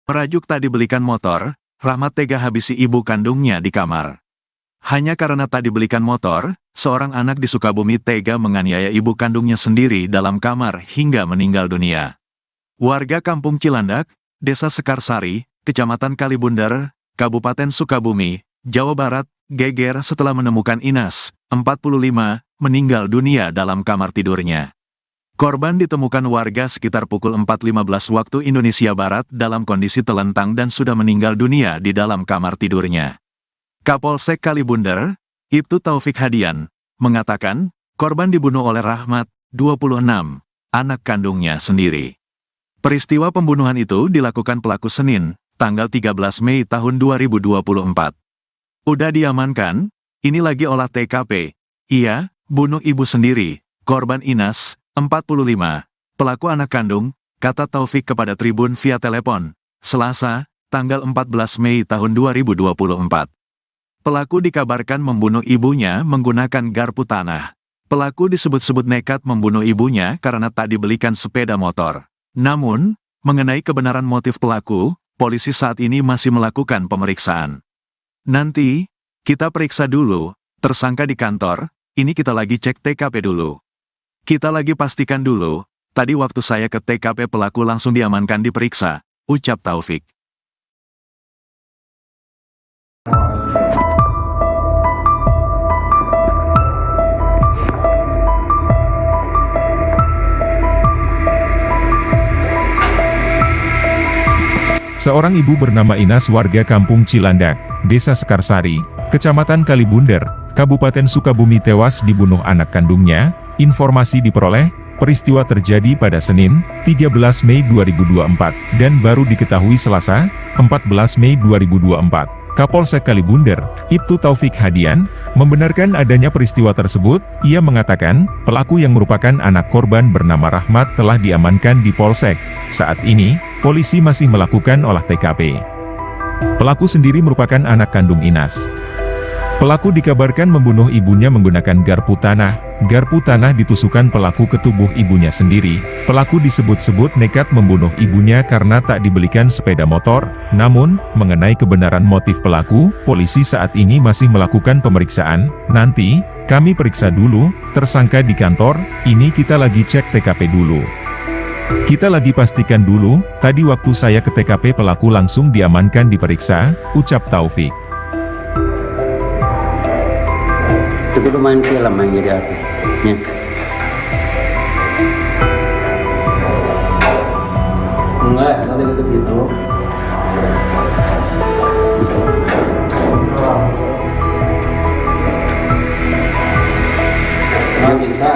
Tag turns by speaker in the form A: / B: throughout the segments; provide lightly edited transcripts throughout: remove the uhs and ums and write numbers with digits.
A: Merajuk tak dibelikan motor, Rahmat tega habisi ibu kandungnya di kamar. Hanya karena tak dibelikan motor, seorang anak di Sukabumi tega menganiaya ibu kandungnya sendiri dalam kamar hingga meninggal dunia. Warga Kampung Cilandak, Desa Sekarsari, Kecamatan Kalibundar, Kabupaten Sukabumi, Jawa Barat, geger setelah menemukan Inas, 45, meninggal dunia dalam kamar tidurnya. Korban ditemukan warga sekitar pukul 4.15 waktu Indonesia Barat dalam kondisi telentang dan sudah meninggal dunia di dalam kamar tidurnya. Kapolsek Kalibundar, Ibtu Taufik Hadian, mengatakan, korban dibunuh oleh Rahmat, 26, anak kandungnya sendiri. Peristiwa pembunuhan itu dilakukan pelaku Senin, tanggal 13 Mei tahun 2024. Udah diamankan, ini lagi olah TKP. Iya, bunuh ibu sendiri, korban Inas, 45, pelaku anak kandung, kata Taufik kepada Tribun via telepon, Selasa, tanggal 14 Mei tahun 2024. Pelaku dikabarkan membunuh ibunya menggunakan garpu tanah. Pelaku disebut-sebut nekat membunuh ibunya karena tak dibelikan sepeda motor. Namun, mengenai kebenaran motif pelaku, polisi saat ini masih melakukan pemeriksaan. Nanti, kita periksa dulu, tersangka di kantor, ini kita lagi cek TKP dulu. Kita lagi pastikan dulu, tadi waktu saya ke TKP pelaku langsung diamankan diperiksa, ucap Taufik.
B: Seorang ibu bernama Inas warga Kampung Cilandak, Desa Sekarsari, Kecamatan Kalibundar, Kabupaten Sukabumi tewas dibunuh anak kandungnya. Informasi diperoleh, peristiwa terjadi pada Senin, 13 Mei 2024, dan baru diketahui Selasa, 14 Mei 2024. Kapolsek Kalibundar, Ibtu Taufik Hadian, membenarkan adanya peristiwa tersebut. Ia mengatakan, pelaku yang merupakan anak korban bernama Rahmat telah diamankan di Polsek. Saat ini, polisi masih melakukan olah TKP. Pelaku sendiri merupakan anak kandung Inas. Pelaku dikabarkan membunuh ibunya menggunakan garpu tanah. Garpu tanah ditusukkan pelaku ke tubuh ibunya sendiri. Pelaku disebut-sebut nekat membunuh ibunya karena tak dibelikan sepeda motor. Namun, mengenai kebenaran motif pelaku, polisi saat ini masih melakukan pemeriksaan. Nanti, kami periksa dulu, tersangka di kantor, ini kita lagi cek TKP dulu. Kita lagi pastikan dulu, tadi waktu saya ke TKP pelaku langsung diamankan diperiksa, ucap Taufik.
C: Itu kudu main film yang jadi artisnya. Enggak, nanti gitu.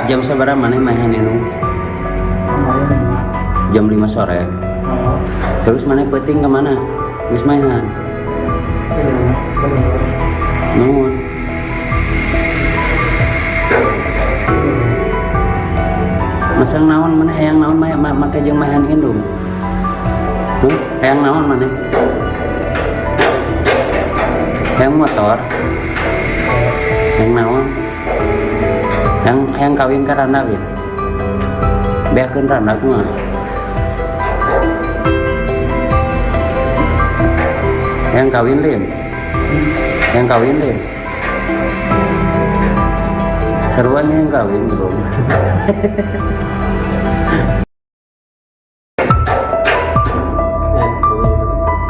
C: Jam seberapa mana mainan itu? Jam 5 sore. Terus mana penting kemana? Wis mainan. Nuhun. Masang naon mana hayang naon make jeung mahan indung. Hayang naon mana? Hayang motor. Hayang naon? Hayang kawin ka randa gitu. Beakeun randa kumaha? Hayang kawin lim. Hayang kawin lim. Seruan yang kawin bro.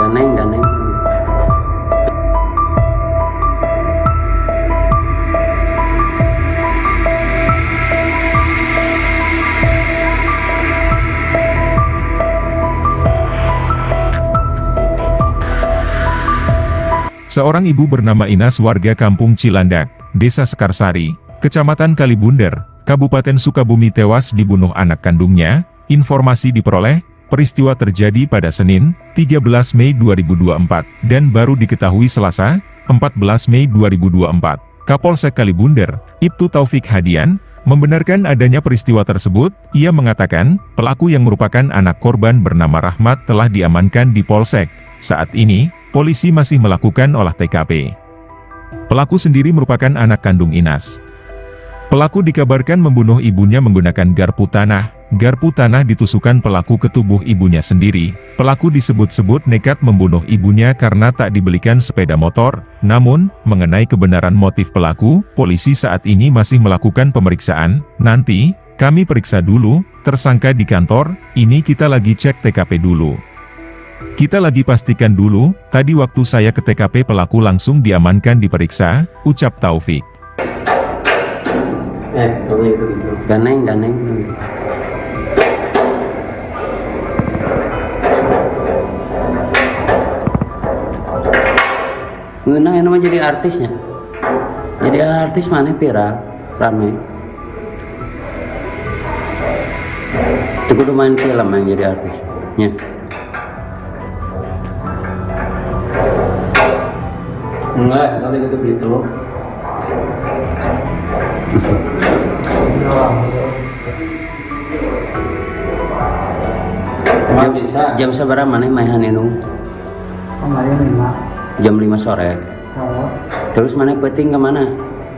C: Daneng.
B: Seorang ibu bernama Inas warga Kampung Cilandak, Desa Sekarsari, Kecamatan Kalibundar, Kabupaten Sukabumi tewas dibunuh anak kandungnya. Informasi diperoleh, peristiwa terjadi pada Senin, 13 Mei 2024, dan baru diketahui Selasa, 14 Mei 2024. Kapolsek Kalibundar, Ibtu Taufik Hadian, membenarkan adanya peristiwa tersebut. Ia mengatakan, pelaku yang merupakan anak korban bernama Rahmat telah diamankan di Polsek. Saat ini, polisi masih melakukan olah TKP. Pelaku sendiri merupakan anak kandung Inas. Pelaku dikabarkan membunuh ibunya menggunakan garpu tanah. garpu tanah ditusukkan pelaku ke tubuh ibunya sendiri. Pelaku disebut-sebut nekat membunuh ibunya karena tak dibelikan sepeda motor. Namun, mengenai kebenaran motif pelaku, polisi saat ini masih melakukan pemeriksaan. Nanti, kami periksa dulu, tersangka di kantor, ini kita lagi cek TKP dulu. Kita lagi pastikan dulu, tadi waktu saya ke TKP pelaku langsung diamankan diperiksa, ucap Taufik.
C: Ganeng. Ngenang yang namanya jadi artisnya. Jadi artis mana viral, rame. Itu kudu main film yang jadi artisnya. Enggak, tapi gitu gitu. Jam seberapa mana mainan ini? Jam 5 sore. Terus mana penting kemana?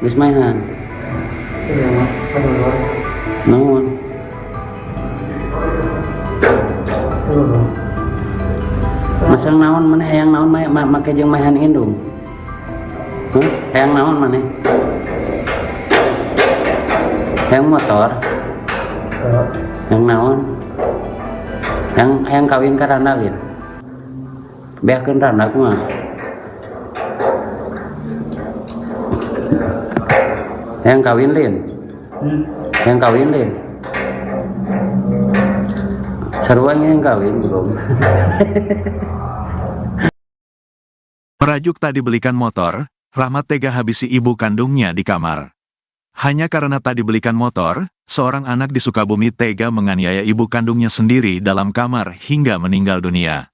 C: Bis mainan. Nuhun. Masang naon mana hayang naon make jeung mainan indung. Hayang naon mana? Hayang motor. Hayang naon? Hayang kawin ka Randalin. Beakeun Randa kumaha? Hayang kawin Lin. Hayang kawin Lin. Sarua yang kawin belum.
A: Merajuk tak dibelikan motor, Rahmat tega habisi ibu kandungnya di kamar. Hanya karena tak dibelikan motor, seorang anak di Sukabumi tega menganiaya ibu kandungnya sendiri dalam kamar hingga meninggal dunia.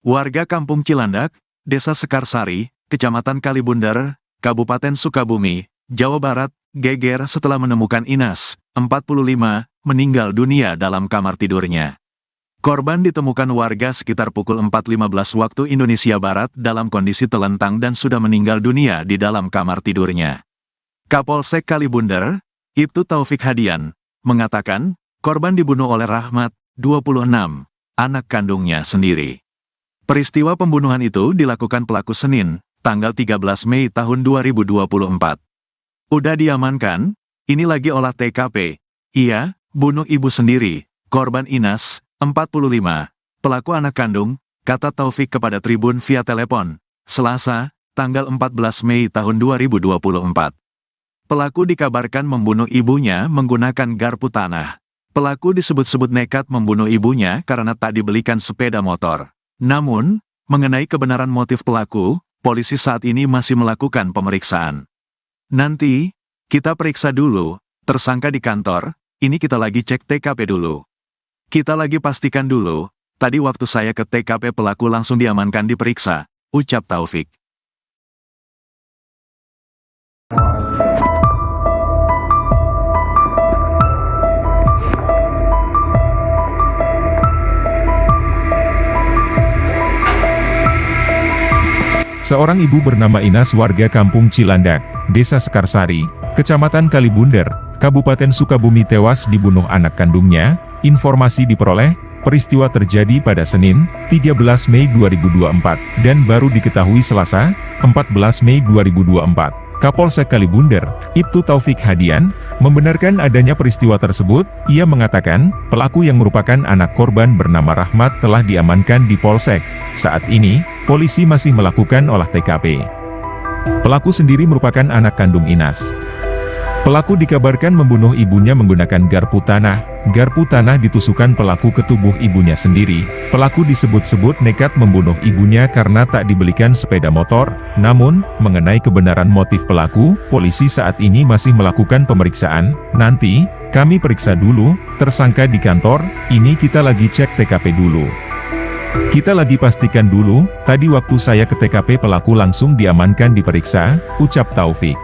A: Warga Kampung Cilandak, Desa Sekarsari, Kecamatan Kalibundar, Kabupaten Sukabumi, Jawa Barat, geger setelah menemukan Inas, 45, meninggal dunia dalam kamar tidurnya. Korban ditemukan warga sekitar pukul 4.15 waktu Indonesia Barat dalam kondisi telentang dan sudah meninggal dunia di dalam kamar tidurnya. Kapolsek Kalibundar, Ibtu Taufik Hadian, mengatakan, korban dibunuh oleh Rahmat, 26, anak kandungnya sendiri. Peristiwa pembunuhan itu dilakukan pelaku Senin, tanggal 13 Mei tahun 2024. Udah diamankan, ini lagi olah TKP. Iya, bunuh ibu sendiri, korban Inas, 45, pelaku anak kandung, kata Taufik kepada Tribun via telepon, Selasa, tanggal 14 Mei tahun 2024. Pelaku dikabarkan membunuh ibunya menggunakan garpu tanah. Pelaku disebut-sebut nekat membunuh ibunya karena tak dibelikan sepeda motor. Namun, mengenai kebenaran motif pelaku, polisi saat ini masih melakukan pemeriksaan. Nanti, kita periksa dulu, tersangka di kantor, ini kita lagi cek TKP dulu. Kita lagi pastikan dulu, tadi waktu saya ke TKP pelaku langsung diamankan diperiksa, ucap Taufik.
B: Seorang ibu bernama Inas warga Kampung Cilandak, Desa Sekarsari, Kecamatan Kalibundar, Kabupaten Sukabumi tewas dibunuh anak kandungnya. Informasi diperoleh, peristiwa terjadi pada Senin, 13 Mei 2024, dan baru diketahui Selasa, 14 Mei 2024. Kapolsek Kalibundar, Ibtu Taufik Hadian, membenarkan adanya peristiwa tersebut. Ia mengatakan, pelaku yang merupakan anak korban bernama Rahmat telah diamankan di Polsek. Saat ini, polisi masih melakukan olah TKP. Pelaku sendiri merupakan anak kandung Inas. Pelaku dikabarkan membunuh ibunya menggunakan garpu tanah. Garpu tanah ditusukkan pelaku ke tubuh ibunya sendiri. Pelaku disebut-sebut nekat membunuh ibunya karena tak dibelikan sepeda motor. Namun, mengenai kebenaran motif pelaku, polisi saat ini masih melakukan pemeriksaan. Nanti, kami periksa dulu, tersangka di kantor, ini kita lagi cek TKP dulu. Kita lagi pastikan dulu, tadi waktu saya ke TKP pelaku langsung diamankan diperiksa, ucap Taufik.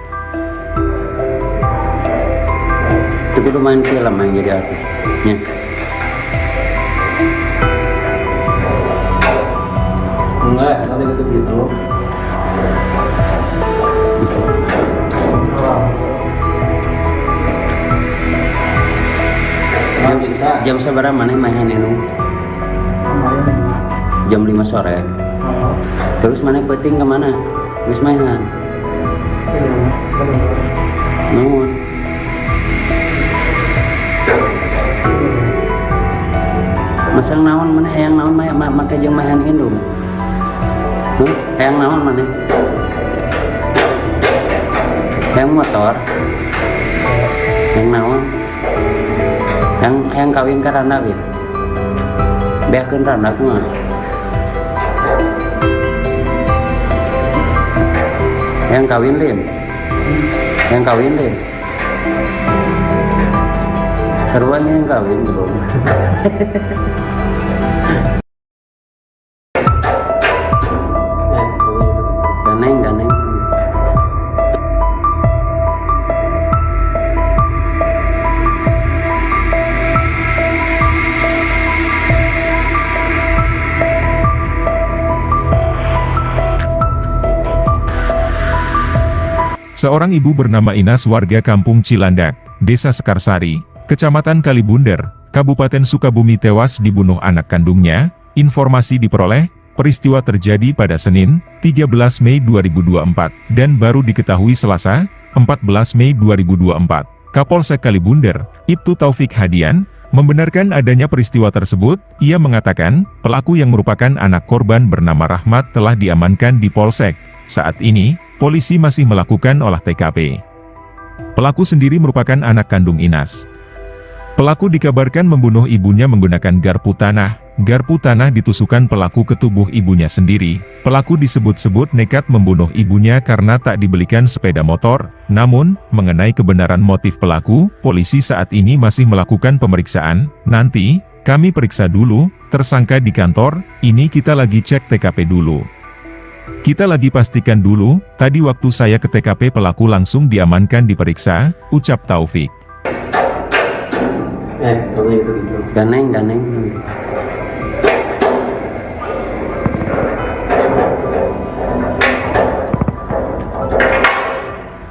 C: Itu kudu main film yang jadi artisnya. Enggak, tapi gitu gitu. Nggak bisa. Jam sabaraha maneh maehan indung? Jam 5 sore. Terus maneh peuting ke mana? Geus maehan. Nuhun. Masang naon maneh hayang naon make jeung maehan indung? Hayang naon maneh? Hayang motor? Hayang naon? Hayang kawin ka randa ge? Beakeun randa kumaha? Hayang kawin lin? Hayang kawin lin? Saruan yang kawin belum? Ganeng.
B: Seorang ibu bernama Inas warga Kampung Cilandak, Desa Sekarsari, Kecamatan Kalibunder, Kabupaten Sukabumi tewas dibunuh anak kandungnya. Informasi diperoleh, peristiwa terjadi pada Senin, 13 Mei 2024, dan baru diketahui Selasa, 14 Mei 2024. Kapolsek Kalibunder, Ibtu Taufik Hadian, membenarkan adanya peristiwa tersebut. Ia mengatakan, pelaku yang merupakan anak korban bernama Rahmat telah diamankan di Polsek. Saat ini, polisi masih melakukan olah TKP. Pelaku sendiri merupakan anak kandung Inas. Pelaku dikabarkan membunuh ibunya menggunakan garpu tanah. Garpu tanah ditusukkan pelaku ke tubuh ibunya sendiri. Pelaku disebut-sebut nekat membunuh ibunya karena tak dibelikan sepeda motor. Namun, mengenai kebenaran motif pelaku, polisi saat ini masih melakukan pemeriksaan. Nanti, kami periksa dulu, tersangka di kantor, ini kita lagi cek TKP dulu. Kita lagi pastikan dulu, tadi waktu saya ke TKP pelaku langsung diamankan diperiksa, ucap Taufik.
C: Ganeng.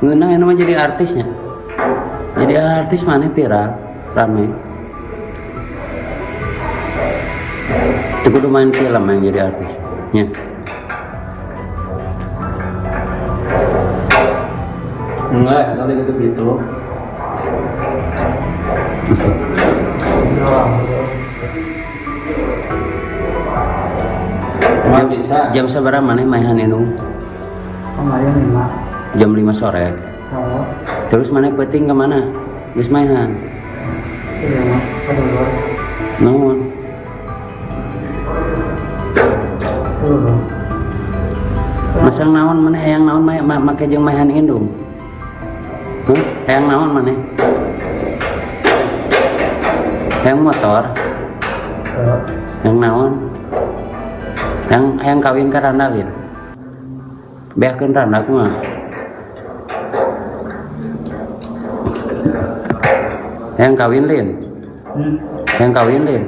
C: Ngeunang anu mah jadi artisnya. Jadi artis mana viral, rame. Itu kudu main film yang jadi artis. Ya. Enggak gitu. Jam sabaraha maneh maehan indung? Jam 5 sore. Terus maneh peuting ke mana? Geus maehan. Nuhun. Masang naon maneh hayang naon make jeung maehan indung? Hayang naon maneh? Hayang motor? Hayang naon? Hayang kawin ka randa lin? Beakeun randa kumaha? Hayang kawin lin? Hayang kawin lin?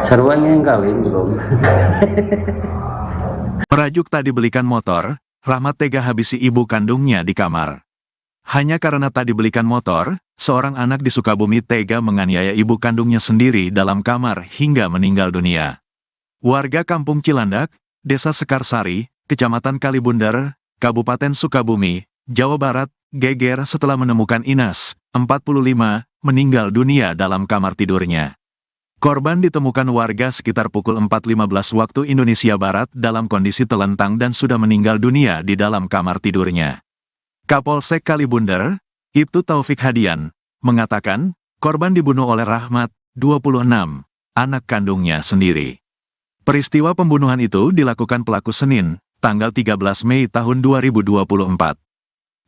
C: Saruan yang kawin belum?
A: Merajuk tak dibelikan motor, Rahmat tega habisi ibu kandungnya di kamar. Hanya karena tak dibelikan motor, seorang anak di Sukabumi tega menganiaya ibu kandungnya sendiri dalam kamar hingga meninggal dunia. Warga Kampung Cilandak, Desa Sekarsari, Kecamatan Kalibunder, Kabupaten Sukabumi, Jawa Barat, geger setelah menemukan Inas, 45, meninggal dunia dalam kamar tidurnya. Korban ditemukan warga sekitar pukul 4.15 waktu Indonesia Barat dalam kondisi telentang dan sudah meninggal dunia di dalam kamar tidurnya. Kapolsek Kalibunder, Ibtu Taufik Hadian, mengatakan, korban dibunuh oleh Rahmat, 26, anak kandungnya sendiri. Peristiwa pembunuhan itu dilakukan pelaku Senin, tanggal 13 Mei tahun 2024.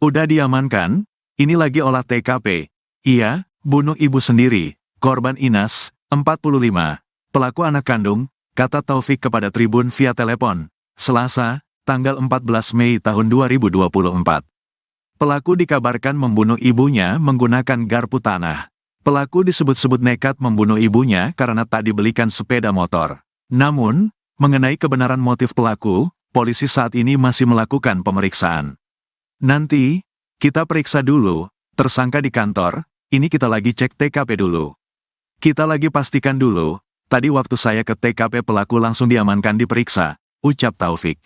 A: Udah diamankan, ini lagi olah TKP. Ia, bunuh ibu sendiri, korban Inas, 45, pelaku anak kandung, kata Taufik kepada Tribun via telepon, Selasa, tanggal 14 Mei tahun 2024. Pelaku dikabarkan membunuh ibunya menggunakan garpu tanah. Pelaku disebut-sebut nekat membunuh ibunya karena tak dibelikan sepeda motor. Namun, mengenai kebenaran motif pelaku, polisi saat ini masih melakukan pemeriksaan. Nanti, kita periksa dulu, tersangka di kantor, ini kita lagi cek TKP dulu. Kita lagi pastikan dulu, tadi waktu saya ke TKP pelaku langsung diamankan diperiksa, ucap Taufik.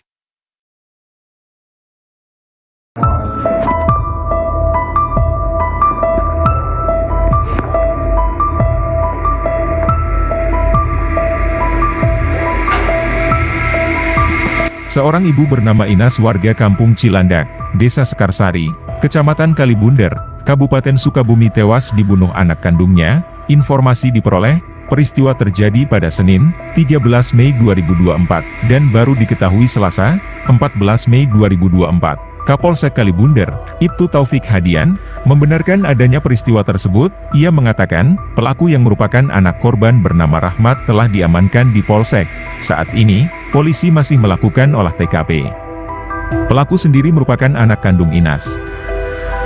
B: Seorang ibu bernama Inas warga Kampung Cilandak, Desa Sekarsari, Kecamatan Kalibunder, Kabupaten Sukabumi tewas dibunuh anak kandungnya. Informasi diperoleh, peristiwa terjadi pada Senin, 13 Mei 2024, dan baru diketahui Selasa, 14 Mei 2024. Kapolsek Kalibunder, Ibtu Taufik Hadian, membenarkan adanya peristiwa tersebut. Ia mengatakan, pelaku yang merupakan anak korban bernama Rahmat telah diamankan di Polsek. Saat ini, polisi masih melakukan olah TKP. Pelaku sendiri merupakan anak kandung Inas.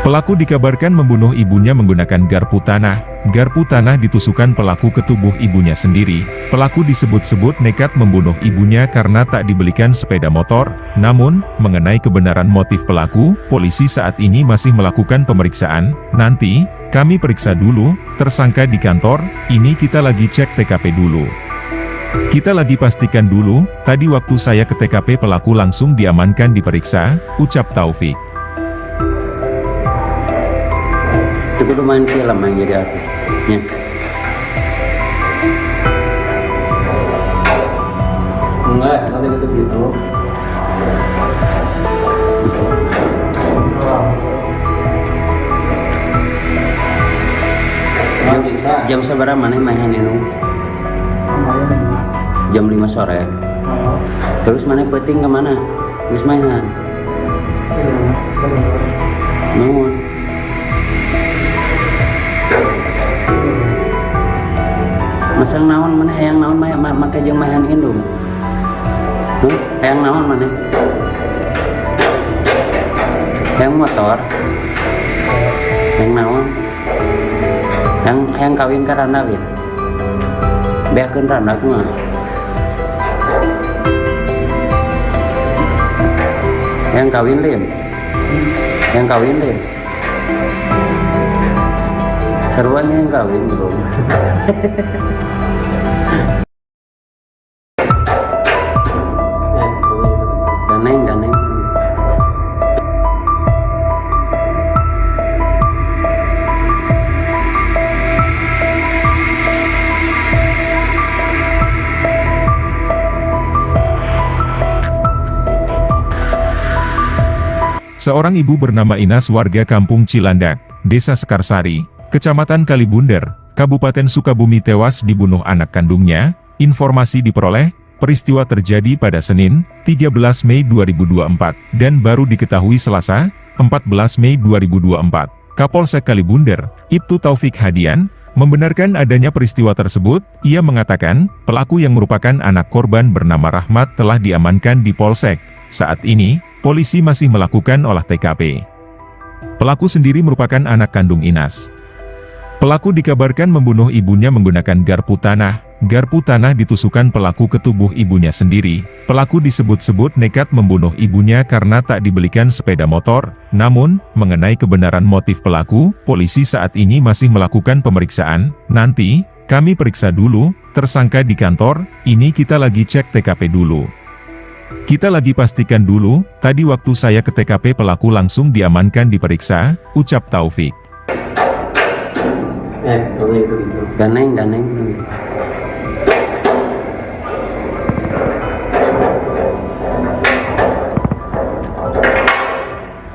B: Pelaku dikabarkan membunuh ibunya menggunakan garpu tanah. Garpu tanah ditusukkan pelaku ke tubuh ibunya sendiri. Pelaku disebut-sebut nekat membunuh ibunya karena tak dibelikan sepeda motor. Namun, mengenai kebenaran motif pelaku, polisi saat ini masih melakukan pemeriksaan. Nanti, kami periksa dulu, tersangka di kantor, ini kita lagi cek TKP dulu. Kita lagi pastikan dulu, tadi waktu saya ke TKP pelaku langsung diamankan diperiksa, ucap Taufik.
C: Itu kudu main film yang jadi artis. Ya. Enggak, kalau gitu. Jam seberapa mana mainan itu? Jam 5 sore. Terus mana peting kemana? Wis mainan. Nuhun. Masang naon mana hayang naon make jeung mahan indung. Hayang naon mana? Hayang motor. Hayang naon? Hayang kawin ka randa we. Beakeun randa kumaha? Hayang kawin lin. Hayang kawin lin. Seruan yang kawin belum. Daneng.
B: Seorang ibu bernama Inas warga Kampung Cilandak, Desa Sekarsari, Kecamatan Kalibunder, Kabupaten Sukabumi tewas dibunuh anak kandungnya. Informasi diperoleh, peristiwa terjadi pada Senin, 13 Mei 2024, dan baru diketahui Selasa, 14 Mei 2024. Kapolsek Kalibunder, Ibtu Taufik Hadian, membenarkan adanya peristiwa tersebut. Ia mengatakan, pelaku yang merupakan anak korban bernama Rahmat telah diamankan di Polsek. Saat ini, polisi masih melakukan olah TKP. Pelaku sendiri merupakan anak kandung Inas. Pelaku dikabarkan membunuh ibunya menggunakan garpu tanah. Garpu tanah ditusukkan pelaku ke tubuh ibunya sendiri. Pelaku disebut-sebut nekat membunuh ibunya karena tak dibelikan sepeda motor. Namun, mengenai kebenaran motif pelaku, polisi saat ini masih melakukan pemeriksaan. Nanti, kami periksa dulu, tersangka di kantor, ini kita lagi cek TKP dulu. Kita lagi pastikan dulu, tadi waktu saya ke TKP pelaku langsung diamankan diperiksa, ucap Taufik.
C: Daneng.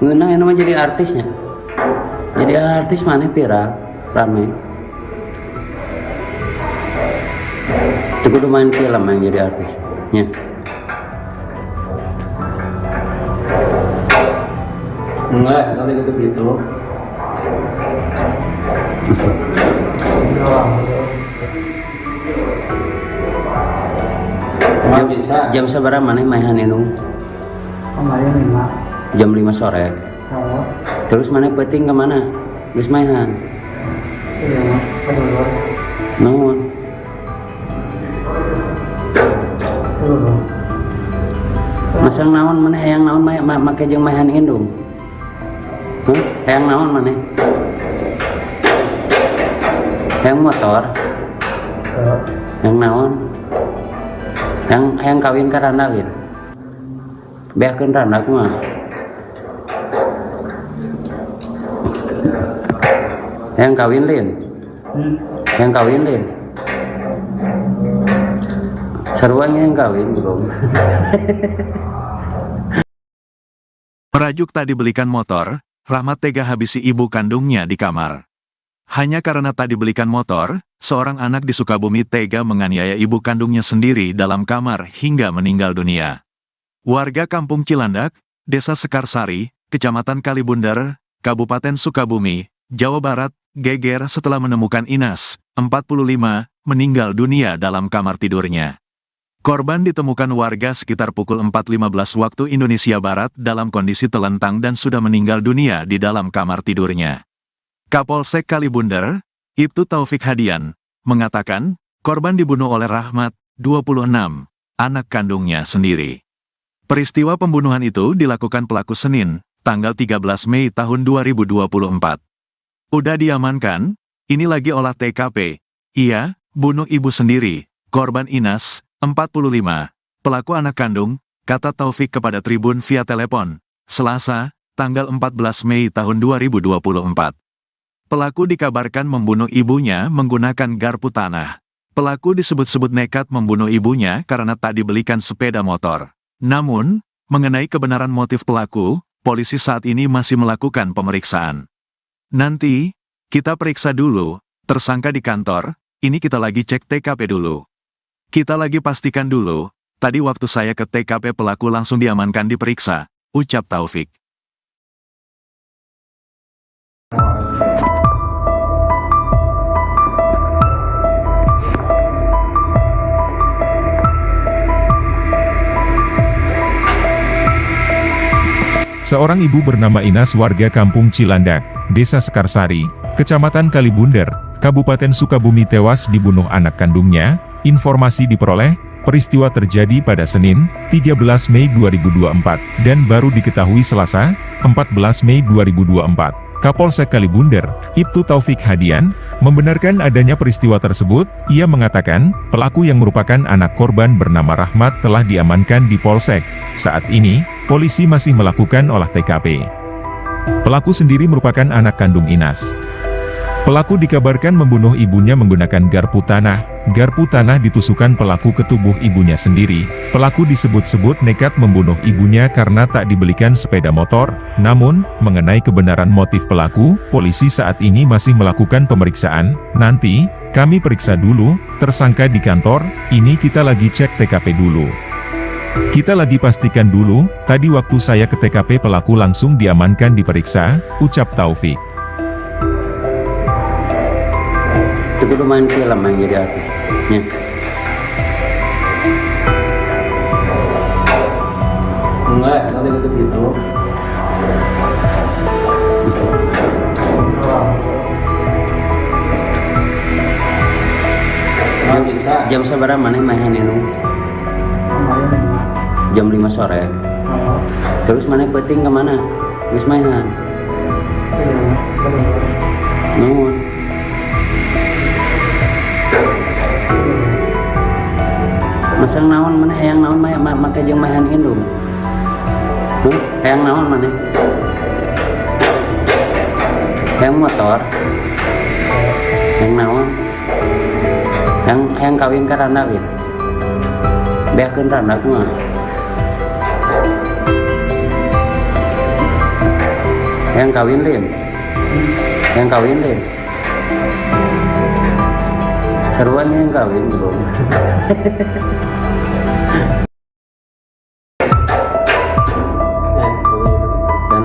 C: Ngeunang ini mah jadi artisnya. Jadi artis mana viral, rame. Itu kudu main film yang jadi artis. Ya. Enggak, kalau gitu. Jam seberapa mana mainan itu? Jam 5 sore. Terus mana peting kemana? Wis mainan. Nuhun. Masang naon mana hayang naon make jeung mainan indung. Hayang naon mana? Yang motor. Yang naon? Yang kawin ke randa gitu. Beakeun randa mah. Yang kawin lin. Yang kawin lin. Seruannya yang kawin belum.
A: Merajuk tak dibelikan motor, Rahmat tega habisi ibu kandungnya di kamar. Hanya karena tak dibelikan motor, seorang anak di Sukabumi tega menganiaya ibu kandungnya sendiri dalam kamar hingga meninggal dunia. Warga Kampung Cilandak, Desa Sekarsari, Kecamatan Kalibundar, Kabupaten Sukabumi, Jawa Barat, geger setelah menemukan Inas, 45, meninggal dunia dalam kamar tidurnya. Korban ditemukan warga sekitar pukul 4.15 waktu Indonesia Barat dalam kondisi telentang dan sudah meninggal dunia di dalam kamar tidurnya. Kapolsek Kalibundar, Ibtu Taufik Hadian, mengatakan, korban dibunuh oleh Rahmat, 26, anak kandungnya sendiri. Peristiwa pembunuhan itu dilakukan pelaku Senin, tanggal 13 Mei tahun 2024. Udah diamankan, ini lagi olah TKP. Iya, bunuh ibu sendiri, korban Inas, 45, pelaku anak kandung, kata Taufik kepada Tribun via telepon, Selasa, tanggal 14 Mei tahun 2024. Pelaku dikabarkan membunuh ibunya menggunakan garpu tanah. Pelaku disebut-sebut nekat membunuh ibunya karena tak dibelikan sepeda motor. Namun, mengenai kebenaran motif pelaku, polisi saat ini masih melakukan pemeriksaan. Nanti, kita periksa dulu, tersangka di kantor, ini kita lagi cek TKP dulu. Kita lagi pastikan dulu, tadi waktu saya ke TKP pelaku langsung diamankan diperiksa, ucap Taufik.
B: Seorang ibu bernama Inas warga Kampung Cilandak, Desa Sekarsari, Kecamatan Kalibundar, Kabupaten Sukabumi tewas dibunuh anak kandungnya. Informasi diperoleh, peristiwa terjadi pada Senin, 13 Mei 2024, dan baru diketahui Selasa, 14 Mei 2024. Kapolsek Kalibundar, Ibtu Taufik Hadian, membenarkan adanya peristiwa tersebut. Ia mengatakan, pelaku yang merupakan anak korban bernama Rahmat telah diamankan di Polsek. Saat ini, polisi masih melakukan olah TKP. Pelaku sendiri merupakan anak kandung Inas. Pelaku dikabarkan membunuh ibunya menggunakan garpu tanah. Garpu tanah ditusukkan pelaku ke tubuh ibunya sendiri. Pelaku disebut-sebut nekat membunuh ibunya karena tak dibelikan sepeda motor. Namun, mengenai kebenaran motif pelaku, polisi saat ini masih melakukan pemeriksaan. Nanti, kami periksa dulu, tersangka di kantor, ini kita lagi cek TKP dulu. Kita lagi pastikan dulu, tadi waktu saya ke TKP pelaku langsung diamankan diperiksa, ucap Taufik.
C: Itu kudu main film yang jadi artisnya.
D: Enggak, nanti gitu gitu. Nggak bisa.
C: Jam seberapa mana main itu? Jam 5 sore. Terus mana penting kemana? Wis mainan. Nuhun. Masang naon mana hayang naon make jeung mahan indung. Hayang naon mana? Hayang motor. Hayang naon? Hayang kawin ka randa gitu. Beakeun randa mah. Hayang kawin lin. Hayang kawin lin. Seruan yang kawin belum.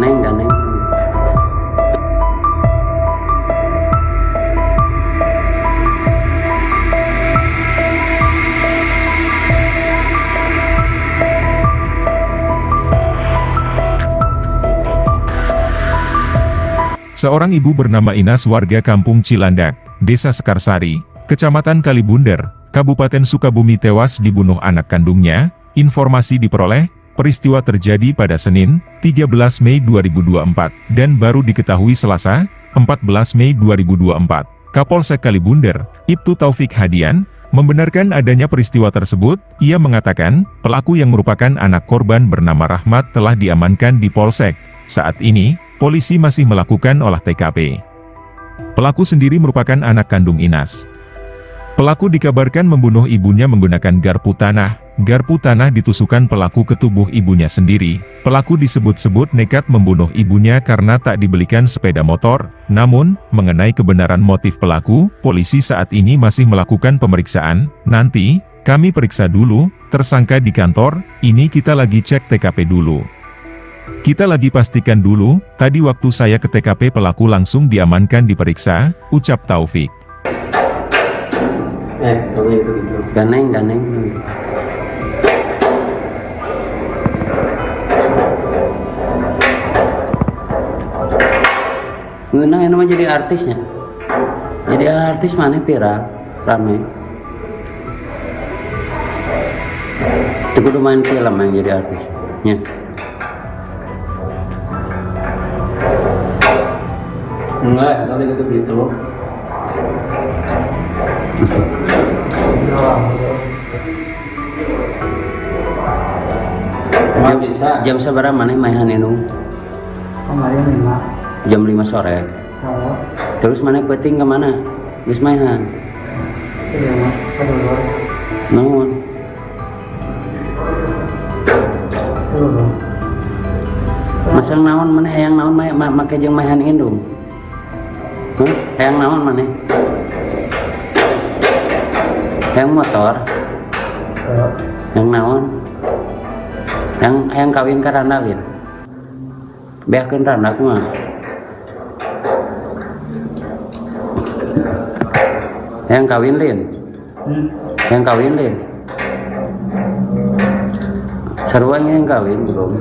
C: Ganeng.
B: Seorang ibu bernama Inas warga Kampung Cilandak, Desa Sekarsari, Kecamatan Kalibundar, Kabupaten Sukabumi tewas dibunuh anak kandungnya. Informasi diperoleh, peristiwa terjadi pada Senin, 13 Mei 2024, dan baru diketahui Selasa, 14 Mei 2024. Kapolsek Kalibunder, Ibtu Taufik Hadian, membenarkan adanya peristiwa tersebut. Ia mengatakan, pelaku yang merupakan anak korban bernama Rahmat telah diamankan di Polsek. Saat ini, polisi masih melakukan olah TKP. Pelaku sendiri merupakan anak kandung Inas. Pelaku dikabarkan membunuh ibunya menggunakan garpu tanah. Garpu tanah ditusukkan pelaku ke tubuh ibunya sendiri. Pelaku disebut-sebut nekat membunuh ibunya karena tak dibelikan sepeda motor. Namun, mengenai kebenaran motif pelaku, polisi saat ini masih melakukan pemeriksaan. Nanti, kami periksa dulu, tersangka di kantor, ini kita lagi cek TKP dulu. Kita lagi pastikan dulu, tadi waktu saya ke TKP pelaku langsung diamankan diperiksa, ucap Taufik.
D: Kalau itu gitu.
C: Ganeng. Ngeunang ini mah jadi artisnya. Jadi artis mana viral, rame. Itu kudu main film yang jadi artis. Ya.
D: Enggak, nanti gitu. Emang bisa.
C: Jam seberapa mana mainan itu? Jam 5 sore. Terus mana peting kemana? Geus mainan. Naon? Masang naon mana hayang naon make jeung mainan indung? Hayang naon mana? Hayang motor? Yang naon? Yang kawin ke Randalin? Beakeun randak mah. Yang kawin Lin? Yang kawin Lin? Sarwanya yang kawin belum.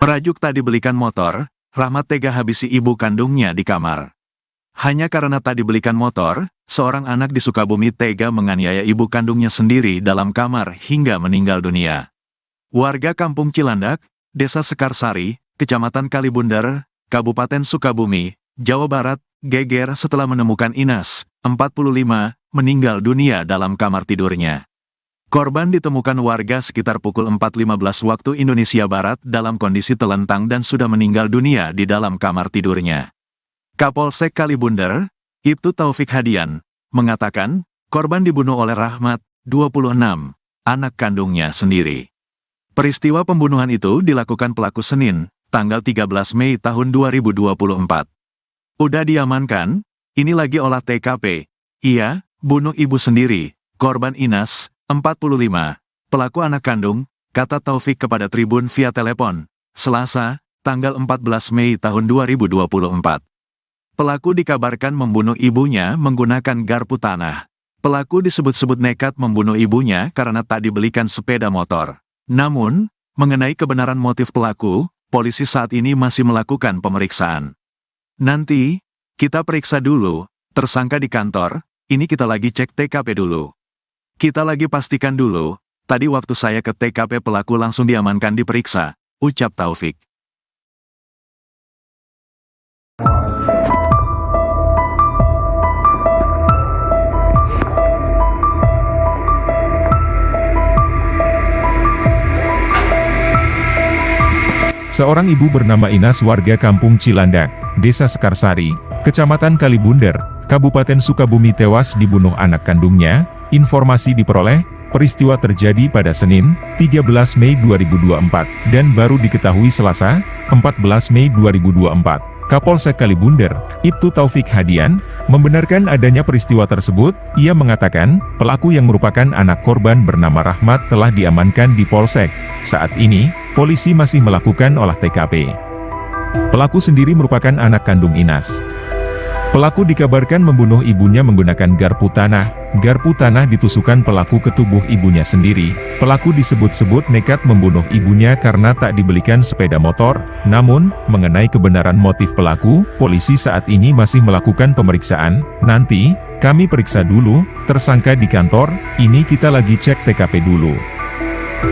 A: Merajuk tak dibelikan motor, Rahmat tega habisi ibu kandungnya di kamar. Hanya karena tak dibelikan motor, seorang anak di Sukabumi tega menganiaya ibu kandungnya sendiri dalam kamar hingga meninggal dunia. Warga Kampung Cilandak, Desa Sekarsari, Kecamatan Kalibunder, Kabupaten Sukabumi, Jawa Barat, geger setelah menemukan Inas, 45, meninggal dunia dalam kamar tidurnya. Korban ditemukan warga sekitar pukul 4.15 waktu Indonesia Barat dalam kondisi telentang dan sudah meninggal dunia di dalam kamar tidurnya. Kapolsek Kalibunder, Ibtu Taufik Hadian, mengatakan, korban dibunuh oleh Rahmat, 26, anak kandungnya sendiri. Peristiwa pembunuhan itu dilakukan pelaku Senin, tanggal 13 Mei tahun 2024. Udah diamankan, ini lagi olah TKP. Ia, bunuh ibu sendiri, korban Inas, 45, pelaku anak kandung, kata Taufik kepada Tribun via telepon, Selasa, tanggal 14 Mei tahun 2024. Pelaku dikabarkan membunuh ibunya menggunakan garpu tanah. Pelaku disebut-sebut nekat membunuh ibunya karena tak dibelikan sepeda motor. Namun, mengenai kebenaran motif pelaku, polisi saat ini masih melakukan pemeriksaan. Nanti, kita periksa dulu, tersangka di kantor, ini kita lagi cek TKP dulu. Kita lagi pastikan dulu, tadi waktu saya ke TKP pelaku langsung diamankan diperiksa, ucap Taufik.
B: Seorang ibu bernama Inas warga Kampung Cilandak, Desa Sekarsari, Kecamatan Kalibunder, Kabupaten Sukabumi tewas dibunuh anak kandungnya. Informasi diperoleh, peristiwa terjadi pada Senin, 13 Mei 2024, dan baru diketahui Selasa, 14 Mei 2024. Kapolsek Kalibunder, Ibtu Taufik Hadian, membenarkan adanya peristiwa tersebut. Ia mengatakan, pelaku yang merupakan anak korban bernama Rahmat telah diamankan di Polsek. Saat ini, polisi masih melakukan olah TKP. Pelaku sendiri merupakan anak kandung Inas. Pelaku dikabarkan membunuh ibunya menggunakan garpu tanah. Garpu tanah ditusukkan pelaku ke tubuh ibunya sendiri. Pelaku disebut-sebut nekat membunuh ibunya karena tak dibelikan sepeda motor. Namun, mengenai kebenaran motif pelaku, polisi saat ini masih melakukan pemeriksaan. Nanti, kami periksa dulu, tersangka di kantor, ini kita lagi cek TKP dulu.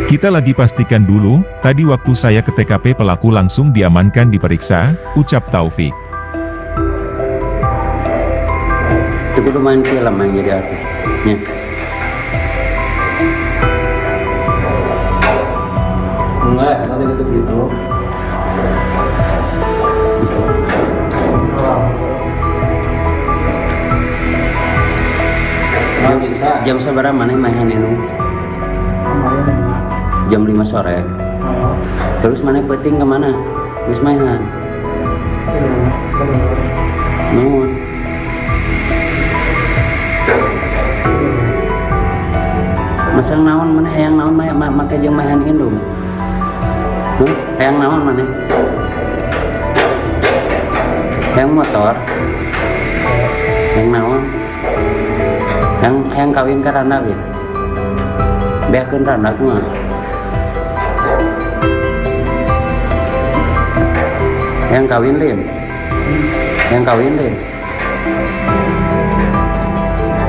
B: Kita lagi pastikan dulu, tadi waktu saya ke TKP pelaku langsung diamankan diperiksa, ucap Taufik.
C: Itu kudu main film yang jadi artis. Ya.
D: Enggak, nanti gitu. Nggak bisa.
C: Jam seberapa mana main itu? Jam 5 sore. Terus mana penting kemana? Terus mainan. Nuhun. Masang naon mana hayang naon make jeung mahan indung. Hayang naon mana? Hayang motor. Hayang naon? Hayang kawin ka randa gitu. Beakeun randa mah. Hayang kawin lin. Hayang kawin lin.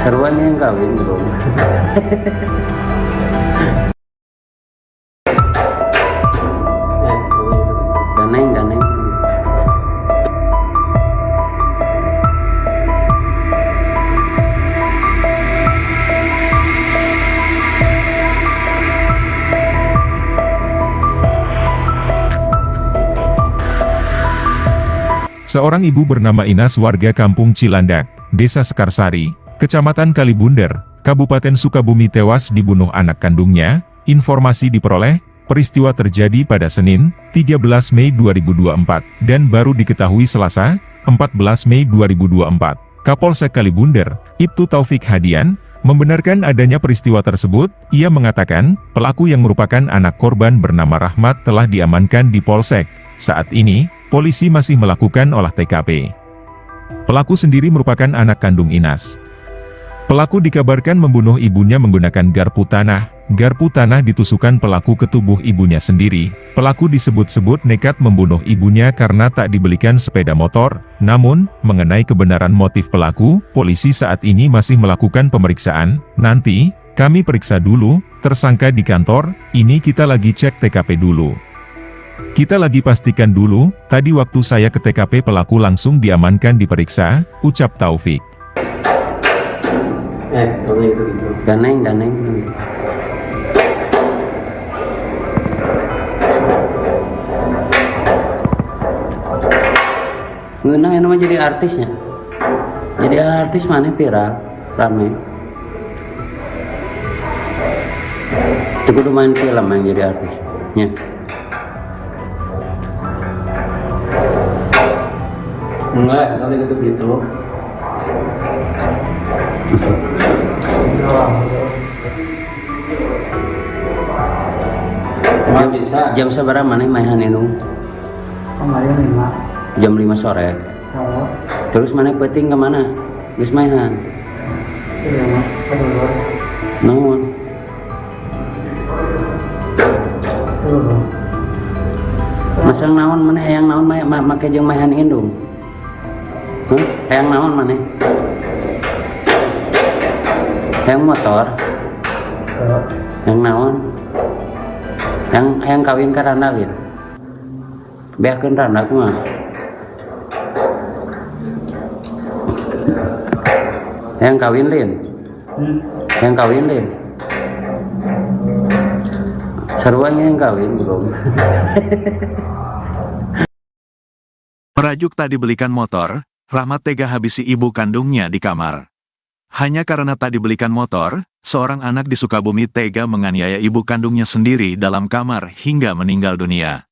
C: Seruan yang kawin bro. Daneng.
B: Seorang ibu bernama Inas warga Kampung Cilandak, Desa Sekarsari, Kecamatan Kalibunder, Kabupaten Sukabumi tewas dibunuh anak kandungnya. Informasi diperoleh, peristiwa terjadi pada Senin, 13 Mei 2024, dan baru diketahui Selasa, 14 Mei 2024. Kapolsek Kalibunder, Ibtu Taufik Hadian, membenarkan adanya peristiwa tersebut. Ia mengatakan, pelaku yang merupakan anak korban bernama Rahmat telah diamankan di Polsek. Saat ini, polisi masih melakukan olah TKP. Pelaku sendiri merupakan anak kandung Inas. Pelaku dikabarkan membunuh ibunya menggunakan garpu tanah. Garpu tanah ditusukkan pelaku ke tubuh ibunya sendiri. Pelaku disebut-sebut nekat membunuh ibunya karena tak dibelikan sepeda motor. Namun, mengenai kebenaran motif pelaku, polisi saat ini masih melakukan pemeriksaan. Nanti, kami periksa dulu, tersangka di kantor, ini kita lagi cek TKP dulu. Kita lagi pastikan dulu, tadi waktu saya ke TKP pelaku langsung diamankan diperiksa, ucap Taufik.
D: Nanti gitu.
C: Daneng. Ngeunang yang namanya jadi artisnya. Jadi artis mana viral, rame. Itu kudu main film yang jadi artis. Ya.
D: Enggak, nanti gitu. Nggak bisa.
C: Jam seberapa mana main itu?
E: Kemarin 5.
C: Jam 5 sore.
E: Kalau
C: Terus mana penting kemana? Terus mainan.
E: iya mah kedua
C: Nuhun.
E: seluruh
C: Masang naon mana hayang naon make jeung mahan indung. Hayang naon mana? Hayang motor. Hayang naon? Hayang kawin ka randa gitu. Beakeun randa mah. Hayang kawin lin. Hayang kawin lin. Seruan yang kawin bro.
A: Merajuk tak dibelikan motor, Rahmat tega habisi ibu kandungnya di kamar. Hanya karena tak dibelikan motor, seorang anak di Sukabumi tega menganiaya ibu kandungnya sendiri dalam kamar hingga meninggal dunia.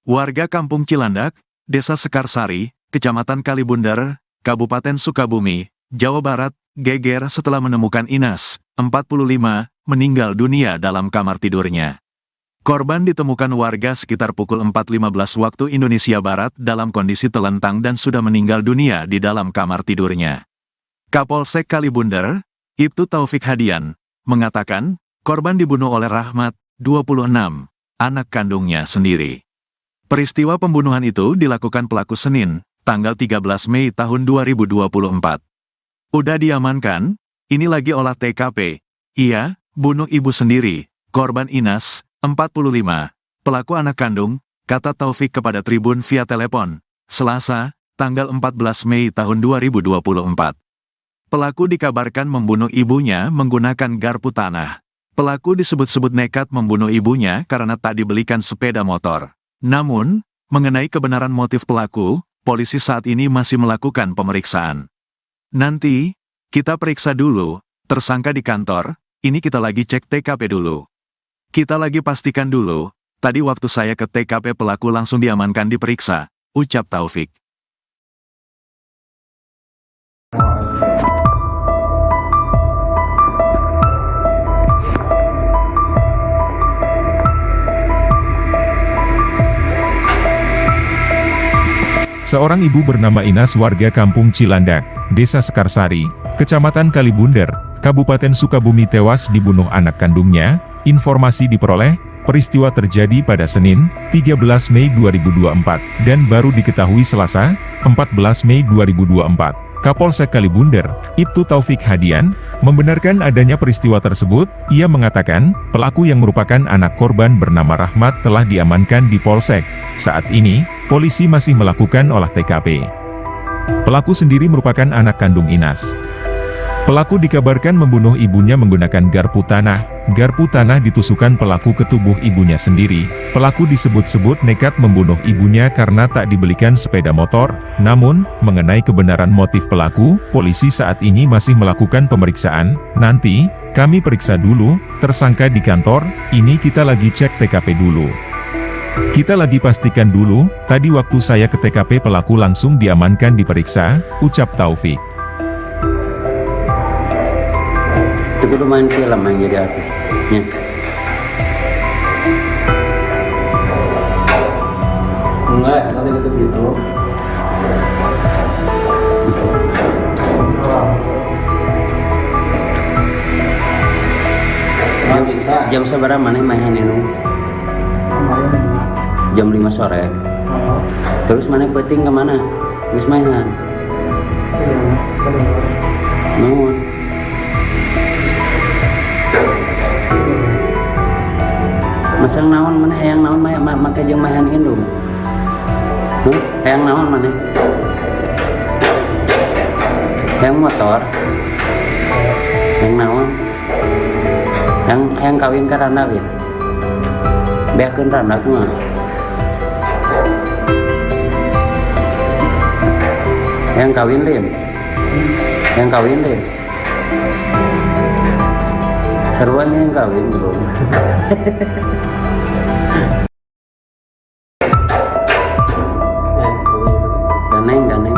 A: Warga Kampung Cilandak, Desa Sekarsari, Kecamatan Kalibunder, Kabupaten Sukabumi, Jawa Barat, geger setelah menemukan Inas, 45, meninggal dunia dalam kamar tidurnya. Korban ditemukan warga sekitar pukul 4.15 waktu Indonesia Barat dalam kondisi telentang dan sudah meninggal dunia di dalam kamar tidurnya. Kapolsek Kalibunder, Ibtu Taufik Hadian, mengatakan, korban dibunuh oleh Rahmat, 26, anak kandungnya sendiri. Peristiwa pembunuhan itu dilakukan pelaku Senin, tanggal 13 Mei tahun 2024. Udah diamankan, ini lagi olah TKP. Iya, bunuh ibu sendiri, korban Inas, 45, pelaku anak kandung, kata Taufik kepada Tribun via telepon, Selasa, tanggal 14 Mei tahun 2024. Pelaku dikabarkan membunuh ibunya menggunakan garpu tanah. Pelaku disebut-sebut nekat membunuh ibunya karena tak dibelikan sepeda motor. Namun, mengenai kebenaran motif pelaku, polisi saat ini masih melakukan pemeriksaan. Nanti, kita periksa dulu, tersangka di kantor, ini kita lagi cek TKP dulu. Kita lagi pastikan dulu, tadi waktu saya ke TKP pelaku langsung diamankan diperiksa, ucap Taufik.
B: Seorang ibu bernama Inas warga Kampung Cilandak, Desa Sekarsari, Kecamatan Kalibunder, Kabupaten Sukabumi tewas dibunuh anak kandungnya. Informasi diperoleh, peristiwa terjadi pada Senin, 13 Mei 2024, dan baru diketahui Selasa, 14 Mei 2024. Kapolsek Kalibunder, Ibtu Taufik Hadian, membenarkan adanya peristiwa tersebut. Ia mengatakan, pelaku yang merupakan anak korban bernama Rahmat telah diamankan di Polsek. Saat ini, polisi masih melakukan olah TKP. Pelaku sendiri merupakan anak kandung Inas. Pelaku dikabarkan membunuh ibunya menggunakan garpu tanah. Garpu tanah ditusukkan pelaku ke tubuh ibunya sendiri. Pelaku disebut-sebut nekat membunuh ibunya karena tak dibelikan sepeda motor. Namun, mengenai kebenaran motif pelaku, polisi saat ini masih melakukan pemeriksaan. Nanti, kami periksa dulu, tersangka di kantor, ini kita lagi cek TKP dulu. Kita lagi pastikan dulu, tadi waktu saya ke TKP pelaku langsung diamankan diperiksa, ucap Taufik.
C: Itu kudu main film yang jadi artis. Ya.
D: Enggak, tadi gitu. Nggak bisa.
C: Jam seberapa mana mainan ini?
E: Kemarin 5.
C: Jam 5 sore.
E: Oh,
C: Terus mana penting kemana? Geus mainan. Nuhun. Masang naon mana hayang naon make jeung mainan indung. Hayang naon mana? Hayang motor. Hayang naon? Hayang kawin ka randa we. Beakeun randa kumaha? Hayang kawin lim. Hayang kawin lim. Seruan yang kawin belum. Ganeng.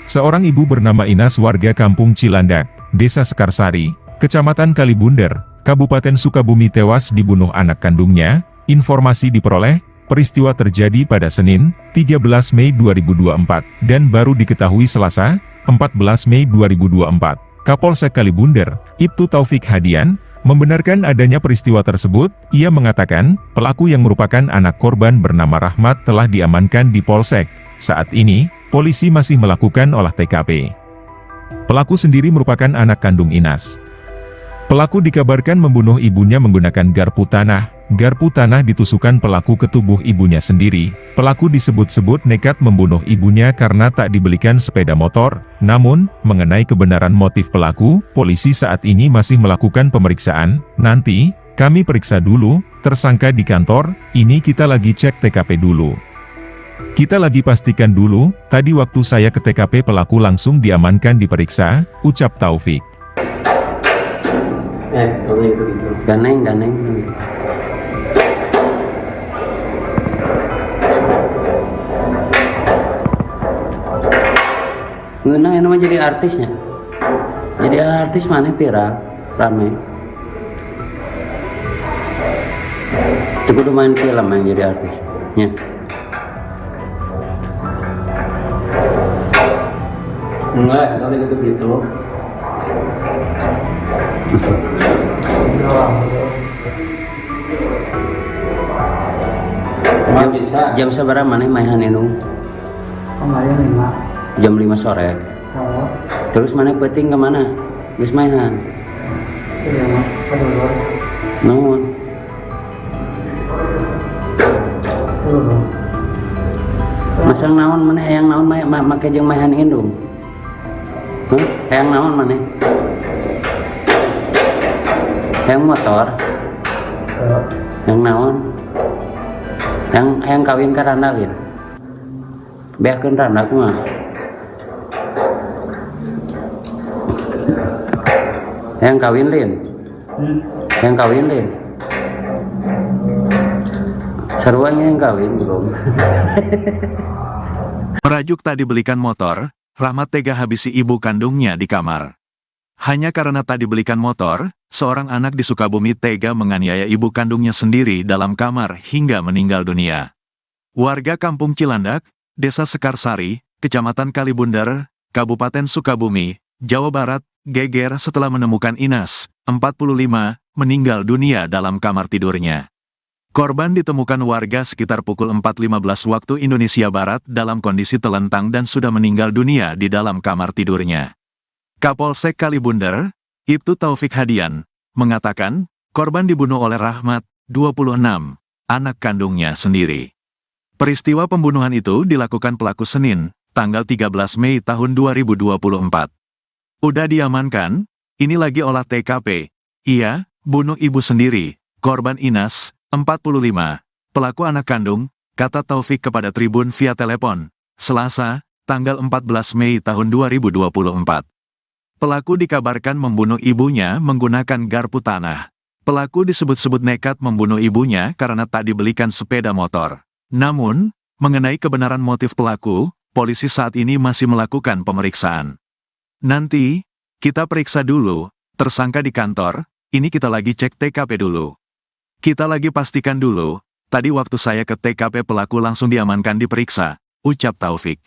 B: Seorang ibu bernama Inas warga Kampung Cilandak, Desa Sekarsari, Kecamatan Kalibunder, Kabupaten Sukabumi tewas dibunuh anak kandungnya. Informasi diperoleh, peristiwa terjadi pada Senin, 13 Mei 2024, dan baru diketahui Selasa, 14 Mei 2024. Kapolsek Kalibunder, Ibtu Taufik Hadian, membenarkan adanya peristiwa tersebut. Ia mengatakan, pelaku yang merupakan anak korban bernama Rahmat telah diamankan di Polsek. Saat ini, polisi masih melakukan olah TKP. Pelaku sendiri merupakan anak kandung Inas. Pelaku dikabarkan membunuh ibunya menggunakan garpu tanah. Garpu tanah ditusukkan pelaku ke tubuh ibunya sendiri. Pelaku disebut-sebut nekat membunuh ibunya karena tak dibelikan sepeda motor. Namun, mengenai kebenaran motif pelaku, polisi saat ini masih melakukan pemeriksaan. Nanti, kami periksa dulu, tersangka di kantor, ini kita lagi cek TKP dulu. Kita lagi pastikan dulu, tadi waktu saya ke TKP pelaku langsung diamankan diperiksa, ucap Taufik.
D: Tadi gitu.
C: Ganeng. Ngeunang ini mah jadi artisnya. Jadi artis mana viral, rame. Itu kudu main film yang jadi artis. Ya.
D: Enggak, tadi gitu. Nggak bisa.
C: Jam seberapa mana mainan ini?
E: Kemarin 5.
C: Jam 5 sore.
E: Oh,
C: Terus mana penting kemana? Geus maehan.
E: Iya mah, kedulur.
C: Nuhun.
E: Dulu.
C: Masang naon mana hayang naon make jeung maehan indung. Hayang naon mana? Hayang motor. Hayang naon? Hayang kawin ka randalin. Beakeun randak mah. Hayang kawin lin. Hayang kawin lin. Sarua yang kawin belum.
A: Merajuk tak dibelikan motor, Rahmat tega habisi ibu kandungnya di kamar. Hanya karena tak dibelikan motor, seorang anak di Sukabumi tega menganiaya ibu kandungnya sendiri dalam kamar hingga meninggal dunia. Warga Kampung Cilandak, Desa Sekarsari, Kecamatan Kalibundar, Kabupaten Sukabumi, Jawa Barat, geger setelah menemukan Inas, 45, meninggal dunia dalam kamar tidurnya. Korban ditemukan warga sekitar pukul 4.15 waktu Indonesia Barat dalam kondisi telentang dan sudah meninggal dunia di dalam kamar tidurnya. Kapolsek Kalibundar, Ibtu Taufik Hadian, mengatakan, korban dibunuh oleh Rahmat, 26, anak kandungnya sendiri. Peristiwa pembunuhan itu dilakukan pelaku Senin, tanggal 13 Mei tahun 2024. Udah diamankan, ini lagi olah TKP. Iya, bunuh ibu sendiri, korban Inas, 45, pelaku anak kandung, kata Taufik kepada Tribun via telepon, Selasa, tanggal 14 Mei tahun 2024. Pelaku dikabarkan membunuh ibunya menggunakan garpu tanah. Pelaku disebut-sebut nekat membunuh ibunya karena tak dibelikan sepeda motor. Namun, mengenai kebenaran motif pelaku, polisi saat ini masih melakukan pemeriksaan. Nanti, kita periksa dulu, tersangka di kantor, ini kita lagi cek TKP dulu. Kita lagi pastikan dulu, tadi waktu saya ke TKP pelaku langsung diamankan diperiksa, ucap Taufik.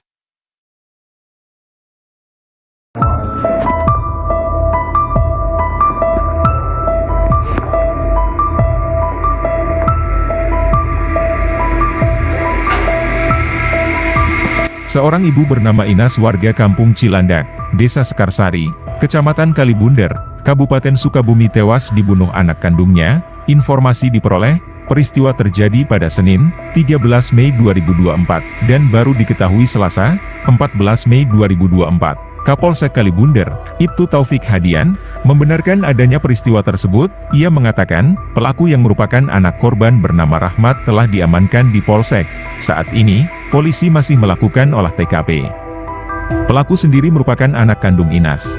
B: Seorang ibu bernama Inas warga Kampung Cilandak, Desa Sekarsari, Kecamatan Kalibundar, Kabupaten Sukabumi tewas dibunuh anak kandungnya. Informasi diperoleh, peristiwa terjadi pada Senin, 13 Mei 2024, dan baru diketahui Selasa, 14 Mei 2024. Kapolsek Kalibundar, Ibtu Taufik Hadian, membenarkan adanya peristiwa tersebut. Ia mengatakan, pelaku yang merupakan anak korban bernama Rahmat telah diamankan di Polsek. Saat ini, polisi masih melakukan olah TKP. Pelaku sendiri merupakan anak kandung Inas.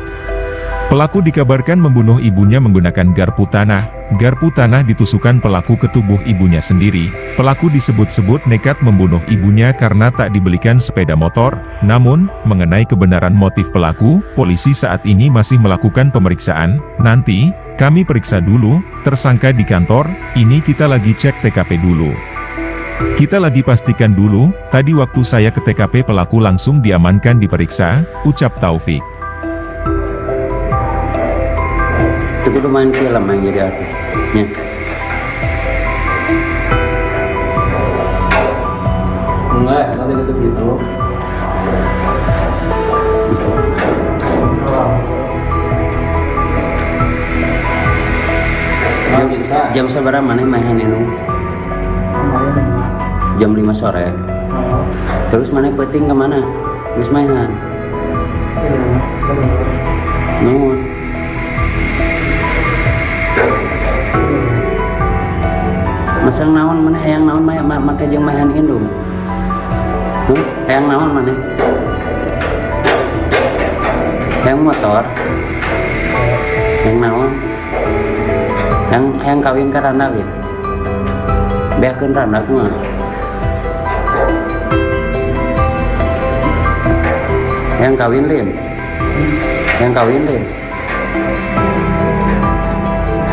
B: Pelaku dikabarkan membunuh ibunya menggunakan garpu tanah. Garpu tanah ditusukkan pelaku ke tubuh ibunya sendiri. Pelaku disebut-sebut nekat membunuh ibunya karena tak dibelikan sepeda motor. Namun, mengenai kebenaran motif pelaku, polisi saat ini masih melakukan pemeriksaan. Nanti, kami periksa dulu, tersangka di kantor, ini kita lagi cek TKP dulu. Kita lagi pastikan dulu, tadi waktu saya ke TKP pelaku langsung diamankan diperiksa, ucap Taufik.
C: Itu kudu main film yang jadi artis. Ya.
D: Enggak, nanti gitu gitu. Nggak bisa.
C: Jam seberapa mana maehan ini? Jam 5 sore. Terus mana penting kemana? Geus maehan. Nuhun. Masang naon mana hayang naon make jeung maehan indung. Hayang naon mana? Hayang motor. Hayang naon? Hayang kawin ka randalin. Beakeun randak mah. Hayang kawin lin. Hayang kawin lin.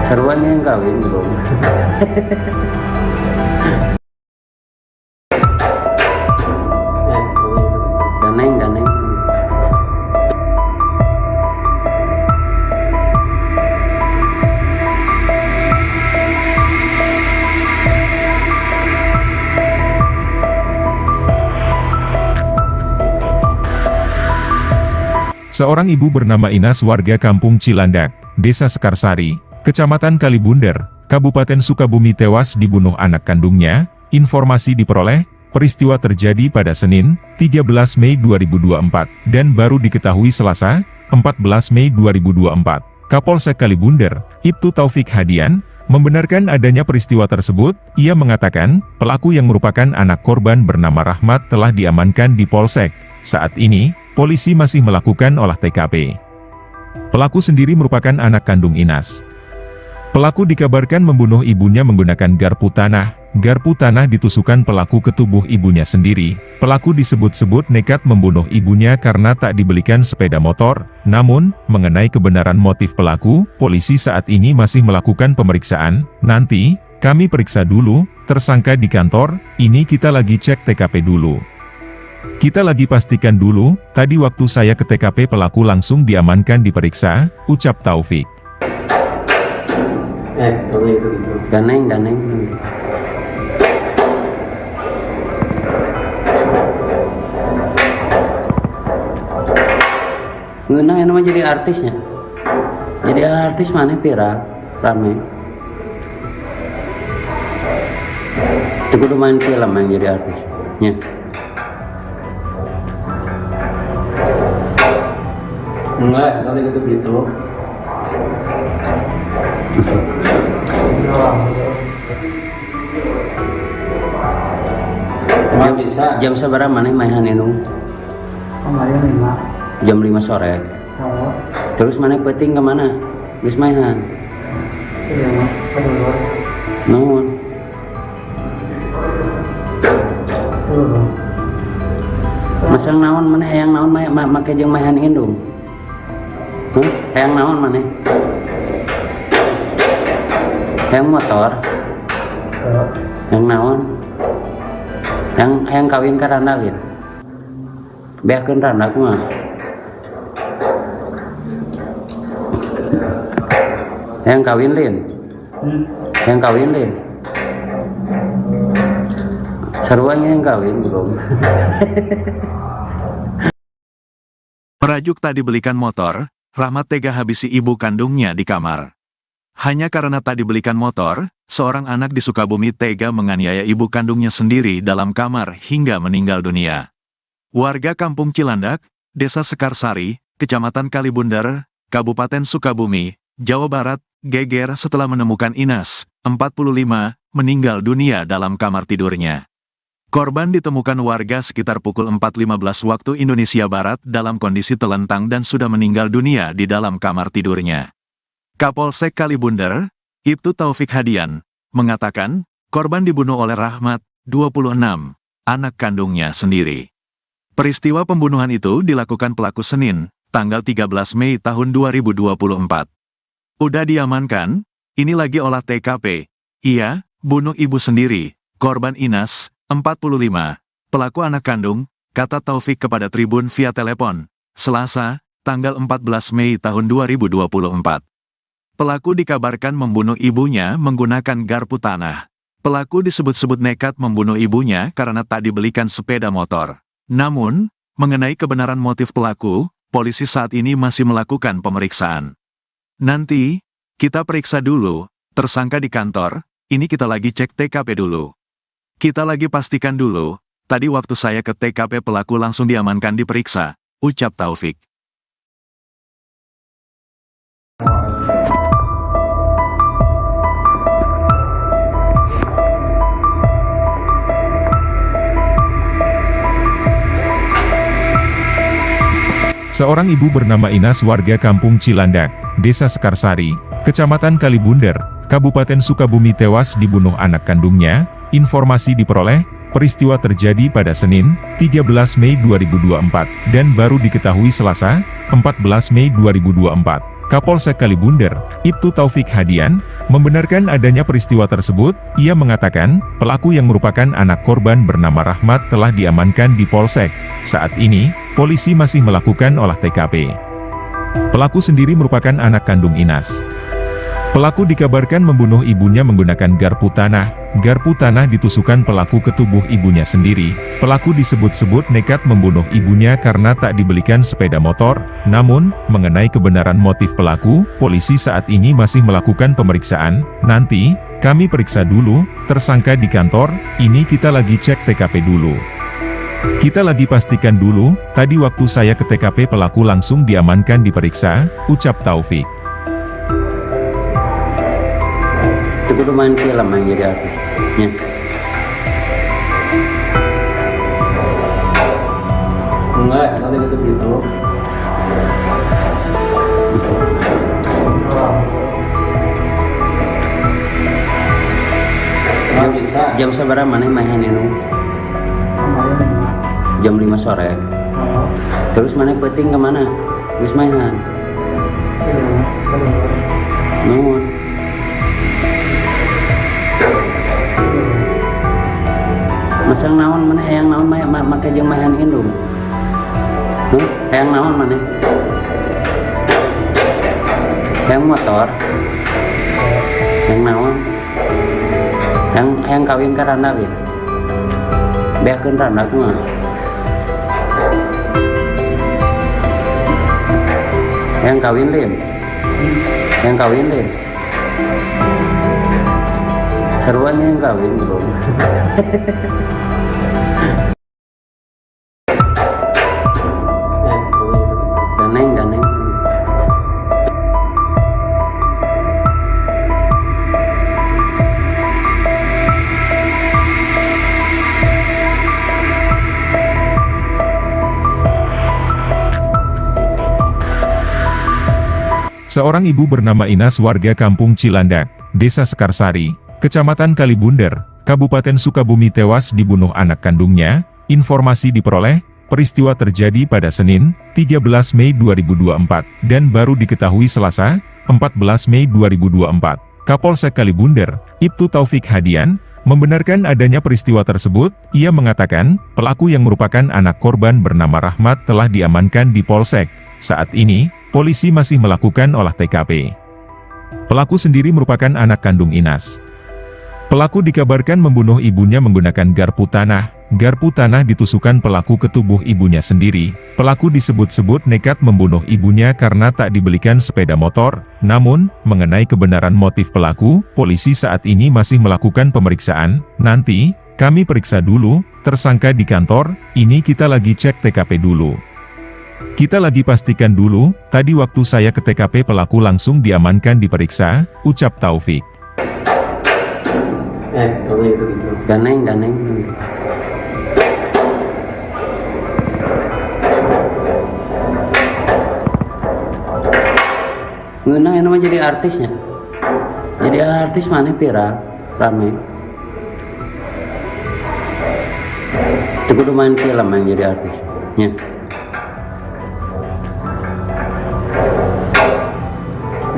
C: Sarua yang kawin belum. Daneng.
B: Seorang ibu bernama Inas warga kampung Cilandak, Desa Sekarsari, Kecamatan Kalibunder, Kabupaten Sukabumi tewas dibunuh anak kandungnya. Informasi diperoleh, peristiwa terjadi pada Senin, 13 Mei 2024, dan baru diketahui Selasa, 14 Mei 2024. Kapolsek Kalibunder, Ibtu Taufik Hadian, membenarkan adanya peristiwa tersebut. Ia mengatakan, pelaku yang merupakan anak korban bernama Rahmat telah diamankan di Polsek. Saat ini, polisi masih melakukan olah TKP. Pelaku sendiri merupakan anak kandung Inas. Pelaku dikabarkan membunuh ibunya menggunakan garpu tanah. Garpu tanah ditusukkan pelaku ke tubuh ibunya sendiri. Pelaku disebut-sebut nekat membunuh ibunya karena tak dibelikan sepeda motor. Namun, mengenai kebenaran motif pelaku, polisi saat ini masih melakukan pemeriksaan. Nanti, kami periksa dulu, tersangka di kantor, ini kita lagi cek TKP dulu. Kita lagi pastikan dulu, tadi waktu saya ke TKP pelaku langsung diamankan diperiksa, ucap Taufik.
D: Kalau itu gitu.
C: Ganeng. Ngeunang yang namanya jadi artisnya. Jadi artis mana viral, rame. Itu kudu main film yang jadi artisnya.
D: Enggak, kalau gitu gitu. Cuma bisa.
C: Jam seberapa mana main inung?
E: Kemarin 5.
C: Jam 5 sore.
E: Oh,
C: Terus mana peting kemana? Geus mainan.
E: iya mah. Kedulur.
C: Nuhun.
E: Kedulur.
C: Masang naon mana hayang naon make jeung mahan indung. Hayang naon mana? Hayang motor. Hayang naon? Hayang kawin ka randalin. Beakeun randa kumaha? Hayang kawin lin. Hayang kawin lin. Sarwanya yang kawin belum.
A: Merajuk tak dibelikan motor, Rahmat tega habisi ibu kandungnya di kamar. Hanya karena tak dibelikan motor, seorang anak di Sukabumi tega menganiaya ibu kandungnya sendiri dalam kamar hingga meninggal dunia. Warga kampung Cilandak, Desa Sekarsari, Kecamatan Kalibunder, Kabupaten Sukabumi, Jawa Barat, geger setelah menemukan Inas, 45, meninggal dunia dalam kamar tidurnya. Korban ditemukan warga sekitar pukul 4.15 waktu Indonesia Barat dalam kondisi telentang dan sudah meninggal dunia di dalam kamar tidurnya. Kapolsek Kalibunder, Ibtu Taufik Hadian, mengatakan, korban dibunuh oleh Rahmat, 26, anak kandungnya sendiri. Peristiwa pembunuhan itu dilakukan pelaku Senin, tanggal 13 Mei tahun 2024. Udah diamankan, ini lagi olah TKP. Ia, bunuh ibu sendiri, korban Inas, 45, pelaku anak kandung, kata Taufik kepada Tribun via telepon, Selasa, tanggal 14 Mei tahun 2024. Pelaku dikabarkan membunuh ibunya menggunakan garpu tanah. Pelaku disebut-sebut nekat membunuh ibunya karena tak dibelikan sepeda motor. Namun, mengenai kebenaran motif pelaku, polisi saat ini masih melakukan pemeriksaan. Nanti, kita periksa dulu, tersangka di kantor, ini kita lagi cek TKP dulu. Kita lagi pastikan dulu, tadi waktu saya ke TKP pelaku langsung diamankan diperiksa, ucap Taufik.
B: Seorang ibu bernama Inas warga kampung Cilandak, Desa Sekarsari, Kecamatan Kalibunder, Kabupaten Sukabumi tewas dibunuh anak kandungnya. Informasi diperoleh, peristiwa terjadi pada Senin, 13 Mei 2024, dan baru diketahui Selasa, 14 Mei 2024. Kapolsek Kalibunder, Ibtu Taufik Hadian, membenarkan adanya peristiwa tersebut. Ia mengatakan, pelaku yang merupakan anak korban bernama Rahmat telah diamankan di Polsek. Saat ini, polisi masih melakukan olah TKP. Pelaku sendiri merupakan anak kandung Inas. Pelaku dikabarkan membunuh ibunya menggunakan garpu tanah. Garpu tanah ditusukkan pelaku ke tubuh ibunya sendiri. Pelaku disebut-sebut nekat membunuh ibunya karena tak dibelikan sepeda motor. Namun, mengenai kebenaran motif pelaku, polisi saat ini masih melakukan pemeriksaan. Nanti, kami periksa dulu, tersangka di kantor, ini kita lagi cek TKP dulu. Kita lagi pastikan dulu, tadi waktu saya ke TKP pelaku langsung diamankan diperiksa, ucap Taufik.
C: Itu kudu main film yang jadi artis. Ya.
D: Enggak, nanti gitu. Nggak bisa.
C: Jam seberapa mana mainan itu?
E: Kemarin 5.
C: Jam 5 sore.
E: Oh,
C: Terus mana penting kemana? Wis mainan. Nuhun. Masang naon mana hayang naon make jeung mainan indung. Hayang naon mana? Hayang motor. Hayang naon? Hayang kawin ka randa we. Beakeun randa kumaha? Hayang kawin lin. Hayang kawin lin. Seruan yang kawin belum. Ganeng.
B: Seorang ibu bernama Inas warga Kampung Cilandak, Desa Sekarsari, Kecamatan Kalibunder, Kabupaten Sukabumi tewas dibunuh anak kandungnya. Informasi diperoleh, peristiwa terjadi pada Senin, 13 Mei 2024, dan baru diketahui Selasa, 14 Mei 2024. Kapolsek Kalibunder, Ibtu Taufik Hadian, membenarkan adanya peristiwa tersebut. Ia mengatakan, pelaku yang merupakan anak korban bernama Rahmat telah diamankan di Polsek. Saat ini, polisi masih melakukan olah TKP. Pelaku sendiri merupakan anak kandung Inas. Pelaku dikabarkan membunuh ibunya menggunakan garpu tanah. Garpu tanah ditusukkan pelaku ke tubuh ibunya sendiri. Pelaku disebut-sebut nekat membunuh ibunya karena tak dibelikan sepeda motor. Namun, mengenai kebenaran motif pelaku, polisi saat ini masih melakukan pemeriksaan. Nanti, kami periksa dulu, tersangka di kantor, ini kita lagi cek TKP dulu. Kita lagi pastikan dulu, tadi waktu saya ke TKP pelaku langsung diamankan diperiksa, ucap Taufik.
D: Kalau gitu.
C: Ganeng. Ngeunang ini mah jadi artisnya. Jadi artis mana viral, rame. Itu kudu main film yang jadi artis. Ya.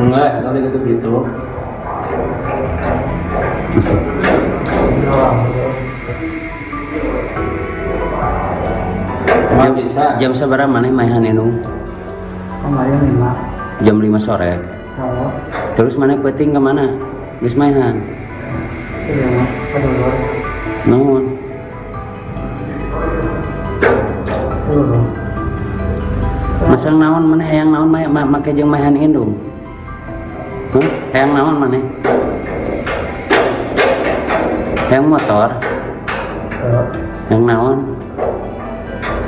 D: Enggak, nanti gitu. Nggak bisa.
C: Jam seberapa mana mainan itu?
E: Kemarin 5.
C: Jam 5 sore.
E: Oh,
C: Terus mana penting kemana? Wis mainan. Nuhun. Masang naon mana hayang naon make jeung mainan indung. Hayang naon mana? Hayang motor. Hayang naon?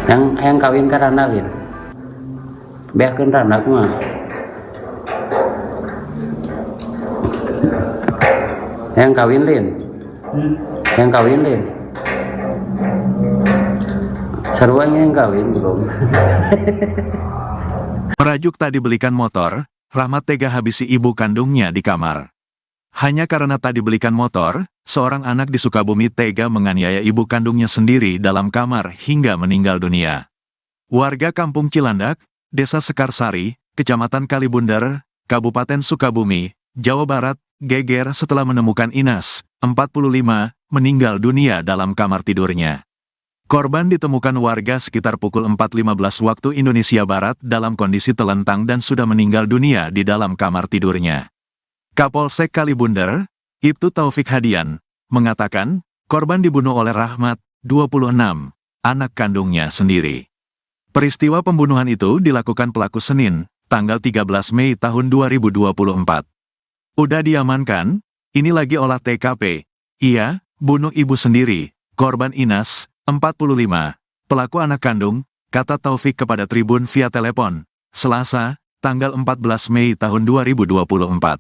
C: Hayang kawin ka randa lin. Beakeun randa kumaha? Hayang kawin lin. Hayang kawin lin. Seruan yang kawin belum.
A: Merajuk tak dibelikan motor, Rahmat tega habisi ibu kandungnya di kamar. Hanya karena tak dibelikan motor, seorang anak di Sukabumi tega menganiaya ibu kandungnya sendiri dalam kamar hingga meninggal dunia. Warga Kampung Cilandak, Desa Sekarsari, Kecamatan Kalibunder, Kabupaten Sukabumi, Jawa Barat, geger setelah menemukan Inas, 45, meninggal dunia dalam kamar tidurnya. Korban ditemukan warga sekitar pukul 4.15 waktu Indonesia Barat dalam kondisi telentang dan sudah meninggal dunia di dalam kamar tidurnya. Kapolsek Kalibunder, Ibtu Taufik Hadian, mengatakan, korban dibunuh oleh Rahmat, 26, anak kandungnya sendiri. Peristiwa pembunuhan itu dilakukan pelaku Senin, tanggal 13 Mei tahun 2024. Udah diamankan, ini lagi olah TKP. Iya, bunuh ibu sendiri, korban Inas, 45, pelaku anak kandung, kata Taufik kepada Tribun via telepon, Selasa, tanggal 14 Mei tahun 2024.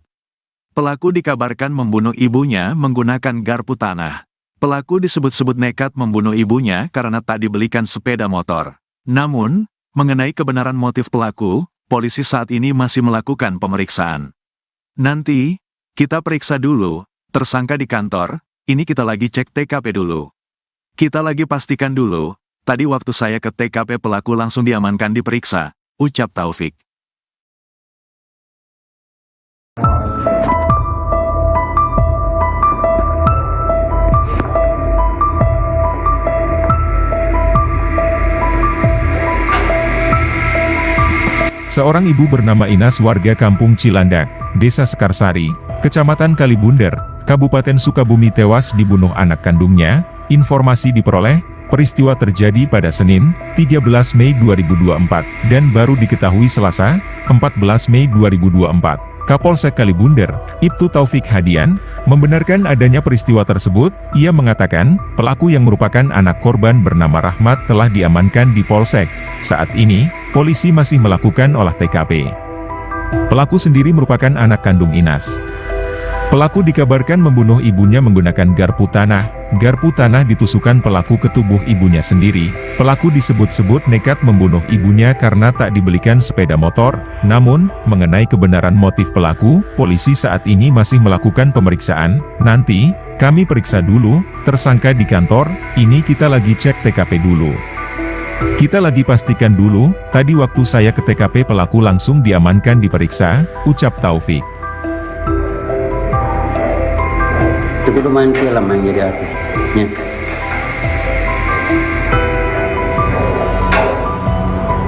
A: Pelaku dikabarkan membunuh ibunya menggunakan garpu tanah. Pelaku disebut-sebut nekat membunuh ibunya karena tak dibelikan sepeda motor. Namun, mengenai kebenaran motif pelaku, polisi saat ini masih melakukan pemeriksaan. Nanti, kita periksa dulu, tersangka di kantor, ini kita lagi cek TKP dulu. Kita lagi pastikan dulu, tadi waktu saya ke TKP pelaku langsung diamankan diperiksa, ucap Taufik.
B: Seorang ibu bernama Inas warga Kampung Cilandak, Desa Sekarsari, Kecamatan Kalibunder, Kabupaten Sukabumi tewas dibunuh anak kandungnya. Informasi diperoleh, peristiwa terjadi pada Senin, 13 Mei 2024, dan baru diketahui Selasa, 14 Mei 2024. Kapolsek Kalibunder, Ibtu Taufik Hadian, membenarkan adanya peristiwa tersebut. Ia mengatakan, pelaku yang merupakan anak korban bernama Rahmat telah diamankan di Polsek. Saat ini, polisi masih melakukan olah TKP. Pelaku sendiri merupakan anak kandung Inas. Pelaku dikabarkan membunuh ibunya menggunakan garpu tanah. Garpu tanah ditusukkan pelaku ke tubuh ibunya sendiri. Pelaku disebut-sebut nekat membunuh ibunya karena tak dibelikan sepeda motor. Namun, mengenai kebenaran motif pelaku, polisi saat ini masih melakukan pemeriksaan. Nanti, kami periksa dulu, tersangka di kantor, ini kita lagi cek TKP dulu. Kita lagi pastikan dulu, tadi waktu saya ke TKP pelaku langsung diamankan diperiksa, ucap Taufik.
C: Itu kudu main film yang jadi artisnya.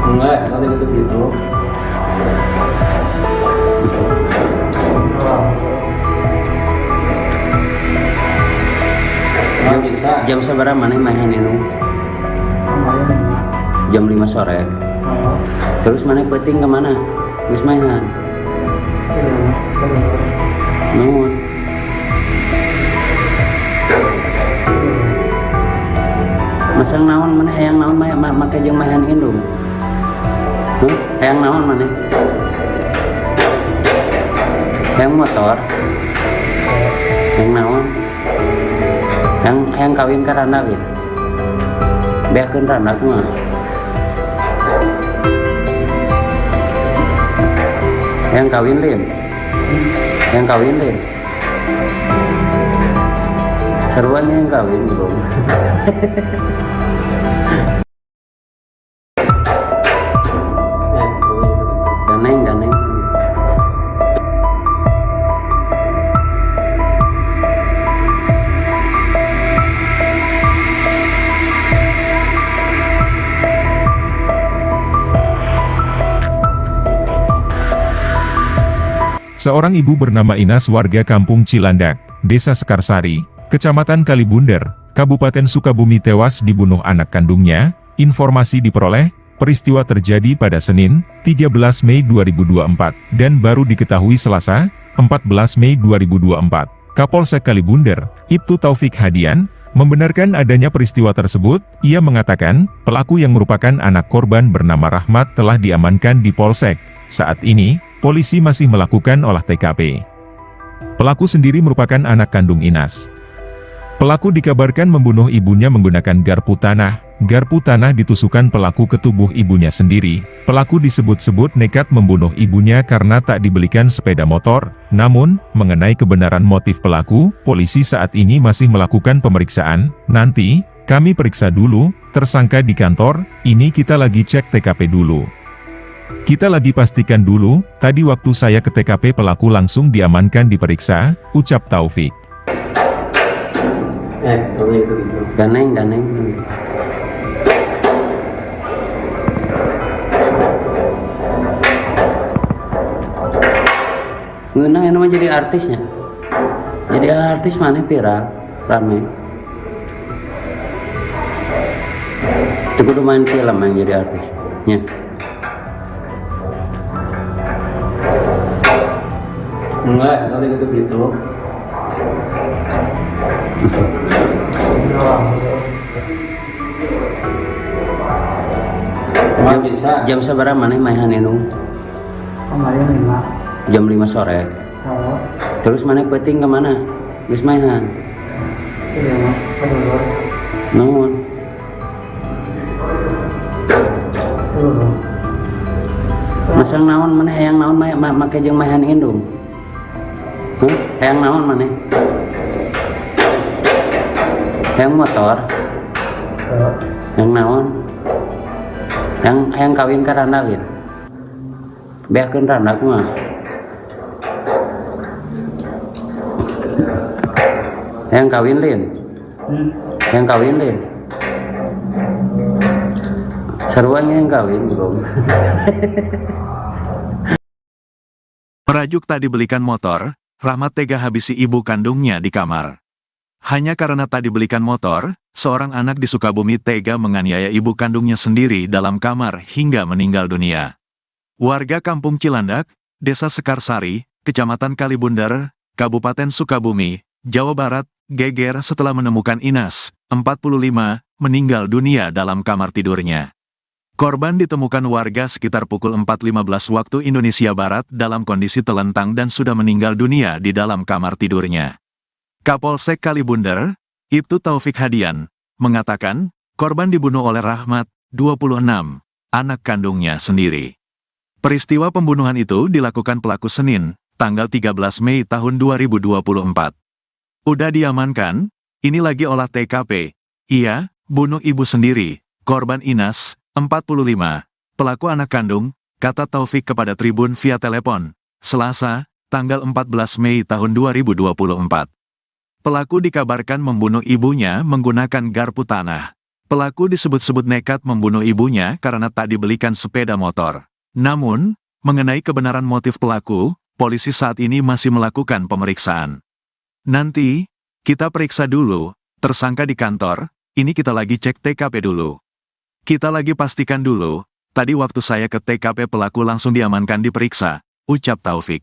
D: Enggak, tadi gitu. Nggak bisa.
C: Jam seberapa mana main ini? Jam 5 sore. Terus mana penting kemana? Wis mainan. Nuhun. Masang naon mana hayang naon make jeung mahan indung. Hayang naon mana? Hayang motor. Hayang naon? Hayang kawin ka randa ge. Beakeun randa kumaha? Hayang kawin lin. Hayang kawin lin. Seruan yang kawin belum. Daneng.
B: Seorang ibu bernama Inas warga Kampung Cilandak, Desa Sekarsari, Kecamatan Kalibunder, Kabupaten Sukabumi tewas dibunuh anak kandungnya. Informasi diperoleh, peristiwa terjadi pada Senin, 13 Mei 2024, dan baru diketahui Selasa, 14 Mei 2024. Kapolsek Kalibunder, Ibtu Taufik Hadian, membenarkan adanya peristiwa tersebut. Ia mengatakan, pelaku yang merupakan anak korban bernama Rahmat telah diamankan di Polsek. Saat ini, polisi masih melakukan olah TKP. Pelaku sendiri merupakan anak kandung Inas. Pelaku dikabarkan membunuh ibunya menggunakan garpu tanah. Garpu tanah ditusukkan pelaku ke tubuh ibunya sendiri. Pelaku disebut-sebut nekat membunuh ibunya karena tak dibelikan sepeda motor. Namun, mengenai kebenaran motif pelaku, polisi saat ini masih melakukan pemeriksaan. Nanti, kami periksa dulu, tersangka di kantor, ini kita lagi cek TKP dulu. Kita lagi pastikan dulu, tadi waktu saya ke TKP pelaku langsung diamankan diperiksa, ucap Taufik.
D: Tadi gitu.
C: Daneng. ngeunang yang jadi artisnya. Jadi artis mana viral rame. Itu kudu main film yang jadi artisnya.
D: Enggak, tadi gitu. Cuma bisa.
C: Jam seberapa mana main indung?
E: Kemarin 5.
C: Jam 5 sore.
E: Oh,
C: Terus mana peting kemana? Geus mainan.
E: iya mah. Kedulur.
C: Nuhun.
E: Kedulur.
C: Masang naon mana hayang naon make jeung mahan indung. Hayang naon mana? Hayang motor. Hayang naon? Hayang kawin ka randalin. Beakeun randak mah. Hayang kawin lin. Hayang kawin lin. Sarua yang kawin belum.
A: Merajuk tak dibelikan motor, Rahmat tega habisi ibu kandungnya di kamar. Hanya karena tak dibelikan motor, seorang anak di Sukabumi tega menganiaya ibu kandungnya sendiri dalam kamar hingga meninggal dunia. Warga Kampung Cilandak, Desa Sekarsari, Kecamatan Kalibundar, Kabupaten Sukabumi, Jawa Barat, geger setelah menemukan Inas, 45, meninggal dunia dalam kamar tidurnya. Korban ditemukan warga sekitar pukul 4.15 waktu Indonesia Barat dalam kondisi telentang dan sudah meninggal dunia di dalam kamar tidurnya. Kapolsek Kalibundar, Ibtu Taufik Hadian, mengatakan, korban dibunuh oleh Rahmat, 26, anak kandungnya sendiri. Peristiwa pembunuhan itu dilakukan pelaku Senin, tanggal 13 Mei tahun 2024. Udah diamankan, ini lagi olah TKP. Iya, bunuh ibu sendiri, korban Inas, 45, pelaku anak kandung, kata Taufik kepada Tribun via telepon, Selasa, tanggal 14 Mei tahun 2024. Pelaku dikabarkan membunuh ibunya menggunakan garpu tanah. Pelaku disebut-sebut nekat membunuh ibunya karena tak dibelikan sepeda motor. Namun, mengenai kebenaran motif pelaku, polisi saat ini masih melakukan pemeriksaan. Nanti, kita periksa dulu, tersangka di kantor, ini kita lagi cek TKP dulu. Kita lagi pastikan dulu, tadi waktu saya ke TKP pelaku langsung diamankan diperiksa, ucap Taufik.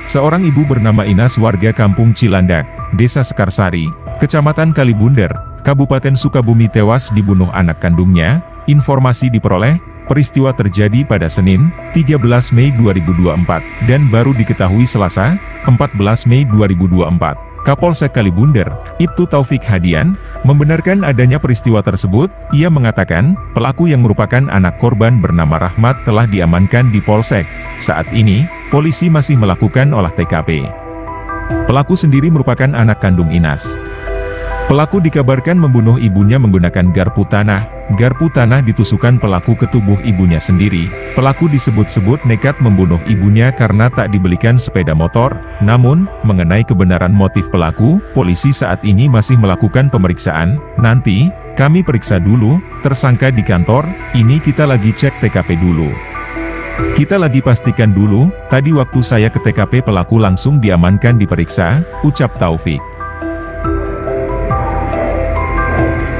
B: Seorang ibu bernama Inas warga Kampung Cilandak, Desa Sekarsari, Kecamatan Kalibundar, Kabupaten Sukabumi tewas dibunuh anak kandungnya. Informasi diperoleh, peristiwa terjadi pada Senin, 13 Mei 2024, dan baru diketahui Selasa, 14 Mei 2024. Kapolsek Kalibundar, Ibtu Taufik Hadian, membenarkan adanya peristiwa tersebut. Ia mengatakan, pelaku yang merupakan anak korban bernama Rahmat telah diamankan di Polsek. Saat ini, polisi masih melakukan olah TKP. Pelaku sendiri merupakan anak kandung Inas. Pelaku dikabarkan membunuh ibunya menggunakan garpu tanah. Garpu tanah ditusukkan pelaku ke tubuh ibunya sendiri. Pelaku disebut-sebut nekat membunuh ibunya karena tak dibelikan sepeda motor. Namun, mengenai kebenaran motif pelaku, polisi saat ini masih melakukan pemeriksaan. Nanti, kami periksa dulu, tersangka di kantor, ini kita lagi cek TKP dulu. Kita lagi pastikan dulu, tadi waktu saya ke TKP pelaku langsung diamankan diperiksa, ucap Taufik.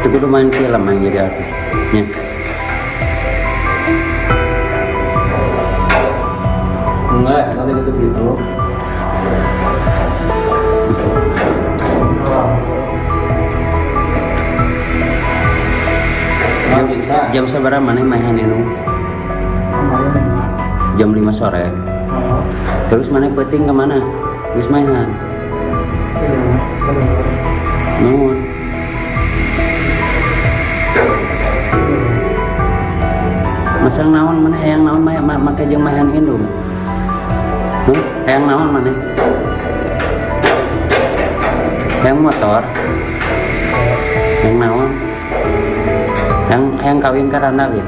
C: Itu kudu main film yang jadi artisnya.
D: Enggak, tadi gitu. Cuma bisa.
C: Jam seberapa mana main indung?
E: Kemarin 5.
C: Jam 5 sore.
E: Oh,
C: Terus mana peting kemana? Geus mainan.
E: iya mah. Kedulur.
C: Nuhun. Masang naon mana hayang naon make jeung mahan indung. Hayang naon mana? Hayang motor. Hayang naon? Hayang kawin ka randalin.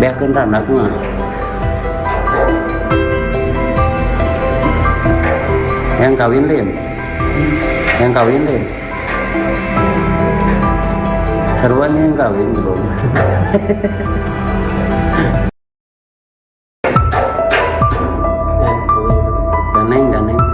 C: Beakeun randak mah. Yang kawin Lin. Yang kawin Lin. Seruan yang kawin belum. Ganeng, ganeng.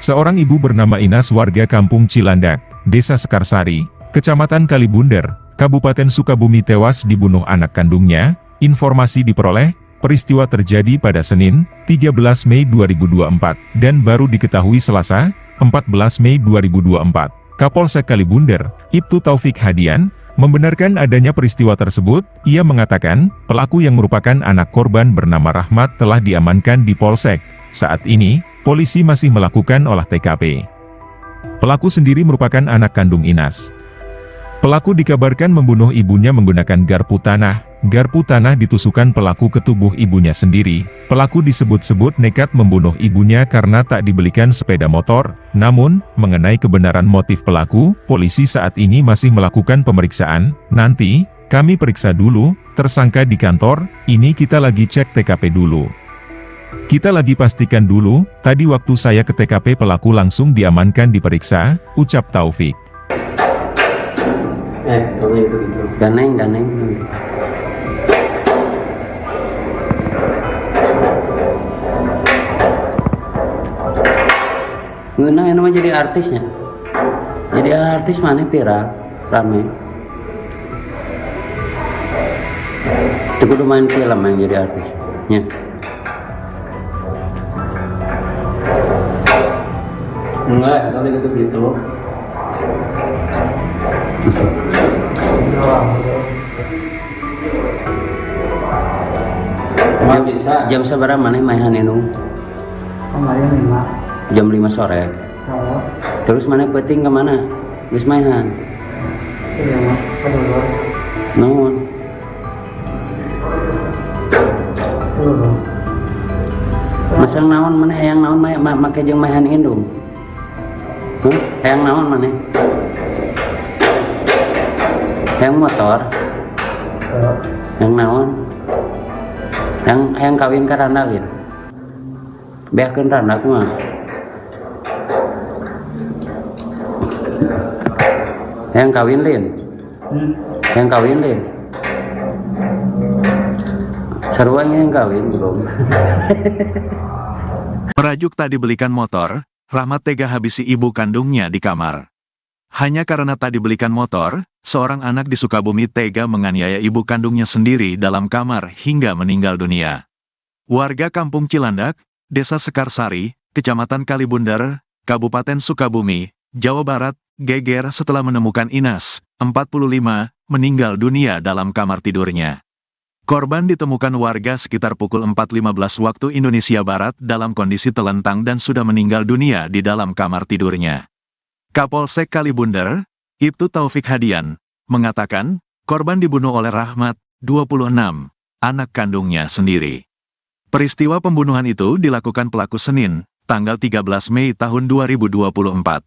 B: Seorang ibu bernama Inas warga Kampung Cilandak, Desa Sekarsari, Kecamatan Kalibunder, Kabupaten Sukabumi tewas dibunuh anak kandungnya. Informasi diperoleh, peristiwa terjadi pada Senin, 13 Mei 2024, dan baru diketahui Selasa, 14 Mei 2024. Kapolsek Kalibunder, Ibtu Taufik Hadian, membenarkan adanya peristiwa tersebut. Ia mengatakan, pelaku yang merupakan anak korban bernama Rahmat telah diamankan di Polsek. Saat ini, polisi masih melakukan olah TKP. Pelaku sendiri merupakan anak kandung Inas. Pelaku dikabarkan membunuh ibunya menggunakan garpu tanah. Garpu tanah ditusukkan pelaku ke tubuh ibunya sendiri. Pelaku disebut-sebut nekat membunuh ibunya karena tak dibelikan sepeda motor. Namun, mengenai kebenaran motif pelaku, polisi saat ini masih melakukan pemeriksaan. Nanti, kami periksa dulu, tersangka di kantor, ini kita lagi cek TKP dulu. Kita lagi pastikan dulu, tadi waktu saya ke TKP pelaku langsung diamankan diperiksa, ucap Taufik.
C: Ganeng, ganeng. Ngenang yang namanya jadi artisnya. Jadi artis mana viral, rame. Itu kudu main film yang jadi artisnya.
D: Enggak, tadi gitu. Nggak bisa.
C: Jam seberapa mana mainan ini?
E: Kemarin 5.
C: Jam 5 sore.
E: Oh,
C: Terus mana peting kemana? Geus mainan.
E: iya mah. Kedua.
C: Naon?
E: Seluruh.
C: Masang naon mana hayang naon make jeung mainan indung. Hayang naon mana? Hayang motor. Yang naon? Yang kawin ka Randalin. Beakeun Randa kumaha? Yang kawin Lin. Yang kawin Lin. Seruan yang kawin belum.
A: Merajuk tak dibelikan motor, Rahmat tega habisi ibu kandungnya di kamar. Hanya karena tak dibelikan motor, seorang anak di Sukabumi tega menganiaya ibu kandungnya sendiri dalam kamar hingga meninggal dunia. Warga Kampung Cilandak, Desa Sekarsari, Kecamatan Kalibunder, Kabupaten Sukabumi, Jawa Barat, geger setelah menemukan Inas, 45, meninggal dunia dalam kamar tidurnya. Korban ditemukan warga sekitar pukul 4.15 waktu Indonesia Barat dalam kondisi telentang dan sudah meninggal dunia di dalam kamar tidurnya. Kapolsek Kalibunder, Ibtu Taufik Hadian, mengatakan, korban dibunuh oleh Rahmat, 26, anak kandungnya sendiri. Peristiwa pembunuhan itu dilakukan pelaku Senin, tanggal 13 Mei tahun 2024.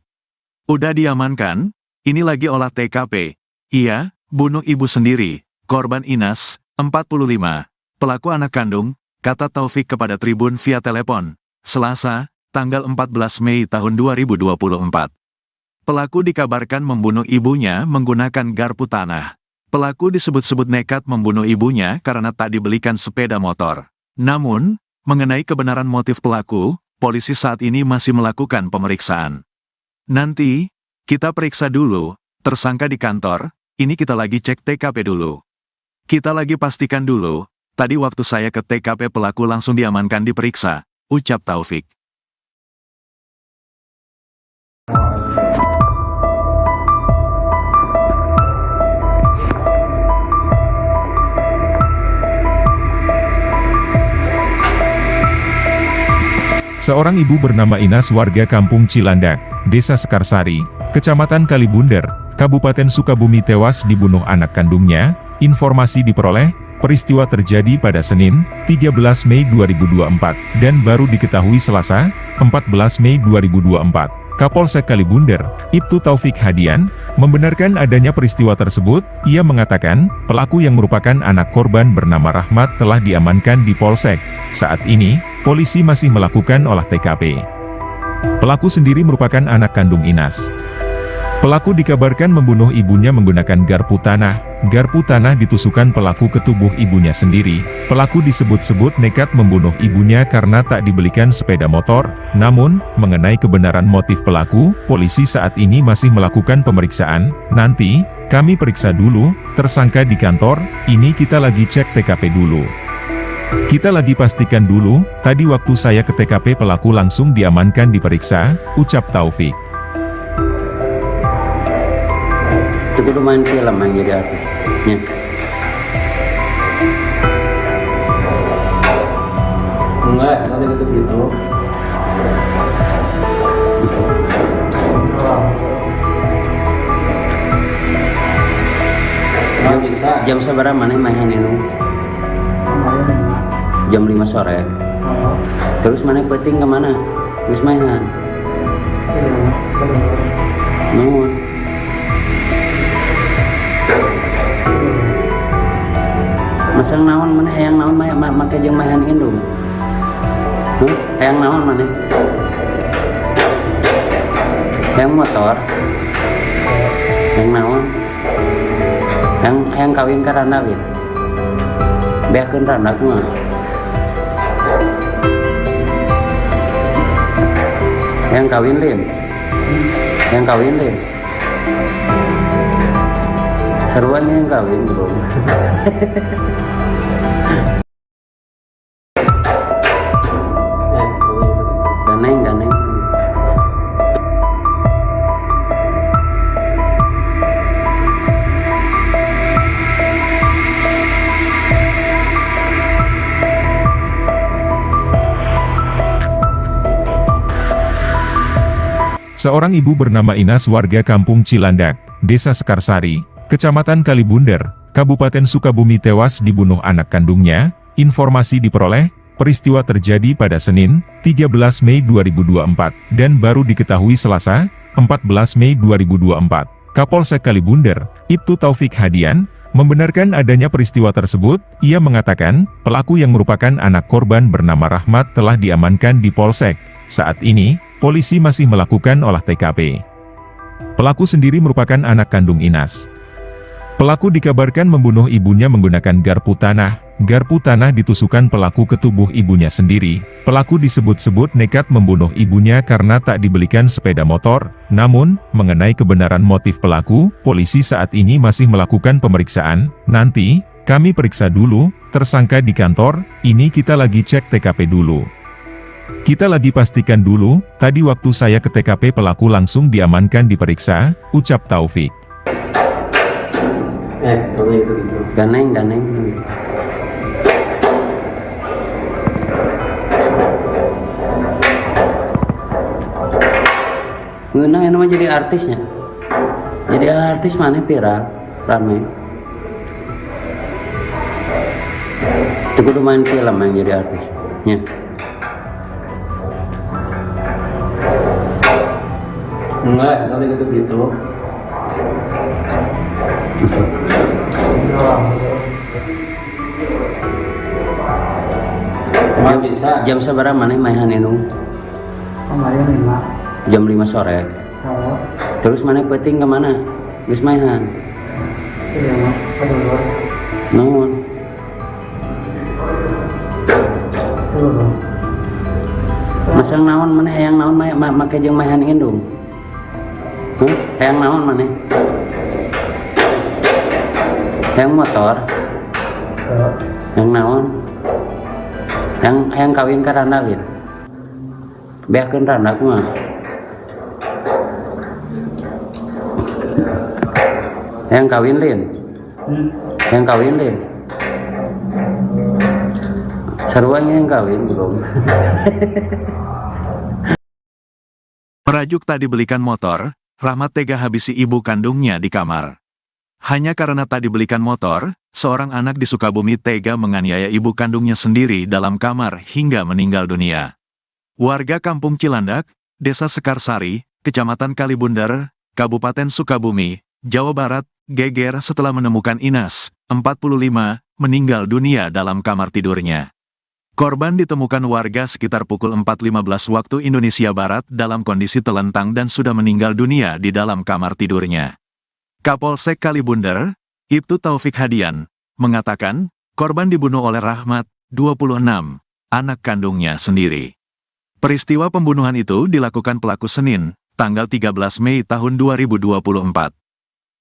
A: Udah diamankan, ini lagi olah TKP. Ia, bunuh ibu sendiri, korban Inas, 45, pelaku anak kandung, kata Taufik kepada Tribun via telepon, Selasa, tanggal 14 Mei tahun 2024. Pelaku dikabarkan membunuh ibunya menggunakan garpu tanah. Pelaku disebut-sebut nekat membunuh ibunya karena tak dibelikan sepeda motor. Namun, mengenai kebenaran motif pelaku, polisi saat ini masih melakukan pemeriksaan. Nanti, kita periksa dulu, tersangka di kantor, ini kita lagi cek TKP dulu. Kita lagi pastikan dulu, tadi waktu saya ke TKP pelaku langsung diamankan diperiksa, ucap Taufik.
B: Seorang ibu bernama Inas warga Kampung Cilandak, Desa Sekarsari, Kecamatan Kalibunder, Kabupaten Sukabumi tewas dibunuh anak kandungnya. Informasi diperoleh, peristiwa terjadi pada Senin, 13 Mei 2024, dan baru diketahui Selasa, 14 Mei 2024. Kapolsek Kalibunder, Ibtu Taufik Hadian, membenarkan adanya peristiwa tersebut. Ia mengatakan, pelaku yang merupakan anak korban bernama Rahmat telah diamankan di Polsek. Saat ini, polisi masih melakukan olah TKP. Pelaku sendiri merupakan anak kandung Inas. Pelaku dikabarkan membunuh ibunya menggunakan garpu tanah. Garpu tanah ditusukkan pelaku ke tubuh ibunya sendiri. Pelaku disebut-sebut nekat membunuh ibunya karena tak dibelikan sepeda motor. Namun, mengenai kebenaran motif pelaku, polisi saat ini masih melakukan pemeriksaan. Nanti, kami periksa dulu, tersangka di kantor, ini kita lagi cek TKP dulu. Kita lagi pastikan dulu, tadi waktu saya ke TKP pelaku langsung diamankan diperiksa, ucap Taufik.
C: Itu kudu main film yang jadi artis. Ya.
D: Enggak, tadi gitu. Nggak bisa.
C: Jam seberapa mana mainan itu?
E: Kemarin 5.
C: Jam 5 sore.
E: Oh.
C: Terus mana peting kemana? Terus mainan. Nuhun. Masang naon mana hayang naon make jeung mahan indung. Hayang naon mana? Hayang motor. Hayang naon? Hayang kawin ka randa we. Beakeun randa kumaha? Hayang kawin lin. Hayang kawin lin. Seruan yang kawin bro. Ganeng.
B: Seorang ibu bernama Inas warga Kampung Cilandak, Desa Sekarsari, Kecamatan Kalibunder, Kabupaten Sukabumi tewas dibunuh anak kandungnya. Informasi diperoleh, peristiwa terjadi pada Senin, 13 Mei 2024, dan baru diketahui Selasa, 14 Mei 2024. Kapolsek Kalibunder, Ibtu Taufik Hadian, membenarkan adanya peristiwa tersebut. Ia mengatakan, pelaku yang merupakan anak korban bernama Rahmat telah diamankan di Polsek. Saat ini, polisi masih melakukan olah TKP. Pelaku sendiri merupakan anak kandung Inas. Pelaku dikabarkan membunuh ibunya menggunakan garpu tanah. Garpu tanah ditusukkan pelaku ke tubuh ibunya sendiri. Pelaku disebut-sebut nekat membunuh ibunya karena tak dibelikan sepeda motor. Namun, mengenai kebenaran motif pelaku, polisi saat ini masih melakukan pemeriksaan. Nanti, kami periksa dulu, tersangka di kantor, ini kita lagi cek TKP dulu. Kita lagi pastikan dulu, tadi waktu saya ke TKP pelaku langsung diamankan diperiksa, ucap Taufik.
D: Tadi gitu.
C: Ganeng. Ngeunang yang namanya jadi artisnya. Jadi artis mana viral, ramai. Itu kudu main film yang jadi artis. Ya.
D: Enggak, tadi gitu. Nggak bisa.
C: Jam seberapa mana mainan itu?
E: Kemarin 5.
C: Jam 5 sore.
E: Oh.
C: Terus mana peting kemana? Terus mainan. Nuhun. Masang naon mana hayang naon make jeung mahan indung. Hayang naon mana? Hayang motor. Hayang naon? Hayang kawin ka randa we. Beakeun randa kumaha? Hayang kawin lin. Hayang kawin lin. Seruan yang kawin belum.
A: Merajuk tak dibelikan motor, Rahmat tega habisi ibu kandungnya di kamar. Hanya karena tak dibelikan motor, seorang anak di Sukabumi tega menganiaya ibu kandungnya sendiri dalam kamar hingga meninggal dunia. Warga Kampung Cilandak, Desa Sekarsari, Kecamatan Kalibunder, Kabupaten Sukabumi, Jawa Barat, geger setelah menemukan Inas, 45, meninggal dunia dalam kamar tidurnya. Korban ditemukan warga sekitar pukul 4.15 waktu Indonesia Barat dalam kondisi telentang dan sudah meninggal dunia di dalam kamar tidurnya. Kapolsek Kalibunder, Ibtu Taufik Hadian, mengatakan, korban dibunuh oleh Rahmat, 26, anak kandungnya sendiri. Peristiwa pembunuhan itu dilakukan pelaku Senin, tanggal 13 Mei tahun 2024.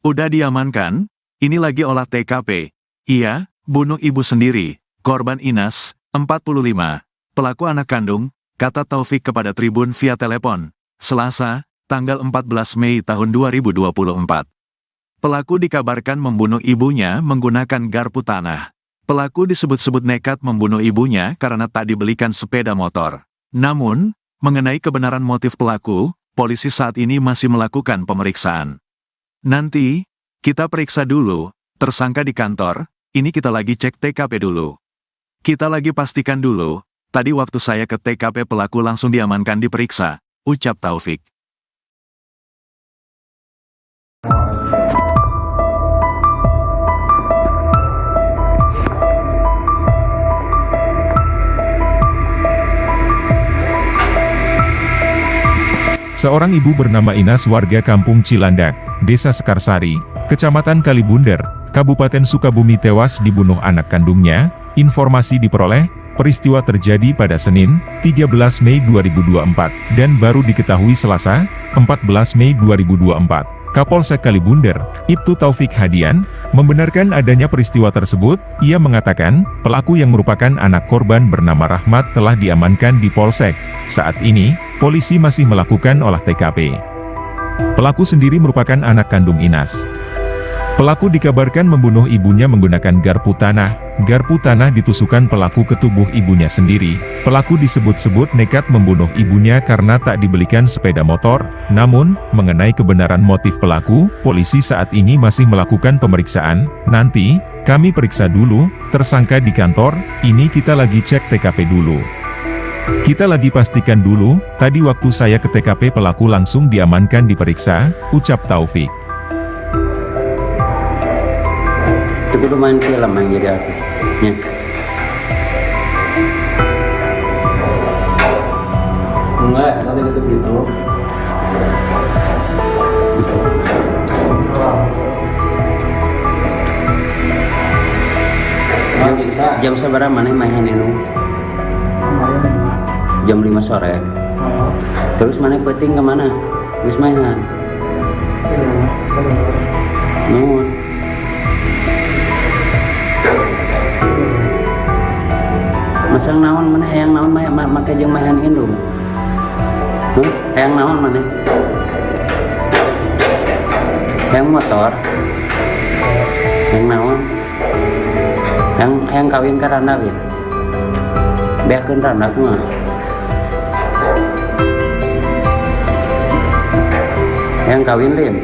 A: Udah diamankan, ini lagi olah TKP. Iya, bunuh ibu sendiri, korban Inas, 45, pelaku anak kandung, kata Taufik kepada Tribun via telepon, Selasa, tanggal 14 Mei tahun 2024. Pelaku dikabarkan membunuh ibunya menggunakan garpu tanah. Pelaku disebut-sebut nekat membunuh ibunya karena tak dibelikan sepeda motor. Namun, mengenai kebenaran motif pelaku, polisi saat ini masih melakukan pemeriksaan. Nanti, kita periksa dulu, tersangka di kantor, ini kita lagi cek TKP dulu. Kita lagi pastikan dulu, tadi waktu saya ke TKP pelaku langsung diamankan diperiksa, ucap Taufik.
B: Seorang ibu bernama Inas warga Kampung Cilandak, Desa Sekarsari, Kecamatan Kalibunder, Kabupaten Sukabumi tewas dibunuh anak kandungnya. Informasi diperoleh, peristiwa terjadi pada Senin, 13 Mei 2024, dan baru diketahui Selasa, 14 Mei 2024. Kapolsek Kalibunder, Ibtu Taufik Hadian, membenarkan adanya peristiwa tersebut. Ia mengatakan, pelaku yang merupakan anak korban bernama Rahmat telah diamankan di Polsek. Saat ini, polisi masih melakukan olah TKP. Pelaku sendiri merupakan anak kandung Inas. Pelaku dikabarkan membunuh ibunya menggunakan garpu tanah. Garpu tanah ditusukkan pelaku ke tubuh ibunya sendiri. Pelaku disebut-sebut nekat membunuh ibunya karena tak dibelikan sepeda motor. Namun, mengenai kebenaran motif pelaku, polisi saat ini masih melakukan pemeriksaan. Nanti, kami periksa dulu, tersangka di kantor, ini kita lagi cek TKP dulu. Kita lagi pastikan dulu, tadi waktu saya ke TKP pelaku langsung diamankan diperiksa, ucap Taufik.
C: Itu kudu main film yang jadi artisnya.
D: Enggak, tadi gitu. Nggak bisa.
C: Jam seberapa mana mainan itu?
E: Kemarin 5.
C: Jam 5 sore. Terus mana penting kemana? Wis mainan. Nuhun. Masang naon mana hayang naon make jeung mahan indung. Hayang naon mana? Hayang motor. Hayang naon? Hayang kawin ka randa we. Beakeun randa kumaha? Hayang kawin lim.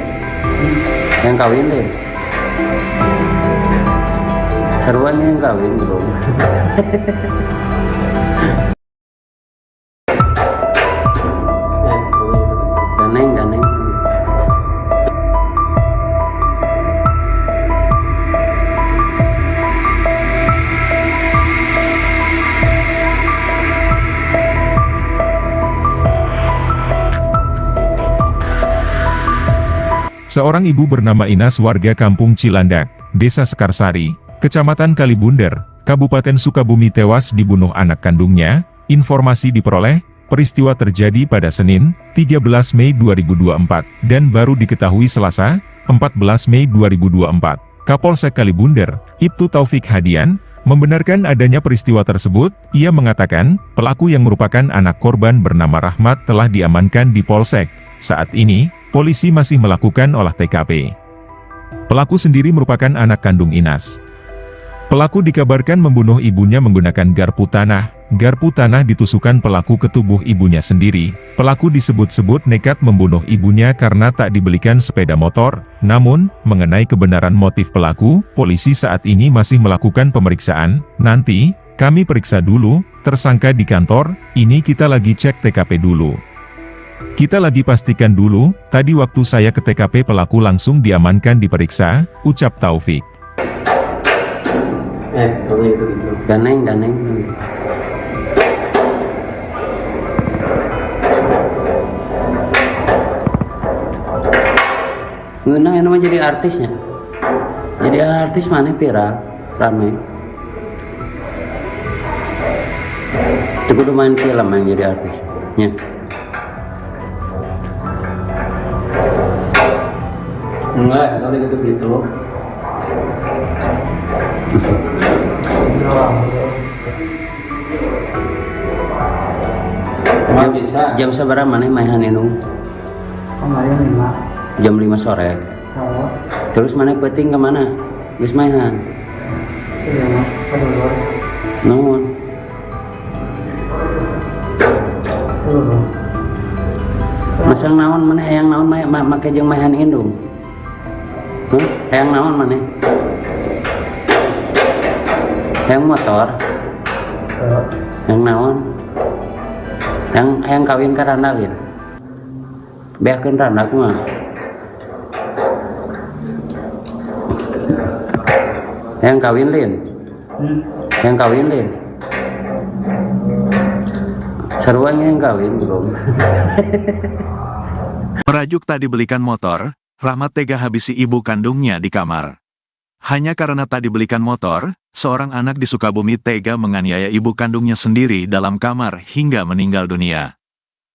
C: Hayang kawin lim. Seruan yang kawin belum. Ganeng.
B: Seorang ibu bernama Inas warga Kampung Cilandak, Desa Sekarsari, Kecamatan Kalibunder, Kabupaten Sukabumi tewas dibunuh anak kandungnya. Informasi diperoleh, peristiwa terjadi pada Senin, 13 Mei 2024, dan baru diketahui Selasa, 14 Mei 2024. Kapolsek Kalibunder, Ibtu Taufik Hadian, membenarkan adanya peristiwa tersebut. Ia mengatakan, pelaku yang merupakan anak korban bernama Rahmat telah diamankan di Polsek. Saat ini, polisi masih melakukan olah TKP. Pelaku sendiri merupakan anak kandung Inas. Pelaku dikabarkan membunuh ibunya menggunakan garpu tanah. Garpu tanah ditusukkan pelaku ke tubuh ibunya sendiri. Pelaku disebut-sebut nekat membunuh ibunya karena tak dibelikan sepeda motor. Namun, mengenai kebenaran motif pelaku, polisi saat ini masih melakukan pemeriksaan. Nanti, Kami periksa dulu, tersangka di kantor, ini kita lagi cek TKP dulu. Kita lagi pastikan dulu, tadi waktu saya ke TKP pelaku langsung diamankan diperiksa, ucap Taufik.
D: Kalau gitu.
C: Ganeng. Ngeunang yang namanya jadi artisnya. Jadi artis mana viral, rame. Itu kudu main film yang jadi artis. Ya.
D: Enggak, kalau gitu. Emang bisa.
C: Jam seberapa mana mainan Inung?
E: Kemarin 5.
C: Jam 5 sore.
E: Oh,
C: Terus mana peting kemana? Geus mainan.
E: iya mah. Kedua.
C: Nuhun.
E: Seluruh.
C: Masang naon mana hayang naon make jeung mainan indung. Hayang naon mana? Hayang motor. Hayang naon? Hayang kawin ka Randalin. Beakeun Randa kumaha? Hayang kawin Lin. Hayang kawin Lin. Sarua yang kawin belum.
A: Merajuk tak dibelikan motor, Rahmat tega habisi ibu kandungnya di kamar. Hanya karena tak dibelikan motor, seorang anak di Sukabumi tega menganiaya ibu kandungnya sendiri dalam kamar hingga meninggal dunia.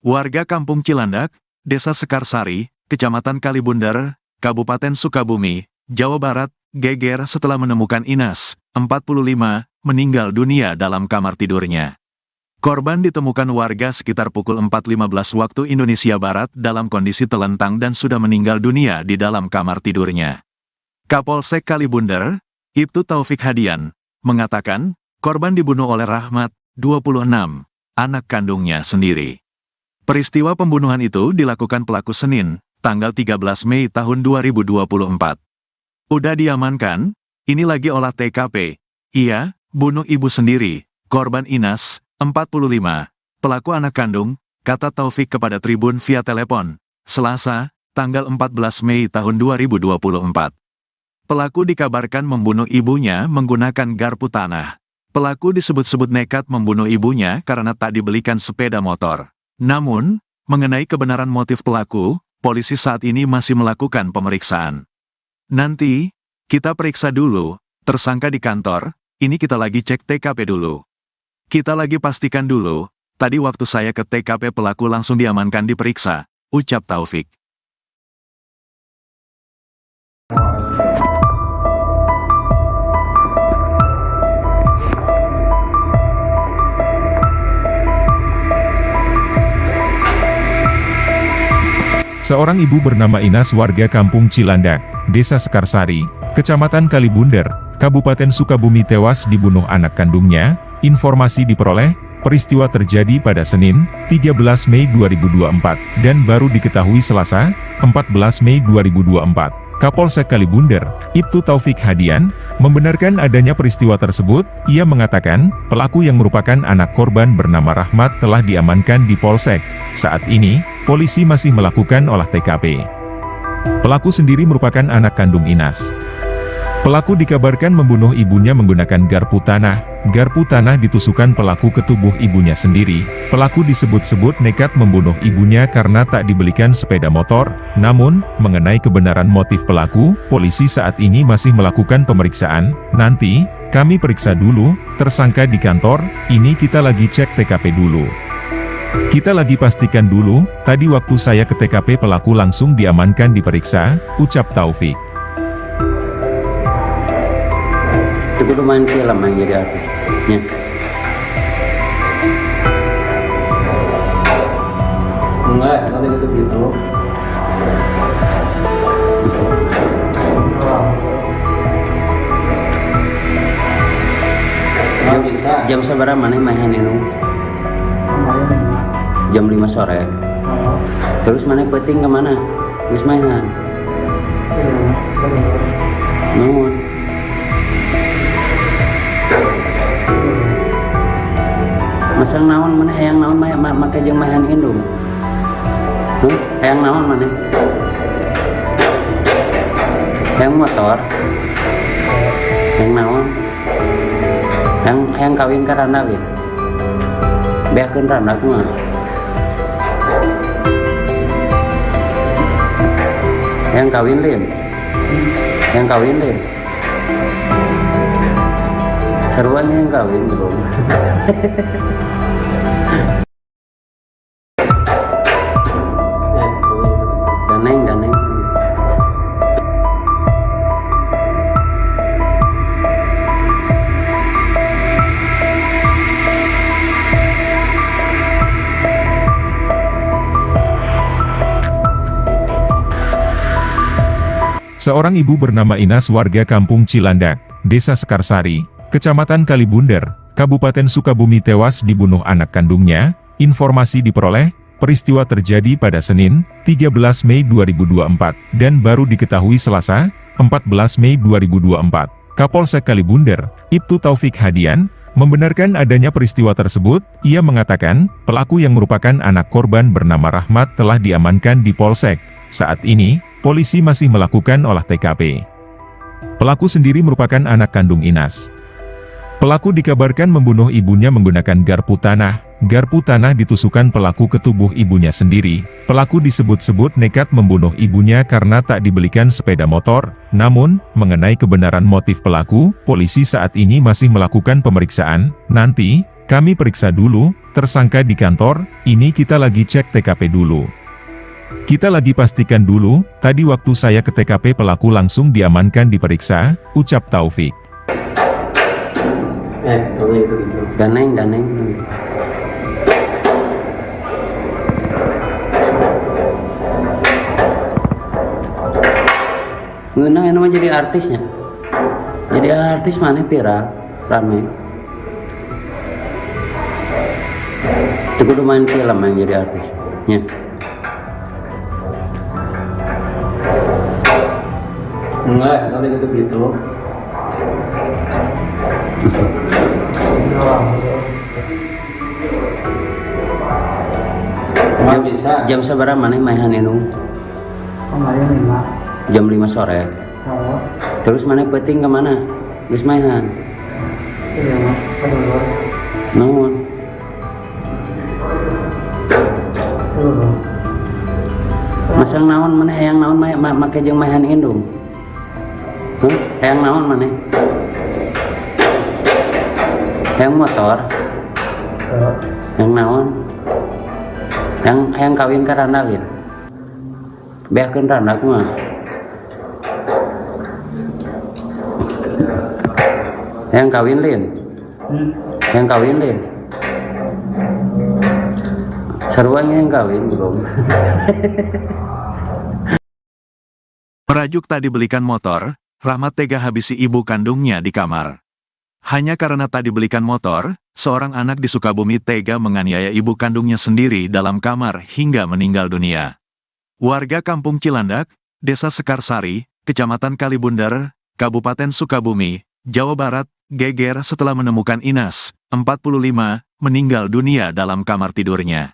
A: Warga Kampung Cilandak, Desa Sekarsari, Kecamatan Kalibundar, Kabupaten Sukabumi, Jawa Barat, geger setelah menemukan Inas, 45, meninggal dunia dalam kamar tidurnya. Korban ditemukan warga sekitar pukul 4.15 waktu Indonesia Barat dalam kondisi telentang dan sudah meninggal dunia di dalam kamar tidurnya. Kapolsek Kalibundar, Ibtu Taufik Hadian, mengatakan, korban dibunuh oleh Rahmat, 26, anak kandungnya sendiri. Peristiwa pembunuhan itu dilakukan pelaku Senin, tanggal 13 Mei tahun 2024. Udah diamankan, ini lagi olah TKP. Iya, bunuh ibu sendiri, korban Inas, 45, pelaku anak kandung, kata Taufik kepada Tribun via telepon, Selasa, tanggal 14 Mei tahun 2024. Pelaku dikabarkan membunuh ibunya menggunakan garpu tanah. Pelaku disebut-sebut nekat membunuh ibunya karena tak dibelikan sepeda motor. Namun, mengenai kebenaran motif pelaku, polisi saat ini masih melakukan pemeriksaan. Nanti, kita periksa dulu, tersangka di kantor, ini kita lagi cek TKP dulu. Kita lagi pastikan dulu, tadi waktu saya ke TKP pelaku langsung diamankan diperiksa, ucap Taufik.
B: Seorang ibu bernama Inas warga Kampung Cilandak, Desa Sekarsari, Kecamatan Kalibundar, Kabupaten Sukabumi tewas dibunuh anak kandungnya. Informasi diperoleh, peristiwa terjadi pada Senin, 13 Mei 2024, dan baru diketahui Selasa, 14 Mei 2024. Kapolsek Kalibundar, Ibtu Taufik Hadian, membenarkan adanya peristiwa tersebut. Ia mengatakan, pelaku yang merupakan anak korban bernama Rahmat telah diamankan di Polsek. Saat ini, polisi masih melakukan olah TKP. Pelaku sendiri merupakan anak kandung Inas. Pelaku dikabarkan membunuh ibunya menggunakan garpu tanah. Garpu tanah ditusukkan pelaku ke tubuh ibunya sendiri. Pelaku disebut-sebut nekat membunuh ibunya karena tak dibelikan sepeda motor. Namun, mengenai kebenaran motif pelaku, polisi saat ini masih melakukan pemeriksaan. Nanti, kami periksa dulu, tersangka di kantor, ini kita lagi cek TKP dulu. Kita lagi pastikan dulu, tadi waktu saya ke TKP pelaku langsung diamankan diperiksa, ucap Taufik.
C: Itu kudu main film yang jadi artis. Ya.
D: Enggak, kalau gitu. Emang bisa.
C: Jam seberapa mana mainan Inung?
E: Kemarin 5.
C: Jam 5 sore.
E: Oh,
C: Terus mana peting kemana? Geus mainan.
E: iya mah. Kedua.
C: Nuhun. Masang naon mana hayang naon make jeung mahan indung. Hayang naon mana? Hayang motor. Hayang naon? Hayang kawin ka randa we. Beakeun randa kumaha? Hayang kawin lin. Hayang kawin lin. Seruan yang kawin belum. Daneng.
B: Seorang ibu bernama Inas warga Kampung Cilandak, Desa Sekarsari, Kecamatan Kalibunder, Kabupaten Sukabumi tewas dibunuh anak kandungnya. Informasi diperoleh, peristiwa terjadi pada Senin, 13 Mei 2024, dan baru diketahui Selasa, 14 Mei 2024. Kapolsek Kalibunder, Ibtu Taufik Hadian, membenarkan adanya peristiwa tersebut. Ia mengatakan, pelaku yang merupakan anak korban bernama Rahmat telah diamankan di Polsek. Saat ini, polisi masih melakukan olah TKP. Pelaku sendiri merupakan anak kandung Inas. Pelaku dikabarkan membunuh ibunya menggunakan garpu tanah. Garpu tanah ditusukkan pelaku ke tubuh ibunya sendiri. Pelaku disebut-sebut nekat membunuh ibunya karena tak dibelikan sepeda motor. Namun, mengenai kebenaran motif pelaku, polisi saat ini masih melakukan pemeriksaan. Nanti, kami periksa dulu, tersangka di kantor, ini kita lagi cek TKP dulu. Kita lagi pastikan dulu, tadi waktu saya ke TKP pelaku langsung diamankan diperiksa, ucap Taufik.
C: Daneng. Ngeunang anu mah jadi artisnya. Jadi artis mana viral, rame. Itu kudu main film yang jadi artis. Ya.
D: Enggak, kalau gitu. Emang bisa.
C: Jam seberapa mana mainan itu?
E: Kemarin 5.
C: Jam 5 sore.
E: Oh,
C: Terus mana peting kemana? Geus mainan.
E: iya mah. Kedua.
C: Naon?
E: Seluruh.
C: Masang naon mana hayang naon make jeung mainan indung. Hayang naon mana? Hayang motor. Hayang naon? Hayang kawin ka randa lin. Beakeun randa kumaha? Hayang kawin lin. Hayang kawin lin. Seruan yang kawin belum.
A: Merajuk tak dibelikan motor, Rahmat tega habisi ibu kandungnya di kamar. Hanya karena tak dibelikan motor, seorang anak di Sukabumi tega menganiaya ibu kandungnya sendiri dalam kamar hingga meninggal dunia. Warga Kampung Cilandak, Desa Sekarsari, Kecamatan Kalibunder, Kabupaten Sukabumi, Jawa Barat, geger setelah menemukan Inas, 45, meninggal dunia dalam kamar tidurnya.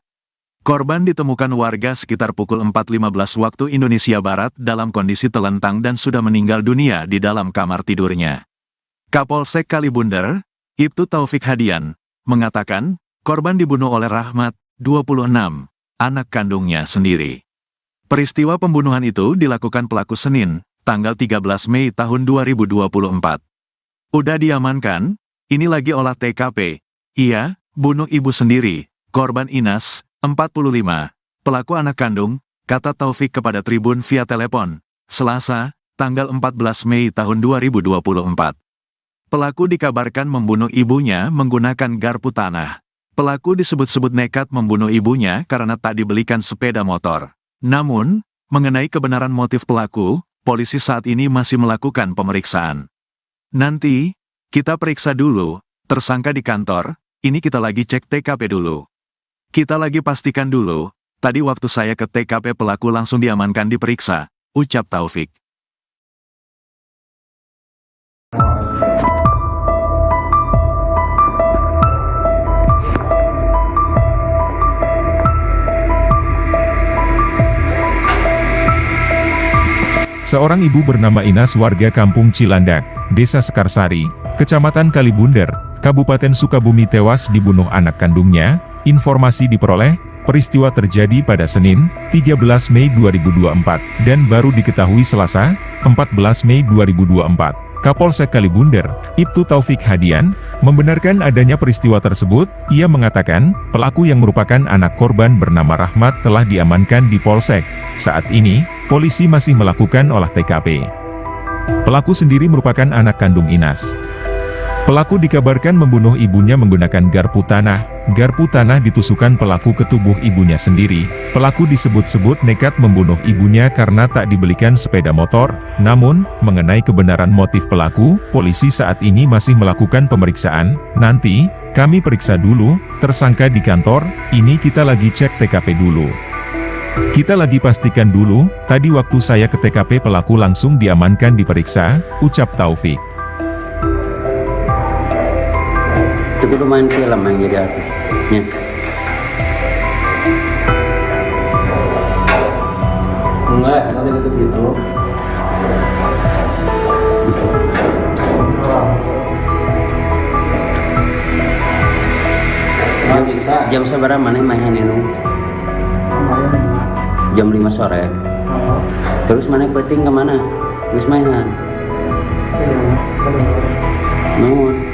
A: Korban ditemukan warga sekitar pukul 4.15 waktu Indonesia Barat dalam kondisi telentang dan sudah meninggal dunia di dalam kamar tidurnya. Kapolsek Kalibunder, Ibtu Taufik Hadian, mengatakan, korban dibunuh oleh Rahmat, 26, anak kandungnya sendiri. Peristiwa pembunuhan itu dilakukan pelaku Senin, tanggal 13 Mei tahun 2024. Udah diamankan, ini lagi olah TKP. Ia, bunuh ibu sendiri, korban Inas, 45, pelaku anak kandung, kata Taufik kepada Tribun via telepon, Selasa, tanggal 14 Mei tahun 2024. Pelaku dikabarkan membunuh ibunya menggunakan garpu tanah. Pelaku disebut-sebut nekat membunuh ibunya karena tak dibelikan sepeda motor. Namun, mengenai kebenaran motif pelaku, polisi saat ini masih melakukan pemeriksaan. Nanti, kita periksa dulu, tersangka di kantor, ini kita lagi cek TKP dulu. Kita lagi pastikan dulu, tadi waktu saya ke TKP pelaku langsung diamankan diperiksa, ucap Taufik.
B: Seorang ibu bernama Inas warga kampung Cilandak, Desa Sekarsari, Kecamatan Kalibunder, Kabupaten Sukabumi tewas dibunuh anak kandungnya. Informasi diperoleh, peristiwa terjadi pada Senin, 13 Mei 2024, dan baru diketahui Selasa, 14 Mei 2024. Kapolsek Kalibunder, Ibtu Taufik Hadian, membenarkan adanya peristiwa tersebut. Ia mengatakan, pelaku yang merupakan anak korban bernama Rahmat telah diamankan di Polsek. Saat ini, polisi masih melakukan olah TKP. Pelaku sendiri merupakan anak kandung Inas. Pelaku dikabarkan membunuh ibunya menggunakan garpu tanah. Garpu tanah ditusukkan pelaku ke tubuh ibunya sendiri. Pelaku disebut-sebut nekat membunuh ibunya karena tak dibelikan sepeda motor. Namun, mengenai kebenaran motif pelaku, polisi saat ini masih melakukan pemeriksaan. Nanti, kami periksa dulu, tersangka di kantor, ini kita lagi cek TKP dulu. Kita lagi pastikan dulu, tadi waktu saya ke TKP pelaku langsung diamankan diperiksa, ucap Taufik.
C: Itu kudu main film yang jadi artisnya.
D: Enggak, nanti gitu. Nggak bisa.
C: Jam seberapa mana mainan itu? Jam 5 sore. Terus mana peting kemana? Wis mainan. Nuhun.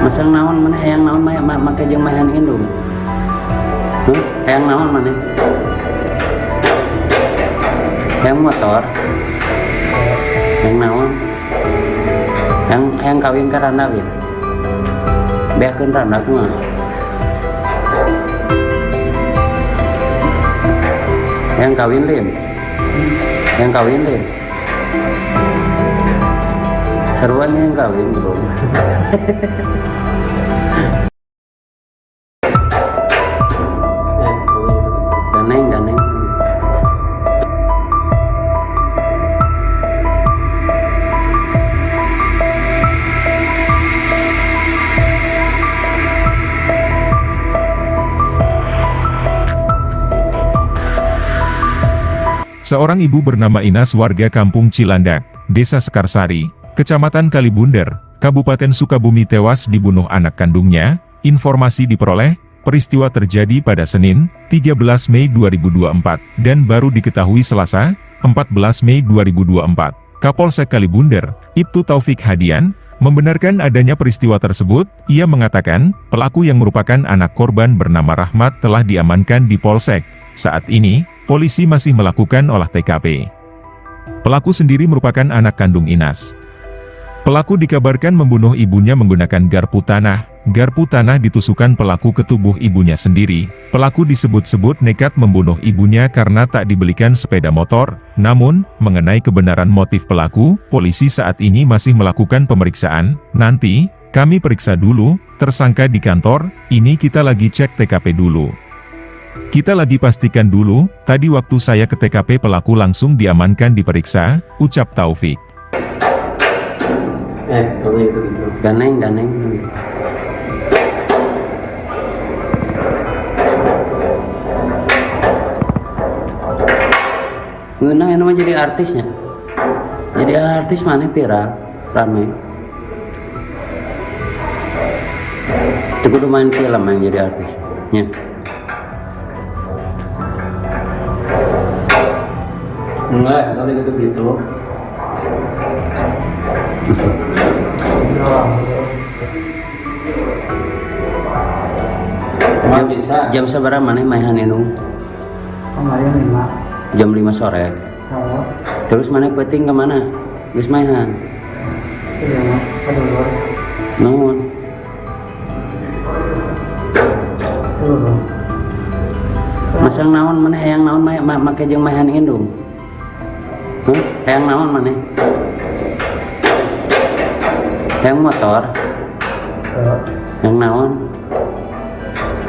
C: Masang naon mana hayang naon make jeung mainan indung. Hayang naon mana? Hayang motor. Hayang naon? Hayang kawin ka randa we. Beakeun randa kumaha? Hayang kawin lim. Hayang kawin lim. Seruan yang kawin belum. Ganeng.
B: Seorang ibu bernama Inas warga kampung Cilandak, Desa Sekarsari, Kecamatan Kalibunder, Kabupaten Sukabumi tewas dibunuh anak kandungnya. Informasi diperoleh, peristiwa terjadi pada Senin, 13 Mei 2024, dan baru diketahui Selasa, 14 Mei 2024. Kapolsek Kalibunder, Ibtu Taufik Hadian, membenarkan adanya peristiwa tersebut. Ia mengatakan, pelaku yang merupakan anak korban bernama Rahmat telah diamankan di Polsek. Saat ini, polisi masih melakukan olah TKP. Pelaku sendiri merupakan anak kandung Inas. Pelaku dikabarkan membunuh ibunya menggunakan garpu tanah. Garpu tanah ditusukkan pelaku ke tubuh ibunya sendiri. Pelaku disebut-sebut nekat membunuh ibunya karena tak dibelikan sepeda motor. Namun, mengenai kebenaran motif pelaku, polisi saat ini masih melakukan pemeriksaan. Nanti, kami periksa dulu, tersangka di kantor, ini kita lagi cek TKP dulu. Kita lagi pastikan dulu, tadi waktu saya ke TKP pelaku langsung diamankan diperiksa, ucap Taufik.
D: Kalau gitu.
C: Ganeng. Ngeunang yang namanya jadi artisnya. Jadi artis mana viral, ramai. Itu kudu main film yang jadi artisnya.
D: Enggak, nanti gitu. Nggak bisa.
C: Jam seberapa mana mainan itu?
E: Kemarin 5.
C: Jam 5 sore. Terus mana peting kemana? Wis mainan. Nuhun. Masang naon mana hayang naon make jeung mainan indung. Hayang naon mana? Hayang motor. Hayang naon?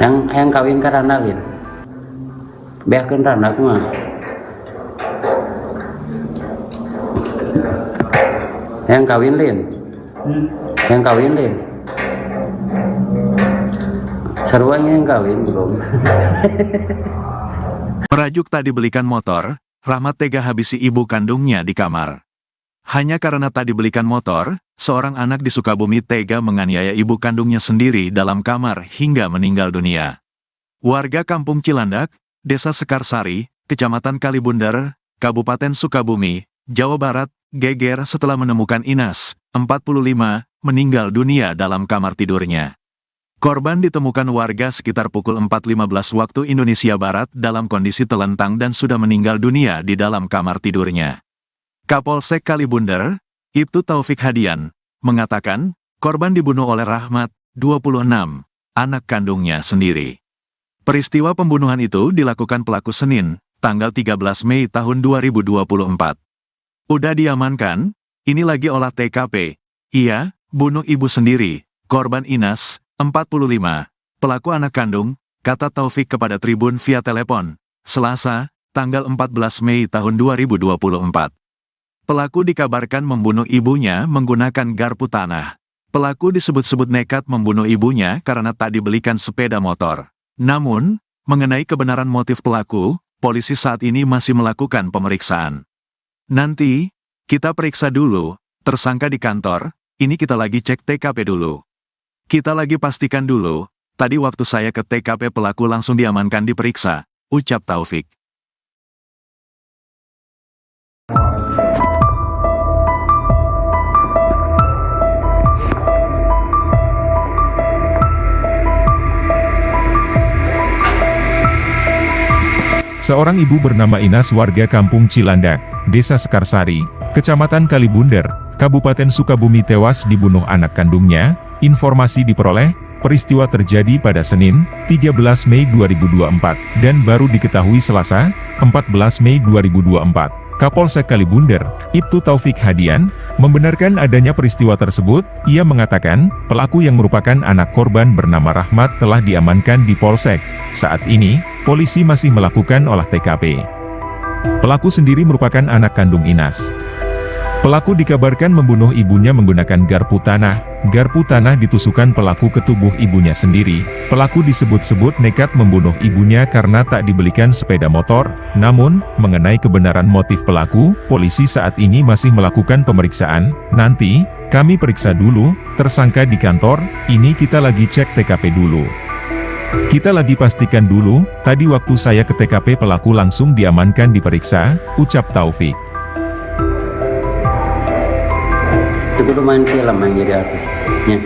C: Hayang kawin ka randa we. Beakeun randa kumaha? Hayang kawin lim. Hayang kawin lim. Seruan yang kawin belum.
A: Merajuk tak dibelikan motor, Rahmat tega habisi ibu kandungnya di kamar. Hanya karena tak dibelikan motor, seorang anak di Sukabumi tega menganiaya ibu kandungnya sendiri dalam kamar hingga meninggal dunia. Warga Kampung Cilandak, Desa Sekarsari, Kecamatan Kalibundar, Kabupaten Sukabumi, Jawa Barat, geger setelah menemukan Inas, 45, meninggal dunia dalam kamar tidurnya. Korban ditemukan warga sekitar pukul 4.15 waktu Indonesia Barat dalam kondisi telentang dan sudah meninggal dunia di dalam kamar tidurnya. Kapolsek Kalibundar, Ibtu Taufik Hadian, mengatakan, korban dibunuh oleh Rahmat, 26, anak kandungnya sendiri. Peristiwa pembunuhan itu dilakukan pelaku Senin, tanggal 13 Mei tahun 2024. Udah diamankan, ini lagi olah TKP. Iya, bunuh ibu sendiri, korban Inas, 45, pelaku anak kandung, kata Taufik kepada Tribun via telepon, Selasa, tanggal 14 Mei tahun 2024. Pelaku dikabarkan membunuh ibunya menggunakan garpu tanah. Pelaku disebut-sebut nekat membunuh ibunya karena tak dibelikan sepeda motor. Namun, mengenai kebenaran motif pelaku, polisi saat ini masih melakukan pemeriksaan. Nanti, kita periksa dulu, tersangka di kantor, ini kita lagi cek TKP dulu. Kita lagi pastikan dulu, tadi waktu saya ke TKP pelaku langsung diamankan diperiksa, ucap Taufik.
B: Seorang ibu bernama Inas warga Kampung Cilandak, Desa Sekarsari, Kecamatan Kalibundar, Kabupaten Sukabumi tewas dibunuh anak kandungnya. Informasi diperoleh, peristiwa terjadi pada Senin, 13 Mei 2024, dan baru diketahui Selasa, 14 Mei 2024. Kapolsek Kalibundar, Ibtu Taufik Hadian, membenarkan adanya peristiwa tersebut. Ia mengatakan, pelaku yang merupakan anak korban bernama Rahmat telah diamankan di Polsek. Saat ini, polisi masih melakukan olah TKP. Pelaku sendiri merupakan anak kandung Inas. Pelaku dikabarkan membunuh ibunya menggunakan garpu tanah. Garpu tanah ditusukkan pelaku ke tubuh ibunya sendiri. Pelaku disebut-sebut nekat membunuh ibunya karena tak dibelikan sepeda motor. Namun, mengenai kebenaran motif pelaku, polisi saat ini masih melakukan pemeriksaan. Nanti, kami periksa dulu, tersangka di kantor, ini kita lagi cek TKP dulu. Kita lagi pastikan dulu, tadi waktu saya ke TKP pelaku langsung diamankan diperiksa, ucap Taufik.
C: Itu udah main film yang jadi artisnya.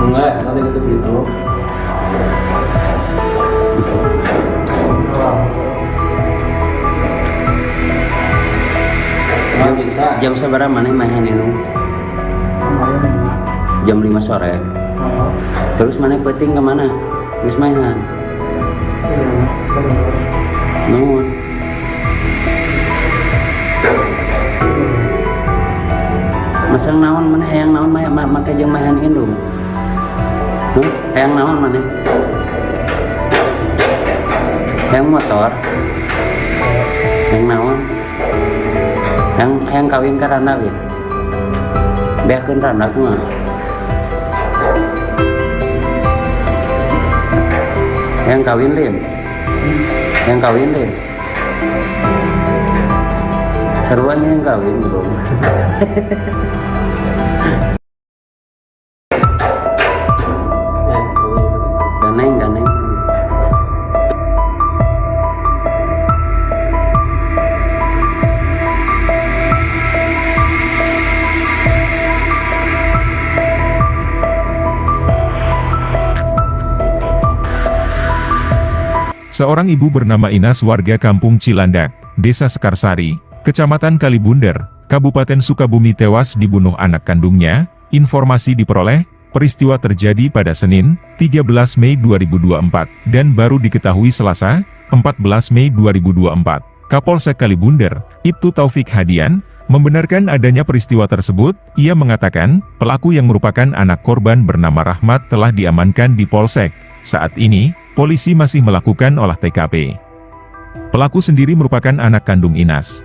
D: Enggak, nanti gitu begitu. Nggak bisa.
C: Jam seberapa mana main ini? Jam 5 sore. Terus mana peting kemana? Terus mainan. Nuhun. Masang naon mana hayang naon make jeung mahan indung. Hayang naon mana? Hayang motor. Hayang naon? Hayang kawin ka randa gitu. Beakeun randa kumaha? Hayang kawin lin. Hayang kawin lin. Seruan yang kawin bro. Ganeng.
B: Seorang ibu bernama Inas warga Kampung Cilandak, Desa Sekarsari, Kecamatan Kalibundar, Kabupaten Sukabumi tewas dibunuh anak kandungnya. Informasi diperoleh, peristiwa terjadi pada Senin, 13 Mei 2024, dan baru diketahui Selasa, 14 Mei 2024. Kapolsek Kalibundar, Ibtu Taufik Hadian, membenarkan adanya peristiwa tersebut. Ia mengatakan, pelaku yang merupakan anak korban bernama Rahmat telah diamankan di Polsek. Saat ini, polisi masih melakukan olah TKP. Pelaku sendiri merupakan anak kandung Inas.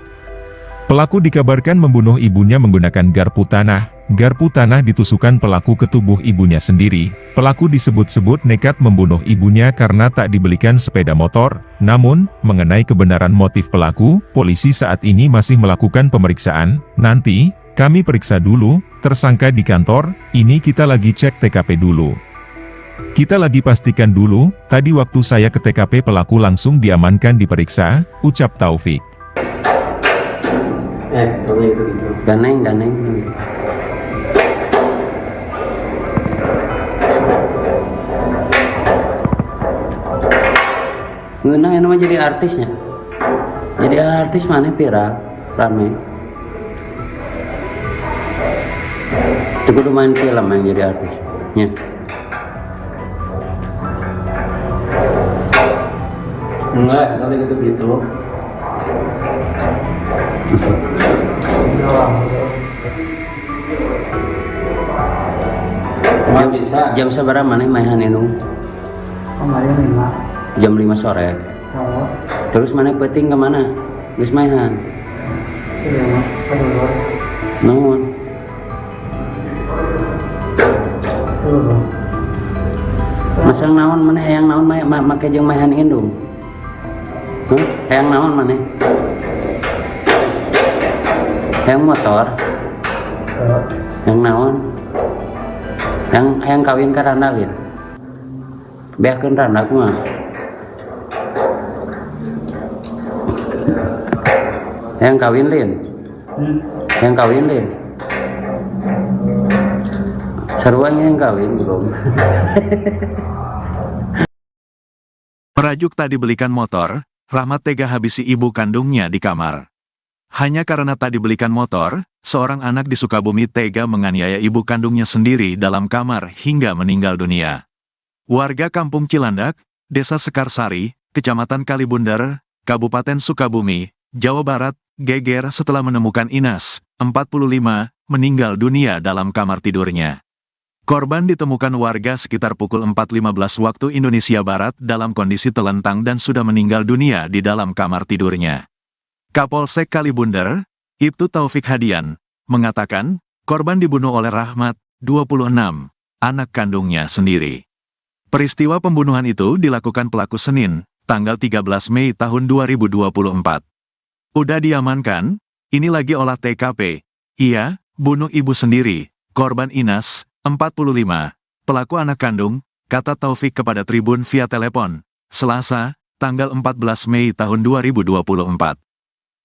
B: Pelaku dikabarkan membunuh ibunya menggunakan garpu tanah. Garpu tanah ditusukkan pelaku ke tubuh ibunya sendiri. Pelaku disebut-sebut nekat membunuh ibunya karena tak dibelikan sepeda motor. Namun, mengenai kebenaran motif pelaku, polisi saat ini masih melakukan pemeriksaan. Nanti, kami periksa dulu, tersangka di kantor, ini kita lagi cek TKP dulu. Kita lagi pastikan dulu, tadi waktu saya ke TKP pelaku langsung diamankan diperiksa, ucap Taufik.
D: Tolong itu gitu.
C: Ganeng. Ngeunang yang namanya jadi artisnya. Jadi artis mana viral, rame. Itu kudu main film yang jadi artis. Ya.
D: Enggak, nanti gitu. Cuma bisa.
C: Jam seberapa mana mainan itu?
E: Kemarin 5.
C: Jam 5 sore.
E: Kalau
C: Terus mana peting kemana? Geus mainan.
E: iya mah kedua
C: Nuhun.
E: dulu.
C: Masang naon mana hayang naon make jeung mainan indung. Hayang naon mana? Hayang motor. Yang naon? Yang kawin ka Randalin. Beakeun Randa kumaha? Yang kawin Lin. Yang kawin Lin. Sarua yang kawin belum.
A: Merajuk tak dibelikan motor, Rahmat tega habisi ibu kandungnya di kamar. Hanya karena tak dibelikan motor, seorang anak di Sukabumi tega menganiaya ibu kandungnya sendiri dalam kamar hingga meninggal dunia. Warga Kampung Cilandak, Desa Sekarsari, Kecamatan Kalibundar, Kabupaten Sukabumi, Jawa Barat, geger setelah menemukan Inas, 45, meninggal dunia dalam kamar tidurnya. Korban ditemukan warga sekitar pukul 4.15 waktu Indonesia Barat dalam kondisi telentang dan sudah meninggal dunia di dalam kamar tidurnya. Kapolsek Kalibundar, Ibtu Taufik Hadian, mengatakan, korban dibunuh oleh Rahmat, 26, anak kandungnya sendiri. Peristiwa pembunuhan itu dilakukan pelaku Senin, tanggal 13 Mei tahun 2024. Udah diamankan, ini lagi olah TKP. Iya, bunuh ibu sendiri, korban Inas, 45, pelaku anak kandung, kata Taufik kepada Tribun via telepon, Selasa, tanggal 14 Mei tahun 2024.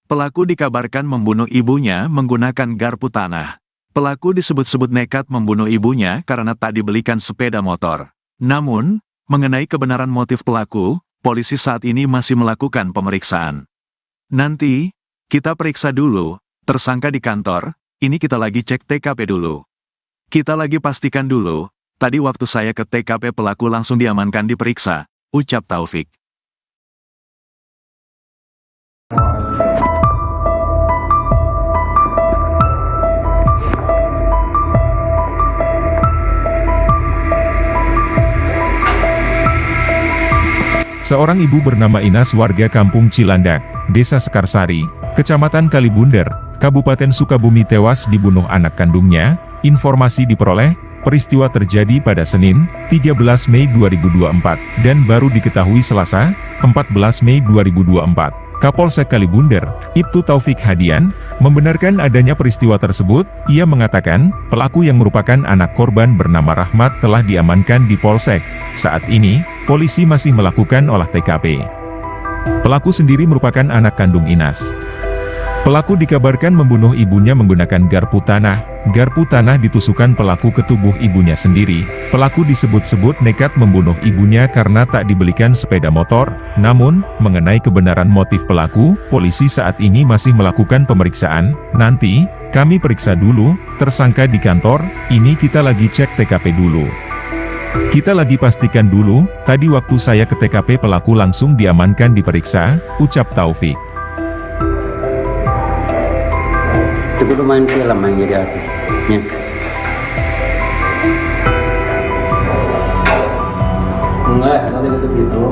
A: Pelaku dikabarkan membunuh ibunya menggunakan garpu tanah. Pelaku disebut-sebut nekat membunuh ibunya karena tak dibelikan sepeda motor. Namun, mengenai kebenaran motif pelaku, polisi saat ini masih melakukan pemeriksaan. Nanti, kita periksa dulu, tersangka di kantor, ini kita lagi cek TKP dulu. Kita lagi pastikan dulu, tadi waktu saya ke TKP pelaku langsung diamankan diperiksa, ucap Taufik.
B: Seorang ibu bernama Inas warga Kampung Cilandak, Desa Sekarsari, Kecamatan Kalibundar, Kabupaten Sukabumi tewas dibunuh anak kandungnya. Informasi diperoleh, peristiwa terjadi pada Senin, 13 Mei 2024, dan baru diketahui Selasa, 14 Mei 2024. Kapolsek Kalibundar, Ibtu Taufik Hadian, membenarkan adanya peristiwa tersebut. Ia mengatakan, pelaku yang merupakan anak korban bernama Rahmat telah diamankan di Polsek. Saat ini, polisi masih melakukan olah TKP. Pelaku sendiri merupakan anak kandung Inas. Pelaku dikabarkan membunuh ibunya menggunakan garpu tanah. Garpu tanah ditusukkan pelaku ke tubuh ibunya sendiri. Pelaku disebut-sebut nekat membunuh ibunya karena tak dibelikan sepeda motor. Namun, mengenai kebenaran motif pelaku, polisi saat ini masih melakukan pemeriksaan. Nanti, kami periksa dulu, tersangka di kantor, ini kita lagi cek TKP dulu. Kita lagi pastikan dulu, tadi waktu saya ke TKP pelaku langsung diamankan diperiksa, ucap Taufik.
C: Itu kudu main film yang jadi artis. Ya.
D: Enggak, nanti gitu.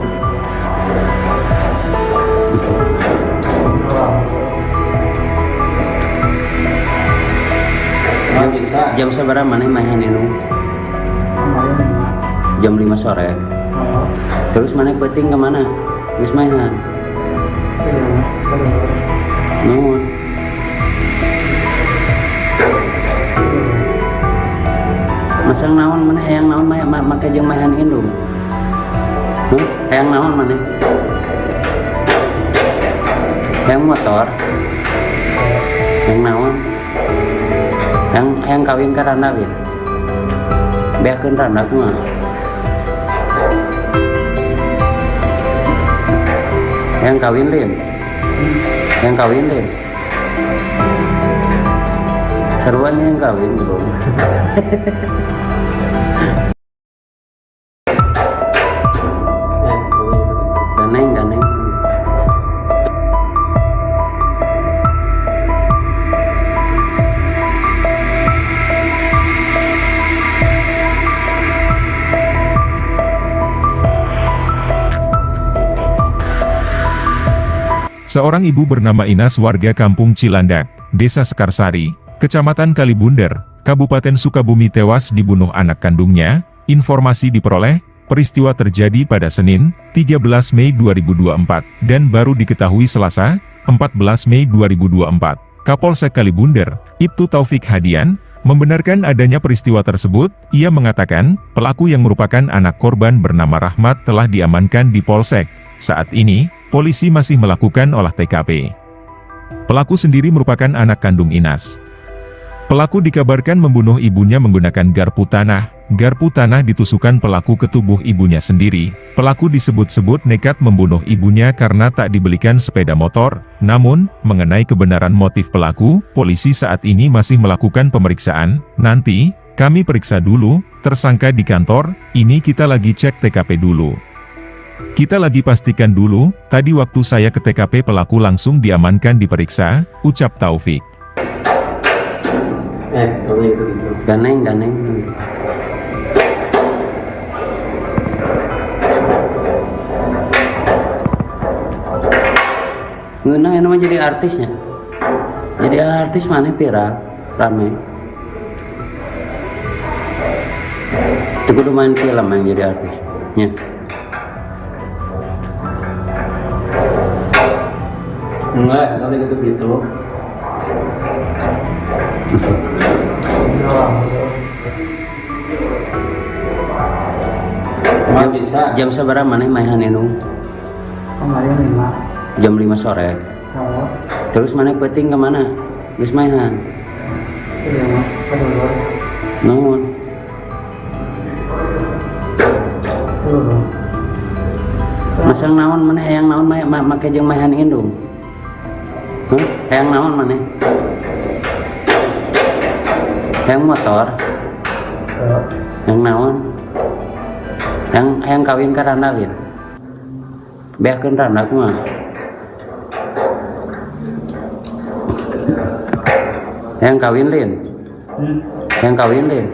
C: Jam seberapa mana main Inung?
E: Kemarin 5.
C: Jam 5 sore.
E: Oh,
C: Terus mana peting kemana? Geus mainan.
E: iya, keluar.
C: Nuhun. Masang naon mana hayang naon make jeung mahan indung. Hayang naon mana? Hayang motor. Hayang naon? Hayang kawin ka randa ge. Beakeun randa kumaha? Hayang kawin lin. Hayang kawin lin. Seruan yang kawin belum. Ganeng.
B: Seorang ibu bernama Inas warga Kampung Cilandak, Desa Sekarsari, Kecamatan Kalibunder, Kabupaten Sukabumi tewas dibunuh anak kandungnya. Informasi diperoleh, peristiwa terjadi pada Senin, 13 Mei 2024, dan baru diketahui Selasa, 14 Mei 2024. Kapolsek Kalibunder, Ibtu Taufik Hadian, membenarkan adanya peristiwa tersebut. Ia mengatakan, pelaku yang merupakan anak korban bernama Rahmat telah diamankan di Polsek. Saat ini, polisi masih melakukan olah TKP. Pelaku sendiri merupakan anak kandung Inas. Pelaku dikabarkan membunuh ibunya menggunakan garpu tanah. Garpu tanah ditusukkan pelaku ke tubuh ibunya sendiri. Pelaku disebut-sebut nekat membunuh ibunya karena tak dibelikan sepeda motor. Namun, mengenai kebenaran motif pelaku, polisi saat ini masih melakukan pemeriksaan. Nanti, kami periksa dulu, tersangka di kantor, ini kita lagi cek TKP dulu. Kita lagi pastikan dulu, tadi waktu saya ke TKP pelaku langsung diamankan diperiksa, ucap Taufik.
D: Pokoknya itu gitu.
C: Ganeng. Ngeunang yang namanya jadi artisnya. Jadi artis mana viral, rame. Itu kudu main film yang jadi artisnya.
D: Enggak, tadi gitu. Cuma bisa.
C: Jam seberapa mana main Inung?
E: Kemarin 5.
C: Jam 5 sore.
E: Oh,
C: Terus mana peting kemana? Geus mainan.
E: iya, keluar.
C: Nuhun.
E: Keluar.
C: Masang naon mana hayang naon make jeung mahan indung. Hayang naon mana? Hayang motor. Hayang naon? Hayang kawin ka randa lin. Beakeun randa kumaha? Hayang kawin lin. Hayang kawin lin.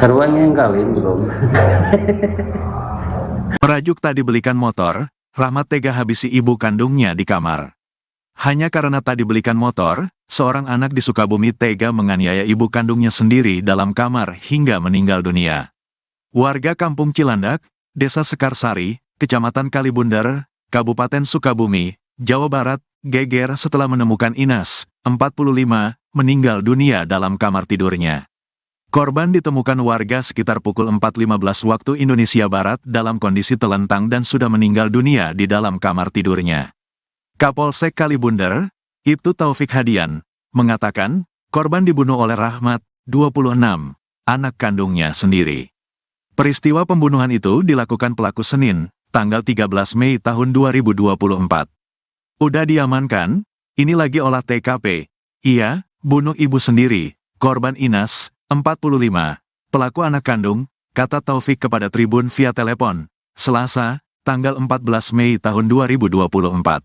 C: Seruan yang kawin belum.
A: Merajuk tak dibelikan motor, Rahmat tega habisi ibu kandungnya di kamar. Hanya karena tak dibelikan motor, seorang anak di Sukabumi tega menganiaya ibu kandungnya sendiri dalam kamar hingga meninggal dunia. Warga Kampung Cilandak, Desa Sekarsari, Kecamatan Kalibunder, Kabupaten Sukabumi, Jawa Barat, geger setelah menemukan Inas, 45, meninggal dunia dalam kamar tidurnya. Korban ditemukan warga sekitar pukul 4.15 waktu Indonesia Barat dalam kondisi telentang dan sudah meninggal dunia di dalam kamar tidurnya. Kapolsek Kalibunder, Ibtu Taufik Hadian, mengatakan, korban dibunuh oleh Rahmat, 26, anak kandungnya sendiri. Peristiwa pembunuhan itu dilakukan pelaku Senin, tanggal 13 Mei tahun 2024. Udah diamankan, ini lagi olah TKP. Ia, bunuh ibu sendiri, korban Inas, 45, pelaku anak kandung, kata Taufik kepada Tribun via telepon, Selasa, tanggal 14 Mei tahun 2024.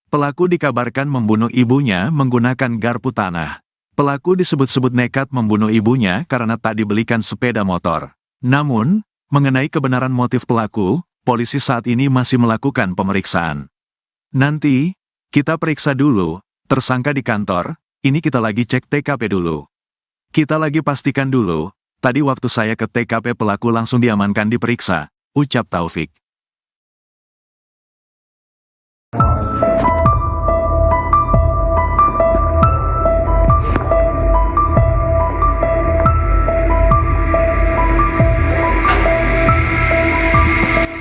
A: Pelaku dikabarkan membunuh ibunya menggunakan garpu tanah. Pelaku disebut-sebut nekat membunuh ibunya karena tak dibelikan sepeda motor. Namun, mengenai kebenaran motif pelaku, polisi saat ini masih melakukan pemeriksaan. Nanti, kita periksa dulu, tersangka di kantor, ini kita lagi cek TKP dulu. Kita lagi pastikan dulu, tadi waktu saya ke TKP pelaku langsung diamankan diperiksa, ucap Taufik.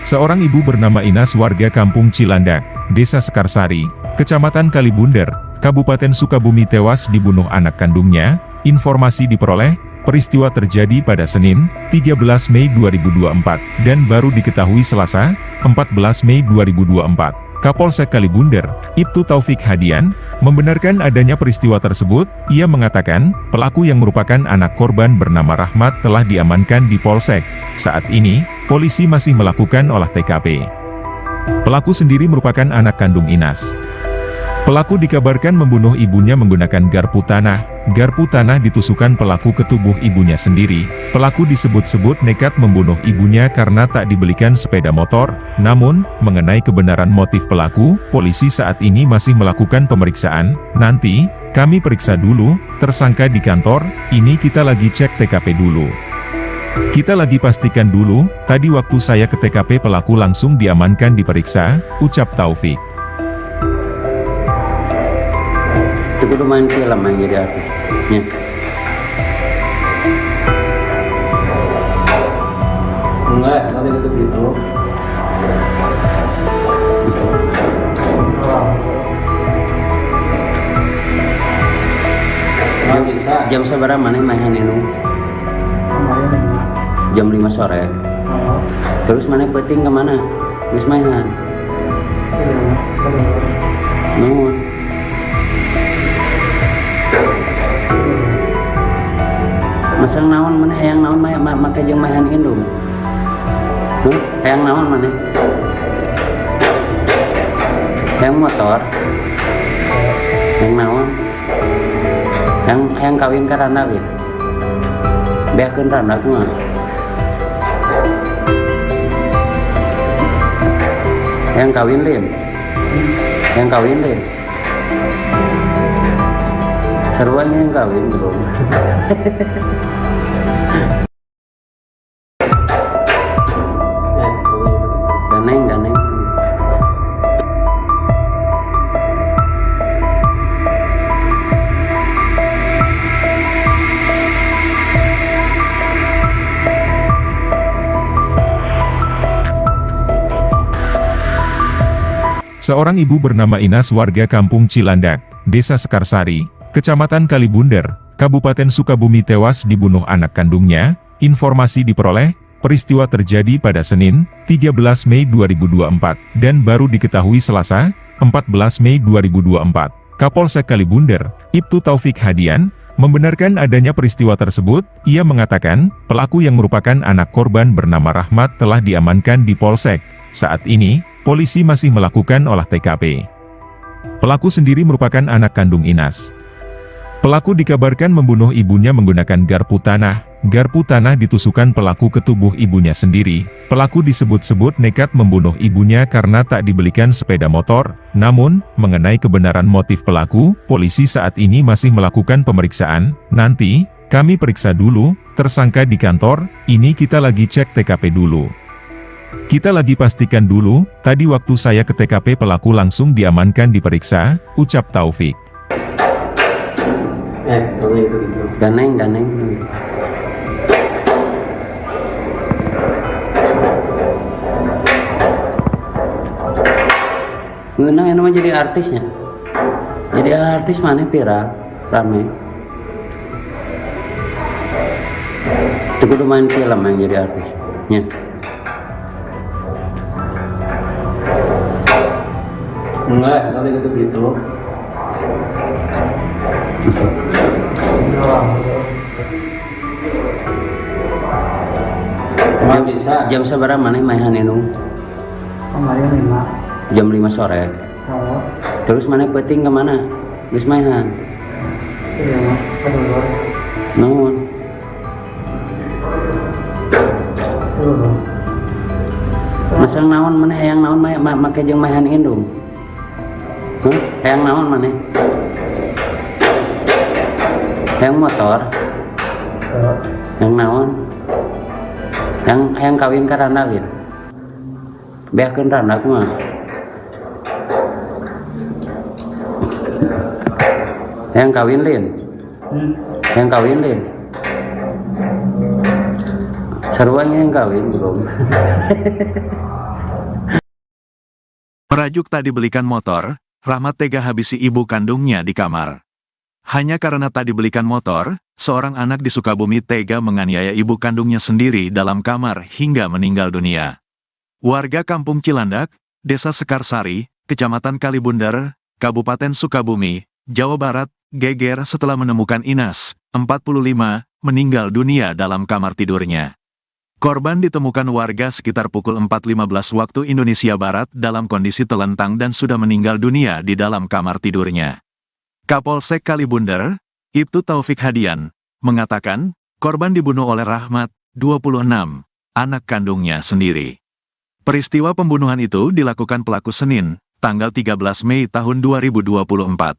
B: Seorang ibu bernama Inas warga Kampung Cilandak, Desa Sekarsari, Kecamatan Kalibunder, Kabupaten Sukabumi tewas dibunuh anak kandungnya. Informasi diperoleh, peristiwa terjadi pada Senin, 13 Mei 2024, dan baru diketahui Selasa, 14 Mei 2024. Kapolsek Kalibunder, Ibtu Taufik Hadian, membenarkan adanya peristiwa tersebut. Ia mengatakan, pelaku yang merupakan anak korban bernama Rahmat telah diamankan di Polsek. Saat ini, polisi masih melakukan olah TKP. Pelaku sendiri merupakan anak kandung Inas. Pelaku dikabarkan membunuh ibunya menggunakan garpu tanah. Garpu tanah ditusukkan pelaku ke tubuh ibunya sendiri. Pelaku disebut-sebut nekat membunuh ibunya karena tak dibelikan sepeda motor. Namun, mengenai kebenaran motif pelaku, polisi saat ini masih melakukan pemeriksaan. Nanti, kami periksa dulu, tersangka di kantor, ini kita lagi cek TKP dulu. Kita lagi pastikan dulu, tadi waktu saya ke TKP pelaku langsung diamankan diperiksa, ucap Taufik.
C: Itu kudu main film yang jadi artis. Ya.
D: Enggak, nanti gitu. Nggak bisa.
C: Jam seberapa mana main ini?
E: Kemarin 5.
C: Jam 5 sore.
E: Oh,
C: Terus mana peting kemana? Wis mainan. Nuhun. Masang naon mana hayang naon make jeung mahan indung. Hayang naon mana? Hayang motor. Hayang naon? Hayang kawin ka randa gitu. Beakeun randa kumaha? Hayang kawin lin. Hayang kawin lin. Seruan yang kawin bro. Ganeng.
B: Seorang ibu bernama Inas warga Kampung Cilandak, Desa Sekarsari, Kecamatan Kalibunder, Kabupaten Sukabumi tewas dibunuh anak kandungnya. Informasi diperoleh, peristiwa terjadi pada Senin, 13 Mei 2024, dan baru diketahui Selasa, 14 Mei 2024. Kapolsek Kalibunder, Ibtu Taufik Hadian, membenarkan adanya peristiwa tersebut. Ia mengatakan, pelaku yang merupakan anak korban bernama Rahmat telah diamankan di Polsek. Saat ini, polisi masih melakukan olah TKP. Pelaku sendiri merupakan anak kandung Inas. Pelaku dikabarkan membunuh ibunya menggunakan garpu tanah. Garpu tanah ditusukkan pelaku ke tubuh ibunya sendiri. Pelaku disebut-sebut nekat membunuh ibunya karena tak dibelikan sepeda motor. Namun, mengenai kebenaran motif pelaku, polisi saat ini masih melakukan pemeriksaan. Nanti, kami periksa dulu, tersangka di kantor, ini kita lagi cek TKP dulu. Kita lagi pastikan dulu, tadi waktu saya ke TKP pelaku langsung diamankan diperiksa, ucap Taufik.
D: Kalau gitu.
C: Ganeng. Ngeunang yang namanya jadi artisnya. Jadi artis mana viral, rame. Itu kudu main film yang jadi artis. Ya.
D: Enggak, nanti gitu. Nggak bisa.
C: Jam seberapa mana main ini?
E: Kemarin 5.
C: Jam 5 sore.
E: Oh,
C: Terus mana peting kemana? Wis mainan. Nuhun. Masang naon mana hayang naon make jeung mahan indung. Hayang naon mana? Yang motor, yang naon, yang kawin ke randalin, beakeun randak mah. Yang kawin lin, yang kawin lin. Seruannya yang kawin belum.
A: Merajuk tak dibelikan motor, Rahmat tega habisi ibu kandungnya di kamar. Hanya karena tak dibelikan motor, seorang anak di Sukabumi tega menganiaya ibu kandungnya sendiri dalam kamar hingga meninggal dunia. Warga Kampung Cilandak, Desa Sekarsari, Kecamatan Kalibundar, Kabupaten Sukabumi, Jawa Barat, geger setelah menemukan Inas, 45, meninggal dunia dalam kamar tidurnya. Korban ditemukan warga sekitar pukul 4.15 waktu Indonesia Barat dalam kondisi telentang dan sudah meninggal dunia di dalam kamar tidurnya. Kapolsek Kalibundar, Ibtu Taufik Hadian, mengatakan, korban dibunuh oleh Rahmat, 26, anak kandungnya sendiri. Peristiwa pembunuhan itu dilakukan pelaku Senin, tanggal 13 Mei tahun 2024.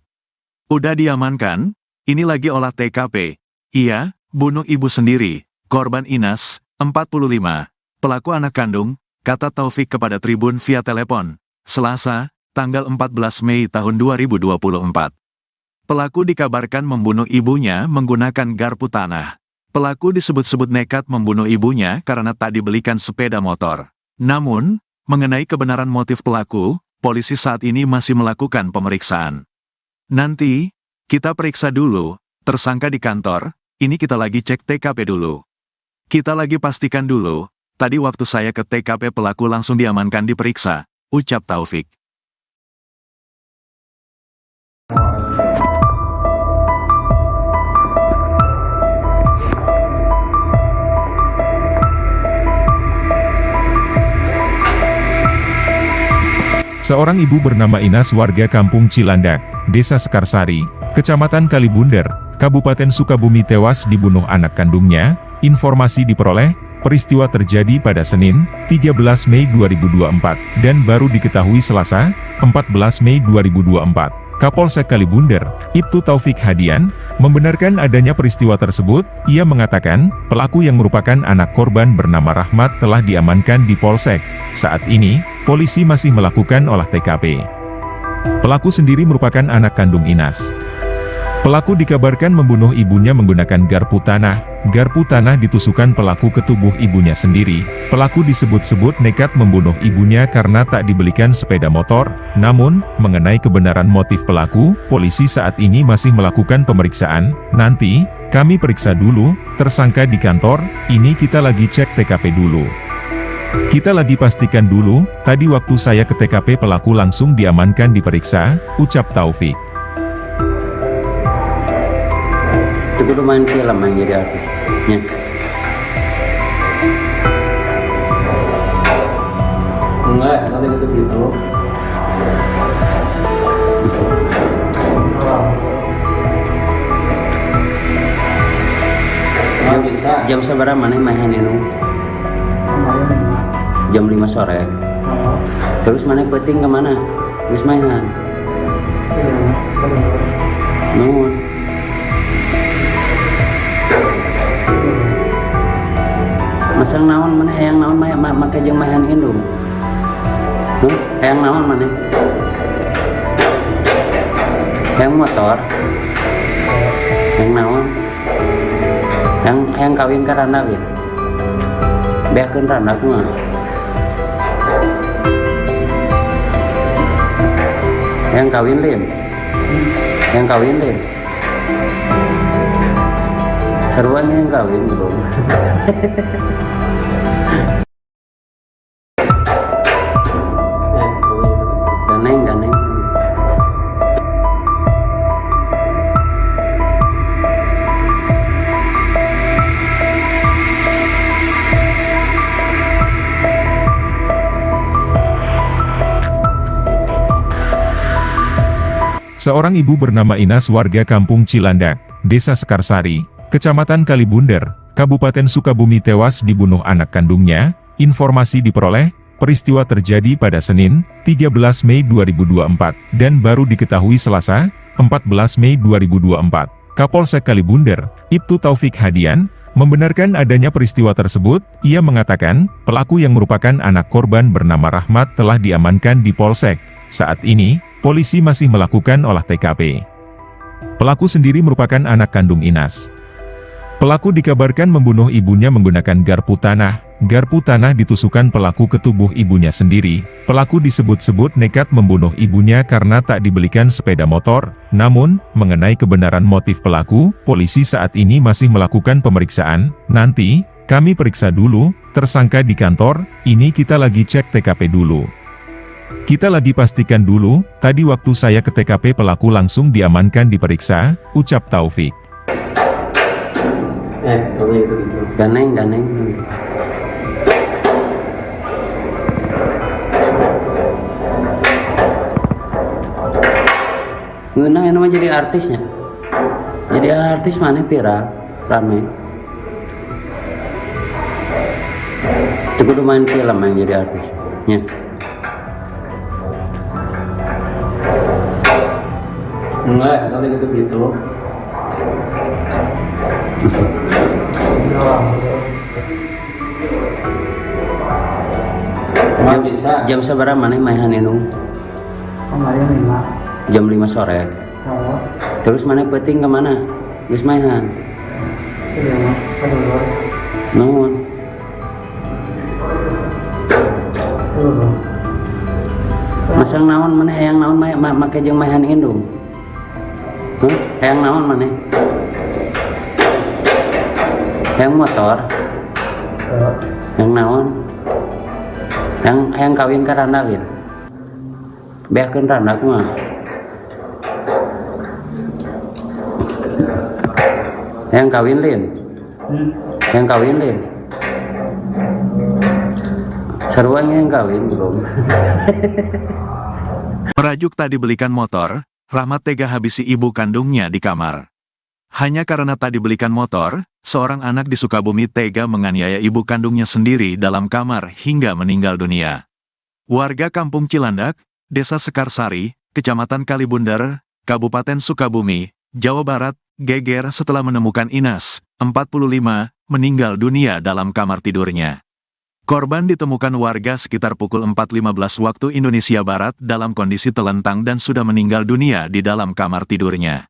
A: Udah diamankan, ini lagi olah TKP. Iya, bunuh ibu sendiri, korban Inas, 45, pelaku anak kandung, kata Taufik kepada Tribun via telepon, Selasa, tanggal 14 Mei tahun 2024. Pelaku dikabarkan membunuh ibunya menggunakan garpu tanah. Pelaku disebut-sebut nekat membunuh ibunya karena tak dibelikan sepeda motor. Namun, mengenai kebenaran motif pelaku, polisi saat ini masih melakukan pemeriksaan. Nanti, kita periksa dulu, tersangka di kantor, ini kita lagi cek TKP dulu. Kita lagi pastikan dulu, tadi waktu saya ke TKP pelaku langsung diamankan diperiksa, ucap Taufik.
B: Seorang ibu bernama Inas warga Kampung Cilandak, Desa Sekarsari, Kecamatan Kalibundar, Kabupaten Sukabumi tewas dibunuh anak kandungnya. Informasi diperoleh, peristiwa terjadi pada Senin, 13 Mei 2024, dan baru diketahui Selasa, 14 Mei 2024. Kapolsek Kalibundar, Ibtu Taufik Hadian, membenarkan adanya peristiwa tersebut. Ia mengatakan, pelaku yang merupakan anak korban bernama Rahmat telah diamankan di Polsek. Saat ini, polisi masih melakukan olah TKP. Pelaku sendiri merupakan anak kandung Inas. Pelaku dikabarkan membunuh ibunya menggunakan garpu tanah. Garpu tanah ditusukkan pelaku ke tubuh ibunya sendiri. Pelaku disebut-sebut nekat membunuh ibunya karena tak dibelikan sepeda motor. Namun, mengenai kebenaran motif pelaku, polisi saat ini masih melakukan pemeriksaan. Nanti, kami periksa dulu, tersangka di kantor, ini kita lagi cek TKP dulu. Kita lagi pastikan dulu, tadi waktu saya ke TKP pelaku langsung diamankan diperiksa, ucap Taufik.
C: Itu kudu main film yang jadi artisnya.
D: Enggak, nanti gitu. Nggak bisa.
C: Jam seberapa mana main ini? Jam 5 sore. Terus mana penting kemana? Terus mainan. Nuhun. Masang naon mana hayang naon make jeung mahan indung. Hayang naon mana? Hayang motor. Hayang naon? Hayang kawin ka randalin. Beakeun randak mah. Hayang kawin lin. Hayang kawin lin. Seruannya yang kawin belum. Ganeng.
B: Seorang ibu bernama Inas warga Kampung Cilandak, Desa Sekarsari, Kecamatan Kalibundar, Kabupaten Sukabumi tewas dibunuh anak kandungnya. Informasi diperoleh, peristiwa terjadi pada Senin, 13 Mei 2024, dan baru diketahui Selasa, 14 Mei 2024. Kapolsek Kalibunder, Ibtu Taufik Hadian, membenarkan adanya peristiwa tersebut. Ia mengatakan, pelaku yang merupakan anak korban bernama Rahmat telah diamankan di Polsek. Saat ini, polisi masih melakukan olah TKP. Pelaku sendiri merupakan anak kandung Inas. Pelaku dikabarkan membunuh ibunya menggunakan garpu tanah. Garpu tanah ditusukkan pelaku ke tubuh ibunya sendiri. Pelaku disebut-sebut nekat membunuh ibunya karena tak dibelikan sepeda motor. Namun, mengenai kebenaran motif pelaku, polisi saat ini masih melakukan pemeriksaan. Nanti, kami periksa dulu, tersangka di kantor, ini kita lagi cek TKP dulu. Kita lagi pastikan dulu, tadi waktu saya ke TKP pelaku langsung diamankan diperiksa, ucap Taufik.
D: Kalau gitu.
C: Ganeng. Ngeunang yang namanya jadi artisnya. Jadi artis mana viral, rame. Itu kudu main film yang jadi artis. Ya.
D: Enggak, kalau gitu. Cuma bisa.
C: Jam seberapa mana main inung?
E: Kemarin 5.
C: Jam 5 sore.
E: Oh,
C: Terus mana peting kemana? Geus maehan.
E: iya mah. Kedua.
C: Nuhun.
E: Dulu.
C: Masang naon mana hayang naon make jeung maehan indung. Hayang naon mana? Hayang motor. Yang naon? Hayang kawin ka Randalin. Beakeun Randa kumaha? Hayang kawin Lin. Hayang kawin Lin. Sarua yang kawin belum.
A: Merajuk tak dibelikan motor, Rahmat tega habisi ibu kandungnya di kamar. Hanya karena tak dibelikan motor, seorang anak di Sukabumi tega menganiaya ibu kandungnya sendiri dalam kamar hingga meninggal dunia. Warga Kampung Cilandak, Desa Sekarsari, Kecamatan Kalibunder, Kabupaten Sukabumi, Jawa Barat, geger setelah menemukan Inas, 45, meninggal dunia dalam kamar tidurnya. Korban ditemukan warga sekitar pukul 4.15 waktu Indonesia Barat dalam kondisi telentang dan sudah meninggal dunia di dalam kamar tidurnya.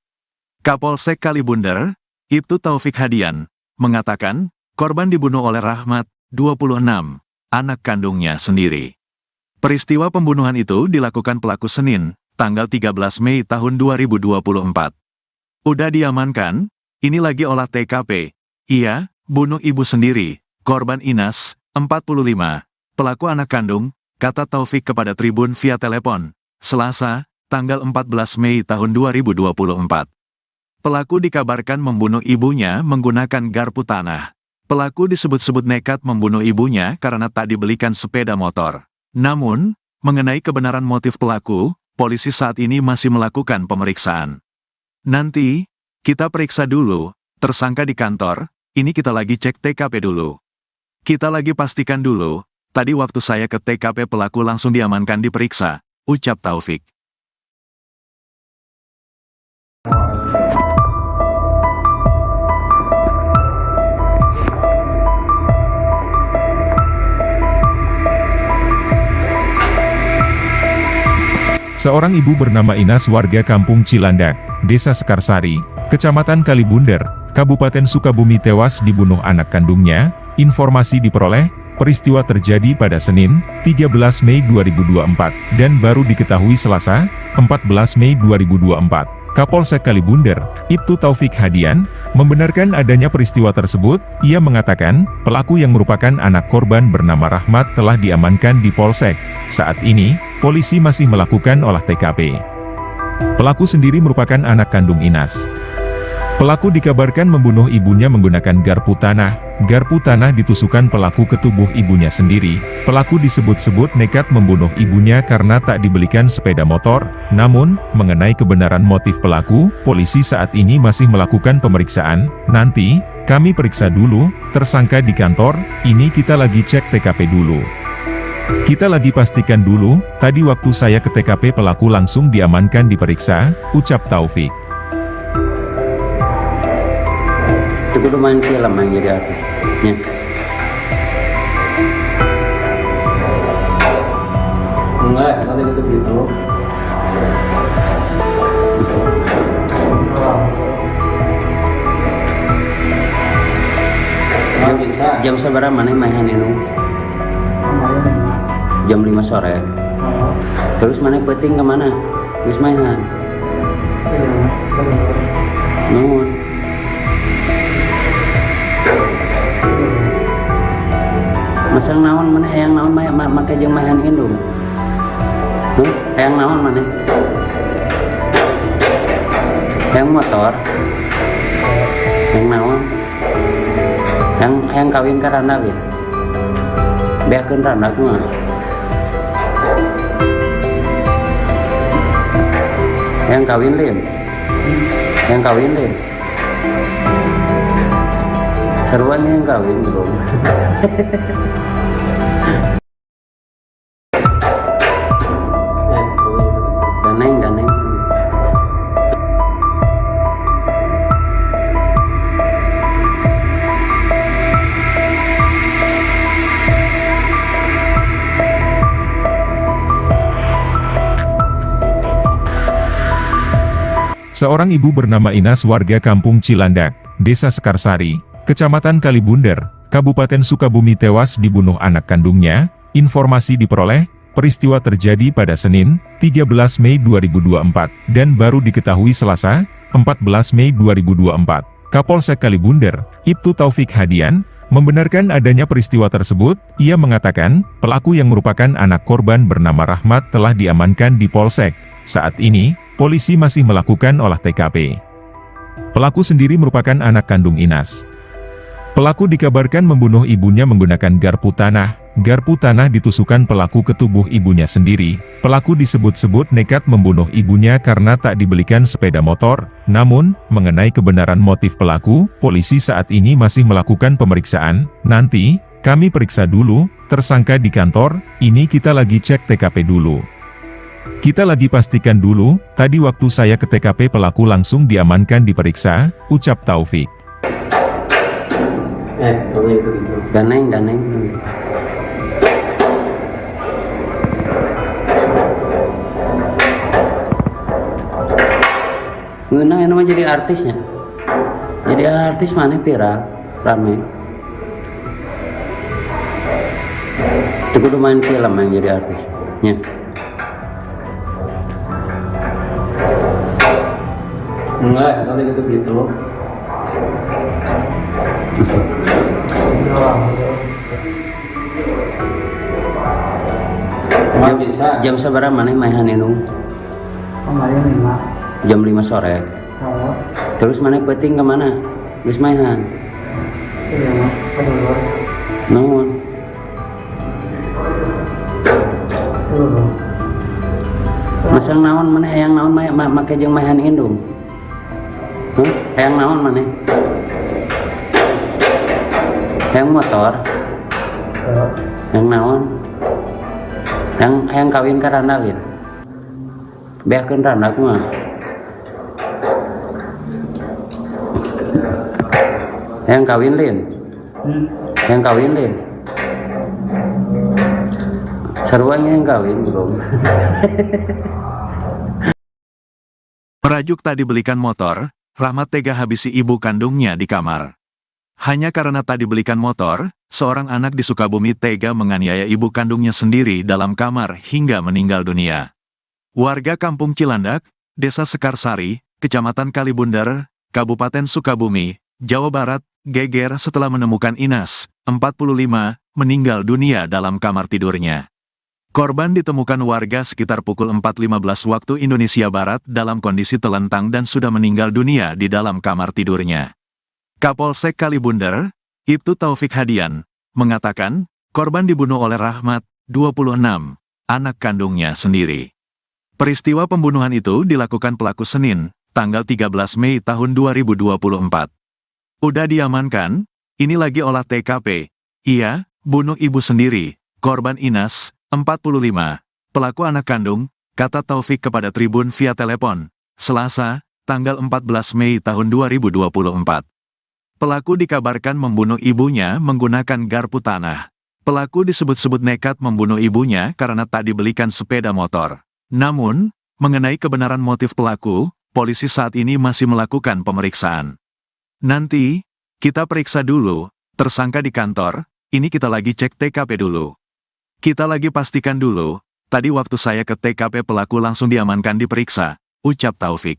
A: Kapolsek Kalibunder, Ibtu Taufik Hadian, mengatakan, korban dibunuh oleh Rahmat, 26, anak kandungnya sendiri. Peristiwa pembunuhan itu dilakukan pelaku Senin, tanggal 13 Mei tahun 2024. Udah diamankan, ini lagi olah TKP. Ia, bunuh ibu sendiri, korban Inas, 45, pelaku anak kandung, kata Taufik kepada Tribun via telepon, Selasa, tanggal 14 Mei tahun 2024. Pelaku dikabarkan membunuh ibunya menggunakan garpu tanah. Pelaku disebut-sebut nekat membunuh ibunya karena tak dibelikan sepeda motor. Namun, mengenai kebenaran motif pelaku, polisi saat ini masih melakukan pemeriksaan. Nanti, kita periksa dulu, tersangka di kantor, ini kita lagi cek TKP dulu. Kita lagi pastikan dulu, tadi waktu saya ke TKP pelaku langsung diamankan diperiksa, ucap Taufik.
B: Seorang ibu bernama Inas warga Kampung Cilandak, Desa Sekarsari, Kecamatan Kalibunder, Kabupaten Sukabumi tewas dibunuh anak kandungnya. Informasi diperoleh, peristiwa terjadi pada Senin, 13 Mei 2024, dan baru diketahui Selasa, 14 Mei 2024. Kapolsek Kalibunder, Ibtu Taufik Hadian, membenarkan adanya peristiwa tersebut. Ia mengatakan, pelaku yang merupakan anak korban bernama Rahmat telah diamankan di Polsek. Saat ini, polisi masih melakukan olah TKP. Pelaku sendiri merupakan anak kandung Inas. Pelaku dikabarkan membunuh ibunya menggunakan garpu tanah. Garpu tanah ditusukkan pelaku ke tubuh ibunya sendiri. Pelaku disebut-sebut nekat membunuh ibunya karena tak dibelikan sepeda motor. Namun, mengenai kebenaran motif pelaku, polisi saat ini masih melakukan pemeriksaan. Nanti, kami periksa dulu, tersangka di kantor, ini kita lagi cek TKP dulu. Kita lagi pastikan dulu, tadi waktu saya ke TKP pelaku langsung diamankan diperiksa, ucap Taufik.
C: Itu kudu main film yang jadi artis. Ya.
D: Enggak, nanti gitu gitu. Nggak bisa.
C: Jam seberapa mana mainan ini?
E: Kemarin 5.
C: Jam 5 sore.
E: Oh.
C: Terus mana penting kemana? Wis mainan.
E: Iya, benar.
C: Nuhun. Masang naon mana hayang naon make jeung mainan indung. Hayang naon mana? Hayang motor. Hayang naon? Hayang kawin ka randa gitu. Beakeun randa mah. Hayang kawin lin. Yang kawin deh. Seruan yang kawin belum. Daneng.
B: Seorang ibu bernama Inas warga Kampung Cilandak, Desa Sekarsari, Kecamatan Kalibunder, Kabupaten Sukabumi tewas dibunuh anak kandungnya. Informasi diperoleh, peristiwa terjadi pada Senin, 13 Mei 2024, dan baru diketahui Selasa, 14 Mei 2024. Kapolsek Kalibunder, Ibtu Taufik Hadian, membenarkan adanya peristiwa tersebut. Ia mengatakan, pelaku yang merupakan anak korban bernama Rahmat telah diamankan di Polsek. Saat ini, polisi masih melakukan olah TKP. Pelaku sendiri merupakan anak kandung Inas. Pelaku dikabarkan membunuh ibunya menggunakan garpu tanah. Garpu tanah ditusukkan pelaku ke tubuh ibunya sendiri. Pelaku disebut-sebut nekat membunuh ibunya karena tak dibelikan sepeda motor. Namun, mengenai kebenaran motif pelaku, polisi saat ini masih melakukan pemeriksaan. Nanti, kami periksa dulu, tersangka di kantor, ini kita lagi cek TKP dulu. Kita lagi pastikan dulu, tadi waktu saya ke TKP pelaku langsung diamankan diperiksa, ucap Taufik.
D: Nanti gitu.
C: Daneng. Ngeunang ini mah jadi artisnya. Jadi artis mana viral, rame. Itu kudu main film yang jadi artis. Ya.
D: Enggak, nanti gitu. Nggak bisa.
C: Jam seberapa mana mainan ini?
E: Kemarin 5.
C: Jam 5 sore.
E: Oh.
C: Terus mana penting kemana? Wis mainan.
E: Iya, benar.
C: Nuhun.
E: Suruh.
C: Masang naon mana hayang naon make jeung mainan indung. Hayang naon mana? Hayang motor. Hayang naon? Hayang kawin ka randa lin. Beakeun randa mah. Hayang kawin lin. Hayang kawin lin. Seruan yang kawin belum.
A: Merajuk tak dibelikan motor, Rahmat tega habisi ibu kandungnya di kamar. Hanya karena tak dibelikan motor, seorang anak di Sukabumi tega menganiaya ibu kandungnya sendiri dalam kamar hingga meninggal dunia. Warga Kampung Cilandak, Desa Sekarsari, Kecamatan Kalibunder, Kabupaten Sukabumi, Jawa Barat, geger setelah menemukan Inas, 45, meninggal dunia dalam kamar tidurnya. Korban ditemukan warga sekitar pukul 4.15 waktu Indonesia Barat dalam kondisi telentang dan sudah meninggal dunia di dalam kamar tidurnya. Kapolsek Kalibunder, Ibtu Taufik Hadian, mengatakan, korban dibunuh oleh Rahmat, 26, anak kandungnya sendiri. Peristiwa pembunuhan itu dilakukan pelaku Senin, tanggal 13 Mei tahun 2024. Udah diamankan, ini lagi olah TKP. Iya, bunuh ibu sendiri, korban Inas, 45, pelaku anak kandung, kata Taufik kepada Tribun via telepon, Selasa, tanggal 14 Mei tahun 2024. Pelaku dikabarkan membunuh ibunya menggunakan garpu tanah. Pelaku disebut-sebut nekat membunuh ibunya karena tak dibelikan sepeda motor. Namun, mengenai kebenaran motif pelaku, polisi saat ini masih melakukan pemeriksaan. Nanti, kita periksa dulu, tersangka di kantor, ini kita lagi cek TKP dulu. Kita lagi pastikan dulu, tadi waktu saya ke TKP pelaku langsung diamankan diperiksa, ucap Taufik.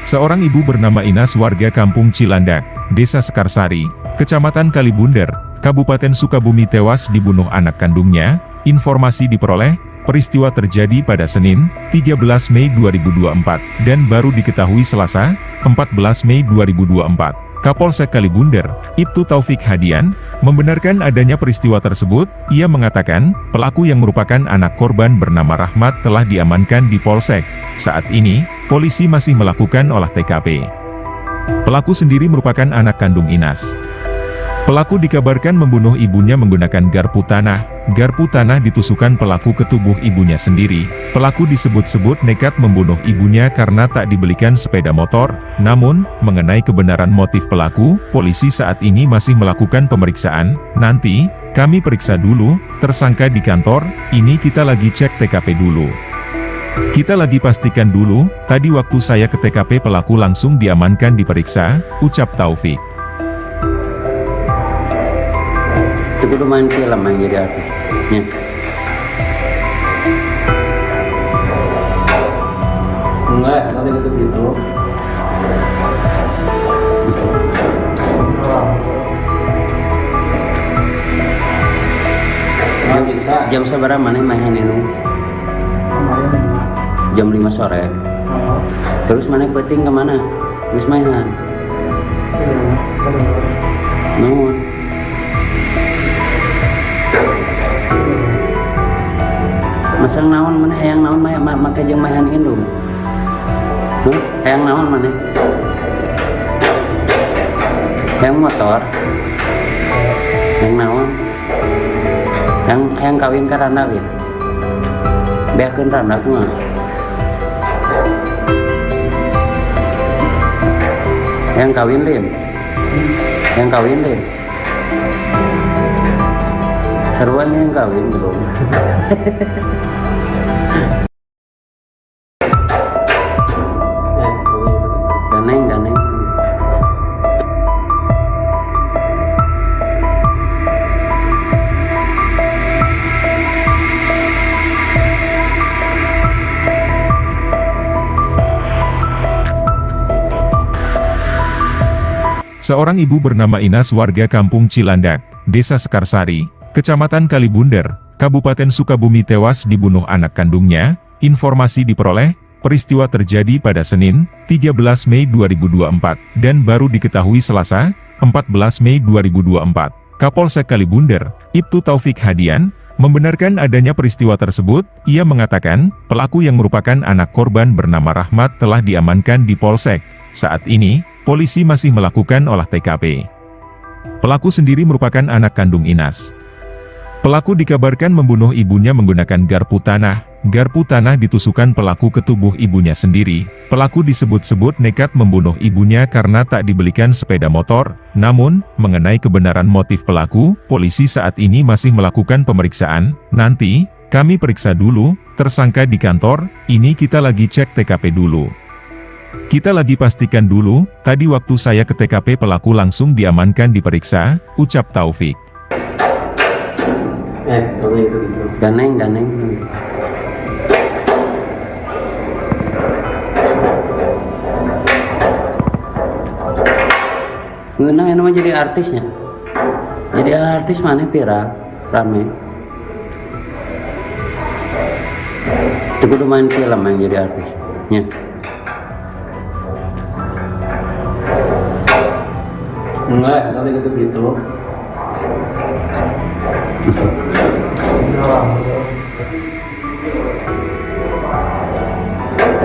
B: Seorang ibu bernama Inas warga Kampung Cilandak, Desa Sekarsari, Kecamatan Kalibunder, Kabupaten Sukabumi tewas dibunuh anak kandungnya. Informasi diperoleh, peristiwa terjadi pada Senin, 13 Mei 2024, dan baru diketahui Selasa, 14 Mei 2024. Kapolsek Kalibunder, Ibtu Taufik Hadian, membenarkan adanya peristiwa tersebut. Ia mengatakan, pelaku yang merupakan anak korban bernama Rahmat telah diamankan di Polsek. Saat ini, polisi masih melakukan olah TKP. Pelaku sendiri merupakan anak kandung Inas. Pelaku dikabarkan membunuh ibunya menggunakan garpu tanah. Garpu tanah ditusukkan pelaku ke tubuh ibunya sendiri. Pelaku disebut-sebut nekat membunuh ibunya karena tak dibelikan sepeda motor. Namun, mengenai kebenaran motif pelaku, polisi saat ini masih melakukan pemeriksaan. Nanti, kami periksa dulu, tersangka di kantor, ini kita lagi cek TKP dulu. Kita lagi pastikan dulu, tadi waktu saya ke TKP pelaku langsung diamankan diperiksa, ucap Taufik.
C: Itu kudu main film yang jadi artis. Ya.
D: Enggak, nanti gitu. Nggak bisa.
C: Jam seberapa mana main ini? Jam 5 sore. Terus mana peting kemana? Terus mainan. Nuhun. Masang naon mana hayang naon make jeung mahan indung. Hayang naon mana? Hayang motor. Hayang naon? Hayang kawin ka randa ge. Beakeun randa kumaha? Hayang kawin lin. Hayang kawin lin. Seruan yang kawin belum. Daneng.
B: Seorang ibu bernama Inas warga Kampung Cilandak, Desa Sekarsari, Kecamatan Kalibunder, Kabupaten Sukabumi tewas dibunuh anak kandungnya. Informasi diperoleh, peristiwa terjadi pada Senin, 13 Mei 2024, dan baru diketahui Selasa, 14 Mei 2024. Kapolsek Kalibunder, Ibtu Taufik Hadian, membenarkan adanya peristiwa tersebut. Ia mengatakan, pelaku yang merupakan anak korban bernama Rahmat telah diamankan di Polsek. Saat ini, polisi masih melakukan olah TKP. Pelaku sendiri merupakan anak kandung Inas. Pelaku dikabarkan membunuh ibunya menggunakan garpu tanah. Garpu tanah ditusukkan pelaku ke tubuh ibunya sendiri. Pelaku disebut-sebut nekat membunuh ibunya karena tak dibelikan sepeda motor. Namun, mengenai kebenaran motif pelaku, polisi saat ini masih melakukan pemeriksaan. Nanti, kami periksa dulu, tersangka di kantor, ini kita lagi cek TKP dulu. Kita lagi pastikan dulu, tadi waktu saya ke TKP pelaku langsung diamankan diperiksa, ucap Taufik.
C: Gitu. Daneng. Ngeunang yang namanya jadi artisnya. Jadi artis mana viral, rame. Itu kudu main film yang jadi artis. Ya.
D: Enggak, nanti gitu.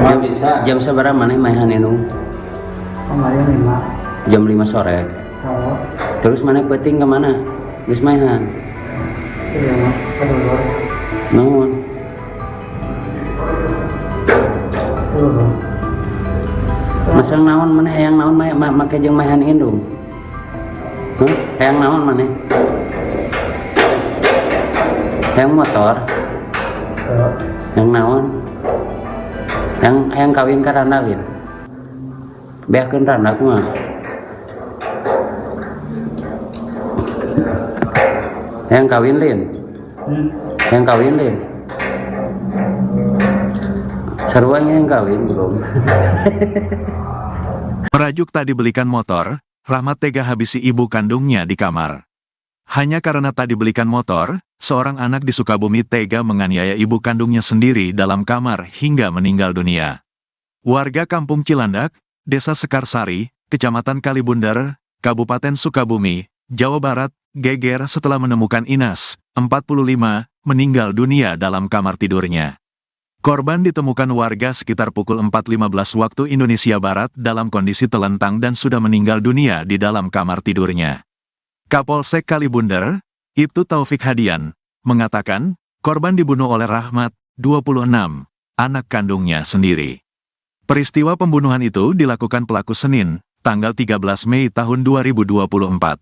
D: Nggak bisa.
C: Jam seberapa mana main ini?
E: Kemarin 5.
C: Jam 5 sore.
E: Oh.
C: Terus mana penting kemana? Geus maehan.
E: Iya mah, aduh luar.
C: Nuhun.
E: Aduh.
C: Masang naon mana hayang naon make jeung maehan indung. Hayang naon mana? Hayang motor. Yang naon? Yang kawin ka Randa lin. Beakeun Randa kumaha? Yang kawin lin. Yang kawin lin. Sarua yang kawin belum.
A: Merajuk tak dibelikan motor, Rahmat tega habisi ibu kandungnya di kamar. Hanya karena tak dibelikan motor, seorang anak di Sukabumi tega menganiaya ibu kandungnya sendiri dalam kamar hingga meninggal dunia. Warga Kampung Cilandak, Desa Sekarsari, Kecamatan Kalibundar, Kabupaten Sukabumi, Jawa Barat, geger setelah menemukan Inas, 45, meninggal dunia dalam kamar tidurnya. Korban ditemukan warga sekitar pukul 4.15 waktu Indonesia Barat dalam kondisi telentang dan sudah meninggal dunia di dalam kamar tidurnya. Kapolsek Kalibundar, Ibtu Taufik Hadian, mengatakan, korban dibunuh oleh Rahmat, 26, anak kandungnya sendiri. Peristiwa pembunuhan itu dilakukan pelaku Senin, tanggal 13 Mei tahun 2024.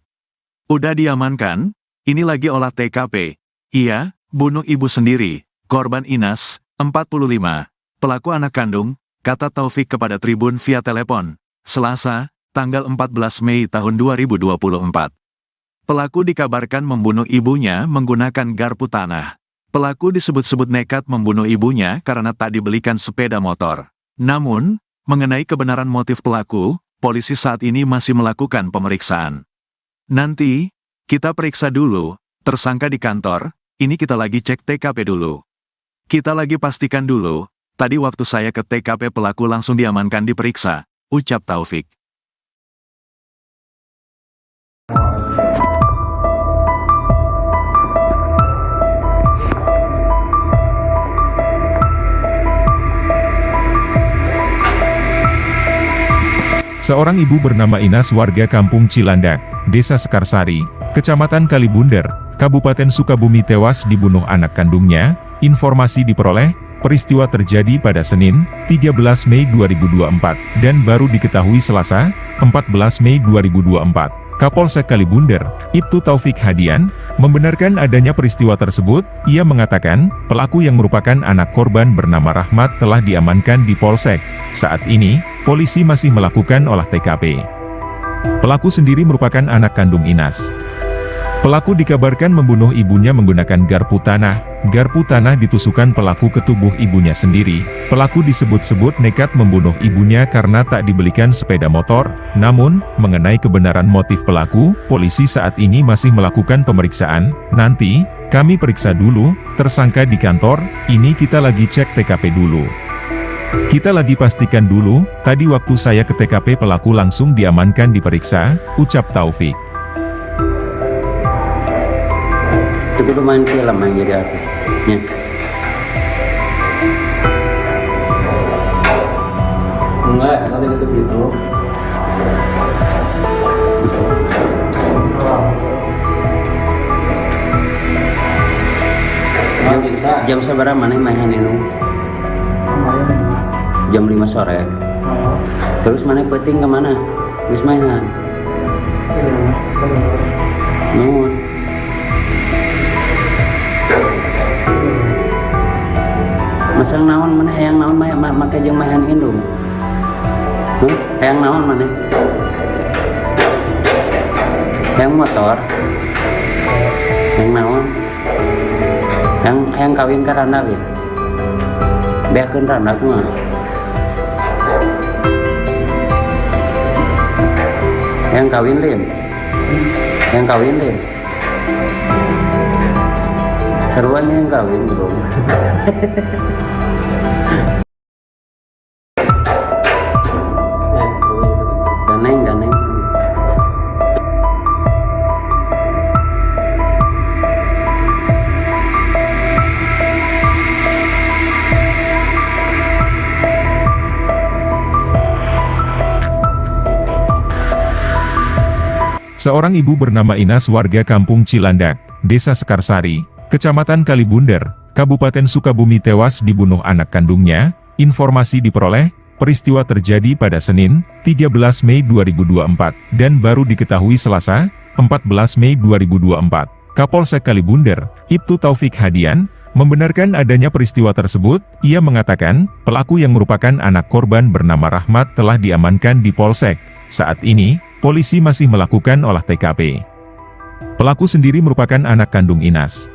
A: Udah diamankan, ini lagi olah TKP. Iya, bunuh ibu sendiri, korban Inas, 45, pelaku anak kandung, kata Taufik kepada Tribun via telepon, Selasa, tanggal 14 Mei tahun 2024. Pelaku dikabarkan membunuh ibunya menggunakan garpu tanah. Pelaku disebut-sebut nekat membunuh ibunya karena tak dibelikan sepeda motor. Namun, mengenai kebenaran motif pelaku, polisi saat ini masih melakukan pemeriksaan. Nanti, kita periksa dulu, tersangka di kantor, ini kita lagi cek TKP dulu. Kita lagi pastikan dulu, tadi waktu saya ke TKP pelaku langsung diamankan diperiksa, ucap Taufik.
B: Seorang ibu bernama Inas warga Kampung Cilandak, Desa Sekarsari, Kecamatan Kalibundar, Kabupaten Sukabumi tewas dibunuh anak kandungnya. Informasi diperoleh, peristiwa terjadi pada Senin, 13 Mei 2024, dan baru diketahui Selasa, 14 Mei 2024. Kapolsek Kalibundar, Ibtu Taufik Hadian, membenarkan adanya peristiwa tersebut. Ia mengatakan, pelaku yang merupakan anak korban bernama Rahmat telah diamankan di Polsek. Saat ini, polisi masih melakukan olah TKP. Pelaku sendiri merupakan anak kandung Inas. Pelaku dikabarkan membunuh ibunya menggunakan garpu tanah. Garpu tanah ditusukkan pelaku ke tubuh ibunya sendiri. Pelaku disebut-sebut nekat membunuh ibunya karena tak dibelikan sepeda motor. Namun, mengenai kebenaran motif pelaku, polisi saat ini masih melakukan pemeriksaan. Nanti, kami periksa dulu, tersangka di kantor, ini kita lagi cek TKP dulu. Kita lagi pastikan dulu, tadi waktu saya ke TKP pelaku langsung diamankan diperiksa, ucap Taufik.
C: Itu kudu main film yang jadi artis. Ya.
D: Enggak, nanti gitu. Nggak bisa.
C: Jam seberapa mana mainan ini? Jam 5 sore. Terus mana penting kemana? Geus mainan. Nuhun. Masang naon mana hayang naon make jeung maehan indung. Hayang naon mana? Hayang motor. Hayang naon? Hayang kawin ka Randa lin. Beakeun Randa kumaha? Hayang kawin lin. Hayang kawin lin. Sarua yang kawin belum. Daneng.
B: Seorang ibu bernama Inas warga kampung Cilandak, Desa Sekarsari, Kecamatan Kalibunder, Kabupaten Sukabumi tewas dibunuh anak kandungnya. Informasi diperoleh, peristiwa terjadi pada Senin, 13 Mei 2024, dan baru diketahui Selasa, 14 Mei 2024. Kapolsek Kalibunder, Ibtu Taufik Hadian, membenarkan adanya peristiwa tersebut. Ia mengatakan, pelaku yang merupakan anak korban bernama Rahmat telah diamankan di Polsek. Saat ini, polisi masih melakukan olah TKP. Pelaku sendiri merupakan anak kandung Inas.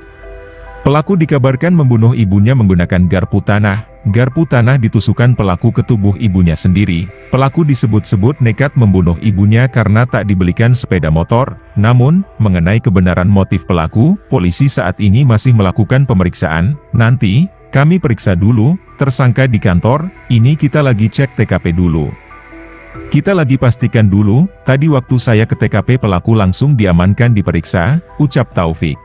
B: Pelaku dikabarkan membunuh ibunya menggunakan garpu tanah. Garpu tanah ditusukkan pelaku ke tubuh ibunya sendiri. Pelaku disebut-sebut nekat membunuh ibunya karena tak dibelikan sepeda motor. Namun, mengenai kebenaran motif pelaku, polisi saat ini masih melakukan pemeriksaan. Nanti, kami periksa dulu, tersangka di kantor, ini kita lagi cek TKP dulu. Kita lagi pastikan dulu, tadi waktu saya ke TKP pelaku langsung diamankan diperiksa, ucap Taufik.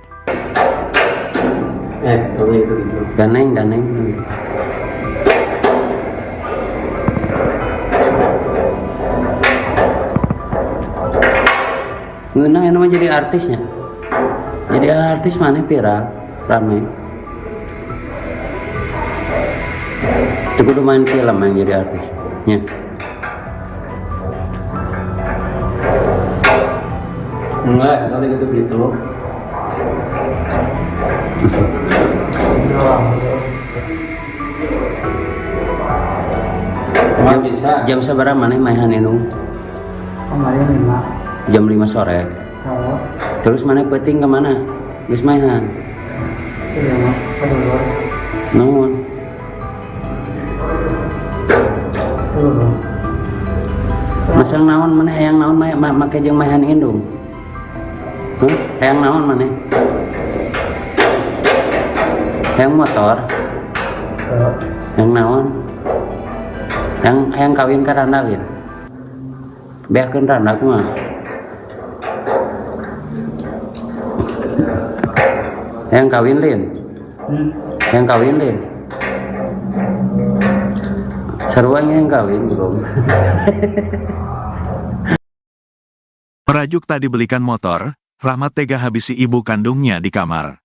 D: Kalau itu gitu.
C: Ganeng. Ngenang yang namanya jadi artisnya. Jadi artis mana viral, rame. Itu kudu main film yang jadi artisnya.
D: Enggak, kalau gitu gitu. Cuma bisa.
C: Jam seberapa mana mainan ini?
E: Kemarin 5.
C: Jam 5 sore.
E: Kalau
C: Terus mana peting kemana? Geus mainan.
E: iya mah kedua
C: Nuhun.
E: seluruh
C: Masang naon mana hayang naon make jeung mainan indung. Hayang naon mana? Hayang motor. Hayang naon? Hayang kawin ka randalin. Beakeun randa kumaha? Hayang kawin lin. Hayang kawin lin. Sarua yang kawin belum.
A: Merajuk tak dibelikan motor, Rahmat tega habisi ibu kandungnya di kamar.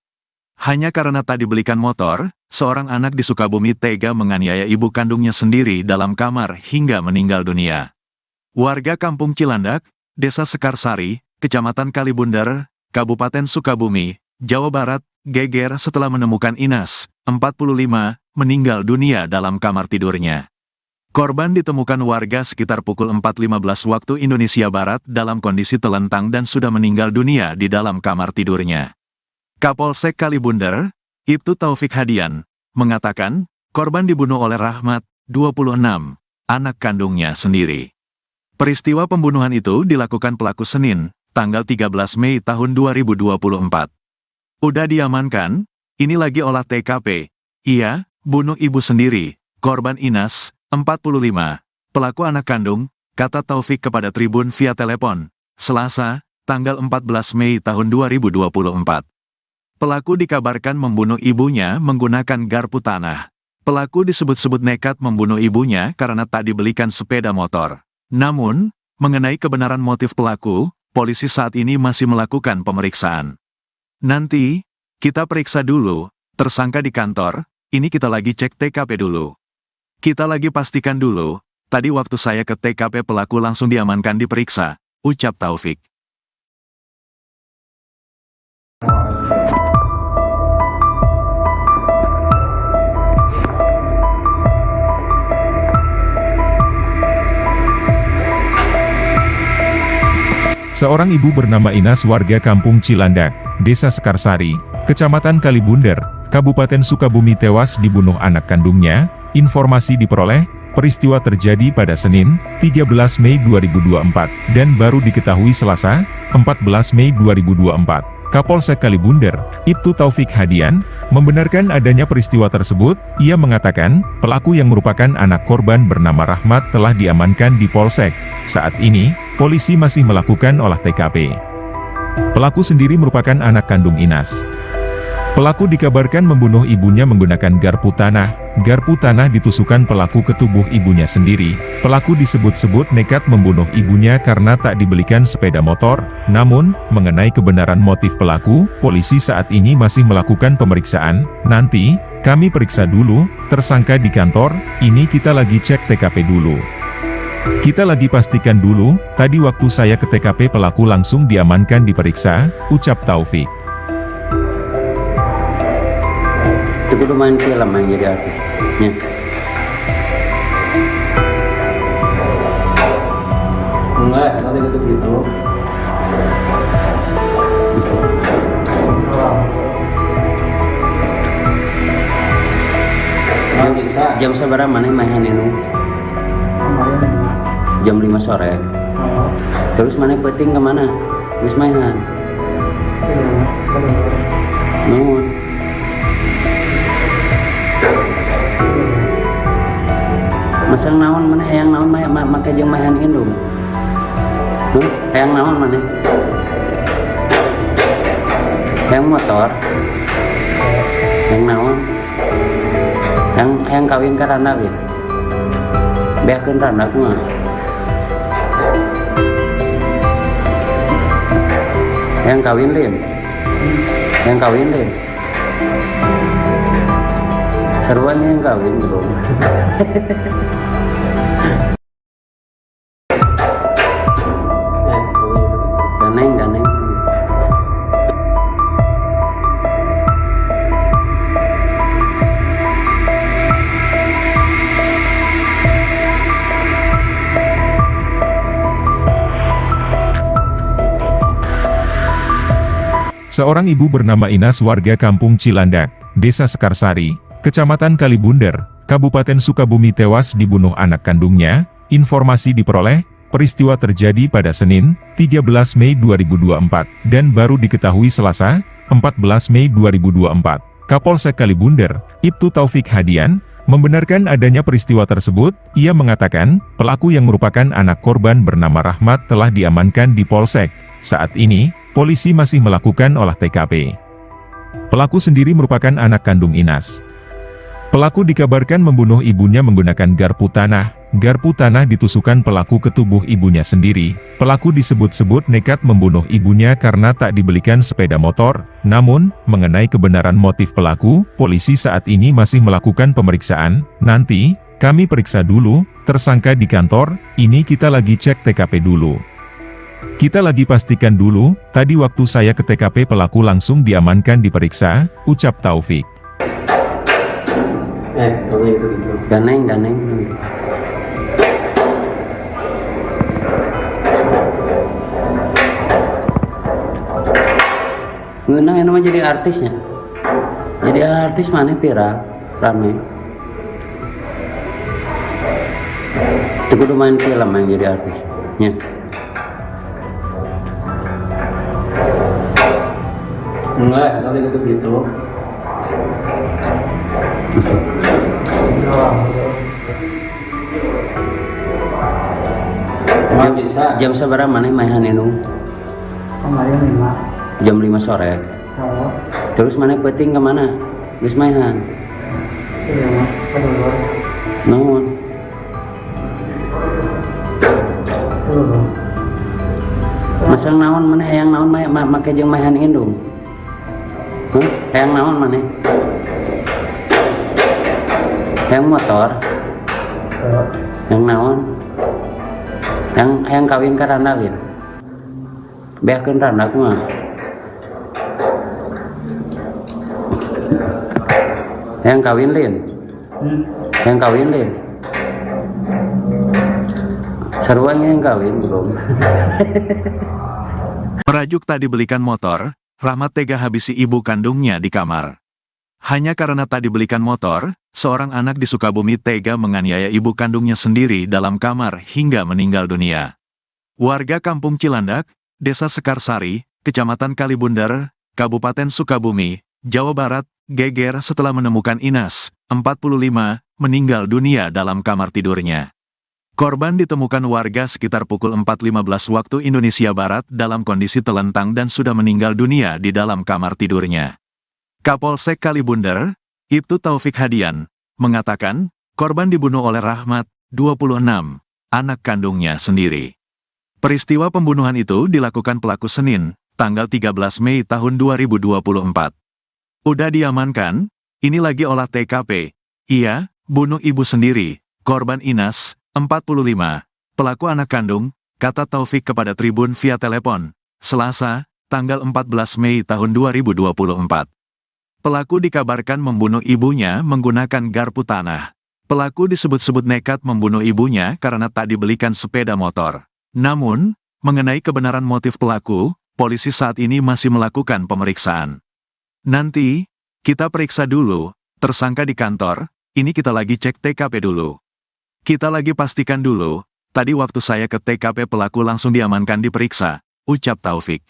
A: Hanya karena tak dibelikan motor, seorang anak di Sukabumi tega menganiaya ibu kandungnya sendiri dalam kamar hingga meninggal dunia. Warga kampung Cilandak, Desa Sekarsari, Kecamatan Kalibunder, Kabupaten Sukabumi, Jawa Barat, geger setelah menemukan Inas, 45, meninggal dunia dalam kamar tidurnya. Korban ditemukan warga sekitar pukul 4.15 waktu Indonesia Barat dalam kondisi telentang dan sudah meninggal dunia di dalam kamar tidurnya. Kapolsek Kalibunder, Ibtu Taufik Hadian, mengatakan, korban dibunuh oleh Rahmat, 26, anak kandungnya sendiri. Peristiwa pembunuhan itu dilakukan pelaku Senin, tanggal 13 Mei tahun 2024. Udah diamankan, ini lagi olah TKP. Ia, bunuh ibu sendiri, korban Inas, 45, pelaku anak kandung, kata Taufik kepada Tribun via telepon, Selasa, tanggal 14 Mei tahun 2024. Pelaku dikabarkan membunuh ibunya menggunakan garpu tanah. Pelaku disebut-sebut nekat membunuh ibunya karena tak dibelikan sepeda motor. Namun, mengenai kebenaran motif pelaku, polisi saat ini masih melakukan pemeriksaan. Nanti, kita periksa dulu, tersangka di kantor, ini kita lagi cek TKP dulu. Kita lagi pastikan dulu, tadi waktu saya ke TKP pelaku langsung diamankan diperiksa, ucap Taufik.
B: Seorang ibu bernama Inas warga kampung Cilandak, Desa Sekarsari, Kecamatan Kalibunder, Kabupaten Sukabumi tewas dibunuh anak kandungnya. Informasi diperoleh, peristiwa terjadi pada Senin, 13 Mei 2024, dan baru diketahui Selasa, 14 Mei 2024. Kapolsek Kalibunder, Ibtu Taufik Hadian, membenarkan adanya peristiwa tersebut. Ia mengatakan, pelaku yang merupakan anak korban bernama Rahmat telah diamankan di Polsek. Saat ini, polisi masih melakukan olah TKP. Pelaku sendiri merupakan anak kandung Inas. Pelaku dikabarkan membunuh ibunya menggunakan garpu tanah. Garpu tanah ditusukkan pelaku ke tubuh ibunya sendiri. Pelaku disebut-sebut nekat membunuh ibunya karena tak dibelikan sepeda motor. Namun, mengenai kebenaran motif pelaku, polisi saat ini masih melakukan pemeriksaan. Nanti, kami periksa dulu, tersangka di kantor, ini kita lagi cek TKP dulu. Kita lagi pastikan dulu, tadi waktu saya ke TKP pelaku langsung diamankan diperiksa, ucap Taufik.
C: Itu kudu main film yang jadi artis. Ya.
D: Enggak, tadi gitu. Nggak bisa.
C: Jam seberapa mana main itu?
E: Kemarin 5.
C: Jam 5 sore.
E: Oh.
C: Terus mana peting kemana? Wis mainan. Nuhun. Masang naon mana hayang naon make jeung mahan indung. Hayang naon mana? Hayang motor. Hayang naon? Hayang kawin ka randa ge. Beakeun randa kumaha? Hayang kawin lin. Hayang kawin lin. Seruan yang kawin belum. Ganeng.
B: Seorang ibu bernama Inas warga kampung Cilandak, Desa Sekarsari, Kecamatan Kalibunder, Kabupaten Sukabumi tewas dibunuh anak kandungnya. Informasi diperoleh, peristiwa terjadi pada Senin, 13 Mei 2024, dan baru diketahui Selasa, 14 Mei 2024. Kapolsek Kalibunder, Ibtu Taufik Hadian, membenarkan adanya peristiwa tersebut. Ia mengatakan, pelaku yang merupakan anak korban bernama Rahmat telah diamankan di Polsek. Saat ini, polisi masih melakukan olah TKP. Pelaku sendiri merupakan anak kandung Inas. Pelaku dikabarkan membunuh ibunya menggunakan garpu tanah. Garpu tanah ditusukkan pelaku ke tubuh ibunya sendiri. Pelaku disebut-sebut nekat membunuh ibunya karena tak dibelikan sepeda motor. Namun, mengenai kebenaran motif pelaku, polisi saat ini masih melakukan pemeriksaan. Nanti, kami periksa dulu, tersangka di kantor, ini kita lagi cek TKP dulu. Kita lagi pastikan dulu, tadi waktu saya ke TKP pelaku langsung diamankan diperiksa, ucap Taufik.
D: Tadi gitu.
C: Ganeng. Ngeunang yang namanya jadi artisnya. Jadi artis mana viral, rame. Itu kudu main film yang jadi artis. Ya.
D: Enggak, tadi gitu. Nggak bisa.
C: Jam seberapa mana main itu?
E: Kemarin 5.
C: Jam 5 sore.
E: Oh.
C: Terus mana peting kemana? Wis mainan. Nuhun. Masang naon mana hayang naon make jeung mahan indung. Hayang naon mana? Hayang motor. Hayang naon? Hayang kawin ka randa ge. Beakeun randa kumaha? Hayang kawin lin. Hayang kawin lin. Seruan yang kawin belum.
A: Merajuk tak dibelikan motor, Rahmat tega habisi ibu kandungnya di kamar. Hanya karena tak dibelikan motor, seorang anak di Sukabumi tega menganiaya ibu kandungnya sendiri dalam kamar hingga meninggal dunia. Warga kampung Cilandak, Desa Sekarsari, Kecamatan Kalibunder, Kabupaten Sukabumi, Jawa Barat, geger setelah menemukan Inas, 45, meninggal dunia dalam kamar tidurnya. Korban ditemukan warga sekitar pukul 4.15 waktu Indonesia Barat dalam kondisi telentang dan sudah meninggal dunia di dalam kamar tidurnya. Kapolsek Kalibunder, Ibtu Taufik Hadian, mengatakan, korban dibunuh oleh Rahmat, 26, anak kandungnya sendiri. Peristiwa pembunuhan itu dilakukan pelaku Senin, tanggal 13 Mei tahun 2024. Udah diamankan, ini lagi olah TKP. Iya, bunuh ibu sendiri, korban Inas, 45, pelaku anak kandung, kata Taufik kepada Tribun via telepon, Selasa, tanggal 14 Mei tahun 2024. Pelaku dikabarkan membunuh ibunya menggunakan garpu tanah. Pelaku disebut-sebut nekat membunuh ibunya karena tak dibelikan sepeda motor. Namun, mengenai kebenaran motif pelaku, polisi saat ini masih melakukan pemeriksaan. Nanti, kita periksa dulu, tersangka di kantor, ini kita lagi cek TKP dulu. Kita lagi pastikan dulu, tadi waktu saya ke TKP pelaku langsung diamankan diperiksa, ucap Taufik.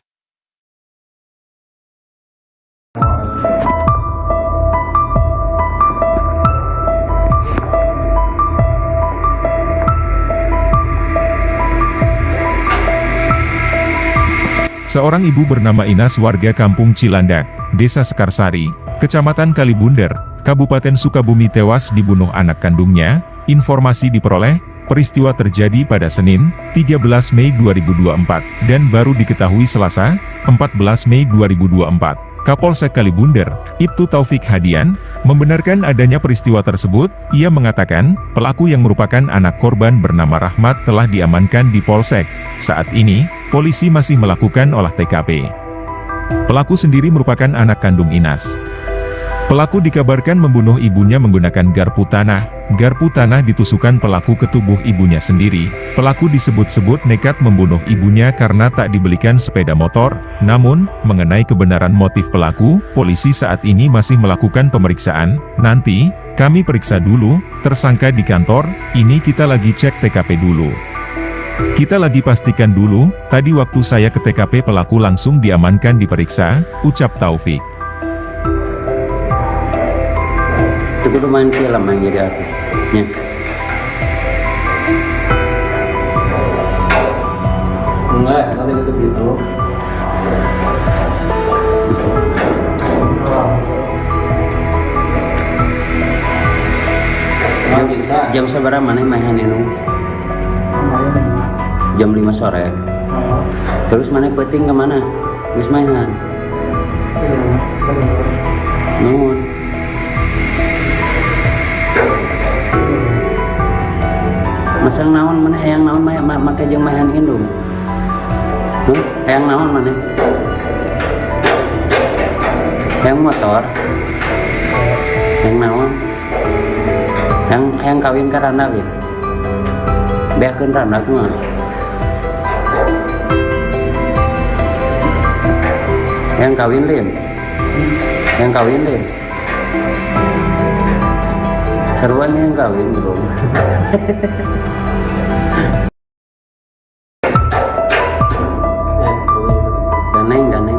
B: Seorang ibu bernama Inas warga Kampung Cilandak, Desa Sekarsari, Kecamatan Kalibunder, Kabupaten Sukabumi tewas dibunuh anak kandungnya. Informasi diperoleh, peristiwa terjadi pada Senin, 13 Mei 2024, dan baru diketahui Selasa, 14 Mei 2024. Kapolsek Kalibunder, Ibtu Taufik Hadian, membenarkan adanya peristiwa tersebut. Ia mengatakan, pelaku yang merupakan anak korban bernama Rahmat telah diamankan di Polsek. Saat ini, polisi masih melakukan olah TKP. Pelaku sendiri merupakan anak kandung Inas. Pelaku dikabarkan membunuh ibunya menggunakan garpu tanah. Garpu tanah ditusukkan pelaku ke tubuh ibunya sendiri. Pelaku disebut-sebut nekat membunuh ibunya karena tak dibelikan sepeda motor. Namun, mengenai kebenaran motif pelaku, polisi saat ini masih melakukan pemeriksaan. Nanti, kami periksa dulu, tersangka di kantor, ini kita lagi cek TKP dulu. Kita lagi pastikan dulu, tadi waktu saya ke TKP pelaku langsung diamankan diperiksa, ucap Taufik.
C: Itu kudu main film yang jadi artis. Ya.
D: Enggak, nanti gitu. Nggak bisa.
C: Jam seberapa mana mainan ini? Jam 5 sore. Terus mana peting kemana? Geus mainan. Nuhun. Masang naon mana hayang naon make jeung mainan indung. Hayang naon mana? Hayang motor. Hayang naon? Hayang kawin ka randa gitu. Beakeun randa kumaha? Yang kawin Lim, yang kawin Lim, seruan yang kawin bro. Daneng.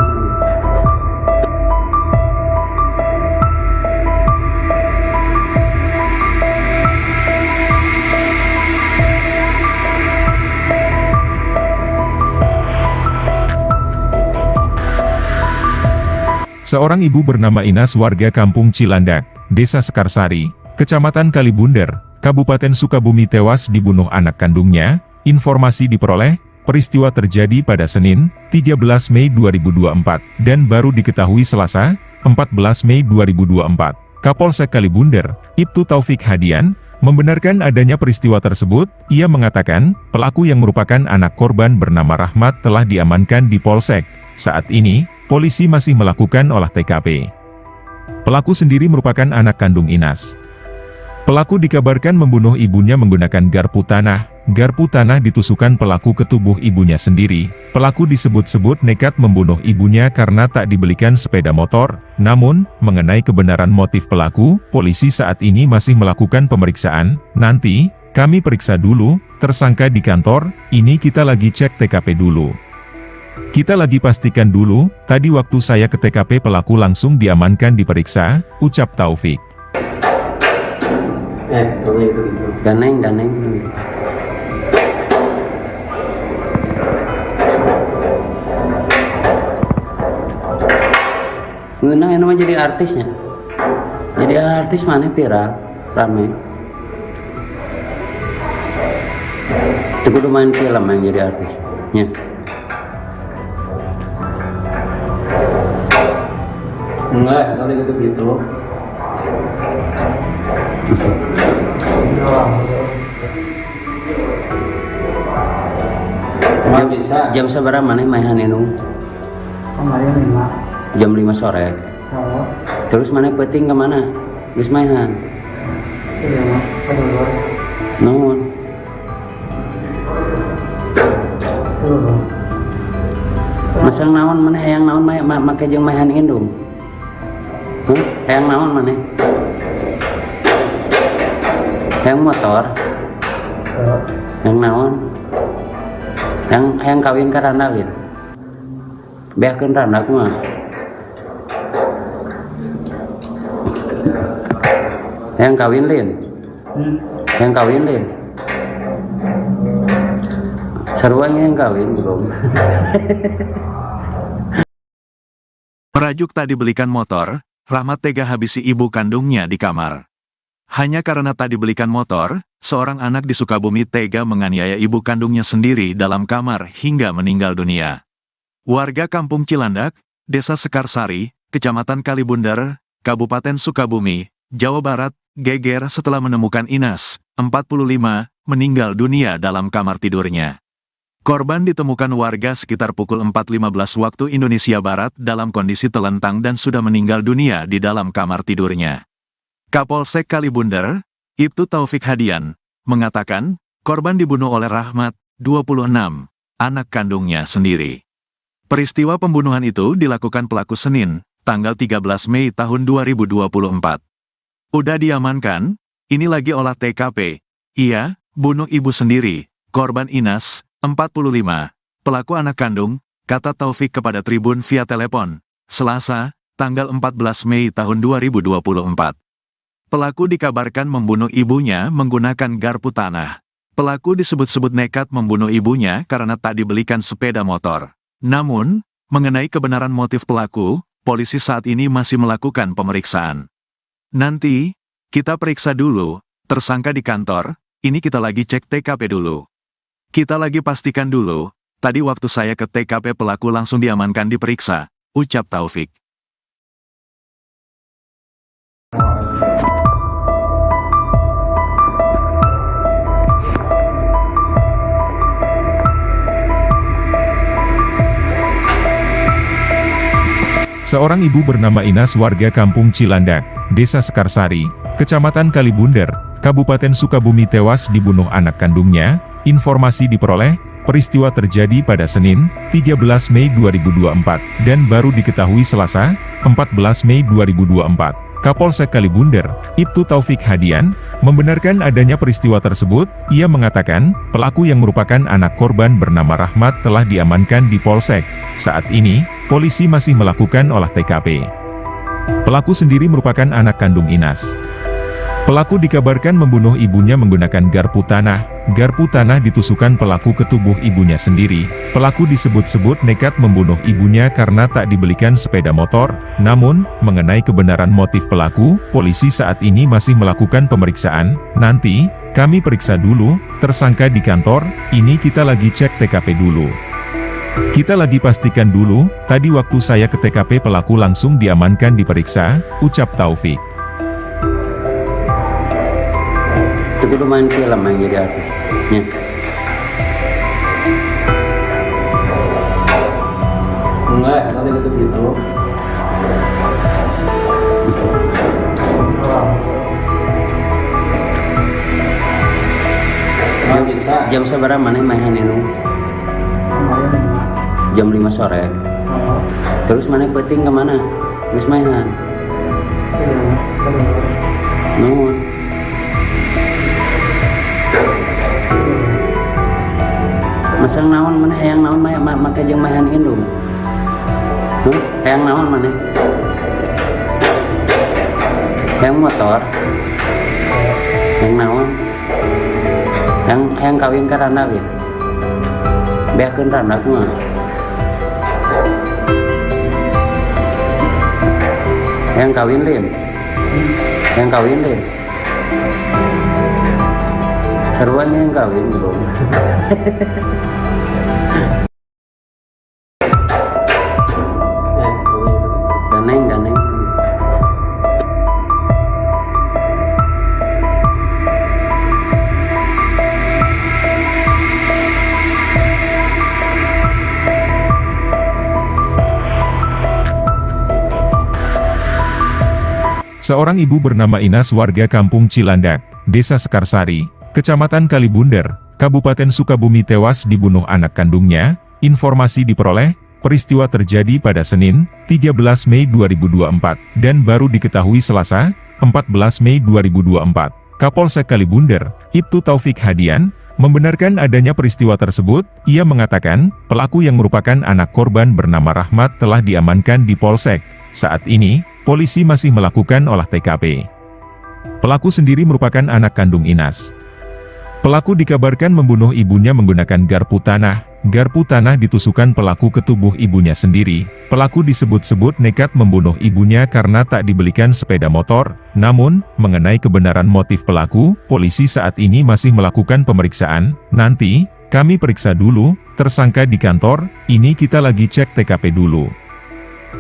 B: Seorang ibu bernama Inas warga Kampung Cilandak, Desa Sekarsari, Kecamatan Kalibunder, Kabupaten Sukabumi tewas dibunuh anak kandungnya. Informasi diperoleh, peristiwa terjadi pada Senin, 13 Mei 2024, dan baru diketahui Selasa, 14 Mei 2024. Kapolsek Kalibunder, Ibtu Taufik Hadian, membenarkan adanya peristiwa tersebut. Ia mengatakan, pelaku yang merupakan anak korban bernama Rahmat telah diamankan di Polsek. Saat ini, polisi masih melakukan olah TKP. Pelaku sendiri merupakan anak kandung Inas. Pelaku dikabarkan membunuh ibunya menggunakan garpu tanah. Garpu tanah ditusukkan pelaku ke tubuh ibunya sendiri. Pelaku disebut-sebut nekat membunuh ibunya karena tak dibelikan sepeda motor. Namun, mengenai kebenaran motif pelaku, polisi saat ini masih melakukan pemeriksaan. Nanti, kami periksa dulu, tersangka di kantor, ini kita lagi cek TKP dulu. Kita lagi pastikan dulu, tadi waktu saya ke TKP pelaku langsung diamankan diperiksa, ucap Taufik.
D: Gitu.
C: Daneng. ngeunang ini mah jadi artisnya. Jadi artis mana viral rame. Itu kudu main film yang jadi artisnya.
D: Enggak, tadi gitu gitu. Nggak bisa.
C: Jam seberapa mana mainan ini?
E: Kemarin 5.
C: Jam 5 sore.
E: Oh,
C: Terus mana peting kemana? Geus mainan.
E: iya mah. Kedua.
C: Nuhun.
E: Seluruh.
C: Masang naon mana hayang naon make jeung mainan indung. Hayang naon mana? Hayang motor. Hayang naon? Hayang kawin ka randalin. Beakeun randak mah. Hayang kawin lin. Hayang kawin lin. Sarua yang kawin belum.
A: Merajuk tak dibelikan motor, Rahmat tega habisi ibu kandungnya di kamar. Hanya karena tak dibelikan motor, seorang anak di Sukabumi tega menganiaya ibu kandungnya sendiri dalam kamar hingga meninggal dunia. Warga Kampung Cilandak, Desa Sekarsari, Kecamatan Kalibundar, Kabupaten Sukabumi, Jawa Barat, geger setelah menemukan Inas, 45, meninggal dunia dalam kamar tidurnya. Korban ditemukan warga sekitar pukul 4.15 waktu Indonesia Barat dalam kondisi telentang dan sudah meninggal dunia di dalam kamar tidurnya. Kapolsek Kalibundar, Ibtu Taufik Hadian, mengatakan, korban dibunuh oleh Rahmat, 26, anak kandungnya sendiri. Peristiwa pembunuhan itu dilakukan pelaku Senin, tanggal 13 Mei tahun 2024. Udah diamankan, ini lagi olah TKP. Iya, bunuh ibu sendiri, korban Inas, 45, pelaku anak kandung, kata Taufik kepada Tribun via telepon, Selasa, tanggal 14 Mei tahun 2024. Pelaku dikabarkan membunuh ibunya menggunakan garpu tanah. Pelaku disebut-sebut nekat membunuh ibunya karena tak dibelikan sepeda motor. Namun, mengenai kebenaran motif pelaku, polisi saat ini masih melakukan pemeriksaan. Nanti, kita periksa dulu, tersangka di kantor, ini kita lagi cek TKP dulu. Kita lagi pastikan dulu, tadi waktu saya ke TKP pelaku langsung diamankan diperiksa, ucap Taufik.
B: Seorang ibu bernama Inas warga Kampung Cilandak, Desa Sekarsari, Kecamatan Kalibundar, Kabupaten Sukabumi tewas dibunuh anak kandungnya. Informasi diperoleh, peristiwa terjadi pada Senin, 13 Mei 2024, dan baru diketahui Selasa, 14 Mei 2024. Kapolsek Kalibundar, Ibtu Taufik Hadian, membenarkan adanya peristiwa tersebut. Ia mengatakan, pelaku yang merupakan anak korban bernama Rahmat telah diamankan di Polsek. Saat ini, polisi masih melakukan olah TKP. Pelaku sendiri merupakan anak kandung Inas. Pelaku dikabarkan membunuh ibunya menggunakan garpu tanah. Garpu tanah ditusukkan pelaku ke tubuh ibunya sendiri. Pelaku disebut-sebut nekat membunuh ibunya karena tak dibelikan sepeda motor. Namun, mengenai kebenaran motif pelaku, polisi saat ini masih melakukan pemeriksaan. Nanti, kami periksa dulu, tersangka di kantor, ini kita lagi cek TKP dulu. Kita lagi pastikan dulu, tadi waktu saya ke TKP pelaku langsung diamankan diperiksa, ucap Taufik.
C: Itu kudu main film yang jadi artisnya.
D: Enggak, tadi gitu gitu. Nggak bisa.
C: Jam seberapa mana mainan ini?
E: Kemarin 5.
C: Jam 5 sore.
E: Oh,
C: Terus mana peting kemana? Geus mainan.
E: iya mah. Kedua.
C: Nuhun. Masang naon mana hayang naon make jeung mainan indung. Hayang naon mana? Hayang motor. Hayang naon? Hayang kawin ka randalin. Beakeun randak mah. Yang kawin Lin. Yang kawin Lin. Seruannya yang kawin belum. Daneng.
B: Seorang ibu bernama Inas warga Kampung Cilandak, Desa Sekarsari, Kecamatan Kalibunder, Kabupaten Sukabumi tewas dibunuh anak kandungnya. Informasi diperoleh, peristiwa terjadi pada Senin, 13 Mei 2024, dan baru diketahui Selasa, 14 Mei 2024. Kapolsek Kalibunder, Ibtu Taufik Hadian, membenarkan adanya peristiwa tersebut. Ia mengatakan, pelaku yang merupakan anak korban bernama Rahmat telah diamankan di Polsek. Saat ini, polisi masih melakukan olah TKP. Pelaku sendiri merupakan anak kandung Inas. Pelaku dikabarkan membunuh ibunya menggunakan garpu tanah. Garpu tanah ditusukkan pelaku ke tubuh ibunya sendiri. Pelaku disebut-sebut nekat membunuh ibunya karena tak dibelikan sepeda motor. Namun, mengenai kebenaran motif pelaku, polisi saat ini masih melakukan pemeriksaan. Nanti, kami periksa dulu, tersangka di kantor, ini kita lagi cek TKP dulu.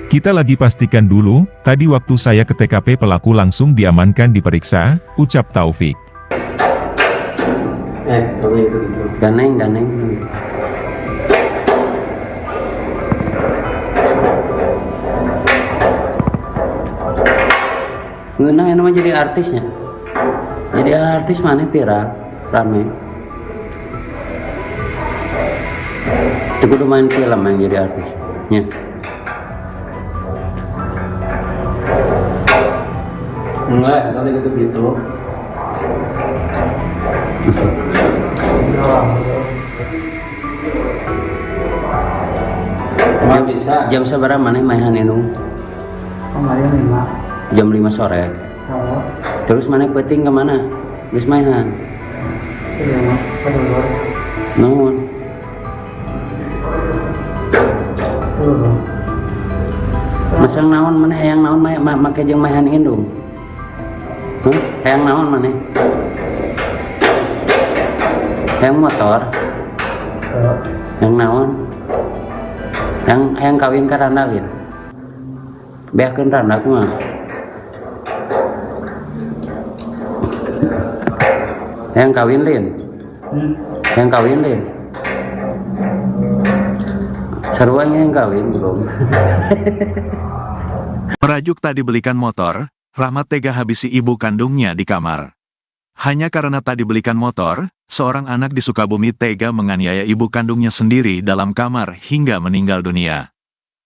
B: Kita lagi pastikan dulu, tadi waktu saya ke TKP pelaku langsung diamankan diperiksa, ucap Taufik.
C: Daneng. Ngeunang yang namanya jadi artisnya. Jadi artis mana viral, rame. Itu kudu main film yang jadi artis. Ya.
D: Enggak, tadi gitu. Nggak bisa.
C: Jam seberapa mana mainan itu?
E: Kemarin 5.
C: Jam 5 sore.
E: Oh,
C: Terus mana peting kemana? Geus mainan.
E: iya mah. Kedua.
C: Nuhun.
E: Seluruh.
C: Masang naon mana hayang naon make jeung mainan indung. Hayang naon mana? Hayang motor. Yang naon? Yang kawin ka Randa Lin. Beakeun Randa kumaha? Yang kawin Lin. Yang kawin Lin. Seruannya yang kawin belum.
A: Merajuk tak dibelikan motor, Rahmat tega habisi ibu kandungnya di kamar. Hanya karena tak dibelikan motor, seorang anak di Sukabumi tega menganiaya ibu kandungnya sendiri dalam kamar hingga meninggal dunia.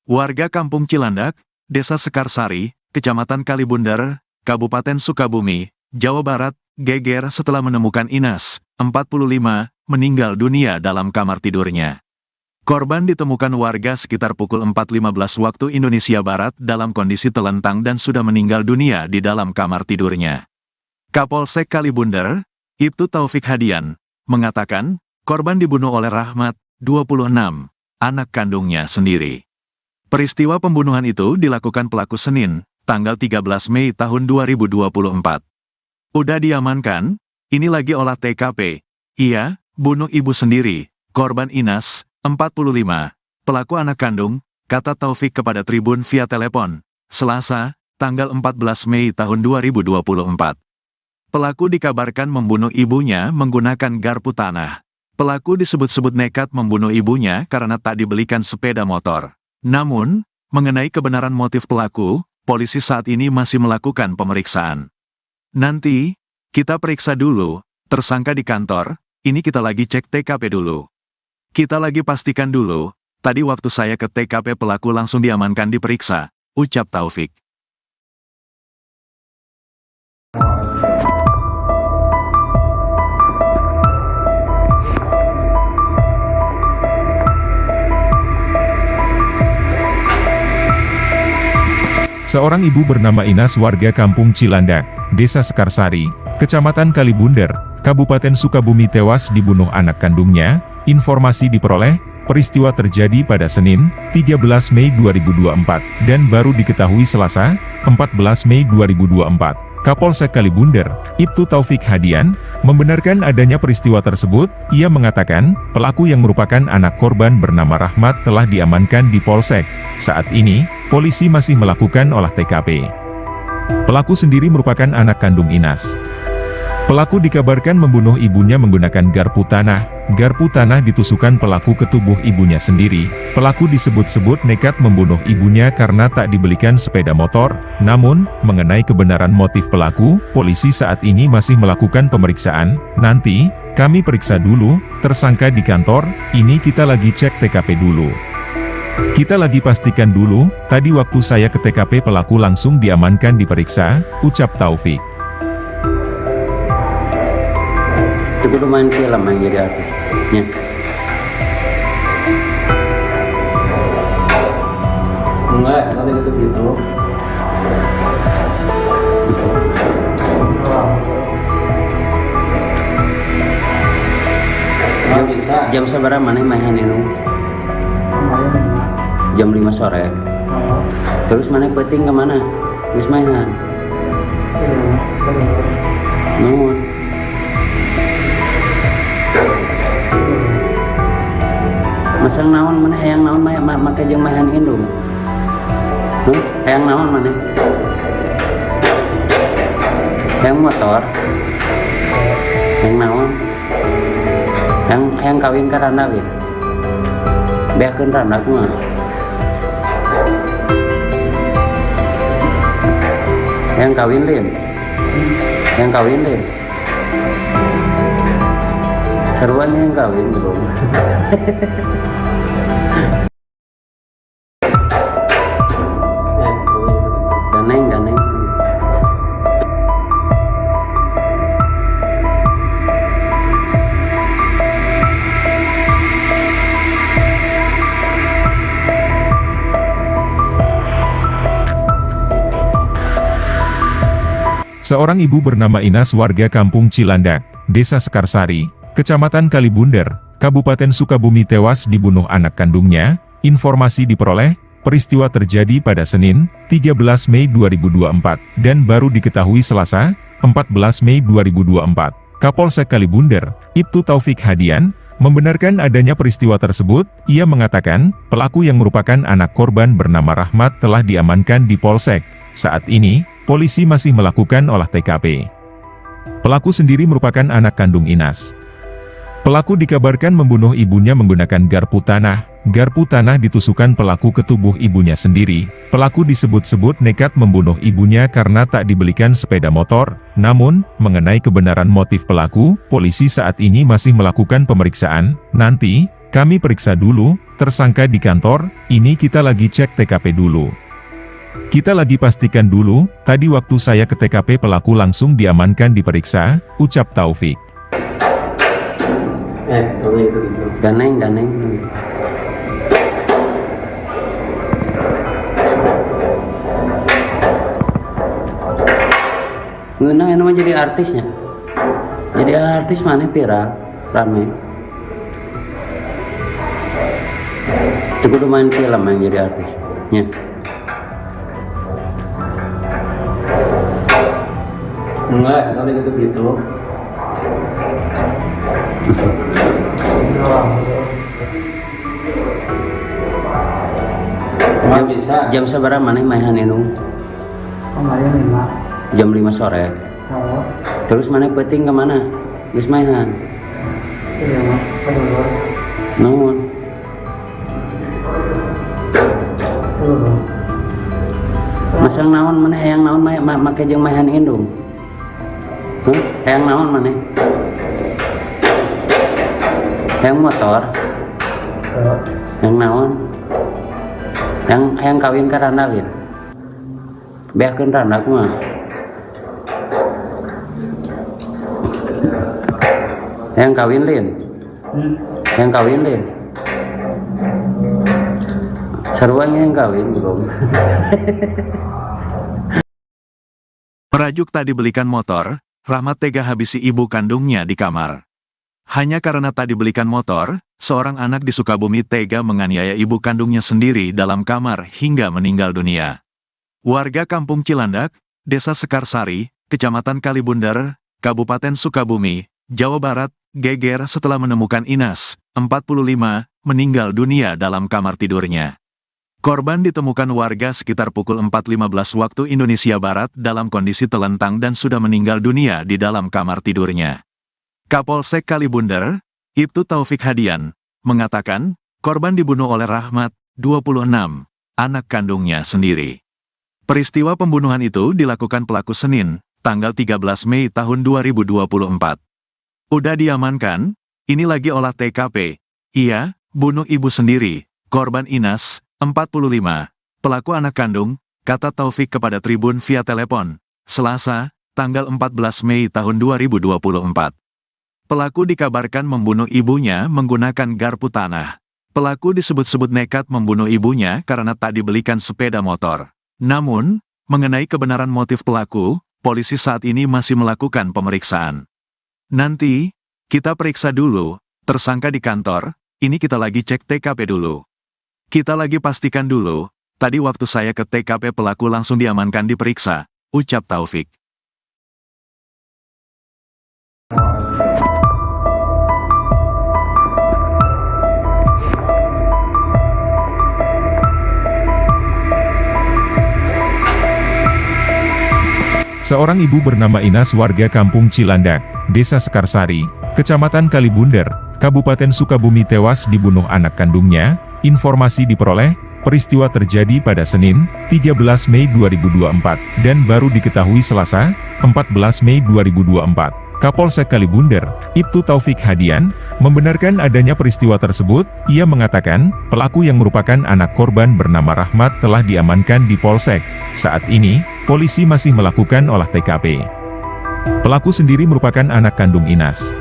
A: Warga Kampung Cilandak, Desa Sekarsari, Kecamatan Kalibunder, Kabupaten Sukabumi, Jawa Barat, geger setelah menemukan Inas, 45, meninggal dunia dalam kamar tidurnya. Korban ditemukan warga sekitar pukul 4.15 waktu Indonesia Barat dalam kondisi telentang dan sudah meninggal dunia di dalam kamar tidurnya. Kapolsek Kalibunder, Ibtu Taufik Hadian, mengatakan, korban dibunuh oleh Rahmat, 26, anak kandungnya sendiri. Peristiwa pembunuhan itu dilakukan pelaku Senin, tanggal 13 Mei tahun 2024. Udah diamankan, ini lagi olah TKP. Ia, bunuh ibu sendiri, korban Inas, 45, pelaku anak kandung, kata Taufik kepada Tribun via telepon, Selasa, tanggal 14 Mei tahun 2024. Pelaku dikabarkan membunuh ibunya menggunakan garpu tanah. Pelaku disebut-sebut nekat membunuh ibunya karena tak dibelikan sepeda motor. Namun, mengenai kebenaran motif pelaku, polisi saat ini masih melakukan pemeriksaan. Nanti, kita periksa dulu, tersangka di kantor, ini kita lagi cek TKP dulu. Kita lagi pastikan dulu, tadi waktu saya ke TKP pelaku langsung diamankan diperiksa, ucap Taufik.
B: Seorang ibu bernama Inas warga Kampung Cilandak, Desa Sekarsari, Kecamatan Kalibunder, Kabupaten Sukabumi tewas dibunuh anak kandungnya. Informasi diperoleh, peristiwa terjadi pada Senin, 13 Mei 2024, dan baru diketahui Selasa, 14 Mei 2024, Kapolsek Kalibunder, Ibtu Taufik Hadian, membenarkan adanya peristiwa tersebut. Ia mengatakan, pelaku yang merupakan anak korban bernama Rahmat telah diamankan di Polsek. Saat ini, polisi masih melakukan olah TKP. Pelaku sendiri merupakan anak kandung Inas. Pelaku dikabarkan membunuh ibunya menggunakan garpu tanah. Garpu tanah ditusukkan pelaku ke tubuh ibunya sendiri. Pelaku disebut-sebut nekat membunuh ibunya karena tak dibelikan sepeda motor. Namun, mengenai kebenaran motif pelaku, polisi saat ini masih melakukan pemeriksaan. Nanti, kami periksa dulu, tersangka di kantor, ini kita lagi cek TKP dulu. Kita lagi pastikan dulu, tadi waktu saya ke TKP pelaku langsung diamankan diperiksa, ucap Taufik.
C: Itu kudu main film yang jadi artis. Ya.
D: Enggak, tadi gitu. Nggak bisa.
C: Jam seberapa mana main itu? Jam 5 sore. Terus mana peting kemana? Terus mainan. Nuhun. Masang naon mana hayang naon make jeung mahan indung. Hayang naon mana? Hayang motor. Hayang naon? Hayang kawin ka randa we. Beakeun randa kumaha? Hayang kawin lin. Hayang kawin lin. Sarua yang kawin belum. Daneng.
B: Seorang ibu bernama Inas warga Kampung Cilandak, Desa Sekarsari, Kecamatan Kalibunder, Kabupaten Sukabumi tewas dibunuh anak kandungnya. Informasi diperoleh, peristiwa terjadi pada Senin, 13 Mei 2024, dan baru diketahui Selasa, 14 Mei 2024. Kapolsek Kalibunder, Ibtu Taufik Hadian, membenarkan adanya peristiwa tersebut. Ia mengatakan, pelaku yang merupakan anak korban bernama Rahmat telah diamankan di Polsek. Saat ini, polisi masih melakukan olah TKP. Pelaku sendiri merupakan anak kandung Inas. Pelaku dikabarkan membunuh ibunya menggunakan garpu tanah. Garpu tanah ditusukkan pelaku ke tubuh ibunya sendiri. Pelaku disebut-sebut nekat membunuh ibunya karena tak dibelikan sepeda motor. Namun, mengenai kebenaran motif pelaku, polisi saat ini masih melakukan pemeriksaan. Nanti, kami periksa dulu, tersangka di kantor, ini kita lagi cek TKP dulu. Kita lagi pastikan dulu, tadi waktu saya ke TKP pelaku langsung diamankan diperiksa, ucap Taufik.
D: Tadi gitu.
C: Daneng. Ngeunang yang jadi artisnya. Jadi artis mana viral, rame. Itu kudu main film yang jadi artis. Ya.
D: Enggak, tadi gitu. Nggak bisa.
C: Jam seberapa mana main itu?
E: Kemarin 5.
C: Jam 5 sore. Terus mana peting kemana? Terus mainan. Nuhun. Masang naon mana hayang naon make jeung mahan indung. Hayang naon mana? Hayang motor. Hayang naon? Hayang kawin ka randa lin. Beakeun randa kumaha? Hayang kawin lin. Hayang kawin lin. Sarua yang kawin belum.
A: Merajuk tak dibelikan motor, Rahmat tega habisi ibu kandungnya di kamar. Hanya karena tak dibelikan motor, seorang anak di Sukabumi tega menganiaya ibu kandungnya sendiri dalam kamar hingga meninggal dunia. Warga Kampung Cilandak, Desa Sekarsari, Kecamatan Kalibunder, Kabupaten Sukabumi, Jawa Barat, geger setelah menemukan Inas, 45, meninggal dunia dalam kamar tidurnya. Korban ditemukan warga sekitar pukul 4.15 waktu Indonesia Barat dalam kondisi telentang dan sudah meninggal dunia di dalam kamar tidurnya. Kapolsek Kalibunder, Ibtu Taufik Hadian, mengatakan, korban dibunuh oleh Rahmat, 26, anak kandungnya sendiri. Peristiwa pembunuhan itu dilakukan pelaku Senin, tanggal 13 Mei tahun 2024. Udah diamankan, ini lagi olah TKP. Iya, bunuh ibu sendiri, korban Inas, 45, pelaku anak kandung, kata Taufik kepada Tribun via telepon, Selasa, tanggal 14 Mei tahun 2024. Pelaku dikabarkan membunuh ibunya menggunakan garpu tanah. Pelaku disebut-sebut nekat membunuh ibunya karena tak dibelikan sepeda motor. Namun, mengenai kebenaran motif pelaku, polisi saat ini masih melakukan pemeriksaan. Nanti, kita periksa dulu, tersangka di kantor, ini kita lagi cek TKP dulu. Kita lagi pastikan dulu, tadi waktu saya ke TKP pelaku langsung diamankan diperiksa, ucap Taufik.
B: Seorang ibu bernama Inas warga Kampung Cilandak, Desa Sekarsari, Kecamatan Kalibunder, Kabupaten Sukabumi tewas dibunuh anak kandungnya. Informasi diperoleh, peristiwa terjadi pada Senin, 13 Mei 2024, dan baru diketahui Selasa, 14 Mei 2024. Kapolsek Kalibunder, Ibtu Taufik Hadian, membenarkan adanya peristiwa tersebut. Ia mengatakan, pelaku yang merupakan anak korban bernama Rahmat telah diamankan di Polsek. Saat ini, polisi masih melakukan olah TKP. Pelaku sendiri merupakan anak kandung Inas.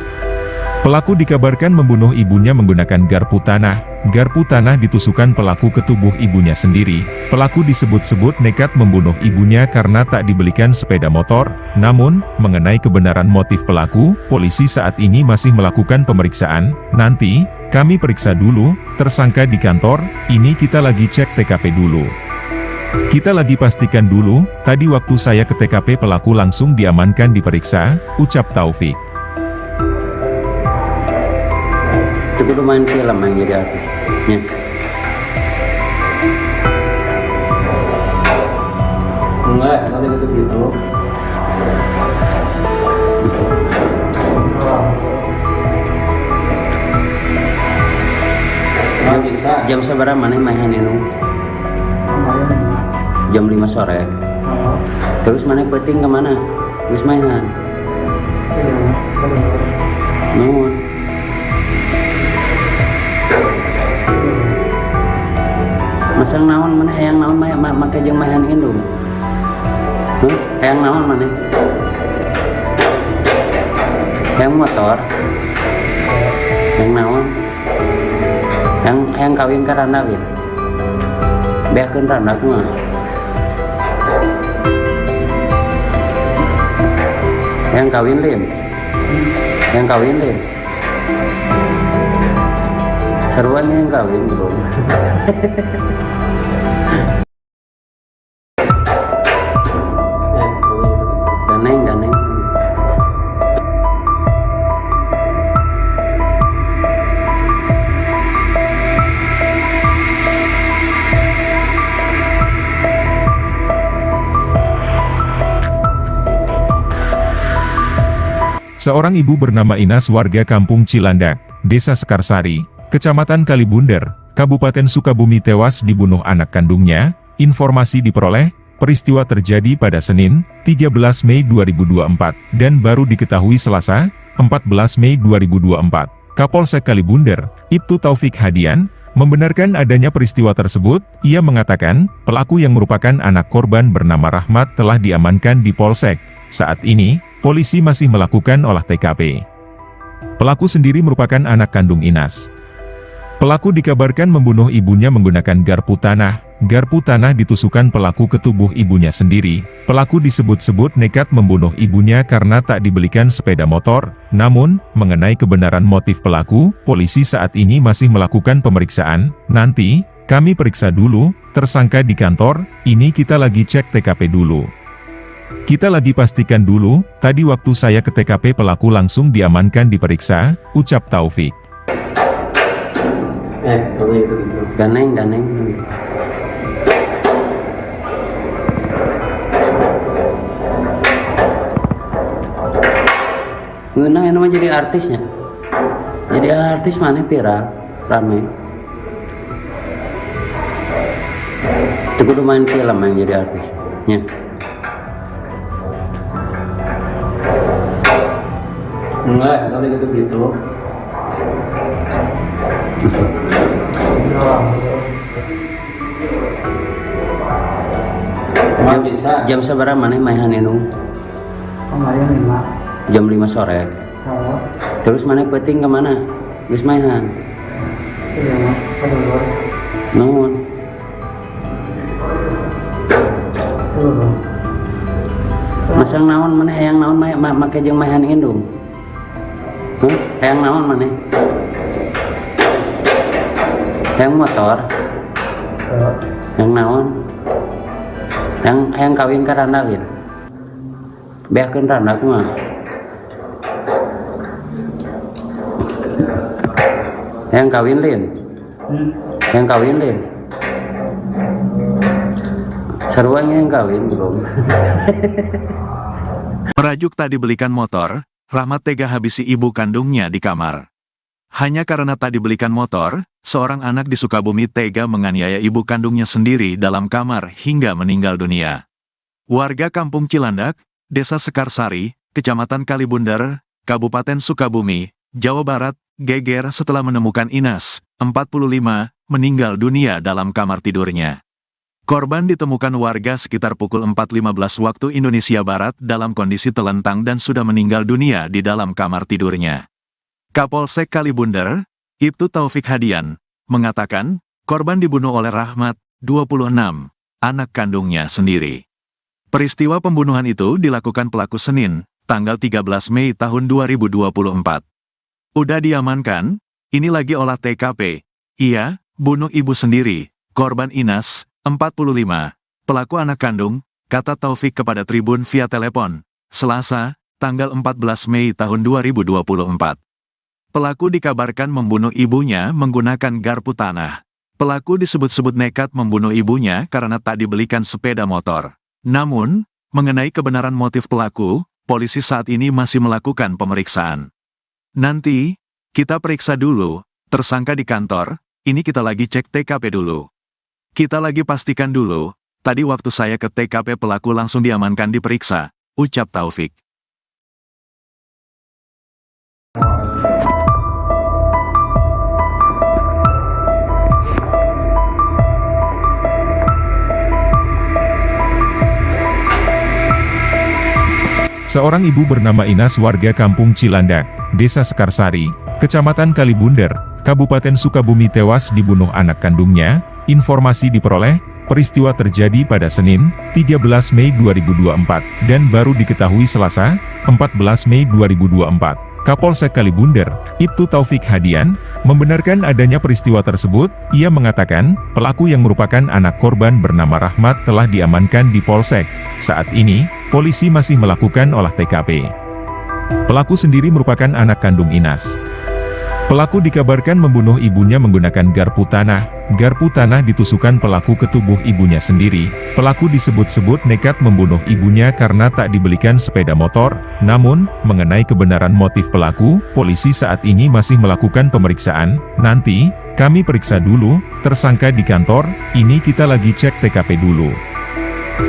B: Pelaku dikabarkan membunuh ibunya menggunakan garpu tanah. Garpu tanah ditusukkan pelaku ke tubuh ibunya sendiri. Pelaku disebut-sebut nekat membunuh ibunya karena tak dibelikan sepeda motor. Namun, mengenai kebenaran motif pelaku, polisi saat ini masih melakukan pemeriksaan. Nanti, kami periksa dulu, tersangka di kantor, ini kita lagi cek TKP dulu. Kita lagi pastikan dulu, tadi waktu saya ke TKP pelaku langsung diamankan diperiksa, ucap Taufik.
C: Itu kudu main film yang jadi artisnya.
D: Enggak, tadi gitu. Nggak bisa.
C: Jam seberapa mana mainan ini? Jam 5 sore. Terus mana penting kemana? Wis mainan. Nuhun. Masang naon mana hayang naon make jeung mainan indung. Hayang naon mana? Hayang motor. Hayang naon? Hayang kawin ka randak ya. Beakeun randak mah. Hayang kawin lim. Hayang kawin lim. Seruan yang kawin belum. Ganeng.
B: Seorang ibu bernama Inas warga Kampung Cilandak, Desa Sekarsari, Kecamatan Kalibunder, Kabupaten Sukabumi tewas dibunuh anak kandungnya. Informasi diperoleh, peristiwa terjadi pada Senin, 13 Mei 2024, dan baru diketahui Selasa, 14 Mei 2024. Kapolsek Kalibunder, Ibtu Taufik Hadian, membenarkan adanya peristiwa tersebut. Ia mengatakan, pelaku yang merupakan anak korban bernama Rahmat telah diamankan di Polsek. Saat ini, polisi masih melakukan olah TKP. Pelaku sendiri merupakan anak kandung Inas. Pelaku dikabarkan membunuh ibunya menggunakan garpu tanah. Garpu tanah ditusukkan pelaku ke tubuh ibunya sendiri. Pelaku disebut-sebut nekat membunuh ibunya karena tak dibelikan sepeda motor. Namun, mengenai kebenaran motif pelaku, polisi saat ini masih melakukan pemeriksaan. Nanti, kami periksa dulu, tersangka di kantor, ini kita lagi cek TKP dulu. Kita lagi pastikan dulu, tadi waktu saya ke TKP pelaku langsung diamankan diperiksa, ucap Taufik.
D: Kalau itu gitu.
C: Ganeng. Ngeunang ini mah jadi artisnya. Jadi artis mana viral, rame. Itu kudu main film yang jadi artisnya.
D: Enggak, kalau gitu. Nggak bisa.
C: Jam seberapa mana mainan ini?
E: Kemarin 5.
C: Jam 5 sore.
E: Oh,
C: Terus mana peting kemana? Geus mainan.
E: iya mah. Kedulur.
C: Nuhun.
E: Kedulur.
C: Masang naon mana hayang naon make jeung mainan indung. Hayang naon mana? Hayang motor. Hayang naon? Hayang kawin ka randalin. Beakeun randa kumaha? Hayang kawin lin. Hayang kawin lin. Sarua yang kawin belum.
A: Merajuk tak dibelikan motor, Rahmat tega habisi ibu kandungnya di kamar. Hanya karena tak dibelikan motor, seorang anak di Sukabumi tega menganiaya ibu kandungnya sendiri dalam kamar hingga meninggal dunia. Warga Kampung Cilandak, Desa Sekarsari, Kecamatan Kalibundar, Kabupaten Sukabumi, Jawa Barat, geger setelah menemukan Inas, 45, meninggal dunia dalam kamar tidurnya. Korban ditemukan warga sekitar pukul 4.15 waktu Indonesia Barat dalam kondisi telentang dan sudah meninggal dunia di dalam kamar tidurnya. Kapolsek Kalibundar, Ibtu Taufik Hadian, mengatakan, korban dibunuh oleh Rahmat, 26, anak kandungnya sendiri. Peristiwa pembunuhan itu dilakukan pelaku Senin, tanggal 13 Mei tahun 2024. Udah diamankan, ini lagi olah TKP. Iya, bunuh ibu sendiri, korban Inas, 45, pelaku anak kandung, kata Taufik kepada Tribun via telepon, Selasa, tanggal 14 Mei tahun 2024. Pelaku dikabarkan membunuh ibunya menggunakan garpu tanah. Pelaku disebut-sebut nekat membunuh ibunya karena tak dibelikan sepeda motor. Namun, mengenai kebenaran motif pelaku, polisi saat ini masih melakukan pemeriksaan. Nanti, kita periksa dulu, tersangka di kantor, ini kita lagi cek TKP dulu. Kita lagi pastikan dulu, tadi waktu saya ke TKP pelaku langsung diamankan diperiksa, ucap Taufik.
B: Seorang ibu bernama Inas warga Kampung Cilandak, Desa Sekarsari, Kecamatan Kalibundar, Kabupaten Sukabumi tewas dibunuh anak kandungnya. Informasi diperoleh, peristiwa terjadi pada Senin, 13 Mei 2024, dan baru diketahui Selasa, 14 Mei 2024. Kapolsek Kalibundar, Ibtu Taufik Hadian, membenarkan adanya peristiwa tersebut. Ia mengatakan, pelaku yang merupakan anak korban bernama Rahmat telah diamankan di Polsek. Saat ini, polisi masih melakukan olah TKP. Pelaku sendiri merupakan anak kandung Inas. Pelaku dikabarkan membunuh ibunya menggunakan garpu tanah. Garpu tanah ditusukkan pelaku ke tubuh ibunya sendiri. Pelaku disebut-sebut nekat membunuh ibunya karena tak dibelikan sepeda motor. Namun, mengenai kebenaran motif pelaku, polisi saat ini masih melakukan pemeriksaan. Nanti, kami periksa dulu, tersangka di kantor, ini kita lagi cek TKP dulu.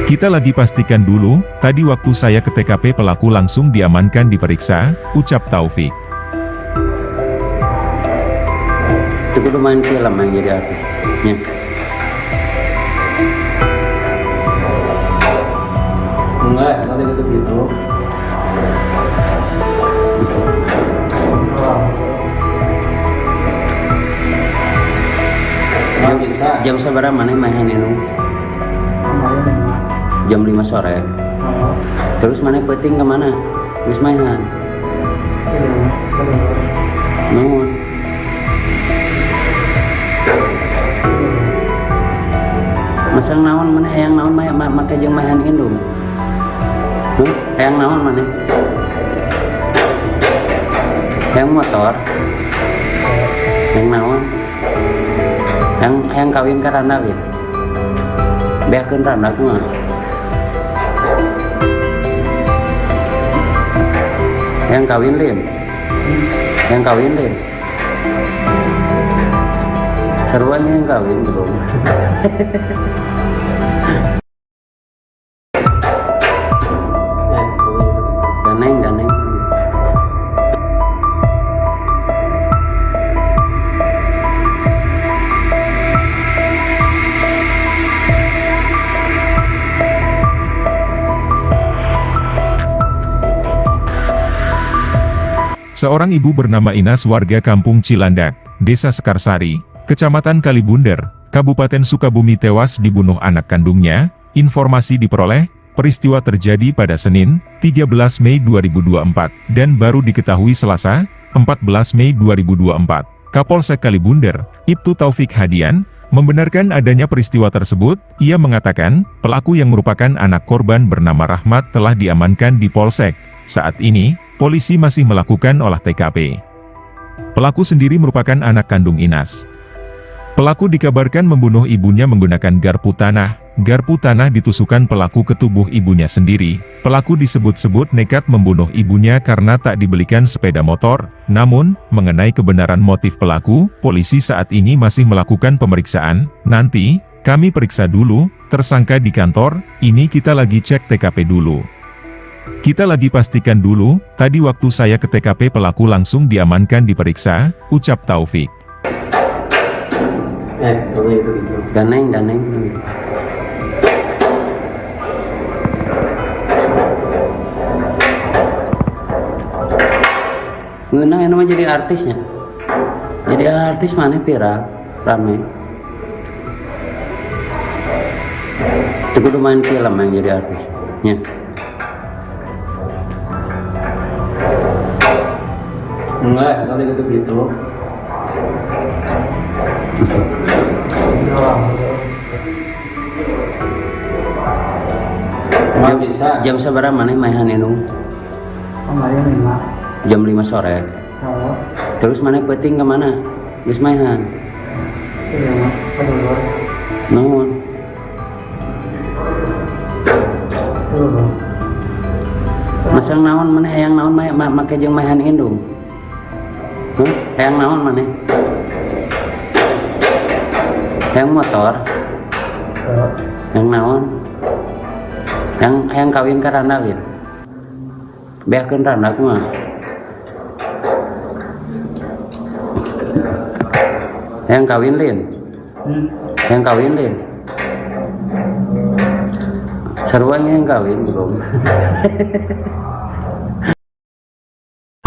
B: Kita lagi pastikan dulu, tadi waktu saya ke TKP pelaku langsung diamankan diperiksa, ucap Taufik.
C: Itu kudu main film yang jadi artisnya.
D: Enggak, kalau gitu. Nggak bisa.
C: Jam seberapa mana mainan ini?
E: Kemarin 5.
C: Jam 5 sore.
E: Oh,
C: Terus mana peting kemana? Geus mainan.
E: iya mah. Kedulur.
C: Nuhun. Masang naon mana hayang naon make jeung mahan indung. Hayang naon mana? Hayang motor. Hayang naon? Hayang kawin ka randa gitu. Beakeun randa kumaha? Hayang kawin lin. Hayang kawin lin. Seruan yang kawin belum. Ganeng.
B: Seorang ibu bernama Inas warga Kampung Cilandak, Desa Sekarsari, Kecamatan Kalibunder, Kabupaten Sukabumi tewas dibunuh anak kandungnya. Informasi diperoleh, peristiwa terjadi pada Senin, 13 Mei 2024, dan baru diketahui Selasa, 14 Mei 2024. Kapolsek Kalibunder, Ibtu Taufik Hadian, membenarkan adanya peristiwa tersebut. Ia mengatakan, pelaku yang merupakan anak korban bernama Rahmat telah diamankan di Polsek. Saat ini, polisi masih melakukan olah TKP. Pelaku sendiri merupakan anak kandung Inas. Pelaku dikabarkan membunuh ibunya menggunakan garpu tanah. Garpu tanah ditusukkan pelaku ke tubuh ibunya sendiri. Pelaku disebut-sebut nekat membunuh ibunya karena tak dibelikan sepeda motor. Namun, mengenai kebenaran motif pelaku, polisi saat ini masih melakukan pemeriksaan. Nanti, kami periksa dulu, tersangka di kantor, ini kita lagi cek TKP dulu. Kita lagi pastikan dulu, tadi waktu saya ke TKP pelaku langsung diamankan diperiksa, ucap Taufik.
C: Ganeng. Ngeunang yang namanya jadi artisnya. Jadi artis mana viral, ramai. Itu kudu main film yang jadi artis. Ya.
D: Enggak, nanti gitu. Enggak bisa.
C: Jam seberapa mana main indung?
E: Kemarin 5.
C: Jam 5 sore.
E: Kalau
C: Terus mana peting kemana? Geus main.
E: iya mah kedua.
C: Nuhun.
E: Seluruh.
C: Masang naon mana hayang naon make jeung main indung. Hayang naon mana? Hayang motor. Hayang naon? Hayang kawin ka randa gitu. Beakeun randa kumaha? Hayang kawin lin. Hayang kawin lin. Seruan yang kawin belum.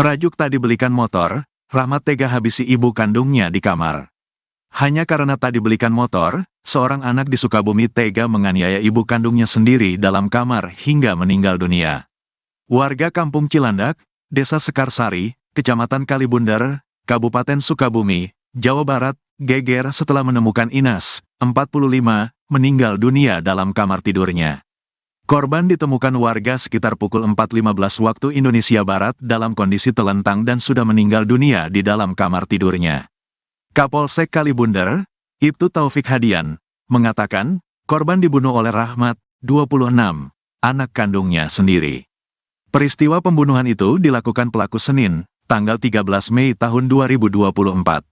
A: Merajuk tak dibelikan motor, Rahmat tega habisi ibu kandungnya di kamar. Hanya karena tak dibelikan motor, seorang anak di Sukabumi tega menganiaya ibu kandungnya sendiri dalam kamar hingga meninggal dunia. Warga Kampung Cilandak, Desa Sekarsari, Kecamatan Kalibunder, Kabupaten Sukabumi, Jawa Barat, geger setelah menemukan Inas, 45, meninggal dunia dalam kamar tidurnya. Korban ditemukan warga sekitar pukul 4.15 waktu Indonesia Barat dalam kondisi telentang dan sudah meninggal dunia di dalam kamar tidurnya. Kapolsek Kalibunder, Ibtu Taufik Hadian, mengatakan, korban dibunuh oleh Rahmat, 26, anak kandungnya sendiri. Peristiwa pembunuhan itu dilakukan pelaku Senin, tanggal 13 Mei tahun 2024.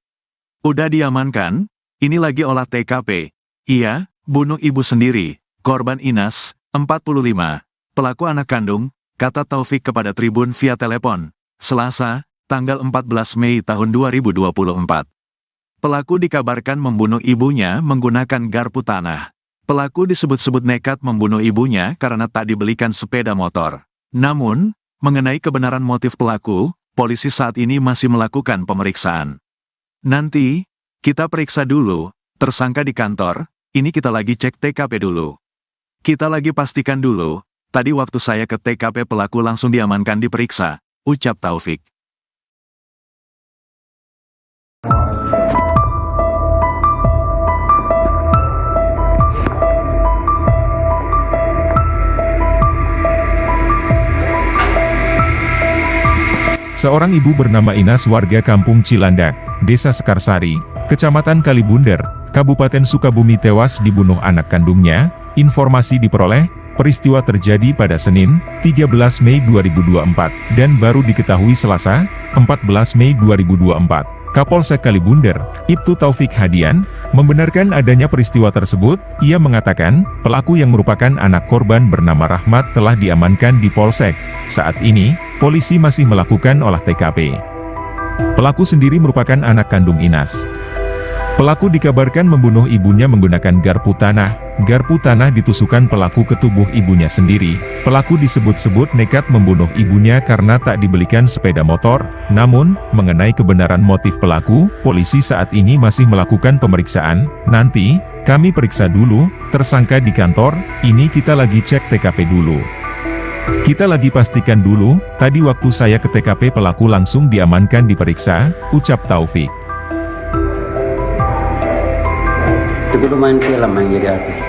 A: Udah diamankan, ini lagi olah TKP. Ia, bunuh ibu sendiri, korban Inas, 45, pelaku anak kandung, kata Taufik kepada Tribun via telepon, Selasa, tanggal 14 Mei tahun 2024. Pelaku dikabarkan membunuh ibunya menggunakan garpu tanah. Pelaku disebut-sebut nekat membunuh ibunya karena tak dibelikan sepeda motor. Namun, mengenai kebenaran motif pelaku, polisi saat ini masih melakukan pemeriksaan. Nanti, kita periksa dulu, tersangka di kantor, ini kita lagi cek TKP dulu. Kita lagi pastikan dulu, tadi waktu saya ke TKP pelaku langsung diamankan diperiksa, ucap Taufik.
B: Seorang ibu bernama Inas warga kampung Cilandak, Desa Sekarsari, Kecamatan Kalibunder, Kabupaten Sukabumi tewas dibunuh anak kandungnya. Informasi diperoleh, peristiwa terjadi pada Senin, 13 Mei 2024, dan baru diketahui Selasa, 14 Mei 2024. Kapolsek Kalibunder, Ibtu Taufik Hadian, membenarkan adanya peristiwa tersebut. Ia mengatakan, pelaku yang merupakan anak korban bernama Rahmat telah diamankan di Polsek. Saat ini, polisi masih melakukan olah TKP. Pelaku sendiri merupakan anak kandung Inas. Pelaku dikabarkan membunuh ibunya menggunakan garpu tanah. Garpu tanah ditusukkan pelaku ke tubuh ibunya sendiri. Pelaku disebut-sebut nekat membunuh ibunya karena tak dibelikan sepeda motor. Namun, mengenai kebenaran motif pelaku, polisi saat ini masih melakukan pemeriksaan. Nanti, kami periksa dulu, tersangka di kantor, ini kita lagi cek TKP dulu. Kita lagi pastikan dulu, tadi waktu saya ke TKP pelaku langsung diamankan diperiksa, ucap Taufik.
C: Itu kudu main film yang jadi artisnya.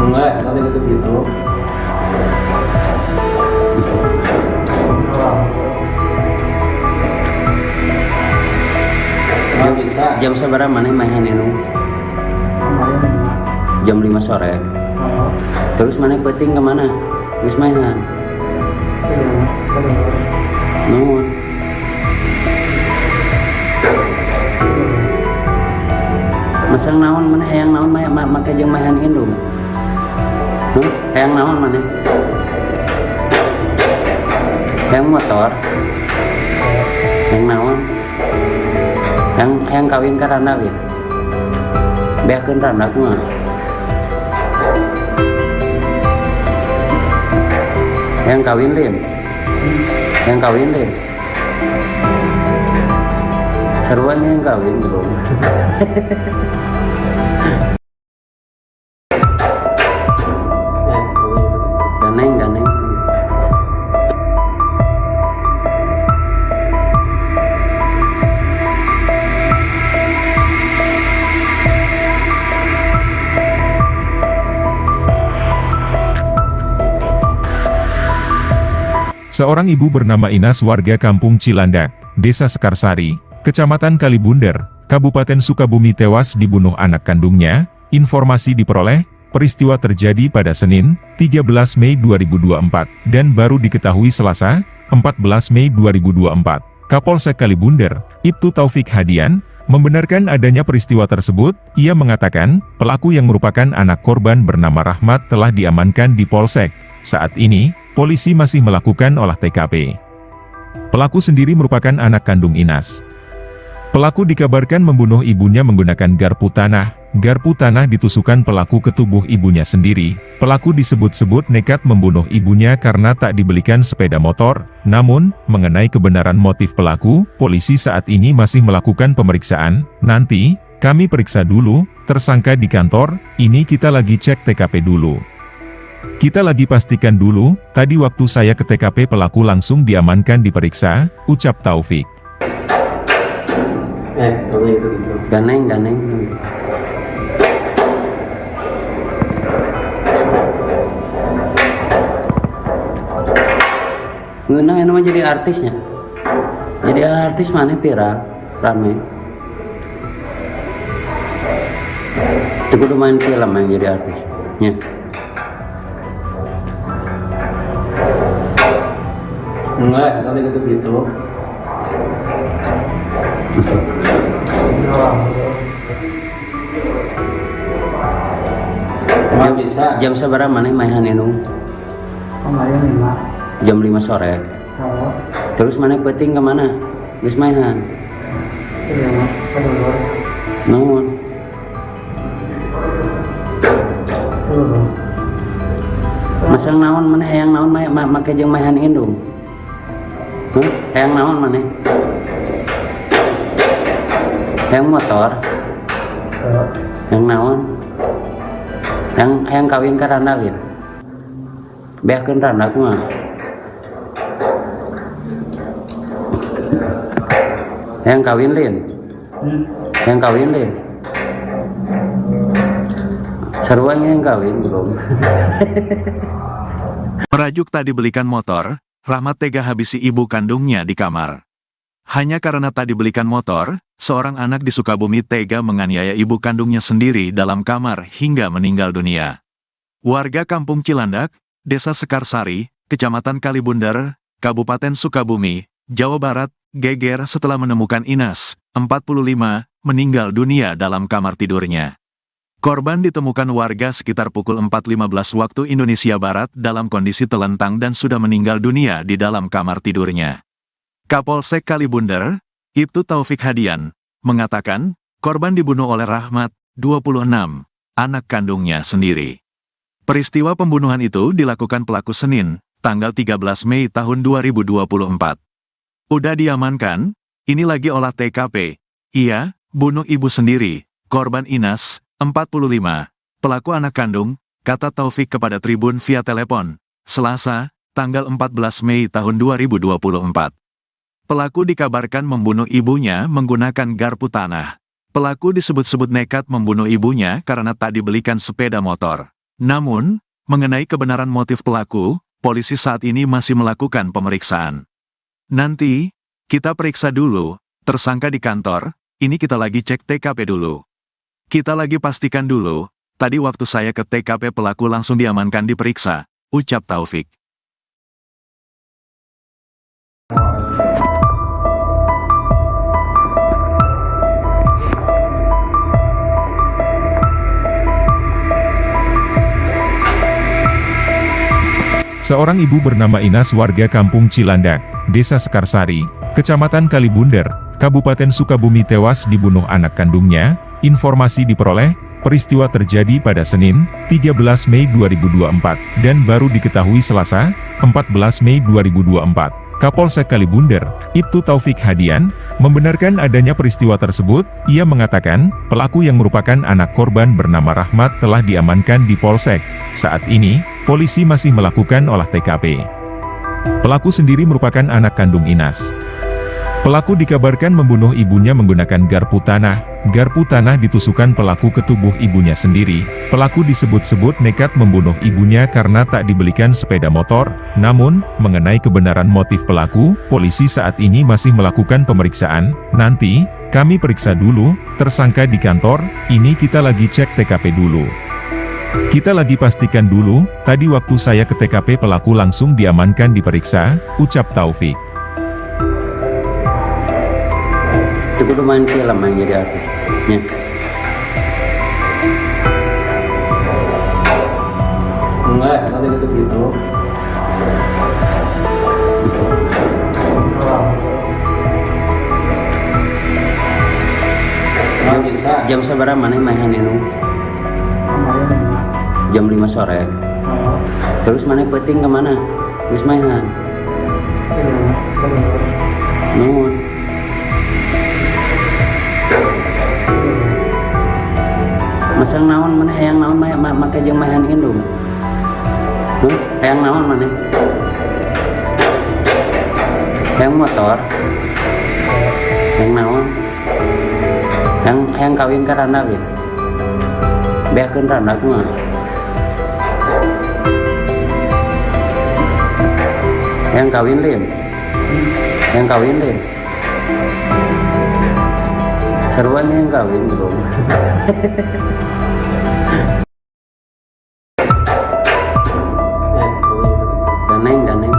D: Enggak, nanti gitu. Nggak bisa.
C: Jam seberapa mana mainan itu? Jam 5 sore. Terus mana peting kemana? Wis mainan. Nuhun. Masang naon mana hayang naon make jeung mahan indung. Hayang naon mana? Hayang motor. Hayang naon? Hayang kawin ka randa we. Beakeun randa kumaha? Hayang kawin lin. Hayang kawin lin. Sarua yang kawin belum. Daneng.
B: Seorang ibu bernama Inas warga kampung Cilandak, Desa Sekarsari, Kecamatan Kalibunder, Kabupaten Sukabumi tewas dibunuh anak kandungnya. Informasi diperoleh, peristiwa terjadi pada Senin, 13 Mei 2024, dan baru diketahui Selasa, 14 Mei 2024. Kapolsek Kalibunder, Ibtu Taufik Hadian, membenarkan adanya peristiwa tersebut. Ia mengatakan, pelaku yang merupakan anak korban bernama Rahmat telah diamankan di Polsek. Saat ini, polisi masih melakukan olah TKP. Pelaku sendiri merupakan anak kandung Inas. Pelaku dikabarkan membunuh ibunya menggunakan garpu tanah. Garpu tanah ditusukkan pelaku ke tubuh ibunya sendiri. Pelaku disebut-sebut nekat membunuh ibunya karena tak dibelikan sepeda motor. Namun, mengenai kebenaran motif pelaku, polisi saat ini masih melakukan pemeriksaan. Nanti, kami periksa dulu, tersangka di kantor, ini kita lagi cek TKP dulu. Kita lagi pastikan dulu, tadi waktu saya ke TKP pelaku langsung diamankan diperiksa, ucap Taufik.
D: Gitu.
C: Daneng. Ngeunang yang namanya jadi artisnya. Jadi artis mana viral, rame. Itu kudu main film yang jadi artisnya.
D: Enggak, nanti gitu. Nggak bisa.
C: Jam seberapa mana mainan itu?
E: Kemarin 5.
C: Jam 5 sore. Terus mana peting kemana? Wis mainan. Nuhun. Masang naon mana hayang naon make jeung mainan indung. Hayang naon mana? Hayang motor. Hayang naon? Hayang kawin ka randa lin. Beakeun randa kumaha? Hayang kawin lin. Hayang kawin lin. Sarua yang kawin belum.
A: Merajuk tak dibelikan motor, Rahmat tega habisi ibu kandungnya di kamar. Hanya karena tak dibelikan motor, seorang anak di Sukabumi tega menganiaya ibu kandungnya sendiri dalam kamar hingga meninggal dunia. Warga Kampung Cilandak, Desa Sekarsari, Kecamatan Kalibundar, Kabupaten Sukabumi, Jawa Barat, geger setelah menemukan Inas, 45, meninggal dunia dalam kamar tidurnya. Korban ditemukan warga sekitar pukul 4.15 waktu Indonesia Barat dalam kondisi telentang dan sudah meninggal dunia di dalam kamar tidurnya. Kapolsek Kalibundar, Ibtu Taufik Hadian, mengatakan, korban dibunuh oleh Rahmat, 26, anak kandungnya sendiri. Peristiwa pembunuhan itu dilakukan pelaku Senin, tanggal 13 Mei tahun 2024. Udah diamankan, ini lagi olah TKP. Iya, bunuh ibu sendiri, korban Inas, 45, pelaku anak kandung, kata Taufik kepada Tribun via telepon, Selasa, tanggal 14 Mei tahun 2024. Pelaku dikabarkan membunuh ibunya menggunakan garpu tanah. Pelaku disebut-sebut nekat membunuh ibunya karena tak dibelikan sepeda motor. Namun, mengenai kebenaran motif pelaku, polisi saat ini masih melakukan pemeriksaan. Nanti, kita periksa dulu, tersangka di kantor, ini kita lagi cek TKP dulu. Kita lagi pastikan dulu, tadi waktu saya ke TKP pelaku langsung diamankan diperiksa, ucap Taufik.
B: Seorang ibu bernama Inas warga Kampung Cilandak, Desa Sekarsari, Kecamatan Kalibundar, Kabupaten Sukabumi tewas dibunuh anak kandungnya. Informasi diperoleh, peristiwa terjadi pada Senin, 13 Mei 2024, dan baru diketahui Selasa, 14 Mei 2024. Kapolsek Kalibundar, Ibtu Taufik Hadian, membenarkan adanya peristiwa tersebut. Ia mengatakan, pelaku yang merupakan anak korban bernama Rahmat telah diamankan di Polsek. Saat ini, polisi masih melakukan olah TKP. Pelaku sendiri merupakan anak kandung Inas. Pelaku dikabarkan membunuh ibunya menggunakan garpu tanah. Garpu tanah ditusukkan pelaku ke tubuh ibunya sendiri. Pelaku disebut-sebut nekat membunuh ibunya karena tak dibelikan sepeda motor. Namun, mengenai kebenaran motif pelaku, polisi saat ini masih melakukan pemeriksaan. Nanti, kami periksa dulu, tersangka di kantor, ini kita lagi cek TKP dulu. Kita lagi pastikan dulu, tadi waktu saya ke TKP pelaku langsung diamankan diperiksa, ucap Taufik.
C: Itu kudu main film yang jadi artisnya.
D: Enggak, tadi gitu. Nggak bisa.
C: Jam seberapa mana mainan itu? Jam 5 sore. Terus mana penting kemana? Wis mainan. Nuhun. Masang naon mana hayang naon make jeung mahan indung. Hayang naon mana? Hayang motor. Hayang naon? Hayang kawin ka randa gitu. Beakeun randa mah. Hayang kawin lim. Hayang kawin lim. Seruan yang kawin bro. Daneng.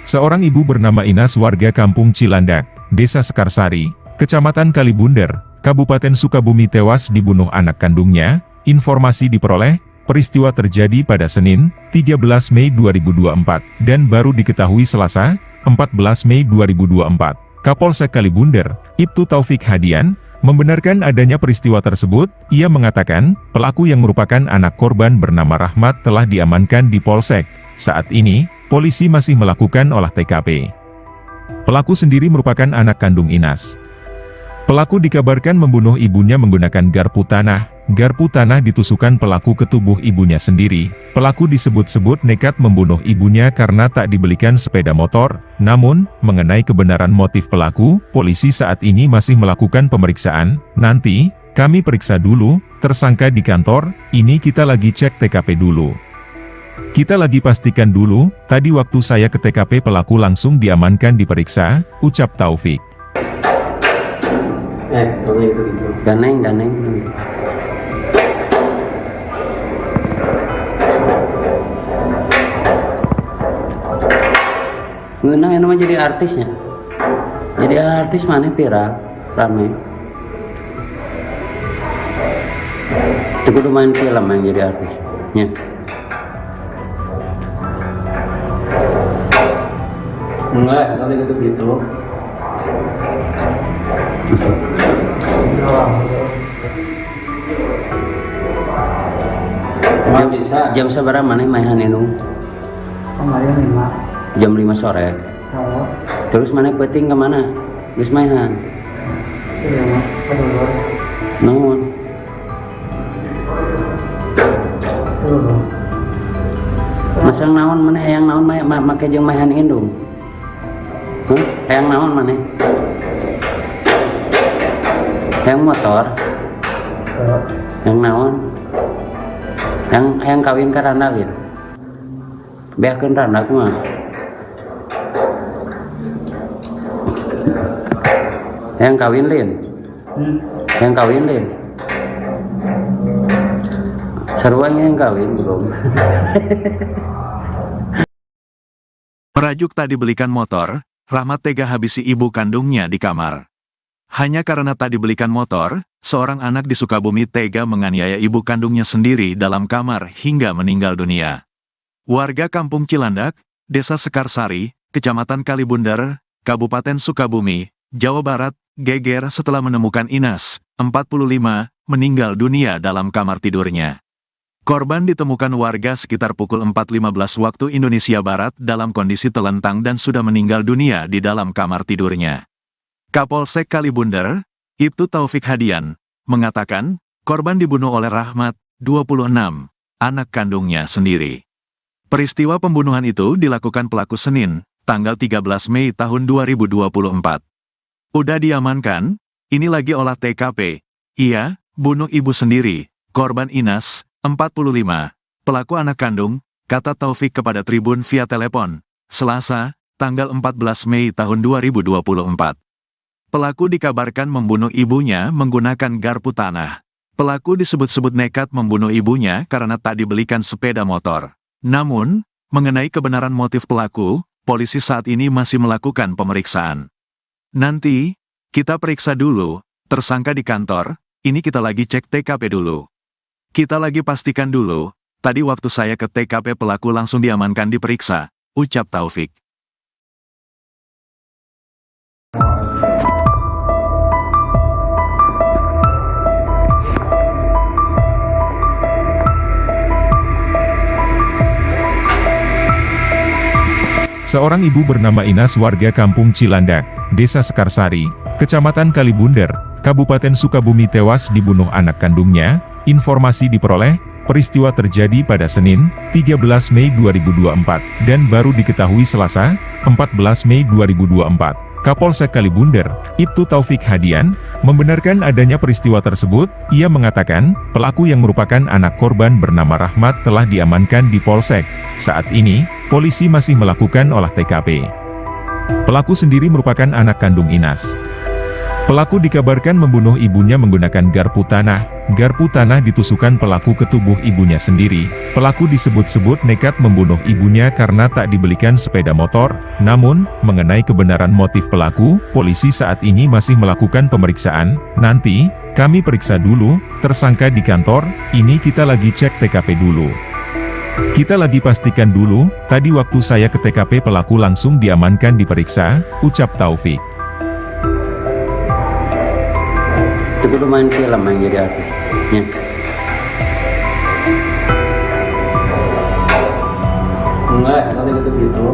B: Seorang ibu bernama Inas warga Kampung Cilandak, Desa Sekarsari, Kecamatan Kalibundar, Kabupaten Sukabumi tewas dibunuh anak kandungnya. Informasi diperoleh, peristiwa terjadi pada Senin, 13 Mei 2024, dan baru diketahui Selasa, 14 Mei 2024. Kapolsek Kalibundar, Ibtu Taufik Hadian, membenarkan adanya peristiwa tersebut. Ia mengatakan, pelaku yang merupakan anak korban bernama Rahmat telah diamankan di Polsek. Saat ini, polisi masih melakukan olah TKP. Pelaku sendiri merupakan anak kandung Inas. Pelaku dikabarkan membunuh ibunya menggunakan garpu tanah. garpu tanah ditusukkan pelaku ke tubuh ibunya sendiri. Pelaku disebut-sebut nekat membunuh ibunya karena tak dibelikan sepeda motor. Namun, mengenai kebenaran motif pelaku, polisi saat ini masih melakukan pemeriksaan. Nanti, kami periksa dulu, tersangka di kantor, ini kita lagi cek TKP dulu. Kita lagi pastikan dulu, tadi waktu saya ke TKP pelaku langsung diamankan diperiksa, ucap Taufik.
D: Kalau gitu.
C: Ganeng. Ngenang yang namanya jadi artisnya. Jadi artis mana viral, rame. Itu kudu main film yang jadi artisnya.
D: Enggak, kalau gitu. Emang bisa.
C: Jam seberapa mana mainan itu?
E: Kemarin 5.
C: Jam 5 sore.
E: Kalau
C: Terus mana peting kemana? Geus mainan.
E: itu mah kedua.
C: Naon?
E: Dulu.
C: Masang naon mana hayang naon make jeung mainan indung. Hayang naon mana? Hayang motor. Hayang naon? Hayang kawin ka randalin. Beakeun randa kumaha? Hayang kawin lin. Hayang kawin lin. Sarua yang kawin belum.
A: Merajuk tak dibelikan motor, Rahmat tega habisi ibu kandungnya di kamar. Hanya karena tak dibelikan motor, seorang anak di Sukabumi tega menganiaya ibu kandungnya sendiri dalam kamar hingga meninggal dunia. Warga Kampung Cilandak, Desa Sekarsari, Kecamatan Kalibundar, Kabupaten Sukabumi, Jawa Barat, geger setelah menemukan Inas, 45, meninggal dunia dalam kamar tidurnya. Korban ditemukan warga sekitar pukul 4.15 waktu Indonesia Barat dalam kondisi telentang dan sudah meninggal dunia di dalam kamar tidurnya. Kapolsek Kalibundar, Ibtu Taufik Hadian, mengatakan, korban dibunuh oleh Rahmat, 26, anak kandungnya sendiri. Peristiwa pembunuhan itu dilakukan pelaku Senin, tanggal 13 Mei tahun 2024. Udah diamankan, ini lagi olah TKP. Iya, bunuh ibu sendiri, korban Inas, 45, pelaku anak kandung, kata Taufik kepada Tribun via telepon, Selasa, tanggal 14 Mei tahun 2024. Pelaku dikabarkan membunuh ibunya menggunakan garpu tanah. Pelaku disebut-sebut nekat membunuh ibunya karena tak dibelikan sepeda motor. Namun, mengenai kebenaran motif pelaku, polisi saat ini masih melakukan pemeriksaan. Nanti, kita periksa dulu, tersangka di kantor, ini kita lagi cek TKP dulu. Kita lagi pastikan dulu, tadi waktu saya ke TKP pelaku langsung diamankan diperiksa, ucap Taufik.
B: Seorang ibu bernama Inas warga Kampung Cilandak, Desa Sekarsari, Kecamatan Kalibundar, Kabupaten Sukabumi tewas dibunuh anak kandungnya. Informasi diperoleh, peristiwa terjadi pada Senin, 13 Mei 2024, dan baru diketahui Selasa, 14 Mei 2024. Kapolsek Kalibundar, Ibtu Taufik Hadian, membenarkan adanya peristiwa tersebut. Ia mengatakan, pelaku yang merupakan anak korban bernama Rahmat telah diamankan di Polsek. Saat ini, polisi masih melakukan olah TKP. Pelaku sendiri merupakan anak kandung Inas. Pelaku dikabarkan membunuh ibunya menggunakan garpu tanah. Garpu tanah ditusukkan pelaku ke tubuh ibunya sendiri. Pelaku disebut-sebut nekat membunuh ibunya karena tak dibelikan sepeda motor. Namun, mengenai kebenaran motif pelaku, polisi saat ini masih melakukan pemeriksaan. Nanti, kami periksa dulu, tersangka di kantor, ini kita lagi cek TKP dulu. Kita lagi pastikan dulu, tadi waktu saya ke TKP pelaku langsung diamankan diperiksa, ucap Taufik.
C: Itu kudu main film yang jadi artisnya.
D: Enggak, kalau gitu.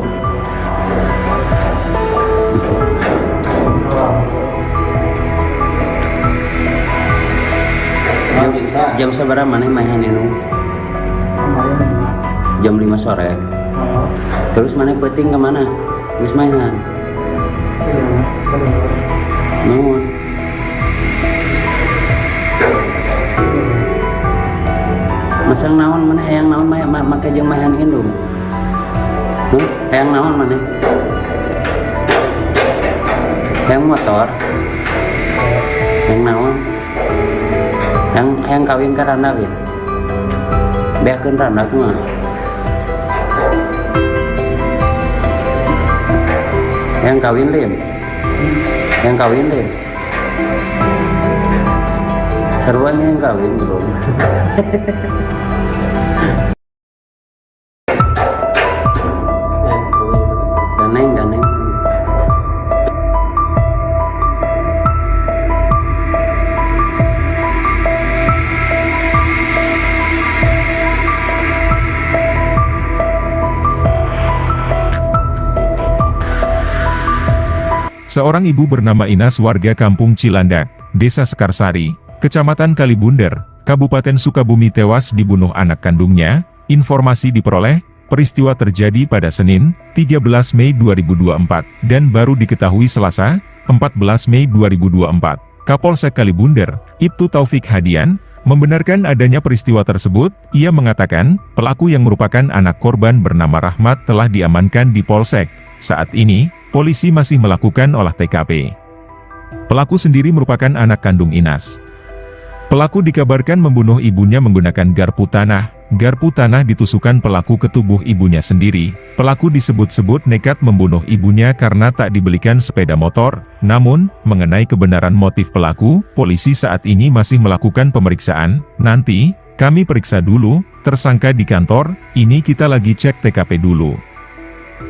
D: Emang bisa.
C: Jam sabaraha maneh main indung?
E: Kemarin 5.
C: Jam 5 sore.
E: Oh,
C: Terus maneh peuting ke mana? Geus maehan.
E: iya mah. Keluar.
C: Nuhun. Masang naon maneh hayang naon make jeung maehan indung? Hayang naon maneh? Hayang motor? Hayang naon? Hayang kawin ka randa ge? Beakeun randa kumaha? Hayang kawin lin? Hayang kawin lin? Sarua yang kawin belum? Daneng.
B: Seorang ibu bernama Inas warga kampung Cilandak, Desa Sekarsari, Kecamatan Kalibunder, Kabupaten Sukabumi tewas dibunuh anak kandungnya. Informasi diperoleh, peristiwa terjadi pada Senin, 13 Mei 2024, dan baru diketahui Selasa, 14 Mei 2024. Kapolsek Kalibunder, Ibtu Taufik Hadian, membenarkan adanya peristiwa tersebut. Ia mengatakan, pelaku yang merupakan anak korban bernama Rahmat telah diamankan di Polsek. Saat ini, polisi masih melakukan olah TKP. Pelaku sendiri merupakan anak kandung Inas. Pelaku dikabarkan membunuh ibunya menggunakan garpu tanah. Garpu tanah ditusukkan pelaku ke tubuh ibunya sendiri. Pelaku disebut-sebut nekat membunuh ibunya karena tak dibelikan sepeda motor. Namun, mengenai kebenaran motif pelaku, polisi saat ini masih melakukan pemeriksaan. Nanti, kami periksa dulu, tersangka di kantor, ini kita lagi cek TKP dulu.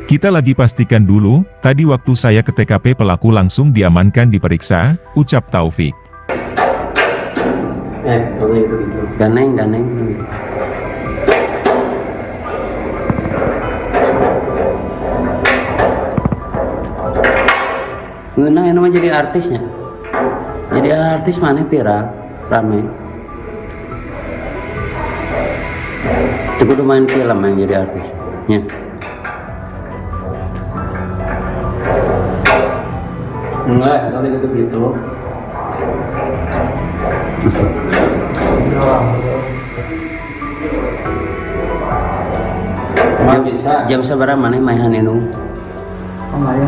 B: Kita lagi pastikan dulu, tadi waktu saya ke TKP pelaku langsung diamankan diperiksa, ucap Taufik.
D: Kalau itu gitu.
C: Daneng. Ngeunang ini mah jadi artisnya. Jadi artis mana viral, rame. Itu kudu main film yang jadi artis. Ya.
D: Enggak, kalau gitu. Emang bisa.
C: Jam sabaraha maneh maehan indung?
E: Kemarin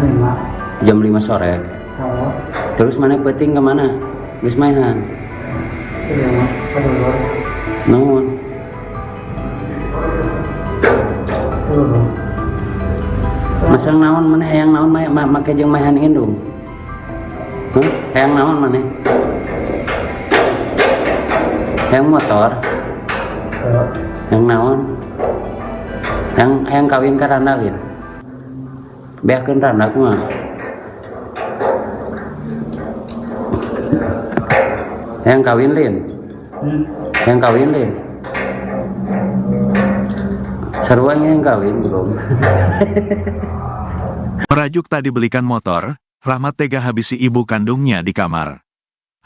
E: 5.
C: Jam 5 sore.
E: Oh,
C: Terus maneh peuting ke mana? Geus maehan.
E: iya mah. Keluar.
C: Nuhun.
E: Keluar.
C: Masang naon maneh hayang naon make jeung maehan indung? Hayang naon maneh? Hayang motor? Hayang naon? Hayang kawin ka randa ge? Beakeun randa kumaha? Hayang kawin lin? Hayang kawin lin? Sarua yang kawin belum?
A: Merajuk tak dibelikan motor, Rahmat tega habisi ibu kandungnya di kamar.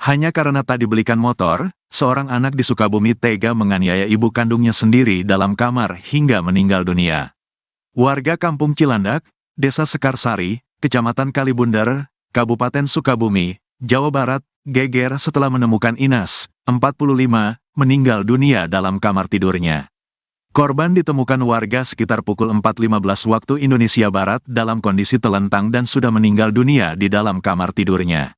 A: Hanya karena tak dibelikan motor, seorang anak di Sukabumi tega menganiaya ibu kandungnya sendiri dalam kamar hingga meninggal dunia. Warga kampung Cilandak, Desa Sekarsari, Kecamatan Kalibunder, Kabupaten Sukabumi, Jawa Barat, geger setelah menemukan Inas, 45, meninggal dunia dalam kamar tidurnya. Korban ditemukan warga sekitar pukul 4.15 waktu Indonesia Barat dalam kondisi telentang dan sudah meninggal dunia di dalam kamar tidurnya.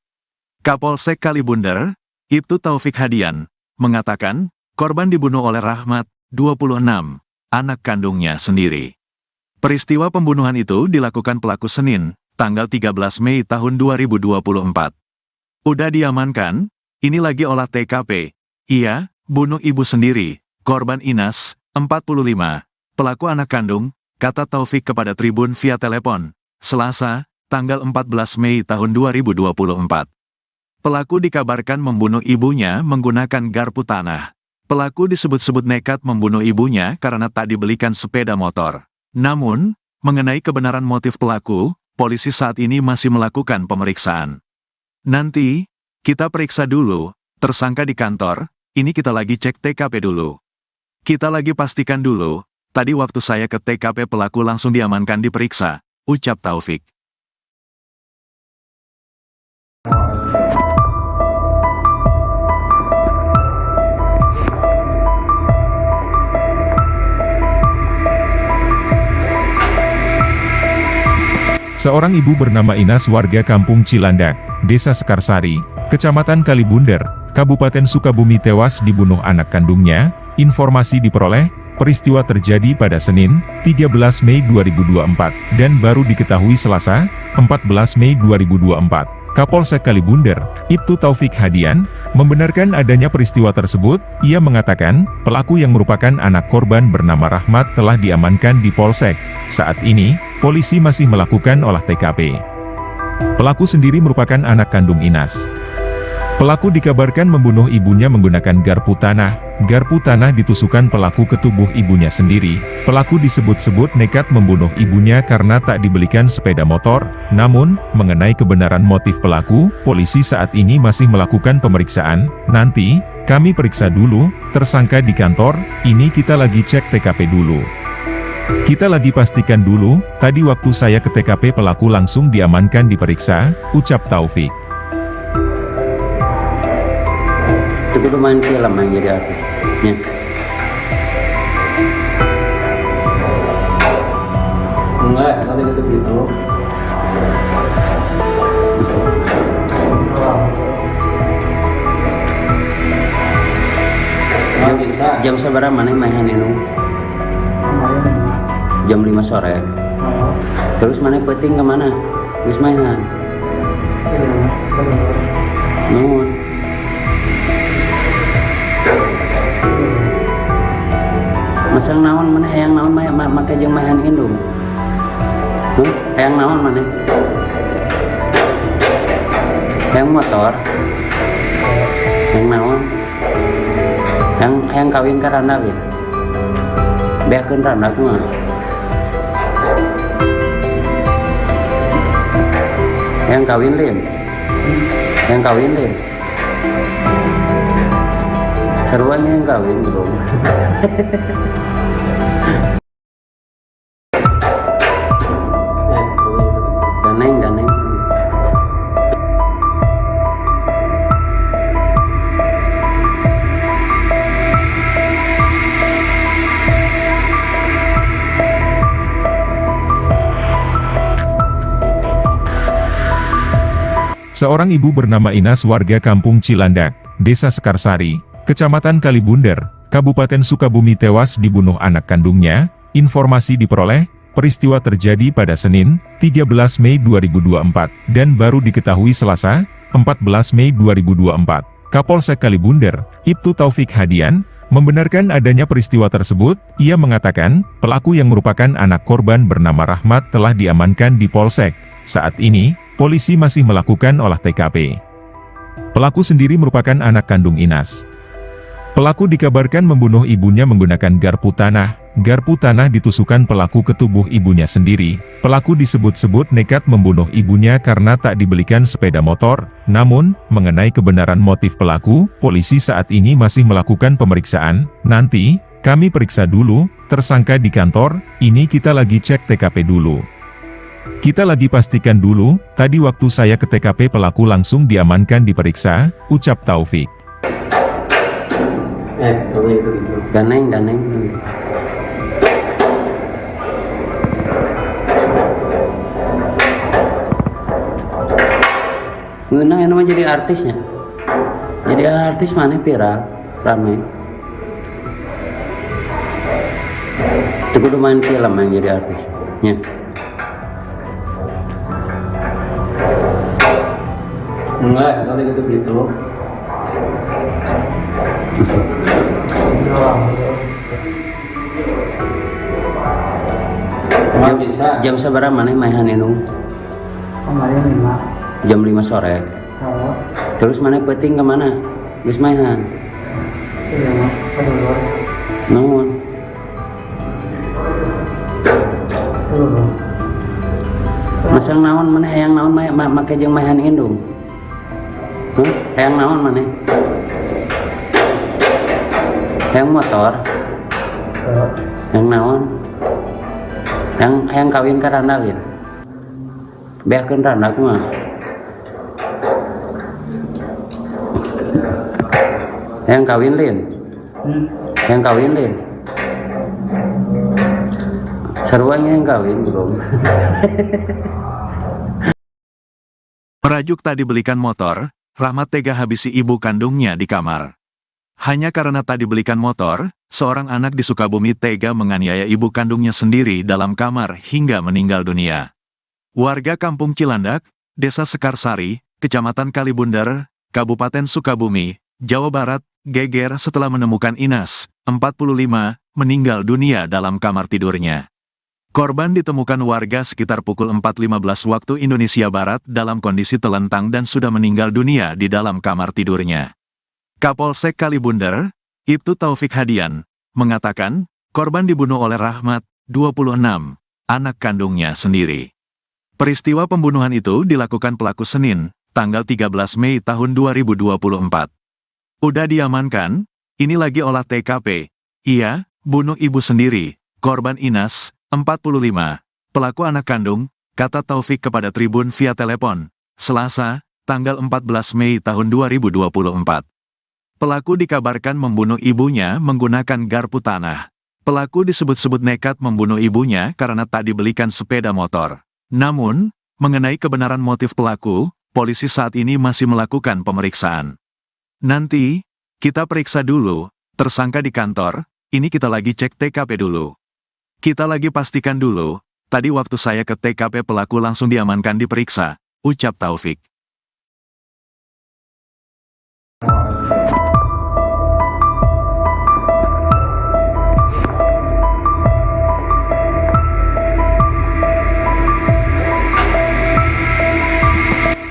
A: Kapolsek Kalibunder, Ibtu Taufik Hadian, mengatakan, korban dibunuh oleh Rahmat, 26, anak kandungnya sendiri. Peristiwa pembunuhan itu dilakukan pelaku Senin, tanggal 13 Mei tahun 2024. Udah diamankan, ini lagi olah TKP. Ia, bunuh ibu sendiri, korban Inas, 45, pelaku anak kandung, kata Taufik kepada Tribun via telepon, Selasa, tanggal 14 Mei tahun 2024. Pelaku dikabarkan membunuh ibunya menggunakan garpu tanah. Pelaku disebut-sebut nekat membunuh ibunya karena tak dibelikan sepeda motor. Namun, mengenai kebenaran motif pelaku, polisi saat ini masih melakukan pemeriksaan. Nanti, kita periksa dulu, tersangka di kantor, ini kita lagi cek TKP dulu. Kita lagi pastikan dulu, tadi waktu saya ke TKP pelaku langsung diamankan diperiksa, ucap Taufik.
B: Seorang ibu bernama Inas warga Kampung Cilandak, Desa Sekarsari, Kecamatan Kalibunder, Kabupaten Sukabumi tewas dibunuh anak kandungnya. Informasi diperoleh, peristiwa terjadi pada Senin, 13 Mei 2024, dan baru diketahui Selasa, 14 Mei 2024. Kapolsek Kalibunder, Ibtu Taufik Hadian, membenarkan adanya peristiwa tersebut. Ia mengatakan, pelaku yang merupakan anak korban bernama Rahmat telah diamankan di Polsek. Saat ini, polisi masih melakukan olah TKP. Pelaku sendiri merupakan anak kandung Inas. Pelaku dikabarkan membunuh ibunya menggunakan garpu tanah. Garpu tanah ditusukkan pelaku ke tubuh ibunya sendiri. Pelaku disebut-sebut nekat membunuh ibunya karena tak dibelikan sepeda motor. Namun, mengenai kebenaran motif pelaku, polisi saat ini masih melakukan pemeriksaan. Nanti, kami periksa dulu, tersangka di kantor, ini kita lagi cek TKP dulu. Kita lagi pastikan dulu, tadi waktu saya ke TKP pelaku langsung diamankan diperiksa, ucap Taufik.
C: Itu kudu main film yang jadi artis. Ya.
D: Enggak, tadi gitu. Nggak bisa.
C: Jam seberapa mana mainan ini? Jam 5 sore. Terus mana peting kemana? Wis mainan. Nuhun. Masang naon mana hayang naon make jeung mahan indung. Hayang naon mana? Hayang motor. Hayang naon? Hayang kawin ka randa we. Beakeun randa kumaha? Hayang kawin lin. Hayang kawin lin. Seruan yang kawin bro. Ganeng.
B: Seorang ibu bernama Inas warga Kampung Cilandak, Desa Sekarsari, Kecamatan Kalibunder, Kabupaten Sukabumi tewas dibunuh anak kandungnya. Informasi diperoleh, peristiwa terjadi pada Senin, 13 Mei 2024, dan baru diketahui Selasa, 14 Mei 2024. Kapolsek Kalibunder, Ibtu Taufik Hadian, membenarkan adanya peristiwa tersebut. Ia mengatakan, pelaku yang merupakan anak korban bernama Rahmat telah diamankan di Polsek. Saat ini, polisi masih melakukan olah TKP. Pelaku sendiri merupakan anak kandung Inas. Pelaku dikabarkan membunuh ibunya menggunakan garpu tanah. Garpu tanah ditusukkan pelaku ke tubuh ibunya sendiri. Pelaku disebut-sebut nekat membunuh ibunya karena tak dibelikan sepeda motor. Namun, mengenai kebenaran motif pelaku, polisi saat ini masih melakukan pemeriksaan. Nanti, kami periksa dulu, tersangka di kantor, ini kita lagi cek TKP dulu. Kita lagi pastikan dulu, tadi waktu saya ke TKP pelaku langsung diamankan diperiksa, ucap Taufik.
D: Tadi gitu.
C: Ganeng. Ngeunang yang namanya jadi artisnya. Jadi artis mana viral, rame. Itu kudu main film yang jadi artis. Ya.
D: Enggak, tadi gitu. Nggak bisa.
C: Jam seberapa mana mainan ini?
E: Kemarin 5.
C: Jam 5 sore. Terus mana peting kemana? Wis mainan. Nuhun. Masang naon mana hayang naon make jeung mainan indung. Hayang naon mana? Yang motor, yang naon, yang kawin ke randalin, beakeun randak mah. Yang kawin lin, yang kawin lin. Seruannya yang kawin belum.
A: Merajuk tak dibelikan motor, Rahmat tega habisi ibu kandungnya di kamar. Hanya karena tak dibelikan motor, seorang anak di Sukabumi tega menganiaya ibu kandungnya sendiri dalam kamar hingga meninggal dunia. Warga Kampung Cilandak, Desa Sekarsari, Kecamatan Kalibundar, Kabupaten Sukabumi, Jawa Barat, geger setelah menemukan Inas, 45, meninggal dunia dalam kamar tidurnya. Korban ditemukan warga sekitar pukul 4.15 waktu Indonesia Barat dalam kondisi telentang dan sudah meninggal dunia di dalam kamar tidurnya. Kapolsek Kalibundar, Ibtu Taufik Hadian, mengatakan, korban dibunuh oleh Rahmat, 26, anak kandungnya sendiri. Peristiwa pembunuhan itu dilakukan pelaku Senin, tanggal 13 Mei tahun 2024. Udah diamankan, ini lagi olah TKP. Iya, bunuh ibu sendiri, korban Inas, 45, pelaku anak kandung, kata Taufik kepada Tribun via telepon, Selasa, tanggal 14 Mei tahun 2024. Pelaku dikabarkan membunuh ibunya menggunakan garpu tanah. Pelaku disebut-sebut nekat membunuh ibunya karena tak dibelikan sepeda motor. Namun, mengenai kebenaran motif pelaku, polisi saat ini masih melakukan pemeriksaan. Nanti, kita periksa dulu, tersangka di kantor, ini kita lagi cek TKP dulu. Kita lagi pastikan dulu, tadi waktu saya ke TKP pelaku langsung diamankan diperiksa, ucap Taufik.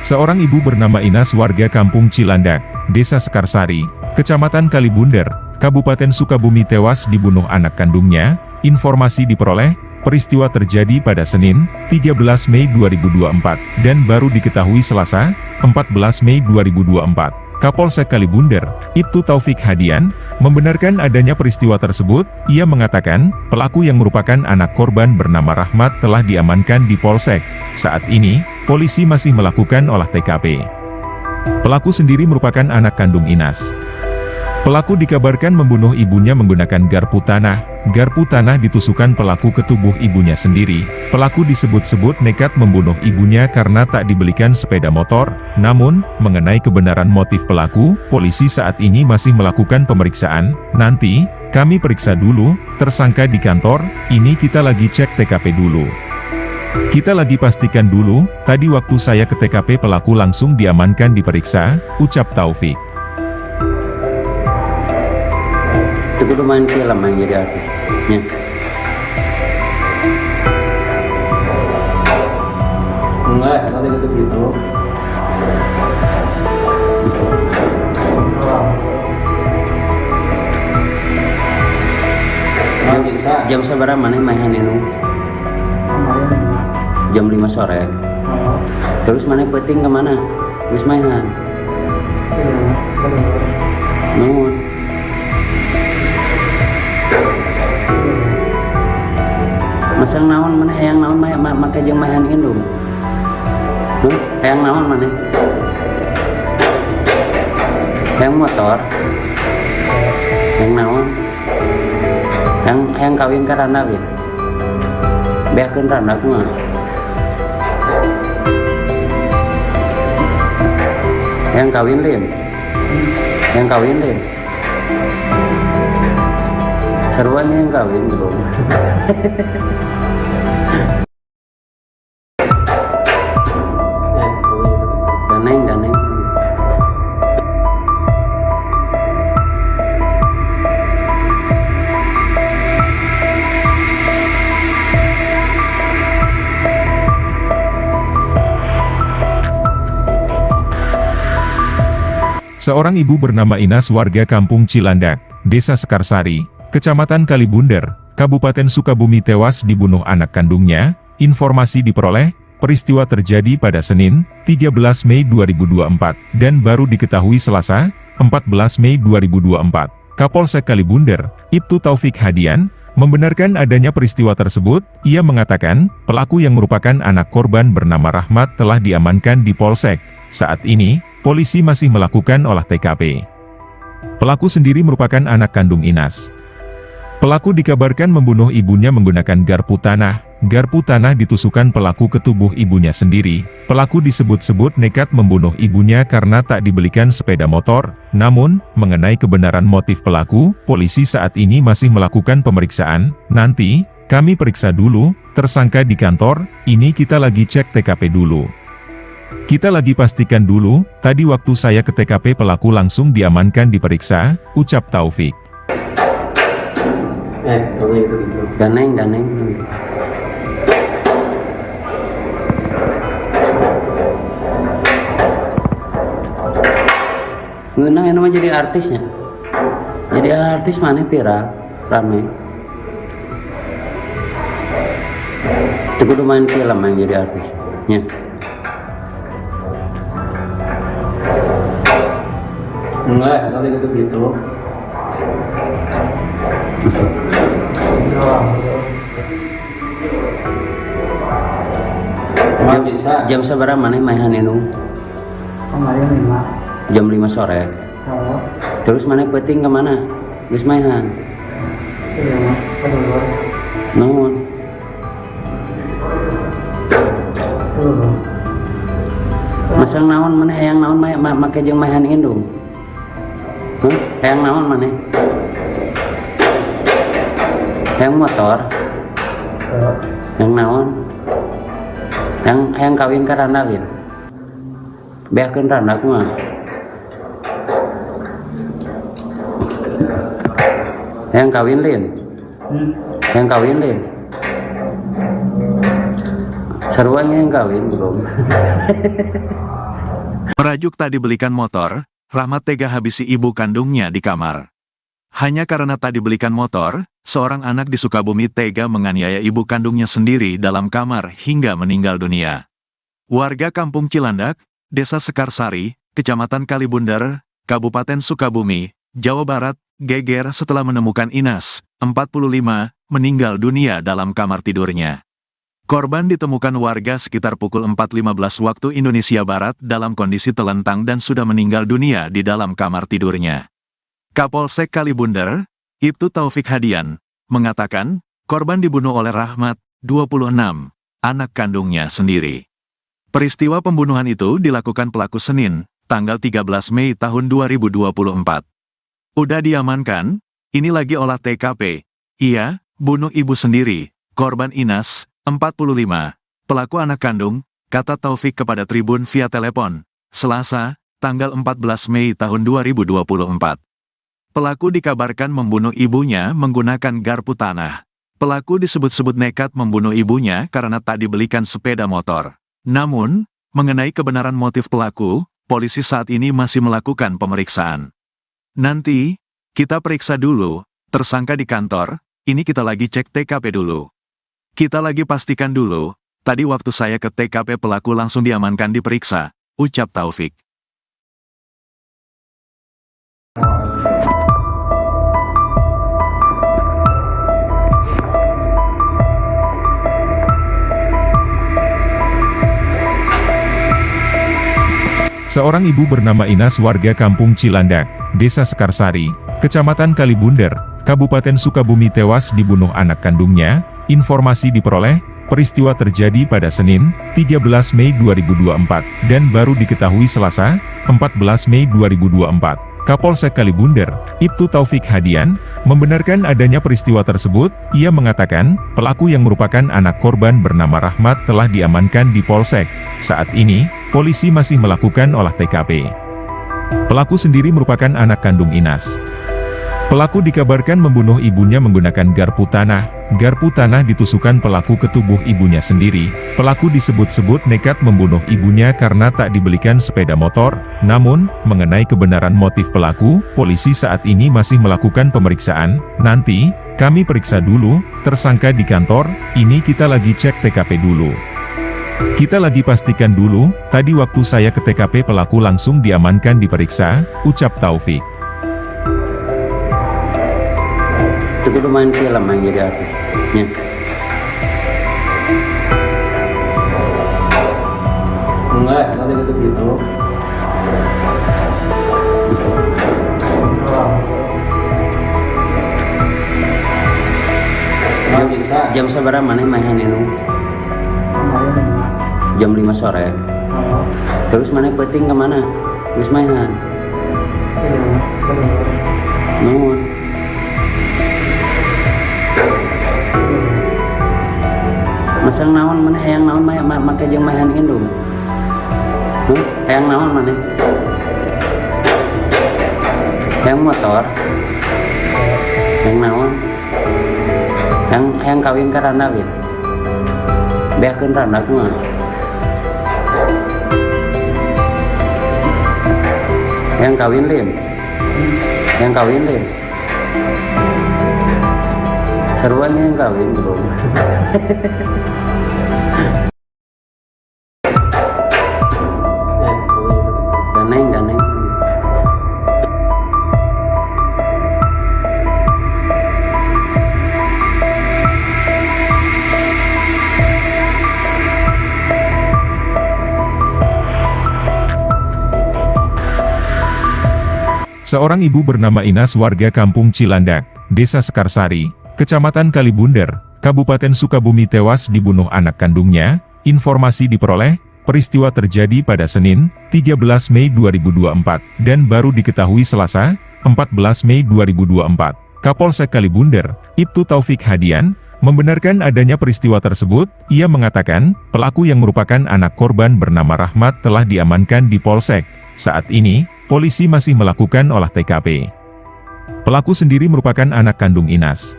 B: Seorang ibu bernama Inas warga Kampung Cilandak, Desa Sekarsari, Kecamatan Kalibundar, Kabupaten Sukabumi tewas dibunuh anak kandungnya. Informasi diperoleh, peristiwa terjadi pada Senin, 13 Mei 2024, dan baru diketahui Selasa, 14 Mei 2024. Kapolsek Kalibundar, Ibtu Taufik Hadian, membenarkan adanya peristiwa tersebut. Ia mengatakan, pelaku yang merupakan anak korban bernama Rahmat telah diamankan di Polsek. Saat ini, polisi masih melakukan olah TKP. Pelaku sendiri merupakan anak kandung Inas. Pelaku dikabarkan membunuh ibunya menggunakan garpu tanah. Garpu tanah ditusukkan pelaku ke tubuh ibunya sendiri. Pelaku disebut-sebut nekat membunuh ibunya karena tak dibelikan sepeda motor. Namun, mengenai kebenaran motif pelaku, polisi saat ini masih melakukan pemeriksaan. Nanti, kami periksa dulu, tersangka di kantor, ini kita lagi cek TKP dulu. Kita lagi pastikan dulu, tadi waktu saya ke TKP pelaku langsung diamankan diperiksa, ucap Taufik.
C: Itu kudu main film yang jadi artisnya.
D: Enggak, nanti gitu gitu. Nggak bisa.
C: Jam seberapa mana mainan itu? Jam 5 sore. Terus mana penting kemana? Wis mainan. Nuhun. Masang naon mana hayang naon make jeung mahan indung. Hayang naon mana? Hayang motor. Hayang naon? Hayang kawin ka randak ya. Beakeun randak mah. Hayang kawin lin. Hayang kawin lin. Seruannya yang kawin belum. Ganeng.
B: Seorang ibu bernama Inas warga Kampung Cilandak, Desa Sekarsari, Kecamatan Kalibundar, Kabupaten Sukabumi tewas dibunuh anak kandungnya. Informasi diperoleh, peristiwa terjadi pada Senin, 13 Mei 2024, dan baru diketahui Selasa, 14 Mei 2024. Kapolsek Kalibunder, Ibtu Taufik Hadian, membenarkan adanya peristiwa tersebut. Ia mengatakan, pelaku yang merupakan anak korban bernama Rahmat telah diamankan di Polsek. Saat ini, polisi masih melakukan olah TKP. Pelaku sendiri merupakan anak kandung Inas. Pelaku dikabarkan membunuh ibunya menggunakan garpu tanah. Garpu tanah ditusukkan pelaku ke tubuh ibunya sendiri. Pelaku disebut-sebut nekat membunuh ibunya karena tak dibelikan sepeda motor. Namun, mengenai kebenaran motif pelaku, polisi saat ini masih melakukan pemeriksaan. Nanti, kami periksa dulu, tersangka di kantor, ini kita lagi cek TKP dulu. Kita lagi pastikan dulu, tadi waktu saya ke TKP pelaku langsung diamankan diperiksa, ucap Taufik.
D: Kalau itu gitu.
C: Ganeng. Ngeunang yang namanya jadi artisnya. Jadi artis mana viral, rame. Itu kudu main film yang jadi artis. Ya.
D: Enggak, nanti gitu. Emang bisa.
C: Jam seberapa mana mainan itu?
E: Kemarin 5.
C: Jam 5 sore.
E: Kalau
C: Terus mana peting kemana? Geus mainan.
E: itu mah keluar.
C: Naon?
E: Turun.
C: Masang naon mana hayang naon make jeung mainan indung. Hayang naon mana? Hayang motor. Hayang naon? Hayang kawin ka Randalin. Beakeun randa kumaha? Hayang kawin Lin. Hayang kawin Lin. Sarua yang kawin belum.
A: Merajuk tak dibelikan motor, Rahmat tega habisi ibu kandungnya di kamar. Hanya karena tak dibelikan motor, seorang anak di Sukabumi tega menganiaya ibu kandungnya sendiri dalam kamar hingga meninggal dunia. Warga Kampung Cilandak, Desa Sekarsari, Kecamatan Kalibunder, Kabupaten Sukabumi, Jawa Barat, geger setelah menemukan Inas, 45, meninggal dunia dalam kamar tidurnya. Korban ditemukan warga sekitar pukul 4.15 waktu Indonesia Barat dalam kondisi telentang dan sudah meninggal dunia di dalam kamar tidurnya. Kapolsek Kalibunder, Ibtu Taufik Hadian, mengatakan, korban dibunuh oleh Rahmat, 26, anak kandungnya sendiri. Peristiwa pembunuhan itu dilakukan pelaku Senin, tanggal 13 Mei tahun 2024. Udah diamankan, ini lagi olah TKP. Ia, bunuh ibu sendiri, korban Inas, 45, pelaku anak kandung, kata Taufik kepada Tribun via telepon, Selasa, tanggal 14 Mei tahun 2024. Pelaku dikabarkan membunuh ibunya menggunakan garpu tanah. Pelaku disebut-sebut nekat membunuh ibunya karena tak dibelikan sepeda motor. Namun, mengenai kebenaran motif pelaku, polisi saat ini masih melakukan pemeriksaan. Nanti, kita periksa dulu, tersangka di kantor, ini kita lagi cek TKP dulu. Kita lagi pastikan dulu, tadi waktu saya ke TKP pelaku langsung diamankan diperiksa, ucap Taufik.
B: Seorang ibu bernama Inas warga Kampung Cilandak, Desa Sekarsari, Kecamatan Kalibunder, Kabupaten Sukabumi tewas dibunuh anak kandungnya. Informasi diperoleh, peristiwa terjadi pada Senin, 13 Mei 2024, dan baru diketahui Selasa, 14 Mei 2024. Kapolsek Kalibunder, Ibtu Taufik Hadian, membenarkan adanya peristiwa tersebut. Ia mengatakan, pelaku yang merupakan anak korban bernama Rahmat telah diamankan di Polsek. Saat ini, polisi masih melakukan olah TKP. Pelaku sendiri merupakan anak kandung Inas. Pelaku dikabarkan membunuh ibunya menggunakan garpu tanah. Garpu tanah ditusukkan pelaku ke tubuh ibunya sendiri. Pelaku disebut-sebut nekat membunuh ibunya karena tak dibelikan sepeda motor. Namun, mengenai kebenaran motif pelaku, polisi saat ini masih melakukan pemeriksaan. Nanti, kami periksa dulu, tersangka di kantor, ini kita lagi cek TKP dulu. Kita lagi pastikan dulu, tadi waktu saya ke TKP pelaku langsung diamankan diperiksa, ucap Taufik.
C: kudu main film yang jadi artis. Nya.
D: Enggak, nanti gitu. Nggak bisa.
C: Jam seberapa mana mainan ini? Jam 5 sore. Terus mana penting kemana? Terus mainan. Nuhun. Masang naon mana hayang naon make jeung mainan indung. Hayang naon mana? Hayang motor. Hayang naon? Hayang kawin ka randa gitu. Beakeun randa kumaha? Hayang kawin lin. Yang kawin deh. Seruan yang kawin bro. Ganeng.
B: Seorang ibu bernama Inas warga Kampung Cilandak, Desa Sekarsari, Kecamatan Kalibunder, Kabupaten Sukabumi tewas dibunuh anak kandungnya. Informasi diperoleh, peristiwa terjadi pada Senin, 13 Mei 2024, dan baru diketahui Selasa, 14 Mei 2024. Kapolsek Kalibunder, Ibtu Taufik Hadian, membenarkan adanya peristiwa tersebut. Ia mengatakan, pelaku yang merupakan anak korban bernama Rahmat telah diamankan di Polsek. Saat ini, polisi masih melakukan olah TKP. Pelaku sendiri merupakan anak kandung Inas.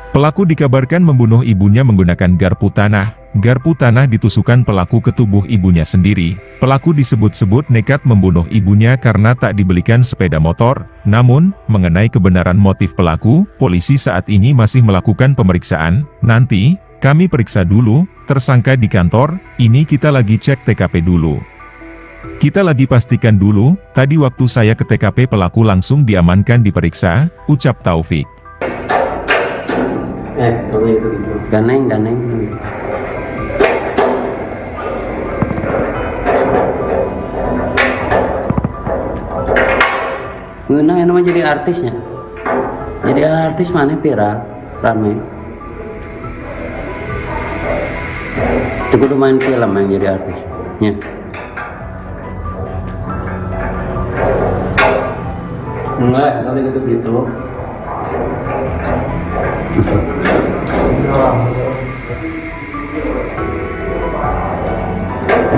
B: Pelaku dikabarkan membunuh ibunya menggunakan garpu tanah. Garpu tanah ditusukkan pelaku ke tubuh ibunya sendiri. Pelaku disebut-sebut nekat membunuh ibunya karena tak dibelikan sepeda motor. Namun, mengenai kebenaran motif pelaku, polisi saat ini masih melakukan pemeriksaan. Nanti, kami periksa dulu, tersangka di kantor, ini kita lagi cek TKP dulu. Kita lagi pastikan dulu, tadi waktu saya ke TKP pelaku langsung diamankan diperiksa, ucap Taufik.
D: Gitu.
C: Ganeng. Ngeunang yang jadi artisnya. Jadi artis mana viral, rame. Itu kudu main film yang jadi artis. Nya.
D: Enggak, nanti gitu.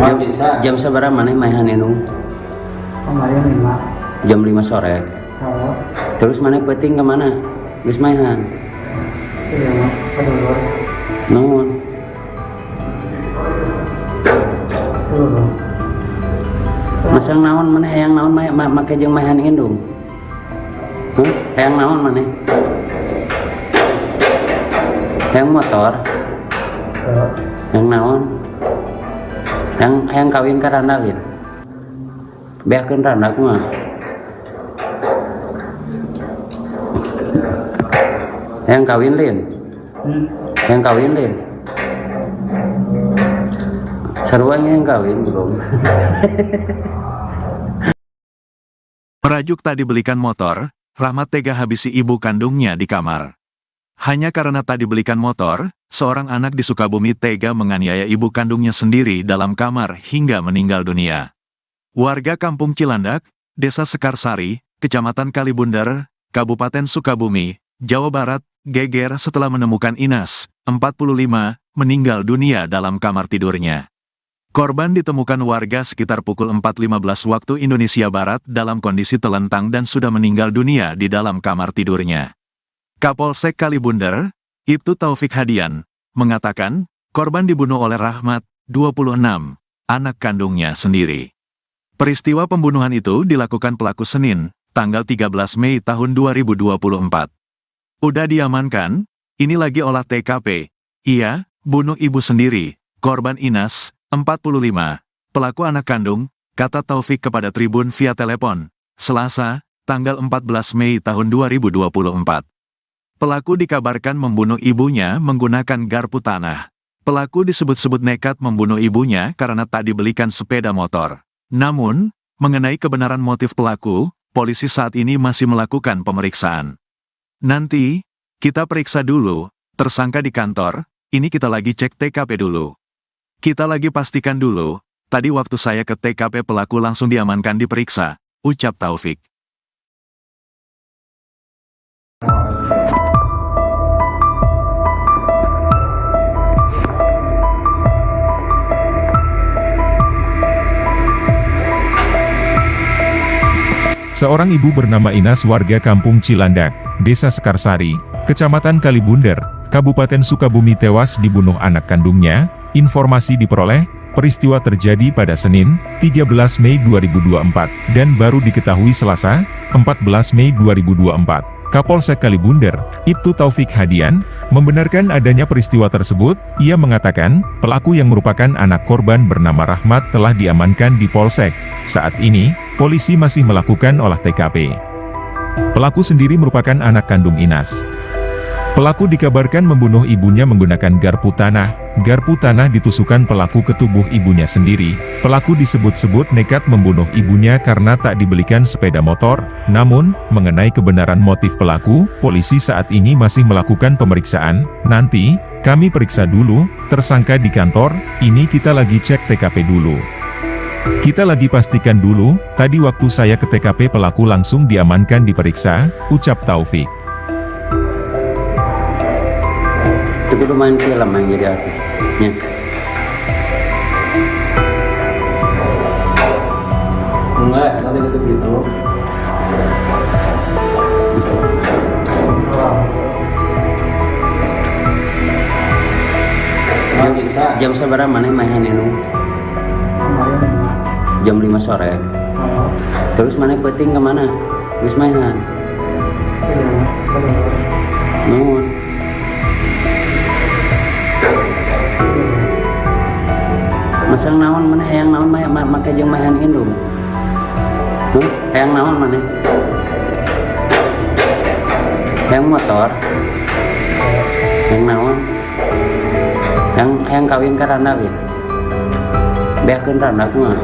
D: Nggak bisa.
C: Jam seberapa mana mainan ini?
E: Kemarin 5.
C: Jam 5 sore. Terus mana penting kemana? Geus mainan. Nuhun. Masang naon mana hayang naon make jeung mainan indung. Hayang naon mana? Hayang motor. Hayang naon? Hayang kawin ka randa gitu. Beakeun randa kumaha? Hayang kawin lin. Hayang kawin lin. Seruan yang kawin belum.
A: Merajuk tak dibelikan motor, Rahmat tega habisi ibu kandungnya di kamar. Hanya karena tak dibelikan motor, seorang anak di Sukabumi tega menganiaya ibu kandungnya sendiri dalam kamar hingga meninggal dunia. Warga Kampung Cilandak, Desa Sekarsari, Kecamatan Kalibunder, Kabupaten Sukabumi, Jawa Barat, geger setelah menemukan Inas, 45, meninggal dunia dalam kamar tidurnya. Korban ditemukan warga sekitar pukul 4.15 waktu Indonesia Barat dalam kondisi telentang dan sudah meninggal dunia di dalam kamar tidurnya. Kapolsek Kalibunder, Ibtu Taufik Hadian, mengatakan, korban dibunuh oleh Rahmat, 26, anak kandungnya sendiri. Peristiwa pembunuhan itu dilakukan pelaku Senin, tanggal 13 Mei tahun 2024. Udah diamankan, ini lagi olah TKP. Ia, bunuh ibu sendiri, korban Inas, 45, pelaku anak kandung, kata Taufik kepada Tribun via telepon, Selasa, tanggal 14 Mei tahun 2024. Pelaku dikabarkan membunuh ibunya menggunakan garpu tanah. Pelaku disebut-sebut nekat membunuh ibunya karena tak dibelikan sepeda motor. Namun, mengenai kebenaran motif pelaku, polisi saat ini masih melakukan pemeriksaan. Nanti, kita periksa dulu, tersangka di kantor, ini kita lagi cek TKP dulu. Kita lagi pastikan dulu, tadi waktu saya ke TKP pelaku langsung diamankan diperiksa, ucap Taufik.
B: Seorang ibu bernama Inas warga Kampung Cilandak, Desa Sekarsari, Kecamatan Kalibunder, Kabupaten Sukabumi tewas dibunuh anak kandungnya. Informasi diperoleh, peristiwa terjadi pada Senin, 13 Mei 2024, dan baru diketahui Selasa, 14 Mei 2024. Kapolsek Kalibunder, Ibtu Taufik Hadian, membenarkan adanya peristiwa tersebut. Ia mengatakan, pelaku yang merupakan anak korban bernama Rahmat telah diamankan di Polsek. Saat ini, polisi masih melakukan olah TKP. Pelaku sendiri merupakan anak kandung Inas. Pelaku dikabarkan membunuh ibunya menggunakan garpu tanah. Garpu tanah ditusukkan pelaku ke tubuh ibunya sendiri. Pelaku disebut-sebut nekat membunuh ibunya karena tak dibelikan sepeda motor. Namun, mengenai kebenaran motif pelaku, polisi saat ini masih melakukan pemeriksaan. Nanti, kami periksa dulu, tersangka di kantor, ini kita lagi cek TKP dulu. Kita lagi pastikan dulu, tadi waktu saya ke TKP pelaku langsung diamankan diperiksa, ucap Taufik.
C: Itu kudu main film yang jadi artis. Ya.
D: Enggak, tadi gitu. Nggak bisa.
C: Jam seberapa mana mainan itu?
E: Kemarin 5.
C: Jam 5 sore. Terus mana penting kemana? Wis mainan. Nuhun. Masang naon mana hayang naon make jeung mainan indung. Hayang naon mana? Hayang motor. Hayang naon? Hayang kawin ka randa we. Beakeun randa kumaha?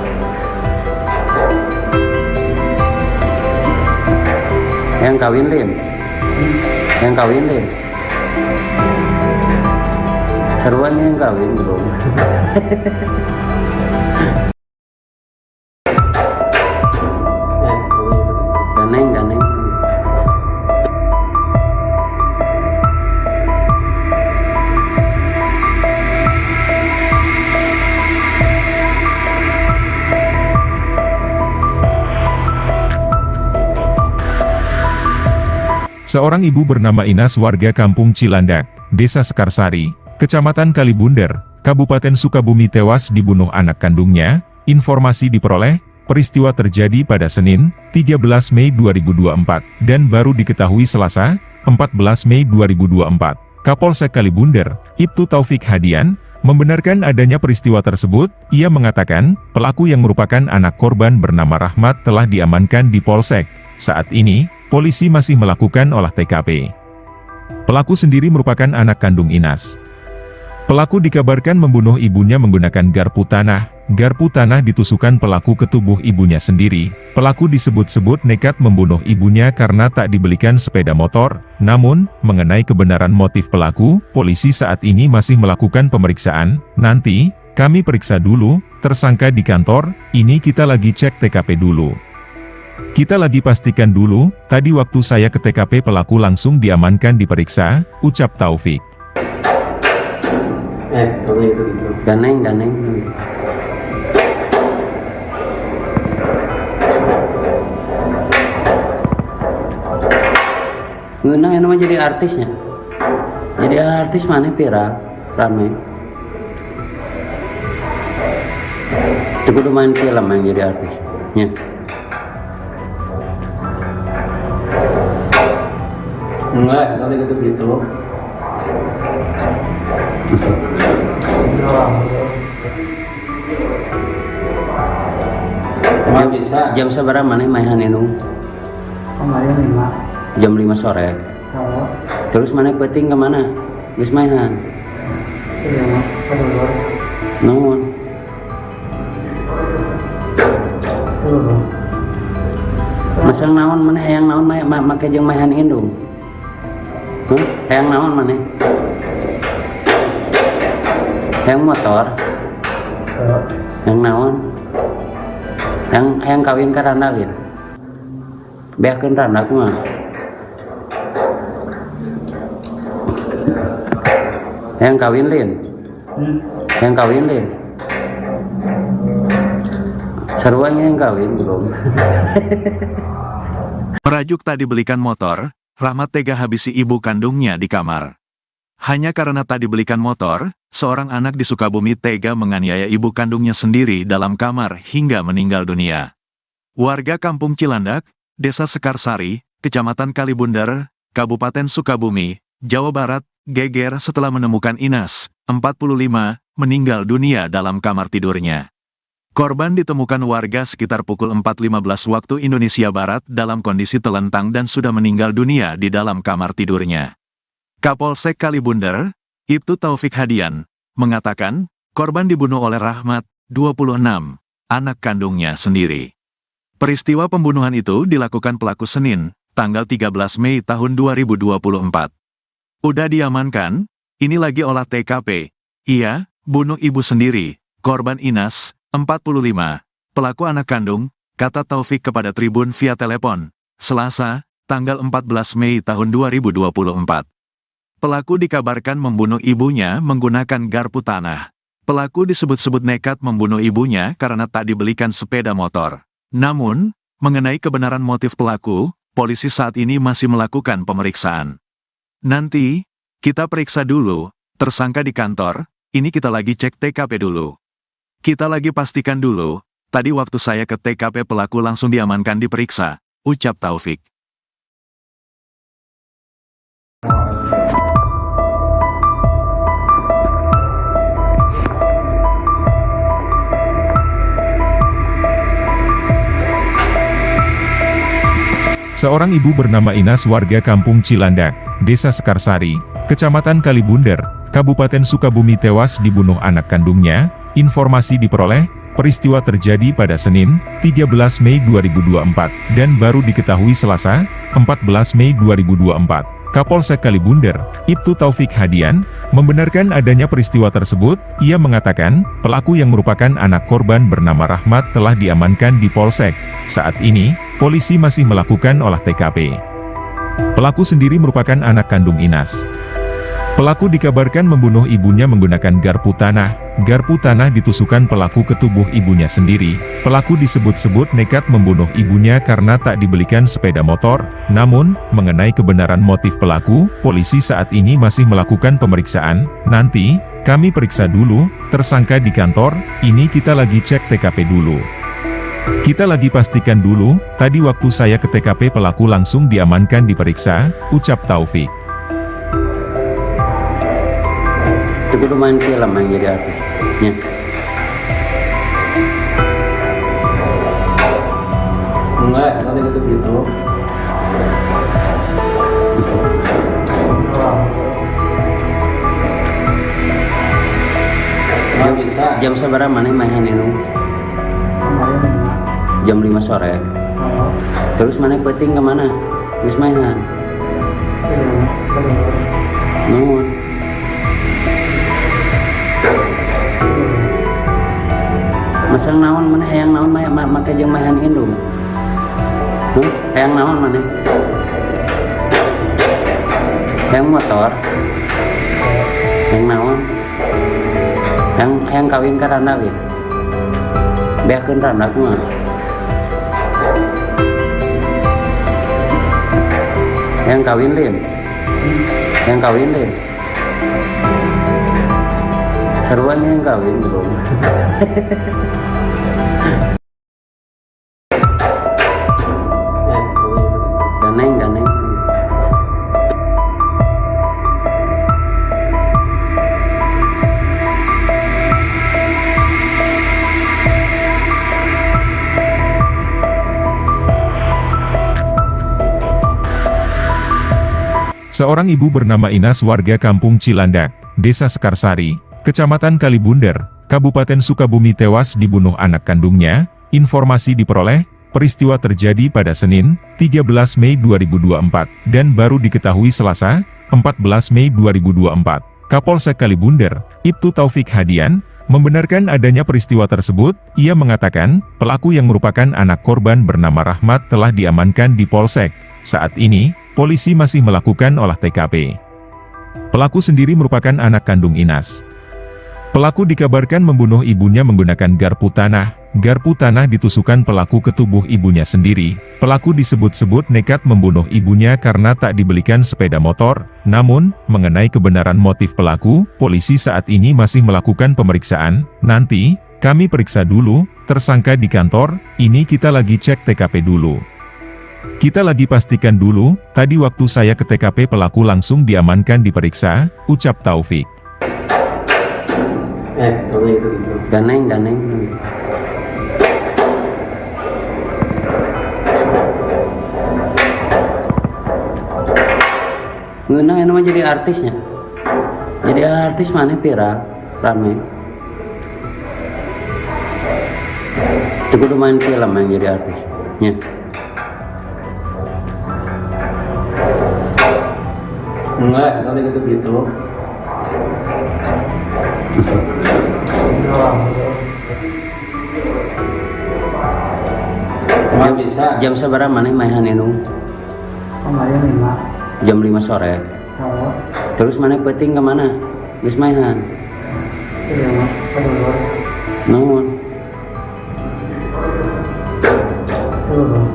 C: Hayang kawin lim. Hayang kawin lim. Seruan yang kawin belum. Ganeng.
B: Seorang ibu bernama Inas warga Kampung Cilandak, Desa Sekarsari, Kecamatan Kalibunder, Kabupaten Sukabumi tewas dibunuh anak kandungnya. Informasi diperoleh, peristiwa terjadi pada Senin, 13 Mei 2024, dan baru diketahui Selasa, 14 Mei 2024. Kapolsek Kalibunder, Ibtu Taufik Hadian, membenarkan adanya peristiwa tersebut. Ia mengatakan, pelaku yang merupakan anak korban bernama Rahmat telah diamankan di Polsek. Saat ini, polisi masih melakukan olah TKP. Pelaku sendiri merupakan anak kandung Inas. Pelaku dikabarkan membunuh ibunya menggunakan garpu tanah. Garpu tanah ditusukkan pelaku ke tubuh ibunya sendiri. Pelaku disebut-sebut nekat membunuh ibunya karena tak dibelikan sepeda motor. Namun, mengenai kebenaran motif pelaku, polisi saat ini masih melakukan pemeriksaan. Nanti, kami periksa dulu, tersangka di kantor, ini kita lagi cek TKP dulu. Kita lagi pastikan dulu, tadi waktu saya ke TKP pelaku langsung diamankan diperiksa, ucap Taufik.
D: Tadi gitu.
C: Ganeng. Ngeunang yang namanya jadi artisnya. Jadi artis mana viral, rame. Itu kudu main film yang jadi artis. Ya.
D: Enggak, tadi gitu. Nggak bisa.
C: Jam seberapa mana mainan itu?
E: Kemarin 5.
C: Jam 5 sore. Terus mana penting kemana? Geus maehan.
E: Iya mah, kedulur.
C: Nuhun.
E: Seluruh.
C: Masang naon mana hayang naon make jeung maehan indung. Hayang naon mana? Hayang motor. Hayang naon? Hayang kawin ka randalin. Beakeun randak mah. Hayang kawin lin. Hayang kawin lin. Sarua yang kawin belum.
A: Merajuk tak dibelikan motor, Rahmat tega habisi ibu kandungnya di kamar. Hanya karena tak dibelikan motor, seorang anak di Sukabumi tega menganiaya ibu kandungnya sendiri dalam kamar hingga meninggal dunia. Warga Kampung Cilandak, Desa Sekarsari, Kecamatan Kalibundar, Kabupaten Sukabumi, Jawa Barat, geger setelah menemukan Inas, 45, meninggal dunia dalam kamar tidurnya. Korban ditemukan warga sekitar pukul 4.15 waktu Indonesia Barat dalam kondisi telentang dan sudah meninggal dunia di dalam kamar tidurnya. Kapolsek Kalibundar, Ibtu Taufik Hadian, mengatakan, korban dibunuh oleh Rahmat, 26, anak kandungnya sendiri. Peristiwa pembunuhan itu dilakukan pelaku Senin, tanggal 13 Mei tahun 2024. Udah diamankan, ini lagi olah TKP. Iya, bunuh ibu sendiri, korban Inas, 45, pelaku anak kandung, kata Taufik kepada Tribun via telepon, Selasa, tanggal 14 Mei tahun 2024. Pelaku dikabarkan membunuh ibunya menggunakan garpu tanah. Pelaku disebut-sebut nekat membunuh ibunya karena tak dibelikan sepeda motor. Namun, mengenai kebenaran motif pelaku, polisi saat ini masih melakukan pemeriksaan. Nanti, kita periksa dulu, tersangka di kantor, ini kita lagi cek TKP dulu. Kita lagi pastikan dulu, tadi waktu saya ke TKP pelaku langsung diamankan diperiksa, ucap Taufik.
B: Seorang ibu bernama Inas warga Kampung Cilandak, Desa Sekarsari, Kecamatan Kalibundar, Kabupaten Sukabumi tewas dibunuh anak kandungnya. Informasi diperoleh, peristiwa terjadi pada Senin, 13 Mei 2024, dan baru diketahui Selasa, 14 Mei 2024. Kapolsek Kalibundar, Ibtu Taufik Hadian, membenarkan adanya peristiwa tersebut. Ia mengatakan, pelaku yang merupakan anak korban bernama Rahmat telah diamankan di Polsek. Saat ini, polisi masih melakukan olah TKP. Pelaku sendiri merupakan anak kandung Inas. Pelaku dikabarkan membunuh ibunya menggunakan garpu tanah. Garpu tanah ditusukkan pelaku ke tubuh ibunya sendiri. Pelaku disebut-sebut nekat membunuh ibunya karena tak dibelikan sepeda motor. Namun, mengenai kebenaran motif pelaku, polisi saat ini masih melakukan pemeriksaan. Nanti, kami periksa dulu, tersangka di kantor, ini kita lagi cek TKP dulu. Kita lagi pastikan dulu, tadi waktu saya ke TKP pelaku langsung diamankan diperiksa, ucap Taufik.
C: Itu main film yang jadi artisnya.
D: Enggak, tadi gitu. Nggak bisa.
C: Jam seberapa mana maehan indung? Jam 5 sore. Terus mana penting kemana? Geus maehan. Nuhun. Masang naon mana hayang naon make jeung maehan indung. Hayang naon mana? Hayang motor. Hayang naon? Hayang kawin ka randalin. Beakeun randak mah. Hayang kawin lin. Hayang kawin lin. Sarua yang kawin belum. Daneng.
B: Seorang ibu bernama Inas warga Kampung Cilandak, Desa Sekarsari, Kecamatan Kalibunder, Kabupaten Sukabumi tewas dibunuh anak kandungnya. Informasi diperoleh, peristiwa terjadi pada Senin, 13 Mei 2024, dan baru diketahui Selasa, 14 Mei 2024. Kapolsek Kalibunder, Ibtu Taufik Hadian, membenarkan adanya peristiwa tersebut. Ia mengatakan, pelaku yang merupakan anak korban bernama Rahmat telah diamankan di Polsek. Saat ini, polisi masih melakukan olah TKP. Pelaku sendiri merupakan anak kandung Inas. Pelaku dikabarkan membunuh ibunya menggunakan garpu tanah. Garpu tanah ditusukkan pelaku ke tubuh ibunya sendiri. Pelaku disebut-sebut nekat membunuh ibunya karena tak dibelikan sepeda motor. Namun, mengenai kebenaran motif pelaku, polisi saat ini masih melakukan pemeriksaan. Nanti, kami periksa dulu, tersangka di kantor, ini kita lagi cek TKP dulu. Kita lagi pastikan dulu, tadi waktu saya ke TKP pelaku langsung diamankan diperiksa, ucap Taufik.
D: Tolong itu gitu.
C: Ganeng. Ngeunang yang jadi artisnya. Jadi artis mana viral, rame. Itu kudu main film yang jadi artis. Ya.
D: Enggak, tolong itu gitu. Cuma bisa.
C: Jam seberapa mana mainan itu?
E: Kemarin 5.
C: Jam 5 sore.
E: Oh,
C: Terus mana peting kemana? Geus mainan.
E: iya mah. Kedulur.
C: Naon?
E: Kedulur.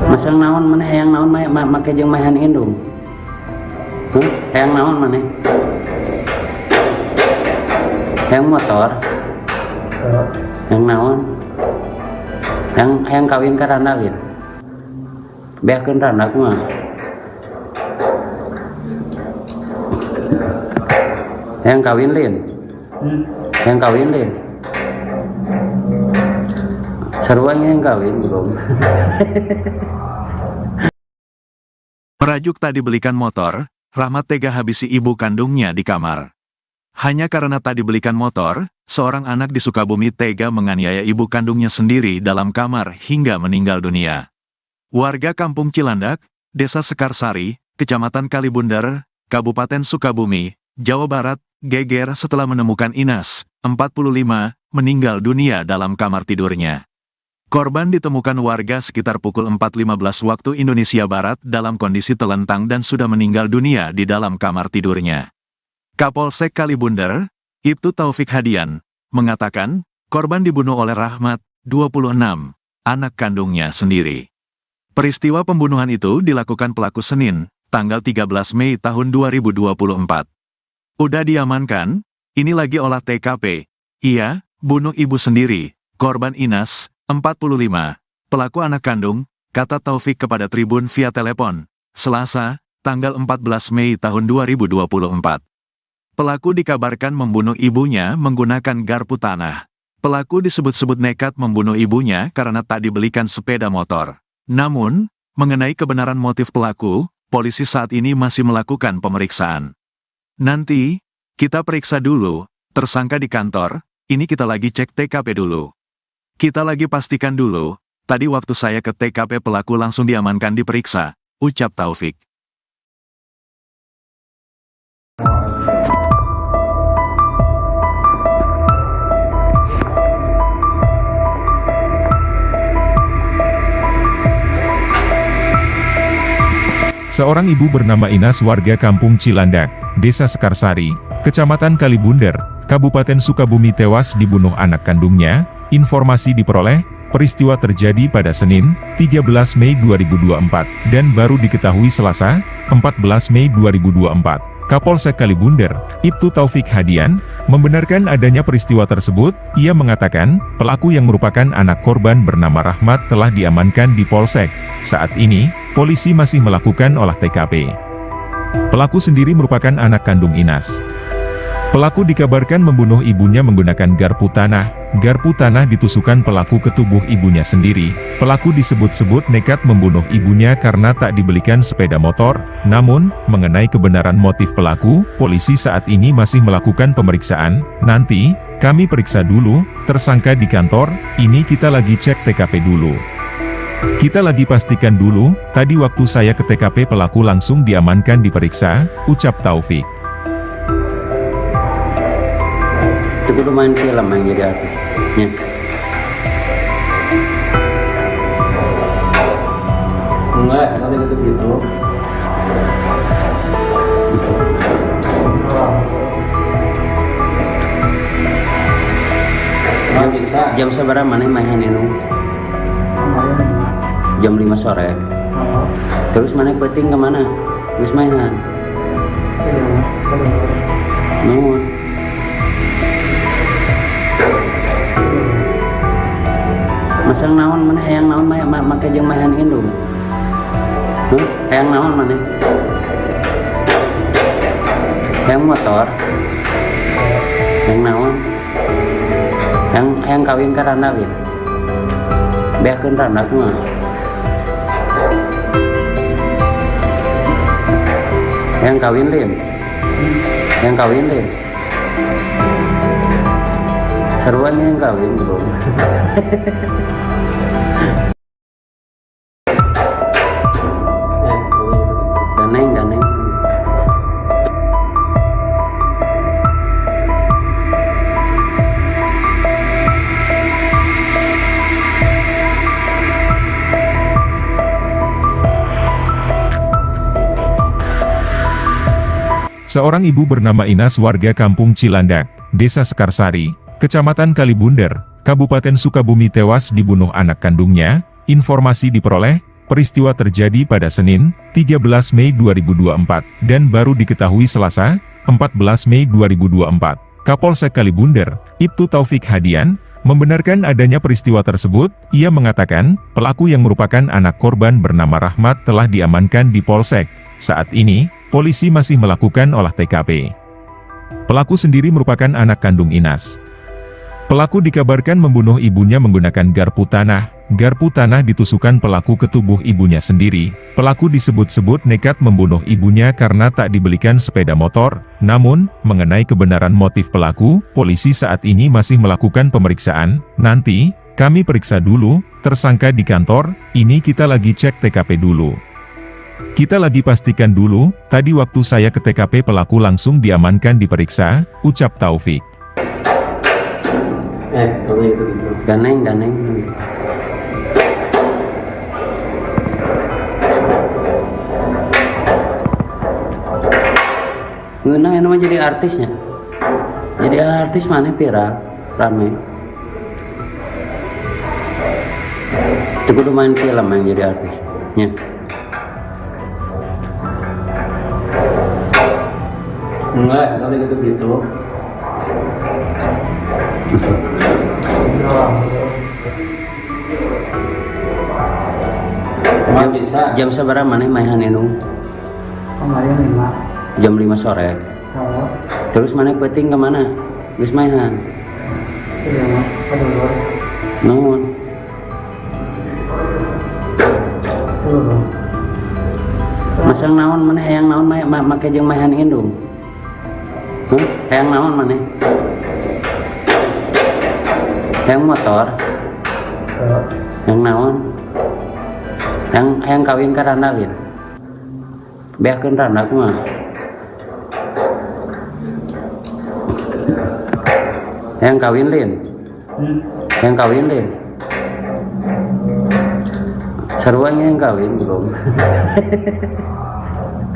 C: Masang naon mana hayang naon make jeung mainan indung? Hayang naon mana? Hayang motor? Hayang naon? Hayang kawin ka Randa lin. Beakeun Randa kumaha? Hayang kawin lin. Hayang kawin lin. Sarua yang kawin belum.
A: Merajuk tak dibelikan motor, Rahmat tega habisi ibu kandungnya di kamar. Hanya karena tak dibelikan motor, seorang anak di Sukabumi tega menganiaya ibu kandungnya sendiri dalam kamar hingga meninggal dunia. Warga Kampung Cilandak, Desa Sekarsari, Kecamatan Kalibunder, Kabupaten Sukabumi, Jawa Barat, geger setelah menemukan Inas, 45, meninggal dunia dalam kamar tidurnya. Korban ditemukan warga sekitar pukul 4.15 waktu Indonesia Barat dalam kondisi telentang dan sudah meninggal dunia di dalam kamar tidurnya. Kapolsek Kalibunder, Ibtu Taufik Hadian, mengatakan, korban dibunuh oleh Rahmat, 26, anak kandungnya sendiri. Peristiwa pembunuhan itu dilakukan pelaku Senin, tanggal 13 Mei tahun 2024. Udah diamankan, ini lagi olah TKP. Ia, bunuh ibu sendiri, korban Inas, 45, pelaku anak kandung, kata Taufik kepada Tribun via telepon, Selasa, tanggal 14 Mei tahun 2024. Pelaku dikabarkan membunuh ibunya menggunakan garpu tanah. Pelaku disebut-sebut nekat membunuh ibunya karena tak dibelikan sepeda motor. Namun, mengenai kebenaran motif pelaku, polisi saat ini masih melakukan pemeriksaan. Nanti, kita periksa dulu, tersangka di kantor, ini kita lagi cek TKP dulu. Kita lagi pastikan dulu, tadi waktu saya ke TKP pelaku langsung diamankan diperiksa, ucap Taufik.
B: Seorang ibu bernama Inas warga Kampung Cilandak, Desa Sekarsari, Kecamatan Kalibunder, Kabupaten Sukabumi tewas dibunuh anak kandungnya. Informasi diperoleh, peristiwa terjadi pada Senin, 13 Mei 2024, dan baru diketahui Selasa, 14 Mei 2024. Kapolsek Kalibunder, Ibtu Taufik Hadian, membenarkan adanya peristiwa tersebut. Ia mengatakan, pelaku yang merupakan anak korban bernama Rahmat telah diamankan di Polsek. Saat ini, polisi masih melakukan olah TKP. Pelaku sendiri merupakan anak kandung Inas. Pelaku dikabarkan membunuh ibunya menggunakan garpu tanah. Garpu tanah ditusukkan pelaku ke tubuh ibunya sendiri. Pelaku disebut-sebut nekat membunuh ibunya karena tak dibelikan sepeda motor. Namun, mengenai kebenaran motif pelaku, polisi saat ini masih melakukan pemeriksaan. Nanti, kami periksa dulu, tersangka di kantor, ini kita lagi cek TKP dulu. Kita lagi pastikan dulu, tadi waktu saya ke TKP pelaku langsung diamankan diperiksa, ucap Taufik.
C: Itu kudu main film yang jadi artis. Ya.
D: Enggak, tadi gitu. Nggak bisa.
C: Jam seberapa mana mainan itu?
E: Kemarin 5.
C: Jam 5 sore.
E: Oh,
C: Terus mana peting kemana? Wis mainan.
E: iya, betul.
C: Nuhun. Masang naon mana hayang naon make jeung mainan indung. Hayang naon mana? Hayang motor. Hayang naon? Hayang kawin ka randa we. Beakeun randa kumaha? Hayang kawin lim. Hayang kawin lim. Seruan yang kawin belum. Daneng.
B: Seorang ibu bernama Inas warga Kampung Cilandak, Desa Sekarsari, Kecamatan Kalibunder, Kabupaten Sukabumi tewas dibunuh anak kandungnya. Informasi diperoleh, peristiwa terjadi pada Senin, 13 Mei 2024, dan baru diketahui Selasa, 14 Mei 2024. Kapolsek Kalibunder, Ibtu Taufik Hadian, membenarkan adanya peristiwa tersebut. Ia mengatakan, pelaku yang merupakan anak korban bernama Rahmat telah diamankan di Polsek. Saat ini, polisi masih melakukan olah TKP. Pelaku sendiri merupakan anak kandung Inas. Pelaku dikabarkan membunuh ibunya menggunakan garpu tanah. Garpu tanah ditusukkan pelaku ke tubuh ibunya sendiri. Pelaku disebut-sebut nekat membunuh ibunya karena tak dibelikan sepeda motor. Namun, mengenai kebenaran motif pelaku, polisi saat ini masih melakukan pemeriksaan. Nanti, kami periksa dulu, tersangka di kantor, ini kita lagi cek TKP dulu. Kita lagi pastikan dulu, tadi waktu saya ke TKP pelaku langsung diamankan diperiksa, ucap Taufik.
D: Tadi gitu.
C: Daneng. Ngeunah yang namanya jadi artisnya. Jadi artis mana viral, rame. Itu kudu main film yang jadi artis. Ya.
D: Enggak, tadi gitu. Nggak bisa.
C: Jam seberapa mana mainan itu?
E: Kemarin 5.
C: Jam 5 sore.
E: Oh,
C: Terus mana peting kemana? Wis mainan.
E: iya, betul.
C: Nuhun.
E: Betul.
C: Masang naon mana hayang naon make jeung mainan indung. Hayang naon mana? Hayang motor. Hayang naon? Hayang kawin ka randa we. Beakeun randa kumaha? Hayang kawin lin. Hayang kawin lin. Seruan yang kawin belum.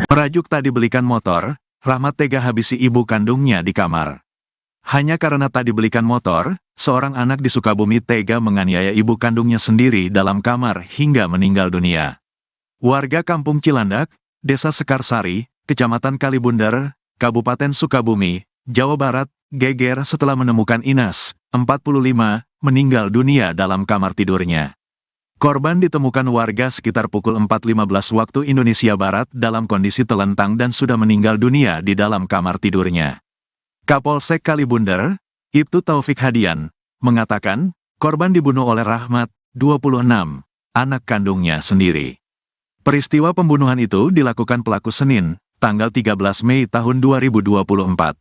A: Merajuk tak dibelikan motor, Rahmat tega habisi ibu kandungnya di kamar. Hanya karena tak dibelikan motor, seorang anak di Sukabumi tega menganiaya ibu kandungnya sendiri dalam kamar hingga meninggal dunia. Warga Kampung Cilandak, Desa Sekarsari, Kecamatan Kalibunder, Kabupaten Sukabumi, Jawa Barat, geger setelah menemukan Inas, 45, meninggal dunia dalam kamar tidurnya. Korban ditemukan warga sekitar pukul 4.15 waktu Indonesia Barat dalam kondisi telentang dan sudah meninggal dunia di dalam kamar tidurnya. Kapolsek Kalibunder, Ibtu Taufik Hadian, mengatakan, korban dibunuh oleh Rahmat, 26, anak kandungnya sendiri. Peristiwa pembunuhan itu dilakukan pelaku Senin, tanggal 13 Mei tahun 2024.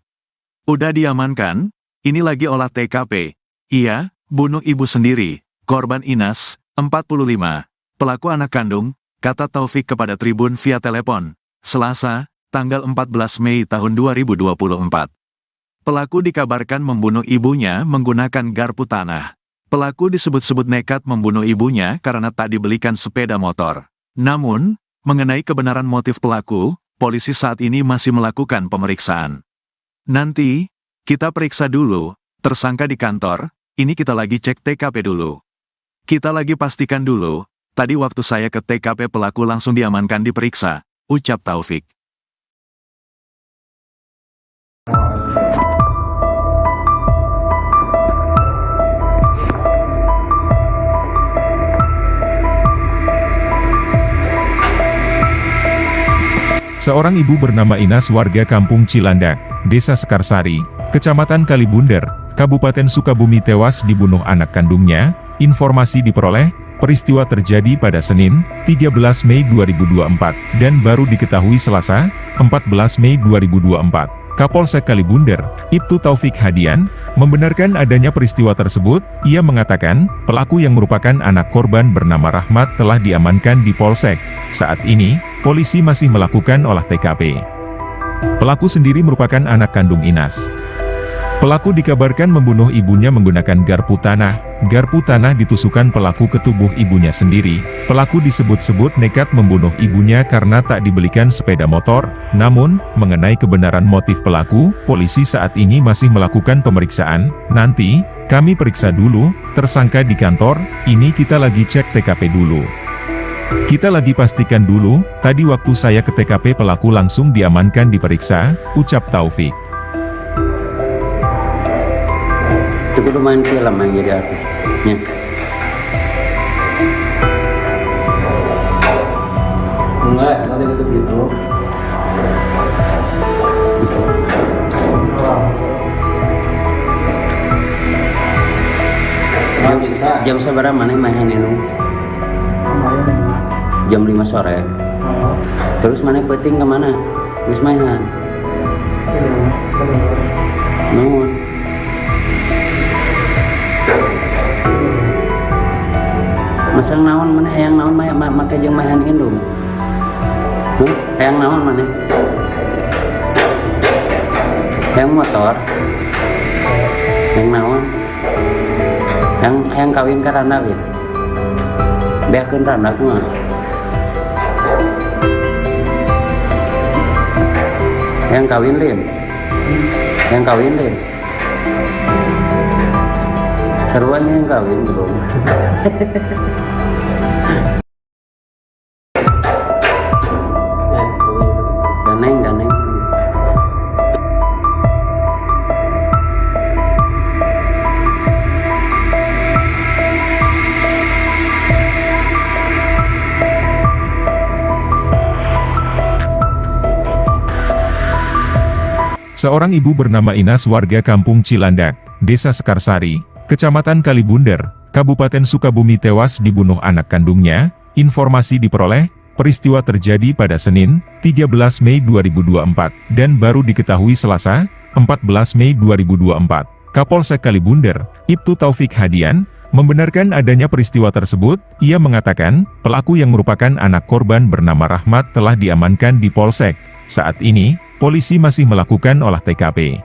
A: Udah diamankan, ini lagi olah TKP. Iya, bunuh ibu sendiri, korban Inas, 45, pelaku anak kandung, kata Taufik kepada Tribun via telepon, Selasa, tanggal 14 Mei tahun 2024. Pelaku dikabarkan membunuh ibunya menggunakan garpu tanah. Pelaku disebut-sebut nekat membunuh ibunya karena tak dibelikan sepeda motor. Namun, mengenai kebenaran motif pelaku, polisi saat ini masih melakukan pemeriksaan. Nanti, kita periksa dulu, tersangka di kantor, ini kita lagi cek TKP dulu. Kita lagi pastikan dulu, tadi waktu saya ke TKP pelaku langsung diamankan diperiksa, ucap Taufik.
B: Seorang ibu bernama Inas warga Kampung Cilandak, Desa Sekarsari, Kecamatan Kalibunder, Kabupaten Sukabumi tewas dibunuh anak kandungnya. Informasi diperoleh, peristiwa terjadi pada Senin, 13 Mei 2024, dan baru diketahui Selasa, 14 Mei 2024. Kapolsek Kalibunder, Ibtu Taufik Hadian, membenarkan adanya peristiwa tersebut. Ia mengatakan, pelaku yang merupakan anak korban bernama Rahmat telah diamankan di Polsek. Saat ini, polisi masih melakukan olah TKP. Pelaku sendiri merupakan anak kandung Inas. Pelaku dikabarkan membunuh ibunya menggunakan garpu tanah. Garpu tanah ditusukkan pelaku ke tubuh ibunya sendiri. Pelaku disebut-sebut nekat membunuh ibunya karena tak dibelikan sepeda motor. Namun, mengenai kebenaran motif pelaku, polisi saat ini masih melakukan pemeriksaan. Nanti, kami periksa dulu, tersangka di kantor, ini kita lagi cek TKP dulu. Kita lagi pastikan dulu, tadi waktu saya ke TKP pelaku langsung diamankan diperiksa, ucap Taufik.
C: Itu kudu main film yang jadi artisnya.
D: Enggak, nanti gitu gitu. Nggak bisa.
C: Jam seberapa mana main itu? Jam 5 sore. Terus mana peting kemana? Wis mainan. Nuhun. Masang naon mana hayang naon make jeung mahan indung. Hayang naon mana? Hayang motor. Hayang naon? Hayang kawin ka randa gitu. Beakeun randa kumaha? Hayang kawin lin. Hayang kawin lin. Seruan yang kawin belum. Ganeng.
B: Seorang ibu bernama Inas warga Kampung Cilandak, Desa Sekarsari, Kecamatan Kalibunder, Kabupaten Sukabumi tewas dibunuh anak kandungnya. Informasi diperoleh, peristiwa terjadi pada Senin, 13 Mei 2024, dan baru diketahui Selasa, 14 Mei 2024. Kapolsek Kalibunder, Ibtu Taufik Hadian, membenarkan adanya peristiwa tersebut. Ia mengatakan, pelaku yang merupakan anak korban bernama Rahmat telah diamankan di Polsek. Saat ini, polisi masih melakukan olah TKP.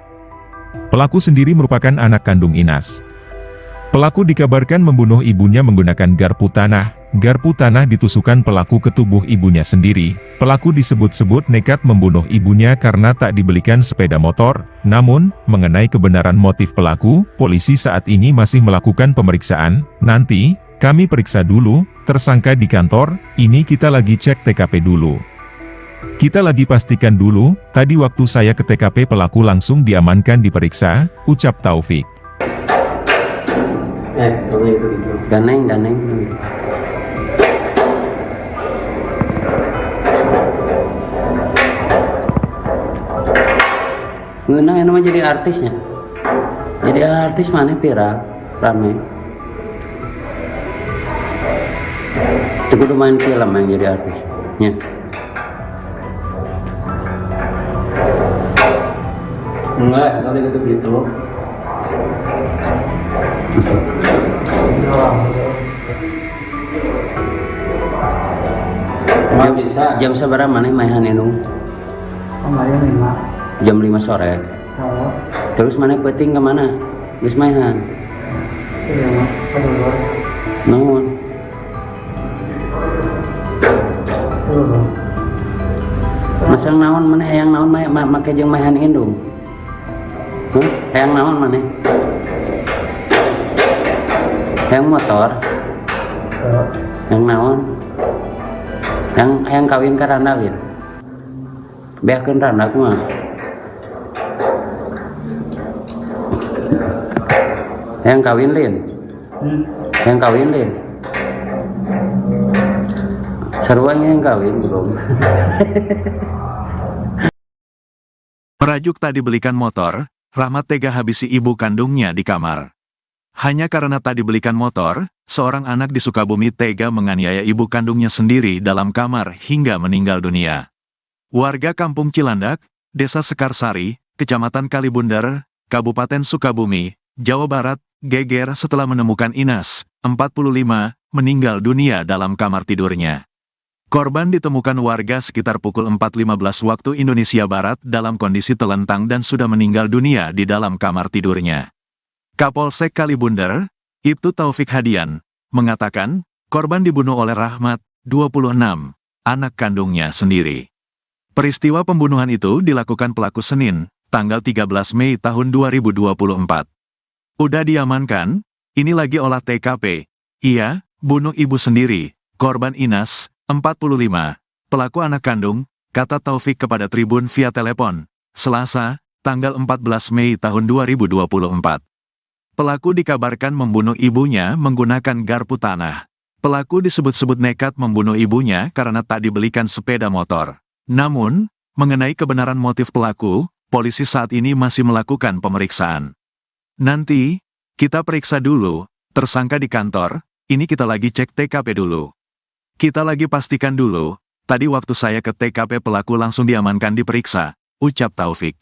B: Pelaku sendiri merupakan anak kandung Inas. Pelaku dikabarkan membunuh ibunya menggunakan garpu tanah. Garpu tanah ditusukkan pelaku ke tubuh ibunya sendiri. Pelaku disebut-sebut nekat membunuh ibunya karena tak dibelikan sepeda motor. Namun, mengenai kebenaran motif pelaku, polisi saat ini masih melakukan pemeriksaan. Nanti, kami periksa dulu, tersangka di kantor, ini kita lagi cek TKP dulu. Kita lagi pastikan dulu, tadi waktu saya ke TKP pelaku langsung diamankan diperiksa, ucap Taufik.
D: Kalau itu gitu.
C: Ganeng. ngeunang anu mah jadi artisnya. Jadi artis mana viral rame. Itu kudu main film yang jadi artis. Nya.
D: Enggak, nanti gitu. Nggak bisa.
C: Jam sabaraha maneh maehan indung?
E: Kemarin 5.
C: Jam 5 sore.
E: Oh,
C: Terus maneh peuting ke mana? Geus maehan.
E: iya mah. Kedulur.
C: Naon?
E: Kedulur.
C: Masang naon maneh hayang naon make jeung maehan indung? Hah? Hayang naon maneh? Hayang motor? Hayang naon? Hayang kawin ka Randa lin. Beakeun Randa kumaha? Hayang kawin lin. Hayang kawin lin. Sarua yang kawin belum.
A: Merajuk tak dibelikan motor, Rahmat tega habisi ibu kandungnya di kamar. Hanya karena tak dibelikan motor, seorang anak di Sukabumi tega menganiaya ibu kandungnya sendiri dalam kamar hingga meninggal dunia. Warga Kampung Cilandak, Desa Sekarsari, Kecamatan Kalibunder, Kabupaten Sukabumi, Jawa Barat, geger setelah menemukan Inas, 45, meninggal dunia dalam kamar tidurnya. Korban ditemukan warga sekitar pukul 4.15 waktu Indonesia Barat dalam kondisi telentang dan sudah meninggal dunia di dalam kamar tidurnya. Kapolsek Kalibunder, Ibtu Taufik Hadian, mengatakan, korban dibunuh oleh Rahmat, 26, anak kandungnya sendiri. Peristiwa pembunuhan itu dilakukan pelaku Senin, tanggal 13 Mei tahun 2024. Udah diamankan, ini lagi olah TKP. Iya, bunuh ibu sendiri, korban Inas, 45, pelaku anak kandung, kata Taufik kepada Tribun via telepon, Selasa, tanggal 14 Mei tahun 2024. Pelaku dikabarkan membunuh ibunya menggunakan garpu tanah. Pelaku disebut-sebut nekat membunuh ibunya karena tak dibelikan sepeda motor. Namun, mengenai kebenaran motif pelaku, polisi saat ini masih melakukan pemeriksaan. Nanti, kita periksa dulu, tersangka di kantor, ini kita lagi cek TKP dulu. Kita lagi pastikan dulu, tadi waktu saya ke TKP pelaku langsung diamankan diperiksa, ucap Taufik.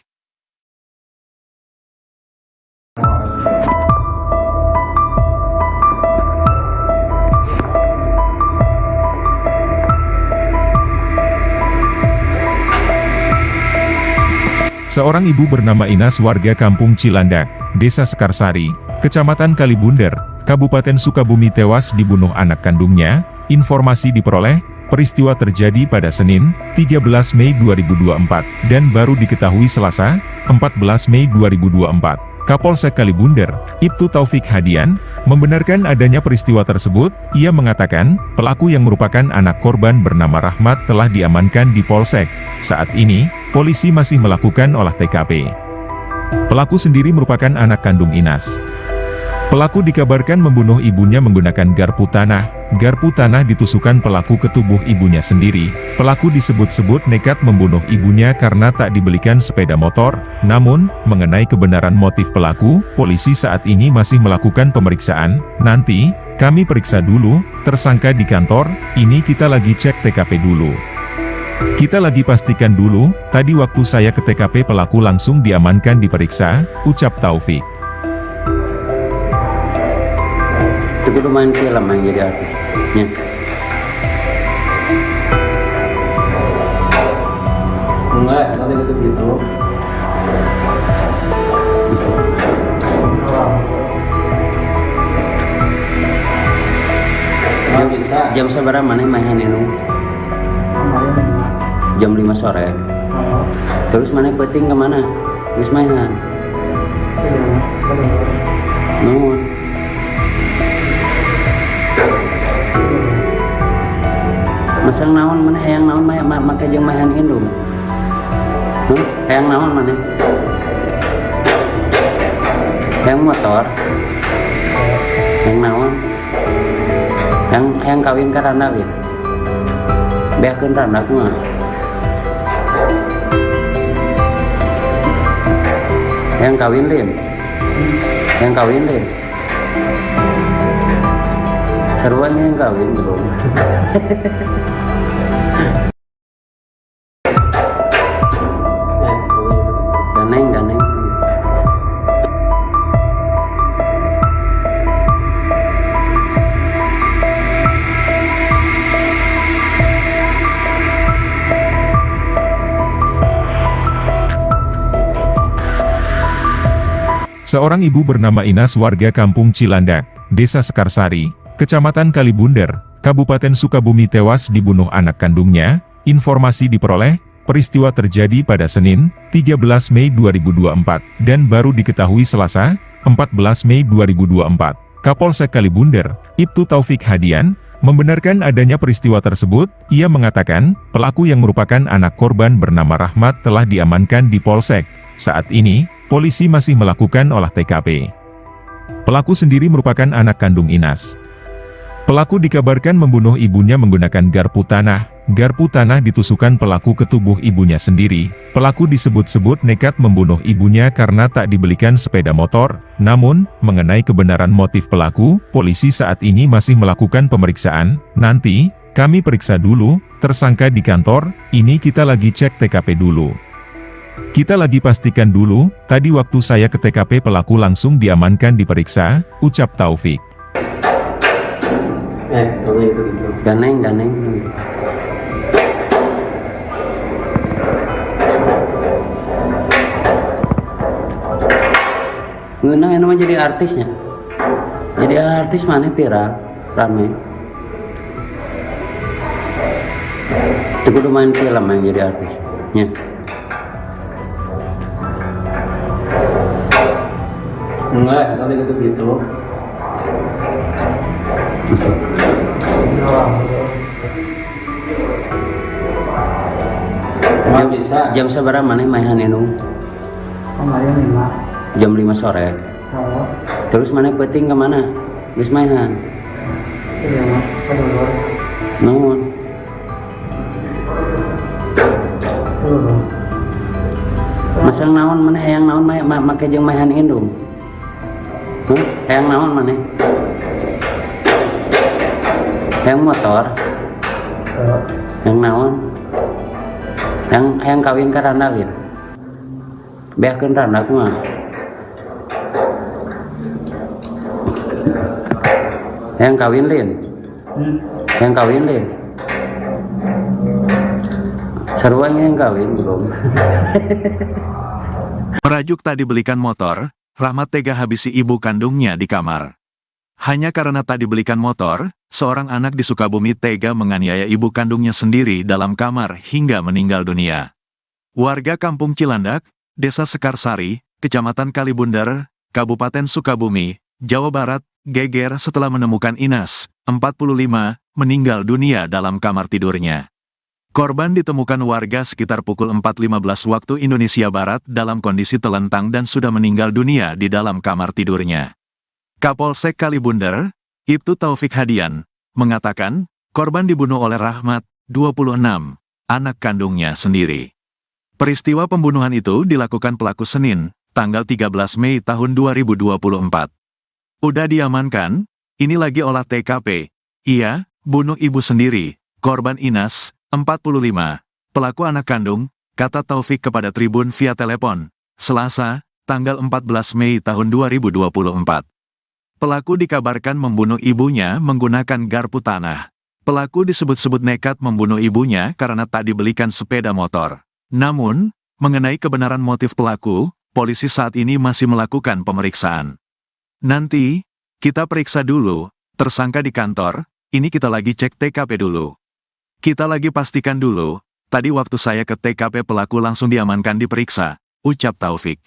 B: Seorang ibu bernama Inas warga Kampung Cilandak, Desa Sekarsari, Kecamatan Kalibunder, Kabupaten Sukabumi tewas dibunuh anak kandungnya. Informasi diperoleh, peristiwa terjadi pada Senin, 13 Mei 2024, dan baru diketahui Selasa, 14 Mei 2024. Kapolsek Kalibunder, Ibtu Taufik Hadian, membenarkan adanya peristiwa tersebut. Ia mengatakan, pelaku yang merupakan anak korban bernama Rahmat telah diamankan di Polsek. Saat ini, polisi masih melakukan olah TKP. Pelaku sendiri merupakan anak kandung Inas. Pelaku dikabarkan membunuh ibunya menggunakan garpu tanah. Garpu tanah ditusukkan pelaku ke tubuh ibunya sendiri. Pelaku disebut-sebut nekat membunuh ibunya karena tak dibelikan sepeda motor. Namun, mengenai kebenaran motif pelaku, polisi saat ini masih melakukan pemeriksaan. Nanti, kami periksa dulu, tersangka di kantor, ini kita lagi cek TKP dulu. Kita lagi pastikan dulu, tadi waktu saya ke TKP pelaku langsung diamankan diperiksa, ucap Taufik.
C: Itu kudu main film yang jadi artis. Nya.
D: Enggak, nanti gitu. Nggak bisa.
C: Jam sabaraha maneh maehan indung?
E: Kemarin 5.
C: Jam 5 sore.
E: Oh,
C: Terus maneh peuting ke mana? Geus maehan.
E: iya mah. Kedulur.
C: Naon? Masang naon maneh hayang naon make jeung maehan indung? Hah? Hayang naon maneh? Hayang motor? Hayang naon? Hayang kawin ka Randa lin. Beakeun Randa kumaha? Yang kawin Lin. Yang kawin Lin. Seruan yang kawin belum. Daneng.
B: Seorang ibu bernama Inas warga Kampung Cilandak, Desa Sekarsari, Kecamatan Kalibunder, Kabupaten Sukabumi tewas dibunuh anak kandungnya. Informasi diperoleh, peristiwa terjadi pada Senin, 13 Mei 2024, dan baru diketahui Selasa, 14 Mei 2024. Kapolsek Kalibunder, Ibtu Taufik Hadian, membenarkan adanya peristiwa tersebut. Ia mengatakan, pelaku yang merupakan anak korban bernama Rahmat telah diamankan di Polsek. Saat ini, polisi masih melakukan olah TKP. Pelaku sendiri merupakan anak kandung Inas. Pelaku dikabarkan membunuh ibunya menggunakan garpu tanah. Garpu tanah ditusukkan pelaku ke tubuh ibunya sendiri. Pelaku disebut-sebut nekat membunuh ibunya karena tak dibelikan sepeda motor. Namun, mengenai kebenaran motif pelaku, polisi saat ini masih melakukan pemeriksaan. Nanti, kami periksa dulu, tersangka di kantor, ini kita lagi cek TKP dulu. Kita lagi pastikan dulu, tadi waktu saya ke TKP pelaku langsung diamankan diperiksa, ucap Taufik.
C: Daneng. Ngeunang yang jadi artisnya. Jadi artis mana viral, rame. Itu kudu main film yang jadi artisnya.
D: Enggak, tadi gitu. Cuma bisa.
C: Jam seberapa mana mainan ini?
E: Kemarin 5.
C: Jam 5 sore.
E: Kalau
C: Terus mana peting kemana? Geus mainan.
E: iya mah kedua.
C: Nuhun.
E: Seluruh.
C: Masang naon mana hayang naon make jeung mainan indung. Hayang naon mana? Hayang motor. Yang naon? Yang kawin ka Randalin. Beakeun randa kumaha? Yang kawin Lin. Yang kawin Lin. Seruan yang kawin belum.
A: Merajuk tak dibelikan motor, Rahmat tega habisi ibu kandungnya di kamar. Hanya karena tak dibelikan motor, seorang anak di Sukabumi tega menganiaya ibu kandungnya sendiri dalam kamar hingga meninggal dunia. Warga Kampung Cilandak, Desa Sekarsari, Kecamatan Kalibunder, Kabupaten Sukabumi, Jawa Barat, geger setelah menemukan Inas, 45, meninggal dunia dalam kamar tidurnya. Korban ditemukan warga sekitar pukul 4.15 waktu Indonesia Barat dalam kondisi telentang dan sudah meninggal dunia di dalam kamar tidurnya. Kapolsek Kalibunder, Ibtu Taufik Hadian, mengatakan, korban dibunuh oleh Rahmat, 26, anak kandungnya sendiri. Peristiwa pembunuhan itu dilakukan pelaku Senin, tanggal 13 Mei tahun 2024. Udah diamankan, ini lagi olah TKP. Ia, bunuh ibu sendiri, korban Inas, 45, pelaku anak kandung, kata Taufik kepada Tribun via telepon, Selasa, tanggal 14 Mei tahun 2024. Pelaku dikabarkan membunuh ibunya menggunakan garpu tanah. Pelaku disebut-sebut nekat membunuh ibunya karena tak dibelikan sepeda motor. Namun, mengenai kebenaran motif pelaku, polisi saat ini masih melakukan pemeriksaan. Nanti, kita periksa dulu, tersangka di kantor, ini kita lagi cek TKP dulu. Kita lagi pastikan dulu, tadi waktu saya ke TKP pelaku langsung diamankan diperiksa, ucap Taufik.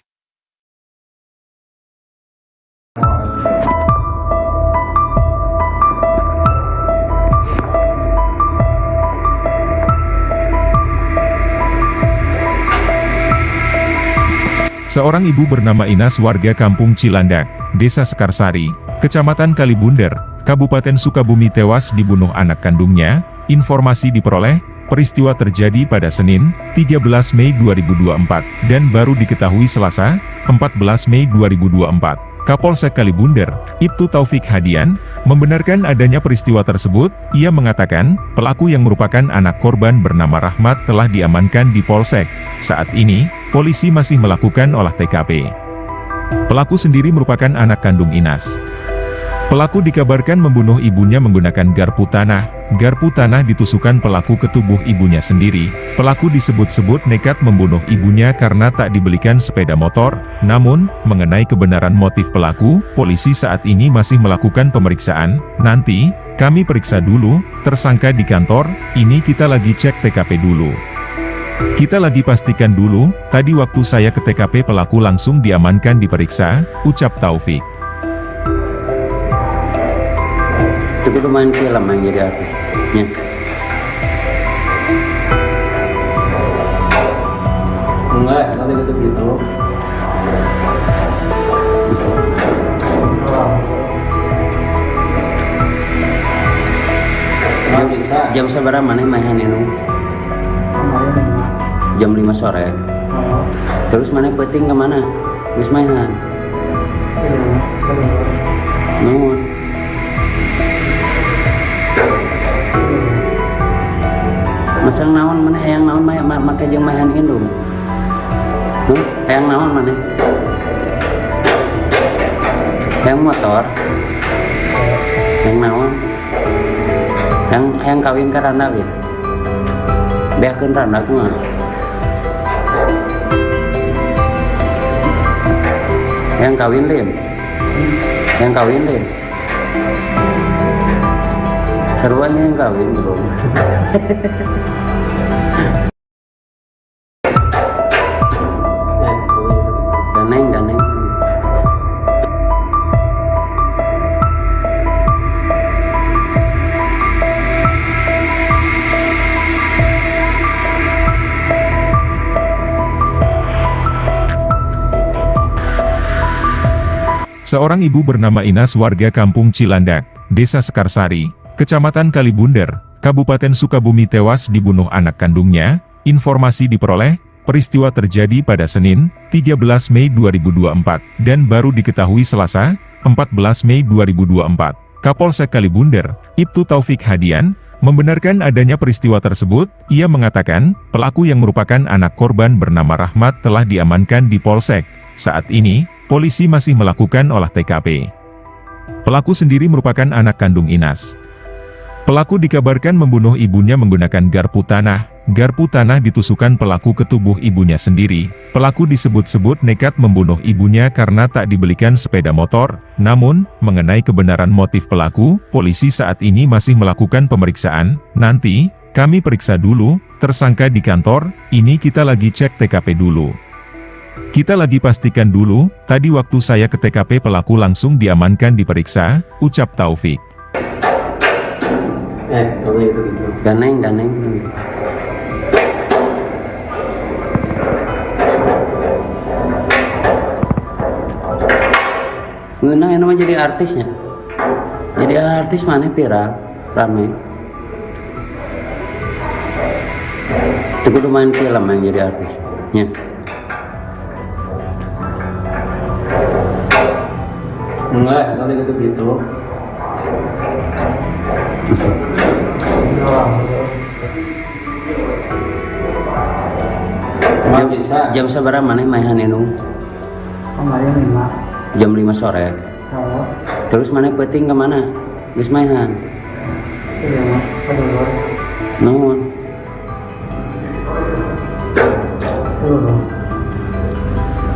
B: Seorang ibu bernama Inas warga Kampung Cilandak, Desa Sekarsari, Kecamatan Kalibunder, Kabupaten Sukabumi tewas dibunuh anak kandungnya. Informasi diperoleh, peristiwa terjadi pada Senin, 13 Mei 2024, dan baru diketahui Selasa, 14 Mei 2024. Kapolsek Kalibunder, Ibtu Taufik Hadian, membenarkan adanya peristiwa tersebut. Ia mengatakan, pelaku yang merupakan anak korban bernama Rahmat telah diamankan di Polsek. Saat ini, polisi masih melakukan olah TKP. Pelaku sendiri merupakan anak kandung Inas. Pelaku dikabarkan membunuh ibunya menggunakan garpu tanah. Garpu tanah ditusukkan pelaku ke tubuh ibunya sendiri. Pelaku disebut-sebut nekat membunuh ibunya karena tak dibelikan sepeda motor. Namun, mengenai kebenaran motif pelaku, polisi saat ini masih melakukan pemeriksaan. Nanti, kami periksa dulu, tersangka di kantor, ini kita lagi cek TKP dulu. Kita lagi pastikan dulu, tadi waktu saya ke TKP pelaku langsung diamankan diperiksa, ucap Taufik.
C: Itu kudu main film yang jadi artis. Ya.
D: Enggak, nanti gitu. Nggak bisa.
C: Jam seberapa mana mainan ini?
E: Kemarin 5.
C: Jam 5 sore.
E: Oh,
C: Terus mana peting kemana? Wis mainan. Nuhun. Masang naon mana hayang naon make jeung mahan indung. Hayang naon mana? Hayang motor. Hayang naon? Hayang kawin ka randa ge. Beakeun randa kumaha? Hayang kawin lin. Hayang kawin lin. Seruan yang kawin bro. Daneng.
B: Seorang ibu bernama Inas warga Kampung Cilandak, Desa Sekarsari, Kecamatan Kalibunder, Kabupaten Sukabumi tewas dibunuh anak kandungnya. Informasi diperoleh, peristiwa terjadi pada Senin, 13 Mei 2024, dan baru diketahui Selasa, 14 Mei 2024. Kapolsek Kalibunder, Ibtu Taufik Hadian, membenarkan adanya peristiwa tersebut. Ia mengatakan, pelaku yang merupakan anak korban bernama Rahmat telah diamankan di Polsek. Saat ini, polisi masih melakukan olah TKP. Pelaku sendiri merupakan anak kandung Inas. Pelaku dikabarkan membunuh ibunya menggunakan garpu tanah. Garpu tanah ditusukkan pelaku ke tubuh ibunya sendiri. Pelaku disebut-sebut nekat membunuh ibunya karena tak dibelikan sepeda motor. Namun, mengenai kebenaran motif pelaku, polisi saat ini masih melakukan pemeriksaan. Nanti, kami periksa dulu, tersangka di kantor, ini kita lagi cek TKP dulu. Kita lagi pastikan dulu, tadi waktu saya ke TKP pelaku langsung diamankan diperiksa, ucap Taufik.
D: Kalau gitu.
C: Daneng. Ngeunang yang namanya jadi artisnya. Jadi artis mana viral, rame. Itu kudu main film yang jadi artis. Ya.
D: Enggak, nanti gitu. Nggak bisa.
C: Jam seberapa mana mainan ini?
E: Kemarin 5.
C: Jam 5 sore.
E: Oh,
C: Terus mana peting kemana? Wis mainan. Nuhun.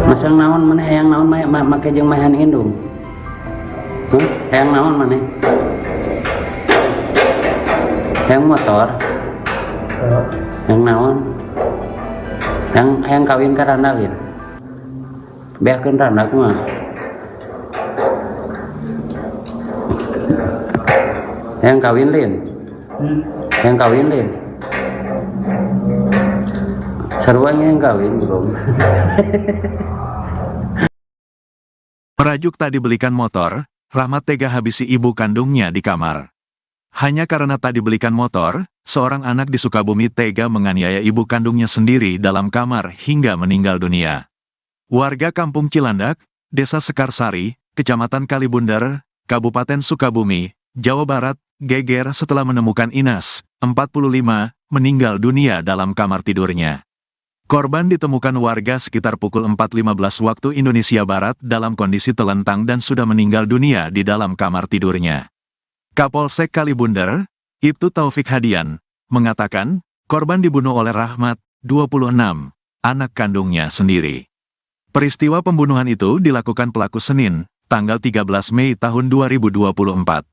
C: Masang naon mana hayang naon make jeung mahan indung. Hayang naon mana? Hayang motor. Hayang naon? Hayang kawin ka randa lin. Beakeun randa kumaha? Hayang kawin lin. Hayang kawin lin. Seruan yang kawin bro.
A: Merajuk tak dibelikan motor, Rahmat tega habisi ibu kandungnya di kamar. Hanya karena tak dibelikan motor, seorang anak di Sukabumi tega menganiaya ibu kandungnya sendiri dalam kamar hingga meninggal dunia. Warga Kampung Cilandak, Desa Sekarsari, Kecamatan Kalibunder, Kabupaten Sukabumi, Jawa Barat, geger setelah menemukan Inas, 45, meninggal dunia dalam kamar tidurnya. Korban ditemukan warga sekitar pukul 4.15 waktu Indonesia Barat dalam kondisi telentang dan sudah meninggal dunia di dalam kamar tidurnya. Kapolsek Kalibunder, Ibtu Taufik Hadian, mengatakan, korban dibunuh oleh Rahmat, 26, anak kandungnya sendiri. Peristiwa pembunuhan itu dilakukan pelaku Senin, tanggal 13 Mei tahun 2024.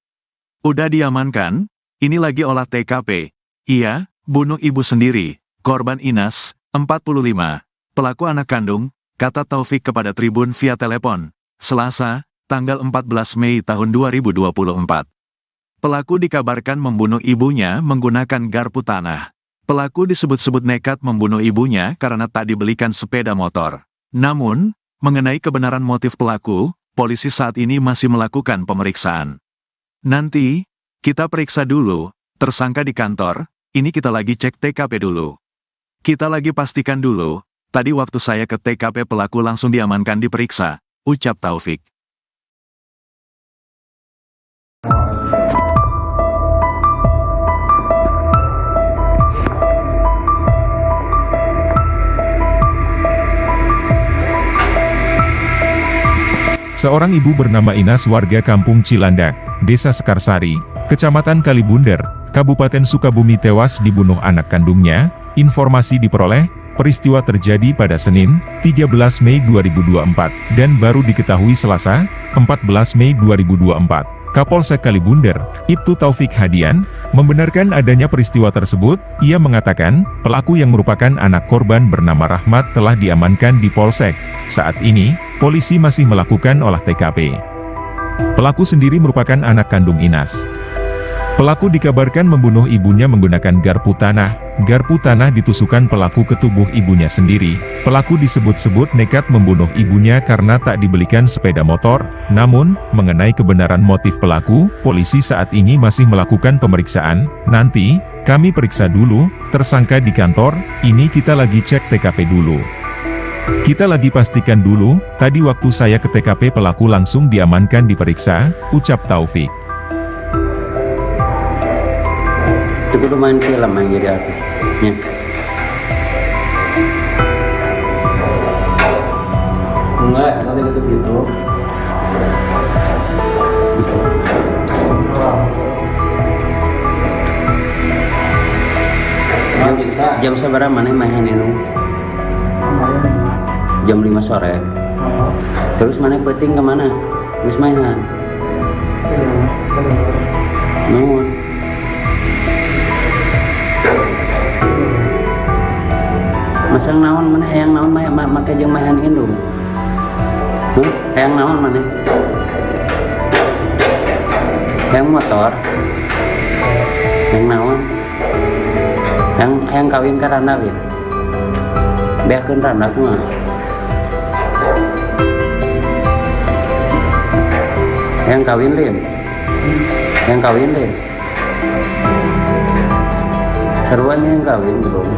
A: Udah diamankan, ini lagi olah TKP. Iya, bunuh ibu sendiri, korban Inas, 45, pelaku anak kandung, kata Taufik kepada Tribun via telepon, Selasa, tanggal 14 Mei tahun 2024. Pelaku dikabarkan membunuh ibunya menggunakan garpu tanah. Pelaku disebut-sebut nekat membunuh ibunya karena tak dibelikan sepeda motor. Namun, mengenai kebenaran motif pelaku, polisi saat ini masih melakukan pemeriksaan. Nanti, kita periksa dulu, tersangka di kantor, ini kita lagi cek TKP dulu. Kita lagi pastikan dulu, tadi waktu saya ke TKP pelaku langsung diamankan diperiksa, ucap Taufik.
B: Seorang ibu bernama Inas warga Kampung Cilandak, Desa Sekarsari, Kecamatan Kalibunder, Kabupaten Sukabumi tewas dibunuh anak kandungnya. Informasi diperoleh, peristiwa terjadi pada Senin, 13 Mei 2024, dan baru diketahui Selasa, 14 Mei 2024. Kapolsek Kalibunder, Ibtu Taufik Hadian, membenarkan adanya peristiwa tersebut. Ia mengatakan, pelaku yang merupakan anak korban bernama Rahmat telah diamankan di Polsek. Saat ini, polisi masih melakukan olah TKP. Pelaku sendiri merupakan anak kandung Inas. Pelaku dikabarkan membunuh ibunya menggunakan garpu tanah. Garpu tanah ditusukkan pelaku ke tubuh ibunya sendiri. Pelaku disebut-sebut nekat membunuh ibunya karena tak dibelikan sepeda motor. Namun, mengenai kebenaran motif pelaku, polisi saat ini masih melakukan pemeriksaan. Nanti, kami periksa dulu, tersangka di kantor, ini kita lagi cek TKP dulu. Kita lagi pastikan dulu, tadi waktu saya ke TKP pelaku langsung diamankan diperiksa, ucap Taufik.
C: Itu kudu main film yang jadi artisnya.
D: Enggak, nanti gitu. Nggak bisa.
C: Jam seberapa mana main ini? Jam 5 sore. Terus mana penting kemana? Wis mainan. Nuhun. Masang naon mana hayang naon make jeung mahan indung. Hayang naon mana? Hayang motor. Hayang naon? Hayang kawin ka randa ge. Beakeun randa kumaha? Hayang kawin lin. Hayang kawin lin. Seruan yang kawin belum.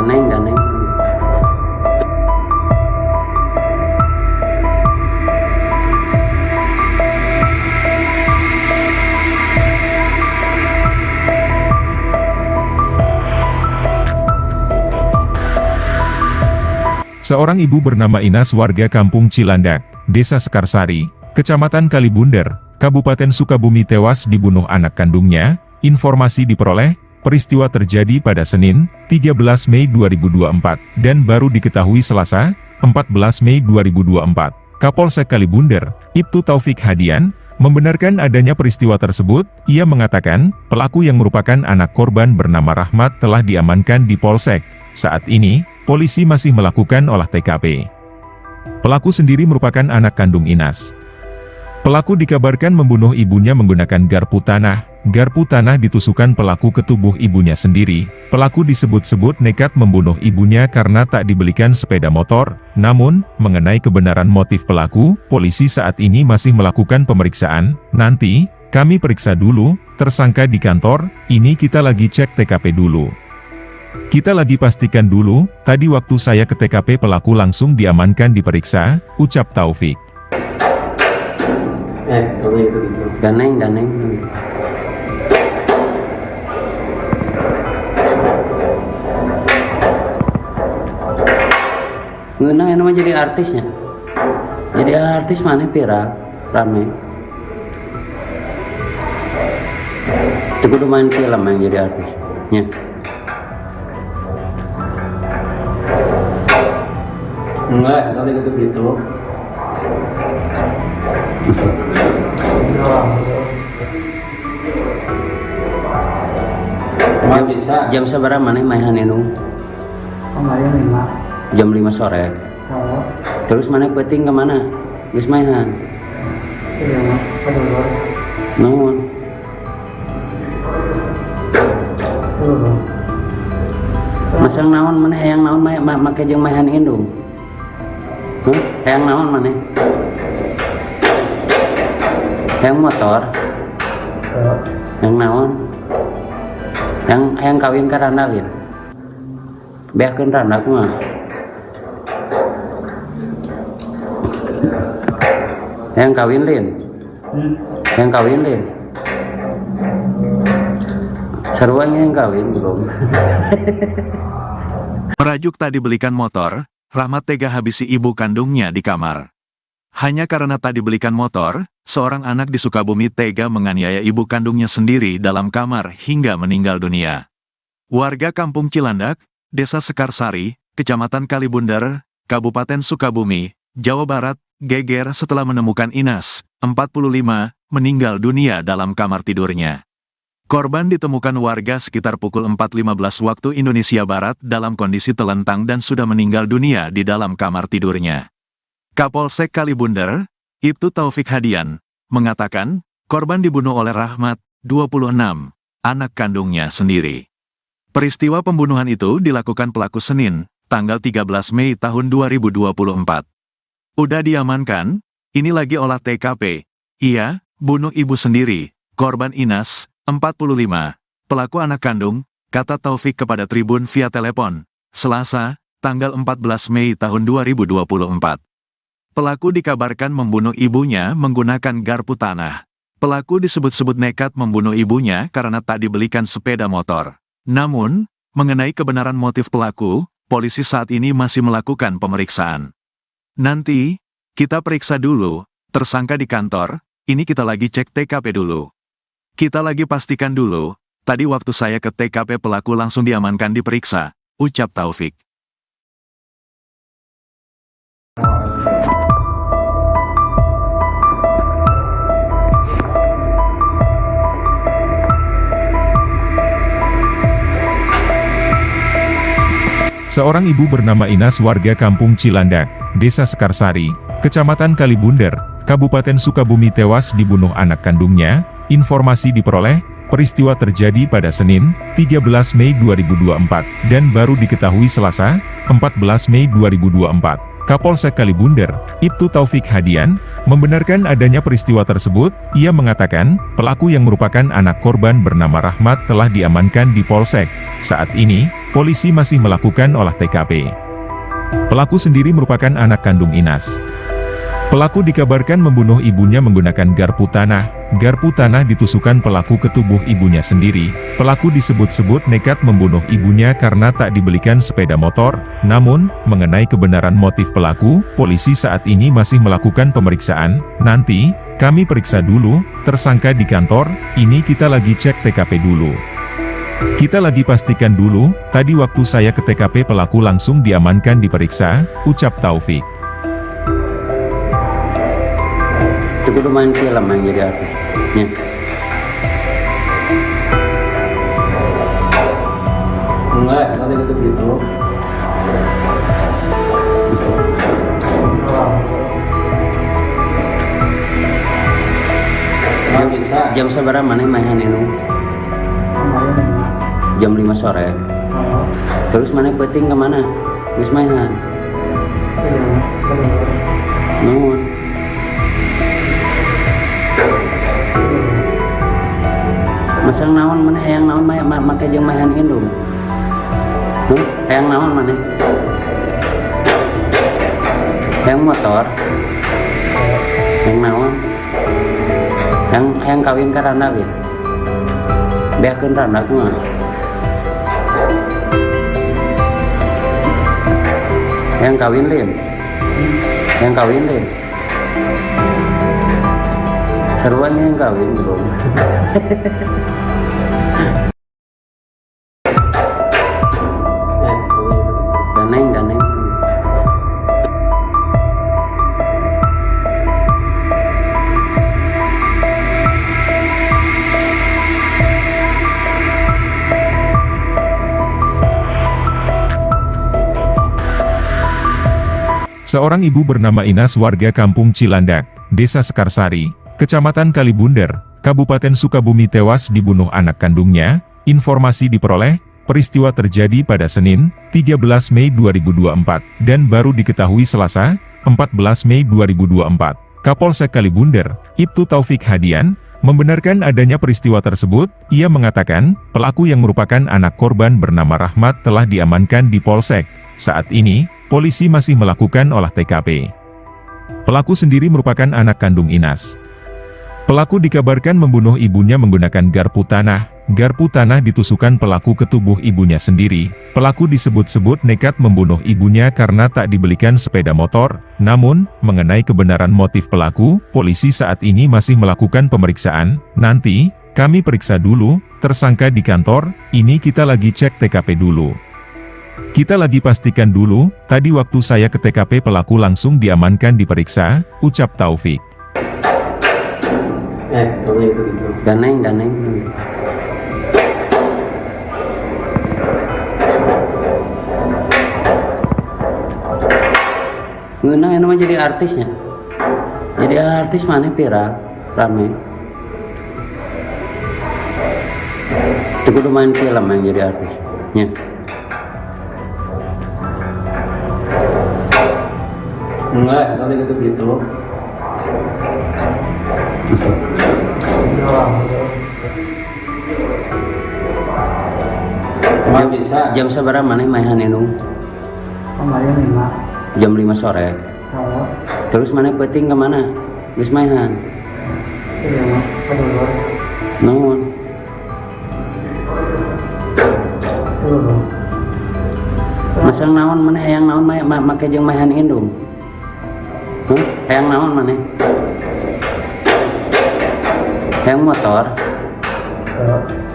C: Daneng.
B: Seorang ibu bernama Inas warga Kampung Cilandak, Desa Sekarsari, Kecamatan Kalibunder, Kabupaten Sukabumi tewas dibunuh anak kandungnya. Informasi diperoleh, peristiwa terjadi pada Senin, 13 Mei 2024, dan baru diketahui Selasa, 14 Mei 2024. Kapolsek Kalibunder, Ibtu Taufik Hadian, membenarkan adanya peristiwa tersebut. Ia mengatakan, pelaku yang merupakan anak korban bernama Rahmat telah diamankan di Polsek. Saat ini, polisi masih melakukan olah TKP. Pelaku sendiri merupakan anak kandung Inas. Pelaku dikabarkan membunuh ibunya menggunakan garpu tanah. Garpu tanah ditusukkan pelaku ke tubuh ibunya sendiri. Pelaku disebut-sebut nekat membunuh ibunya karena tak dibelikan sepeda motor. Namun, mengenai kebenaran motif pelaku, polisi saat ini masih melakukan pemeriksaan. Nanti, Kami periksa dulu, tersangka di kantor, ini kita lagi cek TKP dulu. Kita lagi pastikan dulu, tadi waktu saya ke TKP pelaku langsung diamankan diperiksa, ucap Taufik.
D: Kalau itu gitu.
C: Ganeng. Ngeunang yang namanya jadi artisnya. Jadi artis mana viral, rame. Itu kudu main film yang jadi artis. Ya.
D: Enggak, kalau gitu gitu. Emang bisa.
C: Jam seberapa mana mainan itu?
E: Kemarin 5.
C: Jam 5 sore.
E: Oh,
C: Terus mana peting kemana? Geus mainan.
E: iya mas, kedulur.
C: Nuhun.
E: Kedulur.
C: Masang naon mana hayang naon make jeung mainan indung. Hayang naon mana? Hayang motor. Hayang naon? Hayang kawin ka Randalin. Beakeun Randa kumaha? Hayang kawin Lin. Hayang kawin Lin. Sarua yang kawin belum.
A: Merajuk tak dibelikan motor, Rahmat tega habisi ibu kandungnya di kamar. Hanya karena tak dibelikan motor, seorang anak di Sukabumi tega menganiaya ibu kandungnya sendiri dalam kamar hingga meninggal dunia. Warga Kampung Cilandak, Desa Sekarsari, Kecamatan Kalibundar, Kabupaten Sukabumi, Jawa Barat, geger setelah menemukan Inas, 45, meninggal dunia dalam kamar tidurnya. Korban ditemukan warga sekitar pukul 4.15 waktu Indonesia Barat dalam kondisi telentang dan sudah meninggal dunia di dalam kamar tidurnya. Kapolsek Kalibundar, Ibtu Taufik Hadian, mengatakan, korban dibunuh oleh Rahmat, 26, anak kandungnya sendiri. Peristiwa pembunuhan itu dilakukan pelaku Senin, tanggal 13 Mei tahun 2024. Udah diamankan, ini lagi olah TKP. Iya, bunuh ibu sendiri, korban Inas, 45, pelaku anak kandung, kata Taufik kepada Tribun via telepon, Selasa, tanggal 14 Mei tahun 2024. Pelaku dikabarkan membunuh ibunya menggunakan garpu tanah. Pelaku disebut-sebut nekat membunuh ibunya karena tak dibelikan sepeda motor. Namun, mengenai kebenaran motif pelaku, polisi saat ini masih melakukan pemeriksaan. Nanti, kita periksa dulu, tersangka di kantor, ini kita lagi cek TKP dulu. Kita lagi pastikan dulu, tadi waktu saya ke TKP pelaku langsung diamankan diperiksa, ucap Taufik.
B: Seorang ibu bernama Inas warga Kampung Cilandak, Desa Sekarsari, Kecamatan Kalibundar, Kabupaten Sukabumi tewas dibunuh anak kandungnya. Informasi diperoleh, peristiwa terjadi pada Senin, 13 Mei 2024, dan baru diketahui Selasa, 14 Mei 2024. Kapolsek Kalibundar, Ibtu Taufik Hadian, membenarkan adanya peristiwa tersebut. Ia mengatakan, pelaku yang merupakan anak korban bernama Rahmat telah diamankan di Polsek. Saat ini, polisi masih melakukan olah TKP. Pelaku sendiri merupakan anak kandung Inas. Pelaku dikabarkan membunuh ibunya menggunakan garpu tanah. Garpu tanah ditusukkan pelaku ke tubuh ibunya sendiri. Pelaku disebut-sebut nekat membunuh ibunya karena tak dibelikan sepeda motor. Namun, mengenai kebenaran motif pelaku, polisi saat ini masih melakukan pemeriksaan. Nanti, kami periksa dulu, tersangka di kantor, ini kita lagi cek TKP dulu. Kita lagi pastikan dulu, tadi waktu saya ke TKP pelaku langsung diamankan diperiksa, ucap Taufik.
C: Itu kudu main film yang jadi artis. Ya.
D: Enggak, kalau gitu gitu. Emang bisa.
C: Jam seberapa mana mainan itu?
E: Kemarin 5.
C: Jam 5 sore.
E: Oh,
C: Terus mana peting kemana? Geus mainan.
E: iya mas, kedulur.
C: Nuhun. Masang naon mana hayang naon make jeung mahan indung. Hayang naon mana? Hayang motor. Hayang naon? Hayang kawin ka randa we. Beakeun randa kumaha? Hayang kawin lin. Hayang kawin lin. Seruan yang kawin belum. Daneng.
B: Seorang ibu bernama Inas warga Kampung Cilandak, Desa Sekarsari, Kecamatan Kalibunder, Kabupaten Sukabumi tewas dibunuh anak kandungnya. Informasi diperoleh, peristiwa terjadi pada Senin, 13 Mei 2024, dan baru diketahui Selasa, 14 Mei 2024. Kapolsek Kalibunder, Ibtu Taufik Hadian, membenarkan adanya peristiwa tersebut. Ia mengatakan, pelaku yang merupakan anak korban bernama Rahmat telah diamankan di Polsek. Saat ini, polisi masih melakukan olah TKP. Pelaku sendiri merupakan anak kandung Inas. Pelaku dikabarkan membunuh ibunya menggunakan garpu tanah. Garpu tanah ditusukkan pelaku ke tubuh ibunya sendiri. Pelaku disebut-sebut nekat membunuh ibunya karena tak dibelikan sepeda motor. Namun, mengenai kebenaran motif pelaku, polisi saat ini masih melakukan pemeriksaan. Nanti, kami periksa dulu, tersangka di kantor, ini kita lagi cek TKP dulu. Kita lagi pastikan dulu, tadi waktu saya ke TKP pelaku langsung diamankan diperiksa, ucap Taufik.
C: Daneng. Ngeunang anu mah jadi artisnya. Jadi artis mana viral, rame. Itu kudu main film yang jadi artis. Nya.
D: Enggak, tadi gitu. Nggak bisa.
C: Jam seberapa mana main indung?
E: Kemarin 5.
C: Jam 5 sore.
E: Oh,
C: Terus mana peting kemana? Geus mainan.
E: iya mah. Kedua.
C: Naon?
E: Seluruh.
C: Masang naon mana hayang naon make jeung mahan indung. Hayang naon mana? Hayang motor.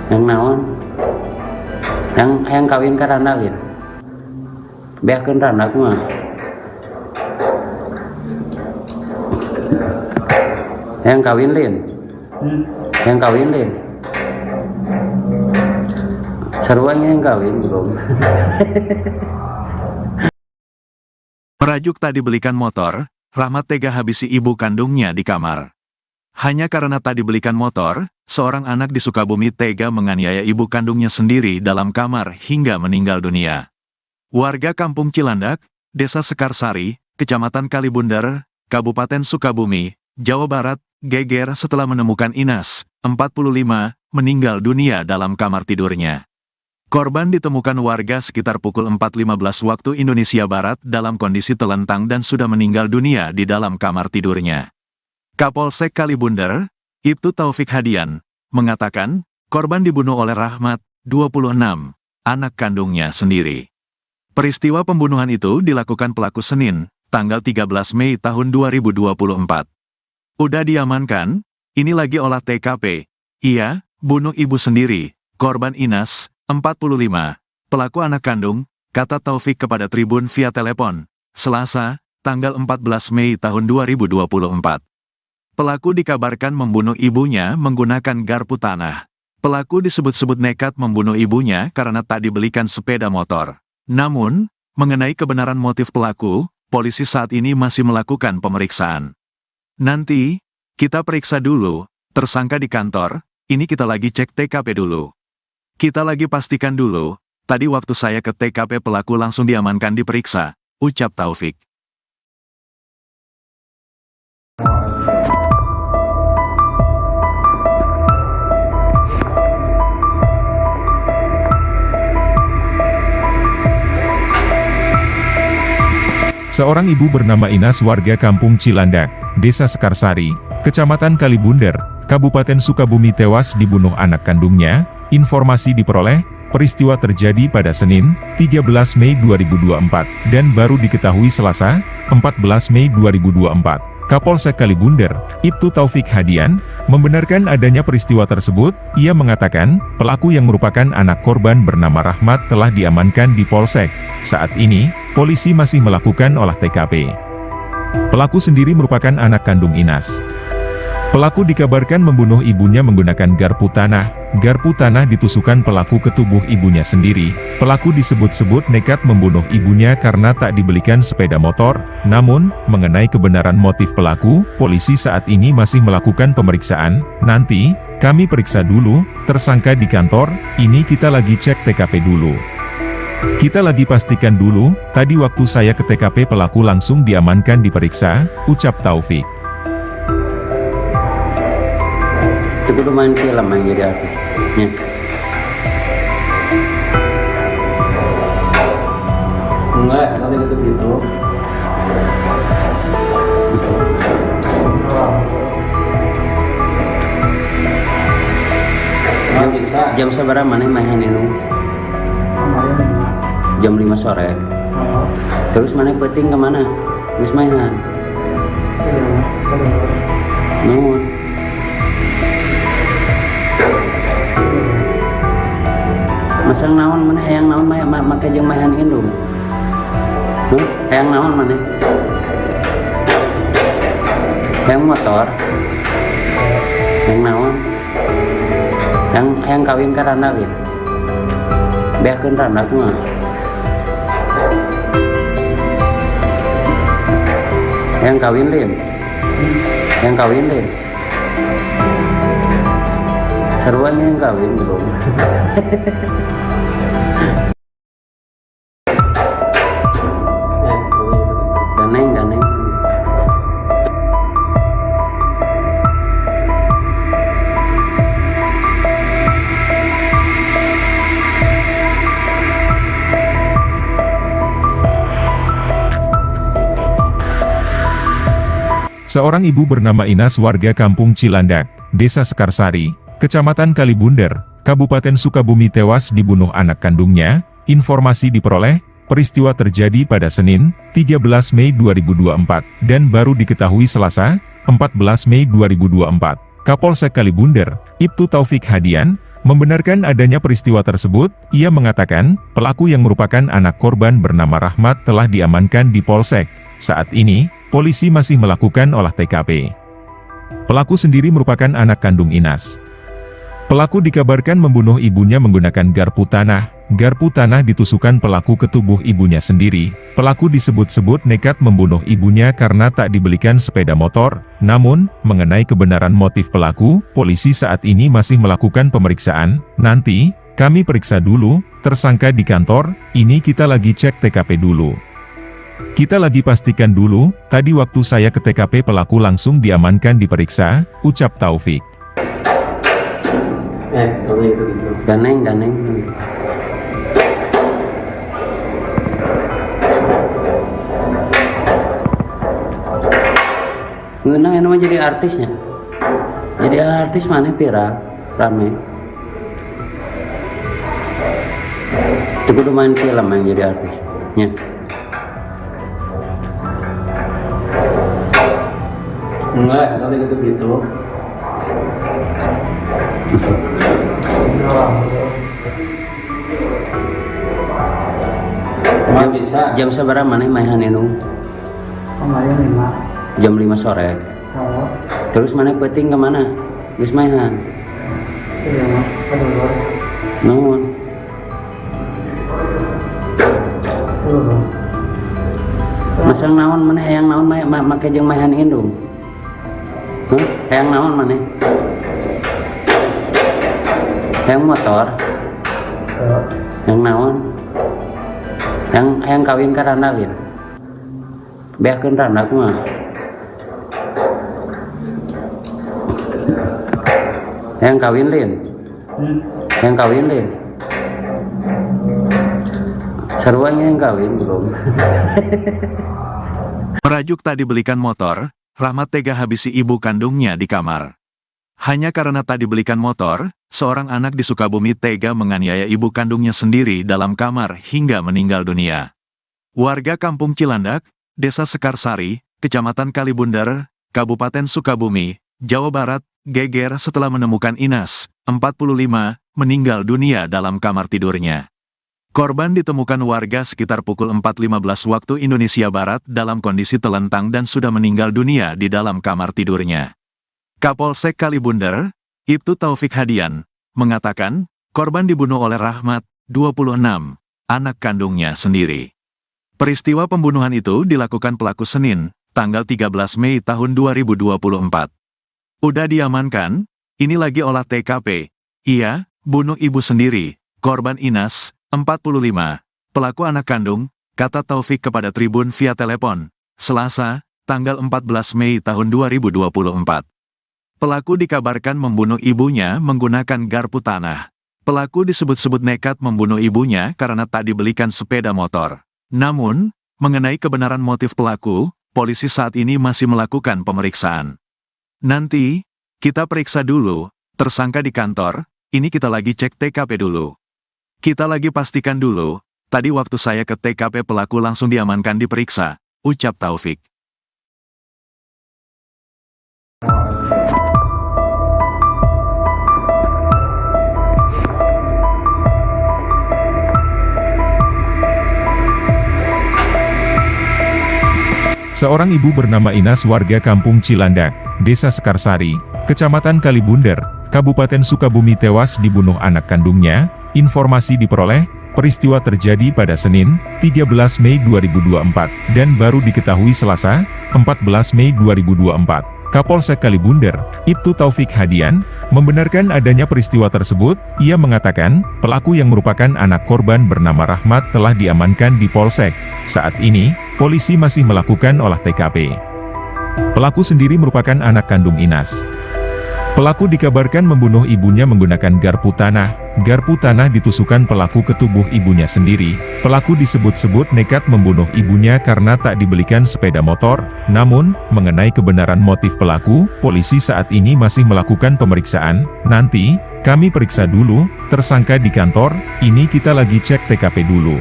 C: Hayang naon? Hayang kawin ka randa lin. Beakeun randa kumaha? Hayang kawin lin. Hayang kawin lin. Seruan yang kawin belum.
A: Merajuk tak dibelikan motor, Rahmat tega habisi ibu kandungnya di kamar. Hanya karena tak dibelikan motor, seorang anak di Sukabumi tega menganiaya ibu kandungnya sendiri dalam kamar hingga meninggal dunia. Warga Kampung Cilandak, Desa Sekarsari, Kecamatan Kalibunder, Kabupaten Sukabumi, Jawa Barat, geger setelah menemukan Inas, 45, meninggal dunia dalam kamar tidurnya. Korban ditemukan warga sekitar pukul 4.15 waktu Indonesia Barat dalam kondisi telentang dan sudah meninggal dunia di dalam kamar tidurnya. Kapolsek Kalibunder, Ibtu Taufik Hadian, mengatakan, korban dibunuh oleh Rahmat, 26, anak kandungnya sendiri. Peristiwa pembunuhan itu dilakukan pelaku Senin, tanggal 13 Mei tahun 2024. Udah diamankan, ini lagi olah TKP. Ia, bunuh ibu sendiri, korban Inas, 45, pelaku anak kandung, kata Taufik kepada Tribun via telepon, Selasa, tanggal 14 Mei tahun 2024. Pelaku dikabarkan membunuh ibunya menggunakan garpu tanah. Pelaku disebut-sebut nekat membunuh ibunya karena tak dibelikan sepeda motor. Namun, mengenai kebenaran motif pelaku, polisi saat ini masih melakukan pemeriksaan. Nanti, kita periksa dulu, tersangka di kantor, ini kita lagi cek TKP dulu. Kita lagi pastikan dulu, tadi waktu saya ke TKP pelaku langsung diamankan diperiksa, ucap Taufik.
B: Seorang ibu bernama Inas warga kampung Cilandak, Desa Sekarsari, Kecamatan Kalibunder, Kabupaten Sukabumi tewas dibunuh anak kandungnya. Informasi diperoleh, peristiwa terjadi pada Senin, 13 Mei 2024, dan baru diketahui Selasa, 14 Mei 2024. Kapolsek Kalibunder, Ibtu Taufik Hadian, membenarkan adanya peristiwa tersebut. Ia mengatakan, pelaku yang merupakan anak korban bernama Rahmat telah diamankan di Polsek. Saat ini, polisi masih melakukan olah TKP. Pelaku sendiri merupakan anak kandung Inas. Pelaku dikabarkan membunuh ibunya menggunakan garpu tanah. Garpu tanah ditusukkan pelaku ke tubuh ibunya sendiri. Pelaku disebut-sebut nekat membunuh ibunya karena tak dibelikan sepeda motor. Namun, mengenai kebenaran motif pelaku, polisi saat ini masih melakukan pemeriksaan. Nanti, kami periksa dulu, tersangka di kantor, ini kita lagi cek TKP dulu. Kita lagi pastikan dulu, tadi waktu saya ke TKP pelaku langsung diamankan diperiksa, ucap Taufik.
C: Itu kudu main film yang jadi artis. Ya.
D: Enggak, nanti gitu. Nggak bisa.
C: Jam seberapa mana main itu?
E: Kemarin 5.
C: Jam 5 sore. Terus mana peting kemana? Terus mainan. Nuhun. Masang naon mana hayang naon make jeung mahan indung. Hayang naon mana? Hayang motor. Hayang naon? Hayang kawin ka randa ge. Beakeun randa kumaha? Hayang kawin lin. Hayang kawin lin. Seruan yang kawin belum. Daneng.
B: Seorang ibu bernama Inas warga kampung Cilandak, Desa Sekarsari, Kecamatan Kalibunder, Kabupaten Sukabumi tewas dibunuh anak kandungnya. Informasi diperoleh, peristiwa terjadi pada Senin, 13 Mei 2024, dan baru diketahui Selasa, 14 Mei 2024. Kapolsek Kalibunder, Ibtu Taufik Hadian, membenarkan adanya peristiwa tersebut. Ia mengatakan, pelaku yang merupakan anak korban bernama Rahmat telah diamankan di Polsek. Saat ini, polisi masih melakukan olah TKP. Pelaku sendiri merupakan anak kandung Inas. Pelaku dikabarkan membunuh ibunya menggunakan garpu tanah. Garpu tanah ditusukkan pelaku ke tubuh ibunya sendiri. Pelaku disebut-sebut nekat membunuh ibunya karena tak dibelikan sepeda motor. Namun, mengenai kebenaran motif pelaku, polisi saat ini masih melakukan pemeriksaan. Nanti, kami periksa dulu, tersangka di kantor, ini kita lagi cek TKP dulu. Kita lagi pastikan dulu, tadi waktu saya ke TKP pelaku langsung diamankan diperiksa, ucap Taufik.
D: Kalau gitu.
C: Daneng. Ngeunang anu mah jadi artisnya. Jadi artis mana viral, rame. Itu kudu main film yang jadi artis. Ya.
D: Enggak, nanti gitu. Nggak bisa.
C: Jam seberapa mana main itu?
E: Kemarin 5.
C: Jam 5 sore. Terus mana peting kemana? Terus mainan. Nuhun. Masang naon mana hayang naon make jeung mahan indung. Hayang naon mana? Hayang motor. Hayang naon? Hayang kawin ka randa ge. Beakeun randa kumaha? Hayang kawin lin. Hayang kawin lin. Seruan yang kawin belum.
A: Merajuk tak dibelikan motor, Rahmat tega habisi ibu kandungnya di kamar. Hanya karena tak dibelikan motor, seorang anak di Sukabumi tega menganiaya ibu kandungnya sendiri dalam kamar hingga meninggal dunia. Warga Kampung Cilandak, Desa Sekarsari, Kecamatan Kalibundar, Kabupaten Sukabumi, Jawa Barat, geger setelah menemukan Inas, 45, meninggal dunia dalam kamar tidurnya. Korban ditemukan warga sekitar pukul 4.15 waktu Indonesia Barat dalam kondisi telentang dan sudah meninggal dunia di dalam kamar tidurnya. Kapolsek Kalibundar, Ibtu Taufik Hadian, mengatakan, korban dibunuh oleh Rahmat, 26, anak kandungnya sendiri. Peristiwa pembunuhan itu dilakukan pelaku Senin, tanggal 13 Mei tahun 2024. Udah diamankan, ini lagi olah TKP. Iya, bunuh ibu sendiri, korban Inas, 45, pelaku anak kandung, kata Taufik kepada Tribun via telepon, Selasa, tanggal 14 Mei tahun 2024. Pelaku dikabarkan membunuh ibunya menggunakan garpu tanah. Pelaku disebut-sebut nekat membunuh ibunya karena tak dibelikan sepeda motor. Namun, mengenai kebenaran motif pelaku, polisi saat ini masih melakukan pemeriksaan. Nanti, kita periksa dulu, tersangka di kantor, ini kita lagi cek TKP dulu. Kita lagi pastikan dulu, tadi waktu saya ke TKP pelaku langsung diamankan diperiksa, ucap Taufik.
B: Seorang ibu bernama Inas warga Kampung Cilandak, Desa Sekarsari, Kecamatan Kalibundar, Kabupaten Sukabumi tewas dibunuh anak kandungnya. Informasi diperoleh, peristiwa terjadi pada Senin, 13 Mei 2024, dan baru diketahui Selasa, 14 Mei 2024. Kapolsek Kalibundar, Ibtu Taufik Hadian, membenarkan adanya peristiwa tersebut. Ia mengatakan, pelaku yang merupakan anak korban bernama Rahmat telah diamankan di Polsek. Saat ini, polisi masih melakukan olah TKP. Pelaku sendiri merupakan anak kandung Inas. Pelaku dikabarkan membunuh ibunya menggunakan garpu tanah. Garpu tanah ditusukkan pelaku ke tubuh ibunya sendiri. Pelaku disebut-sebut nekat membunuh ibunya karena tak dibelikan sepeda motor. Namun, mengenai kebenaran motif pelaku, polisi saat ini masih melakukan pemeriksaan. Nanti, kami periksa dulu, tersangka di kantor, ini kita lagi cek TKP dulu.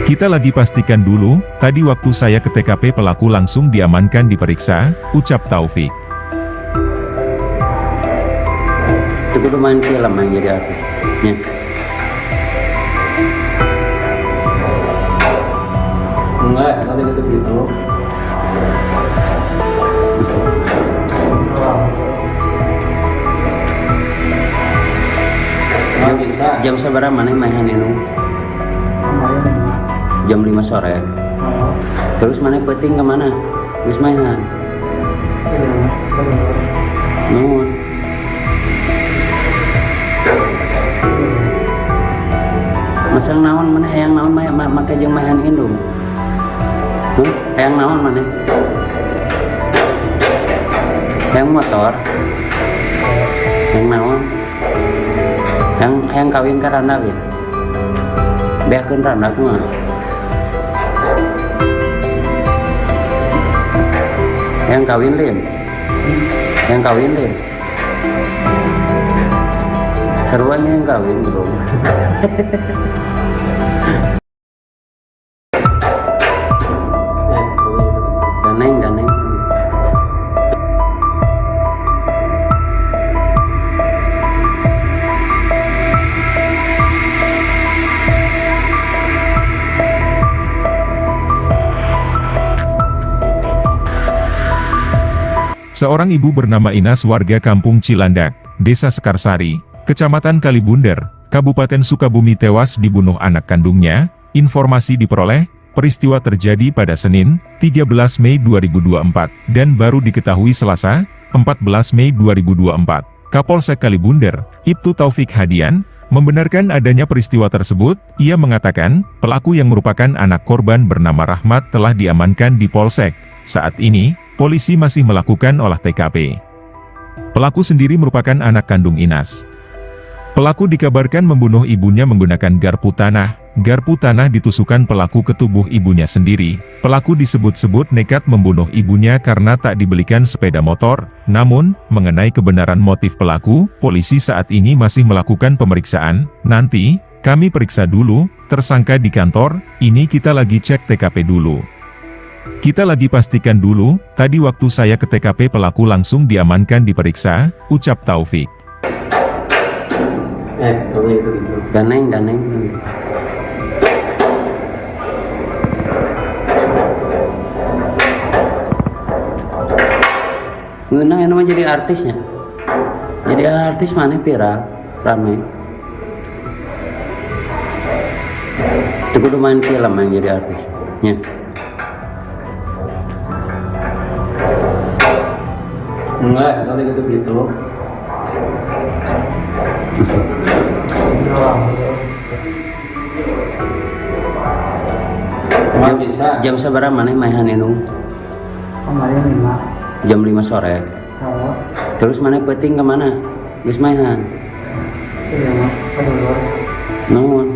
B: Kita lagi pastikan dulu, tadi waktu saya ke TKP pelaku langsung diamankan diperiksa, ucap Taufik.
C: Itu kudu main film yang jadi artis. Ya.
D: Enggak, nanti gitu gitu. Nggak bisa.
C: Jam seberapa mana mainan itu? Jam 5 sore. Terus mana penting kemana? Wis mainan. Nuhun. Masang naon mana hayang naon make jeung mahan indung. Hayang naon mana? Hayang motor. Hayang naon? Hayang kawin ka randa ge. Beakeun randa kumaha? Hayang kawin lin. Hayang kawin lin. Seruan yang kawin bro. Ganeng.
B: Seorang ibu bernama Inas warga Kampung Cilandak, Desa Sekarsari, Kecamatan Kalibundar, Kabupaten Sukabumi tewas dibunuh anak kandungnya. Informasi diperoleh, peristiwa terjadi pada Senin, 13 Mei 2024, dan baru diketahui Selasa, 14 Mei 2024. Kapolsek Kalibundar, Ibtu Taufik Hadian, membenarkan adanya peristiwa tersebut. Ia mengatakan, pelaku yang merupakan anak korban bernama Rahmat telah diamankan di Polsek. Saat ini, polisi masih melakukan olah TKP. Pelaku sendiri merupakan anak kandung Inas. Pelaku dikabarkan membunuh ibunya menggunakan garpu tanah. Garpu tanah ditusukkan pelaku ke tubuh ibunya sendiri. Pelaku disebut-sebut nekat membunuh ibunya karena tak dibelikan sepeda motor. Namun, mengenai kebenaran motif pelaku, polisi saat ini masih melakukan pemeriksaan. Nanti, kami periksa dulu, tersangka di kantor, ini kita lagi cek TKP dulu. Kita lagi pastikan dulu, tadi waktu saya ke TKP pelaku langsung diamankan diperiksa, ucap Taufik.
D: Kalau itu gitu.
C: Ganeng. Ngenang yang namanya jadi artisnya. Jadi artis mana viral, rame. Itu kudu main film yang jadi artisnya.
D: Enggak, kalau gitu gitu. Nggak bisa.
C: Jam seberapa mana mainan indung?
E: Kemarin 5.
C: Jam 5 sore.
E: Kalau
C: Terus mana peting kemana? Geus mainan.
E: itu mah kedua
C: Nuhun.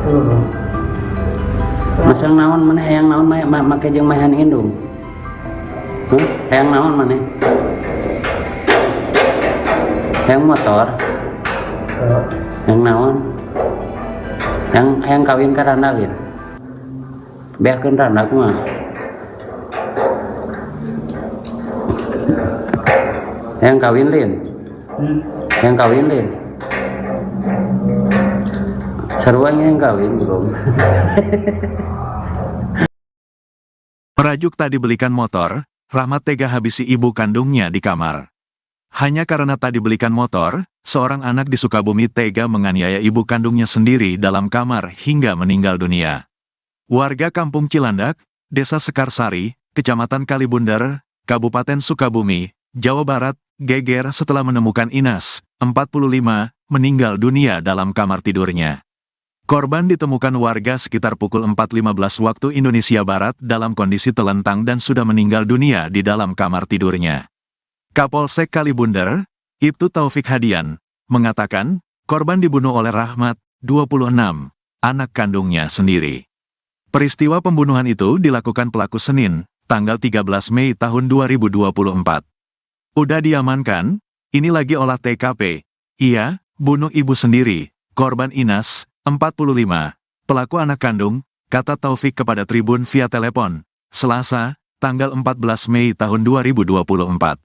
E: seluruh.
C: Masang naon mana hayang naon make jeung mainan indung? Hayang naon mana? Hayang motor? Hayang naon? Hayang kawin ka randalin. Beakeun randa kumaha? Hayang kawin lin. Hayang kawin lin. Sarua yang kawin belum.
A: Merajuk tak dibelikan motor, Rahmat tega habisi ibu kandungnya di kamar. Hanya karena tak dibelikan motor, seorang anak di Sukabumi tega menganiaya ibu kandungnya sendiri dalam kamar hingga meninggal dunia. Warga Kampung Cilandak, Desa Sekarsari, Kecamatan Kalibundar, Kabupaten Sukabumi, Jawa Barat, geger setelah menemukan Inas, 45, meninggal dunia dalam kamar tidurnya. Korban ditemukan warga sekitar pukul 4.15 waktu Indonesia Barat dalam kondisi telentang dan sudah meninggal dunia di dalam kamar tidurnya. Kapolsek Kalibundar, Ibtu Taufik Hadian, mengatakan, korban dibunuh oleh Rahmat, 26, anak kandungnya sendiri. Peristiwa pembunuhan itu dilakukan pelaku Senin, tanggal 13 Mei tahun 2024. Udah diamankan, ini lagi olah TKP. Iya, bunuh ibu sendiri, korban Inas, 45, pelaku anak kandung, kata Taufik kepada Tribun via telepon, Selasa, tanggal 14 Mei tahun 2024.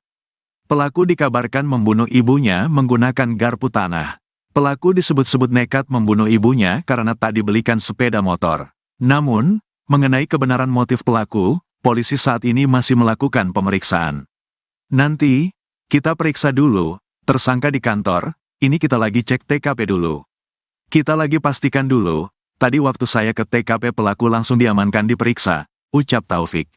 A: Pelaku dikabarkan membunuh ibunya menggunakan garpu tanah. Pelaku disebut-sebut nekat membunuh ibunya karena tak dibelikan sepeda motor. Namun, mengenai kebenaran motif pelaku, polisi saat ini masih melakukan pemeriksaan. Nanti, kita periksa dulu, tersangka di kantor, ini kita lagi cek TKP dulu. Kita lagi pastikan dulu, tadi waktu saya ke TKP pelaku langsung diamankan diperiksa, ucap Taufik.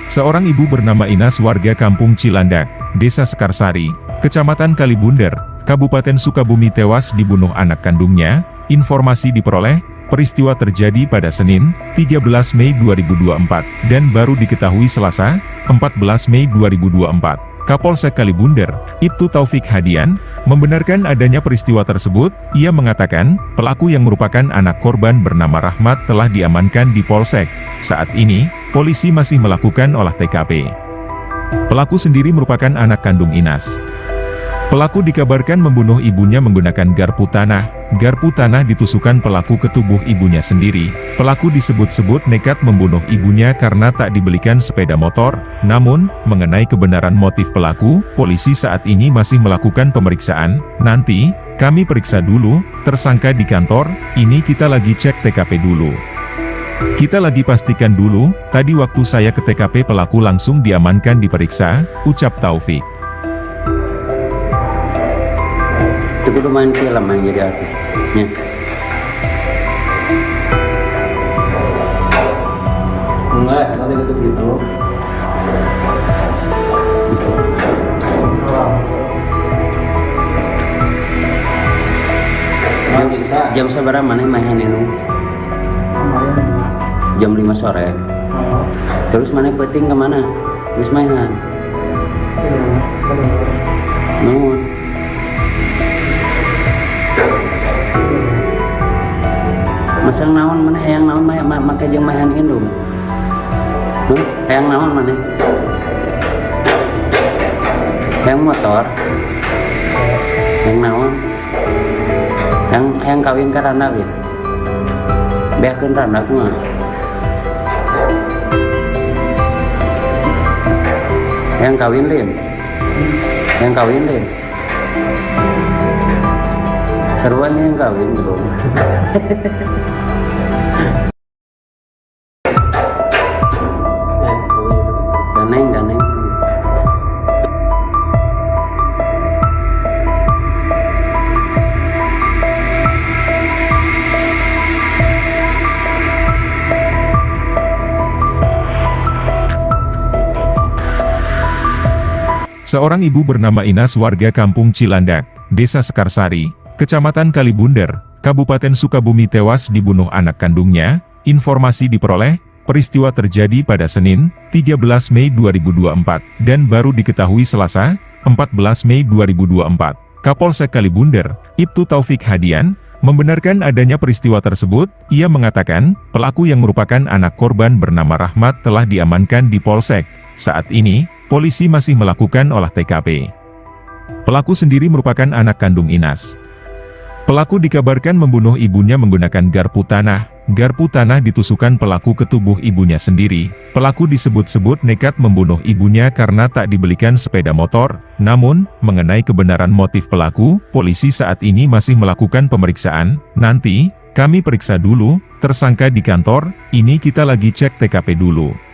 B: Seorang ibu bernama Inas warga Kampung Cilandak, Desa Sekarsari, Kecamatan Kalibundar, Kabupaten Sukabumi tewas dibunuh anak kandungnya. Informasi diperoleh, peristiwa terjadi pada Senin, 13 Mei 2024, dan baru diketahui Selasa, 14 Mei 2024. Kapolsek Kalibundar, Ibtu Taufik Hadian, membenarkan adanya peristiwa tersebut. Ia mengatakan, pelaku yang merupakan anak korban bernama Rahmat telah diamankan di Polsek. Saat ini, polisi masih melakukan olah TKP. Pelaku sendiri merupakan anak kandung Inas. Pelaku dikabarkan membunuh ibunya menggunakan garpu tanah. Garpu tanah ditusukkan pelaku ke tubuh ibunya sendiri. Pelaku disebut-sebut nekat membunuh ibunya karena tak dibelikan sepeda motor. Namun, mengenai kebenaran motif pelaku, polisi saat ini masih melakukan pemeriksaan. Nanti, kami periksa dulu, tersangka di kantor, ini kita lagi cek TKP dulu. Kita lagi pastikan dulu, tadi waktu saya ke TKP pelaku langsung diamankan diperiksa, ucap Taufik.
C: Itu kudu main film yang jadi artisnya.
D: Enggak, kalau gitu gitu.
C: Jam sabaraha maneh maehan indung?
E: Kemarin 5.
C: Jam 5 sore.
E: Oh,
C: Terus maneh peuting ke mana? Geus maehan.
E: keluar.
C: Nuhun. Masang naon maneh hayang naon make jeung maehan indung? Hayang naon maneh? Hayang motor? Hayang naon? Hayang kawin ka randa gitu. Beakeun randa kumaha? Hayang kawin lin? Hayang kawin lin? Seruan yang kawin belum? Daneng.
B: Seorang ibu bernama Inas warga kampung Cilandak, Desa Sekarsari, Kecamatan Kalibunder, Kabupaten Sukabumi tewas dibunuh anak kandungnya. Informasi diperoleh, peristiwa terjadi pada Senin, 13 Mei 2024, dan baru diketahui Selasa, 14 Mei 2024. Kapolsek Kalibunder, Ibtu Taufik Hadian, membenarkan adanya peristiwa tersebut. Ia mengatakan, pelaku yang merupakan anak korban bernama Rahmat telah diamankan di Polsek. Saat ini, polisi masih melakukan olah TKP. Pelaku sendiri merupakan anak kandung Inas. Pelaku dikabarkan membunuh ibunya menggunakan garpu tanah. Garpu tanah ditusukkan pelaku ke tubuh ibunya sendiri. Pelaku disebut-sebut nekat membunuh ibunya karena tak dibelikan sepeda motor. Namun, mengenai kebenaran motif pelaku, polisi saat ini masih melakukan pemeriksaan. Nanti, kami periksa dulu, tersangka di kantor, ini kita lagi cek TKP dulu.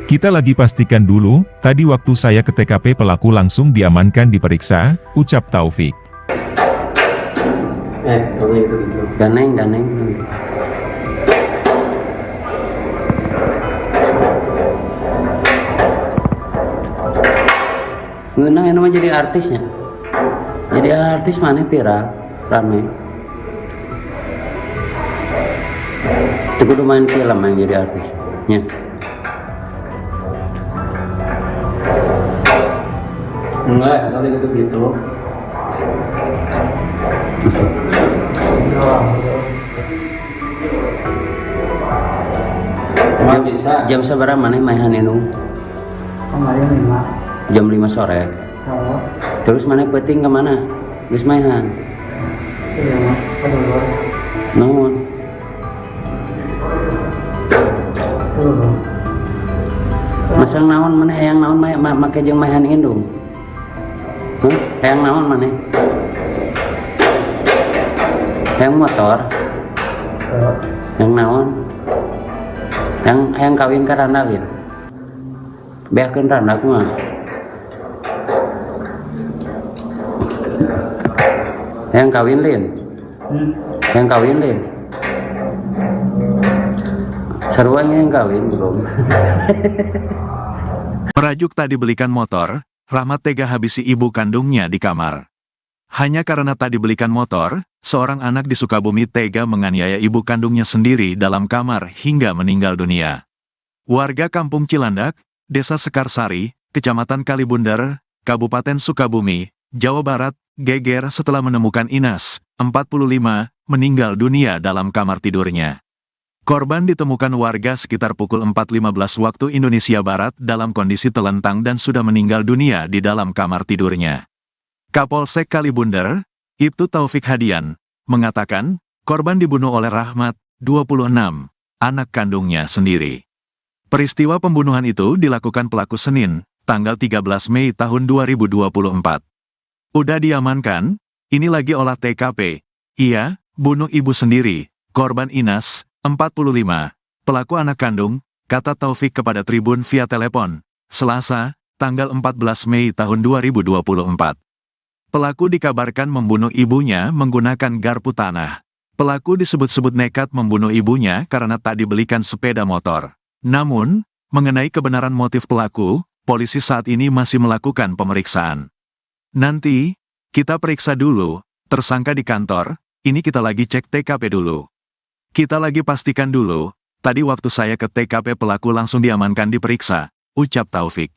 B: Kita lagi pastikan dulu, tadi waktu saya ke TKP pelaku langsung diamankan diperiksa, ucap Taufik.
D: Kalau itu gitu.
C: Daneng. Ngeunang ini mah jadi artisnya. Jadi artis mana viral, rame. Itu kudu main film yang jadi artis. Ya.
D: Enggak, kalau gitu. Emang bisa.
C: Jam sabaraha maneh maehan indung?
E: Kemarin 5.
C: Jam 5 sore.
E: Oh,
C: Terus maneh peuting ke mana? Geus maehan.
E: keluar.
C: Nuhun.
E: Keluar.
C: Masang naon maneh hayang naon make jeung maehan indung? Hayang naon maneh? Hayang motor? Hayang naon? Hayang kawin ka randa gitu. Beakeun randa kumaha? Hayang kawin lin? Hayang kawin lin? Seruan yang kawin belum?
A: Merajuk tak dibelikan motor, Rahmat tega habisi ibu kandungnya di kamar. Hanya karena tak dibelikan motor, seorang anak di Sukabumi tega menganiaya ibu kandungnya sendiri dalam kamar hingga meninggal dunia. Warga kampung Cilandak, Desa Sekarsari, Kecamatan Kalibunder, Kabupaten Sukabumi, Jawa Barat, geger setelah menemukan Inas, 45, meninggal dunia dalam kamar tidurnya. Korban ditemukan warga sekitar pukul 4.15 waktu Indonesia Barat dalam kondisi telentang dan sudah meninggal dunia di dalam kamar tidurnya. Kapolsek Kalibunder, Ibtu Taufik Hadian, mengatakan, korban dibunuh oleh Rahmat, 26, anak kandungnya sendiri. Peristiwa pembunuhan itu dilakukan pelaku Senin, tanggal 13 Mei tahun 2024. Udah diamankan, ini lagi olah TKP. Ia, bunuh ibu sendiri, korban Inas, 45, pelaku anak kandung, kata Taufik kepada Tribun via telepon, Selasa, tanggal 14 Mei tahun 2024. Pelaku dikabarkan membunuh ibunya menggunakan garpu tanah. Pelaku disebut-sebut nekat membunuh ibunya karena tak dibelikan sepeda motor. Namun, mengenai kebenaran motif pelaku, polisi saat ini masih melakukan pemeriksaan. Nanti, kita periksa dulu, tersangka di kantor, ini kita lagi cek TKP dulu. Kita lagi pastikan dulu, tadi waktu saya ke TKP pelaku langsung diamankan diperiksa, ucap Taufik.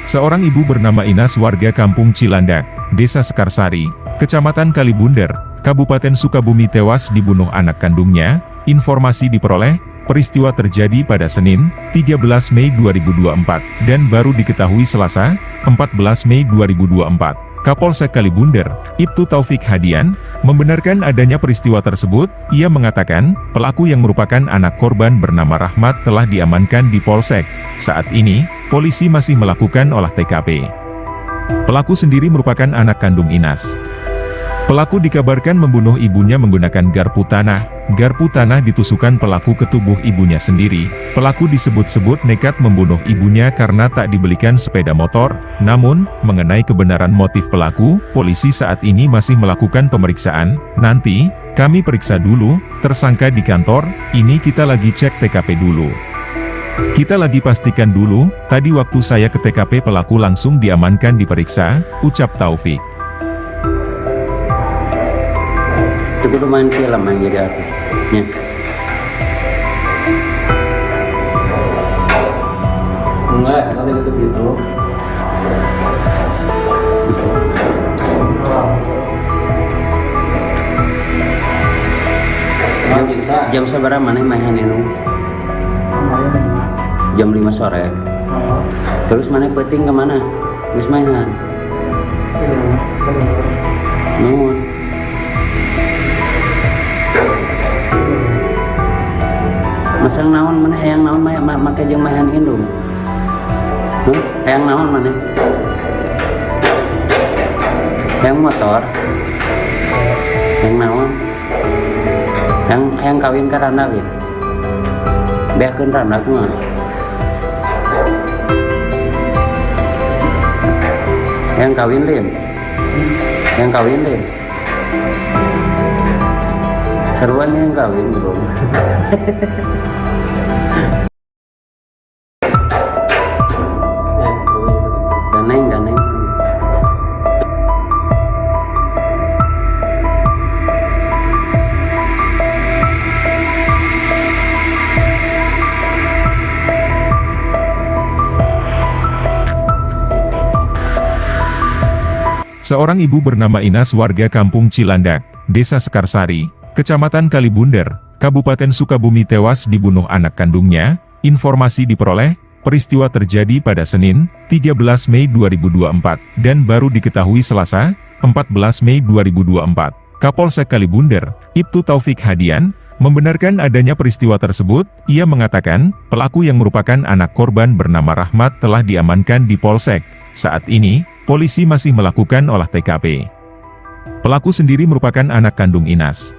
B: Seorang ibu bernama Inas warga Kampung Cilandak, Desa Sekarsari, Kecamatan Kalibunder, Kabupaten Sukabumi tewas dibunuh anak kandungnya. Informasi diperoleh, peristiwa terjadi pada Senin, 13 Mei 2024, dan baru diketahui Selasa, 14 Mei 2024. Kapolsek Kalibunder, Ibtu Taufik Hadian, membenarkan adanya peristiwa tersebut. Ia mengatakan, pelaku yang merupakan anak korban bernama Rahmat telah diamankan di Polsek. Saat ini, polisi masih melakukan olah TKP. Pelaku sendiri merupakan anak kandung Inas. Pelaku dikabarkan membunuh ibunya menggunakan garpu tanah. Garpu tanah ditusukkan pelaku ke tubuh ibunya sendiri. Pelaku disebut-sebut nekat membunuh ibunya karena tak dibelikan sepeda motor. Namun, mengenai kebenaran motif pelaku, polisi saat ini masih melakukan pemeriksaan. Nanti, kami periksa dulu, tersangka di kantor, ini kita lagi cek TKP dulu. Kita lagi pastikan dulu, tadi waktu saya ke TKP pelaku langsung diamankan diperiksa, ucap Taufik.
C: Itu kudu main film yang jadi artis. Ya.
D: Enggak, nanti gitu. Nggak bisa.
C: Jam seberapa mana mainan itu? Jam 5 sore. Terus mana peting kemana? Geus mainan. Nuhun. Masang naon mana hayang naon make jeung mahan indung. Hayang naon mana? Hayang motor. Hayang naon? Hayang kawin ka randa we. Beakeun randa kumaha? Hayang kawin lim. Hayang kawin lim. Seruan yang kawin bro. Daneng.
B: Seorang ibu bernama Inas warga Kampung Cilandak, Desa Sekarsari, Kecamatan Kalibunder, Kabupaten Sukabumi tewas dibunuh anak kandungnya. Informasi diperoleh, peristiwa terjadi pada Senin, 13 Mei 2024, dan baru diketahui Selasa, 14 Mei 2024. Kapolsek Kalibunder, Ibtu Taufik Hadian, membenarkan adanya peristiwa tersebut. Ia mengatakan, pelaku yang merupakan anak korban bernama Rahmat telah diamankan di Polsek. Saat ini, polisi masih melakukan olah TKP. Pelaku sendiri merupakan anak kandung Inas.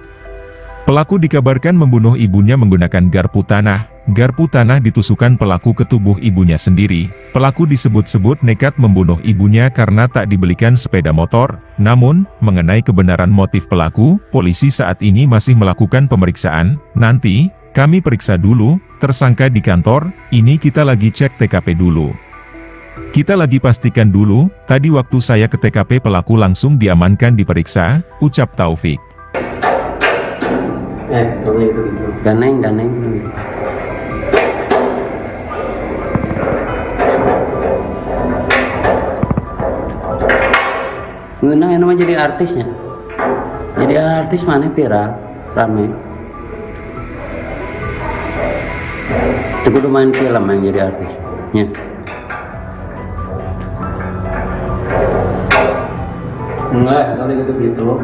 B: Pelaku dikabarkan membunuh ibunya menggunakan garpu tanah. Garpu tanah ditusukkan pelaku ke tubuh ibunya sendiri. Pelaku disebut-sebut nekat membunuh ibunya karena tak dibelikan sepeda motor. Namun, mengenai kebenaran motif pelaku, polisi saat ini masih melakukan pemeriksaan. Nanti, kami periksa dulu, tersangka di kantor, ini kita lagi cek TKP dulu. Kita lagi pastikan dulu, tadi waktu saya ke TKP pelaku langsung diamankan diperiksa, ucap Taufik.
D: Gitu.
C: Daneng. Ngeunang yang nama jadi artisnya. Jadi artis mana viral, rame. Itu kudu main film yang jadi artis. Ya.
D: Enggak, nanti gitu.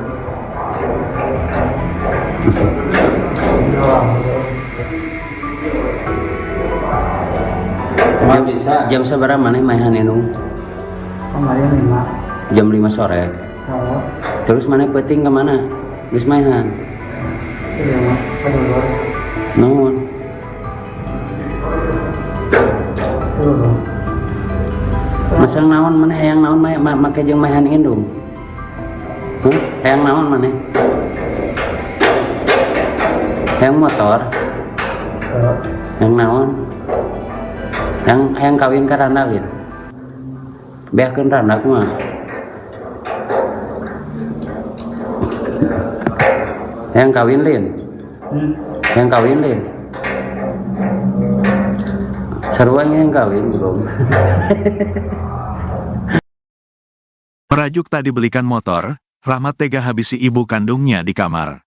D: Nggak bisa.
C: Jam seberapa mana mainan itu? Jam 5 sore. Terus mana peting kemana? Geus mainan. Nuhun. Masang naon mana hayang naon make jeung mahan indung. Hayang naon mana? Yang motor, yang naon, yang kawin ke randalin, beakeun randak mah. Yang kawin lin, yang kawin lin. Seruannya yang kawin belum.
A: Merajuk tak dibelikan motor, Rahmat tega habisi ibu kandungnya di kamar.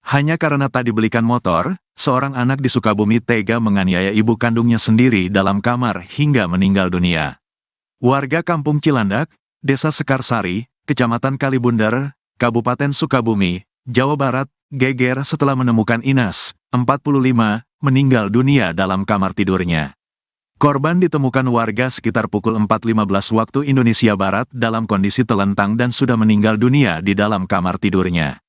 A: Hanya karena tak dibelikan motor, seorang anak di Sukabumi tega menganiaya ibu kandungnya sendiri dalam kamar hingga meninggal dunia. Warga Kampung Cilandak, Desa Sekarsari, Kecamatan Kalibundar, Kabupaten Sukabumi, Jawa Barat, geger setelah menemukan Inas, 45, meninggal dunia dalam kamar tidurnya. Korban ditemukan warga sekitar pukul 4.15 waktu Indonesia Barat dalam kondisi telentang dan sudah meninggal dunia di dalam kamar tidurnya.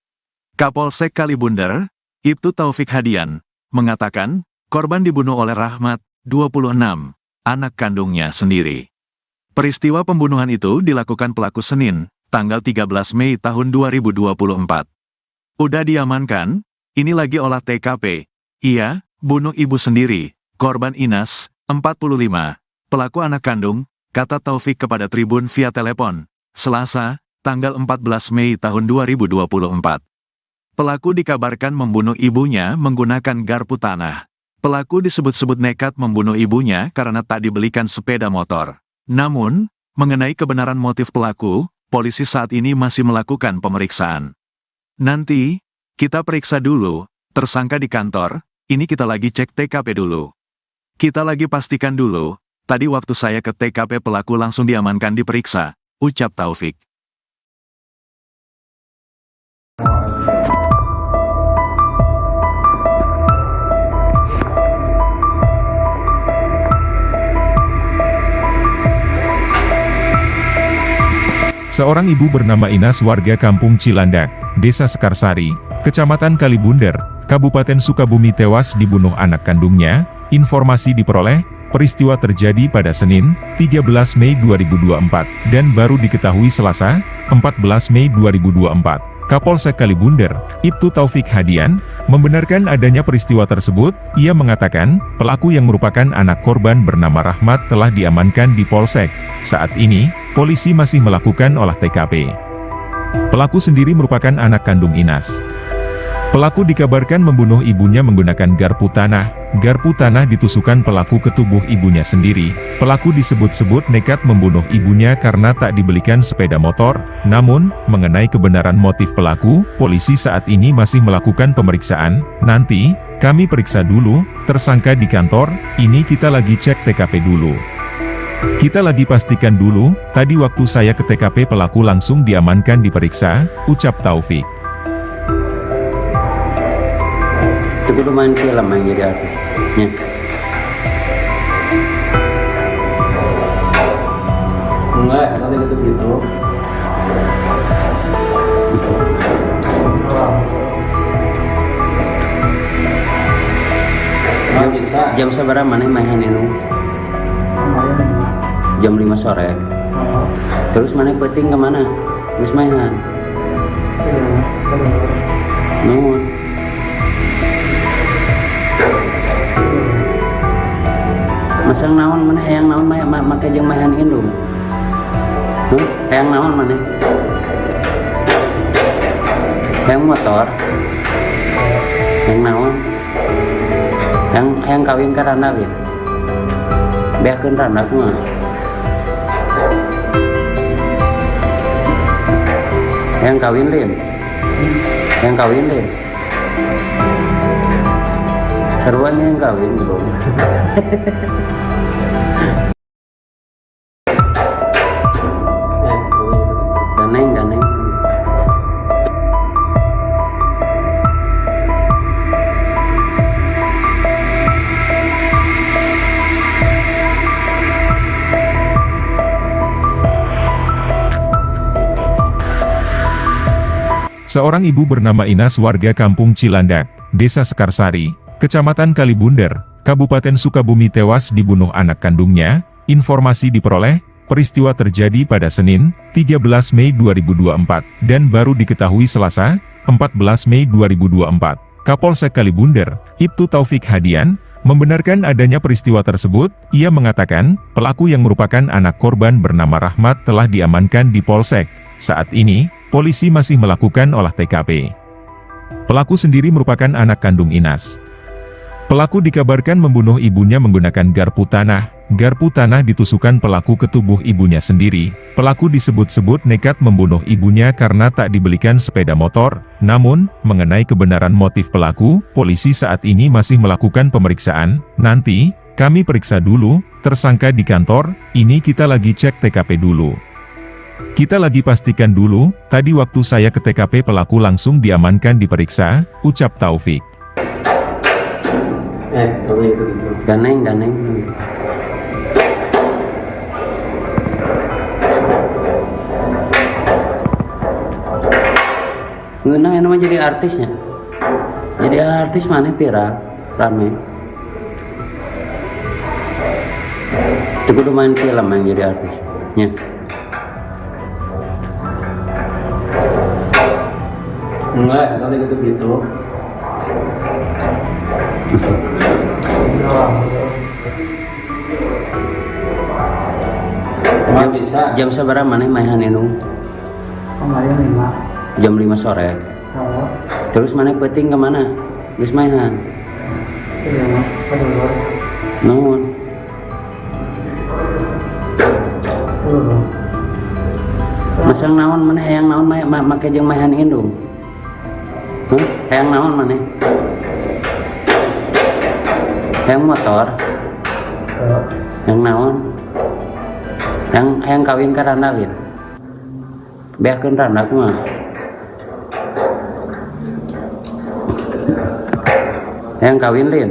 A: Kapolsek Kalibundar, Ibtu Taufik Hadian, mengatakan, korban dibunuh oleh Rahmat, 26, anak kandungnya sendiri. Peristiwa pembunuhan itu dilakukan pelaku Senin, tanggal 13 Mei tahun 2024. Udah diamankan, ini lagi olah TKP. Iya, bunuh ibu sendiri, korban Inas, 45, pelaku anak kandung, kata Taufik kepada Tribun via telepon, Selasa, tanggal 14 Mei tahun 2024. Pelaku dikabarkan membunuh ibunya menggunakan garpu tanah. Pelaku disebut-sebut nekat membunuh ibunya karena tak dibelikan sepeda motor. Namun, mengenai kebenaran motif pelaku, polisi saat ini masih melakukan pemeriksaan. Nanti, kita periksa dulu, tersangka di kantor, ini kita lagi cek TKP dulu. Kita lagi pastikan dulu, tadi waktu saya ke TKP pelaku langsung diamankan diperiksa, ucap Taufik.
B: Seorang ibu bernama Inas warga Kampung Cilandak, Desa Sekarsari, Kecamatan Kalibundar, Kabupaten Sukabumi tewas dibunuh anak kandungnya. Informasi diperoleh, peristiwa terjadi pada Senin, 13 Mei 2024, dan baru diketahui Selasa, 14 Mei 2024. Kapolsek Kalibundar, Ibtu Taufik Hadian, membenarkan adanya peristiwa tersebut. Ia mengatakan, pelaku yang merupakan anak korban bernama Rahmat telah diamankan di Polsek. Saat ini, polisi masih melakukan olah TKP. Pelaku sendiri merupakan anak kandung Inas. Pelaku dikabarkan membunuh ibunya menggunakan garpu tanah. Garpu tanah ditusukkan pelaku ke tubuh ibunya sendiri. Pelaku disebut-sebut nekat membunuh ibunya karena tak dibelikan sepeda motor. Namun, mengenai kebenaran motif pelaku, polisi saat ini masih melakukan pemeriksaan. Nanti, kami periksa dulu, tersangka di kantor, ini kita lagi cek TKP dulu. Kita lagi pastikan dulu, tadi waktu saya ke TKP pelaku langsung diamankan diperiksa, ucap Taufik.
C: Itu kudu main film yang jadi artisnya.
D: Enggak, nanti gitu. Nggak bisa.
C: Jam seberapa mana main ini? Jam 5 sore. Terus mana peting kemana? Terus mainan. Nuhun. Masang naon mana hayang naon make jeung mahan indung. Hayang naon mana? Hayang motor. Hayang naon? Hayang kawin ka randak ieu. Beakeun randak mah. Hayang kawin lin. Hayang kawin lin. Seruannya yang kawin belum. Daneng.
B: Seorang ibu bernama Inas warga Kampung Cilandak, Desa Sekarsari, Kecamatan Kalibundar, Kabupaten Sukabumi tewas dibunuh anak kandungnya. Informasi diperoleh, peristiwa terjadi pada Senin, 13 Mei 2024, dan baru diketahui Selasa, 14 Mei 2024. Kapolsek Kalibunder, Ibtu Taufik Hadian, membenarkan adanya peristiwa tersebut. Ia mengatakan, pelaku yang merupakan anak korban bernama Rahmat telah diamankan di Polsek. Saat ini, polisi masih melakukan olah TKP. Pelaku sendiri merupakan anak kandung Inas. Pelaku dikabarkan membunuh ibunya menggunakan garpu tanah. Garpu tanah ditusukkan pelaku ke tubuh ibunya sendiri. Pelaku disebut-sebut nekat membunuh ibunya karena tak dibelikan sepeda motor. Namun, mengenai kebenaran motif pelaku, polisi saat ini masih melakukan pemeriksaan. Nanti, kami periksa dulu, tersangka di kantor, ini kita lagi cek TKP dulu. Kita lagi pastikan dulu, tadi waktu saya ke TKP pelaku langsung diamankan diperiksa, ucap Taufik.
D: Kalau itu gitu.
C: Ganeng. Ngeunang yang namanya jadi artisnya. Jadi artis mana viral, rame. Itu kudu main film yang jadi artis. Ya.
D: Enggak, kalau gitu gitu. Emang bisa.
C: Jam seberapa mana mainan itu?
E: Kemarin 5.
C: Jam 5 sore.
E: Kalau
C: Terus mana peting kemana? Geus mainan.
E: iya mah kedua.
C: Nuhun.
E: Seluruh.
C: Masang naon mana hayang naon make jeung mainan indung. Hayang naon mana? Hayang motor. Yang naon? Yang kawin ka Randa lin. Beakeun Randa kumaha? Yang kawin lin.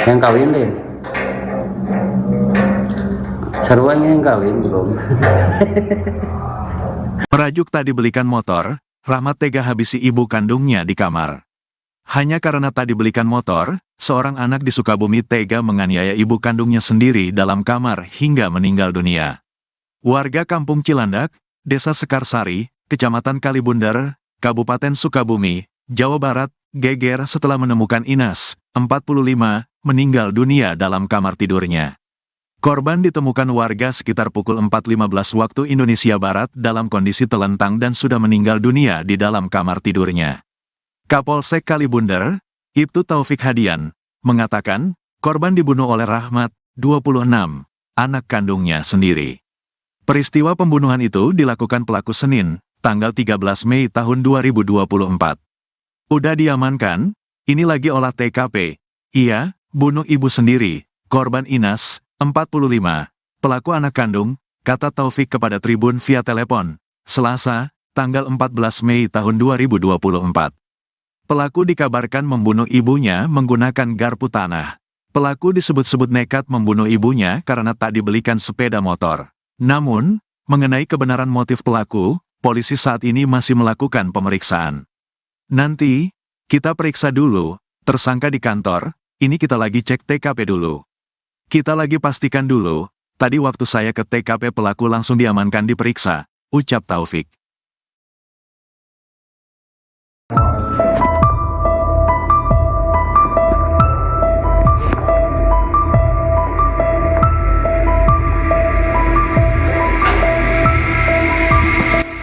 C: Yang kawin lin. Sarua yang kawin belum.
A: Merajuk tak dibelikan motor, Rahmat tega habisi ibu kandungnya di kamar. Hanya karena tak dibelikan motor, seorang anak di Sukabumi tega menganiaya ibu kandungnya sendiri dalam kamar hingga meninggal dunia. Warga Kampung Cilandak, Desa Sekarsari, Kecamatan Kalibunder, Kabupaten Sukabumi, Jawa Barat, geger setelah menemukan Inas, 45, meninggal dunia dalam kamar tidurnya. Korban ditemukan warga sekitar pukul 4.15 waktu Indonesia Barat dalam kondisi telentang dan sudah meninggal dunia di dalam kamar tidurnya. Kapolsek Kalibunder, Ibtu Taufik Hadian, mengatakan, korban dibunuh oleh Rahmat, 26, anak kandungnya sendiri. Peristiwa pembunuhan itu dilakukan pelaku Senin, tanggal 13 Mei tahun 2024. Udah diamankan, ini lagi olah TKP. Ia, bunuh ibu sendiri, korban Inas, 45, pelaku anak kandung, kata Taufik kepada Tribun via telepon, Selasa, tanggal 14 Mei tahun 2024. Pelaku dikabarkan membunuh ibunya menggunakan garpu tanah. Pelaku disebut-sebut nekat membunuh ibunya karena tak dibelikan sepeda motor. Namun, mengenai kebenaran motif pelaku, polisi saat ini masih melakukan pemeriksaan. Nanti, kita periksa dulu, tersangka di kantor, ini kita lagi cek TKP dulu. Kita lagi pastikan dulu, tadi waktu saya ke TKP pelaku langsung diamankan diperiksa, ucap Taufik.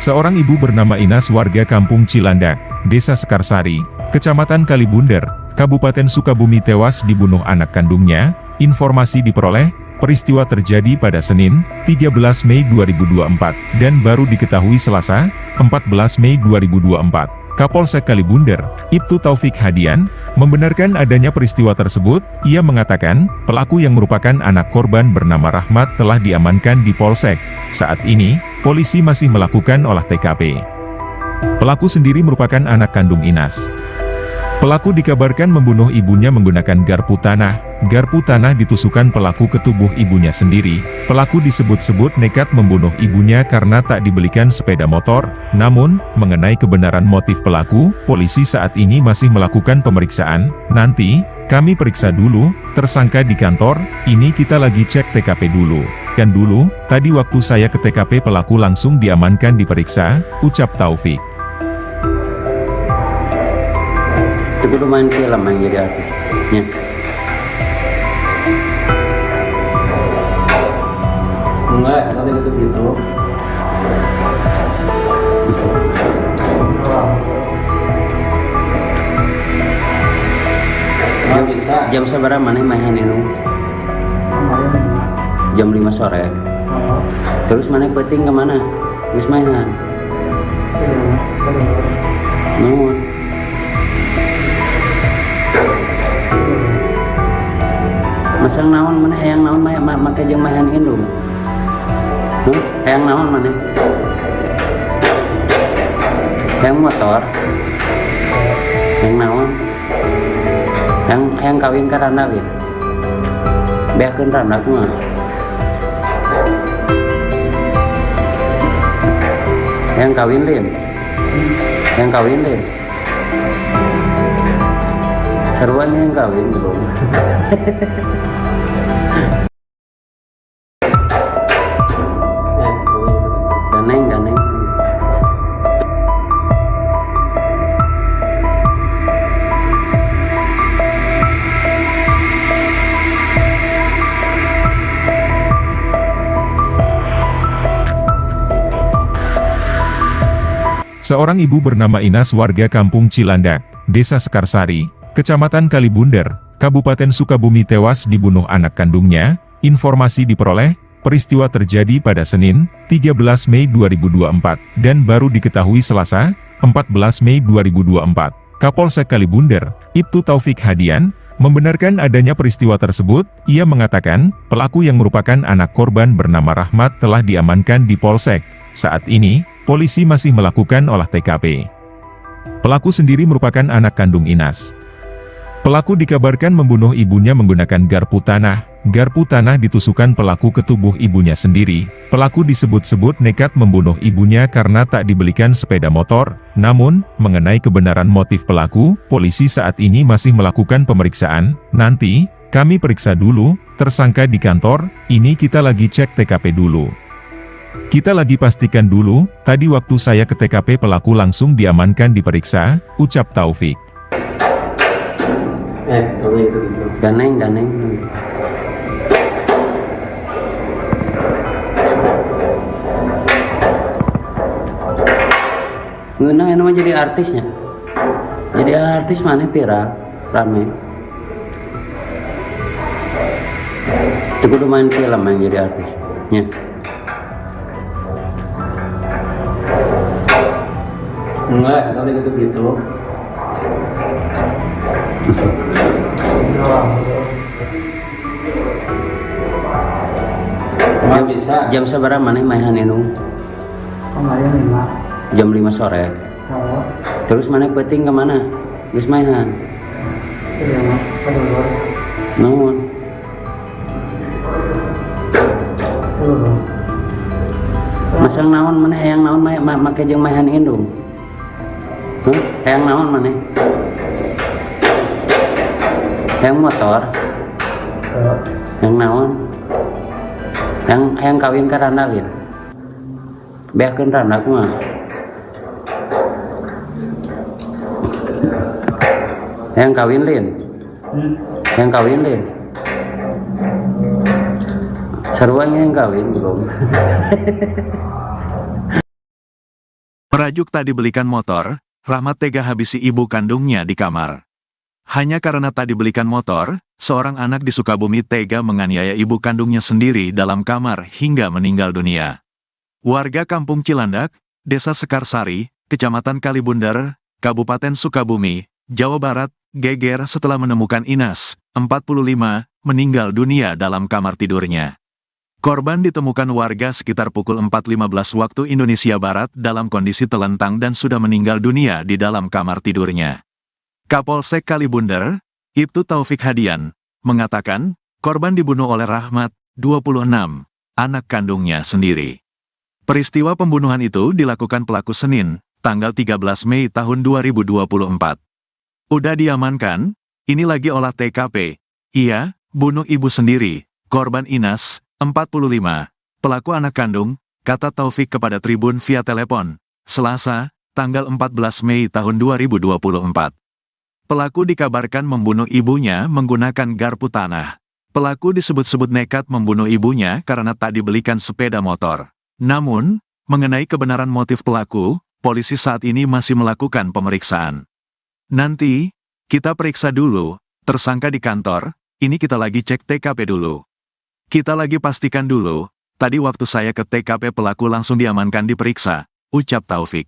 B: Seorang ibu bernama Inas warga Kampung Cilandak, Desa Sekarsari, Kecamatan Kalibunder, Kabupaten Sukabumi tewas dibunuh anak kandungnya. Informasi diperoleh, peristiwa terjadi pada Senin, 13 Mei 2024, dan baru diketahui Selasa, 14 Mei 2024. Kapolsek Kalibunder, Ibtu Taufik Hadian, membenarkan adanya peristiwa tersebut. Ia mengatakan, pelaku yang merupakan anak korban bernama Rahmat telah diamankan di Polsek. Saat ini, polisi masih melakukan olah TKP. Pelaku sendiri merupakan anak kandung Inas. Pelaku dikabarkan membunuh ibunya menggunakan garpu tanah. Garpu tanah ditusukkan pelaku ke tubuh ibunya sendiri. Pelaku disebut-sebut nekat membunuh ibunya karena tak dibelikan sepeda motor. Namun, mengenai kebenaran motif pelaku, polisi saat ini masih melakukan pemeriksaan. Nanti, kami periksa dulu, tersangka di kantor, ini kita lagi cek TKP dulu. Dan dulu, tadi waktu saya ke TKP pelaku langsung diamankan diperiksa, ucap Taufik.
C: kudu main film yang jadi artis. Ya.
D: Enggak, tadi gitu. Nggak bisa.
C: Jam seberapa mana main ini? Jam 5 sore. Terus mana penting kemana? Wis mainan. Nuhun. Masang naon mana hayang naon make jeung mahan indung. Hayang naon mana? Hayang motor. Hayang naon? Hayang kawin ka randa we. Beakeun randa kumaha? Hayang kawin lin. Hayang kawin lin. Seruan yang kawin belum. Daneng.
B: Seorang ibu bernama Inas warga Kampung Cilandak, Desa Sekarsari, Kecamatan Kalibunder, Kabupaten Sukabumi tewas dibunuh anak kandungnya. Informasi diperoleh, peristiwa terjadi pada Senin, 13 Mei 2024, dan baru diketahui Selasa, 14 Mei 2024. Kapolsek Kalibunder, Ibtu Taufik Hadian, membenarkan adanya peristiwa tersebut. Ia mengatakan, pelaku yang merupakan anak korban bernama Rahmat telah diamankan di Polsek. Saat ini, polisi masih melakukan olah TKP. Pelaku sendiri merupakan anak kandung Inas. Pelaku dikabarkan membunuh ibunya menggunakan garpu tanah. Garpu tanah ditusukkan pelaku ke tubuh ibunya sendiri. Pelaku disebut-sebut nekat membunuh ibunya karena tak dibelikan sepeda motor. Namun, mengenai kebenaran motif pelaku, polisi saat ini masih melakukan pemeriksaan. Nanti, kami periksa dulu, tersangka di kantor, ini kita lagi cek TKP dulu. Kita lagi pastikan dulu, tadi waktu saya ke TKP pelaku langsung diamankan diperiksa, ucap Taufik.
D: Tadi gitu.
C: Daneng. Ngeunang anu mah jadi artisnya. Jadi artis mana viral, rame. Itu kudu main film yang jadi artis. Ya.
D: Enggak, tadi gitu. Nggak bisa.
C: Jam seberapa mana main ini? Jam 5 sore. Terus mana penting kemana? Wis mainan. Nuhun. Masang naon mana hayang naon make jeung mahan indung. Hayang naon mana? Hayang motor. Hayang naon? Hayang kawin ka randa lin. Beakeun randa kumaha? Hayang kawin lin. Hayang kawin lin. Seruan yang kawin belum.
A: Merajuk tak dibelikan motor, Rahmat tega habisi ibu kandungnya di kamar. Hanya karena tak dibelikan motor, seorang anak di Sukabumi tega menganiaya ibu kandungnya sendiri dalam kamar hingga meninggal dunia. Warga Kampung Cilandak, Desa Sekarsari, Kecamatan Kalibunder, Kabupaten Sukabumi, Jawa Barat, geger setelah menemukan Inas, 45, meninggal dunia dalam kamar tidurnya. Korban ditemukan warga sekitar pukul 4.15 waktu Indonesia Barat dalam kondisi telentang dan sudah meninggal dunia di dalam kamar tidurnya. Kapolsek Kalibunder, Ibtu Taufik Hadian, mengatakan, korban dibunuh oleh Rahmat, 26, anak kandungnya sendiri. Peristiwa pembunuhan itu dilakukan pelaku Senin, tanggal 13 Mei tahun 2024. Udah diamankan, ini lagi olah TKP. Iya, bunuh ibu sendiri, korban Inas, 45, pelaku anak kandung, kata Taufik kepada Tribun via telepon, Selasa, tanggal 14 Mei tahun 2024. Pelaku dikabarkan membunuh ibunya menggunakan garpu tanah. Pelaku disebut-sebut nekat membunuh ibunya karena tak dibelikan sepeda motor. Namun, mengenai kebenaran motif pelaku, polisi saat ini masih melakukan pemeriksaan. Nanti, kita periksa dulu, tersangka di kantor, ini kita lagi cek TKP dulu. Kita lagi pastikan dulu, tadi waktu saya ke TKP pelaku langsung diamankan diperiksa, ucap Taufik.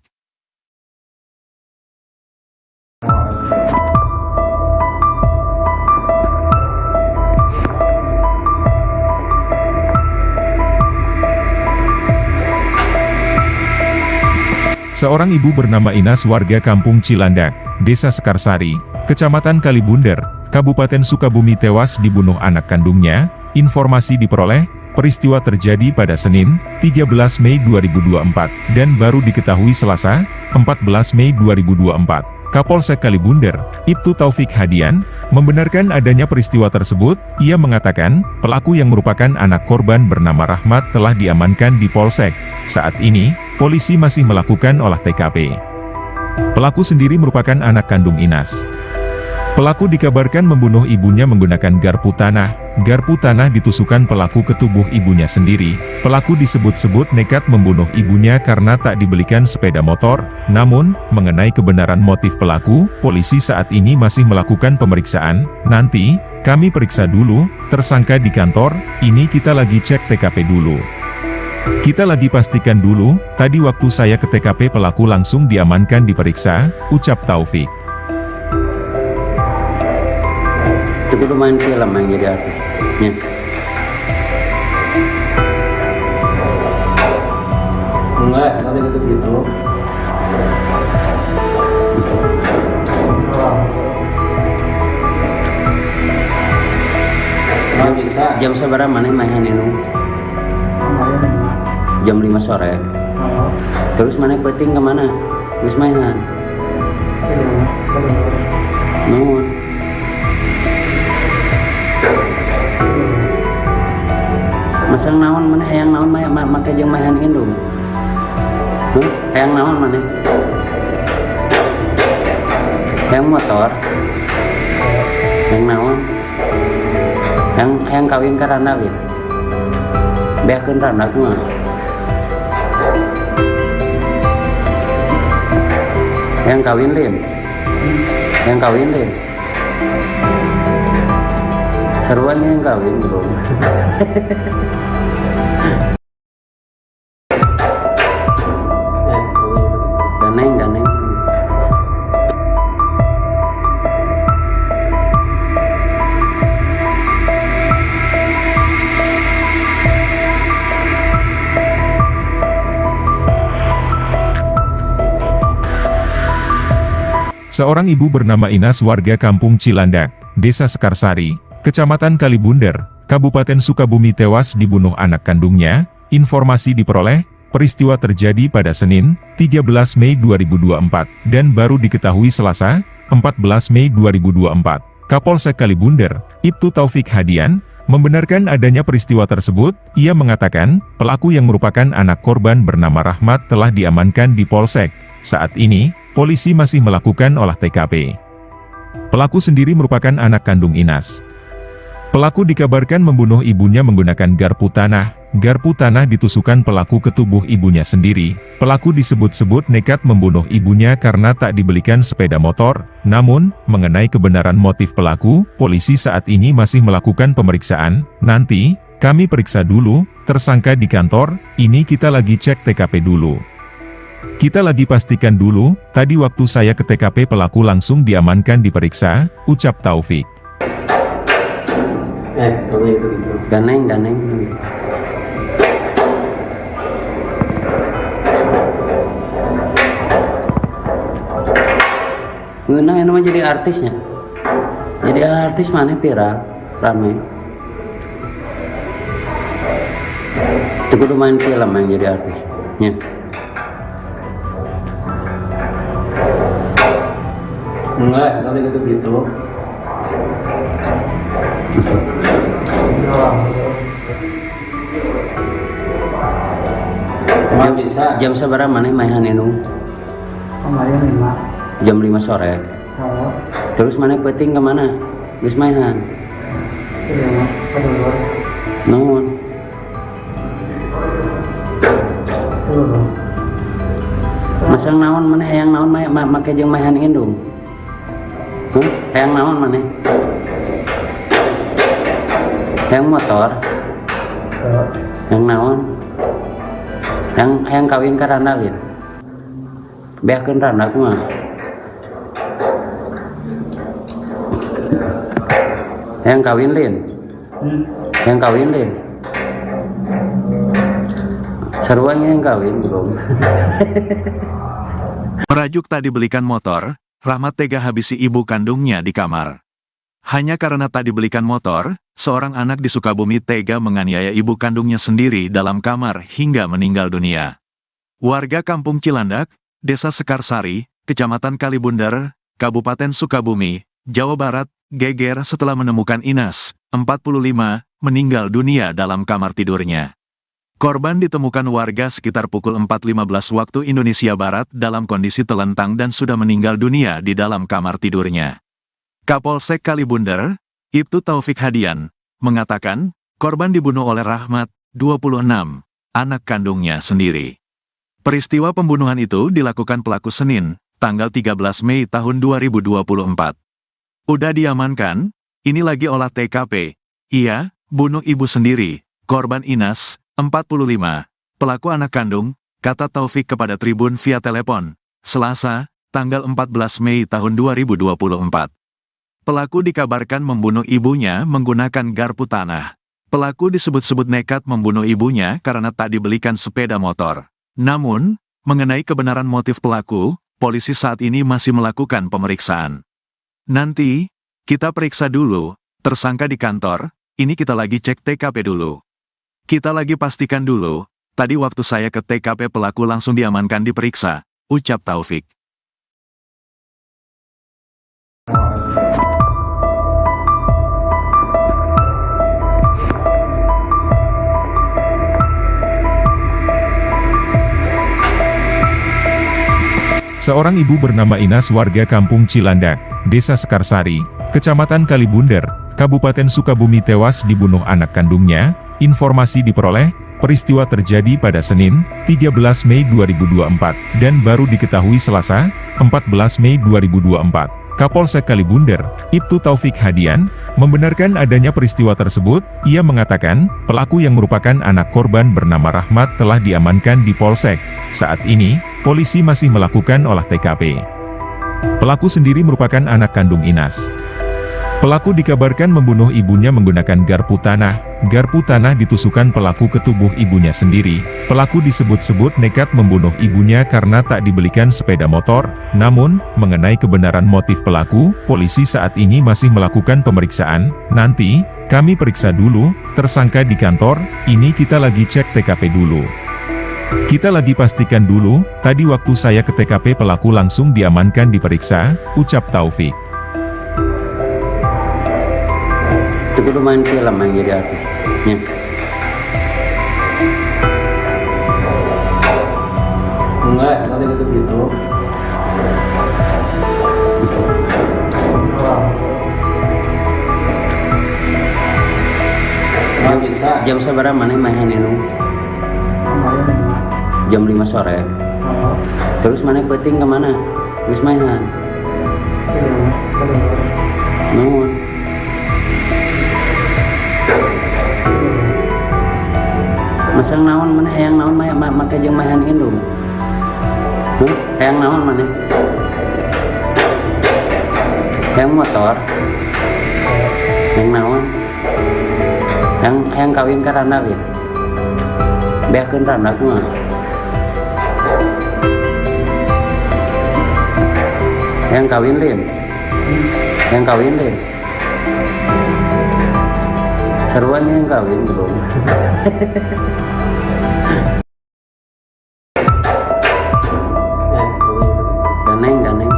B: Seorang ibu bernama Inas warga Kampung Cilandak, Desa Sekarsari, Kecamatan Kalibunder, Kabupaten Sukabumi tewas dibunuh anak kandungnya. Informasi diperoleh, peristiwa terjadi pada Senin, 13 Mei 2024, dan baru diketahui Selasa, 14 Mei 2024. Kapolsek Kalibunder, Ibtu Taufik Hadian, membenarkan adanya peristiwa tersebut. Ia mengatakan, pelaku yang merupakan anak korban bernama Rahmat telah diamankan di Polsek. Saat ini, polisi masih melakukan olah TKP. Pelaku sendiri merupakan anak kandung Inas. Pelaku dikabarkan membunuh ibunya menggunakan garpu tanah. Garpu tanah ditusukkan pelaku ke tubuh ibunya sendiri. Pelaku disebut-sebut nekat membunuh ibunya karena tak dibelikan sepeda motor. Namun, mengenai kebenaran motif pelaku, polisi saat ini masih melakukan pemeriksaan. Nanti, kami periksa dulu, tersangka di kantor, ini kita lagi cek TKP dulu. Kita lagi pastikan dulu, tadi waktu saya ke TKP pelaku langsung diamankan diperiksa, ucap Taufik.
C: Itu kudu main film yang jadi artis. Ya.
D: Enggak, nanti gitu. Nggak bisa.
C: Jam seberapa mana main ini? Jam 5 sore. Terus mana penting kemana? Terus mainan. Nuhun. Masang naon mana hayang naon make jeung mahan indung. Hayang naon mana? Hayang motor. Hayang naon? Hayang kawin ka randa gitu. Beakeun randa kumaha? Hayang kawin lin. Hayang kawin lin. Seruan yang kawin bro. Ganeng.
B: Seorang ibu bernama Inas warga Kampung Cilandak, Desa Sekarsari, Kecamatan Kalibunder, Kabupaten Sukabumi tewas dibunuh anak kandungnya. Informasi diperoleh, peristiwa terjadi pada Senin, 13 Mei 2024, dan baru diketahui Selasa, 14 Mei 2024. Kapolsek Kalibunder, Ibtu Taufik Hadian, membenarkan adanya peristiwa tersebut. Ia mengatakan, pelaku yang merupakan anak korban bernama Rahmat telah diamankan di Polsek. Saat ini, polisi masih melakukan olah TKP. Pelaku sendiri merupakan anak kandung Inas. Pelaku dikabarkan membunuh ibunya menggunakan garpu tanah. Garpu tanah ditusukkan pelaku ke tubuh ibunya sendiri. Pelaku disebut-sebut nekat membunuh ibunya karena tak dibelikan sepeda motor. Namun, mengenai kebenaran motif pelaku, polisi saat ini masih melakukan pemeriksaan. Nanti, kami periksa dulu, tersangka di kantor, ini kita lagi cek TKP dulu. Kita lagi pastikan dulu, tadi waktu saya ke TKP pelaku langsung diamankan diperiksa, ucap Taufik.
D: Gitu.
C: Ganeng. Ngeunang ini mah jadi artisnya. Jadi artis mana viral, ramai. Itu kudu main film yang jadi artis. Ya.
D: Enggak, nanti gitu. Nggak bisa.
C: Jam seberapa mana main ini?
E: Kemarin 5.
C: Jam 5 sore. Terus mana penting kemana? Geus maehan.
E: Iya mah, kedulur.
C: Nuhun.
E: Kedulur.
C: Masang naon mana hayang naon make jeung maehan indung. Hayang naon mana? Hayang motor. Hayang naon? Hayang kawin ka Randa lin. Beakeun Randa kumaha? Hayang kawin lin. Hayang kawin lin. Saruan yang kawin belum.
A: Merajuk tak dibelikan motor, Rahmat tega habisi ibu kandungnya di kamar. Hanya karena tak dibelikan motor, seorang anak di Sukabumi tega menganiaya ibu kandungnya sendiri dalam kamar hingga meninggal dunia. Warga Kampung Cilandak, Desa Sekarsari, Kecamatan Kalibunder, Kabupaten Sukabumi, Jawa Barat, geger setelah menemukan Inas, 45, meninggal dunia dalam kamar tidurnya. Korban ditemukan warga sekitar pukul 4.15 waktu Indonesia Barat dalam kondisi telentang dan sudah meninggal dunia di dalam kamar tidurnya. Kapolsek Kalibunder, Ibtu Taufik Hadian, mengatakan, korban dibunuh oleh Rahmat, 26, anak kandungnya sendiri. Peristiwa pembunuhan itu dilakukan pelaku Senin, tanggal 13 Mei tahun 2024. Udah diamankan, ini lagi olah TKP. Iya, bunuh ibu sendiri, korban Inas, 45, pelaku anak kandung, kata Taufik kepada Tribun via telepon, Selasa, tanggal 14 Mei tahun 2024. Pelaku dikabarkan membunuh ibunya menggunakan garpu tanah. Pelaku disebut-sebut nekat membunuh ibunya karena tak dibelikan sepeda motor. Namun, mengenai kebenaran motif pelaku, polisi saat ini masih melakukan pemeriksaan. Nanti, kita periksa dulu, tersangka di kantor, ini kita lagi cek TKP dulu. Kita lagi pastikan dulu, tadi waktu saya ke TKP pelaku langsung diamankan diperiksa, ucap Taufik.
B: Seorang ibu bernama Inas warga Kampung Cilandak, Desa Sekarsari, Kecamatan Kalibunder, Kabupaten Sukabumi tewas dibunuh anak kandungnya. Informasi diperoleh, peristiwa terjadi pada Senin, 13 Mei 2024, dan baru diketahui Selasa, 14 Mei 2024. Kapolsek Kalibunder, Ibtu Taufik Hadian, membenarkan adanya peristiwa tersebut. Ia mengatakan, pelaku yang merupakan anak korban bernama Rahmat telah diamankan di Polsek. Saat ini, polisi masih melakukan olah TKP. Pelaku sendiri merupakan anak kandung Inas. Pelaku dikabarkan membunuh ibunya menggunakan garpu tanah. Garpu tanah ditusukkan pelaku ke tubuh ibunya sendiri. Pelaku disebut-sebut nekat membunuh ibunya karena tak dibelikan sepeda motor. Namun, mengenai kebenaran motif pelaku, polisi saat ini masih melakukan pemeriksaan. Nanti, kami periksa dulu, tersangka di kantor, ini kita lagi cek TKP dulu. Kita lagi pastikan dulu, tadi waktu saya ke TKP pelaku langsung diamankan diperiksa, ucap Taufik.
C: Itu kudu main film yang jadi artisnya.
D: Enggak, nanti gitu. Nggak bisa.
C: Jam seberapa mana maehan indung? Jam 5 sore. Terus mana penting kemana? Geus maehan. Nuhun. Masang naon mana hayang naon make jeung maehan indung. Hayang naon mana? Hayang motor. Hayang naon? Hayang kawin ka Randa lin. Beakeun Randa kumaha? Hayang kawin lin. Hayang kawin lin. Saruan yang kawin belum. Daneng.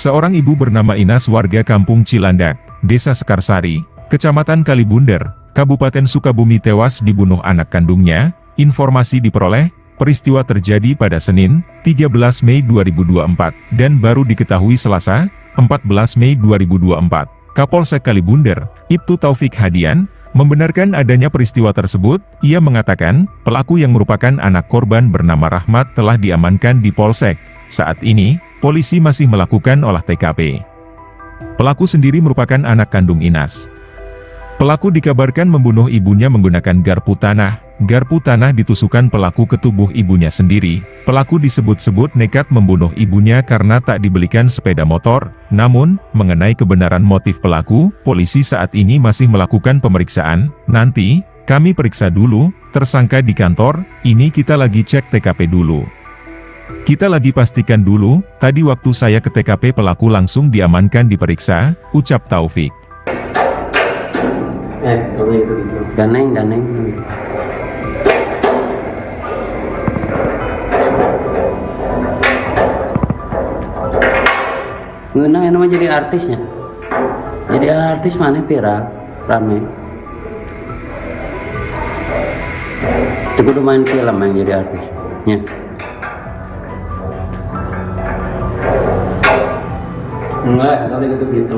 B: Seorang ibu bernama Inas warga Kampung Cilandak, Desa Sekarsari, Kecamatan Kalibunder, Kabupaten Sukabumi tewas dibunuh anak kandungnya. Informasi diperoleh, peristiwa terjadi pada Senin, 13 Mei 2024, dan baru diketahui Selasa, 14 Mei 2024. Kapolsek Kalibunder, Ibtu Taufik Hadian, membenarkan adanya peristiwa tersebut. Ia mengatakan, pelaku yang merupakan anak korban bernama Rahmat telah diamankan di Polsek. Saat ini, polisi masih melakukan olah TKP. Pelaku sendiri merupakan anak kandung Inas. Pelaku dikabarkan membunuh ibunya menggunakan garpu tanah. Garpu tanah ditusukkan pelaku ke tubuh ibunya sendiri. Pelaku disebut-sebut nekat membunuh ibunya karena tak dibelikan sepeda motor. Namun, mengenai kebenaran motif pelaku, polisi saat ini masih melakukan pemeriksaan. Nanti, kami periksa dulu, tersangka di kantor, ini kita lagi cek TKP dulu. Kita lagi pastikan dulu, tadi waktu saya ke TKP pelaku langsung diamankan diperiksa, ucap Taufik.
D: Kalau itu gitu.
C: Daneng. Ngeunang yang namanya jadi artisnya. Jadi artis mana viral, rame. Itu kudu main film yang jadi artisnya.
D: Enggak, kalau gitu.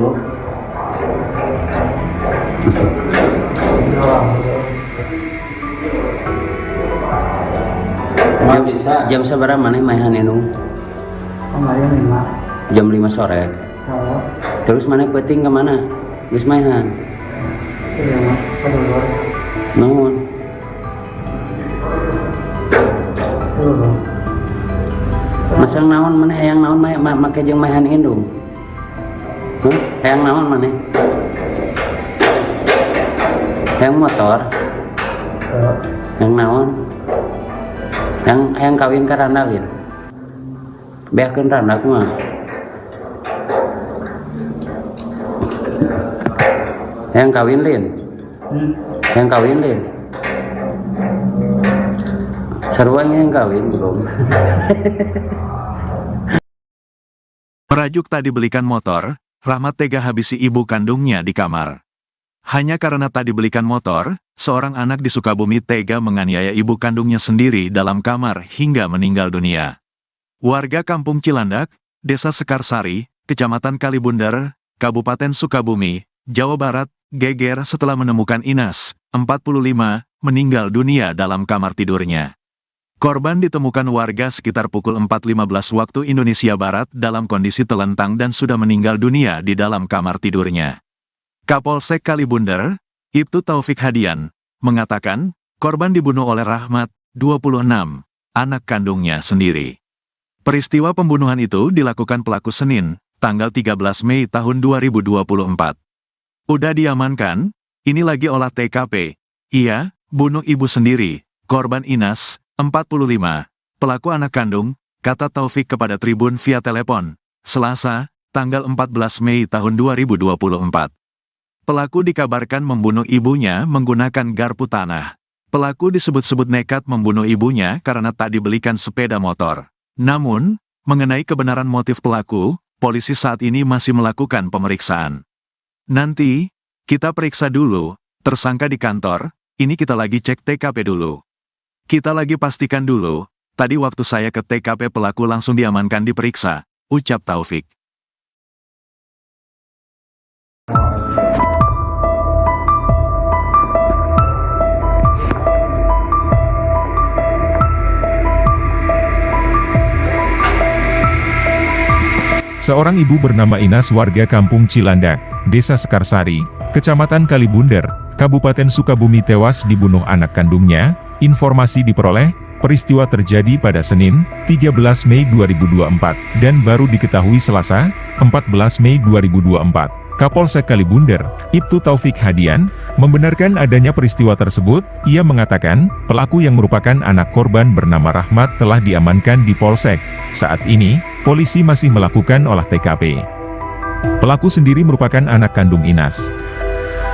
D: Nggak bisa.
C: Jam seberapa mana mainan ini?
E: Kemarin 5.
C: Jam 5 sore.
E: Kalau
C: Terus mana peting kemana? Geus mainan.
E: iya mah kedulur.
C: Nuhun.
E: Dulu.
C: Masang naon mana hayang naon make jeung mainan indung. Hayang naon mana? Hayang motor. Yang naon? Yang kawin ka Randalin. Beakeun Randa kumaha? Yang kawin Lin. Yang kawin Lin. Sarwanya yang kawin belum.
A: Merajuk tak dibelikan motor, Rahmat tega habisi ibu kandungnya di kamar. Hanya karena tak dibelikan motor, seorang anak di Sukabumi tega menganiaya ibu kandungnya sendiri dalam kamar hingga meninggal dunia. Warga Kampung Cilandak, Desa Sekarsari, Kecamatan Kalibunder, Kabupaten Sukabumi, Jawa Barat, geger setelah menemukan Inas, 45, meninggal dunia dalam kamar tidurnya. Korban ditemukan warga sekitar pukul 4.15 waktu Indonesia Barat dalam kondisi telentang dan sudah meninggal dunia di dalam kamar tidurnya. Kapolsek Kalibunder, Ibtu Taufik Hadian, mengatakan, korban dibunuh oleh Rahmat, 26, anak kandungnya sendiri. Peristiwa pembunuhan itu dilakukan pelaku Senin, tanggal 13 Mei tahun 2024. Udah diamankan, ini lagi olah TKP. Ia, bunuh ibu sendiri, korban Inas, 45, pelaku anak kandung, kata Taufik kepada Tribun via telepon, Selasa, tanggal 14 Mei tahun 2024. Pelaku dikabarkan membunuh ibunya menggunakan garpu tanah. Pelaku disebut-sebut nekat membunuh ibunya karena tak dibelikan sepeda motor. Namun, mengenai kebenaran motif pelaku, polisi saat ini masih melakukan pemeriksaan. Nanti, kita periksa dulu, tersangka di kantor, ini kita lagi cek TKP dulu. Kita lagi pastikan dulu, tadi waktu saya ke TKP pelaku langsung diamankan diperiksa, ucap Taufik.
B: Seorang ibu bernama Inas warga Kampung Cilandak, Desa Sekarsari, Kecamatan Kalibunder, Kabupaten Sukabumi tewas dibunuh anak kandungnya. Informasi diperoleh, peristiwa terjadi pada Senin, 13 Mei 2024, dan baru diketahui Selasa, 14 Mei 2024. Kapolsek Kalibunder, Ibtu Taufik Hadian, membenarkan adanya peristiwa tersebut. Ia mengatakan, pelaku yang merupakan anak korban bernama Rahmat telah diamankan di Polsek. Saat ini, polisi masih melakukan olah TKP. Pelaku sendiri merupakan anak kandung Inas.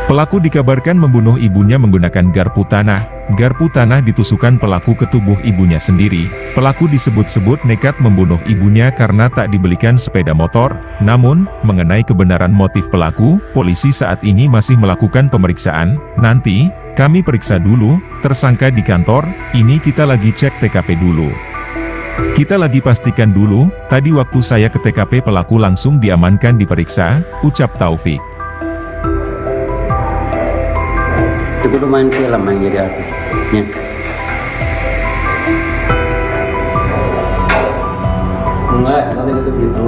B: Pelaku dikabarkan membunuh ibunya menggunakan garpu tanah. garpu tanah ditusukkan pelaku ke tubuh ibunya sendiri. Pelaku disebut-sebut nekat membunuh ibunya karena tak dibelikan sepeda motor. Namun, mengenai kebenaran motif pelaku, polisi saat ini masih melakukan pemeriksaan. Nanti, kami periksa dulu, tersangka di kantor, ini kita lagi cek TKP dulu. Kita lagi pastikan dulu, tadi waktu saya ke TKP pelaku langsung diamankan diperiksa, ucap Taufik.
C: Itu kudu main film yang jadi artis. Ya.
D: Enggak, nanti gitu.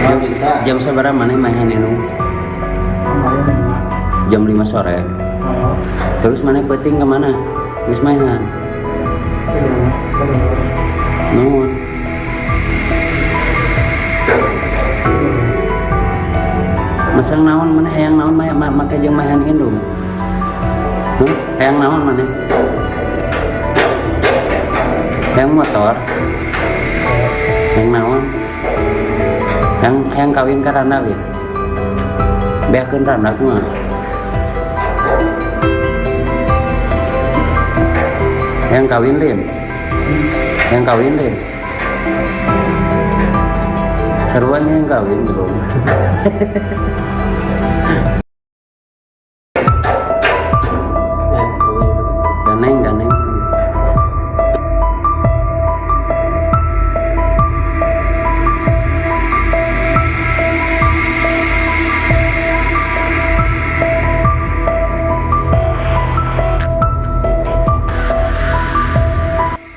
D: Nggak bisa.
C: Jam seberapa mana mainan itu? Jam 5 sore. Terus mana penting kemana? Wis mainan. Nuhun. Masang naon mana hayang naon make jeung mainan indung. Hayang naon mana? Hayang motor. Hayang naon? Hayang kawin ka randa we. Beakeun randa kumaha? Yang kawin lin, yang kawin lin, seruannya yang kawin belum. Daneng.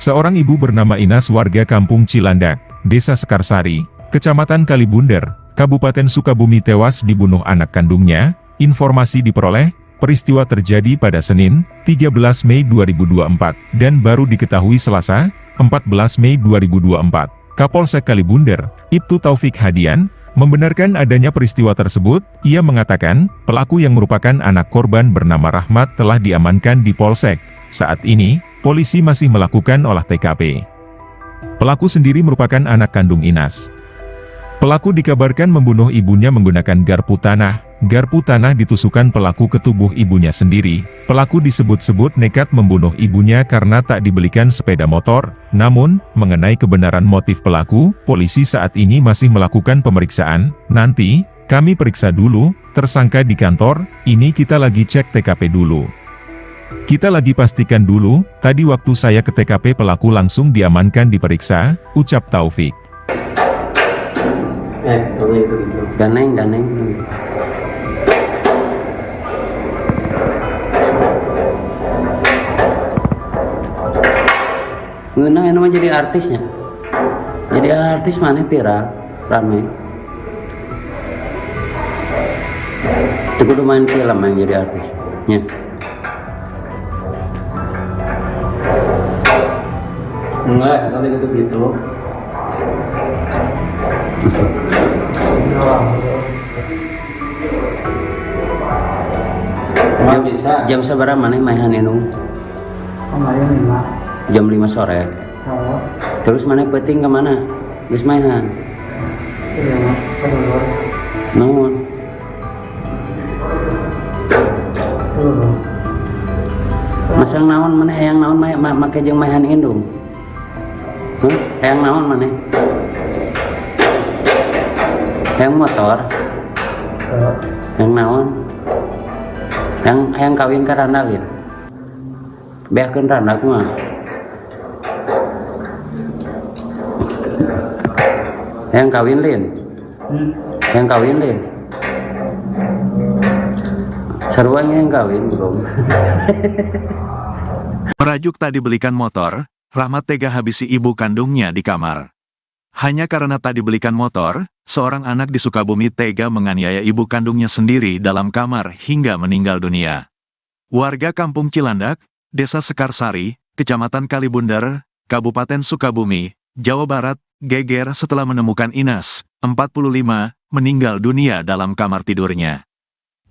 B: Seorang ibu bernama Inas warga Kampung Cilandak, Desa Sekarsari, Kecamatan Kalibunder, Kabupaten Sukabumi tewas dibunuh anak kandungnya. Informasi diperoleh, peristiwa terjadi pada Senin, 13 Mei 2024, dan baru diketahui Selasa, 14 Mei 2024. Kapolsek Kalibunder, Ibtu Taufik Hadian, membenarkan adanya peristiwa tersebut. Ia mengatakan, pelaku yang merupakan anak korban bernama Rahmat telah diamankan di Polsek. Saat ini, polisi masih melakukan olah TKP. Pelaku sendiri merupakan anak kandung Inas. Pelaku dikabarkan membunuh ibunya menggunakan garpu tanah. Garpu tanah ditusukkan pelaku ke tubuh ibunya sendiri. Pelaku disebut-sebut nekat membunuh ibunya karena tak dibelikan sepeda motor. Namun, mengenai kebenaran motif pelaku, polisi saat ini masih melakukan pemeriksaan. Nanti, kami periksa dulu, tersangka di kantor, ini kita lagi cek TKP dulu. Kita lagi pastikan dulu, tadi waktu saya ke TKP pelaku langsung diamankan diperiksa, ucap Taufik.
D: Gitu.
C: Daneng. Ngeunang ini mah jadi artisnya. Jadi artis mana viral, rame. Itu kudu main film yang jadi artis. Ya.
D: Enggak, nanti gitu. Nggak bisa.
C: Jam seberapa mana mainan itu? Jam 5 sore. Terus mana penting kemana? Wis mainan. Nuhun. Masang naon mana hayang naon make jeung mainan indung. Hayang naon mana? Hayang motor. Hayang naon? Hayang kawin ka randa lin. Beakeun randa kumaha? Hayang kawin lin. Hayang kawin lin. Seruannya yang kawin belum.
A: Merajuk tak dibelikan motor, Rahmat tega habisi ibu kandungnya di kamar. Hanya karena tak dibelikan motor, seorang anak di Sukabumi tega menganiaya ibu kandungnya sendiri dalam kamar hingga meninggal dunia. Warga Kampung Cilandak, Desa Sekarsari, Kecamatan Kalibunder, Kabupaten Sukabumi, Jawa Barat, geger setelah menemukan Inas, 45, meninggal dunia dalam kamar tidurnya.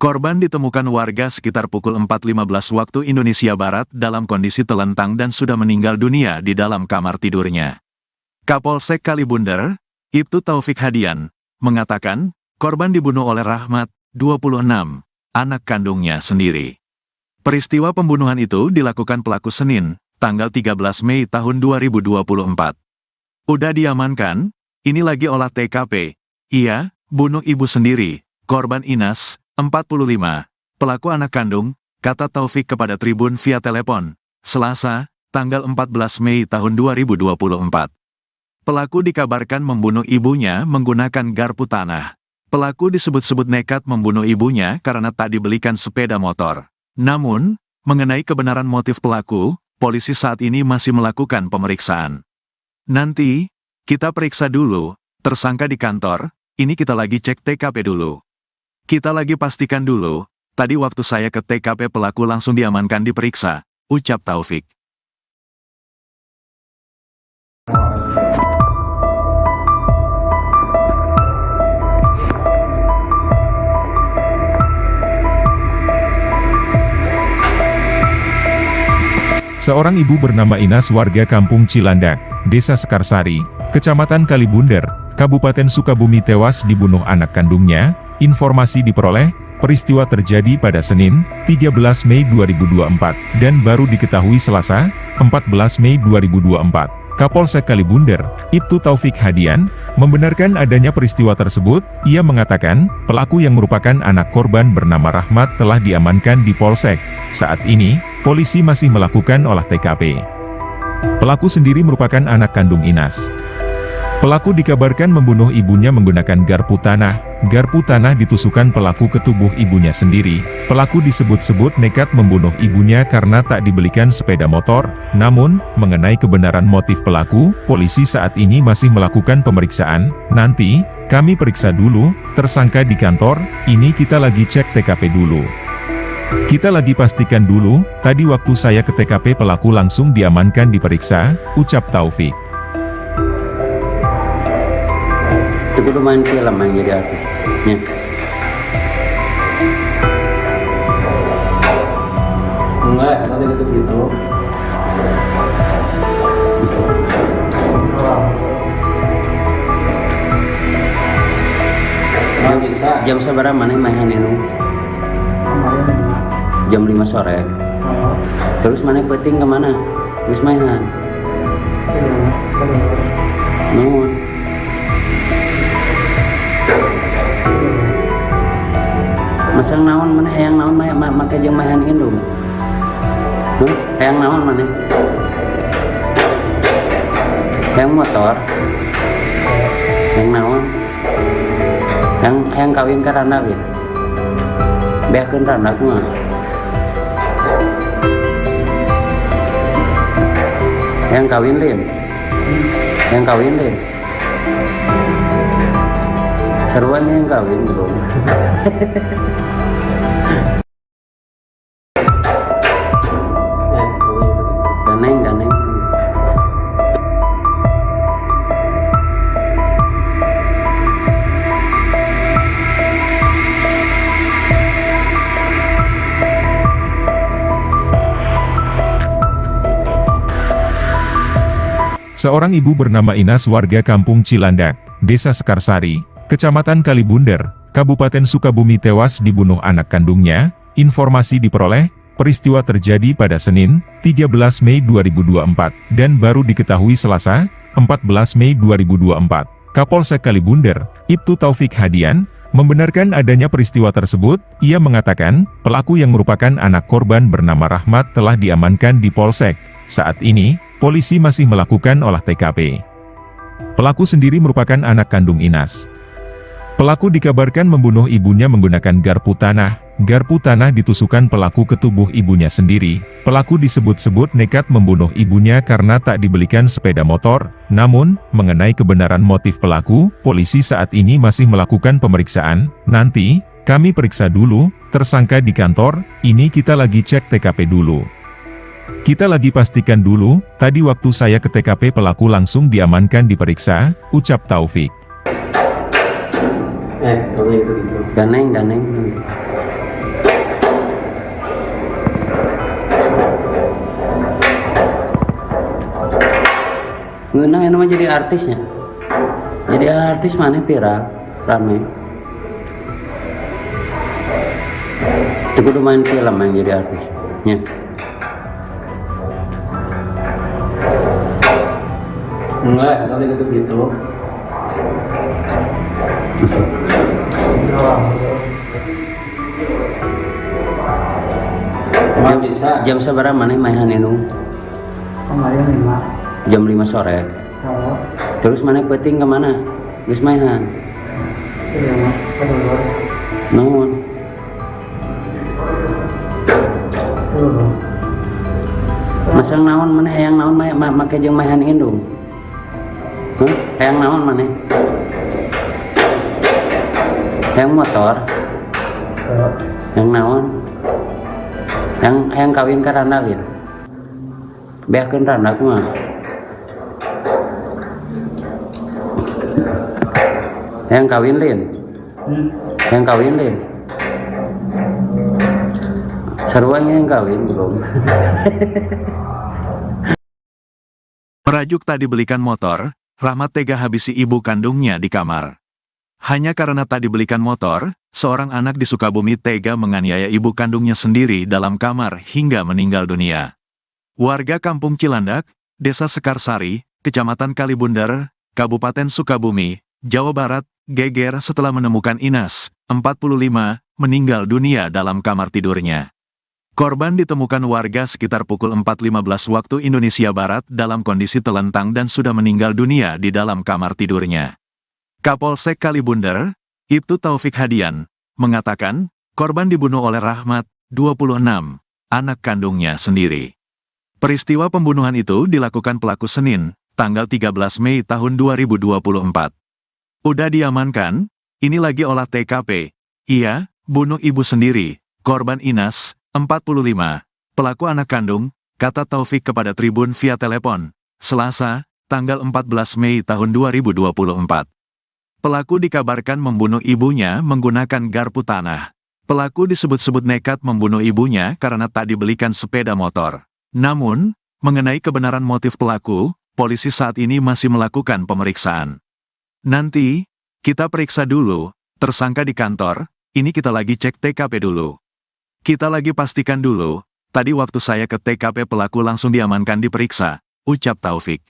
A: Korban ditemukan warga sekitar pukul 4.15 waktu Indonesia Barat dalam kondisi telentang dan sudah meninggal dunia di dalam kamar tidurnya. Kapolsek Kalibunder, Ibtu Taufik Hadian, mengatakan, korban dibunuh oleh Rahmat, 26, anak kandungnya sendiri. Peristiwa pembunuhan itu dilakukan pelaku Senin, tanggal 13 Mei tahun 2024. Udah diamankan, ini lagi olah TKP. Iya, bunuh ibu sendiri, korban Inas, 45, pelaku anak kandung, kata Taufik kepada Tribun via telepon, Selasa, tanggal 14 Mei tahun 2024. Pelaku dikabarkan membunuh ibunya menggunakan garpu tanah. Pelaku disebut-sebut nekat membunuh ibunya karena tak dibelikan sepeda motor. Namun, mengenai kebenaran motif pelaku, polisi saat ini masih melakukan pemeriksaan. Nanti, kita periksa dulu, tersangka di kantor, ini kita lagi cek TKP dulu. Kita lagi pastikan dulu, tadi waktu saya ke TKP pelaku langsung diamankan diperiksa, ucap Taufik.
B: Seorang ibu bernama Inas warga Kampung Cilandak, Desa Sekarsari, Kecamatan Kalibunder, Kabupaten Sukabumi tewas dibunuh anak kandungnya. Informasi diperoleh, peristiwa terjadi pada Senin, 13 Mei 2024, dan baru diketahui Selasa, 14 Mei 2024. Kapolsek Kalibunder, Ibtu Taufik Hadian, membenarkan adanya peristiwa tersebut. Ia mengatakan, pelaku yang merupakan anak korban bernama Rahmat telah diamankan di Polsek. Saat ini, polisi masih melakukan olah TKP. Pelaku sendiri merupakan anak kandung Inas. Pelaku dikabarkan membunuh ibunya menggunakan garpu tanah. Garpu tanah ditusukkan pelaku ke tubuh ibunya sendiri. Pelaku disebut-sebut nekat membunuh ibunya karena tak dibelikan sepeda motor. Namun, mengenai kebenaran motif pelaku, polisi saat ini masih melakukan pemeriksaan. Nanti, kami periksa dulu, tersangka di kantor, ini kita lagi cek TKP dulu. Kita lagi pastikan dulu, tadi waktu saya ke TKP pelaku langsung diamankan diperiksa, ucap Taufik.
C: Itu kudu main film yang jadi artis. Ya.
D: Enggak, nanti gitu. Nggak bisa.
C: Jam seberapa mana mainan itu? Jam 5 sore. Terus mana peting kemana? Terus mainan. Nuhun. Masang naon mana hayang naon make jeung mahan indung. Hayang naon mana? Hayang motor. Hayang naon? Hayang kawin ka randa ge. Beakeun randa kumaha? Hayang kawin lin. Hayang kawin lin. Seruan yang kawin bro. Daneng.
B: Seorang ibu bernama Inas warga Kampung Cilandak, Desa Sekarsari, Kecamatan Kalibunder, Kabupaten Sukabumi tewas dibunuh anak kandungnya. Informasi diperoleh, peristiwa terjadi pada Senin, 13 Mei 2024, dan baru diketahui Selasa, 14 Mei 2024. Kapolsek Kalibunder, Ibtu Taufik Hadian, membenarkan adanya peristiwa tersebut. Ia mengatakan, pelaku yang merupakan anak korban bernama Rahmat telah diamankan di Polsek. Saat ini, polisi masih melakukan olah TKP. Pelaku sendiri merupakan anak kandung Inas. Pelaku dikabarkan membunuh ibunya menggunakan garpu tanah. Garpu tanah ditusukkan pelaku ke tubuh ibunya sendiri. Pelaku disebut-sebut nekat membunuh ibunya karena tak dibelikan sepeda motor. Namun, mengenai kebenaran motif pelaku, polisi saat ini masih melakukan pemeriksaan. Nanti, kami periksa dulu, tersangka di kantor, ini kita lagi cek TKP dulu. Kita lagi pastikan dulu, tadi waktu saya ke TKP pelaku langsung diamankan diperiksa, ucap Taufik.
D: Kalau gitu.
C: Daneng. Ngeunang ini mah jadi artisnya. Jadi artis mana viral. rame. Itu kudu main film yang jadi artis. Ya.
D: Enggak, nanti gitu. Emang bisa.
C: Jam seberapa maneh main anu?
E: Kemarin 5.
C: Jam 5 sore.
E: Kalau
C: Terus maneh peuting ke mana? Geus maehan.
E: iya mah kedulur.
C: Nuhun.
E: Dulu.
C: Masang naon maneh hayang naon make jeung maehan indung? Hah? Hayang naon maneh? Hayang motor? Hayang naon? Hayang kawin ka Randa lin. Beakeun Randa kumaha? Hayang kawin lin. Hayang kawin lin. Sarua yang kawin belum.
A: Merajuk tak dibelikan motor, Rahmat tega habisi ibu kandungnya di kamar. Hanya karena tak dibelikan motor, seorang anak di Sukabumi tega menganiaya ibu kandungnya sendiri dalam kamar hingga meninggal dunia. Warga Kampung Cilandak, Desa Sekarsari, Kecamatan Kalibundar, Kabupaten Sukabumi, Jawa Barat, geger setelah menemukan Inas, 45, meninggal dunia dalam kamar tidurnya. Korban ditemukan warga sekitar pukul 4.15 waktu Indonesia Barat dalam kondisi telentang dan sudah meninggal dunia di dalam kamar tidurnya. Kapolsek Kalibundar, Ibtu Taufik Hadian, mengatakan, korban dibunuh oleh Rahmat, 26, anak kandungnya sendiri. Peristiwa pembunuhan itu dilakukan pelaku Senin, tanggal 13 Mei tahun 2024. Udah diamankan, ini lagi olah TKP. Iya, bunuh ibu sendiri, korban Inas, 45, pelaku anak kandung, kata Taufik kepada Tribun via telepon, Selasa, tanggal 14 Mei tahun 2024. Pelaku dikabarkan membunuh ibunya menggunakan garpu tanah. Pelaku disebut-sebut nekat membunuh ibunya karena tak dibelikan sepeda motor. Namun, mengenai kebenaran motif pelaku, polisi saat ini masih melakukan pemeriksaan. Nanti, kita periksa dulu, tersangka di kantor, ini kita lagi cek TKP dulu. Kita lagi pastikan dulu, tadi waktu saya ke TKP pelaku langsung diamankan diperiksa, ucap Taufik.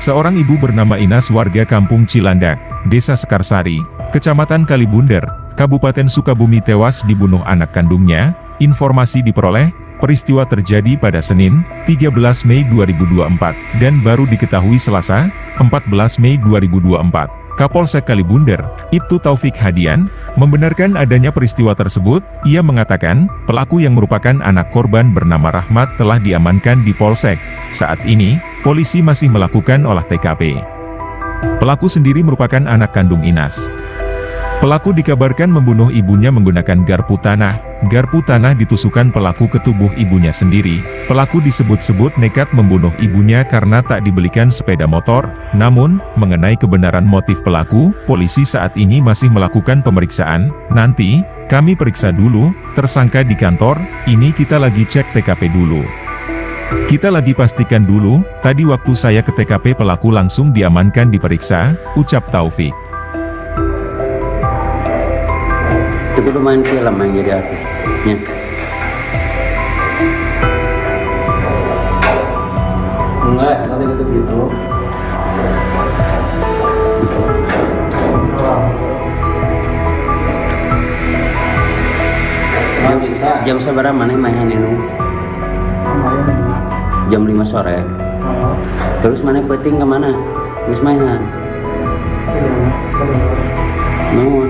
B: Seorang ibu bernama Inas warga Kampung Cilandak, Desa Sekarsari, Kecamatan Kalibundar, Kabupaten Sukabumi tewas dibunuh anak kandungnya. Informasi diperoleh, peristiwa terjadi pada Senin, 13 Mei 2024, dan baru diketahui Selasa, 14 Mei 2024. Kapolsek Kalibundar, Ibtu Taufik Hadian, membenarkan adanya peristiwa tersebut. Ia mengatakan, pelaku yang merupakan anak korban bernama Rahmat telah diamankan di Polsek. Saat ini, polisi masih melakukan olah TKP. Pelaku sendiri merupakan anak kandung Inas. Pelaku dikabarkan membunuh ibunya menggunakan garpu tanah. Garpu tanah ditusukkan pelaku ke tubuh ibunya sendiri. Pelaku disebut-sebut nekat membunuh ibunya karena tak dibelikan sepeda motor. Namun, mengenai kebenaran motif pelaku, polisi saat ini masih melakukan pemeriksaan. Nanti, kami periksa dulu, tersangka di kantor, ini kita lagi cek TKP dulu. Kita lagi pastikan dulu, tadi waktu saya ke TKP pelaku langsung diamankan diperiksa, ucap Taufik.
C: Itu kudu main film yang jadi artis. Ya.
D: Enggak, nanti gitu. Emang bisa.
C: Jam seberapa maneh main anu?
E: Kemarin 5.
C: Jam 5 sore.
E: Kalau
C: Terus maneh peuting ke mana? Geus maehan.
E: iya mah kedulur.
C: Nuhun.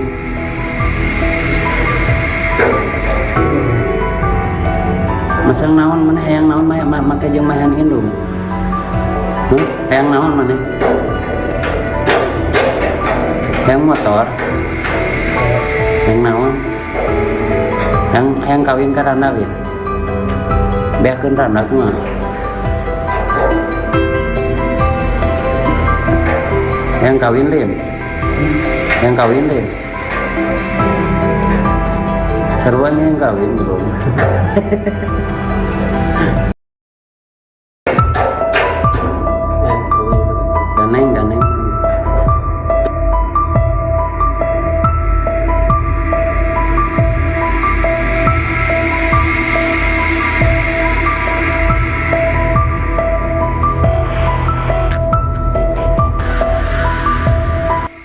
C: Masang naon maneh hayang naon make jeung maehan indung? Hah? Hayang naon maneh? Hayang motor? Hayang naon? Hayang kawin ka Randa lin. Beakeun Randa kumaha? Hayang kawin lin. Hayang kawin lin. Seruannya yang kawin belum. Daneng.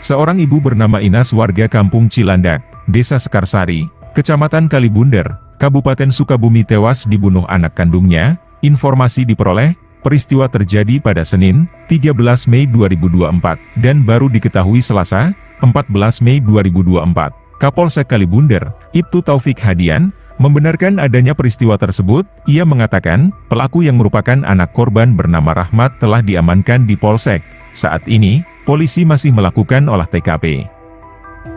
B: Seorang ibu bernama Inas warga Kampung Cilandak, Desa Sekarsari, Kecamatan Kalibunder, Kabupaten Sukabumi tewas dibunuh anak kandungnya. Informasi diperoleh, peristiwa terjadi pada Senin, 13 Mei 2024, dan baru diketahui Selasa, 14 Mei 2024. Kapolsek Kalibunder, Ibtu Taufik Hadian, membenarkan adanya peristiwa tersebut. Ia mengatakan, pelaku yang merupakan anak korban bernama Rahmat telah diamankan di Polsek. Saat ini, polisi masih melakukan olah TKP.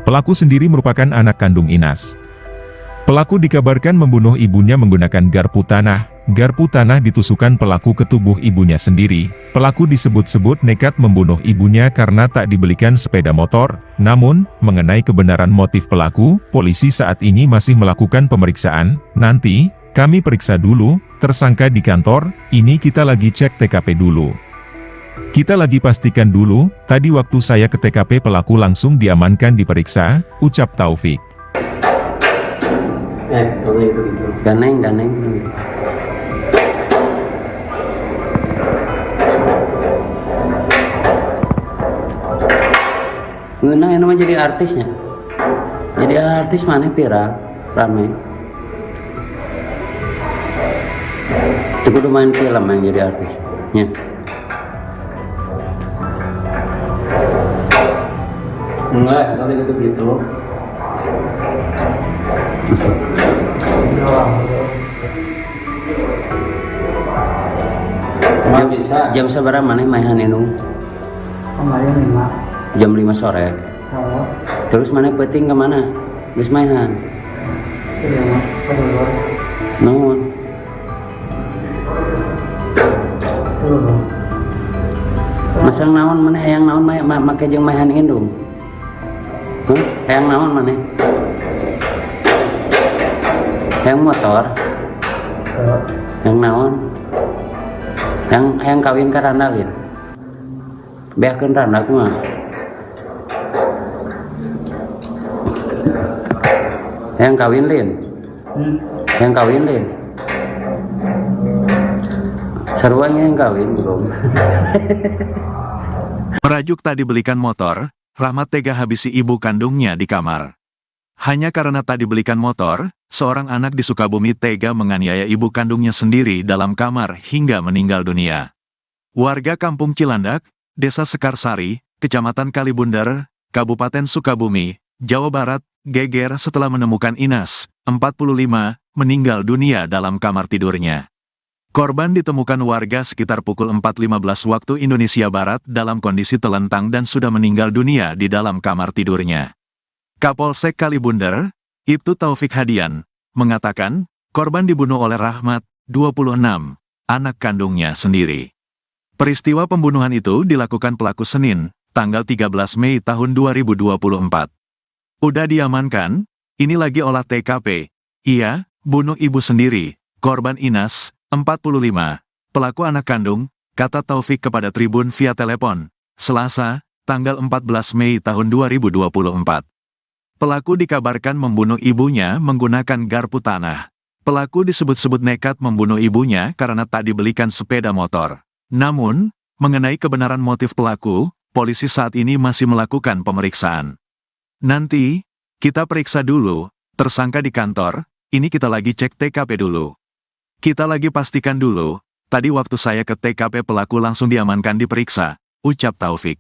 B: Pelaku sendiri merupakan anak kandung Inas. Pelaku dikabarkan membunuh ibunya menggunakan garpu tanah. Garpu tanah ditusukkan pelaku ke tubuh ibunya sendiri. Pelaku disebut-sebut nekat membunuh ibunya karena tak dibelikan sepeda motor. Namun, mengenai kebenaran motif pelaku, polisi saat ini masih melakukan pemeriksaan. Nanti, kami periksa dulu, tersangka di kantor, ini kita lagi cek TKP dulu. Kita lagi pastikan dulu, tadi waktu saya ke TKP pelaku langsung diamankan diperiksa, ucap Taufik.
C: Daneng. Ngeunang yang namanya jadi artisnya. Jadi artis mana viral, ramai. Itu kudu main film yang jadi artisnya.
D: Enggak, tadi gitu. Enggak bisa.
C: Jam seberapa mana mainan ini?
E: Kemarin 5.
C: Jam 5 sore.
E: Oh,
C: Terus mana peting kemana? Geus mainan.
E: iya mah, keluar.
C: Nuhun.
E: Seluruh.
C: Masang naon mana hayang naon make jeung mainan indung. Hayang naon mana? Hayang motor. Hayang naon? Hayang kawin ka randalin. Beakeun randa kumaha? Hayang kawin lin. Hayang kawin lin. Seruannya yang kawin belum.
A: Merajuk tak dibelikan motor, Rahmat tega habisi ibu kandungnya di kamar. Hanya karena tak dibelikan motor, seorang anak di Sukabumi tega menganiaya ibu kandungnya sendiri dalam kamar hingga meninggal dunia. Warga Kampung Cilandak, Desa Sekarsari, Kecamatan Kalibunder, Kabupaten Sukabumi, Jawa Barat, geger setelah menemukan Inas, 45, meninggal dunia dalam kamar tidurnya. Korban ditemukan warga sekitar pukul 4.15 waktu Indonesia Barat dalam kondisi telentang dan sudah meninggal dunia di dalam kamar tidurnya. Kapolsek Kalibunder, Ibtu Taufik Hadian, mengatakan, korban dibunuh oleh Rahmat, 26, anak kandungnya sendiri. Peristiwa pembunuhan itu dilakukan pelaku Senin, tanggal 13 Mei tahun 2024. Udah diamankan, ini lagi olah TKP. Ia, bunuh ibu sendiri, korban Inas, 45, pelaku anak kandung, kata Taufik kepada Tribun via telepon, Selasa, tanggal 14 Mei tahun 2024. Pelaku dikabarkan membunuh ibunya menggunakan garpu tanah. Pelaku disebut-sebut nekat membunuh ibunya karena tak dibelikan sepeda motor. Namun, mengenai kebenaran motif pelaku, polisi saat ini masih melakukan pemeriksaan. Nanti, kita periksa dulu, tersangka di kantor, ini kita lagi cek TKP dulu. Kita lagi pastikan dulu, tadi waktu saya ke TKP pelaku langsung diamankan diperiksa, ucap Taufik.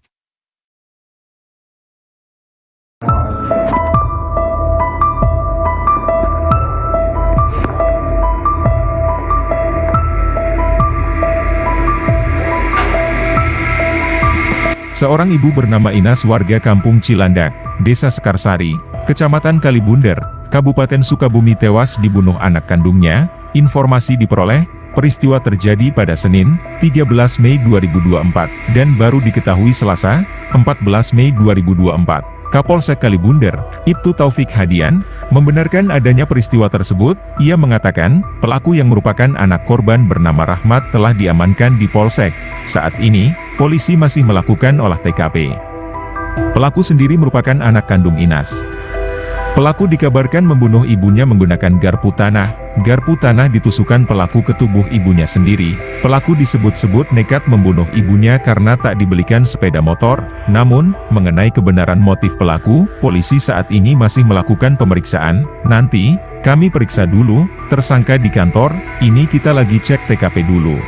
B: Seorang ibu bernama Inas warga Kampung Cilandak, Desa Sekarsari, Kecamatan Kalibunder, Kabupaten Sukabumi tewas dibunuh anak kandungnya. Informasi diperoleh, peristiwa terjadi pada Senin, 13 Mei 2024, dan baru diketahui Selasa, 14 Mei 2024. Kapolsek Kalibunder, Ibtu Taufik Hadian, membenarkan adanya peristiwa tersebut. Ia mengatakan, pelaku yang merupakan anak korban bernama Rahmat telah diamankan di Polsek. Saat ini, polisi masih melakukan olah TKP. Pelaku sendiri merupakan anak kandung Inas. Pelaku dikabarkan membunuh ibunya menggunakan garpu tanah. Garpu tanah ditusukkan pelaku ke tubuh ibunya sendiri. Pelaku disebut-sebut nekat membunuh ibunya karena tak dibelikan sepeda motor. Namun, mengenai kebenaran motif pelaku, polisi saat ini masih melakukan pemeriksaan. Nanti, kami periksa dulu, tersangka di kantor, ini kita lagi cek TKP dulu.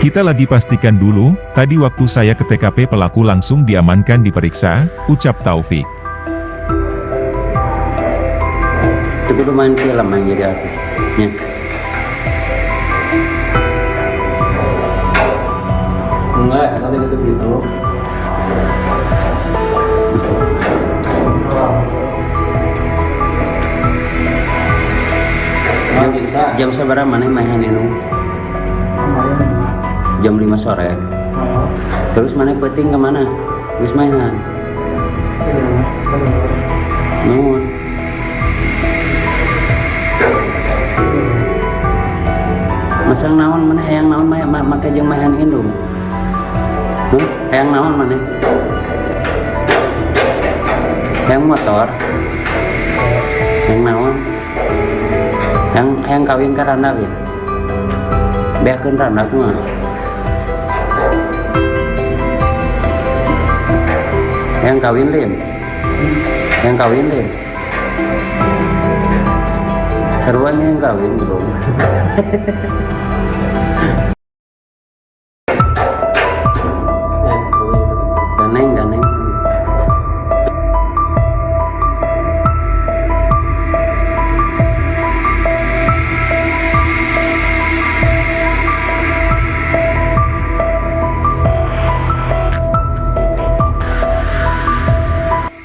B: Kita lagi pastikan dulu, tadi waktu saya ke TKP pelaku langsung diamankan diperiksa, ucap Taufik.
C: Itu kudu main film yang jadi artis. Ya.
D: Enggak, nanti gitu gitu. Nggak bisa.
C: Jam seberapa mana mainan itu?
E: Kemarin 5.
C: Jam 5 sore.
E: Oh,
C: Terus mana peting kemana? Wis mainan. Nuhun. Masang naon mana hayang naon make jeung mahan indung. Hayang naon mana? Hayang motor. Hayang naon? Hayang kawin ka randa ge. Beakeun randa kumaha? Hayang kawin lin. Hayang kawin lin. Seruan yang kawin belum. Ganeng.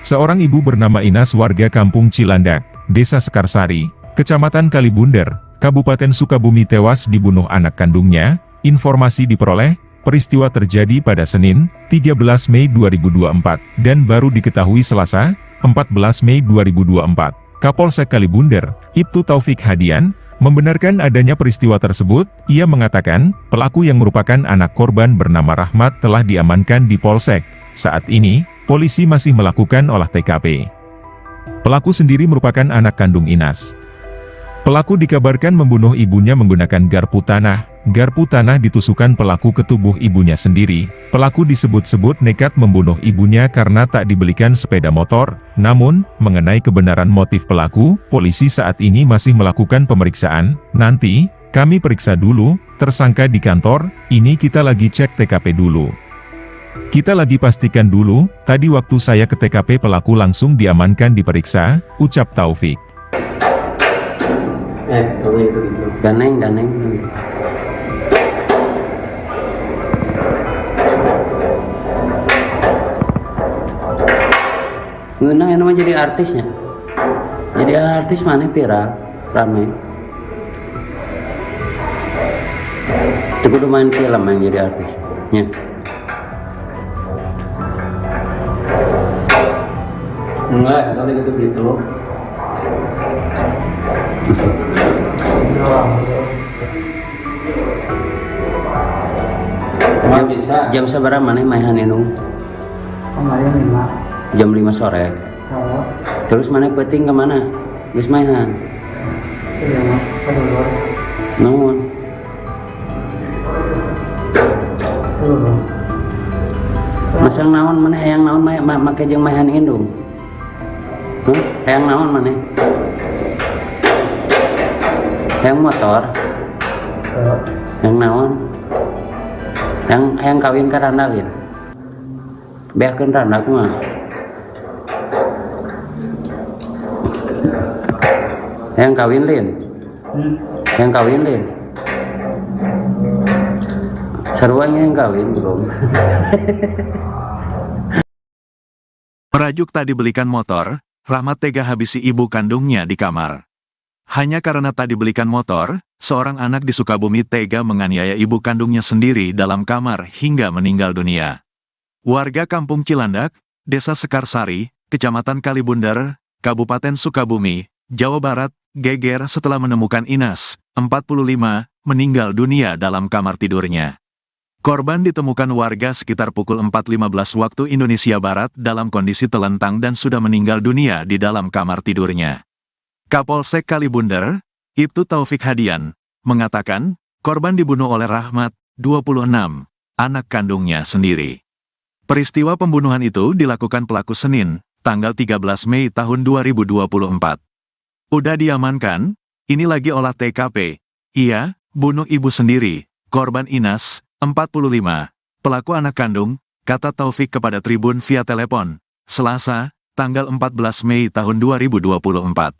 B: Seorang ibu bernama Inas warga Kampung Cilandak, Desa Sekarsari, Kecamatan Kalibunder, Kabupaten Sukabumi tewas dibunuh anak kandungnya. Informasi diperoleh, peristiwa terjadi pada Senin, 13 Mei 2024, dan baru diketahui Selasa, 14 Mei 2024. Kapolsek Kalibunder, Ibtu Taufik Hadian, membenarkan adanya peristiwa tersebut. Ia mengatakan, pelaku yang merupakan anak korban bernama Rahmat telah diamankan di Polsek. Saat ini, polisi masih melakukan olah TKP. Pelaku sendiri merupakan anak kandung Inas. Pelaku dikabarkan membunuh ibunya menggunakan garpu tanah. Garpu tanah ditusukkan pelaku ke tubuh ibunya sendiri. Pelaku disebut-sebut nekat membunuh ibunya karena tak dibelikan sepeda motor. Namun, mengenai kebenaran motif pelaku, polisi saat ini masih melakukan pemeriksaan. Nanti, kami periksa dulu, tersangka di kantor, ini kita lagi cek TKP dulu. Kita lagi pastikan dulu, tadi waktu saya ke TKP pelaku langsung diamankan diperiksa, ucap Taufik.
D: Kalau gitu gitu.
C: Ganeng. Ngeunang yang namanya jadi artisnya. Jadi artis mana viral, rame. Itu kudu main film yang jadi artis. Ya.
D: Enggak, nanti gitu gitu. Nggak bisa.
C: Jam seberapa mana mainan itu?
E: Kemarin 5.
C: Jam 5 sore.
E: Oh,
C: Terus mana peting kemana? Wis mainan. Nuhun. Masang naon mana hayang naon make jeung mahan indung. Hayang naon mana? Hayang motor. Hayang naon? Hayang kawin ka randa lin. Beakeun randa kumaha? Hayang kawin lin. Hayang kawin lin. Seruan yang kawin belum.
A: Merajuk tak dibelikan motor, Rahmat tega habisi ibu kandungnya di kamar. Hanya karena tak dibelikan motor, seorang anak di Sukabumi tega menganiaya ibu kandungnya sendiri dalam kamar hingga meninggal dunia. Warga Kampung Cilandak, Desa Sekarsari, Kecamatan Kalibunder, Kabupaten Sukabumi, Jawa Barat, geger setelah menemukan Inas, 45, meninggal dunia dalam kamar tidurnya. Korban ditemukan warga sekitar pukul 4.15 waktu Indonesia Barat dalam kondisi telentang dan sudah meninggal dunia di dalam kamar tidurnya. Kapolsek Kalibunder, Ibtu Taufik Hadian, mengatakan, korban dibunuh oleh Rahmat, 26, anak kandungnya sendiri. Peristiwa pembunuhan itu dilakukan pelaku Senin, tanggal 13 Mei tahun 2024. Udah diamankan, ini lagi olah TKP. Iya, bunuh ibu sendiri, korban Inas, 45, pelaku anak kandung, kata Taufik kepada Tribun via telepon, Selasa, tanggal 14 Mei tahun 2024.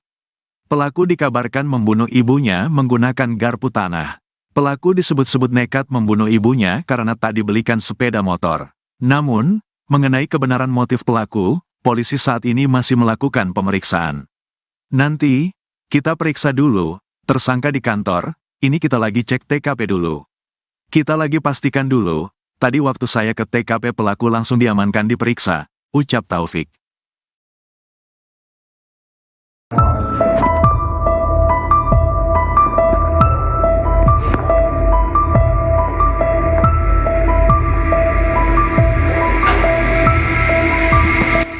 A: Pelaku dikabarkan membunuh ibunya menggunakan garpu tanah. Pelaku disebut-sebut nekat membunuh ibunya karena tak dibelikan sepeda motor. Namun, mengenai kebenaran motif pelaku, polisi saat ini masih melakukan pemeriksaan. Nanti, kita periksa dulu, tersangka di kantor, ini kita lagi cek TKP dulu. Kita lagi pastikan dulu, tadi waktu saya ke TKP pelaku langsung diamankan diperiksa, ucap Taufik.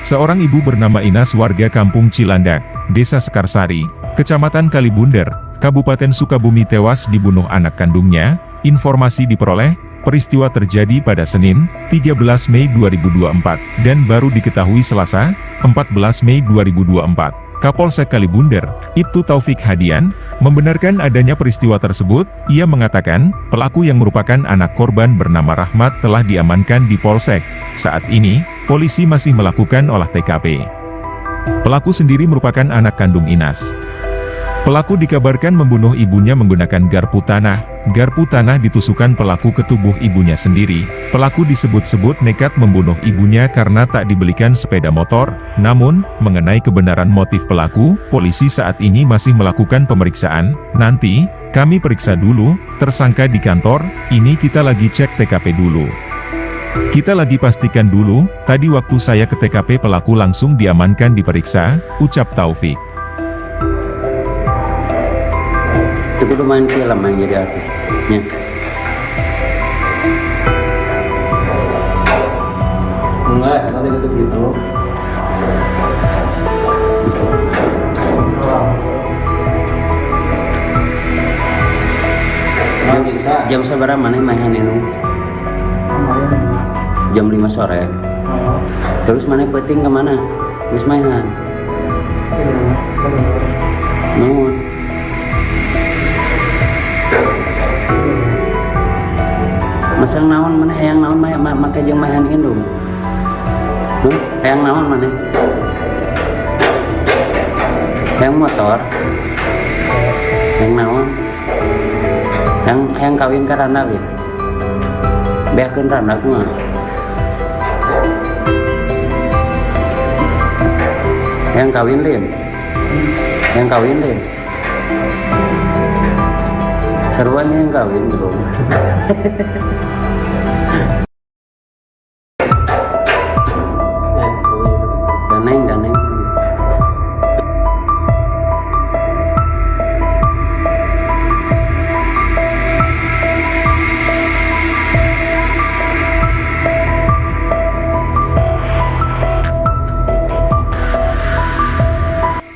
B: Seorang ibu bernama Inas warga Kampung Cilandak, Desa Sekarsari, Kecamatan Kalibunder, Kabupaten Sukabumi tewas dibunuh anak kandungnya. Informasi diperoleh, peristiwa terjadi pada Senin, 13 Mei 2024, dan baru diketahui Selasa, 14 Mei 2024. Kapolsek Kalibunder, Ibtu Taufik Hadian, membenarkan adanya peristiwa tersebut. Ia mengatakan, pelaku yang merupakan anak korban bernama Rahmat telah diamankan di Polsek. Saat ini, polisi masih melakukan olah TKP. Pelaku sendiri merupakan anak kandung Inas. Pelaku dikabarkan membunuh ibunya menggunakan garpu tanah. Garpu tanah ditusukkan pelaku ke tubuh ibunya sendiri. Pelaku disebut-sebut nekat membunuh ibunya karena tak dibelikan sepeda motor. Namun, mengenai kebenaran motif pelaku, polisi saat ini masih melakukan pemeriksaan. Nanti, kami periksa dulu, tersangka di kantor, ini kita lagi cek TKP dulu. Kita lagi pastikan dulu, tadi waktu saya ke TKP pelaku langsung diamankan diperiksa, ucap Taufik.
C: Itu udah main film yang jadi artisnya.
D: Enggak, nanti gitu. Nggak bisa.
C: Jam seberapa mana mainan itu? Jam 5 sore. Terus mana peting kemana? Terus mainan. Nuhun. Masang naon mana hayang naon make jeung mahan indung. Hayang naon mana? Hayang motor. Hayang naon? Hayang kawin ka randa we. Beakeun randa kumaha? Hayang kawin lin. Hayang kawin lin. Seruan yang kawin bro. Daneng.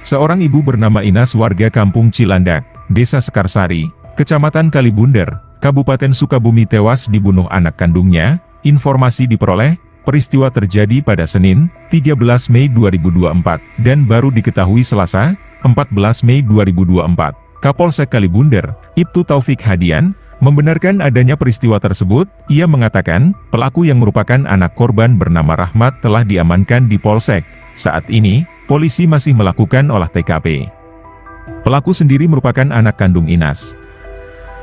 B: Seorang ibu bernama Inas warga Kampung Cilandak, Desa Sekarsari, Kecamatan Kalibunder, Kabupaten Sukabumi tewas dibunuh anak kandungnya. Informasi diperoleh, peristiwa terjadi pada Senin, 13 Mei 2024, dan baru diketahui Selasa, 14 Mei 2024. Kapolsek Kalibunder, Ibtu Taufik Hadian, membenarkan adanya peristiwa tersebut. Ia mengatakan, pelaku yang merupakan anak korban bernama Rahmat telah diamankan di Polsek. Saat ini, polisi masih melakukan olah TKP. Pelaku sendiri merupakan anak kandung Inas.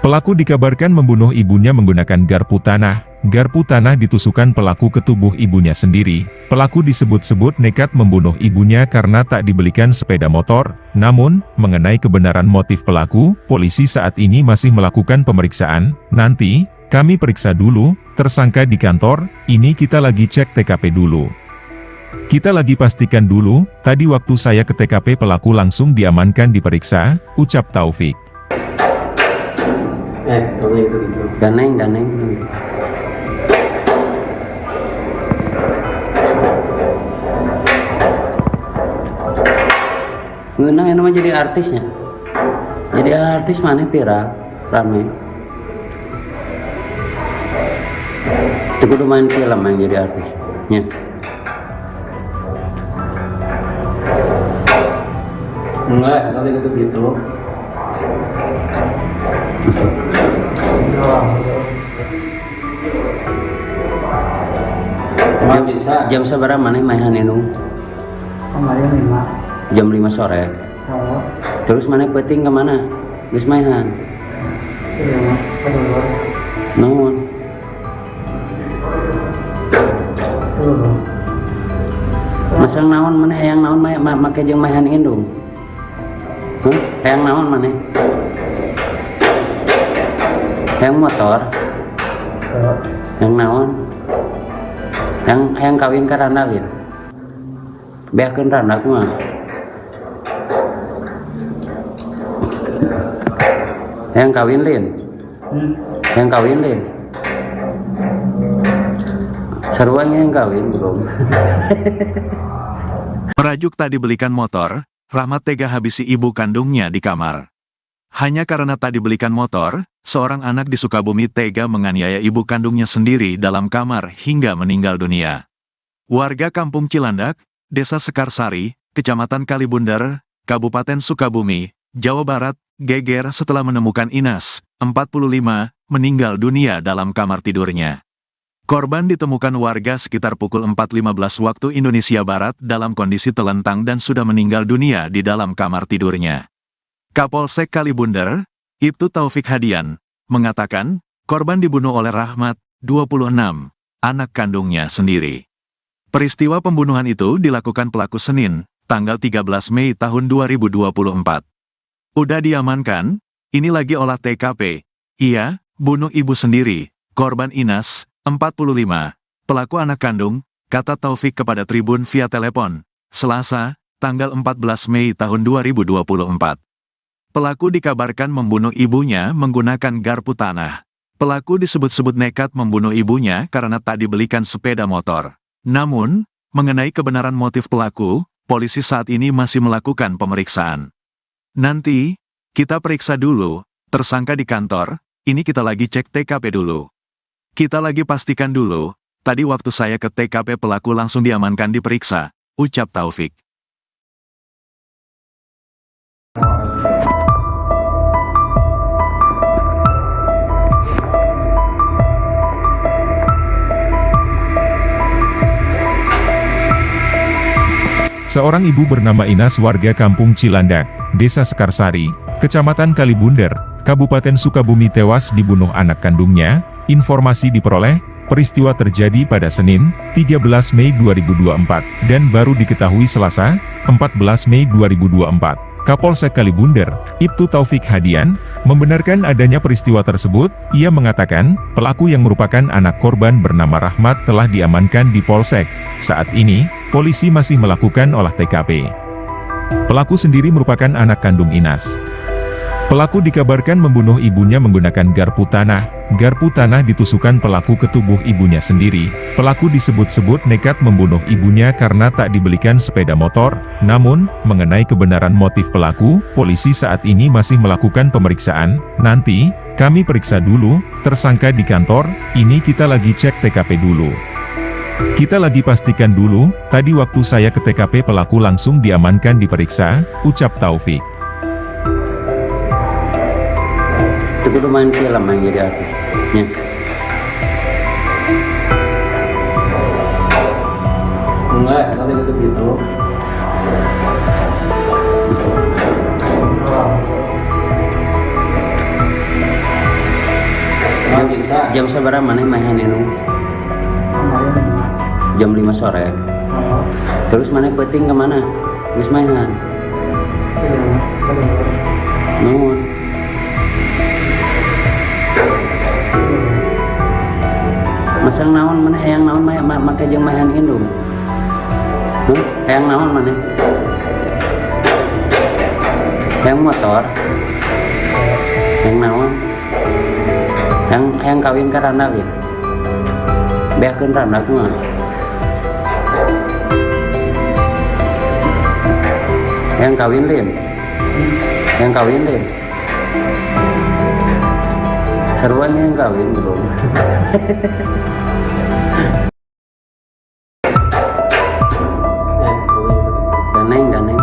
B: Pelaku dikabarkan membunuh ibunya menggunakan garpu tanah. Garpu tanah ditusukkan pelaku ke tubuh ibunya sendiri. Pelaku disebut-sebut nekat membunuh ibunya karena tak dibelikan sepeda motor. Namun, mengenai kebenaran motif pelaku, polisi saat ini masih melakukan pemeriksaan. Nanti, kami periksa dulu, tersangka di kantor, ini kita lagi cek TKP dulu. Kita lagi pastikan dulu, tadi waktu saya ke TKP pelaku langsung diamankan diperiksa, ucap Taufik.
D: Kalau gitu.
C: Ganeng. Ngeunang yang namanya jadi artisnya. Jadi artis mana viral, rame. Itu kudu main film yang jadi artis. Ya.
D: Enggak, kalau gitu. Cuma bisa.
C: Jam seberapa mana mainan ini?
E: Kemarin 5.
C: Jam 5 sore.
E: Oh,
C: Terus mana peting kemana? Geus mainan.
E: iya, kedua.
C: Nuhun.
E: Dulu.
C: Masang naon mana hayang naon make jeung mainan indung. Hayang naon mana? Hayang motor. Hayang naon? Hayang kawin ka Randalin. Beakeun Randa kumaha? Hayang kawin Lin. Hayang kawin Lin. Sarua yang kawin belum.
A: Merajuk tak dibelikan motor, Rahmat tega habisi ibu kandungnya di kamar. Hanya karena tak dibelikan motor, seorang anak di Sukabumi tega menganiaya ibu kandungnya sendiri dalam kamar hingga meninggal dunia. Warga Kampung Cilandak, Desa Sekarsari, Kecamatan Kalibundar, Kabupaten Sukabumi, Jawa Barat, geger setelah menemukan Inas, 45, meninggal dunia dalam kamar tidurnya. Korban ditemukan warga sekitar pukul 4.15 waktu Indonesia Barat dalam kondisi telentang dan sudah meninggal dunia di dalam kamar tidurnya. Kapolsek Kalibundar, Ibtu Taufik Hadian, mengatakan, korban dibunuh oleh Rahmat, 26, anak kandungnya sendiri. Peristiwa pembunuhan itu dilakukan pelaku Senin, tanggal 13 Mei tahun 2024. Udah diamankan, ini lagi olah TKP. Iya, bunuh ibu sendiri, korban Inas, 45, pelaku anak kandung, kata Taufik kepada Tribun via telepon, Selasa, tanggal 14 Mei tahun 2024. Pelaku dikabarkan membunuh ibunya menggunakan garpu tanah. Pelaku disebut-sebut nekat membunuh ibunya karena tak dibelikan sepeda motor. Namun, mengenai kebenaran motif pelaku, polisi saat ini masih melakukan pemeriksaan. Nanti, kita periksa dulu, tersangka di kantor, ini kita lagi cek TKP dulu. Kita lagi pastikan dulu, tadi waktu saya ke TKP pelaku langsung diamankan diperiksa, ucap Taufik.
B: Seorang ibu bernama Inas warga Kampung Cilandak, Desa Sekarsari, Kecamatan Kalibundar, Kabupaten Sukabumi tewas dibunuh anak kandungnya. Informasi diperoleh, peristiwa terjadi pada Senin, 13 Mei 2024, dan baru diketahui Selasa, 14 Mei 2024. Kapolsek Kalibundar, Ibtu Taufik Hadian, membenarkan adanya peristiwa tersebut. Ia mengatakan, pelaku yang merupakan anak korban bernama Rahmat telah diamankan di Polsek. Saat ini, polisi masih melakukan olah TKP. Pelaku sendiri merupakan anak kandung Inas. Pelaku dikabarkan membunuh ibunya menggunakan garpu tanah. Garpu tanah ditusukkan pelaku ke tubuh ibunya sendiri. Pelaku disebut-sebut nekat membunuh ibunya karena tak dibelikan sepeda motor. Namun, mengenai kebenaran motif pelaku, polisi saat ini masih melakukan pemeriksaan. Nanti, kami periksa dulu, tersangka di kantor, ini kita lagi cek TKP dulu. Kita lagi pastikan dulu, tadi waktu saya ke TKP pelaku langsung diamankan diperiksa, ucap Taufik.
C: Itu kudu main film yang jadi artis. Ya.
D: Enggak, kalau gitu. Cuma bisa.
C: Jam seberapa mana mainan ini?
E: Kemarin 5.
C: Jam 5 sore.
E: Oh,
C: Terus mana peting kemana? Geus mainan.
E: iya, kedua.
C: Nuhun. Masang naon mana hayang naon make jeung mainan indung. Hayang naon mana? Hayang motor. Hayang naon? Hayang kawin ka randa gitu. Beakeun randa kumaha? Hayang kawin lin. Hayang kawin lin. Seruan yang kawin belum. Ganeng.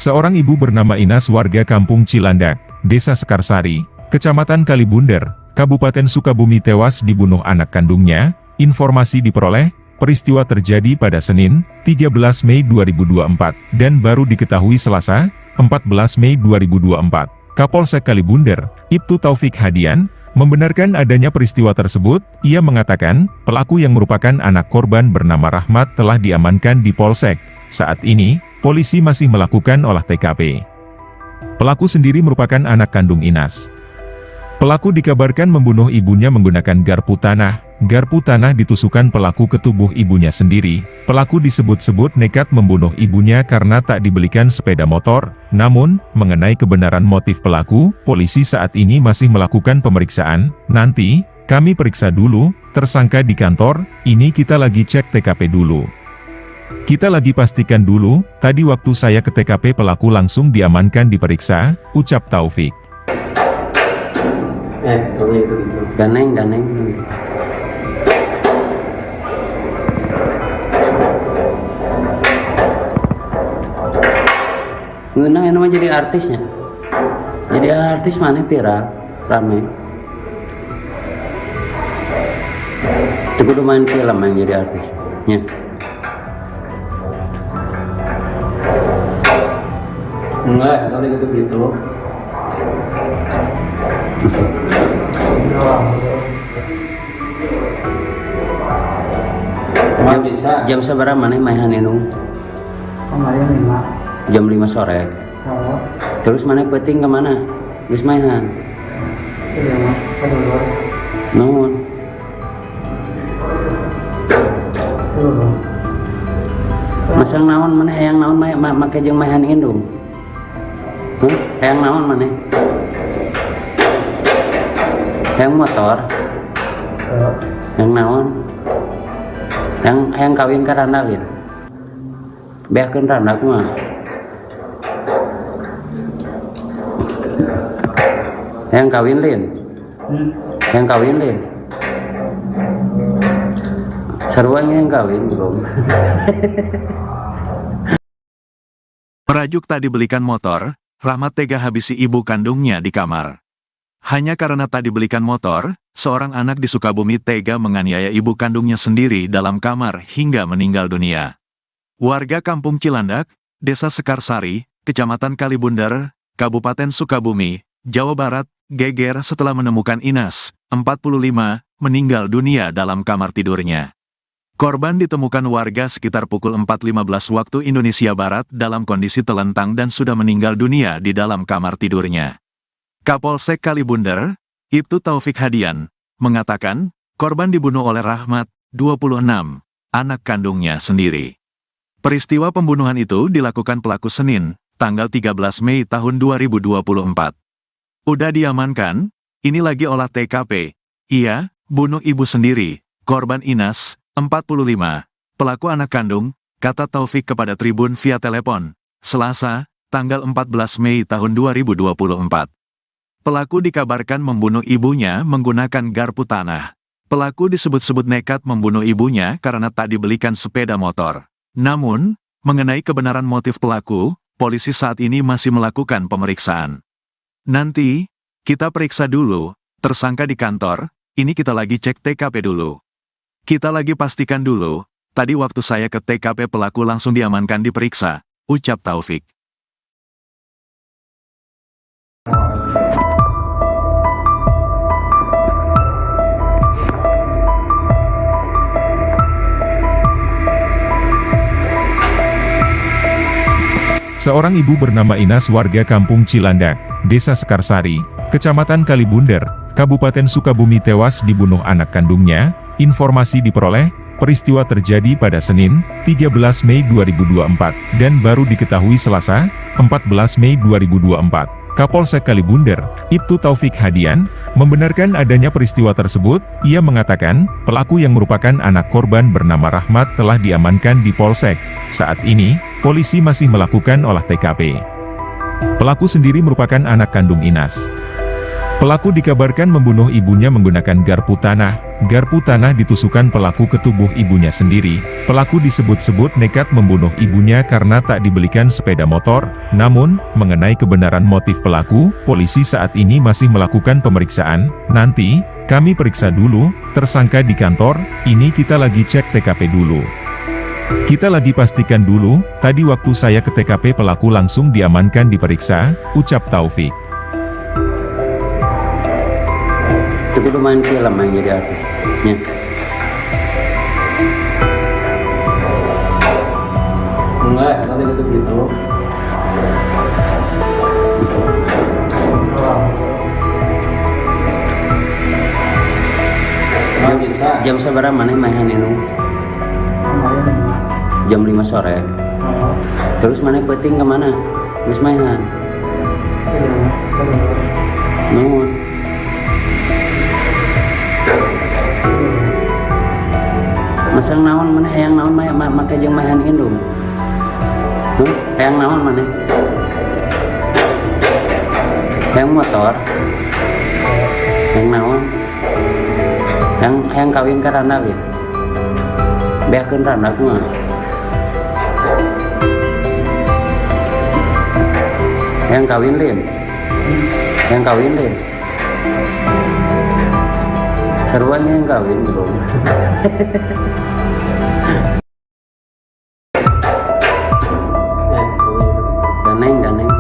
B: Seorang ibu bernama Inas warga Kampung Cilandak, Desa Sekarsari, Kecamatan Kalibunder, Kabupaten Sukabumi tewas dibunuh anak kandungnya. Informasi diperoleh, peristiwa terjadi pada Senin, 13 Mei 2024, dan baru diketahui Selasa, 14 Mei 2024. Kapolsek Kalibunder, Ibtu Taufik Hadian, membenarkan adanya peristiwa tersebut. Ia mengatakan, pelaku yang merupakan anak korban bernama Rahmat telah diamankan di Polsek. Saat ini, polisi masih melakukan olah TKP. Pelaku sendiri merupakan anak kandung Inas. Pelaku dikabarkan membunuh ibunya menggunakan garpu tanah. Garpu tanah ditusukkan pelaku ke tubuh ibunya sendiri. Pelaku disebut-sebut nekat membunuh ibunya karena tak dibelikan sepeda motor. Namun, mengenai kebenaran motif pelaku, polisi saat ini masih melakukan pemeriksaan. Nanti, kami periksa dulu, tersangka di kantor, ini kita lagi cek TKP dulu. Kita lagi pastikan dulu, tadi waktu saya ke TKP pelaku langsung diamankan diperiksa, ucap Taufik.
C: Ganeng. Ngeunang ini mah jadi artisnya. Jadi artis mana viral, rame. Itu kudu main film yang jadi artis. Ya.
D: Enggak, nanti gitu. Emang bisa.
C: Jam seberapa mana mainan itu?
E: Kemarin 5.
C: Jam 5 sore.
E: Oh,
C: Terus mana peting kemana? Geus mainan.
E: iya mah, kedua.
C: Nuhun.
E: Dulu.
C: Masang naon mana hayang naon make jeung mainan indung. Hayang naon mana? Hayang motor. Hayang naon? Hayang kawin ka randa lin. Beakeun randa kumaha? Hayang kawin lin. Hayang kawin lin. Seruan yang kawin belum.
A: Merajuk tak dibelikan motor, Rahmat tega habisi ibu kandungnya di kamar. Hanya karena tak dibelikan motor, seorang anak di Sukabumi tega menganiaya ibu kandungnya sendiri dalam kamar hingga meninggal dunia. Warga Kampung Cilandak, Desa Sekarsari, Kecamatan Kalibunder, Kabupaten Sukabumi, Jawa Barat, geger setelah menemukan Inas, 45, meninggal dunia dalam kamar tidurnya. Korban ditemukan warga sekitar pukul 4.15 waktu Indonesia Barat dalam kondisi telentang dan sudah meninggal dunia di dalam kamar tidurnya. Kapolsek Kalibunder, Ibtu Taufik Hadian, mengatakan, korban dibunuh oleh Rahmat, 26, anak kandungnya sendiri. Peristiwa pembunuhan itu dilakukan pelaku Senin, tanggal 13 Mei tahun 2024. Udah diamankan, ini lagi olah TKP. Ia, bunuh ibu sendiri, korban Inas, 45, pelaku anak kandung, kata Taufik kepada Tribun via telepon, Selasa, tanggal 14 Mei tahun 2024. Pelaku dikabarkan membunuh ibunya menggunakan garpu tanah. Pelaku disebut-sebut nekat membunuh ibunya karena tak dibelikan sepeda motor. Namun, mengenai kebenaran motif pelaku, polisi saat ini masih melakukan pemeriksaan. Nanti, kita periksa dulu, tersangka di kantor, ini kita lagi cek TKP dulu. Kita lagi pastikan dulu, tadi waktu saya ke TKP pelaku langsung diamankan diperiksa, ucap Taufik.
B: Seorang ibu bernama Inas warga kampung Cilandak, Desa Sekarsari, Kecamatan Kalibunder, Kabupaten Sukabumi tewas dibunuh anak kandungnya. Informasi diperoleh, peristiwa terjadi pada Senin, 13 Mei 2024, dan baru diketahui Selasa, 14 Mei 2024. Kapolsek Kalibunder, Ibtu Taufik Hadian, membenarkan adanya peristiwa tersebut. Ia mengatakan, pelaku yang merupakan anak korban bernama Rahmat telah diamankan di Polsek. Saat ini, polisi masih melakukan olah TKP. Pelaku sendiri merupakan anak kandung Inas. Pelaku dikabarkan membunuh ibunya menggunakan garpu tanah. Garpu tanah ditusukkan pelaku ke tubuh ibunya sendiri. Pelaku disebut-sebut nekat membunuh ibunya karena tak dibelikan sepeda motor. Namun, mengenai kebenaran motif pelaku, polisi saat ini masih melakukan pemeriksaan. Nanti, kami periksa dulu, tersangka di kantor, ini kita lagi cek TKP dulu. Kita lagi pastikan dulu, tadi waktu saya ke TKP pelaku langsung diamankan diperiksa, ucap Taufik.
C: Itu udah main film yang jadi artisnya.
D: Enggak, nanti gitu. Nggak bisa.
C: Jam seberapa mana main ini?
E: Kemarin 5.
C: Jam 5 sore. Terus mana peting kemana? Terus mainan. Nuhun. Masang naon mana hayang naon make jeung mahan indung. Hayang naon mana? Hayang motor. Hayang naon? Hayang kawin ka randa ge. Beakeun randa kumaha? Hayang kawin lin. Hayang kawin lin. Seruan yang kawin belum. Daneng.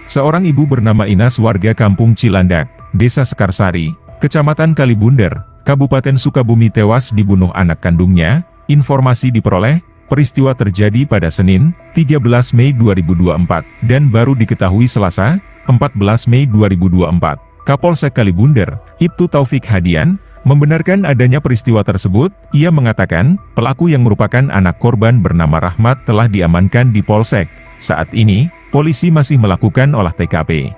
B: Seorang ibu bernama Inas warga kampung Cilandak, Desa Sekarsari, Kecamatan Kalibunder, Kabupaten Sukabumi tewas dibunuh anak kandungnya. Informasi diperoleh, peristiwa terjadi pada Senin, 13 Mei 2024, dan baru diketahui Selasa, 14 Mei 2024. Kapolsek Kalibunder, Ibtu Taufik Hadian, membenarkan adanya peristiwa tersebut. Ia mengatakan, pelaku yang merupakan anak korban bernama Rahmat telah diamankan di Polsek. Saat ini, polisi masih melakukan olah TKP.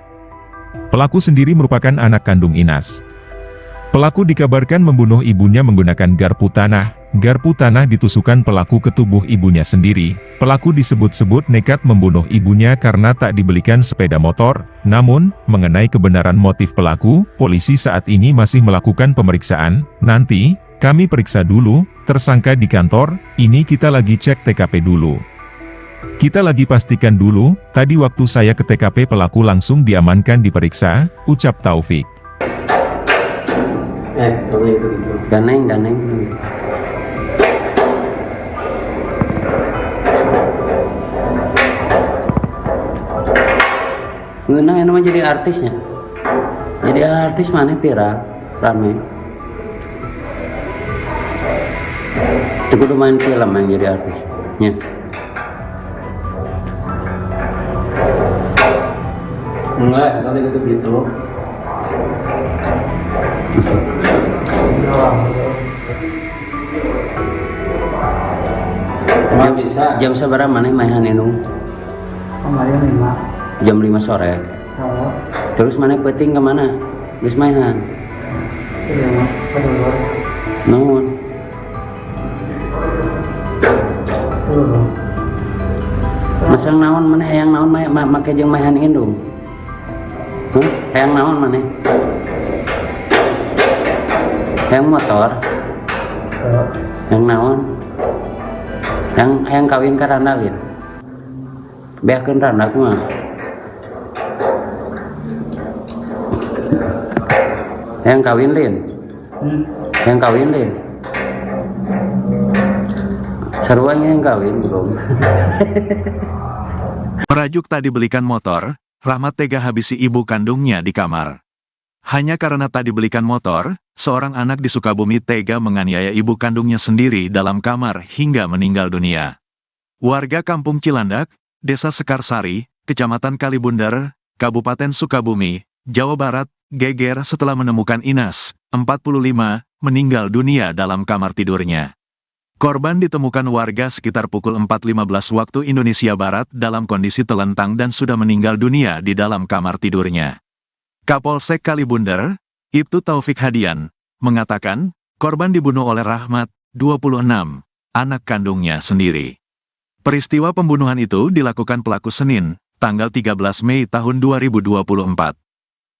B: Pelaku sendiri merupakan anak kandung Inas. Pelaku dikabarkan membunuh ibunya menggunakan garpu tanah. Garpu tanah ditusukkan pelaku ke tubuh ibunya sendiri. Pelaku disebut-sebut nekat membunuh ibunya karena tak dibelikan sepeda motor. Namun, mengenai kebenaran motif pelaku, polisi saat ini masih melakukan pemeriksaan. Nanti, kami periksa dulu, tersangka di kantor, ini kita lagi cek TKP dulu. Kita lagi pastikan dulu, tadi waktu saya ke TKP pelaku langsung diamankan diperiksa, ucap Taufik.
D: Gitu.
C: Daneng. Ngeunang yang jadi artisnya. Jadi artis mana viral, rame. Itu udah main film yang jadi artisnya.
D: Enggak, nanti gitu. Nggak bisa.
C: Jam seberapa mana main ini?
E: Kemarin 5.
C: Jam 5 sore. Terus mana peting kemana? Terus mainan. Nuhun. Masang naon mana hayang naon make jeung mahan indung. Hayang naon mana? Hayang motor. Hayang naon? Hayang kawin ka randa lin. Beakeun randa kumaha? Hayang kawin lin. Hayang kawin lin. Seruan yang kawin belum.
A: Merajuk tak dibelikan motor, Rahmat tega habisi ibu kandungnya di kamar. Hanya karena tak dibelikan motor, seorang anak di Sukabumi tega menganiaya ibu kandungnya sendiri dalam kamar hingga meninggal dunia. Warga Kampung Cilandak, Desa Sekarsari, Kecamatan Kalibundar, Kabupaten Sukabumi, Jawa Barat, geger setelah menemukan Inas, 45, meninggal dunia dalam kamar tidurnya. Korban ditemukan warga sekitar pukul 4.15 waktu Indonesia Barat dalam kondisi telentang dan sudah meninggal dunia di dalam kamar tidurnya. Kapolsek Kalibundar, Ibtu Taufik Hadian, mengatakan, korban dibunuh oleh Rahmat, 26, anak kandungnya sendiri. Peristiwa pembunuhan itu dilakukan pelaku Senin, tanggal 13 Mei tahun 2024.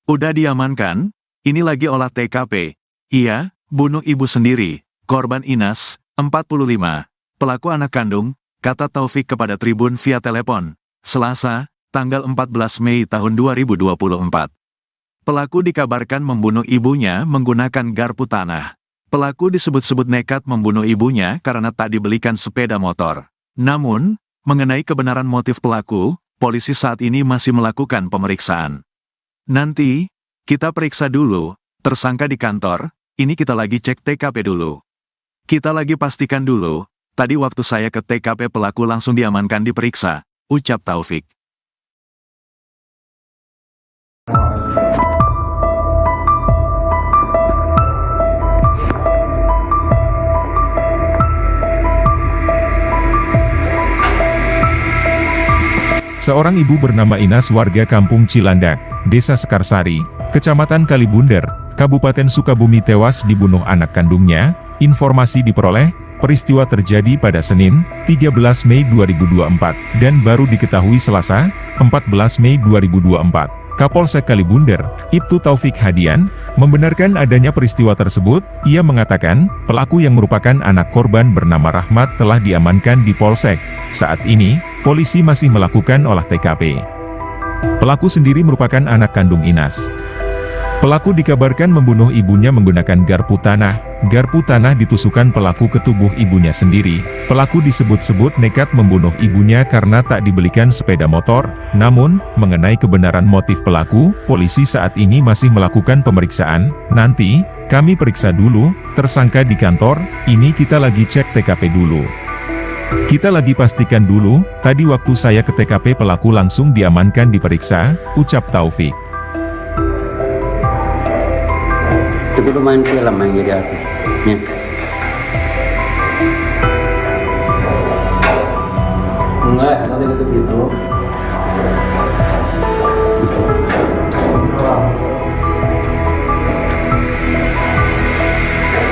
A: Udah diamankan, ini lagi olah TKP. Iya, bunuh ibu sendiri, korban Inas, 45, pelaku anak kandung, kata Taufik kepada Tribun via telepon, Selasa, tanggal 14 Mei tahun 2024. Pelaku dikabarkan membunuh ibunya menggunakan garpu tanah. Pelaku disebut-sebut nekat membunuh ibunya karena tak dibelikan sepeda motor. Namun, mengenai kebenaran motif pelaku, polisi saat ini masih melakukan pemeriksaan. Nanti, kita periksa dulu, tersangka di kantor, ini kita lagi cek TKP dulu. Kita lagi pastikan dulu, tadi waktu saya ke TKP pelaku langsung diamankan diperiksa, ucap Taufik.
B: Seorang ibu bernama Inas warga Kampung Cilandak, Desa Sekarsari, Kecamatan Kalibundar, Kabupaten Sukabumi tewas dibunuh anak kandungnya. Informasi diperoleh, peristiwa terjadi pada Senin, 13 Mei 2024, dan baru diketahui Selasa, 14 Mei 2024. Kapolsek Kalibundar, Ibtu Taufik Hadian, membenarkan adanya peristiwa tersebut. Ia mengatakan, pelaku yang merupakan anak korban bernama Rahmat telah diamankan di Polsek. Saat ini, polisi masih melakukan olah TKP. Pelaku sendiri merupakan anak kandung Inas. Pelaku dikabarkan membunuh ibunya menggunakan garpu tanah. Garpu tanah ditusukkan pelaku ke tubuh ibunya sendiri. Pelaku disebut-sebut nekat membunuh ibunya karena tak dibelikan sepeda motor. Namun, mengenai kebenaran motif pelaku, polisi saat ini masih melakukan pemeriksaan. Nanti, kami periksa dulu, tersangka di kantor, ini kita lagi cek TKP dulu. Kita lagi pastikan dulu, tadi waktu saya ke TKP pelaku langsung diamankan diperiksa, ucap Taufik.
C: Itu kudu main film yang jadi artisnya.
D: Enggak, tadi gitu.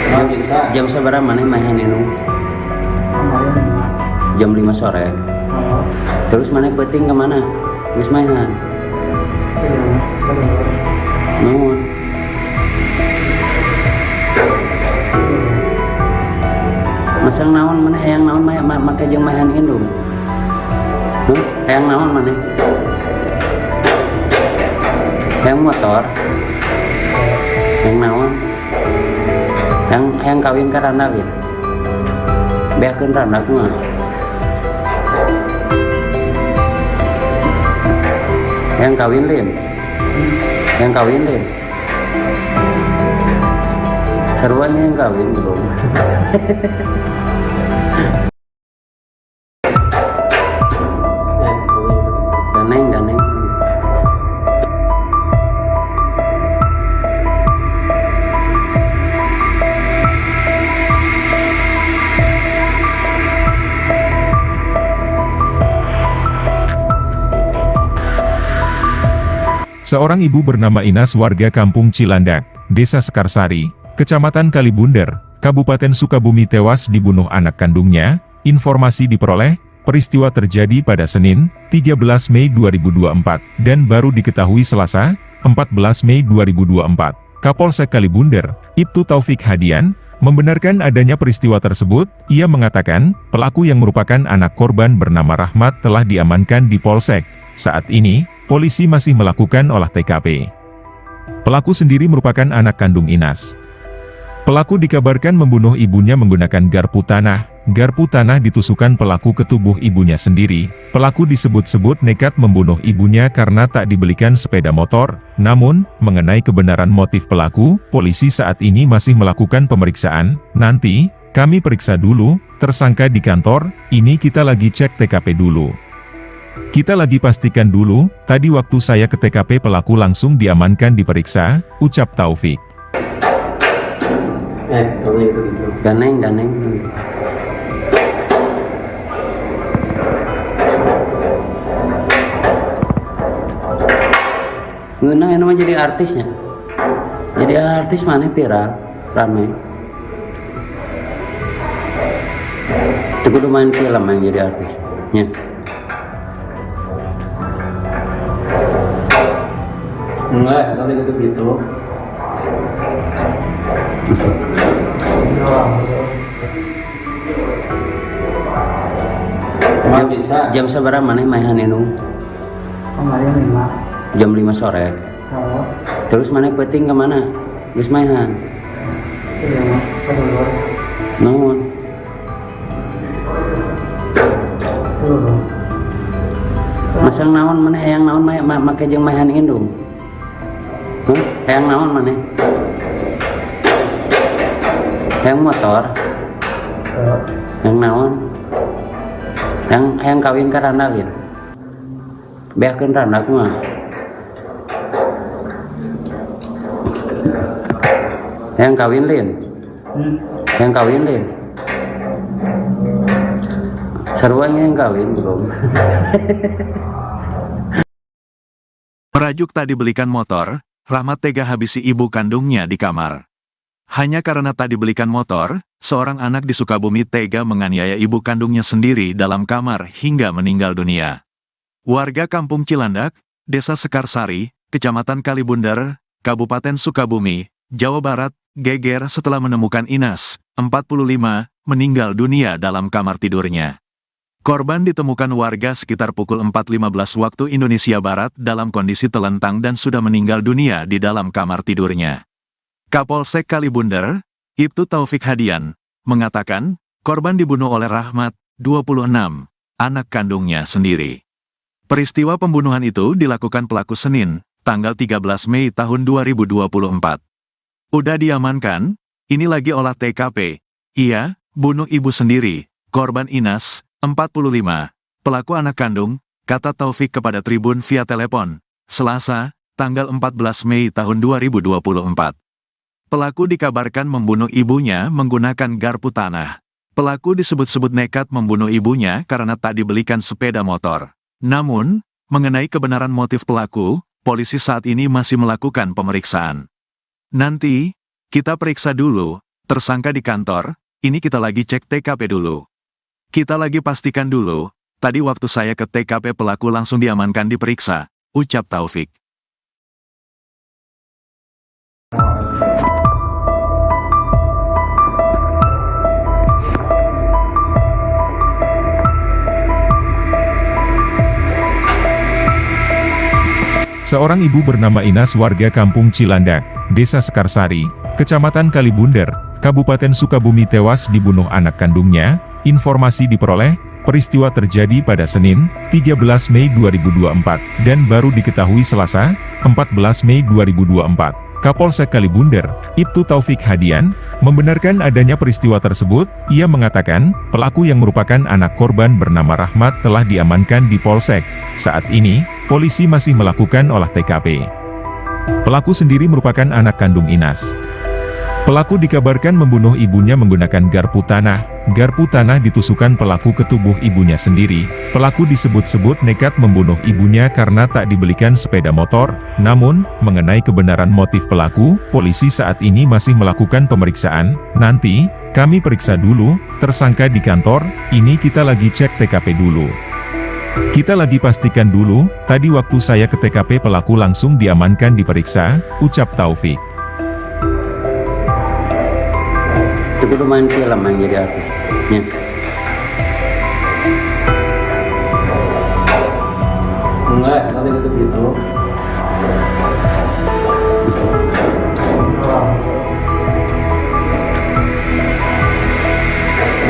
D: Nggak bisa.
C: Jam seberapa mana main ini? Jam 5 sore. Terus mana penting kemana? Geus mainan. Nuhun. Masang naon mana hayang naon make jeung mahan indung. Hayang naon mana? Hayang motor. Hayang naon? Hayang kawin ka randak ya. Beakeun randak mah. Hayang kawin lim. Hayang kawin lim. Seruan yang kawin belum. Daneng.
B: Seorang ibu bernama Inas warga Kampung Cilandak, Desa Sekarsari, Kecamatan Kalibundar, Kabupaten Sukabumi tewas dibunuh anak kandungnya. Informasi diperoleh, peristiwa terjadi pada Senin, 13 Mei 2024, dan baru diketahui Selasa, 14 Mei 2024. Kapolsek Kalibundar, Ibtu Taufik Hadian, membenarkan adanya peristiwa tersebut. Ia mengatakan, pelaku yang merupakan anak korban bernama Rahmat telah diamankan di Polsek. Saat ini, polisi masih melakukan olah TKP. Pelaku sendiri merupakan anak kandung Inas. Pelaku dikabarkan membunuh ibunya menggunakan garpu tanah. garpu tanah ditusukkan pelaku ke tubuh ibunya sendiri. Pelaku disebut-sebut nekat membunuh ibunya karena tak dibelikan sepeda motor. Namun, mengenai kebenaran motif pelaku, polisi saat ini masih melakukan pemeriksaan. Nanti, kami periksa dulu, tersangka di kantor, ini kita lagi cek TKP dulu. Kita lagi pastikan dulu, tadi waktu saya ke TKP pelaku langsung diamankan diperiksa, ucap Taufik.
D: Katanya gitu.
C: Ganeng. Ngeunang ini mah jadi artisnya. Jadi artis mana viral, rame. Itu kudu main film yang jadi artisnya.
D: Enggak, katanya gitu. Emang bisa.
C: Jam seberapa mana mainan ini?
E: Kemarin 5.
C: Jam 5 sore.
E: Oh,
C: Terus mana peting kemana? Geus mainan.
E: iya mah. Kedulur.
C: Naon?
E: Kedulur.
C: Masang naon mana hayang naon make jeung mainan indung. Hayang naon mana? Hayang motor. Hayang naon? Hayang kawin ka Randalin. Beakeun Randa kumaha? Hayang kawin Lin. Hayang kawin Lin. Sarua yang kawin belum.
A: Merajuk tak dibelikan motor, Rahmat tega habisi ibu kandungnya di kamar. Hanya karena tak dibelikan motor, seorang anak di Sukabumi tega menganiaya ibu kandungnya sendiri dalam kamar hingga meninggal dunia. Warga Kampung Cilandak, Desa Sekarsari, Kecamatan Kalibundar, Kabupaten Sukabumi, Jawa Barat, geger setelah menemukan Inas, 45, meninggal dunia dalam kamar tidurnya. Korban ditemukan warga sekitar pukul 4.15 waktu Indonesia Barat dalam kondisi telentang dan sudah meninggal dunia di dalam kamar tidurnya. Kapolsek Kalibundar, Ibtu Taufik Hadian, mengatakan, korban dibunuh oleh Rahmat, 26, anak kandungnya sendiri. Peristiwa pembunuhan itu dilakukan pelaku Senin, tanggal 13 Mei tahun 2024. Udah diamankan, ini lagi olah TKP. Ia, bunuh ibu sendiri, korban Inas, 45, pelaku anak kandung, kata Taufik kepada Tribun via telepon, Selasa, tanggal 14 Mei tahun 2024. Pelaku dikabarkan membunuh ibunya menggunakan garpu tanah. Pelaku disebut-sebut nekat membunuh ibunya karena tak dibelikan sepeda motor. Namun, mengenai kebenaran motif pelaku, polisi saat ini masih melakukan pemeriksaan. Nanti, kita periksa dulu, tersangka di kantor, ini kita lagi cek TKP dulu. Kita lagi pastikan dulu, tadi waktu saya ke TKP pelaku langsung diamankan diperiksa, ucap Taufik.
B: Seorang ibu bernama Inas warga Kampung Cilandak, Desa Sekarsari, Kecamatan Kalibundar, Kabupaten Sukabumi tewas dibunuh anak kandungnya. Informasi diperoleh, peristiwa terjadi pada Senin, 13 Mei 2024, dan baru diketahui Selasa, 14 Mei 2024. Kapolsek Kalibundar, Ibtu Taufik Hadian, membenarkan adanya peristiwa tersebut. Ia mengatakan, pelaku yang merupakan anak korban bernama Rahmat telah diamankan di Polsek. Saat ini, polisi masih melakukan olah TKP. Pelaku sendiri merupakan anak kandung Inas. Pelaku dikabarkan membunuh ibunya menggunakan garpu tanah. Garpu tanah ditusukkan pelaku ke tubuh ibunya sendiri. Pelaku disebut-sebut nekat membunuh ibunya karena tak dibelikan sepeda motor. Namun, mengenai kebenaran motif pelaku, polisi saat ini masih melakukan pemeriksaan. Nanti, kami periksa dulu, tersangka di kantor, ini kita lagi cek TKP dulu. Kita lagi pastikan dulu, tadi waktu saya ke TKP pelaku langsung diamankan diperiksa, ucap Taufik.
C: Itu kudu main film yang jadi artisnya.
D: Enggak, katanya gitu.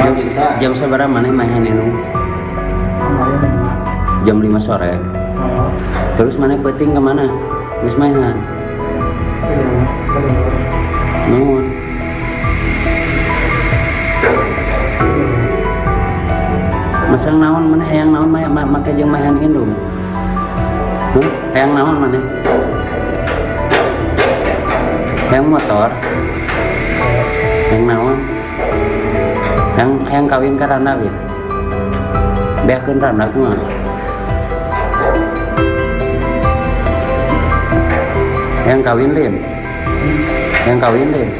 D: Nggak bisa.
C: Jam seberapa mana main indung?
E: Kemarin 5.
C: Jam 5 sore.
E: Oh,
C: Terus mana peting kemana? Geus maehan. Nuhun. Masang naon mana hayang naon make jeung maehan indung? Hayang naon mana? Hayang motor? Hayang naon? Hayang kawin ka randa gitu. Beakeun randa kumaha? Yang kawin lin, yang kawin lin,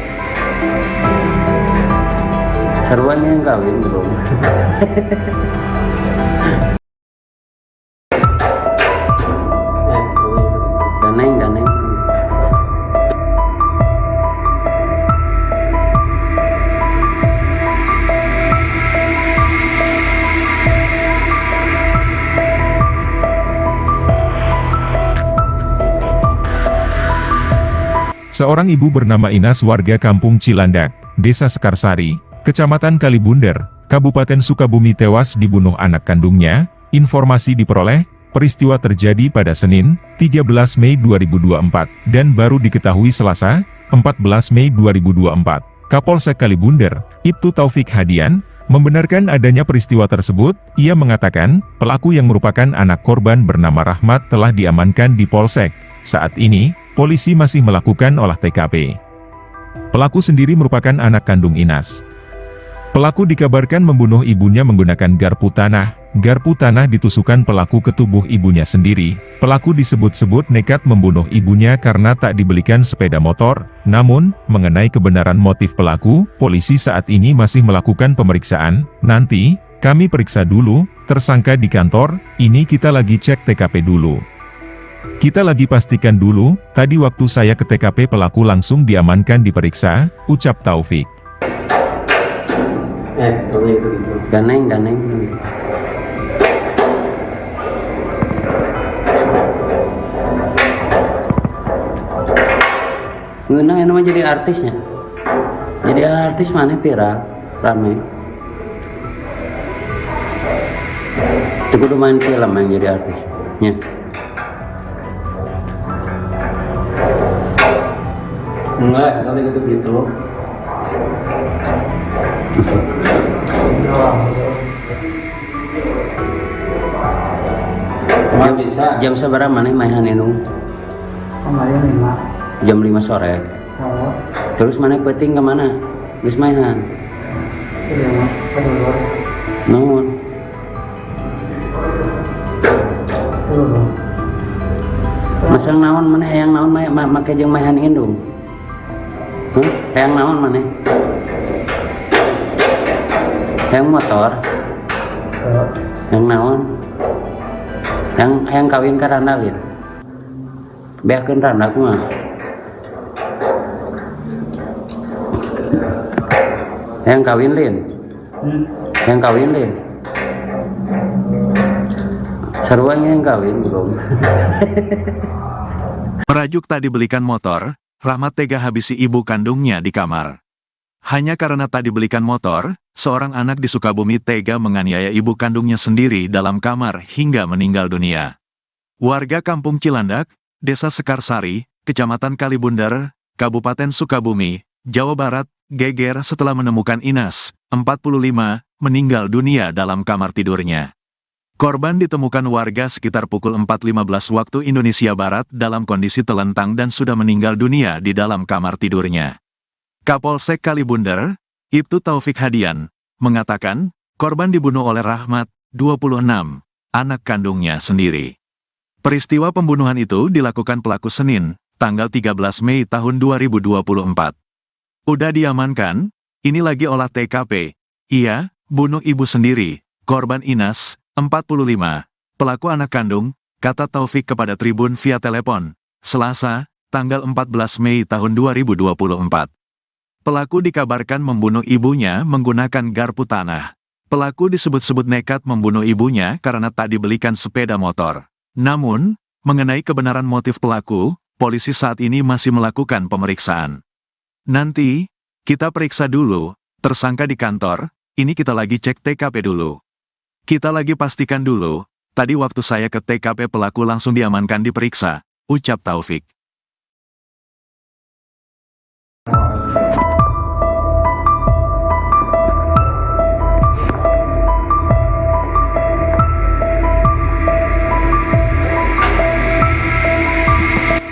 C: seruannya yang kawin belum. Daneng.
B: Seorang ibu bernama Inas warga kampung Cilandak, Desa Sekarsari, Kecamatan Kalibunder, Kabupaten Sukabumi tewas dibunuh anak kandungnya. Informasi diperoleh, peristiwa terjadi pada Senin, 13 Mei 2024, dan baru diketahui Selasa, 14 Mei 2024. Kapolsek Kalibunder, Ibtu Taufik Hadian, membenarkan adanya peristiwa tersebut. Ia mengatakan, pelaku yang merupakan anak korban bernama Rahmat telah diamankan di Polsek. Saat ini, polisi masih melakukan olah TKP. Pelaku sendiri merupakan anak kandung Inas. Pelaku dikabarkan membunuh ibunya menggunakan garpu tanah. Garpu tanah ditusukkan pelaku ke tubuh ibunya sendiri. Pelaku disebut-sebut nekat membunuh ibunya karena tak dibelikan sepeda motor. Namun, mengenai kebenaran motif pelaku, polisi saat ini masih melakukan pemeriksaan. Nanti, kami periksa dulu, tersangka di kantor, ini kita lagi cek TKP dulu. Kita lagi pastikan dulu, tadi waktu saya ke TKP pelaku langsung diamankan diperiksa, ucap Taufik.
D: Kalau itu gitu.
C: Daneng. Ngeunang ini mah jadi artisnya. Jadi artis mana viral, rame. Itu kudu main film yang jadi artis. Ya.
D: Enggak, kalau gitu. Nggak bisa.
C: Jam seberapa mana main indung?
E: Kemarin 5.
C: Jam 5 sore.
E: Oh,
C: Terus mana peting kemana? Geus maehan. Nuhun. Masang naon mana hayang naon make jeung maehan indung? Hayang naon mana? Hayang motor? Hayang naon? Hayang kawin ka randa gitu. Beakeun randa kumaha? Hayang kawin lin, hayang kawin lin. Seruannya yang kawin belum.
A: Merajuk tak dibelikan motor, Rahmat tega habisi ibu kandungnya di kamar. Hanya karena tak dibelikan motor, seorang anak di Sukabumi tega menganiaya ibu kandungnya sendiri dalam kamar hingga meninggal dunia. Warga kampung Cilandak, Desa Sekarsari, Kecamatan Kalibunder, Kabupaten Sukabumi, Jawa Barat, geger setelah menemukan Inas, 45, meninggal dunia dalam kamar tidurnya. Korban ditemukan warga sekitar pukul 4.15 waktu Indonesia Barat dalam kondisi telentang dan sudah meninggal dunia di dalam kamar tidurnya. Kapolsek Kalibunder, Ibtu Taufik Hadian, mengatakan, korban dibunuh oleh Rahmat, 26, anak kandungnya sendiri. Peristiwa pembunuhan itu dilakukan pelaku Senin, tanggal 13 Mei tahun 2024. Udah diamankan, ini lagi olah TKP. Ia, bunuh ibu sendiri, korban Inas, 45, pelaku anak kandung, kata Taufik kepada Tribun via telepon, Selasa, tanggal 14 Mei tahun 2024. Pelaku dikabarkan membunuh ibunya menggunakan garpu tanah. Pelaku disebut-sebut nekat membunuh ibunya karena tak dibelikan sepeda motor. Namun, mengenai kebenaran motif pelaku, polisi saat ini masih melakukan pemeriksaan. Nanti, kita periksa dulu, tersangka di kantor, ini kita lagi cek TKP dulu. Kita lagi pastikan dulu, tadi waktu saya ke TKP pelaku langsung diamankan diperiksa, ucap Taufik.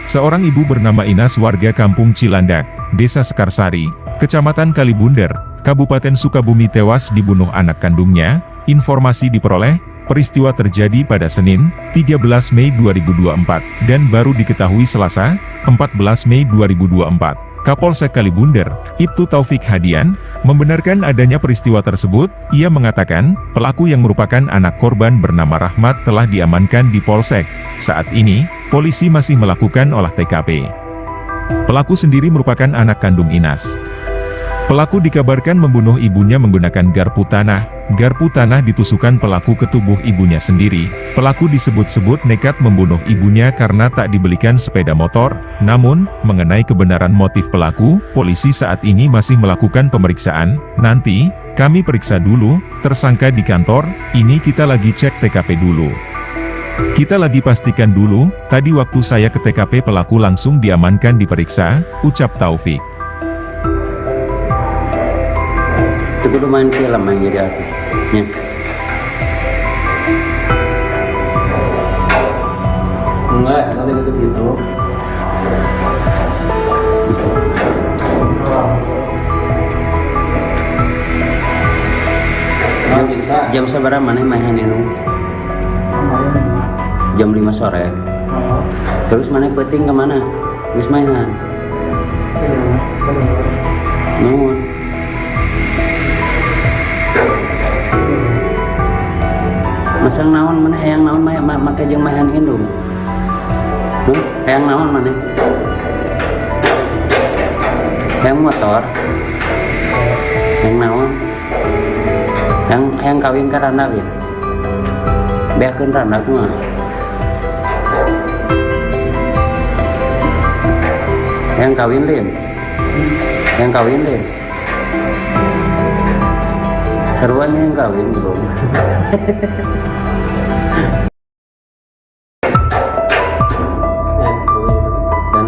B: Seorang ibu bernama Inas warga Kampung Cilandak, Desa Sekarsari, Kecamatan Kalibunder, Kabupaten Sukabumi tewas dibunuh anak kandungnya. Informasi diperoleh, peristiwa terjadi pada Senin, 13 Mei 2024, dan baru diketahui Selasa, 14 Mei 2024. Kapolsek Kalibunder, Ibtu Taufik Hadian, membenarkan adanya peristiwa tersebut. Ia mengatakan, pelaku yang merupakan anak korban bernama Rahmat telah diamankan di Polsek. Saat ini, polisi masih melakukan olah TKP. Pelaku sendiri merupakan anak kandung Inas. Pelaku dikabarkan membunuh ibunya menggunakan garpu tanah. Garpu tanah ditusukkan pelaku ke tubuh ibunya sendiri. Pelaku disebut-sebut nekat membunuh ibunya karena tak dibelikan sepeda motor. Namun, mengenai kebenaran motif pelaku, polisi saat ini masih melakukan pemeriksaan. Nanti, kami periksa dulu, tersangka di kantor, ini kita lagi cek TKP dulu. Kita lagi pastikan dulu, tadi waktu saya ke TKP pelaku langsung diamankan diperiksa, ucap Taufik.
C: Itu kudu main film yang jadi artis. Ya.
D: Enggak, tadi gitu. Nggak bisa.
C: Jam seberapa mana mainan itu? Jam 5 sore. Terus mana penting kemana? Wis mainan. Nuhun. Masang naon mana hayang naon make jeung mainan indung. Hayang naon mana? Hayang motor. Hayang naon? Hayang kawin ka randa ge. Beakeun randa kumaha? Yang kawin Lin, yang kawin Lin, seruan yang kawin belum.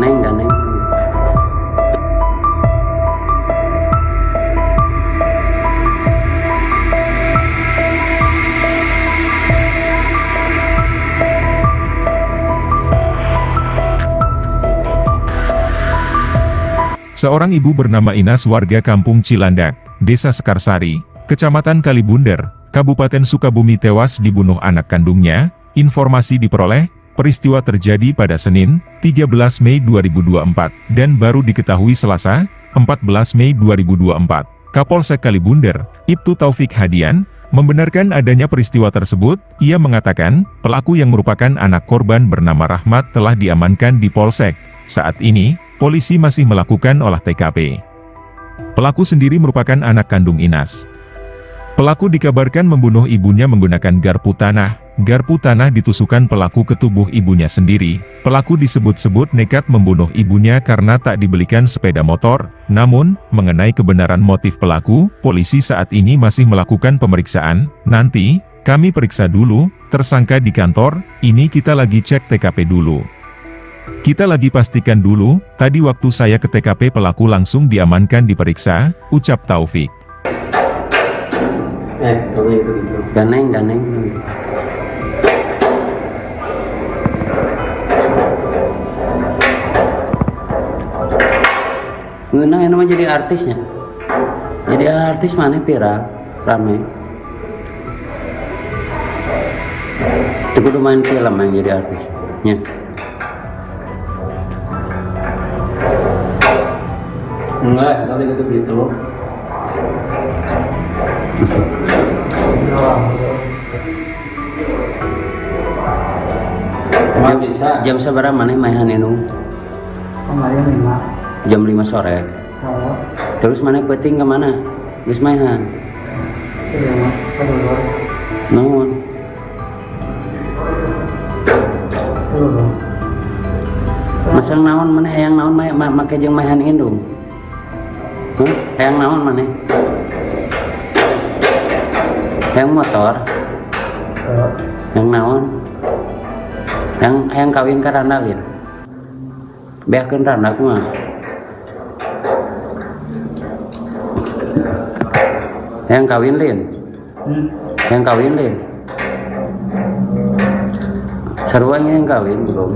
C: Daneng.
B: Seorang ibu bernama Inas warga Kampung Cilandak, Desa Sekarsari, Kecamatan Kalibunder, Kabupaten Sukabumi tewas dibunuh anak kandungnya. Informasi diperoleh, peristiwa terjadi pada Senin, 13 Mei 2024, dan baru diketahui Selasa, 14 Mei 2024. Kapolsek Kalibunder, Ibtu Taufik Hadian, membenarkan adanya peristiwa tersebut. Ia mengatakan, pelaku yang merupakan anak korban bernama Rahmat telah diamankan di Polsek. Saat ini, polisi masih melakukan olah TKP. Pelaku sendiri merupakan anak kandung Inas. Pelaku dikabarkan membunuh ibunya menggunakan garpu tanah. Garpu tanah ditusukkan pelaku ke tubuh ibunya sendiri. Pelaku disebut-sebut nekat membunuh ibunya karena tak dibelikan sepeda motor. Namun, mengenai kebenaran motif pelaku, polisi saat ini masih melakukan pemeriksaan. Nanti, kami periksa dulu, tersangka di kantor, ini kita lagi cek TKP dulu. Kita lagi pastikan dulu, tadi waktu saya ke TKP pelaku langsung diamankan diperiksa, ucap Taufik.
D: Gitu.
C: Daneng. Ngeunang yang namanya jadi artisnya. Jadi artis mana viral, rame. Itu kudu main film yang jadi artis. Ya.
D: Enggak, tadi gitu. Nggak bisa.
C: Jam seberapa mana mainan itu?
E: Kemarin 5.
C: Jam 5 sore. Terus mana penting kemana? Wis mainan. Nuhun. Masang naon mana hayang naon make jeung mainan indung. Hayang naon mana? Yang motor, yang naon, yang kawin ke randalin, beakeun randak mah. Yang kawin lin, yang kawin lin. Seruannya yang kawin belum.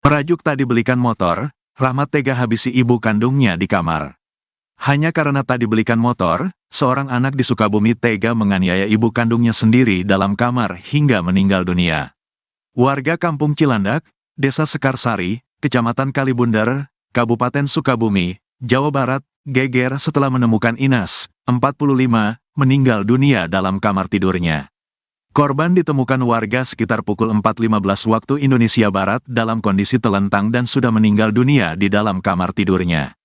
A: Merajuk tak dibelikan motor, Rahmat tega habisi ibu kandungnya di kamar. Hanya karena tak dibelikan motor, seorang anak di Sukabumi tega menganiaya ibu kandungnya sendiri dalam kamar hingga meninggal dunia. Warga Kampung Cilandak, Desa Sekarsari, Kecamatan Kalibundar, Kabupaten Sukabumi, Jawa Barat, geger setelah menemukan Inas, 45, meninggal dunia dalam kamar tidurnya. Korban ditemukan warga sekitar pukul 4.15 waktu Indonesia Barat dalam kondisi telentang dan sudah meninggal dunia di dalam kamar tidurnya.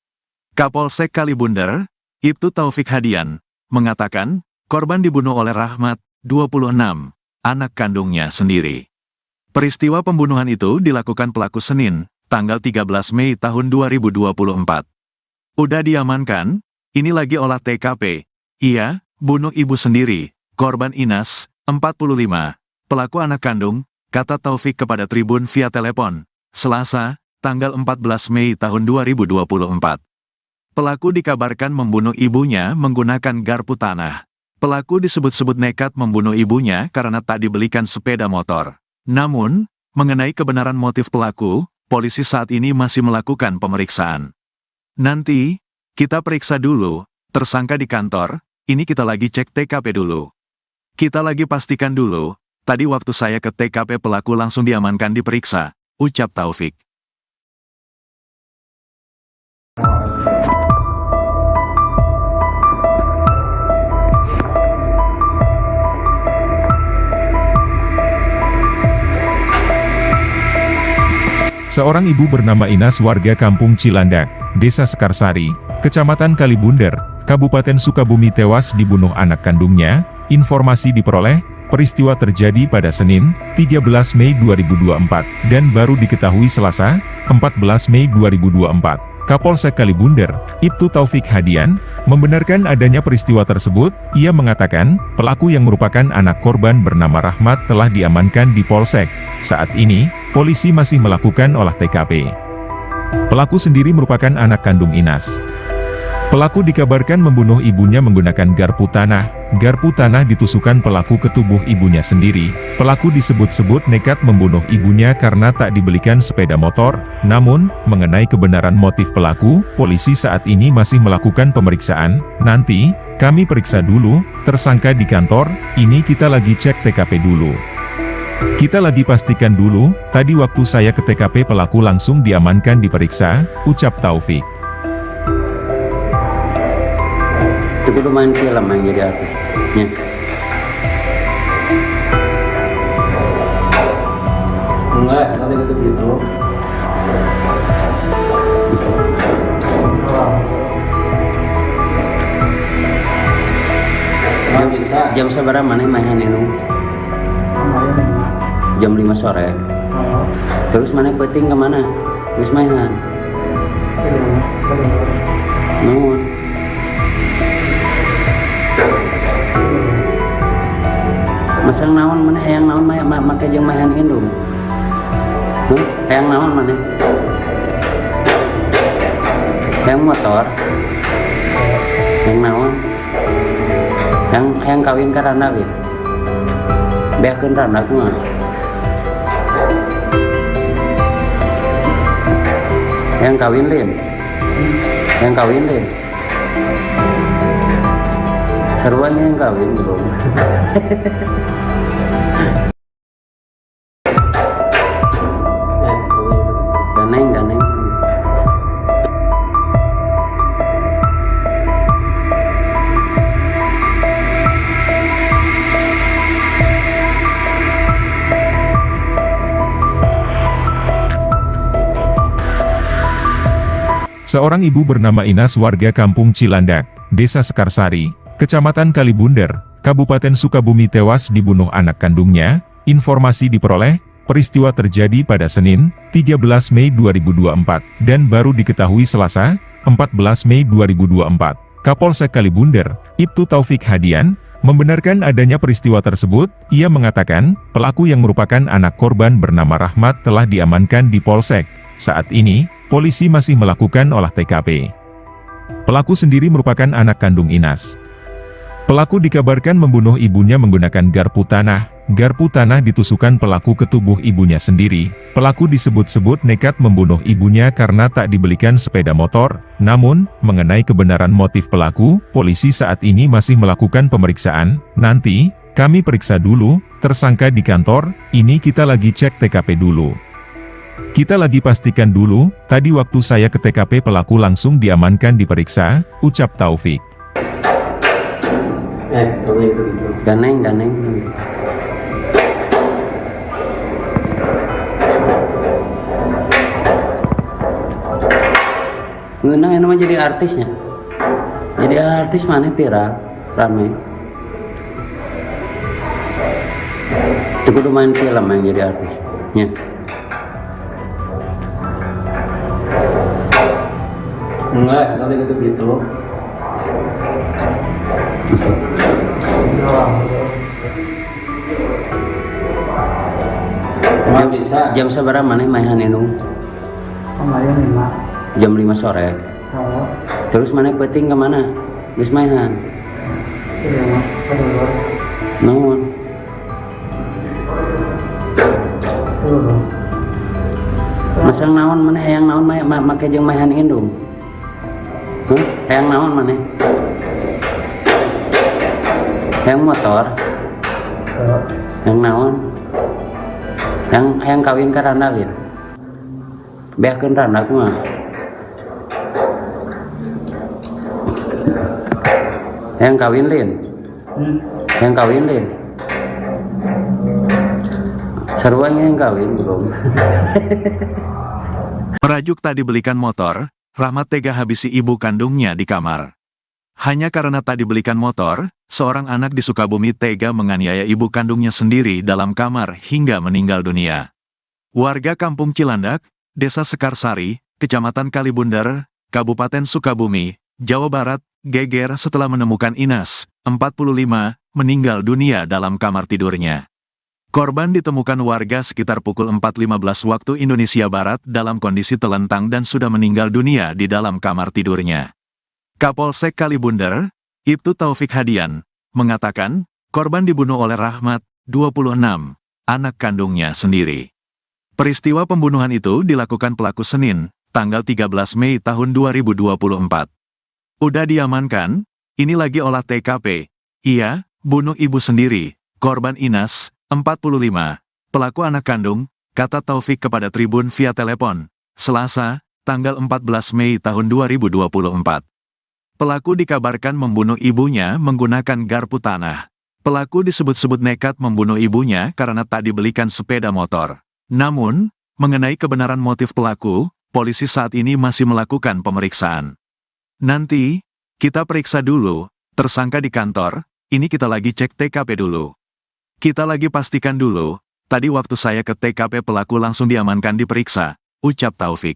A: Kapolsek Kalibundar, Ibtu Taufik Hadian, mengatakan, korban dibunuh oleh Rahmat, 26, anak kandungnya sendiri. Peristiwa pembunuhan itu dilakukan pelaku Senin, tanggal 13 Mei tahun 2024. Udah diamankan, ini lagi olah TKP. Iya, bunuh ibu sendiri, korban Inas, 45, pelaku anak kandung, kata Taufik kepada Tribun via telepon, Selasa, tanggal 14 Mei tahun 2024. Pelaku dikabarkan membunuh ibunya menggunakan garpu tanah. Pelaku disebut-sebut nekat membunuh ibunya karena tak dibelikan sepeda motor. Namun, mengenai kebenaran motif pelaku, polisi saat ini masih melakukan pemeriksaan. Nanti, kita periksa dulu, tersangka di kantor, ini kita lagi cek TKP dulu. Kita lagi pastikan dulu, tadi waktu saya ke TKP pelaku langsung diamankan diperiksa, ucap Taufik.
B: Seorang ibu bernama Inas warga Kampung Cilandak, Desa Sekarsari, Kecamatan Kalibundar, Kabupaten Sukabumi tewas dibunuh anak kandungnya. Informasi diperoleh, peristiwa terjadi pada Senin, 13 Mei 2024, dan baru diketahui Selasa, 14 Mei 2024. Kapolsek Kalibundar, Ibtu Taufik Hadian, membenarkan adanya peristiwa tersebut. Ia mengatakan, pelaku yang merupakan anak korban bernama Rahmat telah diamankan di Polsek. Saat ini, polisi masih melakukan olah TKP. Pelaku sendiri merupakan anak kandung Inas. Pelaku dikabarkan membunuh ibunya menggunakan garpu tanah. Garpu tanah ditusukkan pelaku ke tubuh ibunya sendiri. Pelaku disebut-sebut nekat membunuh ibunya karena tak dibelikan sepeda motor. Namun, mengenai kebenaran motif pelaku, polisi saat ini masih melakukan pemeriksaan. Nanti, kami periksa dulu, tersangka di kantor, ini kita lagi cek TKP dulu. Kita lagi pastikan dulu, tadi waktu saya ke TKP pelaku langsung diamankan diperiksa, ucap Taufik.
C: Itu kudu main film yang jadi artisnya.
D: Enggak, nanti gitu gitu. Nggak bisa.
C: Jam seberapa mana main itu? Jam 5 sore. Terus mana penting kemana? Terus mainan. Nuhun. Masang naon mana hayang naon make jeung mahan indung. Hayang naon mana? Hayang motor. Hayang naon? Hayang kawin ka randalin. Beakeun randak mah. Hayang kawin lin. Hayang kawin lin. Seruannya yang kawin belum. Daneng.
B: Seorang ibu bernama Inas warga Kampung Cilandak, Desa Sekarsari, Kecamatan Kalibundar, Kabupaten Sukabumi tewas dibunuh anak kandungnya. Informasi diperoleh, peristiwa terjadi pada Senin, 13 Mei 2024, dan baru diketahui Selasa, 14 Mei 2024. Kapolsek Kalibunder, Ibtu Taufik Hadian, membenarkan adanya peristiwa tersebut. Ia mengatakan, pelaku yang merupakan anak korban bernama Rahmat telah diamankan di Polsek. Saat ini, polisi masih melakukan olah TKP. Pelaku sendiri merupakan anak kandung Inas. Pelaku dikabarkan membunuh ibunya menggunakan garpu tanah. Garpu tanah ditusukkan pelaku ke tubuh ibunya sendiri. Pelaku disebut-sebut nekat membunuh ibunya karena tak dibelikan sepeda motor. Namun, mengenai kebenaran motif pelaku, polisi saat ini masih melakukan pemeriksaan. Nanti, kami periksa dulu, tersangka di kantor, ini kita lagi cek TKP dulu. Kita lagi pastikan dulu, tadi waktu saya ke TKP pelaku langsung diamankan diperiksa, ucap Taufik.
C: Ganeng. Ngenang yang namanya jadi artisnya. Jadi artis mana viral, ramai. Itu kudu main film yang jadi artis. Ya.
D: Enggak, nanti gitu. Emang bisa.
C: Jam seberapa mana mainan itu?
E: Kemarin 5.
C: Jam 5 sore.
E: Kalau
C: Terus mana peting kemana? Geus mainan.
E: sudah mah keluar.
C: Naon?
E: Sudah.
C: Masang naon mana hayang naon make jeung mainan indung. Hah? Hayang naon mana? Hayang motor. Hayang naon? Hayang kawin ka Randalin. Beakeun Randa kumaha? Hayang kawin Lin. Hayang kawin Lin. Sarua yang kawin belum.
A: Merajuk tak dibelikan motor, Rahmat tega habisi ibu kandungnya di kamar. Hanya karena tak dibelikan motor, seorang anak di Sukabumi tega menganiaya ibu kandungnya sendiri dalam kamar hingga meninggal dunia. Warga Kampung Cilandak, Desa Sekarsari, Kecamatan Kalibunder, Kabupaten Sukabumi, Jawa Barat, geger setelah menemukan Inas, 45, meninggal dunia dalam kamar tidurnya. Korban ditemukan warga sekitar pukul 4.15 waktu Indonesia Barat dalam kondisi telentang dan sudah meninggal dunia di dalam kamar tidurnya. Kapolsek Kalibunder, Ibtu Taufik Hadian, mengatakan, korban dibunuh oleh Rahmat, 26, anak kandungnya sendiri. Peristiwa pembunuhan itu dilakukan pelaku Senin, tanggal 13 Mei tahun 2024. Udah diamankan, ini lagi olah TKP. Iya, bunuh ibu sendiri, korban Inas, 45, pelaku anak kandung, kata Taufik kepada Tribun via telepon, Selasa, tanggal 14 Mei tahun 2024. Pelaku dikabarkan membunuh ibunya menggunakan garpu tanah. Pelaku disebut-sebut nekat membunuh ibunya karena tak dibelikan sepeda motor. Namun, mengenai kebenaran motif pelaku, polisi saat ini masih melakukan pemeriksaan. Nanti, kita periksa dulu, tersangka di kantor, ini kita lagi cek TKP dulu. Kita lagi pastikan dulu, tadi waktu saya ke TKP pelaku langsung diamankan diperiksa, ucap Taufik.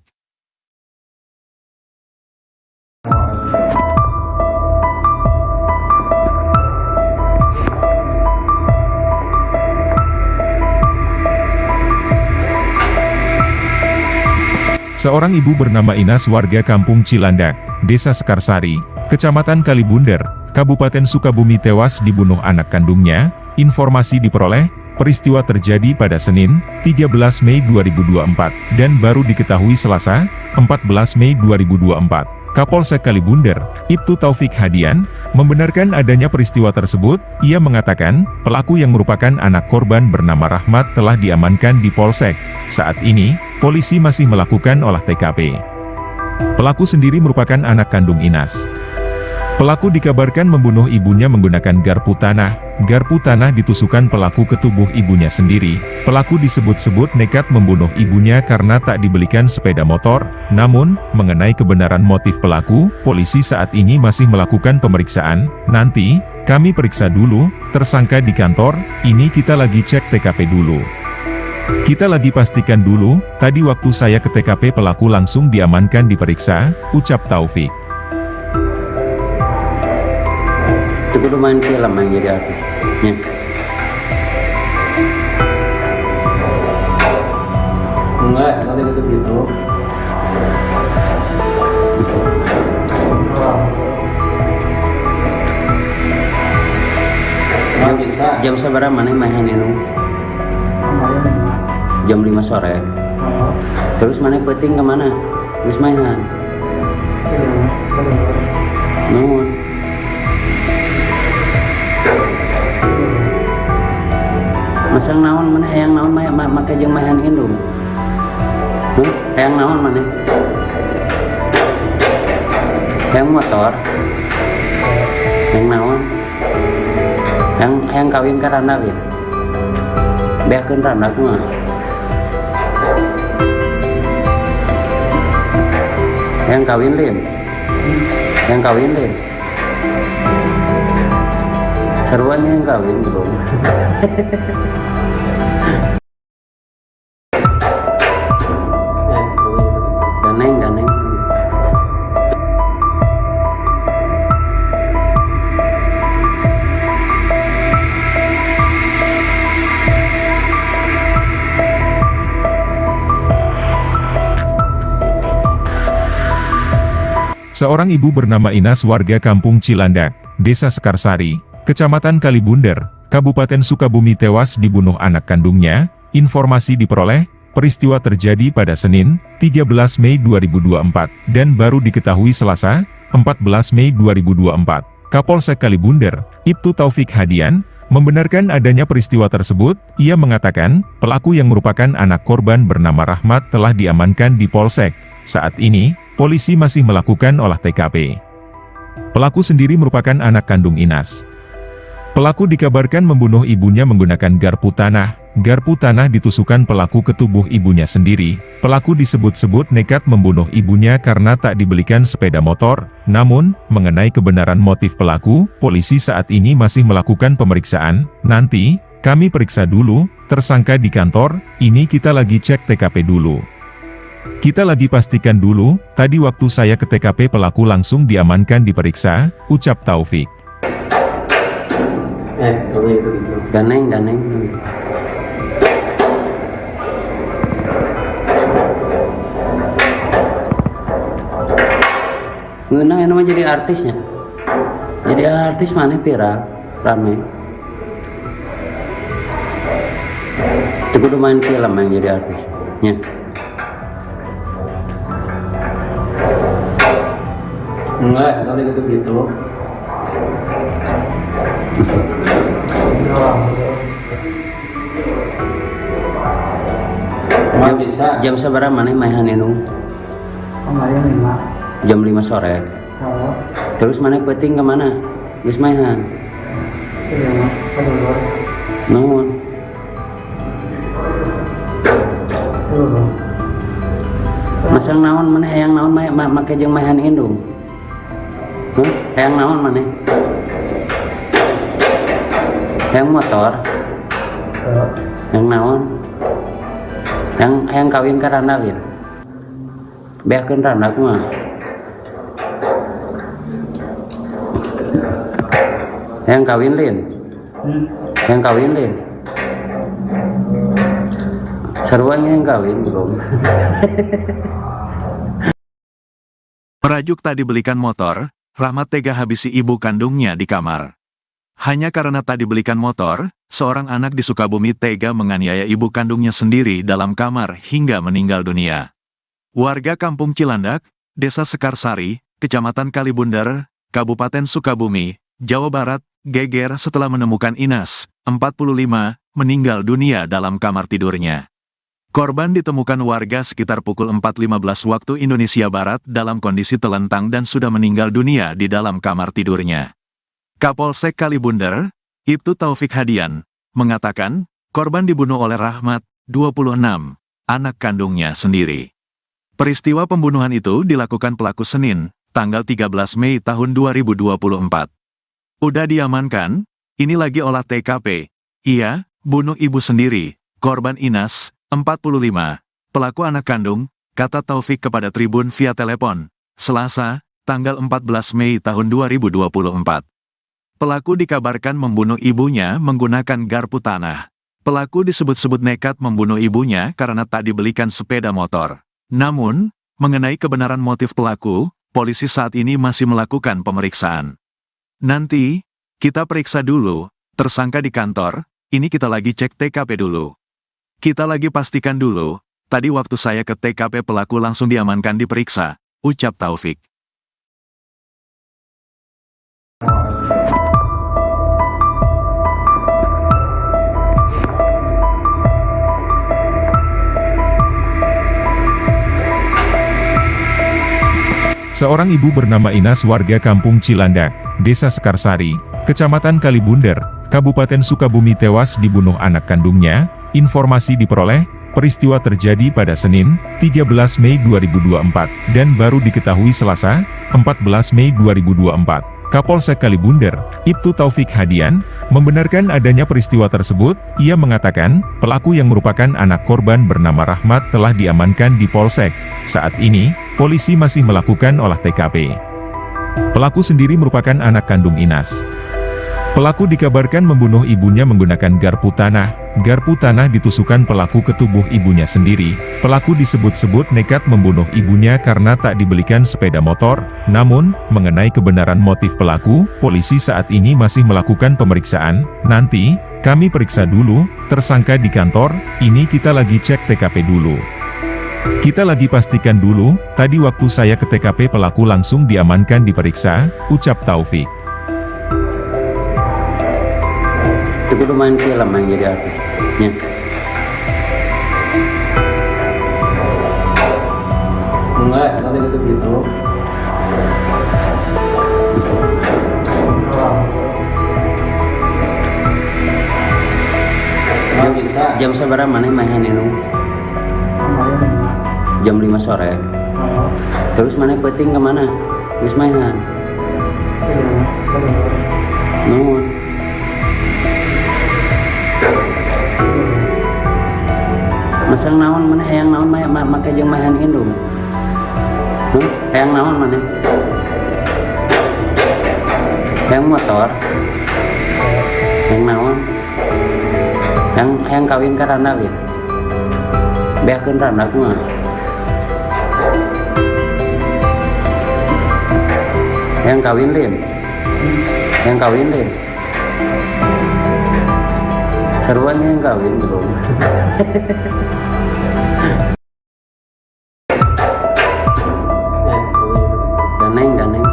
B: Seorang ibu bernama Inas warga Kampung Cilandak, Desa Sekarsari, Kecamatan Kalibunder, Kabupaten Sukabumi tewas dibunuh anak kandungnya. Informasi diperoleh, peristiwa terjadi pada Senin, 13 Mei 2024, dan baru diketahui Selasa, 14 Mei 2024. Kapolsek Kalibunder, Ibtu Taufik Hadian, membenarkan adanya peristiwa tersebut. Ia mengatakan, pelaku yang merupakan anak korban bernama Rahmat telah diamankan di Polsek. Saat ini, polisi masih melakukan olah TKP. Pelaku sendiri merupakan anak kandung Inas. Pelaku dikabarkan membunuh ibunya menggunakan garpu tanah. Garpu tanah ditusukkan pelaku ke tubuh ibunya sendiri. Pelaku disebut-sebut nekat membunuh ibunya karena tak dibelikan sepeda motor. Namun, mengenai kebenaran motif pelaku, polisi saat ini masih melakukan pemeriksaan. Nanti, kami periksa dulu, tersangka di kantor, ini kita lagi cek TKP dulu. Kita lagi pastikan dulu, tadi waktu saya ke TKP pelaku langsung diamankan diperiksa, ucap Taufik.
C: Itu kudu main film yang jadi artis. Ya.
D: Enggak, nanti gitu. Nggak bisa.
C: Jam seberapa mana main itu?
E: Kemarin 5.
C: Jam 5 sore. Terus mana penting kemana? Geus mainan. Nuhun. Masang naon mana hayang naon make jeung mahan indung. Hayang naon mana? Hayang motor. Hayang naon? Hayang kawin ka randa lieu. Beakeun randa kumaha? Hayang kawin lieu. Hayang kawin lieu. Seruan yang kawin belum. Ganeng.
B: Seorang ibu bernama Inas warga Kampung Cilandak, Desa Sekarsari, Kecamatan Kalibunder, Kabupaten Sukabumi tewas dibunuh anak kandungnya. Informasi diperoleh, peristiwa terjadi pada Senin, 13 Mei 2024, dan baru diketahui Selasa, 14 Mei 2024. Kapolsek Kalibunder, Ibtu Taufik Hadian, membenarkan adanya peristiwa tersebut. Ia mengatakan, pelaku yang merupakan anak korban bernama Rahmat telah diamankan di Polsek. Saat ini, polisi masih melakukan olah TKP. Pelaku sendiri merupakan anak kandung Inas. Pelaku dikabarkan membunuh ibunya menggunakan garpu tanah. Garpu tanah ditusukkan pelaku ke tubuh ibunya sendiri. Pelaku disebut-sebut nekat membunuh ibunya karena tak dibelikan sepeda motor. Namun, mengenai kebenaran motif pelaku, polisi saat ini masih melakukan pemeriksaan. Nanti, kami periksa dulu, tersangka di kantor, ini kita lagi cek TKP dulu. Kita lagi pastikan dulu, tadi waktu saya ke TKP pelaku langsung diamankan diperiksa, ucap Taufik.
D: Gitu.
C: Ganeng. Ngeunang anu mah jadi artisnya. Jadi artis mana viral, rame. Itu kudu main film yang jadi artis. Ya.
D: Enggak, nanti gitu. Nggak bisa.
C: Jam seberapa mana main itu?
E: Kemarin 5.
C: Jam 5 sore. Terus mana penting kemana? Geus mainan. Nuhun. Masang naon mana hayang naon make jeung mahan indung. Hayang naon mana? Hayang motor. Hayang naon? Hayang kawin ka randa lieu. Beakeun randa kumaha? Hayang kawin lieu. Hayang kawin lieu. Seruan yang kawin belum.
A: Merajuk tak dibelikan motor, Rahmat tega habisi ibu kandungnya di kamar. Hanya karena tak dibelikan motor, seorang anak di Sukabumi tega menganiaya ibu kandungnya sendiri dalam kamar hingga meninggal dunia. Warga Kampung Cilandak, Desa Sekarsari, Kecamatan Kalibunder, Kabupaten Sukabumi, Jawa Barat, geger setelah menemukan Inas, 45, meninggal dunia dalam kamar tidurnya. Korban ditemukan warga sekitar pukul 4.15 waktu Indonesia Barat dalam kondisi telentang dan sudah meninggal dunia di dalam kamar tidurnya. Kapolsek Kalibunder, Ibtu Taufik Hadian, mengatakan, korban dibunuh oleh Rahmat, 26, anak kandungnya sendiri. Peristiwa pembunuhan itu dilakukan pelaku Senin, tanggal 13 Mei tahun 2024. Udah diamankan, ini lagi olah TKP. Iya, bunuh ibu sendiri, korban Inas, 45, pelaku anak kandung, kata Taufik kepada Tribun via telepon, Selasa, tanggal 14 Mei tahun 2024. Pelaku dikabarkan membunuh ibunya menggunakan garpu tanah. Pelaku disebut-sebut nekat membunuh ibunya karena tak dibelikan sepeda motor. Namun, mengenai kebenaran motif pelaku, polisi saat ini masih melakukan pemeriksaan. Nanti, kita periksa dulu, tersangka di kantor, ini kita lagi cek TKP dulu. Kita lagi pastikan dulu, tadi waktu saya ke TKP pelaku langsung diamankan diperiksa, ucap Taufik.
B: Seorang ibu bernama Inas warga Kampung Cilandak, Desa Sekarsari, Kecamatan Kalibunder, Kabupaten Sukabumi tewas dibunuh anak kandungnya. Informasi diperoleh, peristiwa terjadi pada Senin, 13 Mei 2024, dan baru diketahui Selasa, 14 Mei 2024. Kapolsek Kalibunder, Ibtu Taufik Hadian, membenarkan adanya peristiwa tersebut. Ia mengatakan, pelaku yang merupakan anak korban bernama Rahmat telah diamankan di Polsek. Saat ini, polisi masih melakukan olah TKP. Pelaku sendiri merupakan anak kandung Inas. Pelaku dikabarkan membunuh ibunya menggunakan garpu tanah. Garpu tanah ditusukkan pelaku ke tubuh ibunya sendiri. Pelaku disebut-sebut nekat membunuh ibunya karena tak dibelikan sepeda motor. Namun, mengenai kebenaran motif pelaku, polisi saat ini masih melakukan pemeriksaan. Nanti, kami periksa dulu, tersangka di kantor, ini kita lagi cek TKP dulu. Kita lagi pastikan dulu, tadi waktu saya ke TKP pelaku langsung diamankan diperiksa, ucap Taufik.
C: Itu kudu main film yang jadi artis. Ya.
D: Enggak, nanti gitu. Nggak bisa.
C: Jam seberapa mana main itu? Jam 5 sore. Terus mana peting kemana? Terus mainan. Nuhun. Masang naon mana hayang naon make jeung mahan indung. Hayang naon mana? Hayang motor. Hayang naon? Hayang kawin ka randa gitu. Beakeun randa kumaha? Hayang kawin lin. Hayang kawin lin. Seruan yang kawin bro. Daneng.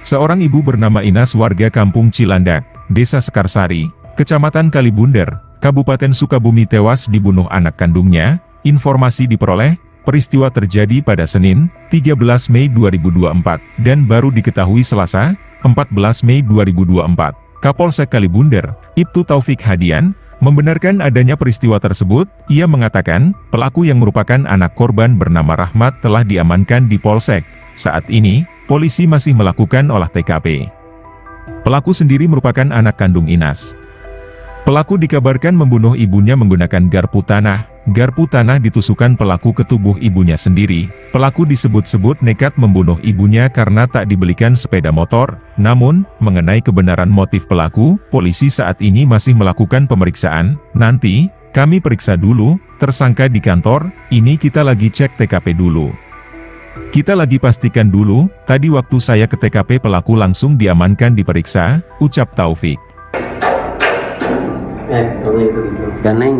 B: Seorang ibu bernama Inas warga Kampung Cilandak, Desa Sekarsari, Kecamatan Kalibunder, Kabupaten Sukabumi tewas dibunuh anak kandungnya. Informasi diperoleh, peristiwa terjadi pada Senin, 13 Mei 2024, dan baru diketahui Selasa, 14 Mei 2024. Kapolsek Kalibunder, Ibtu Taufik Hadian, membenarkan adanya peristiwa tersebut. Ia mengatakan, pelaku yang merupakan anak korban bernama Rahmat telah diamankan di Polsek. Saat ini, polisi masih melakukan olah TKP. Pelaku sendiri merupakan anak kandung Inas. Pelaku dikabarkan membunuh ibunya menggunakan garpu tanah. Garpu tanah ditusukkan pelaku ke tubuh ibunya sendiri. Pelaku disebut-sebut nekat membunuh ibunya karena tak dibelikan sepeda motor. Namun, mengenai kebenaran motif pelaku, polisi saat ini masih melakukan pemeriksaan. Nanti, kami periksa dulu, tersangka di kantor, ini kita lagi cek TKP dulu. Kita lagi pastikan dulu, tadi waktu saya ke TKP pelaku langsung diamankan diperiksa, ucap Taufik.
C: Gitu. Daneng.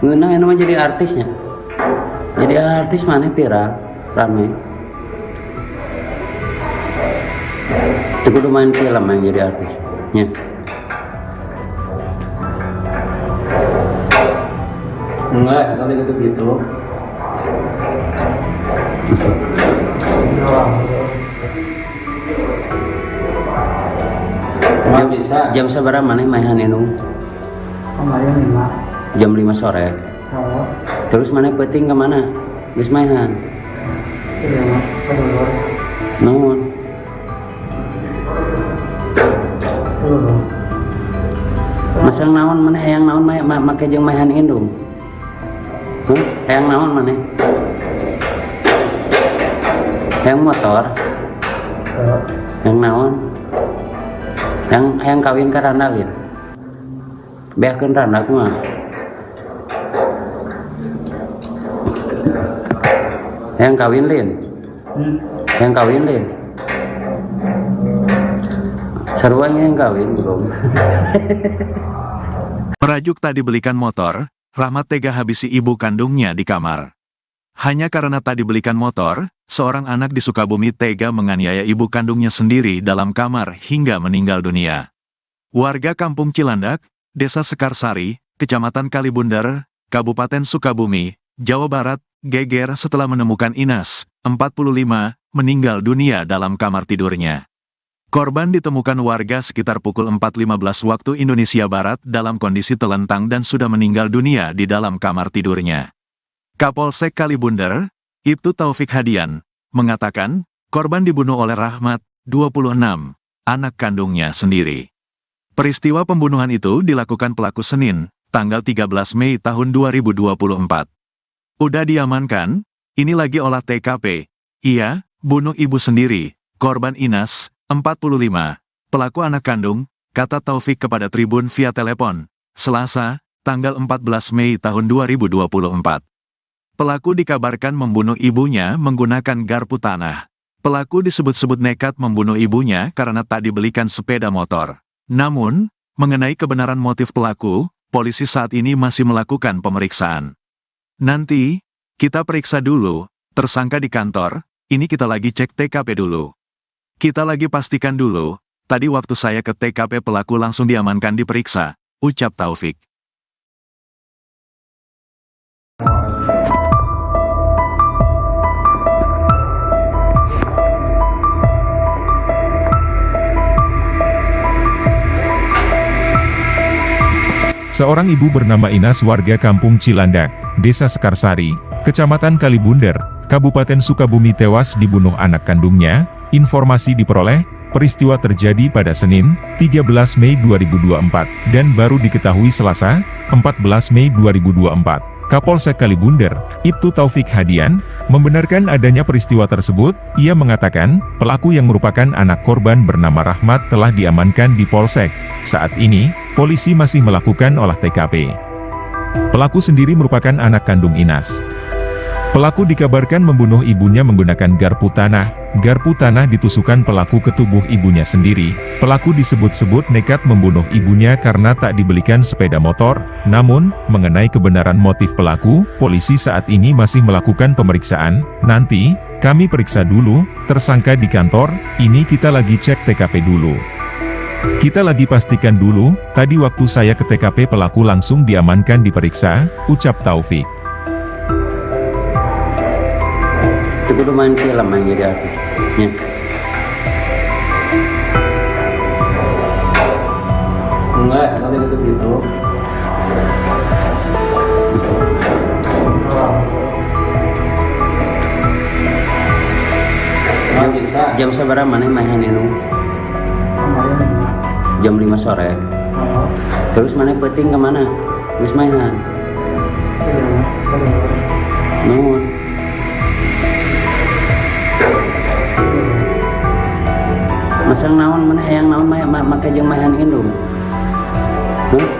C: Ngeunang ini mah jadi artisnya. Jadi artis mana viral, rame. Itu kudu main film yang jadi artis. Ya.
D: Enggak, nanti gitu. Nggak bisa.
C: Jam seberapa mana main itu?
E: Kemarin 5.
C: Jam 5 sore.
E: Oh.
C: Terus mana penting kemana? Geus maehan.
E: Iya mah, kedulur.
C: Nuhun.
E: Kedulur.
C: Masang naon mana hayang naon make jeung maehan indung. Hayang naon mana? Hayang motor. Hayang naon? Hayang kawin ka Randa lin. Beakeun Randa kumaha? Hayang kawin lin. Hayang kawin lin. Sarua yang kawin belum.
A: Merajuk tak dibelikan motor, Rahmat tega habisi ibu kandungnya di kamar. Hanya karena tak dibelikan motor, seorang anak di Sukabumi tega menganiaya ibu kandungnya sendiri dalam kamar hingga meninggal dunia. Warga Kampung Cilandak, Desa Sekarsari, Kecamatan Kalibundar, Kabupaten Sukabumi, Jawa Barat, geger setelah menemukan Inas, 45, meninggal dunia dalam kamar tidurnya. Korban ditemukan warga sekitar pukul 4.15 waktu Indonesia Barat dalam kondisi telentang dan sudah meninggal dunia di dalam kamar tidurnya. Kapolsek Kalibundar, Ibtu Taufik Hadian, mengatakan, korban dibunuh oleh Rahmat, 26, anak kandungnya sendiri. Peristiwa pembunuhan itu dilakukan pelaku Senin, tanggal 13 Mei tahun 2024. Udah diamankan, ini lagi olah TKP. Iya, bunuh ibu sendiri, korban Inas, 45, pelaku anak kandung, kata Taufik kepada Tribun via telepon, Selasa, tanggal 14 Mei tahun 2024. Pelaku dikabarkan membunuh ibunya menggunakan garpu tanah. Pelaku disebut-sebut nekat membunuh ibunya karena tak dibelikan sepeda motor. Namun, mengenai kebenaran motif pelaku, polisi saat ini masih melakukan pemeriksaan. Nanti, kita periksa dulu, tersangka di kantor, ini kita lagi cek TKP dulu. Kita lagi pastikan dulu, tadi waktu saya ke TKP pelaku langsung diamankan diperiksa, ucap Taufik.
B: Seorang ibu bernama Inas warga Kampung Cilandak, Desa Sekarsari, Kecamatan Kalibundar, Kabupaten Sukabumi tewas dibunuh anak kandungnya. Informasi diperoleh, peristiwa terjadi pada Senin, 13 Mei 2024, dan baru diketahui Selasa, 14 Mei 2024. Kapolsek Kalibundar, Ibtu Taufik Hadian, membenarkan adanya peristiwa tersebut. Ia mengatakan, pelaku yang merupakan anak korban bernama Rahmat telah diamankan di Polsek. Saat ini, polisi masih melakukan olah TKP. Pelaku sendiri merupakan anak kandung Inas. Pelaku dikabarkan membunuh ibunya menggunakan garpu tanah. Garpu tanah ditusukkan pelaku ke tubuh ibunya sendiri. Pelaku disebut-sebut nekat membunuh ibunya karena tak dibelikan sepeda motor. Namun, mengenai kebenaran motif pelaku, polisi saat ini masih melakukan pemeriksaan. Nanti, kami periksa dulu, tersangka di kantor, ini kita lagi cek TKP dulu. Kita lagi pastikan dulu, tadi waktu saya ke TKP pelaku langsung diamankan diperiksa, ucap Taufik.
C: Itu kudu main film yang jadi artis. Ya.
D: Enggak, nanti gitu. Nggak bisa.
C: Jam seberapa mana mainan ini? Jam 5 sore. Terus mana penting kemana? Geus mainan. Nuhun. Masang naon mana hayang naon make jeung maehan indung.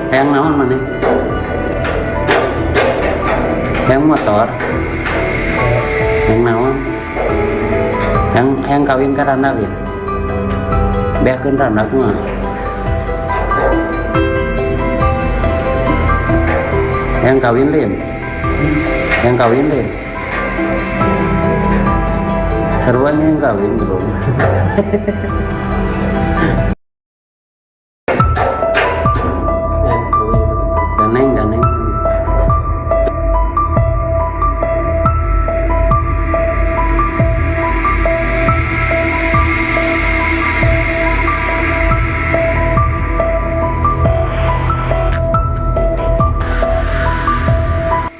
C: Hayang naon mana? Hayang motor. Hayang naon? Hayang kawin ka Randa lin. Beakeun Randa kumaha? Hayang kawin lin. Hayang kawin lin. Sarua yang kawin belum. Daneng.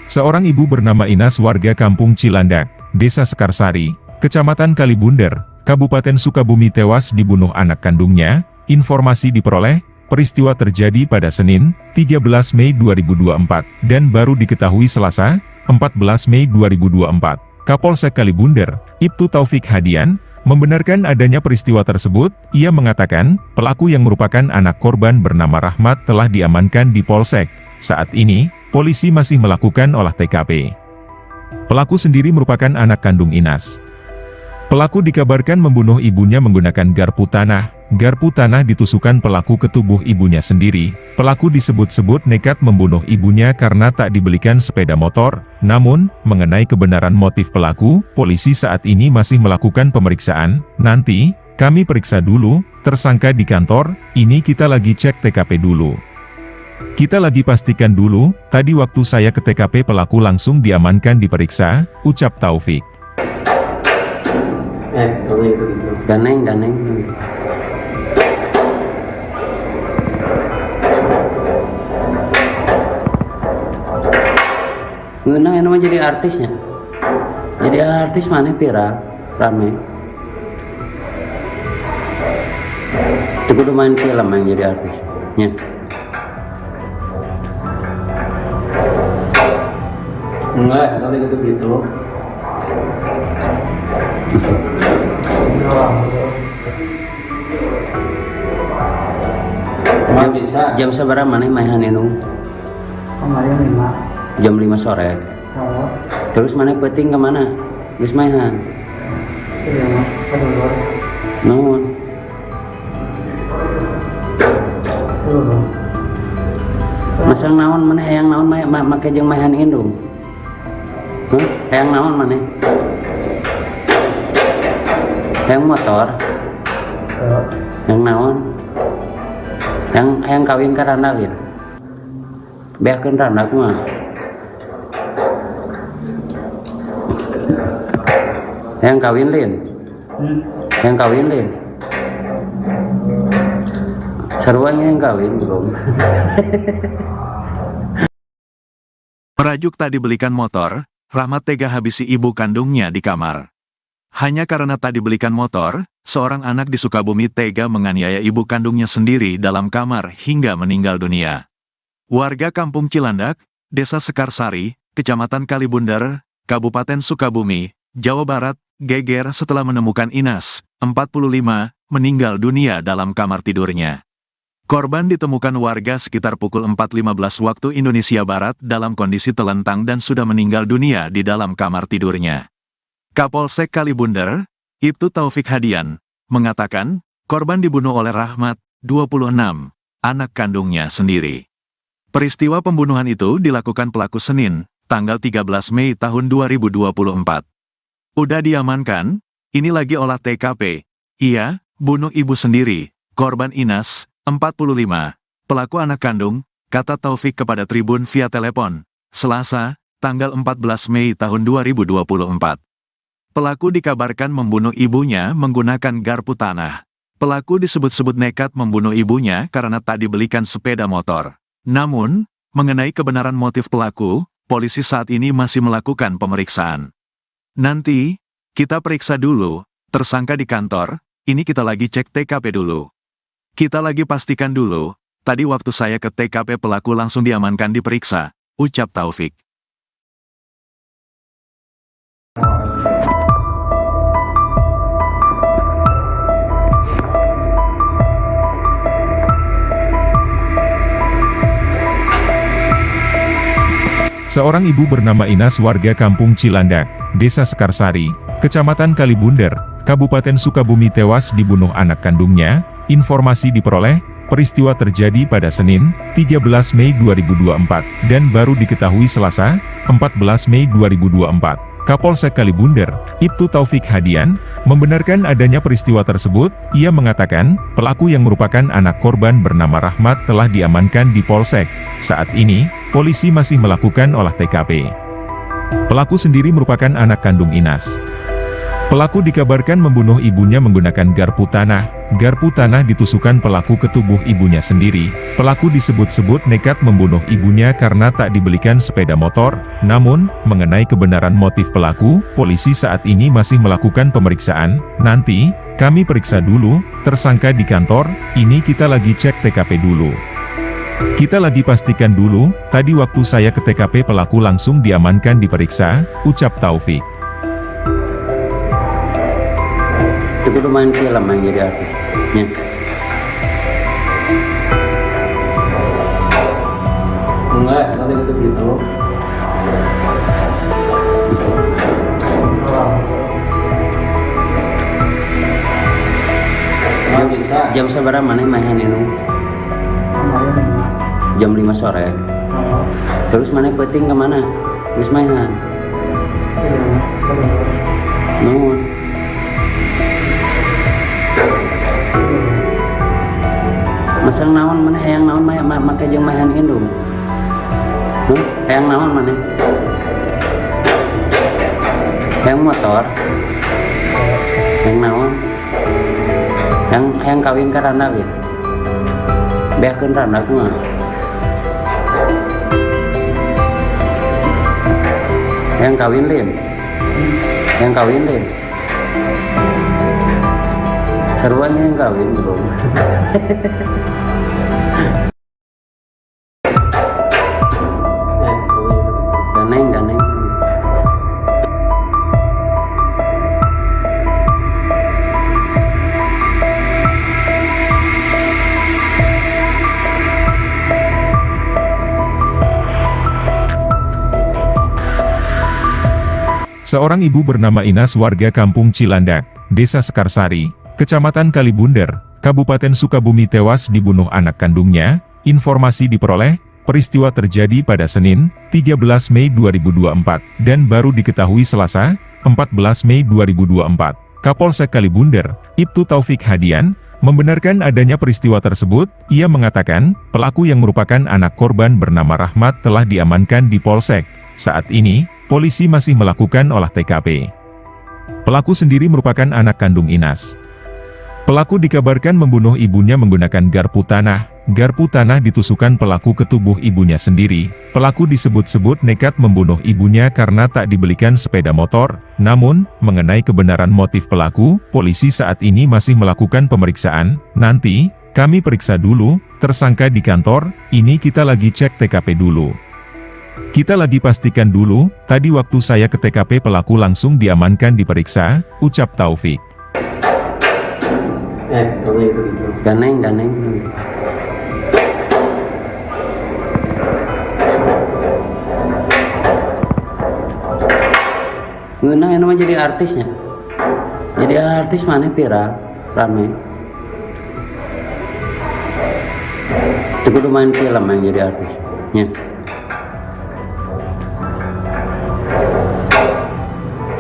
B: Seorang ibu bernama Inas warga kampung Cilandak, Desa Sekarsari, Kecamatan Kalibunder, Kabupaten Sukabumi tewas dibunuh anak kandungnya. Informasi diperoleh, peristiwa terjadi pada Senin, 13 Mei 2024, dan baru diketahui Selasa, 14 Mei 2024. Kapolsek Kalibunder, Ibtu Taufik Hadian, membenarkan adanya peristiwa tersebut. Ia mengatakan, pelaku yang merupakan anak korban bernama Rahmat telah diamankan di Polsek. Saat ini, polisi masih melakukan olah TKP. Pelaku sendiri merupakan anak kandung Inas. Pelaku dikabarkan membunuh ibunya menggunakan garpu tanah. Garpu tanah ditusukkan pelaku ke tubuh ibunya sendiri. Pelaku disebut-sebut nekat membunuh ibunya karena tak dibelikan sepeda motor. Namun, mengenai kebenaran motif pelaku, polisi saat ini masih melakukan pemeriksaan. Nanti, kami periksa dulu, tersangka di kantor, ini kita lagi cek TKP dulu. Kita lagi pastikan dulu, tadi waktu saya ke TKP pelaku langsung diamankan diperiksa, ucap Taufik.
D: Kalau itu gitu.
C: Ganeng. Ngenang yang namanya jadi artisnya. Jadi artis mana viral, rame. Itu kudu main film yang jadi artisnya.
D: Enggak, kalau itu gitu. Nggak bisa.
C: Jam seberapa mana mainan ini?
E: Kemarin 5.
C: Jam 5 sore.
E: Oh,
C: Terus mana peting kemana? Geus mainan.
E: iya mah. Kedulur.
C: Nuhun.
E: Dulu.
C: Masang naon mana hayang naon make jeung mainan indung. Hayang naon mana? Hayang motor. Hayang naon? Hayang kawin ka Randalin. Beakeun Randa kumaha? Hayang kawin Lin. Hayang kawin Lin. Sarua yang kawin belum.
A: Merajuk tak dibelikan motor, Rahmat tega habisi ibu kandungnya di kamar. Hanya karena tak dibelikan motor, seorang anak di Sukabumi tega menganiaya ibu kandungnya sendiri dalam kamar hingga meninggal dunia. Warga kampung Cilandak, Desa Sekarsari, Kecamatan Kalibunder, Kabupaten Sukabumi, Jawa Barat, geger setelah menemukan Inas, 45, meninggal dunia dalam kamar tidurnya. Korban ditemukan warga sekitar pukul 4.15 waktu Indonesia Barat dalam kondisi telentang dan sudah meninggal dunia di dalam kamar tidurnya. Kapolsek Kalibunder, Ibtu Taufik Hadian, mengatakan, korban dibunuh oleh Rahmat, 26, anak kandungnya sendiri. Peristiwa pembunuhan itu dilakukan pelaku Senin, tanggal 13 Mei tahun 2024. Udah diamankan, ini lagi olah TKP. Ia, bunuh ibu sendiri, korban Inas, 45, pelaku anak kandung, kata Taufik kepada Tribun via telepon, Selasa, tanggal 14 Mei tahun 2024. Pelaku dikabarkan membunuh ibunya menggunakan garpu tanah. Pelaku disebut-sebut nekat membunuh ibunya karena tak dibelikan sepeda motor. Namun, mengenai kebenaran motif pelaku, polisi saat ini masih melakukan pemeriksaan. Nanti, kita periksa dulu, tersangka di kantor, ini kita lagi cek TKP dulu. Kita lagi pastikan dulu, tadi waktu saya ke TKP pelaku langsung diamankan diperiksa, ucap Taufik.
B: Seorang ibu bernama Inas warga kampung Cilandak, Desa Sekarsari, Kecamatan Kalibunder, Kabupaten Sukabumi tewas dibunuh anak kandungnya. Informasi diperoleh, peristiwa terjadi pada Senin, 13 Mei 2024, dan baru diketahui Selasa, 14 Mei 2024. Kapolsek Kalibunder, Ibtu Taufik Hadian, membenarkan adanya peristiwa tersebut. Ia mengatakan, pelaku yang merupakan anak korban bernama Rahmat telah diamankan di Polsek. Saat ini, polisi masih melakukan olah TKP. Pelaku sendiri merupakan anak kandung Inas. Pelaku dikabarkan membunuh ibunya menggunakan garpu tanah. Garpu tanah ditusukkan pelaku ke tubuh ibunya sendiri. Pelaku disebut-sebut nekat membunuh ibunya karena tak dibelikan sepeda motor. Namun, mengenai kebenaran motif pelaku, polisi saat ini masih melakukan pemeriksaan. Nanti, kami periksa dulu, tersangka di kantor, ini kita lagi cek TKP dulu. Kita lagi pastikan dulu, tadi waktu saya ke TKP pelaku langsung diamankan diperiksa, ucap Taufik.
C: Itu kudu main film yang jadi artis. Ya.
D: Enggak, nanti gitu. Nggak bisa.
C: Jam seberapa mana main itu?
E: Kemarin 5.
C: Jam 5 sore.
E: Oh,
C: Terus mana penting kemana? Terus main.
E: iya, betul.
C: Nuhun. Masang naon mana hayang naon make jeung mahan indung. Hayang naon mana? Hayang motor. Hayang naon? Hayang kawin ka randa gitu. Beakeun randa kumaha? Hayang kawin lin. Hayang kawin lin. Seruan yang kawin belum. Ganeng.
B: Seorang ibu bernama Inas warga kampung Cilandak, Desa Sekarsari, Kecamatan Kalibunder, Kabupaten Sukabumi tewas dibunuh anak kandungnya. Informasi diperoleh, peristiwa terjadi pada Senin, 13 Mei 2024, dan baru diketahui Selasa, 14 Mei 2024. Kapolsek Kalibunder, Ibtu Taufik Hadian, membenarkan adanya peristiwa tersebut. Ia mengatakan, pelaku yang merupakan anak korban bernama Rahmat telah diamankan di Polsek. Saat ini, polisi masih melakukan olah TKP. Pelaku sendiri merupakan anak kandung Inas. Pelaku dikabarkan membunuh ibunya menggunakan garpu tanah. Garpu tanah ditusukkan pelaku ke tubuh ibunya sendiri. Pelaku disebut-sebut nekat membunuh ibunya karena tak dibelikan sepeda motor. Namun, mengenai kebenaran motif pelaku, polisi saat ini masih melakukan pemeriksaan. Nanti, kami periksa dulu, tersangka di kantor, ini kita lagi cek TKP dulu. Kita lagi pastikan dulu, tadi waktu saya ke TKP pelaku langsung diamankan diperiksa, ucap Taufik.
D: Kalau itu gitu.
C: Ganeng. Ngeunang yang namanya jadi artisnya. Jadi artis mana viral, rame. Itu kudu main film yang jadi artis. Ya.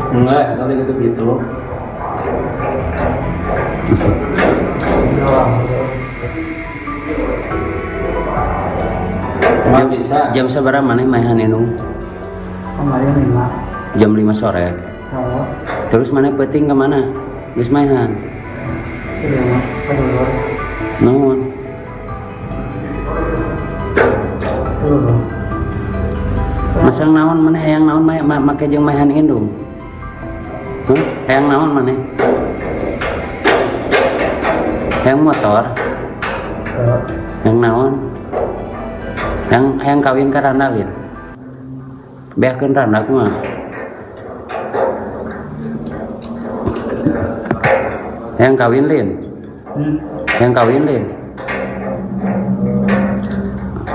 D: Enggak, nanti gitu. Nggak bisa.
C: Jam seberapa mana main itu?
E: Kemarin 5.
C: Jam 5 sore.
E: Oh,
C: Terus mana penting kemana? Terus main.
E: iya, betul.
C: Nuhun.
E: Betul.
C: Masang naon mana hayang naon make jeung mahan indung. Hayang naon mana? Hayang motor. Hayang naon? Hayang kawin ka randa gitu. Beakeun randa kumaha? Hayang kawin lin. Hayang kawin lin.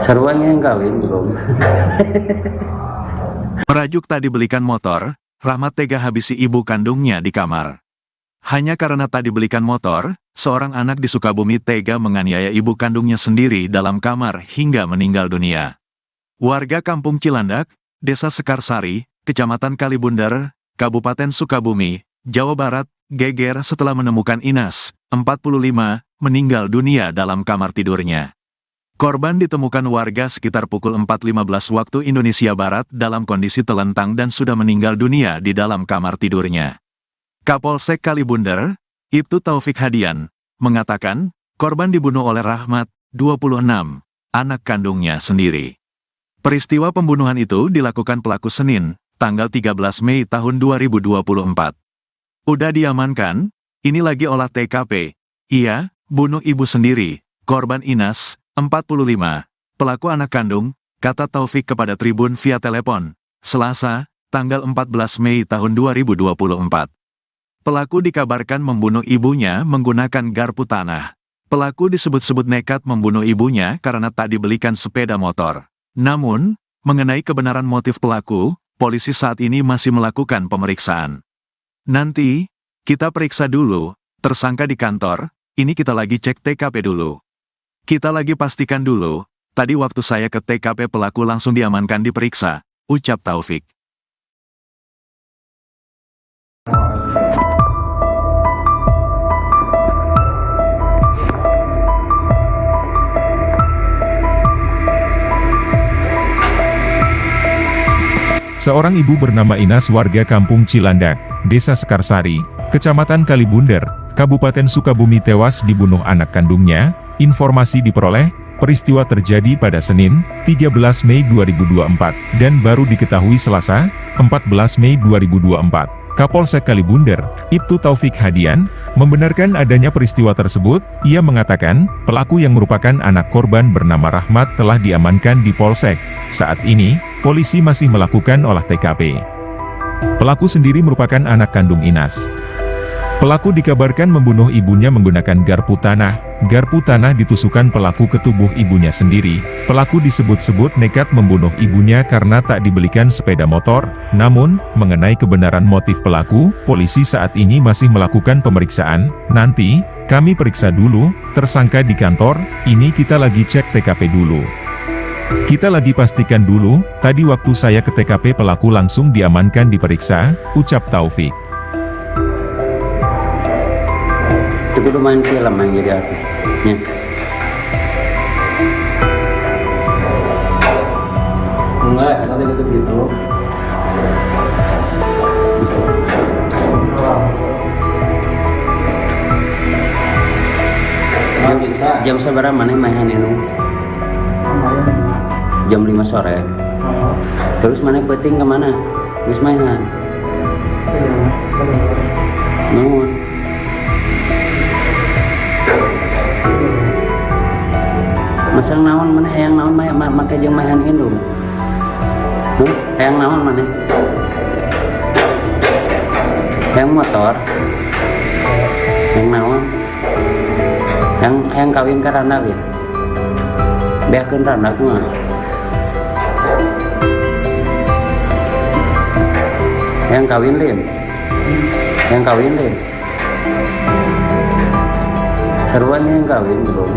C: Seruan yang kawin belum.
A: Merajuk tak dibelikan motor, Rahmat tega habisi ibu kandungnya di kamar. Hanya karena tak dibelikan motor, seorang anak di Sukabumi tega menganiaya ibu kandungnya sendiri dalam kamar hingga meninggal dunia. Warga kampung Cilandak, Desa Sekarsari, Kecamatan Kalibunder, Kabupaten Sukabumi, Jawa Barat, geger setelah menemukan Inas, 45, meninggal dunia dalam kamar tidurnya. Korban ditemukan warga sekitar pukul 4.15 waktu Indonesia Barat dalam kondisi telentang dan sudah meninggal dunia di dalam kamar tidurnya. Kapolsek Kalibunder, Ibtu Taufik Hadian, mengatakan, korban dibunuh oleh Rahmat, 26, anak kandungnya sendiri. Peristiwa pembunuhan itu dilakukan pelaku Senin, tanggal 13 Mei tahun 2024. Udah diamankan, ini lagi olah TKP. Iya, bunuh ibu sendiri, korban Inas, 45, pelaku anak kandung, kata Taufik kepada Tribun via telepon, Selasa, tanggal 14 Mei tahun 2024. Pelaku dikabarkan membunuh ibunya menggunakan garpu tanah. Pelaku disebut-sebut nekat membunuh ibunya karena tak dibelikan sepeda motor. Namun, mengenai kebenaran motif pelaku, polisi saat ini masih melakukan pemeriksaan. Nanti, kita periksa dulu, tersangka di kantor, ini kita lagi cek TKP dulu. Kita lagi pastikan dulu, tadi waktu saya ke TKP pelaku langsung diamankan diperiksa, ucap Taufik.
B: Seorang ibu bernama Inas warga Kampung Cilandak, Desa Sekarsari, Kecamatan Kalibunder, Kabupaten Sukabumi tewas dibunuh anak kandungnya. Informasi diperoleh, peristiwa terjadi pada Senin, 13 Mei 2024, dan baru diketahui Selasa, 14 Mei 2024. Kapolsek Kalibunder, Ibtu Taufik Hadian, membenarkan adanya peristiwa tersebut. Ia mengatakan, pelaku yang merupakan anak korban bernama Rahmat telah diamankan di Polsek. Saat ini, polisi masih melakukan olah TKP. Pelaku sendiri merupakan anak kandung Inas. Pelaku dikabarkan membunuh ibunya menggunakan garpu tanah. Garpu tanah ditusukkan pelaku ke tubuh ibunya sendiri. Pelaku disebut-sebut nekat membunuh ibunya karena tak dibelikan sepeda motor. Namun, mengenai kebenaran motif pelaku, polisi saat ini masih melakukan pemeriksaan. Nanti, kami periksa dulu, tersangka di kantor, ini kita lagi cek TKP dulu. Kita lagi pastikan dulu, tadi waktu saya ke TKP pelaku langsung diamankan diperiksa, ucap Taufik.
C: Itu kudu main film yang jadi artisnya.
D: Enggak, tadi gitu. Nggak bisa.
C: Jam seberapa mana mainan ini? Jam 5 sore. Terus mana peting kemana? Wis mainan. Nuhun. Masang naon mana hayang naon make jeung mainan indung. Hayang naon mana? Hayang motor. Hayang naon? Hayang kawin ka randa we. Beakeun randa kumaha? Hayang kawin lim. Hayang kawin lim. Seruan yang kawin belum.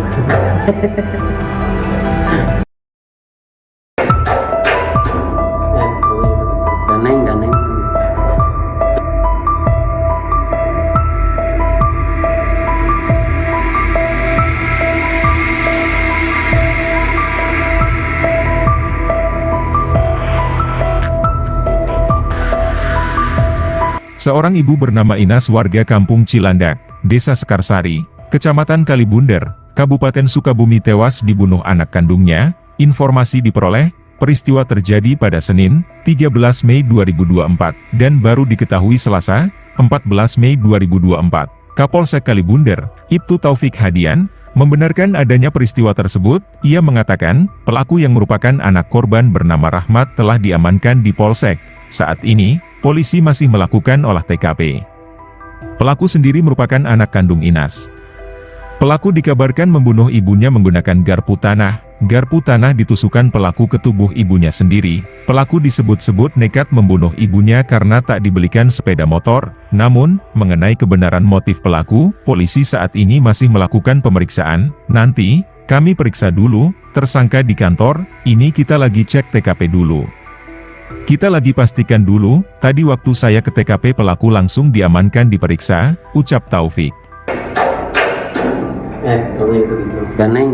C: Ganeng.
B: Seorang ibu bernama Inas warga Kampung Cilandak, Desa Sekarsari, Kecamatan Kalibunder, Kabupaten Sukabumi tewas dibunuh anak kandungnya. Informasi diperoleh, peristiwa terjadi pada Senin, 13 Mei 2024, dan baru diketahui Selasa, 14 Mei 2024. Kapolsek Kalibunder, Ibtu Taufik Hadian, membenarkan adanya peristiwa tersebut. Ia mengatakan, pelaku yang merupakan anak korban bernama Rahmat telah diamankan di Polsek. Saat ini, polisi masih melakukan olah TKP. Pelaku sendiri merupakan anak kandung Inas. Pelaku dikabarkan membunuh ibunya menggunakan garpu tanah. Garpu tanah ditusukkan pelaku ke tubuh ibunya sendiri. Pelaku disebut-sebut nekat membunuh ibunya karena tak dibelikan sepeda motor. Namun, mengenai kebenaran motif pelaku, polisi saat ini masih melakukan pemeriksaan. Nanti, kami periksa dulu, tersangka di kantor, ini kita lagi cek TKP dulu. Kita lagi pastikan dulu, tadi waktu saya ke TKP pelaku langsung diamankan diperiksa, ucap Taufik.
D: Tadi gitu.
C: Ganeng.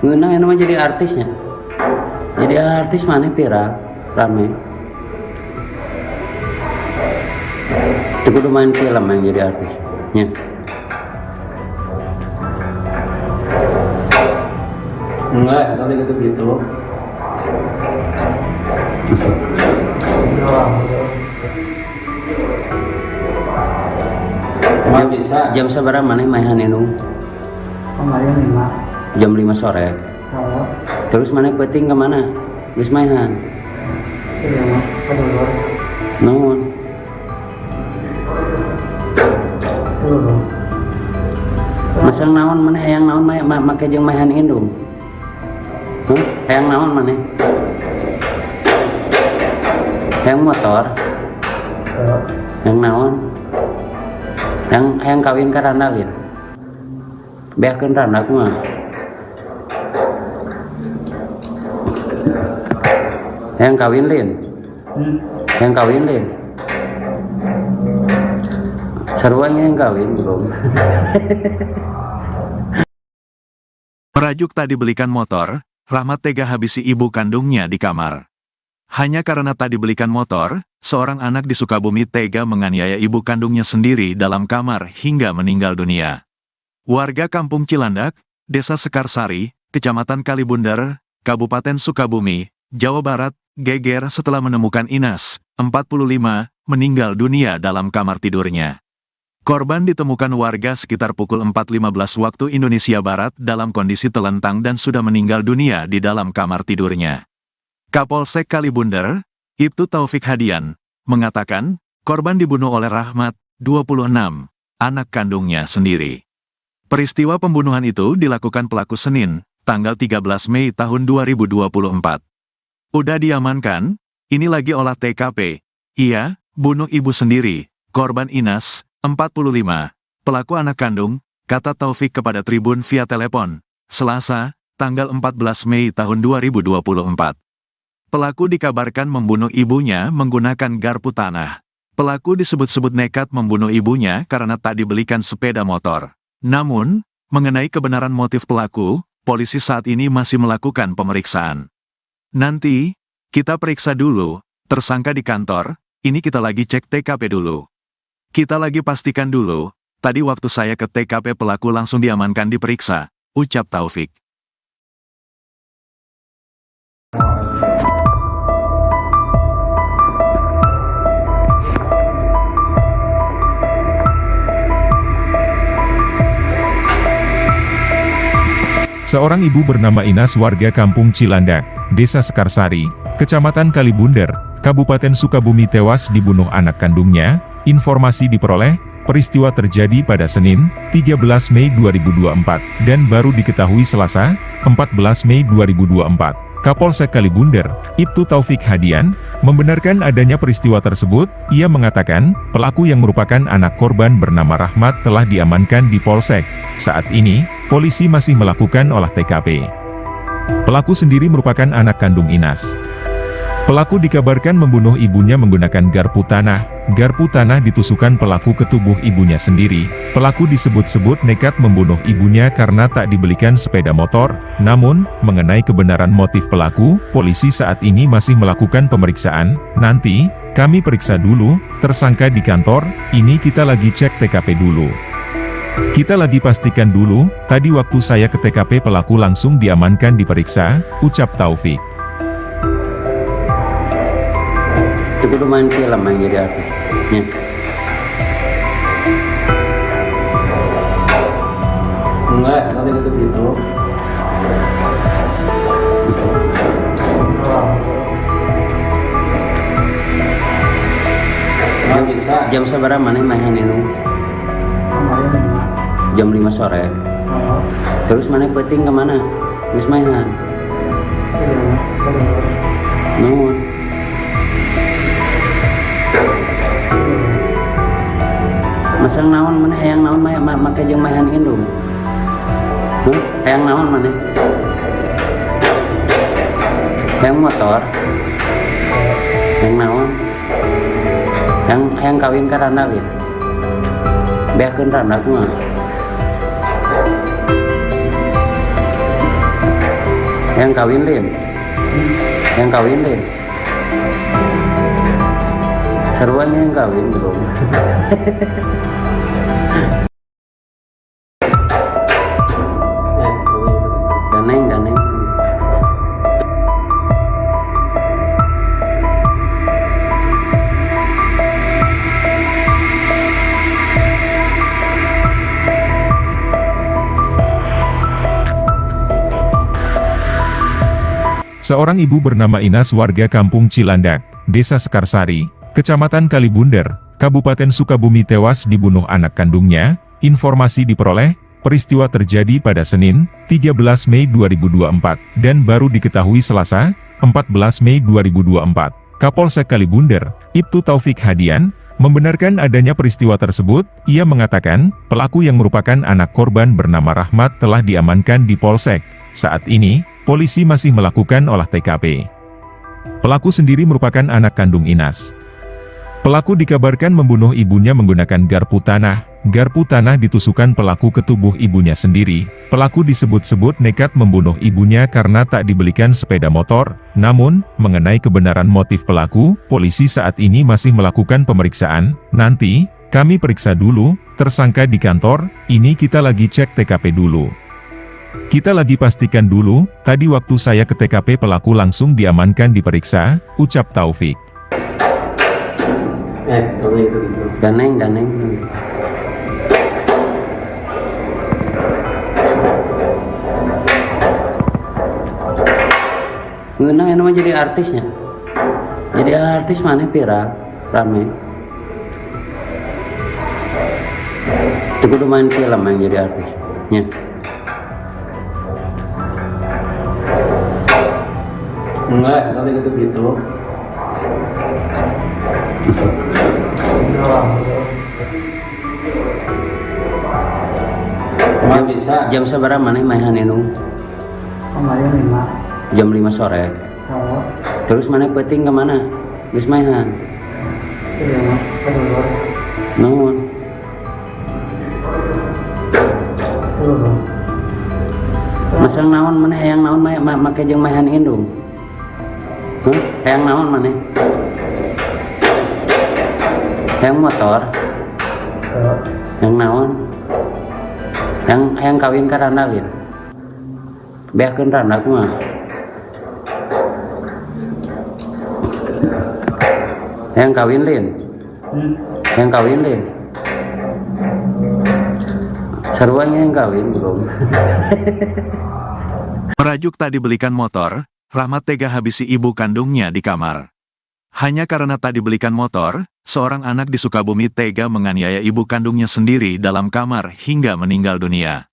C: ngeunang mah jadi artisnya. Jadi artis mana viral rame. Itu kudu main film yang jadi artisnya.
D: Enggak, tadi gitu. Cuma bisa.
C: Jam sabaraha maneh maehan indung?
E: Kemarin 5.
C: Jam 5 sore.
E: Oh,
C: Terus maneh peuting ke mana? Geus maehan.
E: iya mah. Kedulur.
C: Nuhun.
E: Dulu.
C: Masang naon maneh hayang naon make jeung maehan indung? Hayang naon maneh? Hayang motor? Hayang naon? Hayang kawin ka Randalin? Beakeun Randa kumaha? Hayang kawin Lin? Hayang kawin Lin? Sarua yang kawin belum?
A: Merajuk tak dibelikan motor, Rahmat tega habisi ibu kandungnya di kamar. Hanya karena tak dibelikan motor, seorang anak di Sukabumi tega menganiaya ibu kandungnya sendiri dalam kamar hingga meninggal dunia. Warga Kampung Cilandak, Desa Sekarsari, Kecamatan Kalibundar, Kabupaten Sukabumi, Jawa Barat, geger setelah menemukan Inas, 45, meninggal dunia dalam kamar tidurnya. Korban ditemukan warga sekitar pukul 4.15 waktu Indonesia Barat dalam kondisi telentang dan sudah meninggal dunia di dalam kamar tidurnya. Kapolsek Kalibundar, Ibtu Taufik Hadian, mengatakan, korban dibunuh oleh Rahmat, 26, anak kandungnya sendiri. Peristiwa pembunuhan itu dilakukan pelaku Senin, tanggal 13 Mei tahun 2024. Udah diamankan, ini lagi olah TKP. Iya, bunuh ibu sendiri, korban Inas, 45, pelaku anak kandung, kata Taufik kepada Tribun via telepon, Selasa, tanggal 14 Mei tahun 2024. Pelaku dikabarkan membunuh ibunya menggunakan garpu tanah. Pelaku disebut-sebut nekat membunuh ibunya karena tak dibelikan sepeda motor. Namun, mengenai kebenaran motif pelaku, polisi saat ini masih melakukan pemeriksaan. Nanti, kita periksa dulu, tersangka di kantor, ini kita lagi cek TKP dulu. Kita lagi pastikan dulu, tadi waktu saya ke TKP pelaku langsung diamankan diperiksa, ucap Taufik.
B: Seorang ibu bernama Inas warga Kampung Cilandak, Desa Sekarsari, Kecamatan Kalibundar, Kabupaten Sukabumi tewas dibunuh anak kandungnya. Informasi diperoleh, peristiwa terjadi pada Senin, 13 Mei 2024, dan baru diketahui Selasa, 14 Mei 2024. Kapolsek Kalibundar, Ibtu Taufik Hadian, membenarkan adanya peristiwa tersebut. Ia mengatakan, pelaku yang merupakan anak korban bernama Rahmat telah diamankan di Polsek. Saat ini, polisi masih melakukan olah TKP. Pelaku sendiri merupakan anak kandung Inas. Pelaku dikabarkan membunuh ibunya menggunakan garpu tanah. Garpu tanah ditusukkan pelaku ke tubuh ibunya sendiri. Pelaku disebut-sebut nekat membunuh ibunya karena tak dibelikan sepeda motor. Namun, mengenai kebenaran motif pelaku, polisi saat ini masih melakukan pemeriksaan. Nanti, kami periksa dulu, tersangka di kantor, ini kita lagi cek TKP dulu. Kita lagi pastikan dulu, tadi waktu saya ke TKP pelaku langsung diamankan diperiksa, ucap Taufik.
C: Itu kudu main film yang jadi artisnya.
D: Enggak, tadi gitu. Cuma bisa.
C: Jam sabaraha maneh maehan indung?
E: Kemarin 5.
C: Jam 5 sore.
E: Oh,
C: Terus maneh peuting ke mana? Geus maehan.
E: iya mah. Kedulur.
C: Nuhun. Masang naon maneh hayang naon make jeung maehan indung? Hayang naon maneh? Hayang motor? Hayang naon? Hayang kawin ka Randalin? Beakeun Randa kumaha? Yang kawin Lin. Yang kawin Lin. Seruannya yang kawin belum. Daneng, daneng.
B: Seorang ibu bernama Inas warga Kampung Cilandak, Desa Sekarsari, Kecamatan Kalibunder, Kabupaten Sukabumi tewas dibunuh anak kandungnya. Informasi diperoleh, peristiwa terjadi pada Senin, 13 Mei 2024, dan baru diketahui Selasa, 14 Mei 2024. Kapolsek Kalibunder, Ibtu Taufik Hadian, membenarkan adanya peristiwa tersebut. Ia mengatakan, pelaku yang merupakan anak korban bernama Rahmat telah diamankan di Polsek. Saat ini, polisi masih melakukan olah TKP. Pelaku sendiri merupakan anak kandung Inas. Pelaku dikabarkan membunuh ibunya menggunakan garpu tanah. Garpu tanah ditusukkan pelaku ke tubuh ibunya sendiri. Pelaku disebut-sebut nekat membunuh ibunya karena tak dibelikan sepeda motor. Namun, mengenai kebenaran motif pelaku, polisi saat ini masih melakukan pemeriksaan. Nanti, kami periksa dulu, tersangka di kantor, ini kita lagi cek TKP dulu. Kita lagi pastikan dulu, tadi waktu saya ke TKP pelaku langsung diamankan diperiksa, ucap Taufik.
C: Daneng, daneng. Ngenang yang namanya jadi artisnya. Jadi artis mana viral, rame. Itu kudu main film yang jadi artisnya.
D: Enggak, nanti gitu. Emang bisa.
C: Jam seberapa mana mainan itu?
E: Kemarin 5.
C: Jam 5 sore.
E: Oh,
C: Terus mana peting kemana? Geus mainan.
E: iya mah. Kedua.
C: Nuhun.
E: Kedua.
C: Masang naon mana hayang naon make jeung mainan indung. Hayang naon mana? Hayang motor. Yang naon? Yang kawin ka Randa Lin. Beakeun Randa kumaha? Yang kawin Lin. Yang kawin Lin. Seruannya yang kawin belum.
A: Merajuk tak dibelikan motor, Rahmat tega habisi ibu kandungnya di kamar. Hanya karena tak dibelikan motor, seorang anak di Sukabumi tega menganiaya ibu kandungnya sendiri dalam kamar hingga meninggal dunia.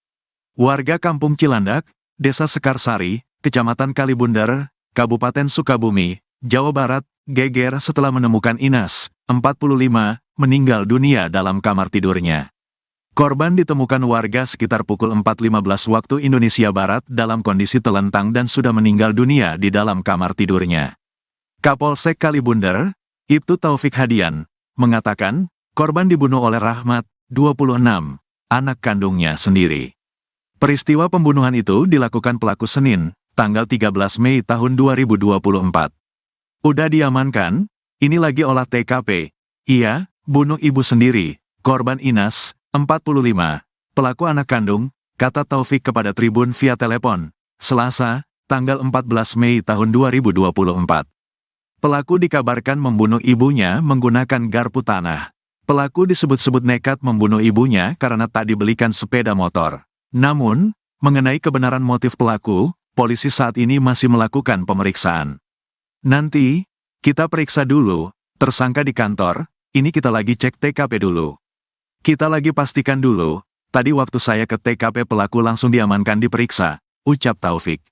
A: Warga Kampung Cilandak, Desa Sekarsari, Kecamatan Kalibunder, Kabupaten Sukabumi, Jawa Barat, geger setelah menemukan Inas, 45, meninggal dunia dalam kamar tidurnya. Korban ditemukan warga sekitar pukul 4.15 waktu Indonesia Barat dalam kondisi telentang dan sudah meninggal dunia di dalam kamar tidurnya. Kapolsek Kalibunder, Ibtu Taufik Hadian, mengatakan, korban dibunuh oleh Rahmat, 26, anak kandungnya sendiri. Peristiwa pembunuhan itu dilakukan pelaku Senin, tanggal 13 Mei tahun 2024. Udah diamankan, ini lagi olah TKP. Ia, bunuh ibu sendiri, korban Inas, 45, pelaku anak kandung, kata Taufik kepada Tribun via telepon, Selasa, tanggal 14 Mei tahun 2024. Pelaku dikabarkan membunuh ibunya menggunakan garpu tanah. Pelaku disebut-sebut nekat membunuh ibunya karena tak dibelikan sepeda motor. Namun, mengenai kebenaran motif pelaku, polisi saat ini masih melakukan pemeriksaan. Nanti, kita periksa dulu, tersangka di kantor, ini kita lagi cek TKP dulu. Kita lagi pastikan dulu, tadi waktu saya ke TKP pelaku langsung diamankan diperiksa, ucap Taufik.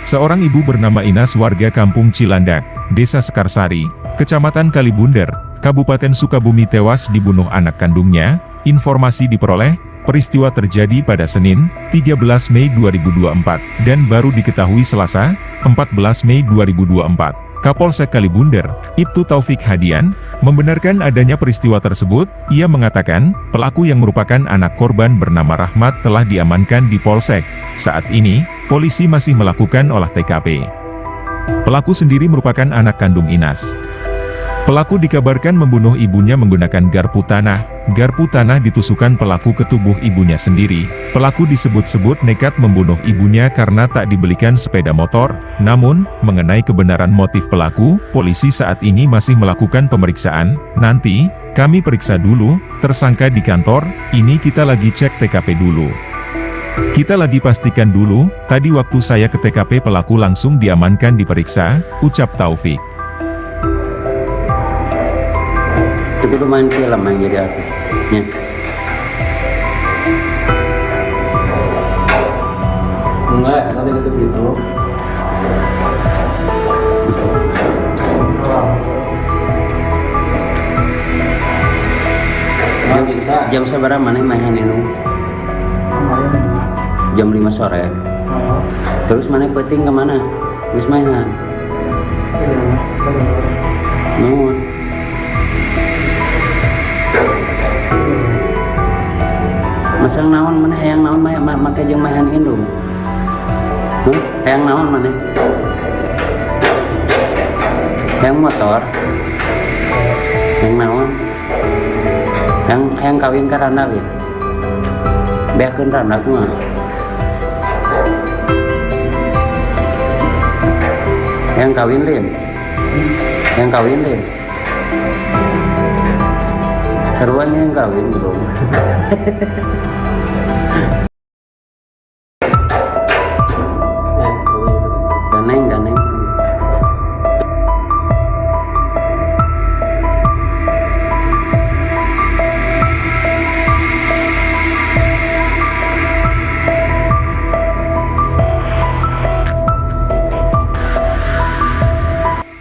B: Seorang ibu bernama Inas warga Kampung Cilandak, Desa Sekarsari, Kecamatan Kalibunder, Kabupaten Sukabumi tewas dibunuh anak kandungnya. Informasi diperoleh, peristiwa terjadi pada Senin, 13 Mei 2024, dan baru diketahui Selasa, 14 Mei 2024. Kapolsek Kalibunder, Ibtu Taufik Hadian, membenarkan adanya peristiwa tersebut. Ia mengatakan, pelaku yang merupakan anak korban bernama Rahmat telah diamankan di Polsek. Saat ini, polisi masih melakukan olah TKP. Pelaku sendiri merupakan anak kandung Inas. Pelaku dikabarkan membunuh ibunya menggunakan garpu tanah. Garpu tanah ditusukkan pelaku ke tubuh ibunya sendiri. Pelaku disebut-sebut nekat membunuh ibunya karena tak dibelikan sepeda motor. Namun, mengenai kebenaran motif pelaku, polisi saat ini masih melakukan pemeriksaan. Nanti, kami periksa dulu, tersangka di kantor, ini kita lagi cek TKP dulu. Kita lagi pastikan dulu, tadi waktu saya ke TKP pelaku langsung diamankan diperiksa, ucap Taufik.
C: Itu kudu main film yang jadi artisnya.
D: Enggak, nanti gitu. Nggak bisa.
C: Jam seberapa mana mainan itu?
E: Kemarin 5.
C: Jam 5 sore.
E: Oh,
C: Terus mana peting kemana? Wis mainan.
E: iya, bener.
C: Nuhun. Masang naon mana hayang naon make jeung mahan indung. Hayang naon mana? Hayang motor. Hayang naon? Hayang kawin ka randa we. Beakeun randa kumaha? Hayang kawin lin. Hayang kawin lin. Seruan yang kawin belum. Ganeng.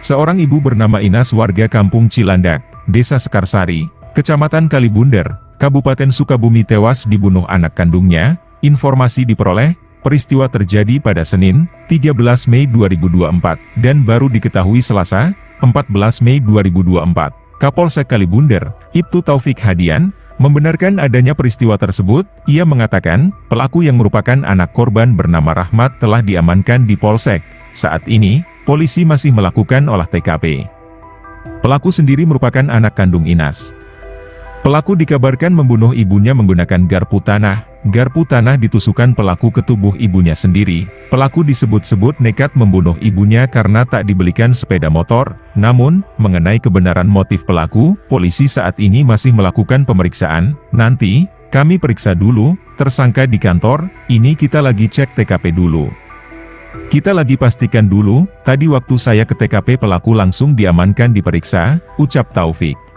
B: Seorang ibu bernama Inas warga Kampung Cilandak, Desa Sekarsari, Kecamatan Kalibunder, Kabupaten Sukabumi tewas dibunuh anak kandungnya. Informasi diperoleh, peristiwa terjadi pada Senin, 13 Mei 2024, dan baru diketahui Selasa, 14 Mei 2024. Kapolsek Kalibunder, Ibtu Taufik Hadian, membenarkan adanya peristiwa tersebut. Ia mengatakan, pelaku yang merupakan anak korban bernama Rahmat telah diamankan di Polsek. Saat ini, polisi masih melakukan olah TKP. Pelaku sendiri merupakan anak kandung Inas. Pelaku dikabarkan membunuh ibunya menggunakan garpu tanah. Garpu tanah ditusukkan pelaku ke tubuh ibunya sendiri. Pelaku disebut-sebut nekat membunuh ibunya karena tak dibelikan sepeda motor. Namun, mengenai kebenaran motif pelaku, polisi saat ini masih melakukan pemeriksaan. Nanti, kami periksa dulu, tersangka di kantor, ini kita lagi cek TKP dulu. Kita lagi pastikan dulu, tadi waktu saya ke TKP pelaku langsung diamankan diperiksa, ucap Taufik.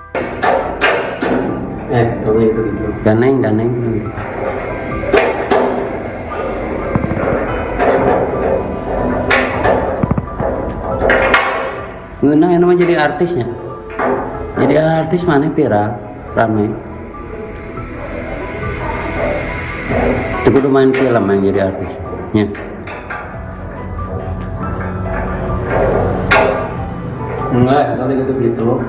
D: Gitu.
C: Ganeng. Ngeunang yang namanya jadi artisnya. Jadi artis mana viral, ramai. Itu kudu main film yang jadi artisnya.
D: Enggak, nanti gitu.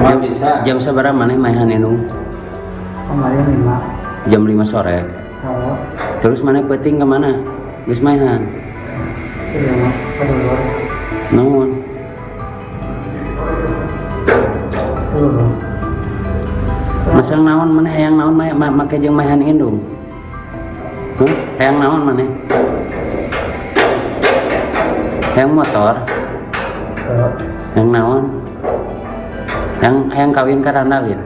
D: Nggak bisa.
C: Jam seberapa mana mainan itu?
E: Kemarin 5.
C: Jam 5 sore.
E: Oh,
C: Terus mana peting kemana? Wis mainan.
E: iya, bener.
C: Nuhun.
E: Seluruh.
C: Masang naon mana hayang naon make jeung mahan indung. Hayang naon mana? Hayang motor. Hayang naon? Hayang kawin ka randa lin.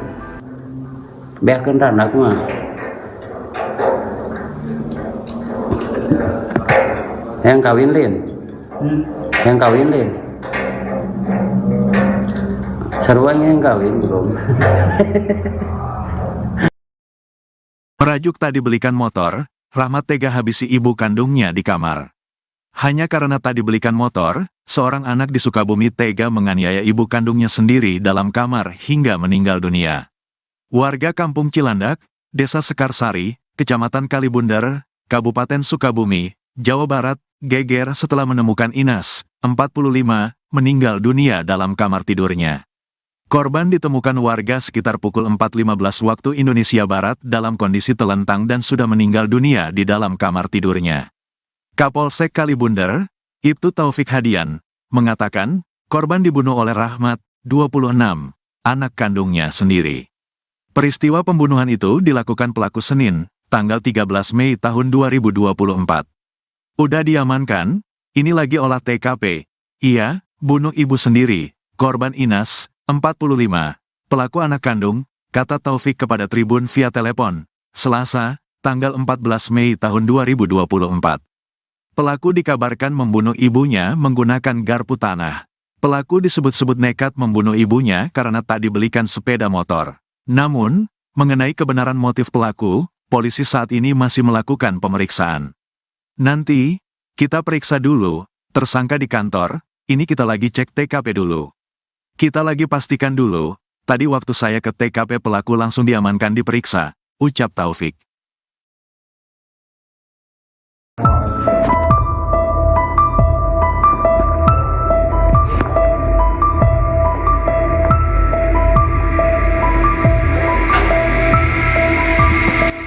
C: Beakeun randa kumaha? Hayang kawin lin. Hayang kawin lin. Seruan yang kawin belum.
A: Merajuk tak dibelikan motor, Rahmat tega habisi ibu kandungnya di kamar. Hanya karena tak dibelikan motor, seorang anak di Sukabumi tega menganiaya ibu kandungnya sendiri dalam kamar hingga meninggal dunia. Warga Kampung Cilandak, Desa Sekarsari, Kecamatan Kalibunder, Kabupaten Sukabumi, Jawa Barat, geger setelah menemukan Inas, 45, meninggal dunia dalam kamar tidurnya. Korban ditemukan warga sekitar pukul 4.15 waktu Indonesia Barat dalam kondisi telentang dan sudah meninggal dunia di dalam kamar tidurnya. Kapolsek Kalibunder, Ibtu Taufik Hadian, mengatakan, korban dibunuh oleh Rahmat, 26, anak kandungnya sendiri. Peristiwa pembunuhan itu dilakukan pelaku Senin, tanggal 13 Mei tahun 2024. Udah diamankan, ini lagi olah TKP. Iya, bunuh ibu sendiri, korban Inas, 45, pelaku anak kandung, kata Taufik kepada Tribun via telepon, Selasa, tanggal 14 Mei tahun 2024. Pelaku dikabarkan membunuh ibunya menggunakan garpu tanah. Pelaku disebut-sebut nekat membunuh ibunya karena tak dibelikan sepeda motor. Namun, mengenai kebenaran motif pelaku, polisi saat ini masih melakukan pemeriksaan. Nanti, kita periksa dulu, tersangka di kantor, ini kita lagi cek TKP dulu. Kita lagi pastikan dulu, tadi waktu saya ke TKP pelaku langsung diamankan diperiksa, ucap Taufik.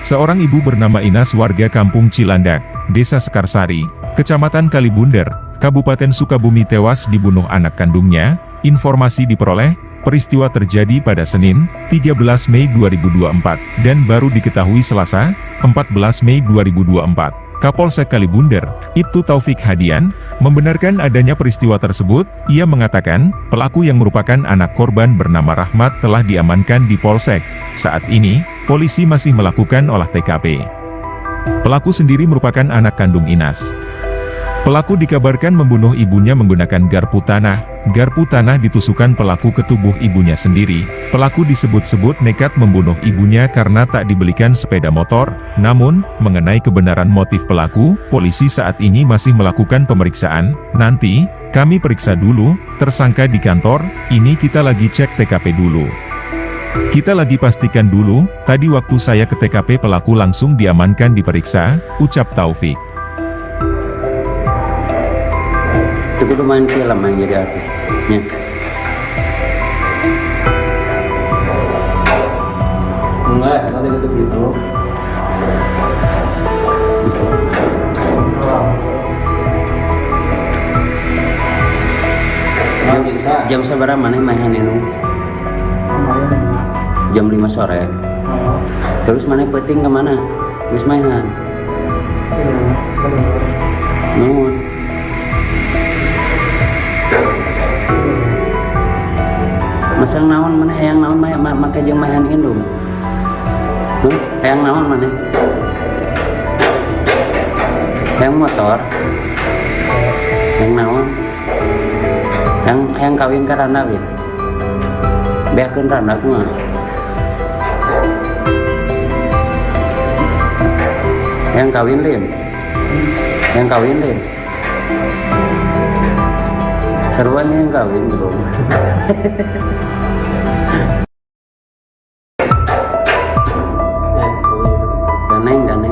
B: Seorang ibu bernama Inas warga Kampung Cilandak, Desa Sekarsari, Kecamatan Kalibunder, Kabupaten Sukabumi tewas dibunuh anak kandungnya. Informasi diperoleh, peristiwa terjadi pada Senin, 13 Mei 2024, dan baru diketahui Selasa, 14 Mei 2024. Kapolsek Kalibunder, Ibtu Taufik Hadian, membenarkan adanya peristiwa tersebut. Ia mengatakan, pelaku yang merupakan anak korban bernama Rahmat telah diamankan di Polsek. Saat ini, polisi masih melakukan olah TKP. Pelaku sendiri merupakan anak kandung Inas. Pelaku dikabarkan membunuh ibunya menggunakan garpu tanah. Garpu tanah ditusukkan pelaku ke tubuh ibunya sendiri. Pelaku disebut-sebut nekat membunuh ibunya karena tak dibelikan sepeda motor. Namun, mengenai kebenaran motif pelaku, polisi saat ini masih melakukan pemeriksaan. Nanti, kami periksa dulu, tersangka di kantor, ini kita lagi cek TKP dulu. Kita lagi pastikan dulu, tadi waktu saya ke TKP pelaku langsung diamankan diperiksa, ucap Taufik.
C: Itu kudu main film yang jadi artisnya.
D: Enggak, tadi gitu gitu. Nggak bisa.
C: Jam seberapa mana mainan ini? Jam 5 sore. Terus mana penting kemana? Wis mainan. Nuhun. Masang naon mana hayang naon make jeung mahan indung. Hayang naon mana? Hayang motor. Hayang naon? Hayang kawin ka randa we. Beakeun randa kumaha? Hayang kawin lin. Hayang kawin lin. Seruan yang kawin bro. Daneng.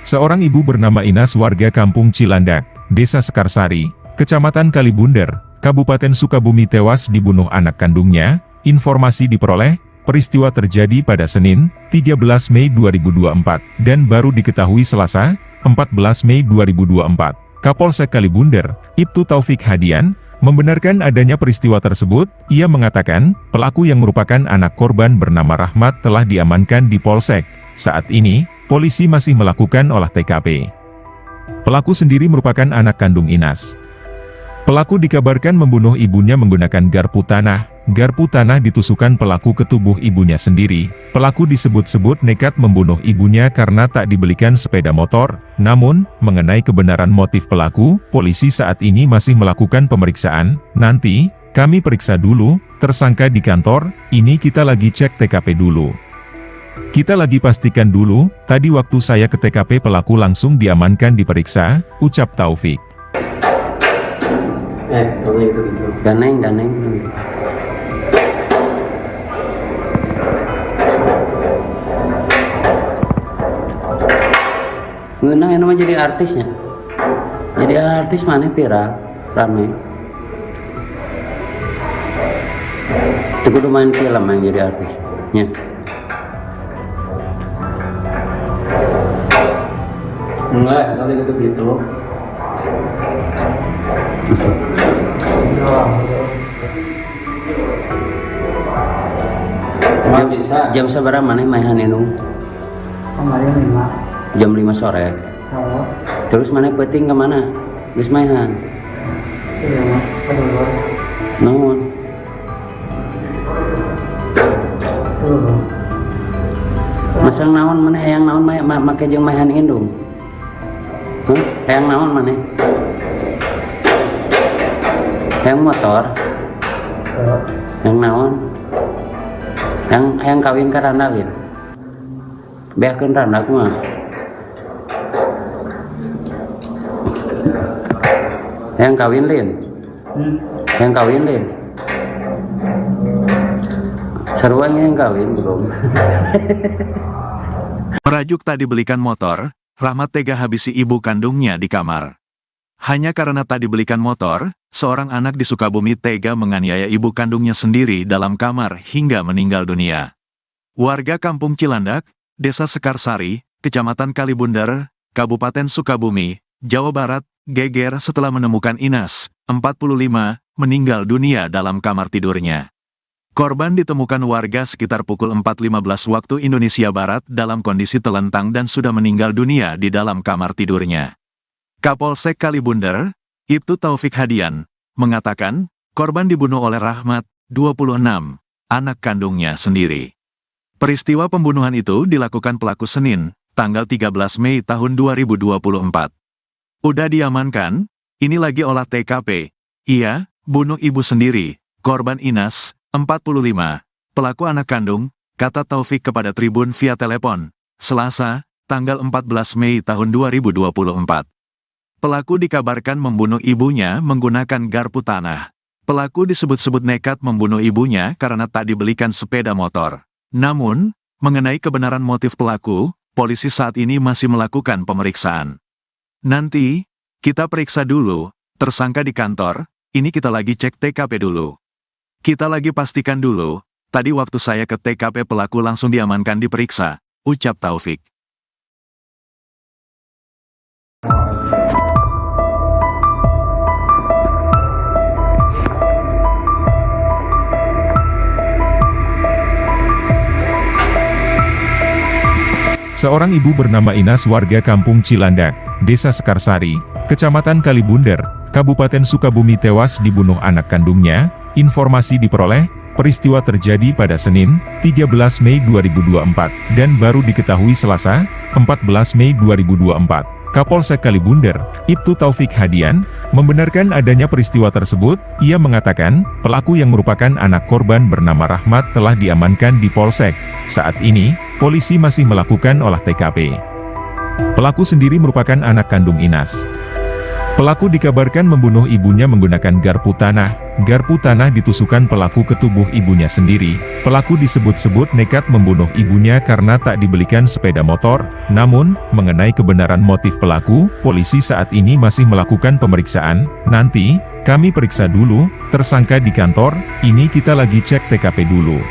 B: Seorang ibu bernama Inas warga Kampung Cilandak, Desa Sekarsari, Kecamatan Kalibunder, Kabupaten Sukabumi tewas dibunuh anak kandungnya. Informasi diperoleh, peristiwa terjadi pada Senin, 13 Mei 2024, dan baru diketahui Selasa, 14 Mei 2024. Kapolsek Kalibunder, Ibtu Taufik Hadian, membenarkan adanya peristiwa tersebut. Ia mengatakan, pelaku yang merupakan anak korban bernama Rahmat telah diamankan di Polsek. Saat ini, polisi masih melakukan olah TKP. Pelaku sendiri merupakan anak kandung Inas. Pelaku dikabarkan membunuh ibunya menggunakan garpu tanah. Garpu tanah ditusukkan pelaku ke tubuh ibunya sendiri. Pelaku disebut-sebut nekat membunuh ibunya karena tak dibelikan sepeda motor. Namun, mengenai kebenaran motif pelaku, polisi saat ini masih melakukan pemeriksaan. Nanti, Kami periksa dulu, tersangka di kantor, ini kita lagi cek TKP dulu. Kita lagi pastikan dulu, tadi waktu saya ke TKP pelaku langsung diamankan diperiksa, ucap Taufik.
D: Kalau gitu.
C: Ganeng. Ngenang yang namanya jadi artisnya. Jadi artis mana viral, rame. Itu kudu main film yang jadi artisnya.
D: Enggak, kalau gitu. Nggak bisa.
C: Jam seberapa mana mainan itu?
E: Kemarin 5.
C: Jam 5 sore.
E: Oh,
C: Terus mana peting kemana? Geus mainan.
E: iya mah. Kedua.
C: Naon?
E: Dulu.
C: Masang naon mana hayang naon make jeung mainan indung. Hayang naon mana? Hayang motor. Hayang naon? Hayang kawin ka randalin. Beakeun randak mah. Hayang kawin lin. Hayang kawin lin. Sarua yang kawin belum.
A: Merajuk tak dibelikan motor, Rahmat tega habisi ibu kandungnya di kamar. Hanya karena tak dibelikan motor, seorang anak di Sukabumi tega menganiaya ibu kandungnya sendiri dalam kamar hingga meninggal dunia. Warga Kampung Cilandak, Desa Sekarsari, Kecamatan Kalibundar, Kabupaten Sukabumi, Jawa Barat, geger setelah menemukan Inas, 45, meninggal dunia dalam kamar tidurnya. Korban ditemukan warga sekitar pukul 4.15 waktu Indonesia Barat dalam kondisi telentang dan sudah meninggal dunia di dalam kamar tidurnya. Kapolsek Kalibundar, Ibtu Taufik Hadian, mengatakan, korban dibunuh oleh Rahmat, 26, anak kandungnya sendiri. Peristiwa pembunuhan itu dilakukan pelaku Senin, tanggal 13 Mei tahun 2024. Udah diamankan, ini lagi olah TKP. Ia, bunuh ibu sendiri, korban Inas, 45, pelaku anak kandung, kata Taufik kepada Tribun via telepon, Selasa, tanggal 14 Mei tahun 2024. Pelaku dikabarkan membunuh ibunya menggunakan garpu tanah. Pelaku disebut-sebut nekat membunuh ibunya karena tak dibelikan sepeda motor. Namun, mengenai kebenaran motif pelaku, polisi saat ini masih melakukan pemeriksaan. Nanti, kita periksa dulu, tersangka di kantor, ini kita lagi cek TKP dulu. Kita lagi pastikan dulu, tadi waktu saya ke TKP pelaku langsung diamankan diperiksa, ucap Taufik.
B: Seorang ibu bernama Inas warga Kampung Cilandak, Desa Sekarsari, Kecamatan Kalibundar, Kabupaten Sukabumi tewas dibunuh anak kandungnya. Informasi diperoleh, peristiwa terjadi pada Senin, 13 Mei 2024, dan baru diketahui Selasa, 14 Mei 2024. Kapolsek Kalibundar, Ibtu Taufik Hadian, membenarkan adanya peristiwa tersebut. Ia mengatakan, pelaku yang merupakan anak korban bernama Rahmat telah diamankan di Polsek. Saat ini, polisi masih melakukan olah TKP. Pelaku sendiri merupakan anak kandung Inas. Pelaku dikabarkan membunuh ibunya menggunakan garpu tanah. Garpu tanah ditusukkan pelaku ke tubuh ibunya sendiri. Pelaku disebut-sebut nekat membunuh ibunya karena tak dibelikan sepeda motor. Namun, mengenai kebenaran motif pelaku, polisi saat ini masih melakukan pemeriksaan. Nanti, kami periksa dulu, tersangka di kantor, ini kita lagi cek TKP dulu.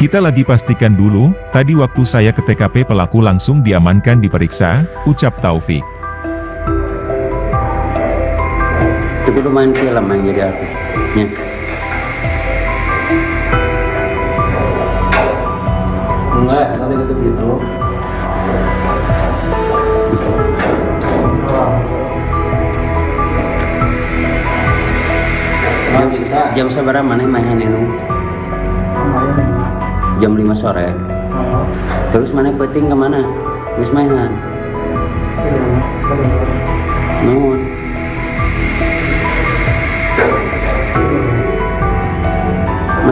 B: Kita lagi pastikan dulu, tadi waktu saya ke TKP pelaku langsung diamankan diperiksa, ucap Taufik.
C: Itu kudu main film yang jadi artisnya.
D: Enggak, kalau gitu. Nggak bisa.
C: Jam seberapa mana mainan itu?
E: Kemarin 5.
C: Jam 5 sore.
E: Oh,
C: Terus mana peting kemana? Geus mainan.
E: iya mah. Kedua.
C: Naon?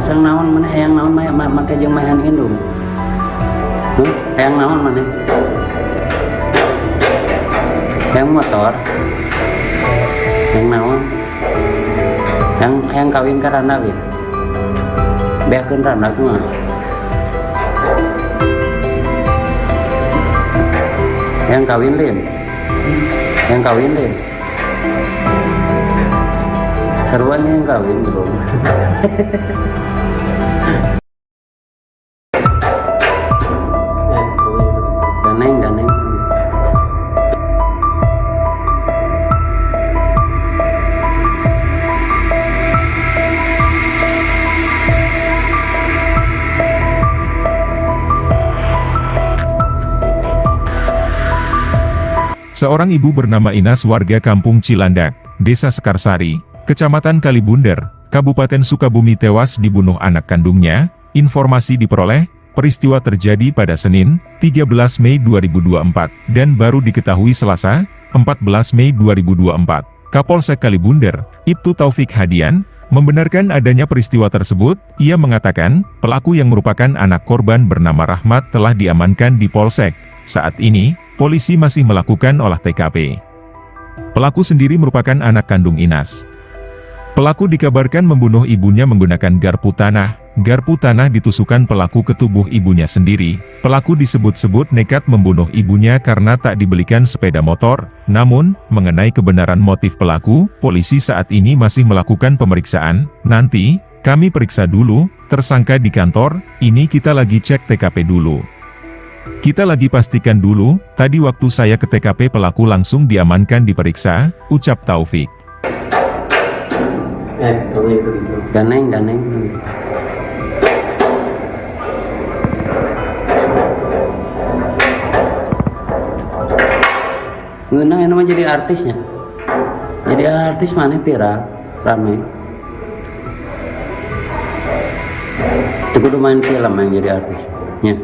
C: Masang naon mana hayang naon make jeung mahan indung. Hayang naon mana? Hayang motor. Hayang naon? Hayang kawin ka randa we. Beakeun randa kumaha? Hayang kawin lin. Hayang kawin lin. Seruan yang kawin belum. Daneng.
B: Seorang ibu bernama Inas warga Kampung Cilandak, Desa Sekarsari, Kecamatan Kalibunder, Kabupaten Sukabumi tewas dibunuh anak kandungnya. Informasi diperoleh, peristiwa terjadi pada Senin, 13 Mei 2024, dan baru diketahui Selasa, 14 Mei 2024. Kapolsek Kalibunder, Ibtu Taufik Hadian, membenarkan adanya peristiwa tersebut. Ia mengatakan, pelaku yang merupakan anak korban bernama Rahmat telah diamankan di Polsek. Saat ini, polisi masih melakukan olah TKP. Pelaku sendiri merupakan anak kandung Inas. Pelaku dikabarkan membunuh ibunya menggunakan garpu tanah. Garpu tanah ditusukkan pelaku ke tubuh ibunya sendiri. Pelaku disebut-sebut nekat membunuh ibunya karena tak dibelikan sepeda motor. Namun, mengenai kebenaran motif pelaku, polisi saat ini masih melakukan pemeriksaan. Nanti, kami periksa dulu, tersangka di kantor, ini kita lagi cek TKP dulu. Kita lagi pastikan dulu, tadi waktu saya ke TKP pelaku langsung diamankan diperiksa, ucap Taufik.
C: Daneng. Ngeunang yang namanya jadi artisnya. Jadi artis mana viral, ramai. Itu kudu main film yang jadi artis. Ya.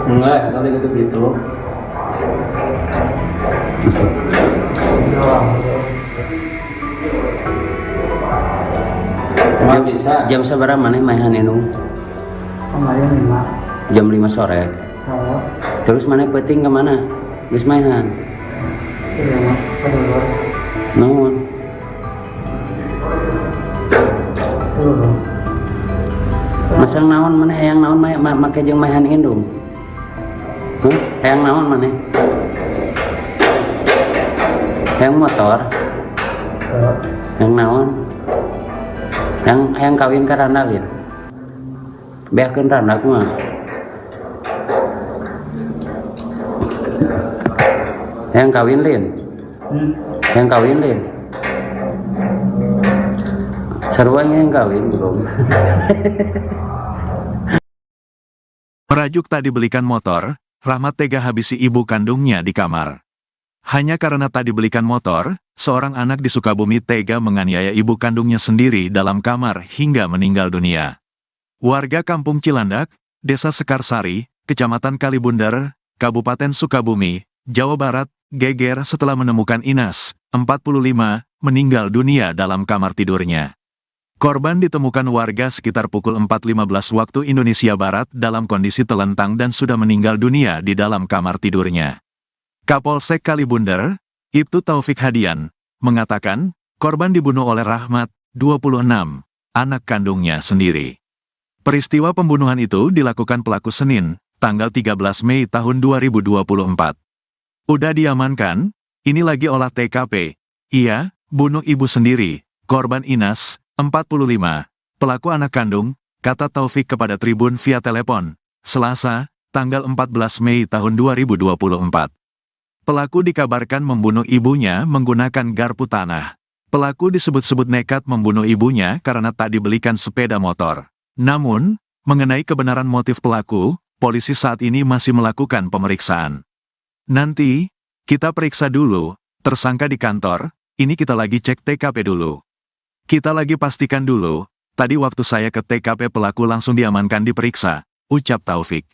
D: Enggak, nanti gitu. Nggak bisa.
C: Jam seberapa mana mainan itu?
E: Kemarin 5.
C: Jam 5 sore.
E: Oh,
C: Terus mana peting kemana? Geus mainan.
E: iya mah. Kedulur.
C: Naon?
E: Kedulur.
C: Masang naon mana hayang naon make jeung mainan indung. Hayang naon mana? Hayang motor. Hayang naon? Hayang kawin ka randa lin. Beakeun randa kumaha? Hayang kawin lin. Hayang kawin lin. Seruan yang kawin belum.
A: Merajuk tak dibelikan motor, Rahmat tega habisi ibu kandungnya di kamar. Hanya karena tak dibelikan motor, seorang anak di Sukabumi tega menganiaya ibu kandungnya sendiri dalam kamar hingga meninggal dunia. Warga Kampung Cilandak, Desa Sekarsari, Kecamatan Kalibunder, Kabupaten Sukabumi, Jawa Barat, geger setelah menemukan Inas, 45, meninggal dunia dalam kamar tidurnya. Korban ditemukan warga sekitar pukul 4.15 waktu Indonesia Barat dalam kondisi telentang dan sudah meninggal dunia di dalam kamar tidurnya. Kapolsek Kalibunder, Ibtu Taufik Hadian, mengatakan, korban dibunuh oleh Rahmat, 26, anak kandungnya sendiri. Peristiwa pembunuhan itu dilakukan pelaku Senin, tanggal 13 Mei tahun 2024. Udah diamankan, ini lagi olah TKP. Ia, bunuh ibu sendiri, korban Inas, 45, pelaku anak kandung, kata Taufik kepada Tribun via telepon, Selasa, tanggal 14 Mei tahun 2024. Pelaku dikabarkan membunuh ibunya menggunakan garpu tanah. Pelaku disebut-sebut nekat membunuh ibunya karena tak dibelikan sepeda motor. Namun, mengenai kebenaran motif pelaku, polisi saat ini masih melakukan pemeriksaan. Nanti, kita periksa dulu, tersangka di kantor, ini kita lagi cek TKP dulu. Kita lagi pastikan dulu, tadi waktu saya ke TKP pelaku langsung diamankan diperiksa, ucap Taufik.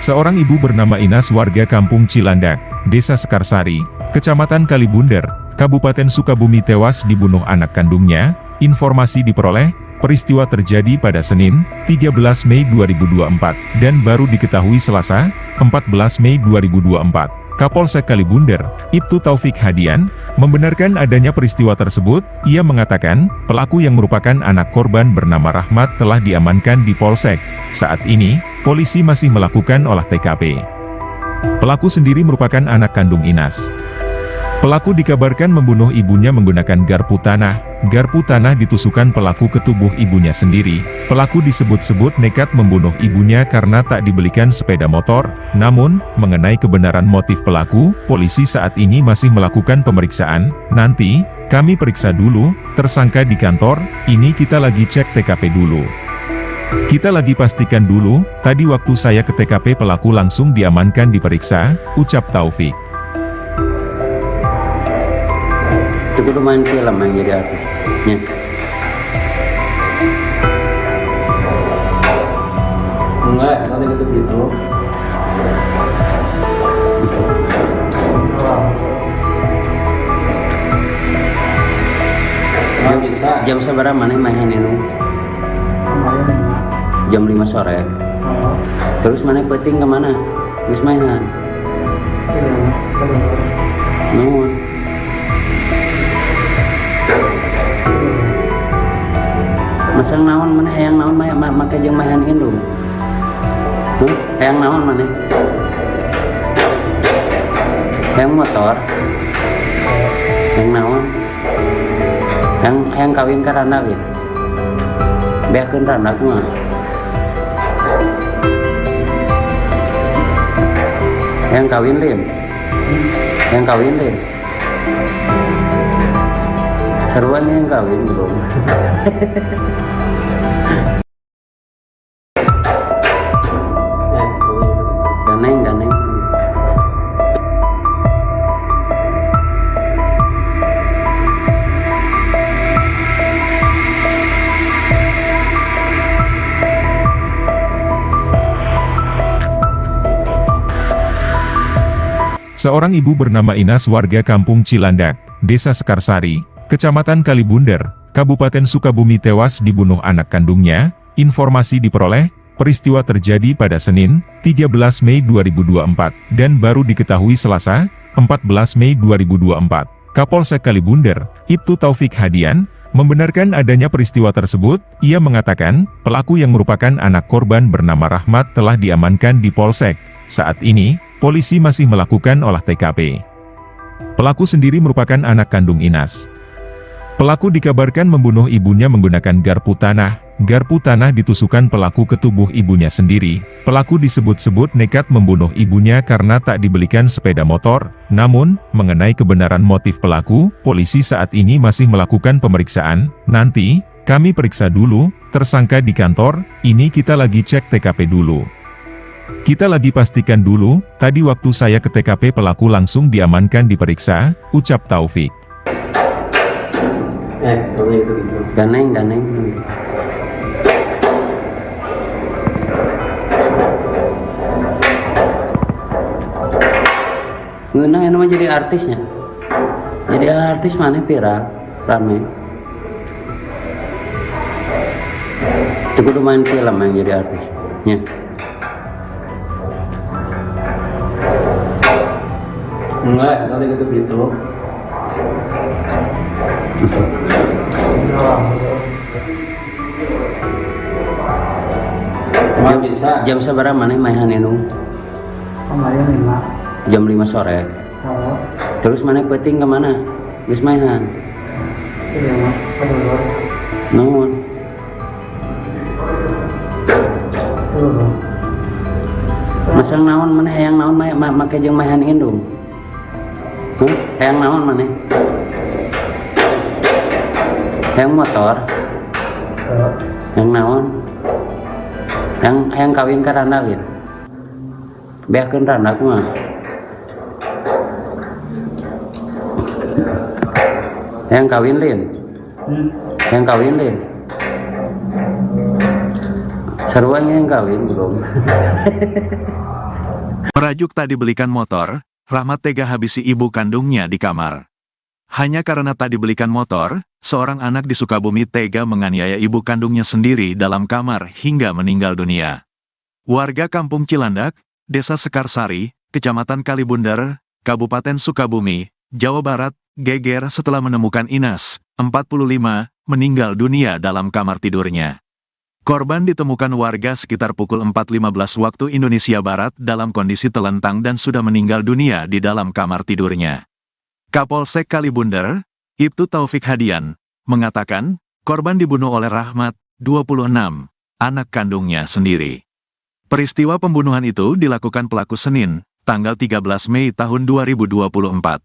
B: Seorang ibu bernama Inas warga kampung Cilandak, Desa Sekarsari, Kecamatan Kalibunder, Kabupaten Sukabumi tewas dibunuh anak kandungnya. Informasi diperoleh, peristiwa terjadi pada Senin, 13 Mei 2024, dan baru diketahui Selasa, 14 Mei 2024. Kapolsek Kalibunder, Ibtu Taufik Hadian, membenarkan adanya peristiwa tersebut. Ia mengatakan, pelaku yang merupakan anak korban bernama Rahmat telah diamankan di Polsek. Saat ini, polisi masih melakukan olah TKP. Pelaku sendiri merupakan anak kandung Inas. Pelaku dikabarkan membunuh ibunya menggunakan garpu tanah. Garpu tanah ditusukkan pelaku ke tubuh ibunya sendiri. Pelaku disebut-sebut nekat membunuh ibunya karena tak dibelikan sepeda motor. Namun, mengenai kebenaran motif pelaku, polisi saat ini masih melakukan pemeriksaan. Nanti, kami periksa dulu, tersangka di kantor, ini kita lagi cek TKP dulu. Kita lagi pastikan dulu, tadi waktu saya ke TKP pelaku langsung diamankan diperiksa, ucap Taufik.
C: Itu kudu main film yang jadi artisnya.
D: Enggak, tadi gitu. Nggak bisa.
C: Jam seberapa mana mainan itu?
E: Kemarin 5.
C: Jam 5 sore.
E: Oh,
C: Terus mana peting kemana? Geus mainan. Nuhun. Masang naon mana hayang naon make jeung mahan indung. Hayang naon mana? Hayang motor. Hayang naon? Hayang kawin ka randak ge. Beakeun randak mah. Hayang kawin lin. Hayang kawin lin. Seruan yang kawin belum. Ganeng.
B: Seorang ibu bernama Inas warga kampung Cilandak, Desa Sekarsari, Kecamatan Kalibunder, Kabupaten Sukabumi tewas dibunuh anak kandungnya. Informasi diperoleh, peristiwa terjadi pada Senin, 13 Mei 2024, dan baru diketahui Selasa, 14 Mei 2024. Kapolsek Kalibunder, Ibtu Taufik Hadian, membenarkan adanya peristiwa tersebut. Ia mengatakan, pelaku yang merupakan anak korban bernama Rahmat telah diamankan di Polsek. Saat ini, polisi masih melakukan olah TKP. Pelaku sendiri merupakan anak kandung Inas. Pelaku dikabarkan membunuh ibunya menggunakan garpu tanah. Garpu tanah ditusukkan pelaku ke tubuh ibunya sendiri. Pelaku disebut-sebut nekat membunuh ibunya karena tak dibelikan sepeda motor. Namun, mengenai kebenaran motif pelaku, polisi saat ini masih melakukan pemeriksaan. Nanti, kami periksa dulu, tersangka di kantor, ini kita lagi cek TKP dulu. Kita lagi pastikan dulu, tadi waktu saya ke TKP pelaku langsung diamankan diperiksa, ucap Taufik.
D: Tadi gitu.
C: Ganeng. Ngeunang yang jadi artisnya. Jadi artis mana viral, rame. Itu kudu main film yang jadi artisnya.
D: Enggak, tadi gitu. Nggak bisa.
C: Jam seberapa mana mainan itu?
E: Kemarin 5.
C: Jam 5 sore.
E: Oh,
C: Terus mana peting kemana? Geus mainan. Nuhun. Masang naon mana hayang naon make jeung mahan indung. Hayang naon mana? Hayang motor. Hayang naon? Hayang kawin ka randak ge. Beakeun randak mah. Hayang kawin lin. Hayang kawin lin. Seruan yang kawin belum.
A: Merajuk tak dibelikan motor, Rahmat tega habisi ibu kandungnya di kamar. Hanya karena tak dibelikan motor, seorang anak di Sukabumi tega menganiaya ibu kandungnya sendiri dalam kamar hingga meninggal dunia. Warga Kampung Cilandak, Desa Sekarsari, Kecamatan Kalibundar, Kabupaten Sukabumi, Jawa Barat, geger setelah menemukan Inas, 45, meninggal dunia dalam kamar tidurnya. Korban ditemukan warga sekitar pukul 4.15 waktu Indonesia Barat dalam kondisi telentang dan sudah meninggal dunia di dalam kamar tidurnya. Kapolsek Kalibundar, Ibtu Taufik Hadian, mengatakan, korban dibunuh oleh Rahmat, 26, anak kandungnya sendiri. Peristiwa pembunuhan itu dilakukan pelaku Senin, tanggal 13 Mei tahun 2024.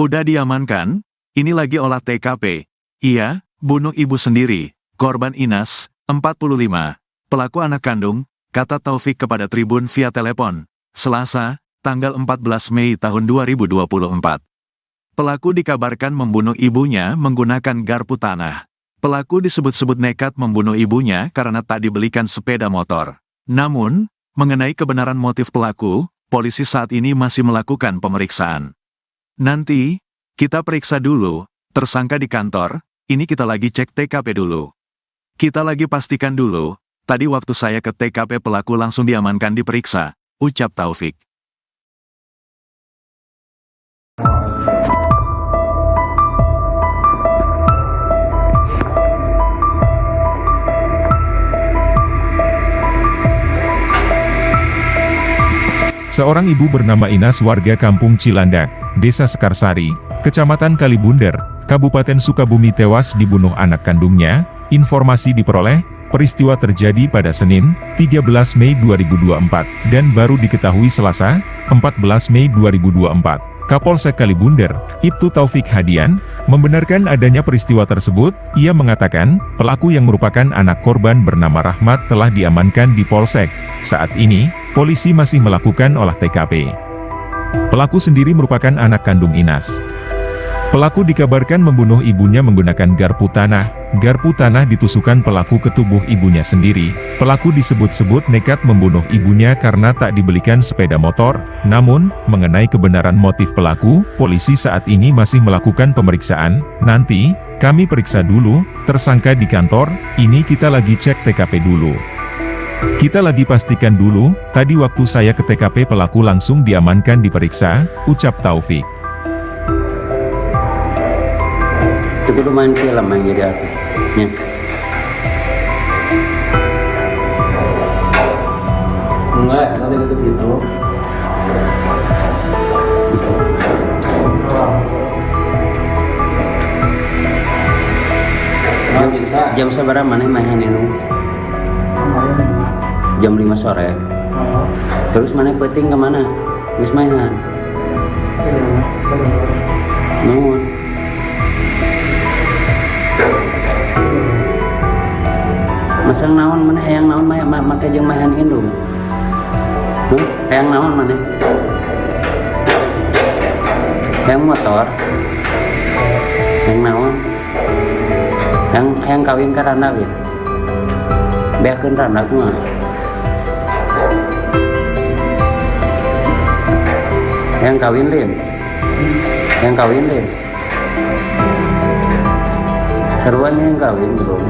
A: Udah diamankan, ini lagi olah TKP. Iya, bunuh ibu sendiri, korban Inas, 45, pelaku anak kandung, kata Taufik kepada Tribun via telepon, Selasa, tanggal 14 Mei tahun 2024. Pelaku dikabarkan membunuh ibunya menggunakan garpu tanah. Pelaku disebut-sebut nekat membunuh ibunya karena tak dibelikan sepeda motor. Namun, mengenai kebenaran motif pelaku, polisi saat ini masih melakukan pemeriksaan. Nanti, kita periksa dulu, tersangka di kantor, ini kita lagi cek TKP dulu. Kita lagi pastikan dulu, tadi waktu saya ke TKP pelaku langsung diamankan diperiksa, ucap Taufik.
B: Seorang ibu bernama Inas warga Kampung Cilandak, Desa Sekarsari, Kecamatan Kalibundar, Kabupaten Sukabumi tewas dibunuh anak kandungnya. Informasi diperoleh, peristiwa terjadi pada Senin, 13 Mei 2024, dan baru diketahui Selasa, 14 Mei 2024. Kapolsek Kalibundar, Ibtu Taufik Hadian, membenarkan adanya peristiwa tersebut. Ia mengatakan, pelaku yang merupakan anak korban bernama Rahmat telah diamankan di Polsek. Saat ini, polisi masih melakukan olah TKP. Pelaku sendiri merupakan anak kandung Inas. Pelaku dikabarkan membunuh ibunya menggunakan garpu tanah. Garpu tanah ditusukkan pelaku ke tubuh ibunya sendiri. Pelaku disebut-sebut nekat membunuh ibunya karena tak dibelikan sepeda motor. Namun, mengenai kebenaran motif pelaku, polisi saat ini masih melakukan pemeriksaan. Nanti, kami periksa dulu, tersangka di kantor, ini kita lagi cek TKP dulu. Kita lagi pastikan dulu, tadi waktu saya ke TKP pelaku langsung diamankan diperiksa, ucap Taufik.
C: Itu kudu main film yang jadi artisnya.
D: Enggak, tadi gitu. Nggak bisa.
C: Jam seberapa mana mainan itu? Jam 5 sore. Terus mana peting kemana? Wis mainan. Nuhun. Masang naon mana hayang naon make jeung mahan indung. Hayang naon mana? Hayang motor. Hayang naon? Hayang kawin ka randa ge. Beakeun randa kumaha? Hayang kawin lin. Hayang kawin lin. Seruan yang kawin bro.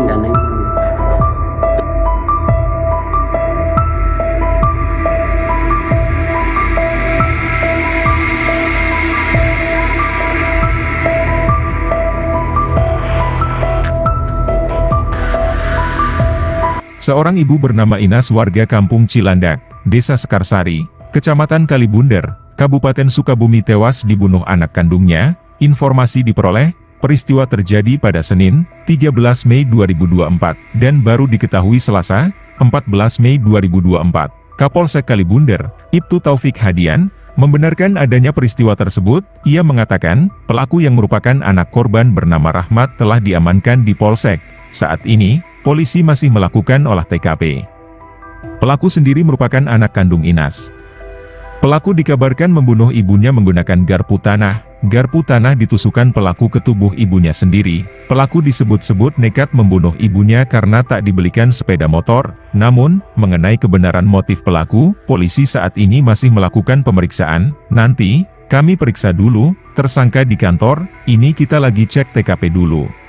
C: Daneng.
B: Seorang ibu bernama Inas warga Kampung Cilandak, Desa Sekarsari, Kecamatan Kalibundar, Kabupaten Sukabumi tewas dibunuh anak kandungnya. Informasi diperoleh, peristiwa terjadi pada Senin, 13 Mei 2024, dan baru diketahui Selasa, 14 Mei 2024. Kapolsek Kalibundar, Ibtu Taufik Hadian, membenarkan adanya peristiwa tersebut. Ia mengatakan, pelaku yang merupakan anak korban bernama Rahmat telah diamankan di Polsek. Saat ini, polisi masih melakukan olah TKP. Pelaku sendiri merupakan anak kandung Inas. Pelaku dikabarkan membunuh ibunya menggunakan garpu tanah. garpu tanah ditusukkan pelaku ke tubuh ibunya sendiri. Pelaku disebut-sebut nekat membunuh ibunya karena tak dibelikan sepeda motor. Namun, mengenai kebenaran motif pelaku, polisi saat ini masih melakukan pemeriksaan. Nanti, kami periksa dulu, tersangka di kantor, ini kita lagi cek TKP dulu.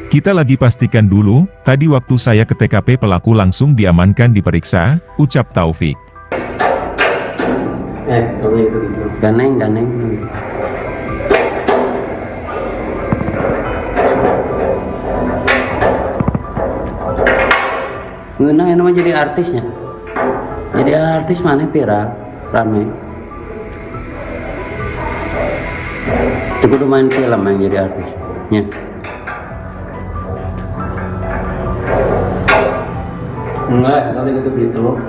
B: Kita lagi pastikan dulu, tadi waktu saya ke TKP pelaku langsung diamankan diperiksa, ucap Taufik.
D: Kalau itu gitu.
C: Ganeng. Ngeunang ini mah jadi artisnya. Jadi artis mana viral, rame. Itu kudu main film yang jadi artis. Ya.
D: Enggak, nanti gitu.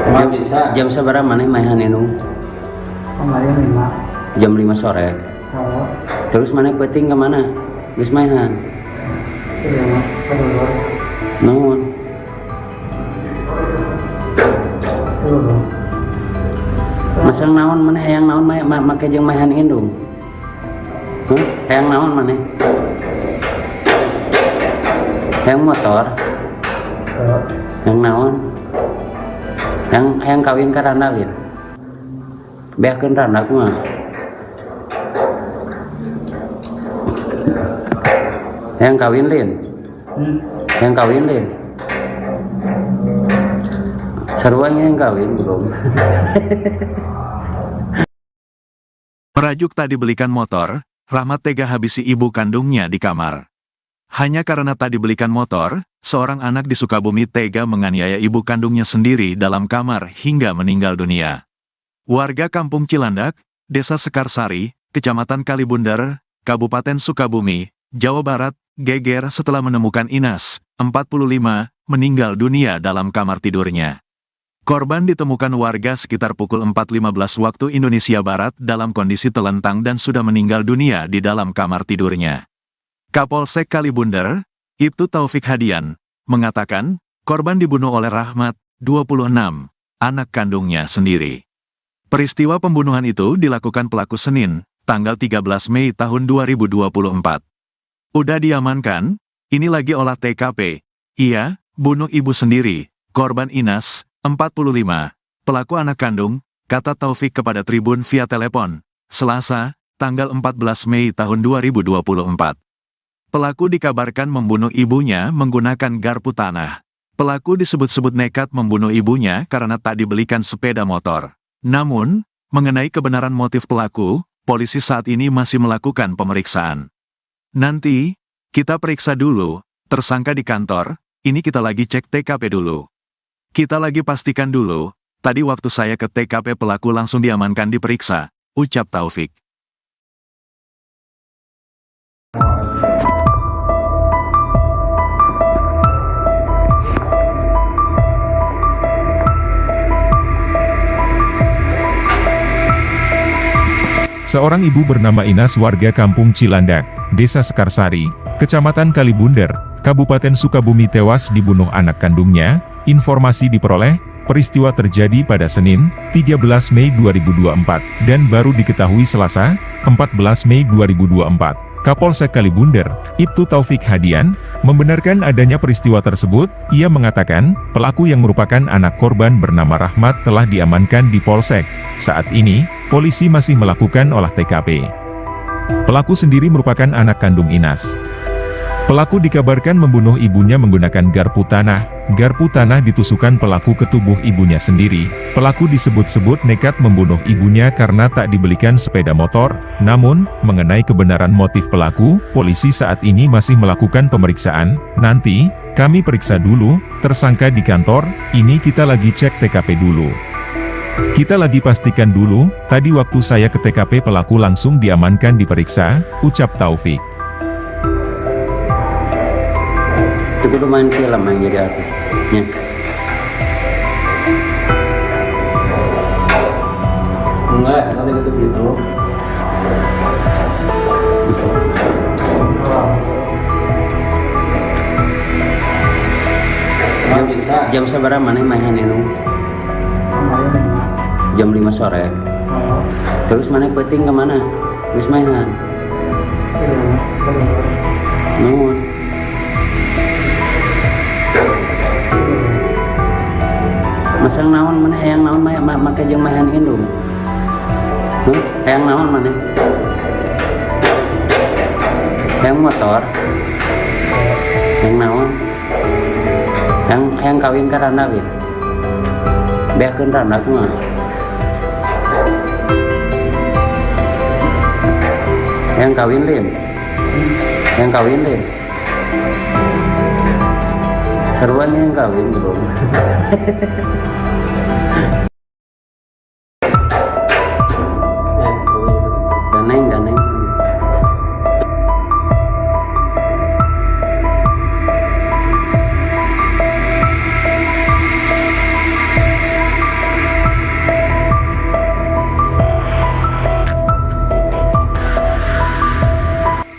D: Emang bisa.
C: Jam seberapa mana mainan ini?
E: Kemarin 5.
C: Jam 5 sore.
E: Oh,
C: Terus mana peting kemana? Geus mainan.
E: sudah mas. Kedua.
C: Nuhun.
E: Sudah.
C: Masang naon mana hayang naon make jeung mainan indung. Hayang naon mana? Hayang motor. Hayang naon? Hayang kawin ka Randalin. Beakeun Randa kumaha? Hayang kawin Lin. Hayang kawin Lin. Sarua yang kawin belum.
A: Merajuk tak dibelikan motor, Rahmat tega habisi ibu kandungnya di kamar. Hanya karena tak dibelikan motor, seorang anak di Sukabumi tega menganiaya ibu kandungnya sendiri dalam kamar hingga meninggal dunia. Warga Kampung Cilandak, Desa Sekarsari, Kecamatan Kalibundar, Kabupaten Sukabumi, Jawa Barat, geger setelah menemukan Inas, 45, meninggal dunia dalam kamar tidurnya. Korban ditemukan warga sekitar pukul 4.15 waktu Indonesia Barat dalam kondisi telentang dan sudah meninggal dunia di dalam kamar tidurnya. Kapolsek Kalibundar, Ibtu Taufik Hadian, mengatakan, korban dibunuh oleh Rahmat, 26, anak kandungnya sendiri. Peristiwa pembunuhan itu dilakukan pelaku Senin, tanggal 13 Mei tahun 2024. Udah diamankan, ini lagi olah TKP. Iya, bunuh ibu sendiri, korban Inas, 45, pelaku anak kandung, kata Taufik kepada Tribun via telepon, Selasa, tanggal 14 Mei tahun 2024. Pelaku dikabarkan membunuh ibunya menggunakan garpu tanah. Pelaku disebut-sebut nekat membunuh ibunya karena tak dibelikan sepeda motor. Namun, mengenai kebenaran motif pelaku, polisi saat ini masih melakukan pemeriksaan. Nanti, kita periksa dulu, tersangka di kantor, ini kita lagi cek TKP dulu. Kita lagi pastikan dulu, tadi waktu saya ke TKP pelaku langsung diamankan diperiksa, ucap Taufik.
B: Seorang ibu bernama Inas warga Kampung Cilandak, Desa Sekarsari, Kecamatan Kalibundar, Kabupaten Sukabumi tewas dibunuh anak kandungnya. Informasi diperoleh, peristiwa terjadi pada Senin, 13 Mei 2024, dan baru diketahui Selasa, 14 Mei 2024. Kapolsek Kalibundar, Ibtu Taufik Hadian, membenarkan adanya peristiwa tersebut. Ia mengatakan, pelaku yang merupakan anak korban bernama Rahmat telah diamankan di Polsek. Saat ini, polisi masih melakukan olah TKP. Pelaku sendiri merupakan anak kandung Inas. Pelaku dikabarkan membunuh ibunya menggunakan garpu tanah. Garpu tanah ditusukkan pelaku ke tubuh ibunya sendiri. Pelaku disebut-sebut nekat membunuh ibunya karena tak dibelikan sepeda motor. Namun, mengenai kebenaran motif pelaku, polisi saat ini masih melakukan pemeriksaan. Nanti, kami periksa dulu, tersangka di kantor, ini kita lagi cek TKP dulu. Kita lagi pastikan dulu, tadi waktu saya ke TKP pelaku langsung diamankan diperiksa, ucap Taufik.
C: Itu kudu main film yang jadi artis. Ya.
D: Enggak, nanti gitu. Nggak bisa.
C: Jam seberapa mana mainan indung?
E: Kemarin 5.
C: Jam 5 sore.
E: Oh.
C: Terus mana penting kemana? Terus mainan.
E: Keluar.
C: Nuhun. Masang naon mana hayang naon make jeung mainan indung? Hayang naon mana? Hayang motor. Hayang naon? Hayang kawin ka randa we. Beakeun randa kumaha? Hayang kawin lin. Yang kawin deh. Seruan yang kawin belum. Daneng.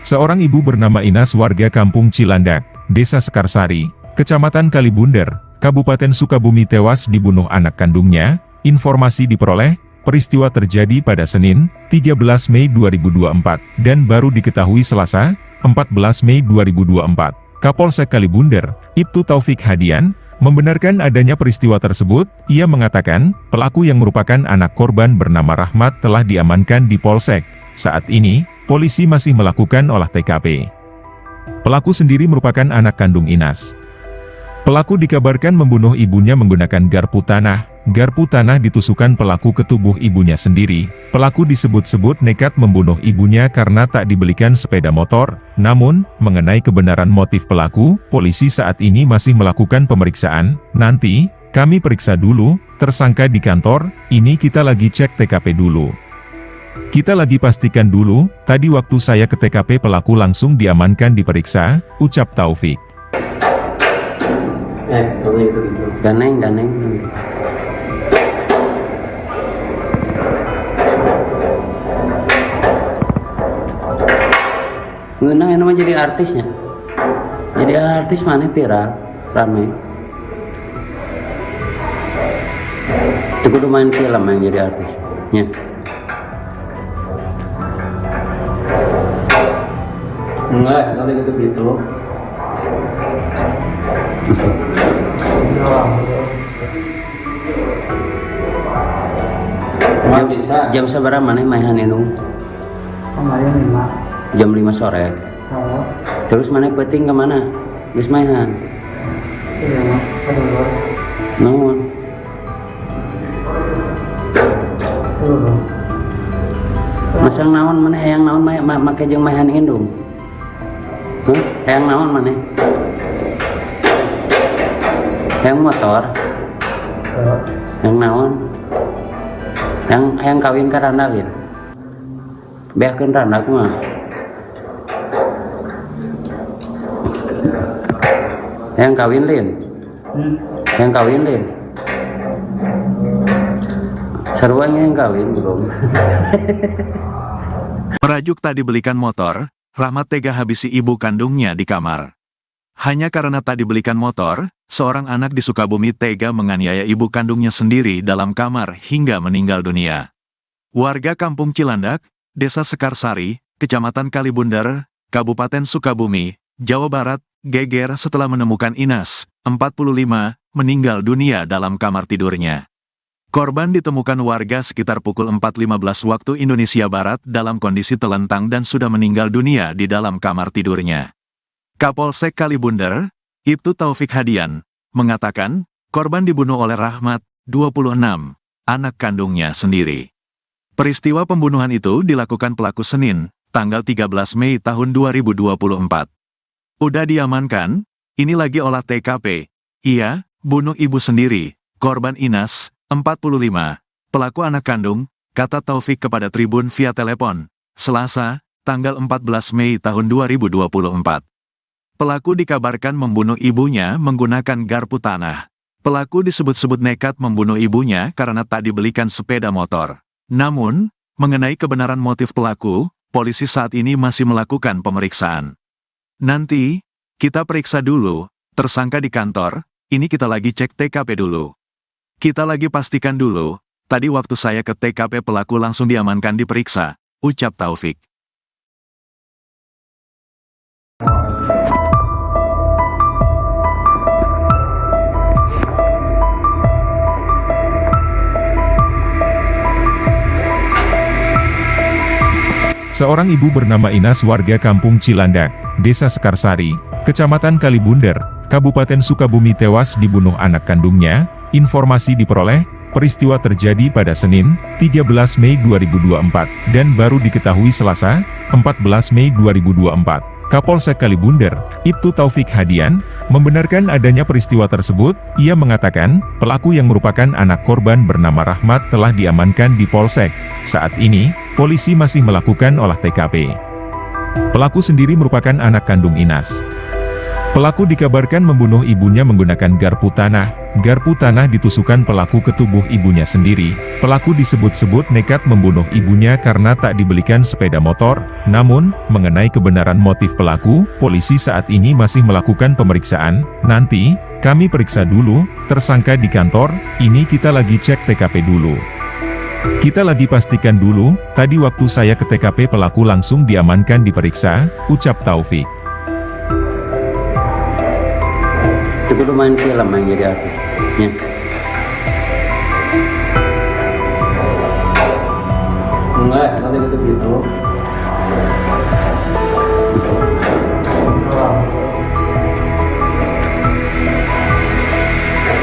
B: Seorang ibu bernama Inas warga Kampung Cilandak, Desa Sekarsari, Kecamatan Kalibunder, Kabupaten Sukabumi tewas dibunuh anak kandungnya. Informasi diperoleh, peristiwa terjadi pada Senin, 13 Mei 2024, dan baru diketahui Selasa, 14 Mei 2024. Kapolsek Kalibunder, Ibtu Taufik Hadian, membenarkan adanya peristiwa tersebut. Ia mengatakan, pelaku yang merupakan anak korban bernama Rahmat telah diamankan di Polsek. Saat ini, polisi masih melakukan olah TKP. Pelaku sendiri merupakan anak kandung Inas. Pelaku dikabarkan membunuh ibunya menggunakan garpu tanah. Garpu tanah ditusukkan pelaku ke tubuh ibunya sendiri. Pelaku disebut-sebut nekat membunuh ibunya karena tak dibelikan sepeda motor. Namun, mengenai kebenaran motif pelaku, polisi saat ini masih melakukan pemeriksaan. Nanti, kami periksa dulu, tersangka di kantor, ini kita lagi cek TKP dulu. Kita lagi pastikan dulu, tadi waktu saya ke TKP pelaku langsung diamankan diperiksa, ucap Taufik.
D: Kalau itu gitu.
C: Daneng. Ngeunang yang namanya jadi artisnya. Jadi artis mana viral, ramai. Itu kudu main film yang jadi artis. Ya.
D: Enggak, nanti gitu. Nggak bisa.
C: Jam seberapa mana mainan indung?
E: Kemarin 5.
C: Jam 5 sore.
E: Oh.
C: Terus mana penting kemana? Terus mainan.
E: Keluar.
C: Nuhun.
E: Keluar.
C: Masang naon mana hayang naon make jeung mainan indung? Hayang naon mana? Hayang motor. Hayang naon? Hayang kawin ka randa lin. Beakeun randa kumaha? Hayang kawin lin. Hayang kawin lin. Seruan yang kawin belum.
A: Merajuk tak dibelikan motor, Rahmat tega habisi ibu kandungnya di kamar. Hanya karena tak dibelikan motor, seorang anak di Sukabumi tega menganiaya ibu kandungnya sendiri dalam kamar hingga meninggal dunia. Warga Kampung Cilandak, Desa Sekarsari, Kecamatan Kalibunder, Kabupaten Sukabumi, Jawa Barat, geger setelah menemukan Inas, 45, meninggal dunia dalam kamar tidurnya. Korban ditemukan warga sekitar pukul 4.15 waktu Indonesia Barat dalam kondisi telentang dan sudah meninggal dunia di dalam kamar tidurnya. Kapolsek Kalibunder, Ibtu Taufik Hadian, mengatakan, korban dibunuh oleh Rahmat, 26, anak kandungnya sendiri. Peristiwa pembunuhan itu dilakukan pelaku Senin, tanggal 13 Mei tahun 2024. Udah diamankan, ini lagi olah TKP. Ia, bunuh ibu sendiri, korban Inas, 45, pelaku anak kandung, kata Taufik kepada Tribun via telepon, Selasa, tanggal 14 Mei tahun 2024. Pelaku dikabarkan membunuh ibunya menggunakan garpu tanah. Pelaku disebut-sebut nekat membunuh ibunya karena tak dibelikan sepeda motor. Namun, mengenai kebenaran motif pelaku, polisi saat ini masih melakukan pemeriksaan. Nanti, kita periksa dulu, tersangka di kantor, ini kita lagi cek TKP dulu. Kita lagi pastikan dulu, tadi waktu saya ke TKP pelaku langsung diamankan diperiksa, ucap Taufik.
B: Seorang ibu bernama Inas warga Kampung Cilandak, Desa Sekarsari, Kecamatan Kalibunder, Kabupaten Sukabumi tewas dibunuh anak kandungnya. Informasi diperoleh, peristiwa terjadi pada Senin, 13 Mei 2024, dan baru diketahui Selasa, 14 Mei 2024. Kapolsek Kalibunder, Ibtu Taufik Hadian, membenarkan adanya peristiwa tersebut. Ia mengatakan, pelaku yang merupakan anak korban bernama Rahmat telah diamankan di Polsek. Saat ini, polisi masih melakukan olah TKP. Pelaku sendiri merupakan anak kandung Inas. Pelaku dikabarkan membunuh ibunya menggunakan garpu tanah. Garpu tanah ditusukkan pelaku ke tubuh ibunya sendiri. Pelaku disebut-sebut nekat membunuh ibunya karena tak dibelikan sepeda motor. Namun, mengenai kebenaran motif pelaku, polisi saat ini masih melakukan pemeriksaan. Nanti, kami periksa dulu, tersangka di kantor, ini kita lagi cek TKP dulu. Kita lagi pastikan dulu, tadi waktu saya ke TKP pelaku langsung diamankan diperiksa, ucap Taufik.
C: Itu kudu main film yang jadi artis. Ya.
D: Enggak, nanti gitu.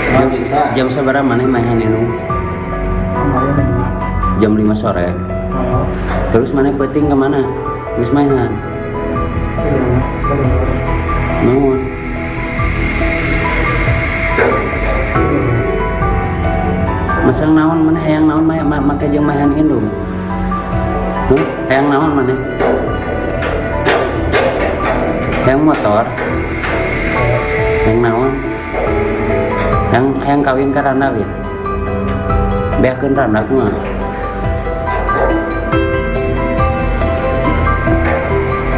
D: Nggak bisa.
C: Jam seberapa mana mainan itu?
E: Kemarin 5.
C: Jam 5 sore. Terus mana peting kemana? Geus mainan. Nuhun. Masang naon mana hayang naon make jeung mahan indung. Hayang naon mana? Hayang motor. Hayang naon? Hayang kawin ka randa we. Beakeun randa kumaha?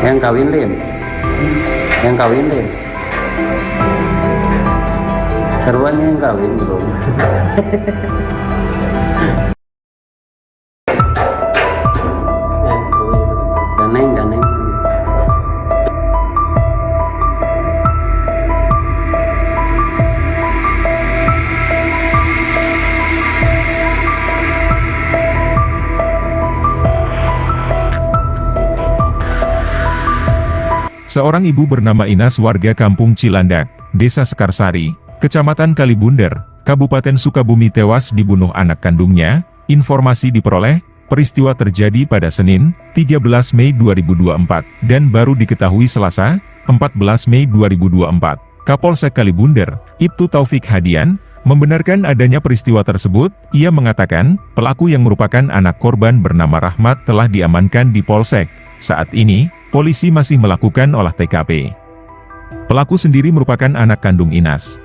C: Hayang kawin lin. Hayang kawin lin. Sarwanya yang kawin belum. Daneng.
B: Seorang ibu bernama Inas warga Kampung Cilandak, Desa Sekarsari, Kecamatan Kalibunder, Kabupaten Sukabumi tewas dibunuh anak kandungnya. Informasi diperoleh, peristiwa terjadi pada Senin, 13 Mei 2024, dan baru diketahui Selasa, 14 Mei 2024. Kapolsek Kalibunder, Ibtu Taufik Hadian, membenarkan adanya peristiwa tersebut. Ia mengatakan, pelaku yang merupakan anak korban bernama Rahmat telah diamankan di Polsek. Saat ini, polisi masih melakukan olah TKP. Pelaku sendiri merupakan anak kandung Inas.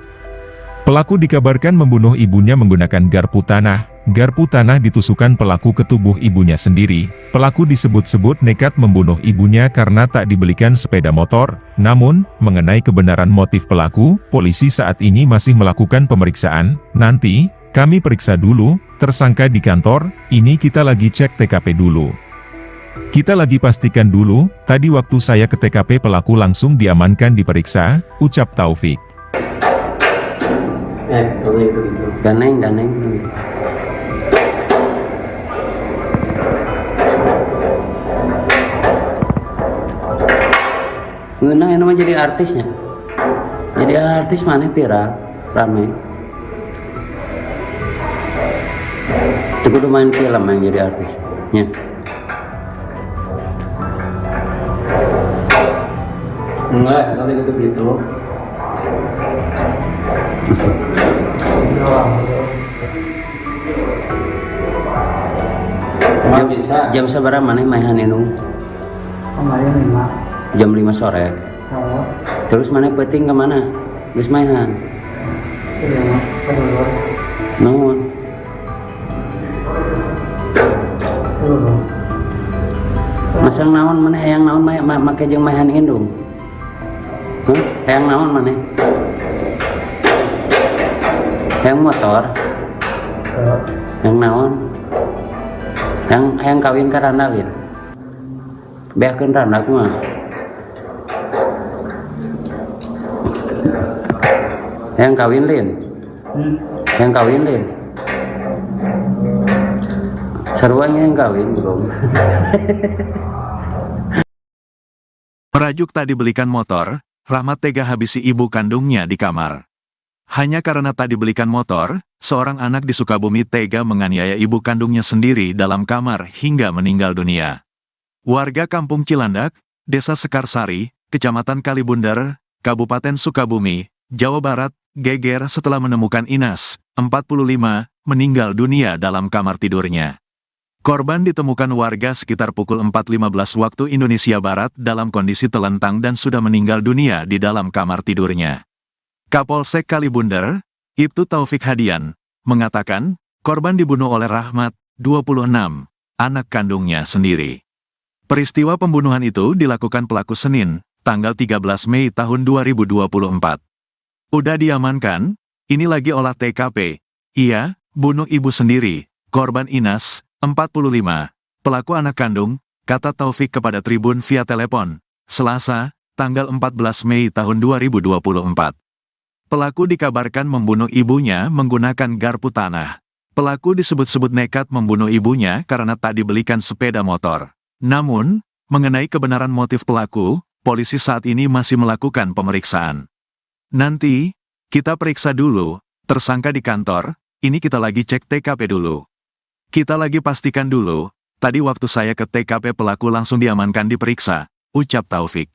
B: Pelaku dikabarkan membunuh ibunya menggunakan garpu tanah. Garpu tanah ditusukkan pelaku ke tubuh ibunya sendiri. Pelaku disebut-sebut nekat membunuh ibunya karena tak dibelikan sepeda motor. Namun, mengenai kebenaran motif pelaku, polisi saat ini masih melakukan pemeriksaan. Nanti, kami periksa dulu, tersangka di kantor, ini kita lagi cek TKP dulu. Kita lagi pastikan dulu, tadi waktu saya ke TKP pelaku langsung diamankan diperiksa, ucap Taufik.
D: Gitu.
C: Daneng. Ngeunang ini mah jadi artisnya. Jadi artis mana viral, rame. Itu kudu main film yang jadi artis. Ya.
D: Enggak, nanti gitu. Nggak bisa.
C: Jam seberapa mana mainan itu?
E: Kemarin 5.
C: Jam 5 sore. Terus mana peting kemana? Geus mainan. Nuhun. Masang naon mana hayang naon make jeung mainan indung. Hayang naon mana? Yang motor, yang naon, yang kawin ke randalin, beakeun randak mah. Yang kawin lin, yang kawin lin. Seruannya yang kawin belum.
A: Merajuk tak dibelikan motor, Rahmat tega habisi ibu kandungnya di kamar. Hanya karena tak dibelikan motor, seorang anak di Sukabumi tega menganiaya ibu kandungnya sendiri dalam kamar hingga meninggal dunia. Warga Kampung Cilandak, Desa Sekarsari, Kecamatan Kalibundar, Kabupaten Sukabumi, Jawa Barat, geger setelah menemukan Inas, 45, meninggal dunia dalam kamar tidurnya. Korban ditemukan warga sekitar pukul 4.15 waktu Indonesia Barat dalam kondisi telentang dan sudah meninggal dunia di dalam kamar tidurnya. Kapolsek Kalibundar, Ibtu Taufik Hadian, mengatakan, korban dibunuh oleh Rahmat, 26, anak kandungnya sendiri. Peristiwa pembunuhan itu dilakukan pelaku Senin, tanggal 13 Mei tahun 2024. Udah diamankan, ini lagi olah TKP. Iya, bunuh ibu sendiri, korban Inas, 45, pelaku anak kandung, kata Taufik kepada Tribun via telepon, Selasa, tanggal 14 Mei tahun 2024. Pelaku dikabarkan membunuh ibunya menggunakan garpu tanah. Pelaku disebut-sebut nekat membunuh ibunya karena tak dibelikan sepeda motor. Namun, mengenai kebenaran motif pelaku, polisi saat ini masih melakukan pemeriksaan. Nanti, kita periksa dulu, tersangka di kantor, ini kita lagi cek TKP dulu. Kita lagi pastikan dulu, tadi waktu saya ke TKP pelaku langsung diamankan diperiksa, ucap Taufik.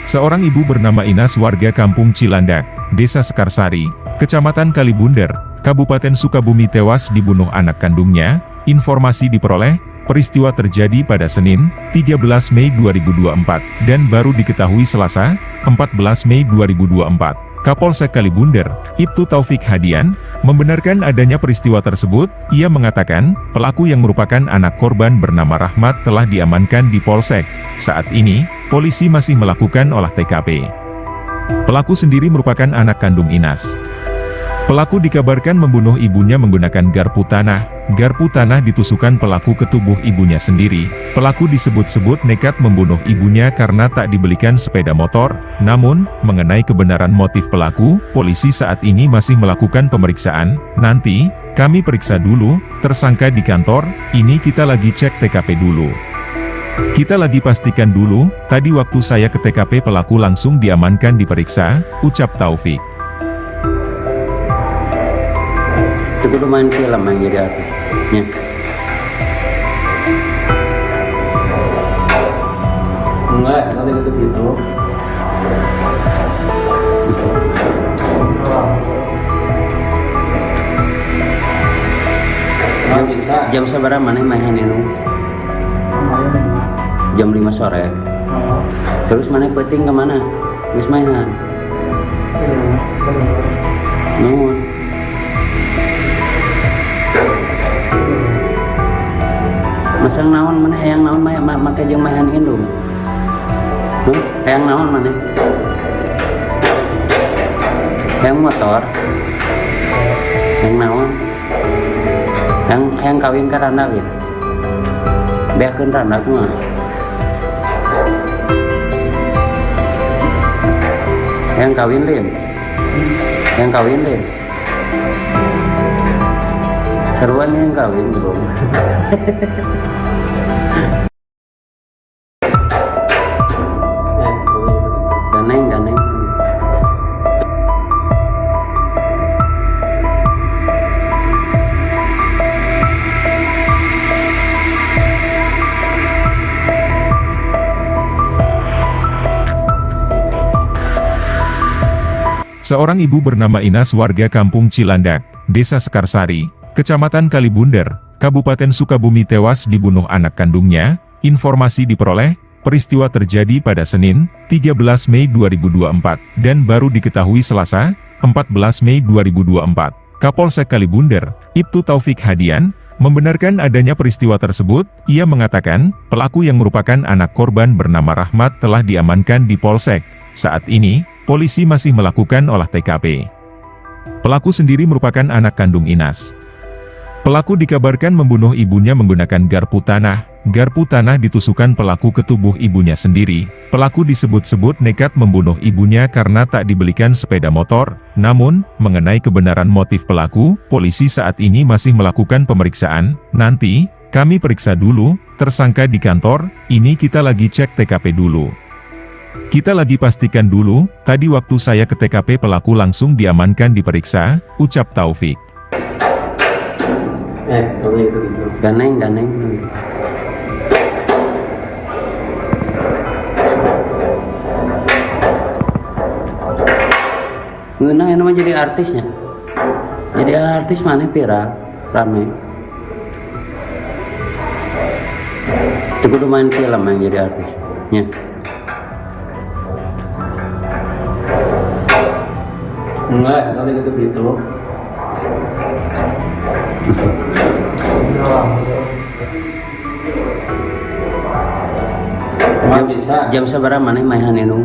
B: Seorang ibu bernama Inas warga Kampung Cilandak, Desa Sekarsari, Kecamatan Kalibundar, Kabupaten Sukabumi tewas dibunuh anak kandungnya. Informasi diperoleh, peristiwa terjadi pada Senin, 13 Mei 2024, dan baru diketahui Selasa, 14 Mei 2024. Kapolsek Kalibundar, Ibtu Taufik Hadian, membenarkan adanya peristiwa tersebut. Ia mengatakan, pelaku yang merupakan anak korban bernama Rahmat telah diamankan di Polsek. Saat ini, polisi masih melakukan olah TKP. Pelaku sendiri merupakan anak kandung Inas. Pelaku dikabarkan membunuh ibunya menggunakan garpu tanah. Garpu tanah ditusukkan pelaku ke tubuh ibunya sendiri. Pelaku disebut-sebut nekat membunuh ibunya karena tak dibelikan sepeda motor. Namun, mengenai kebenaran motif pelaku, polisi saat ini masih melakukan pemeriksaan. Nanti, kami periksa dulu, tersangka di kantor, ini kita lagi cek TKP dulu. Kita lagi pastikan dulu, tadi waktu saya ke TKP pelaku langsung diamankan diperiksa, ucap Taufik.
C: Itu kudu main film yang jadi artisnya.
D: Enggak, nanti gitu gitu. Nggak bisa.
C: Jam seberapa mana main itu? Jam 5 sore. Terus mana penting kemana? Wis mainan. Nuhun. Masang naon mana hayang naon make jeung mahan indung. Hayang naon mana? Hayang motor. Hayang naon? Hayang kawin ka randalin. Beakeun randak mah. Hayang kawin lin. Hayang kawin lin. Seruannya yang kawin belum. Ganeng.
B: Seorang ibu bernama Inas warga Kampung Cilandak, Desa Sekarsari, Kecamatan Kalibundar, Kabupaten Sukabumi tewas dibunuh anak kandungnya. Informasi diperoleh, peristiwa terjadi pada Senin, 13 Mei 2024, dan baru diketahui Selasa, 14 Mei 2024. Kapolsek Kalibunder, Ibtu Taufik Hadian, membenarkan adanya peristiwa tersebut. Ia mengatakan, pelaku yang merupakan anak korban bernama Rahmat telah diamankan di Polsek. Saat ini, polisi masih melakukan olah TKP. Pelaku sendiri merupakan anak kandung Inas. Pelaku dikabarkan membunuh ibunya menggunakan garpu tanah. Garpu tanah ditusukkan pelaku ke tubuh ibunya sendiri. Pelaku disebut-sebut nekat membunuh ibunya karena tak dibelikan sepeda motor. Namun, mengenai kebenaran motif pelaku, polisi saat ini masih melakukan pemeriksaan. Nanti, kami periksa dulu, tersangka di kantor, ini kita lagi cek TKP dulu. Kita lagi pastikan dulu, tadi waktu saya ke TKP pelaku langsung diamankan diperiksa, ucap Taufik.
D: Kalau itu gitu.
C: Ganeng. Ngeunang yang namanya jadi artisnya. Jadi artis mana viral, rame. Itu kudu main film yang jadi artis. Ya.
D: Enggak, nanti gitu. Emang bisa.
C: Jam seberapa mana mainan itu?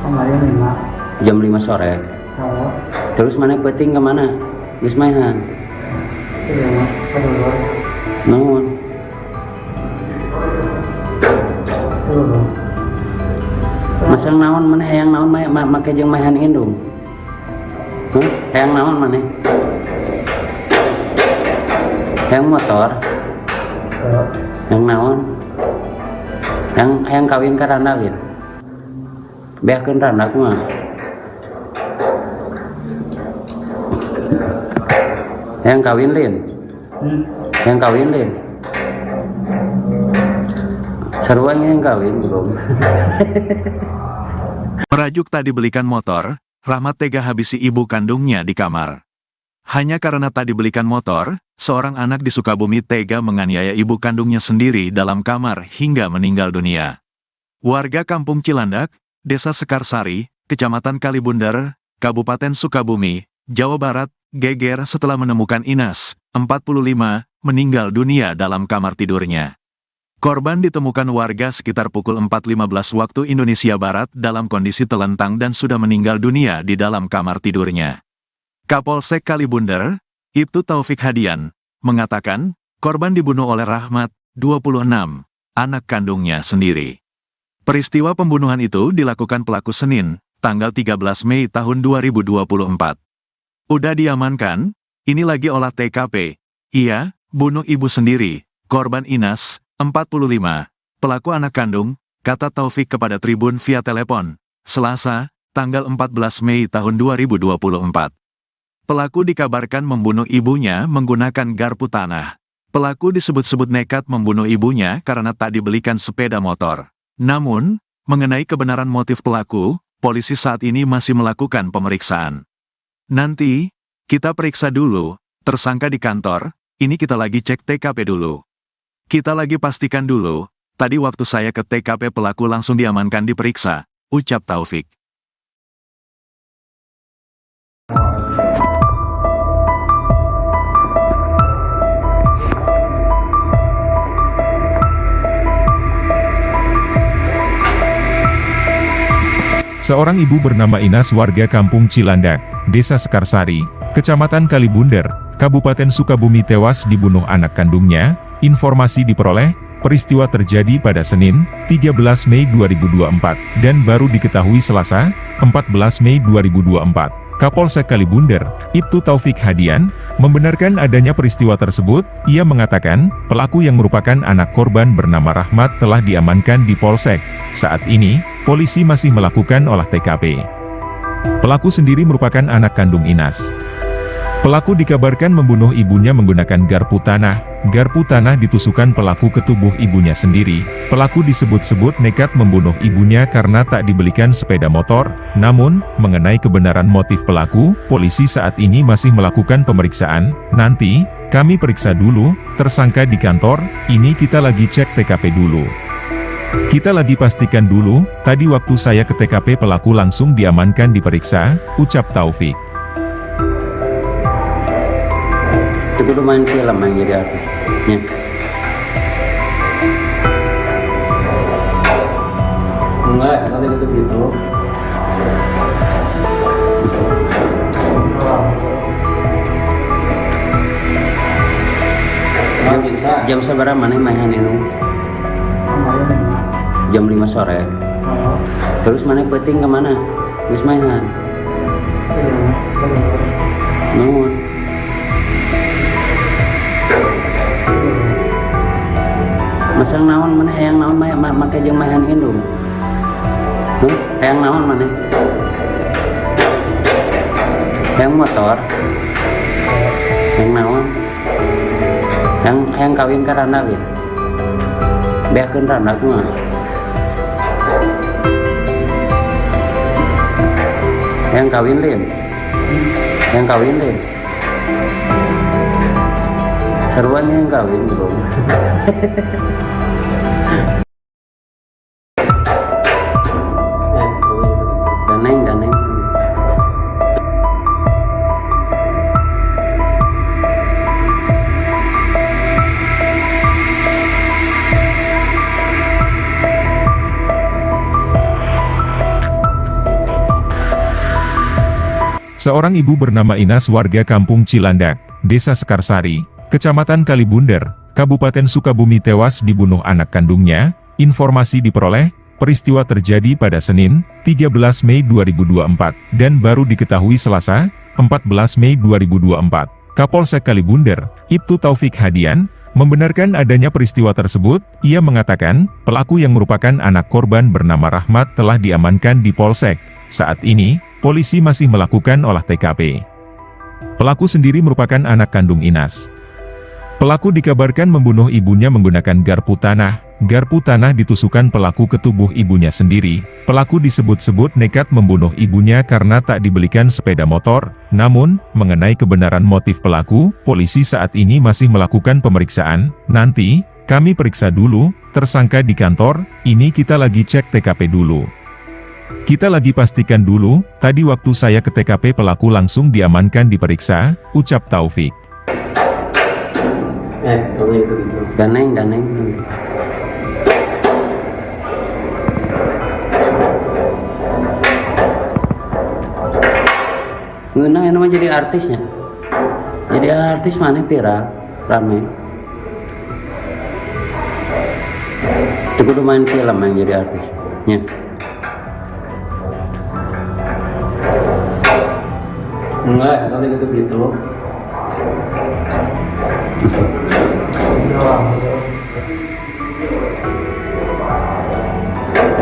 E: Kemarin 5.
C: Jam 5 sore.
E: Kalau
C: Terus mana peting kemana? Geus mainan.
E: sudah mas, keluar.
C: Naon?
E: Sudah.
C: Masang naon mana hayang naon make jeung mainan indung. Hah? Hayang naon mana? Hayang motor. Yang naon? Yang kawin ke Randa lin. Beakeun Randa kumaha? Yang kawin lin. Yang kawin lin. Sarua yang kawin belum.
A: Merajuk tak dibelikan motor, Rahmat tega habisi ibu kandungnya di kamar. Hanya karena tak dibelikan motor, seorang anak di Sukabumi tega menganiaya ibu kandungnya sendiri dalam kamar hingga meninggal dunia. Warga Kampung Cilandak, Desa Sekarsari, Kecamatan Kalibunder, Kabupaten Sukabumi, Jawa Barat, geger setelah menemukan Inas, 45, meninggal dunia dalam kamar tidurnya. Korban ditemukan warga sekitar pukul 4.15 waktu Indonesia Barat dalam kondisi telentang dan sudah meninggal dunia di dalam kamar tidurnya. Kapolsek Kalibunder, Ibtu Taufik Hadian, mengatakan, korban dibunuh oleh Rahmat, 26, anak kandungnya sendiri. Peristiwa pembunuhan itu dilakukan pelaku Senin, tanggal 13 Mei tahun 2024. Udah diamankan, ini lagi olah TKP. Iya, bunuh ibu sendiri, korban Inas, 45, pelaku anak kandung, kata Taufik kepada Tribun via telepon, Selasa, tanggal 14 Mei tahun 2024. Pelaku dikabarkan membunuh ibunya menggunakan garpu tanah. Pelaku disebut-sebut nekat membunuh ibunya karena tak dibelikan sepeda motor. Namun, mengenai kebenaran motif pelaku, polisi saat ini masih melakukan pemeriksaan. Nanti, kita periksa dulu, tersangka di kantor, ini kita lagi cek TKP dulu. Kita lagi pastikan dulu, tadi waktu saya ke TKP pelaku langsung diamankan diperiksa, ucap Taufik.
B: Seorang ibu bernama Inas warga Kampung Cilandak, Desa Sekarsari, Kecamatan Kalibunder, Kabupaten Sukabumi tewas dibunuh anak kandungnya. Informasi diperoleh, peristiwa terjadi pada Senin, 13 Mei 2024, dan baru diketahui Selasa, 14 Mei 2024. Kapolsek Kalibunder, Ibtu Taufik Hadian, membenarkan adanya peristiwa tersebut. Ia mengatakan, pelaku yang merupakan anak korban bernama Rahmat telah diamankan di Polsek. Saat ini, polisi masih melakukan olah TKP. Pelaku sendiri merupakan anak kandung Inas. Pelaku dikabarkan membunuh ibunya menggunakan garpu tanah. Garpu tanah ditusukkan pelaku ke tubuh ibunya sendiri. Pelaku disebut-sebut nekat membunuh ibunya karena tak dibelikan sepeda motor. Namun, mengenai kebenaran motif pelaku, polisi saat ini masih melakukan pemeriksaan. Nanti, kami periksa dulu, tersangka di kantor, ini kita lagi cek TKP dulu. Kita lagi pastikan dulu, tadi waktu saya ke TKP pelaku langsung diamankan diperiksa, ucap Taufik.
C: Itu udah main film yang jadi artis. Ya.
D: Enggak, nanti gitu. Nggak bisa.
C: Jam seberapa mana mainan itu?
E: Kemarin 5.
C: Jam 5 sore.
E: Oh,
C: Terus mana peting kemana? Geus mainan.
E: iya, keluar.
C: Nuhun. Masang naon mana hayang naon make jeung mainan indung. Hayang naon mana? Hayang motor. Hayang naon? Hayang kawin ka randa ge. Beakeun randa kumaha? Hayang kawin lin. Hayang kawin lin. Seruan yang kawin belum. Daneng.
B: Seorang ibu bernama Inas warga Kampung Cilandak, Desa Sekarsari, Kecamatan Kalibunder, Kabupaten Sukabumi tewas dibunuh anak kandungnya. Informasi diperoleh, peristiwa terjadi pada Senin, 13 Mei 2024, dan baru diketahui Selasa, 14 Mei 2024. Kapolsek Kalibunder, Ibtu Taufik Hadian, membenarkan adanya peristiwa tersebut. Ia mengatakan, pelaku yang merupakan anak korban bernama Rahmat telah diamankan di Polsek. Saat ini, polisi masih melakukan olah TKP. Pelaku sendiri merupakan anak kandung Inas. Pelaku dikabarkan membunuh ibunya menggunakan garpu tanah. Garpu tanah ditusukkan pelaku ke tubuh ibunya sendiri. Pelaku disebut-sebut nekat membunuh ibunya karena tak dibelikan sepeda motor. Namun, mengenai kebenaran motif pelaku, polisi saat ini masih melakukan pemeriksaan. Nanti, kami periksa dulu, tersangka di kantor, ini kita lagi cek TKP dulu. Kita lagi pastikan dulu, tadi waktu saya ke TKP pelaku langsung diamankan diperiksa, ucap Taufik.
D: Kalau gitu.
C: Daneng. Ngeunang yang jadi artisnya. Jadi artis mana viral, rame. Itu kudu main film yang jadi artis. Ya.
D: Enggak, nanti gitu.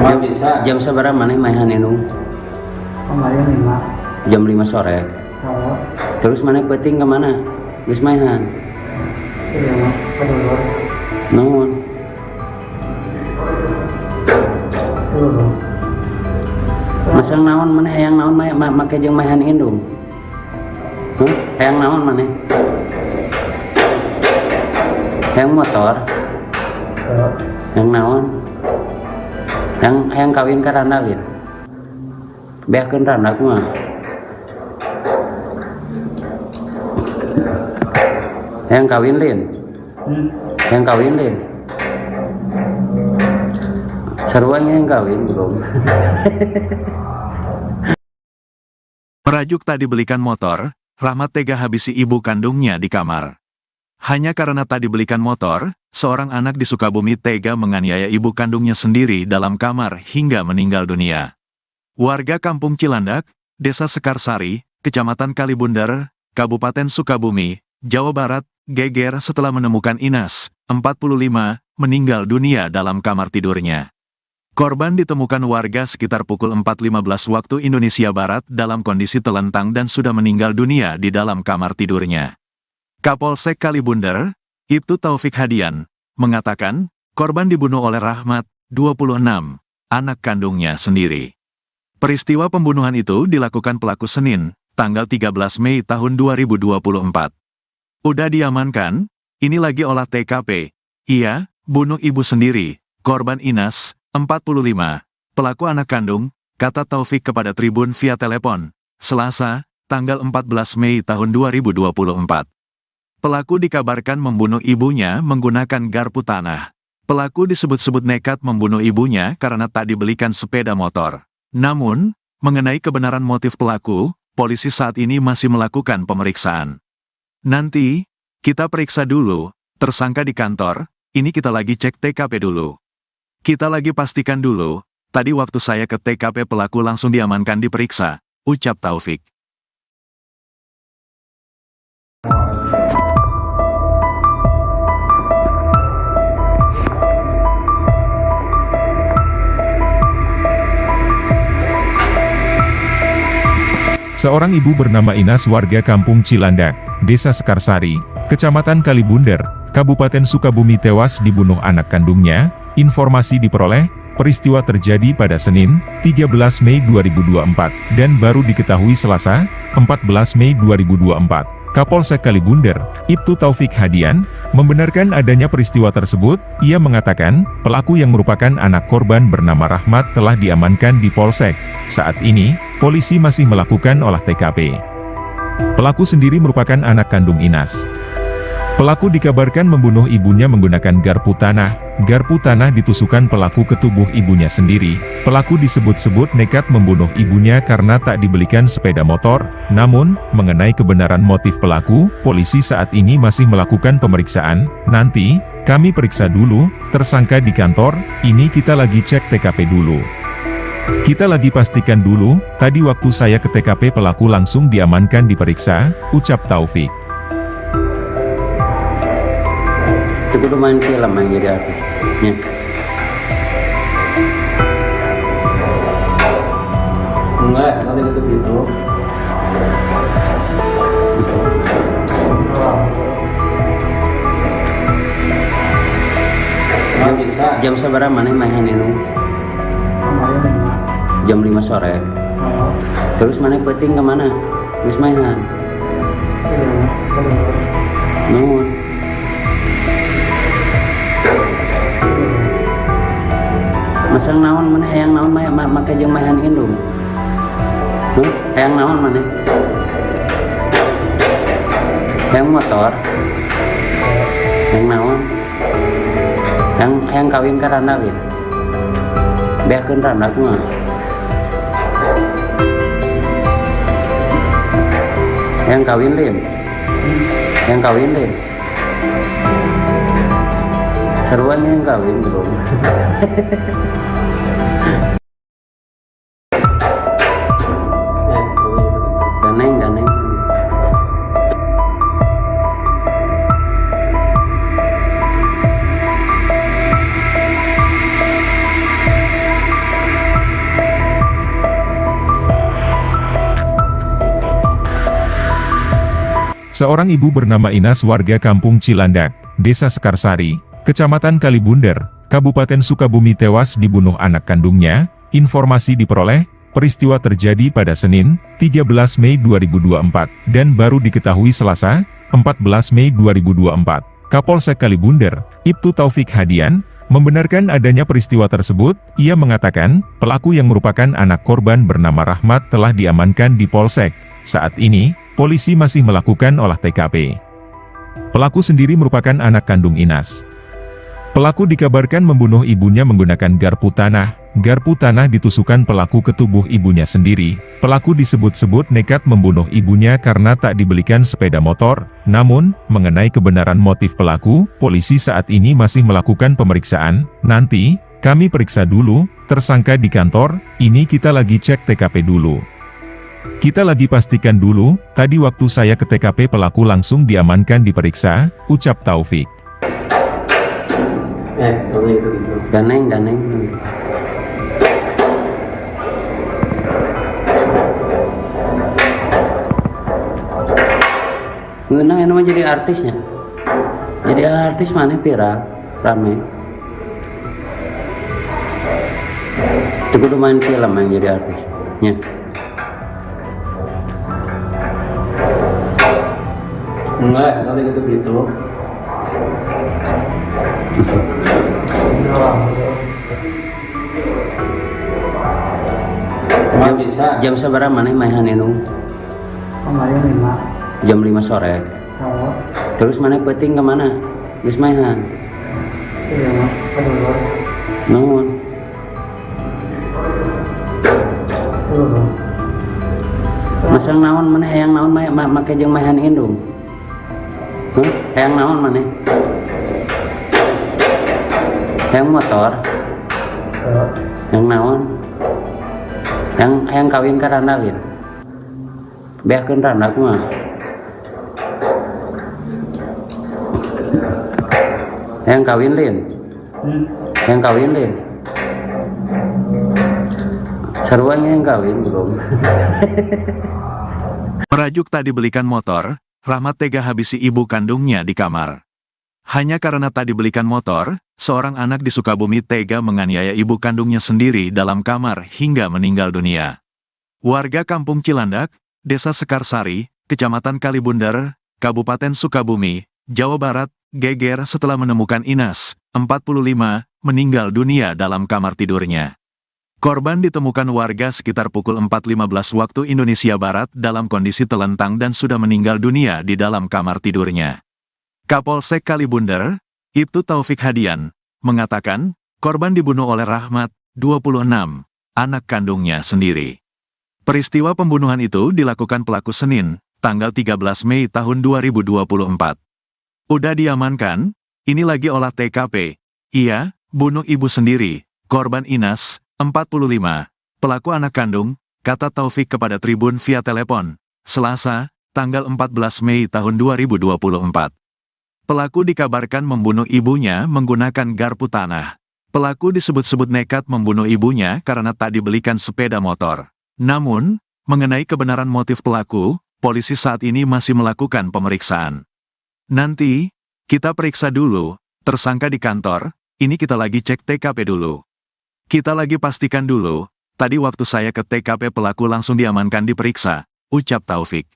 D: Nggak bisa.
C: Jam seberapa mana mainan itu?
E: Kemarin 5.
C: Jam 5 sore.
E: Oh,
C: Terus mana peting kemana? Geus mainan.
E: iya, keluar.
C: Nuhun.
E: Keluar.
C: Masang naon mana hayang naon make jeung mainan indung. Hayang naon mana? Hayang motor.
E: Oh,
C: Hayang naon? Hayang kawin ka randa lin. Beakeun randa kumaha? Hayang kawin lin. Hayang kawin lin. Seruan yang kawin belum.
A: Merajuk tak dibelikan motor, Rahmat tega habisi ibu kandungnya di kamar. Hanya karena tak dibelikan motor, seorang anak di Sukabumi tega menganiaya ibu kandungnya sendiri dalam kamar hingga meninggal dunia. Warga Kampung Cilandak, Desa Sekarsari, Kecamatan Kalibunder, Kabupaten Sukabumi, Jawa Barat, geger setelah menemukan Inas, 45, meninggal dunia dalam kamar tidurnya. Korban ditemukan warga sekitar pukul 4.15 waktu Indonesia Barat dalam kondisi telentang dan sudah meninggal dunia di dalam kamar tidurnya. Kapolsek Kalibunder, Ibtu Taufik Hadian, mengatakan, korban dibunuh oleh Rahmat, 26, anak kandungnya sendiri. Peristiwa pembunuhan itu dilakukan pelaku Senin, tanggal 13 Mei tahun 2024. Udah diamankan, ini lagi olah TKP. Ia, bunuh ibu sendiri, korban Inas, 45, pelaku anak kandung, kata Taufik kepada Tribun via telepon, Selasa, tanggal 14 Mei tahun 2024. Pelaku dikabarkan membunuh ibunya menggunakan garpu tanah. Pelaku disebut-sebut nekat membunuh ibunya karena tak dibelikan sepeda motor. Namun, mengenai kebenaran motif pelaku, polisi saat ini masih melakukan pemeriksaan. Nanti, kita periksa dulu, tersangka di kantor, ini kita lagi cek TKP dulu. Kita lagi pastikan dulu, tadi waktu saya ke TKP pelaku langsung diamankan diperiksa, ucap Taufik.
B: Seorang ibu bernama Inas warga Kampung Cilandak, Desa Sekarsari, Kecamatan Kalibunder, Kabupaten Sukabumi tewas dibunuh anak kandungnya. Informasi diperoleh, peristiwa terjadi pada Senin, 13 Mei 2024, dan baru diketahui Selasa, 14 Mei 2024. Kapolsek Kalibunder, Ibtu Taufik Hadian, membenarkan adanya peristiwa tersebut. Ia mengatakan, pelaku yang merupakan anak korban bernama Rahmat telah diamankan di Polsek. Saat ini, polisi masih melakukan olah TKP. Pelaku sendiri merupakan anak kandung Inas. Pelaku dikabarkan membunuh ibunya menggunakan garpu tanah. Garpu tanah ditusukkan pelaku ke tubuh ibunya sendiri. Pelaku disebut-sebut nekat membunuh ibunya karena tak dibelikan sepeda motor. Namun, mengenai kebenaran motif pelaku, polisi saat ini masih melakukan pemeriksaan. Nanti, kami periksa dulu, tersangka di kantor, ini kita lagi cek TKP dulu. Kita lagi pastikan dulu, tadi waktu saya ke TKP pelaku langsung diamankan diperiksa, ucap Taufik.
C: Itu kudu main film yang jadi artis. Ya.
D: Enggak, nanti gitu gitu. Nggak bisa.
C: Jam seberapa mana main ini?
E: Kemarin 5.
C: Jam 5 sore.
E: Oh,
C: Terus mana peting kemana? Geus mainan. Nuhun. Masang naon mana hayang naon make jeung mahan indung. Hayang naon mana? Hayang motor. Hayang naon? Hayang kawin ka randa gitu. Beakeun randa kumaha? Hayang kawin lim. Hayang kawin lim. Seruan yang kawin belum. Ganeng.
B: Seorang ibu bernama Inas warga Kampung Cilandak, Desa Sekarsari, Kecamatan Kalibunder, Kabupaten Sukabumi tewas dibunuh anak kandungnya. Informasi diperoleh, peristiwa terjadi pada Senin, 13 Mei 2024, dan baru diketahui Selasa, 14 Mei 2024. Kapolsek Kalibunder, Ibtu Taufik Hadian, membenarkan adanya peristiwa tersebut. Ia mengatakan, pelaku yang merupakan anak korban bernama Rahmat telah diamankan di Polsek. Saat ini, polisi masih melakukan olah TKP. Pelaku sendiri merupakan anak kandung Inas. Pelaku dikabarkan membunuh ibunya menggunakan garpu tanah. Garpu tanah ditusukkan pelaku ke tubuh ibunya sendiri. Pelaku disebut-sebut nekat membunuh ibunya karena tak dibelikan sepeda motor. Namun, mengenai kebenaran motif pelaku, polisi saat ini masih melakukan pemeriksaan. Nanti, kami periksa dulu, tersangka di kantor, ini kita lagi cek TKP dulu. Kita lagi pastikan dulu, tadi waktu saya ke TKP pelaku langsung diamankan diperiksa, ucap Taufik.
D: Nanti gitu.
C: Ganeng. Ngeunang anu mah jadi artisnya. Jadi artis mana viral, rame. Itu kudu main film yang jadi artis. Ya.
D: Enggak, nanti gitu. Nggak bisa.
C: Jam seberapa mana main ini?
E: Kemarin 5.
C: Jam 5 sore.
E: Oh,
C: Terus mana penting kemana? Geus maehan.
E: Iya mah keluar.
C: Nuhun.
E: Dulu.
C: Masang naon mana hayang naon make jeung maehan indung. Hayang naon mana? Hayang motor. Hayang naon? Hayang kawin ka randalin. Beakeun randak mah. Hayang kawin lin. Hayang kawin lin. Sarua yang kawin belum.
A: Merajuk tak dibelikan motor, Rahmat tega habisi ibu kandungnya di kamar. Hanya karena tak dibelikan motor, seorang anak di Sukabumi tega menganiaya ibu kandungnya sendiri dalam kamar hingga meninggal dunia. Warga Kampung Cilandak, Desa Sekarsari, Kecamatan Kalibundar, Kabupaten Sukabumi, Jawa Barat, geger setelah menemukan Inas, 45, meninggal dunia dalam kamar tidurnya. Korban ditemukan warga sekitar pukul 4.15 waktu Indonesia Barat dalam kondisi telentang dan sudah meninggal dunia di dalam kamar tidurnya. Kapolsek Kalibundar, Ibtu Taufik Hadian, mengatakan, korban dibunuh oleh Rahmat, 26, anak kandungnya sendiri. Peristiwa pembunuhan itu dilakukan pelaku Senin, tanggal 13 Mei tahun 2024. Udah diamankan, ini lagi olah TKP. Iya, bunuh ibu sendiri, korban Inas, 45, pelaku anak kandung, kata Taufik kepada Tribun via telepon, Selasa, tanggal 14 Mei tahun 2024. Pelaku dikabarkan membunuh ibunya menggunakan garpu tanah. Pelaku disebut-sebut nekat membunuh ibunya karena tak dibelikan sepeda motor. Namun, mengenai kebenaran motif pelaku, polisi saat ini masih melakukan pemeriksaan. Nanti, kita periksa dulu, tersangka di kantor, ini kita lagi cek TKP dulu. Kita lagi pastikan dulu, tadi waktu saya ke TKP pelaku langsung diamankan diperiksa, ucap Taufik.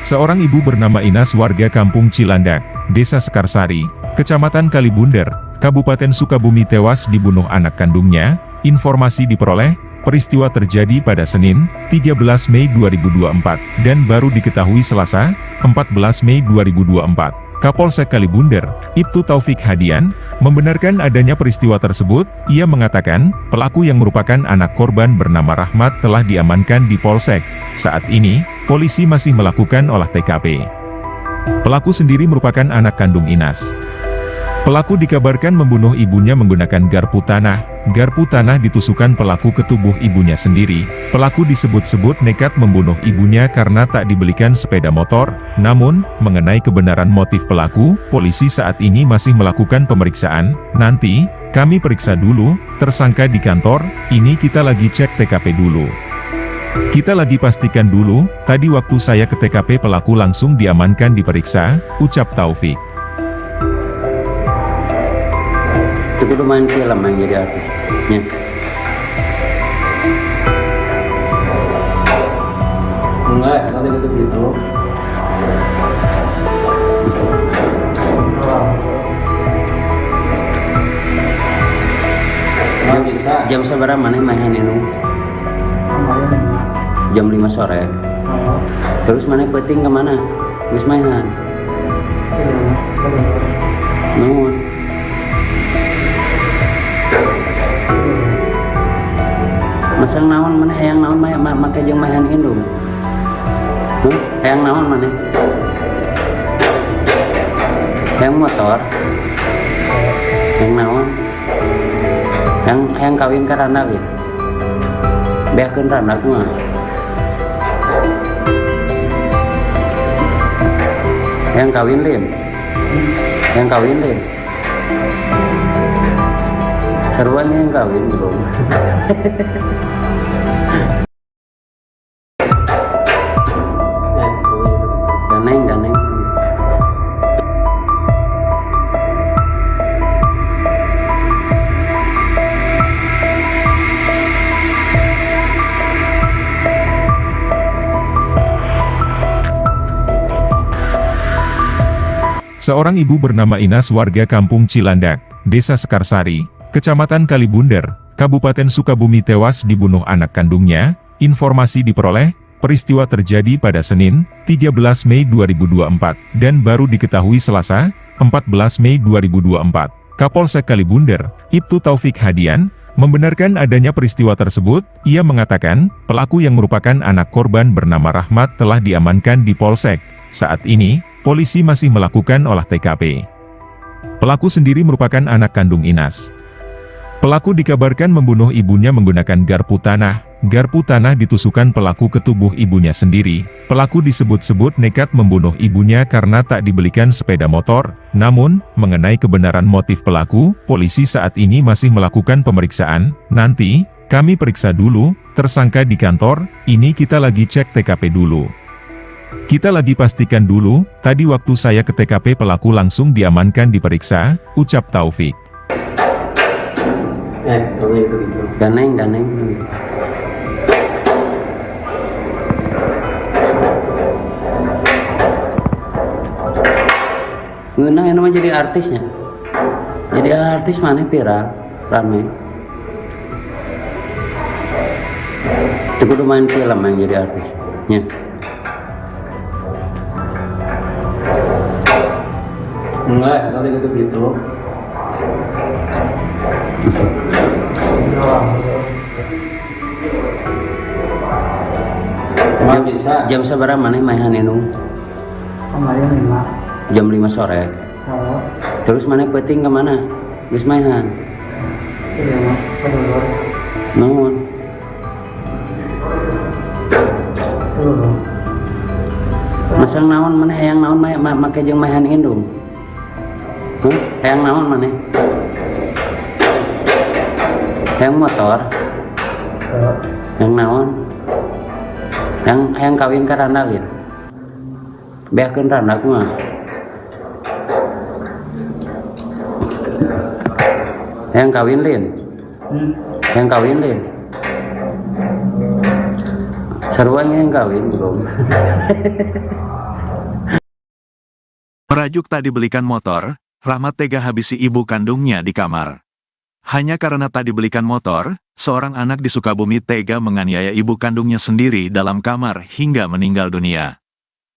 B: Seorang ibu bernama Inas warga Kampung Cilandak, Desa Sekarsari, Kecamatan Kalibundar, Kabupaten Sukabumi tewas dibunuh anak kandungnya. Informasi diperoleh, peristiwa terjadi pada Senin, 13 Mei 2024, dan baru diketahui Selasa, 14 Mei 2024. Kapolsek Kalibundar, Ibtu Taufik Hadian, membenarkan adanya peristiwa tersebut. Ia mengatakan, pelaku yang merupakan anak korban bernama Rahmat telah diamankan di Polsek. Saat ini, polisi masih melakukan olah TKP. Pelaku sendiri merupakan anak kandung Inas. Pelaku dikabarkan membunuh ibunya menggunakan garpu tanah. Garpu tanah ditusukkan pelaku ke tubuh ibunya sendiri. Pelaku disebut-sebut nekat membunuh ibunya karena tak dibelikan sepeda motor. Namun, mengenai kebenaran motif pelaku, polisi saat ini masih melakukan pemeriksaan. Nanti, kami periksa dulu, tersangka di kantor, ini kita lagi cek TKP dulu. Kita lagi pastikan dulu, tadi waktu saya ke TKP pelaku langsung diamankan diperiksa, ucap Taufik.
C: Itu kudu main film yang jadi artisnya.
D: Enggak, nanti gitu. Nggak bisa.
C: Jam seberapa mana mainan itu? Jam 5 sore. Terus mana penting kemana? Geus maehan. Nuhun. Masang naon mana hayang naon make jeung maehan indung. Hayang naon mana? Hayang motor. Hayang naon? Hayang kawin ka randalin. Beakeun randak mah. Hayang kawin lin. Hayang kawin lin. Sarua yang kawin belum. Ganeng.
B: Seorang ibu bernama Inas warga kampung Cilandak, Desa Sekarsari, Kecamatan Kalibunder, Kabupaten Sukabumi tewas dibunuh anak kandungnya. Informasi diperoleh, peristiwa terjadi pada Senin, 13 Mei 2024, dan baru diketahui Selasa, 14 Mei 2024. Kapolsek Kalibunder, Ibtu Taufik Hadian, membenarkan adanya peristiwa tersebut. Ia mengatakan, pelaku yang merupakan anak korban bernama Rahmat telah diamankan di Polsek. Saat ini, polisi masih melakukan olah TKP. Pelaku sendiri merupakan anak kandung Inas. Pelaku dikabarkan membunuh ibunya menggunakan garpu tanah. Garpu tanah ditusukkan pelaku ke tubuh ibunya sendiri. Pelaku disebut-sebut nekat membunuh ibunya karena tak dibelikan sepeda motor. Namun, mengenai kebenaran motif pelaku, polisi saat ini masih melakukan pemeriksaan. Nanti, kami periksa dulu, tersangka di kantor, ini kita lagi cek TKP dulu. Kita lagi pastikan dulu, tadi waktu saya ke TKP pelaku langsung diamankan diperiksa, ucap Taufik.
D: Kalau itu gitu.
C: Ganeng. Ngeunang yang namanya jadi artisnya. Jadi artis mana viral, rame. Itu kudu main film yang jadi artis. Ya.
D: Enggak, kalau gitu gitu. Emang bisa.
C: Jam seberapa mana mainan itu?
E: Kemarin 5.
C: Jam 5 sore.
E: Kalau
C: Terus mana peting kemana? Geus mainan.
E: iya mah kedulur.
C: Naon?
E: Kedulur.
C: Masang naon mana hayang naon make jeung mainan indung? Hayang naon mana? Hayang motor? Hayang naon? Hayang kawin ka Randalin? Beakeun randa kumaha? Hayang kawin Lin? Hayang kawin Lin? Saruan yang kawin belum.
A: Merajuk tak dibelikan motor, Rahmat tega habisi ibu kandungnya di kamar. Hanya karena tak dibelikan motor, seorang anak di Sukabumi tega menganiaya ibu kandungnya sendiri dalam kamar hingga meninggal dunia.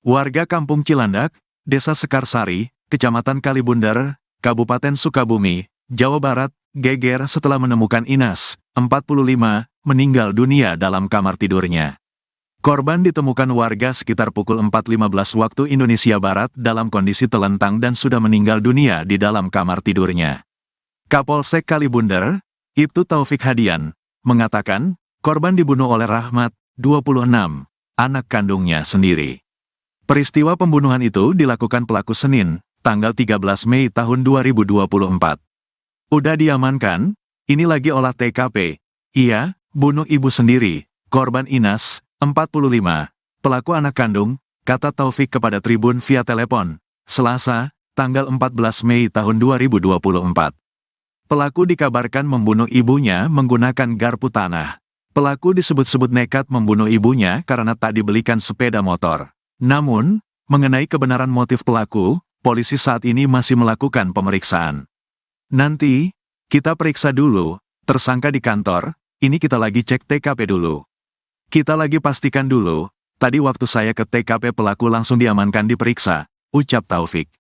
A: Warga Kampung Cilandak, Desa Sekarsari, Kecamatan Kalibunder, Kabupaten Sukabumi, Jawa Barat, geger setelah menemukan Inas, 45, meninggal dunia dalam kamar tidurnya. Korban ditemukan warga sekitar pukul 4.15 waktu Indonesia Barat dalam kondisi telentang dan sudah meninggal dunia di dalam kamar tidurnya. Kapolsek Kalibunder, Ibtu Taufik Hadian, mengatakan, korban dibunuh oleh Rahmat, 26, anak kandungnya sendiri. Peristiwa pembunuhan itu dilakukan pelaku Senin, tanggal 13 Mei tahun 2024. Udah diamankan, ini lagi olah TKP. Ia, bunuh ibu sendiri, korban Inas, 45, pelaku anak kandung, kata Taufik kepada Tribun via telepon, Selasa, tanggal 14 Mei tahun 2024. Pelaku dikabarkan membunuh ibunya menggunakan garpu tanah. Pelaku disebut-sebut nekat membunuh ibunya karena tak dibelikan sepeda motor. Namun, mengenai kebenaran motif pelaku, polisi saat ini masih melakukan pemeriksaan. Nanti, kita periksa dulu, tersangka di kantor, ini kita lagi cek TKP dulu. Kita lagi pastikan dulu, tadi waktu saya ke TKP pelaku langsung diamankan diperiksa, ucap Taufik.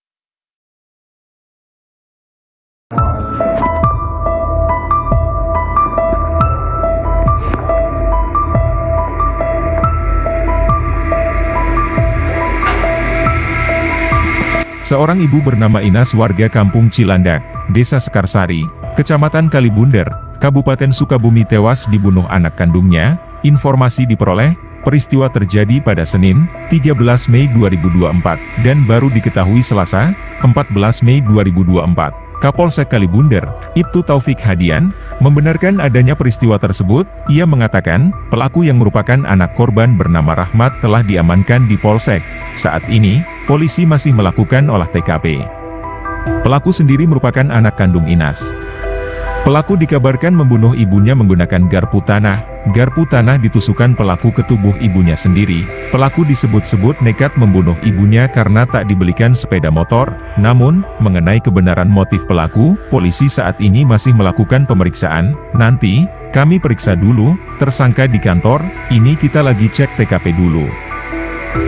B: Seorang ibu bernama Inas warga kampung Cilandak, Desa Sekarsari, Kecamatan Kalibunder, Kabupaten Sukabumi tewas dibunuh anak kandungnya. Informasi diperoleh, peristiwa terjadi pada Senin, 13 Mei 2024, dan baru diketahui Selasa, 14 Mei 2024. Kapolsek Kalibunder, Ibtu Taufik Hadian, membenarkan adanya peristiwa tersebut. Ia mengatakan, pelaku yang merupakan anak korban bernama Rahmat telah diamankan di Polsek. Saat ini, polisi masih melakukan olah TKP. Pelaku sendiri merupakan anak kandung Inas. Pelaku dikabarkan membunuh ibunya menggunakan garpu tanah. Garpu tanah ditusukkan pelaku ke tubuh ibunya sendiri. Pelaku disebut-sebut nekat membunuh ibunya karena tak dibelikan sepeda motor. Namun, mengenai kebenaran motif pelaku, polisi saat ini masih melakukan pemeriksaan. Nanti, kami periksa dulu, tersangka di kantor, ini kita lagi cek TKP dulu.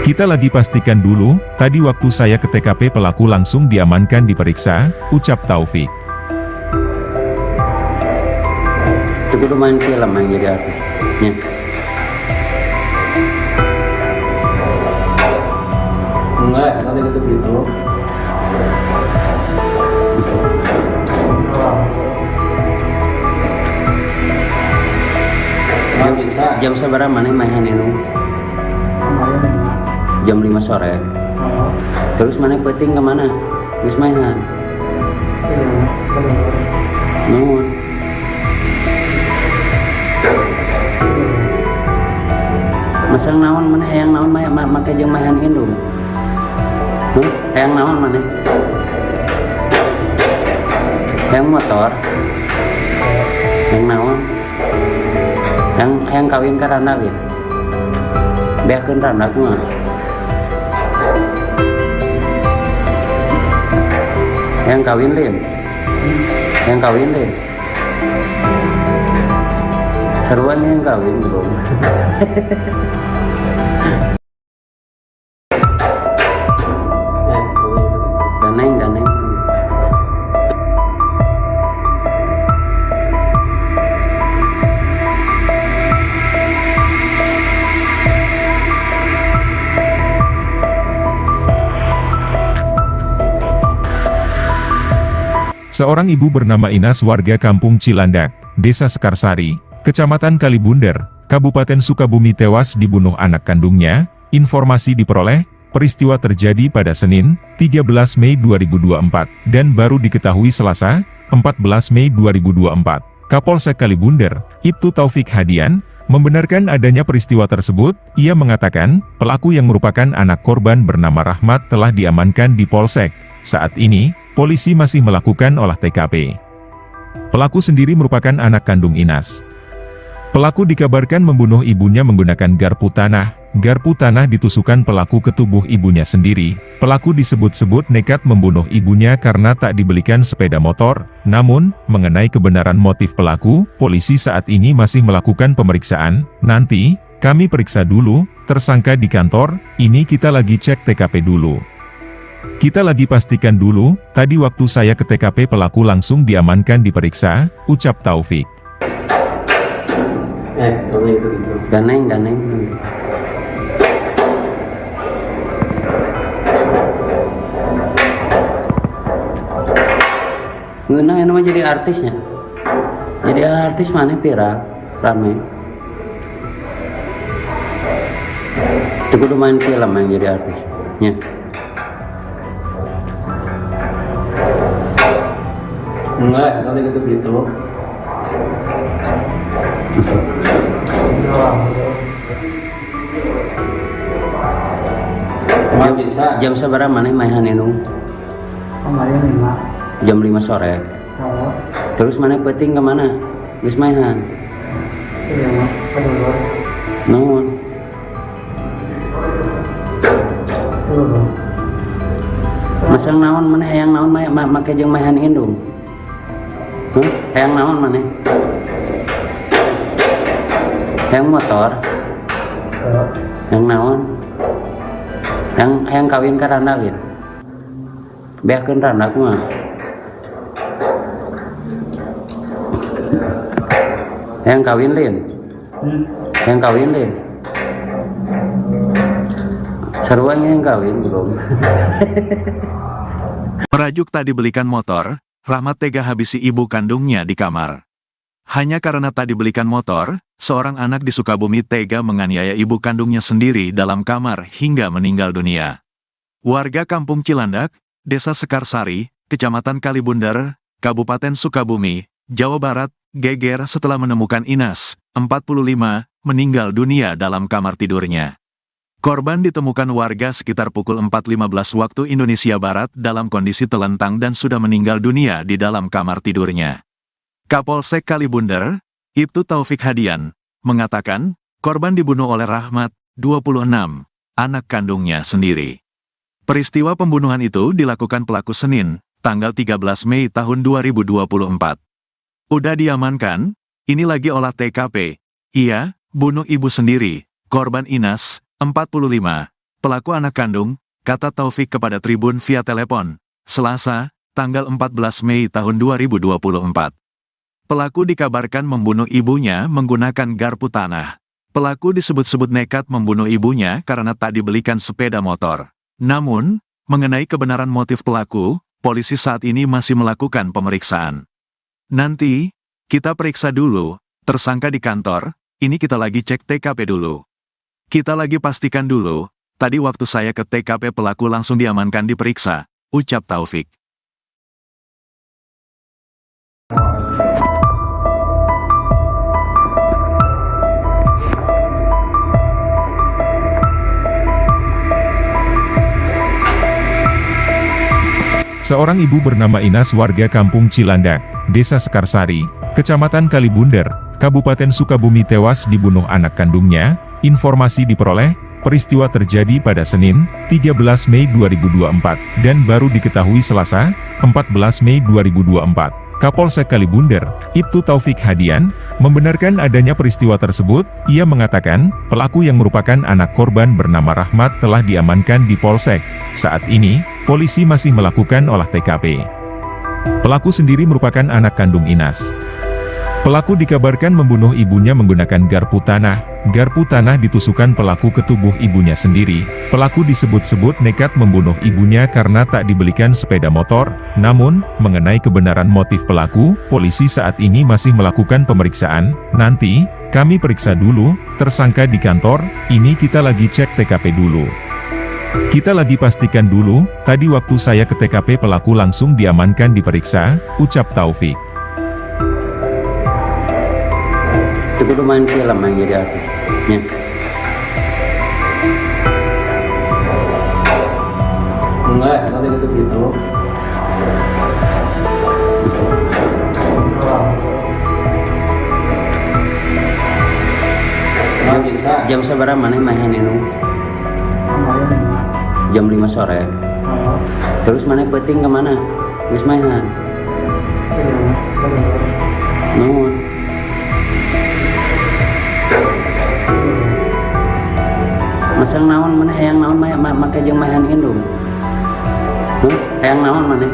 B: Kita lagi pastikan dulu, tadi waktu saya ke TKP pelaku langsung diamankan diperiksa, ucap Taufik.
C: Itu kudu main film yang jadi artis. Ya.
D: Enggak, nanti gitu gitu. Nggak bisa.
C: Jam seberapa mana mainan itu?
E: Kemarin 5.
C: Jam 5 sore.
E: Oh,
C: Terus mana peting kemana? Terus mainan.
E: keluar.
C: Nuhun. Masang naon mana hayang naon make jeung mahan indung. Hayang naon mana? Hayang motor. Hayang naon? Hayang kawin ka randa ge. Beakeun randa kumaha? Hayang kawin lin. Hayang kawin lin. Seruan yang kawin belum. Daneng.
B: Seorang ibu bernama Inas warga Kampung Cilandak, Desa Sekarsari, Kecamatan Kalibunder, Kabupaten Sukabumi tewas dibunuh anak kandungnya. Informasi diperoleh, peristiwa terjadi pada Senin, 13 Mei 2024, dan baru diketahui Selasa, 14 Mei 2024. Kapolsek Kalibunder, Ibtu Taufik Hadian, membenarkan adanya peristiwa tersebut. Ia mengatakan, pelaku yang merupakan anak korban bernama Rahmat telah diamankan di Polsek. Saat ini, polisi masih melakukan olah TKP. Pelaku sendiri merupakan anak kandung Inas. Pelaku dikabarkan membunuh ibunya menggunakan garpu tanah. Garpu tanah ditusukkan pelaku ke tubuh ibunya sendiri. Pelaku disebut-sebut nekat membunuh ibunya karena tak dibelikan sepeda motor. Namun, mengenai kebenaran motif pelaku, polisi saat ini masih melakukan pemeriksaan. Nanti, kami periksa dulu, tersangka di kantor, ini kita lagi cek TKP dulu. Kita lagi pastikan dulu, tadi waktu saya ke TKP pelaku langsung diamankan diperiksa, ucap Taufik.
D: Nanti gitu gitu.
C: Daneng. Ngeunang yang namanya jadi artisnya. Jadi artis mana viral, rame. Itu kudu main film yang jadi artis. Ya.
D: Enggak, nanti gitu gitu. Nggak bisa.
C: Jam seberapa mana mainan itu?
E: Kemarin 5.
C: Jam 5 sore.
E: Oh,
C: Terus mana peting kemana? Terus mainan.
E: keluar.
C: Nuhun.
E: Keluar.
C: Masang naon mana hayang naon make jeung mahan indung. Hayang naon mana? Hayang motor. Hayang naon? Hayang kawin ka randa ge. Beakeun randa kumaha? Hayang kawin lin. Hayang kawin lin. Seruan yang kawin belum.
A: Merajuk tak dibelikan motor, Rahmat tega habisi ibu kandungnya di kamar. Hanya karena tak dibelikan motor, seorang anak di Sukabumi tega menganiaya ibu kandungnya sendiri dalam kamar hingga meninggal dunia. Warga Kampung Cilandak, Desa Sekarsari, Kecamatan Kalibunder, Kabupaten Sukabumi, Jawa Barat, geger setelah menemukan Inas, 45, meninggal dunia dalam kamar tidurnya. Korban ditemukan warga sekitar pukul 4.15 waktu Indonesia Barat dalam kondisi telentang dan sudah meninggal dunia di dalam kamar tidurnya. Kapolsek Kalibunder, Ibtu Taufik Hadian, mengatakan, korban dibunuh oleh Rahmat, 26, anak kandungnya sendiri. Peristiwa pembunuhan itu dilakukan pelaku Senin, tanggal 13 Mei tahun 2024. Udah diamankan, ini lagi olah TKP. Iya, bunuh ibu sendiri, korban Inas, 45, pelaku anak kandung, kata Taufik kepada Tribun via telepon, Selasa, tanggal 14 Mei tahun 2024. Pelaku dikabarkan membunuh ibunya menggunakan garpu tanah. Pelaku disebut-sebut nekat membunuh ibunya karena tak dibelikan sepeda motor. Namun, mengenai kebenaran motif pelaku, polisi saat ini masih melakukan pemeriksaan. Nanti, kita periksa dulu, tersangka di kantor, ini kita lagi cek TKP dulu. Kita lagi pastikan dulu, tadi waktu saya ke TKP pelaku langsung diamankan diperiksa, ucap Taufik.
B: Seorang ibu bernama Inas warga Kampung Cilandak, Desa Sekarsari, Kecamatan Kalibunder, Kabupaten Sukabumi tewas dibunuh anak kandungnya. Informasi diperoleh, peristiwa terjadi pada Senin, 13 Mei 2024, dan baru diketahui Selasa, 14 Mei 2024. Kapolsek Kalibunder, Ibtu Taufik Hadian, membenarkan adanya peristiwa tersebut. Ia mengatakan, pelaku yang merupakan anak korban bernama Rahmat telah diamankan di Polsek. Saat ini, polisi masih melakukan olah TKP. Pelaku sendiri merupakan anak kandung Inas. Pelaku dikabarkan membunuh ibunya menggunakan garpu tanah. Garpu tanah ditusukkan pelaku ke tubuh ibunya sendiri. Pelaku disebut-sebut nekat membunuh ibunya karena tak dibelikan sepeda motor. Namun, mengenai kebenaran motif pelaku, polisi saat ini masih melakukan pemeriksaan. Nanti, kami periksa dulu, tersangka di kantor, ini kita lagi cek TKP dulu. Kita lagi pastikan dulu, tadi waktu saya ke TKP pelaku langsung diamankan diperiksa, ucap Taufik.
C: Itu kudu main film yang jadi artisnya.
D: Enggak, tadi gitu. Nggak bisa.
C: Jam seberapa mana main ini?
E: Kemarin 5.
C: Jam 5 sore. Terus mana penting kemana? Wis mainan. Nuhun. Masang naon mana hayang naon make jeung mahan indung. Hayang naon mana?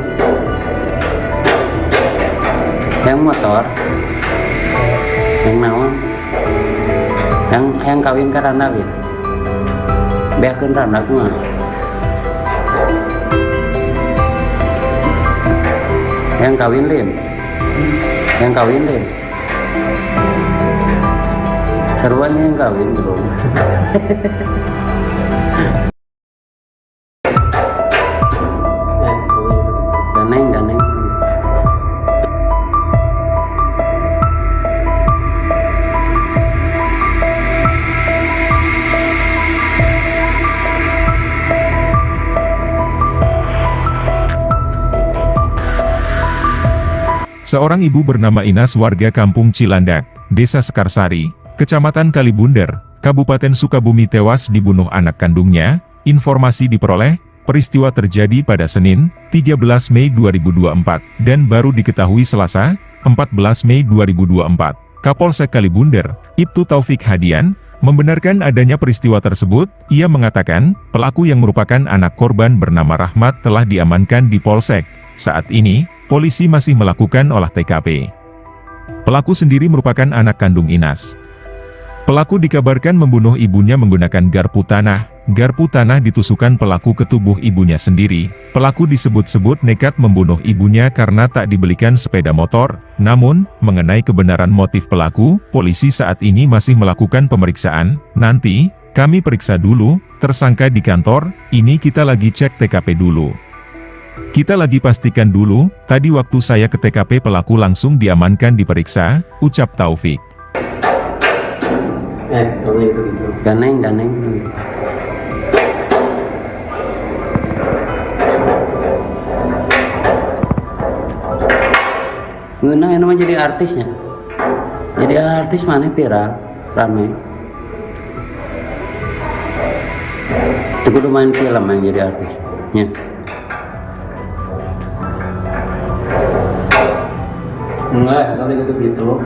C: Hayang motor. Hayang naon? Hayang kawin ka randa gitu. Beakeun randa kumaha? Hayang kawin lin. Hayang kawin lin. Seruan yang kawin belum. Ganeng.
B: Seorang ibu bernama Inas warga Kampung Cilandak, Desa Sekarsari, Kecamatan Kalibunder, Kabupaten Sukabumi tewas dibunuh anak kandungnya. Informasi diperoleh, peristiwa terjadi pada Senin, 13 Mei 2024, dan baru diketahui Selasa, 14 Mei 2024. Kapolsek Kalibunder, Ibtu Taufik Hadian, membenarkan adanya peristiwa tersebut. Ia mengatakan, pelaku yang merupakan anak korban bernama Rahmat telah diamankan di Polsek. Saat ini, polisi masih melakukan olah TKP. Pelaku sendiri merupakan anak kandung Inas. Pelaku dikabarkan membunuh ibunya menggunakan garpu tanah. Garpu tanah ditusukkan pelaku ke tubuh ibunya sendiri. Pelaku disebut-sebut nekat membunuh ibunya karena tak dibelikan sepeda motor. Namun, mengenai kebenaran motif pelaku, polisi saat ini masih melakukan pemeriksaan. Nanti, kami periksa dulu, tersangka di kantor, ini kita lagi cek TKP dulu. Kita lagi pastikan dulu, tadi waktu saya ke TKP pelaku langsung diamankan diperiksa, ucap Taufik.
D: Tadi gitu.
C: Ganeng. ngeunang ini mah jadi artisnya. Jadi artis mana viral, rame. Itu kudu main film yang jadi artisnya.
D: Enggak, nanti gitu.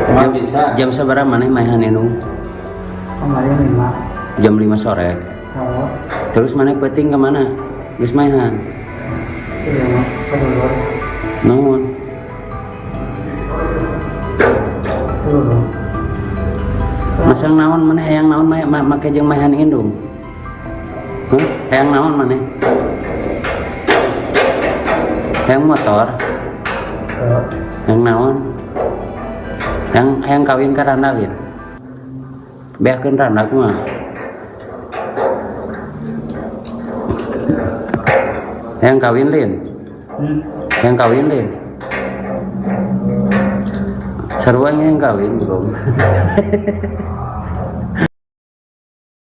D: Emang bisa.
C: Jam seberapa mana mainan ini?
E: Kemarin 5.
C: Jam 5 sore.
E: Oh,
C: Terus mana peting kemana? Geus mainan.
E: iya mah. Kedulur.
C: Naon?
E: Kedulur.
C: Masang naon mana hayang naon make jeung mainan indung. Hayang naon mana? Hayang motor. Hayang naon? Hayang kawin ka randalin. Beakeun randak mah. Hayang kawin lin. Hayang kawin lin. Sarua yang kawin belum.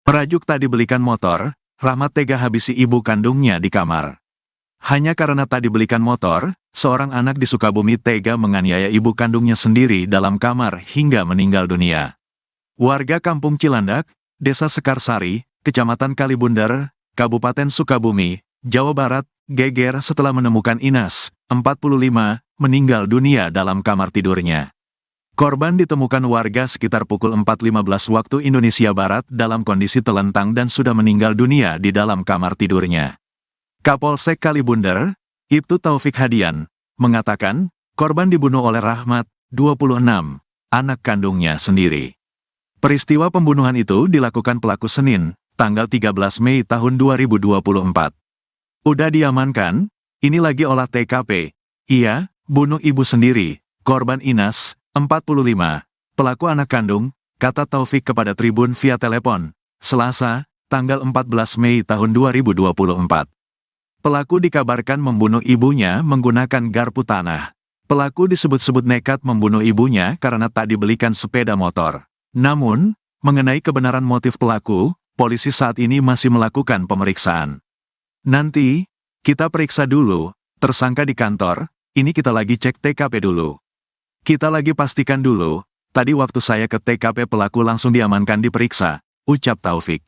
A: Merajuk tak dibelikan motor, Rahmat tega habisi ibu kandungnya di kamar. Hanya karena tak dibelikan motor, seorang anak di Sukabumi tega menganiaya ibu kandungnya sendiri dalam kamar hingga meninggal dunia. Warga Kampung Cilandak, Desa Sekarsari, Kecamatan Kalibundar, Kabupaten Sukabumi, Jawa Barat, geger setelah menemukan Inas, 45, meninggal dunia dalam kamar tidurnya. Korban ditemukan warga sekitar pukul 4.15 waktu Indonesia Barat dalam kondisi telentang dan sudah meninggal dunia di dalam kamar tidurnya. Kapolsek Kalibundar, Ibtu Taufik Hadian, mengatakan, korban dibunuh oleh Rahmat, 26, anak kandungnya sendiri. Peristiwa pembunuhan itu dilakukan pelaku Senin, tanggal 13 Mei tahun 2024. Udah diamankan, ini lagi olah TKP. Iya, bunuh ibu sendiri, korban Inas, 45, pelaku anak kandung, kata Taufik kepada Tribun via telepon, Selasa, tanggal 14 Mei tahun 2024. Pelaku dikabarkan membunuh ibunya menggunakan garpu tanah. Pelaku disebut-sebut nekat membunuh ibunya karena tak dibelikan sepeda motor. Namun, mengenai kebenaran motif pelaku, polisi saat ini masih melakukan pemeriksaan. Nanti, kita periksa dulu, tersangka di kantor, ini kita lagi cek TKP dulu. Kita lagi pastikan dulu, tadi waktu saya ke TKP pelaku langsung diamankan diperiksa, ucap Taufik.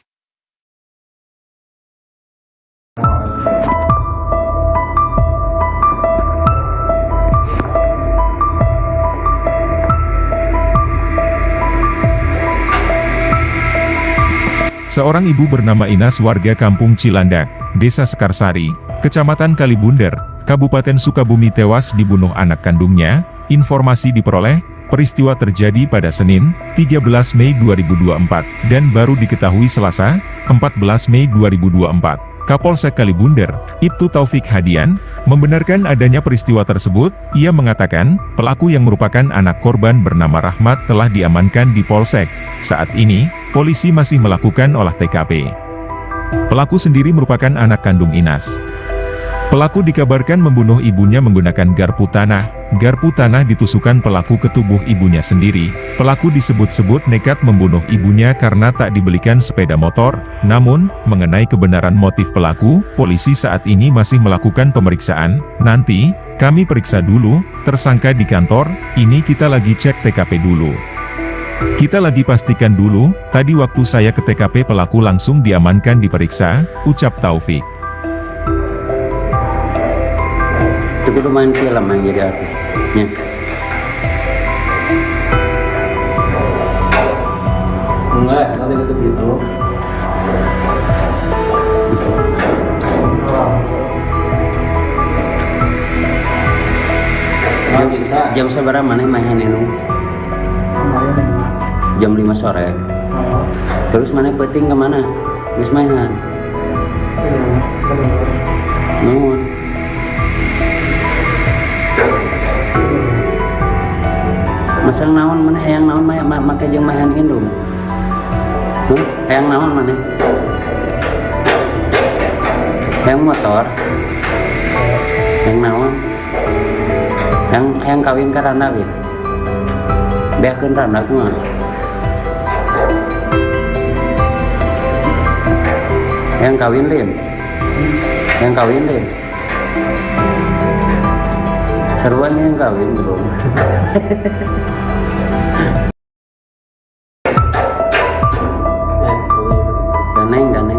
B: Seorang ibu bernama Inas warga Kampung Cilandak, Desa Sekarsari, Kecamatan Kalibundar, Kabupaten Sukabumi tewas dibunuh anak kandungnya. Informasi diperoleh, peristiwa terjadi pada Senin, 13 Mei 2024, dan baru diketahui Selasa, 14 Mei 2024. Kapolsek Kalibundar, Ibtu Taufik Hadian, membenarkan adanya peristiwa tersebut. Ia mengatakan, pelaku yang merupakan anak korban bernama Rahmat telah diamankan di Polsek. Saat ini, polisi masih melakukan olah TKP. Pelaku sendiri merupakan anak kandung Inas. Pelaku dikabarkan membunuh ibunya menggunakan garpu tanah. Garpu tanah ditusukkan pelaku ke tubuh ibunya sendiri. Pelaku disebut-sebut nekat membunuh ibunya karena tak dibelikan sepeda motor. Namun, mengenai kebenaran motif pelaku, polisi saat ini masih melakukan pemeriksaan. Nanti, kami periksa dulu, tersangka di kantor, ini kita lagi cek TKP dulu. Kita lagi pastikan dulu, tadi waktu saya ke TKP pelaku langsung diamankan diperiksa, ucap Taufik.
C: Itu kudu main film yang jadi artisnya.
D: Enggak, nanti gitu. Emang bisa.
C: Jam seberapa mana mainan ini?
E: Kemarin 5.
C: Jam 5 sore.
E: Oh,
C: Terus mana peting kemana? Geus mainan.
E: iya mah. Kedulur.
C: Naon? Masang naon mana hayang naon make jeung mainan indung. Hayang naon mana? Hayang motor. Hayang naon? Hayang kawin ka randalin. Beakeun randak mah. Yang kawin Lin. Yang kawin Lin. Seruan yang kawin belum. Ganeng.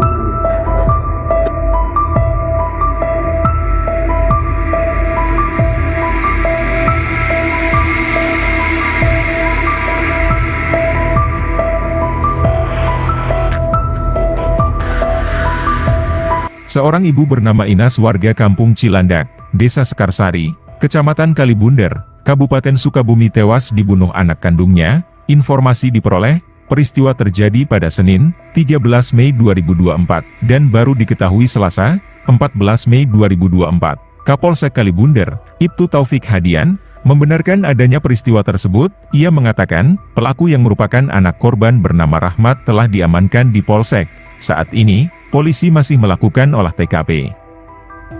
B: Seorang ibu bernama Inas warga kampung Cilandak, Desa Sekarsari, Kecamatan Kalibunder, Kabupaten Sukabumi tewas dibunuh anak kandungnya. Informasi diperoleh, peristiwa terjadi pada Senin, 13 Mei 2024, dan baru diketahui Selasa, 14 Mei 2024. Kapolsek Kalibunder, Ibtu Taufik Hadian, membenarkan adanya peristiwa tersebut. Ia mengatakan, pelaku yang merupakan anak korban bernama Rahmat telah diamankan di Polsek. Saat ini, polisi masih melakukan olah TKP.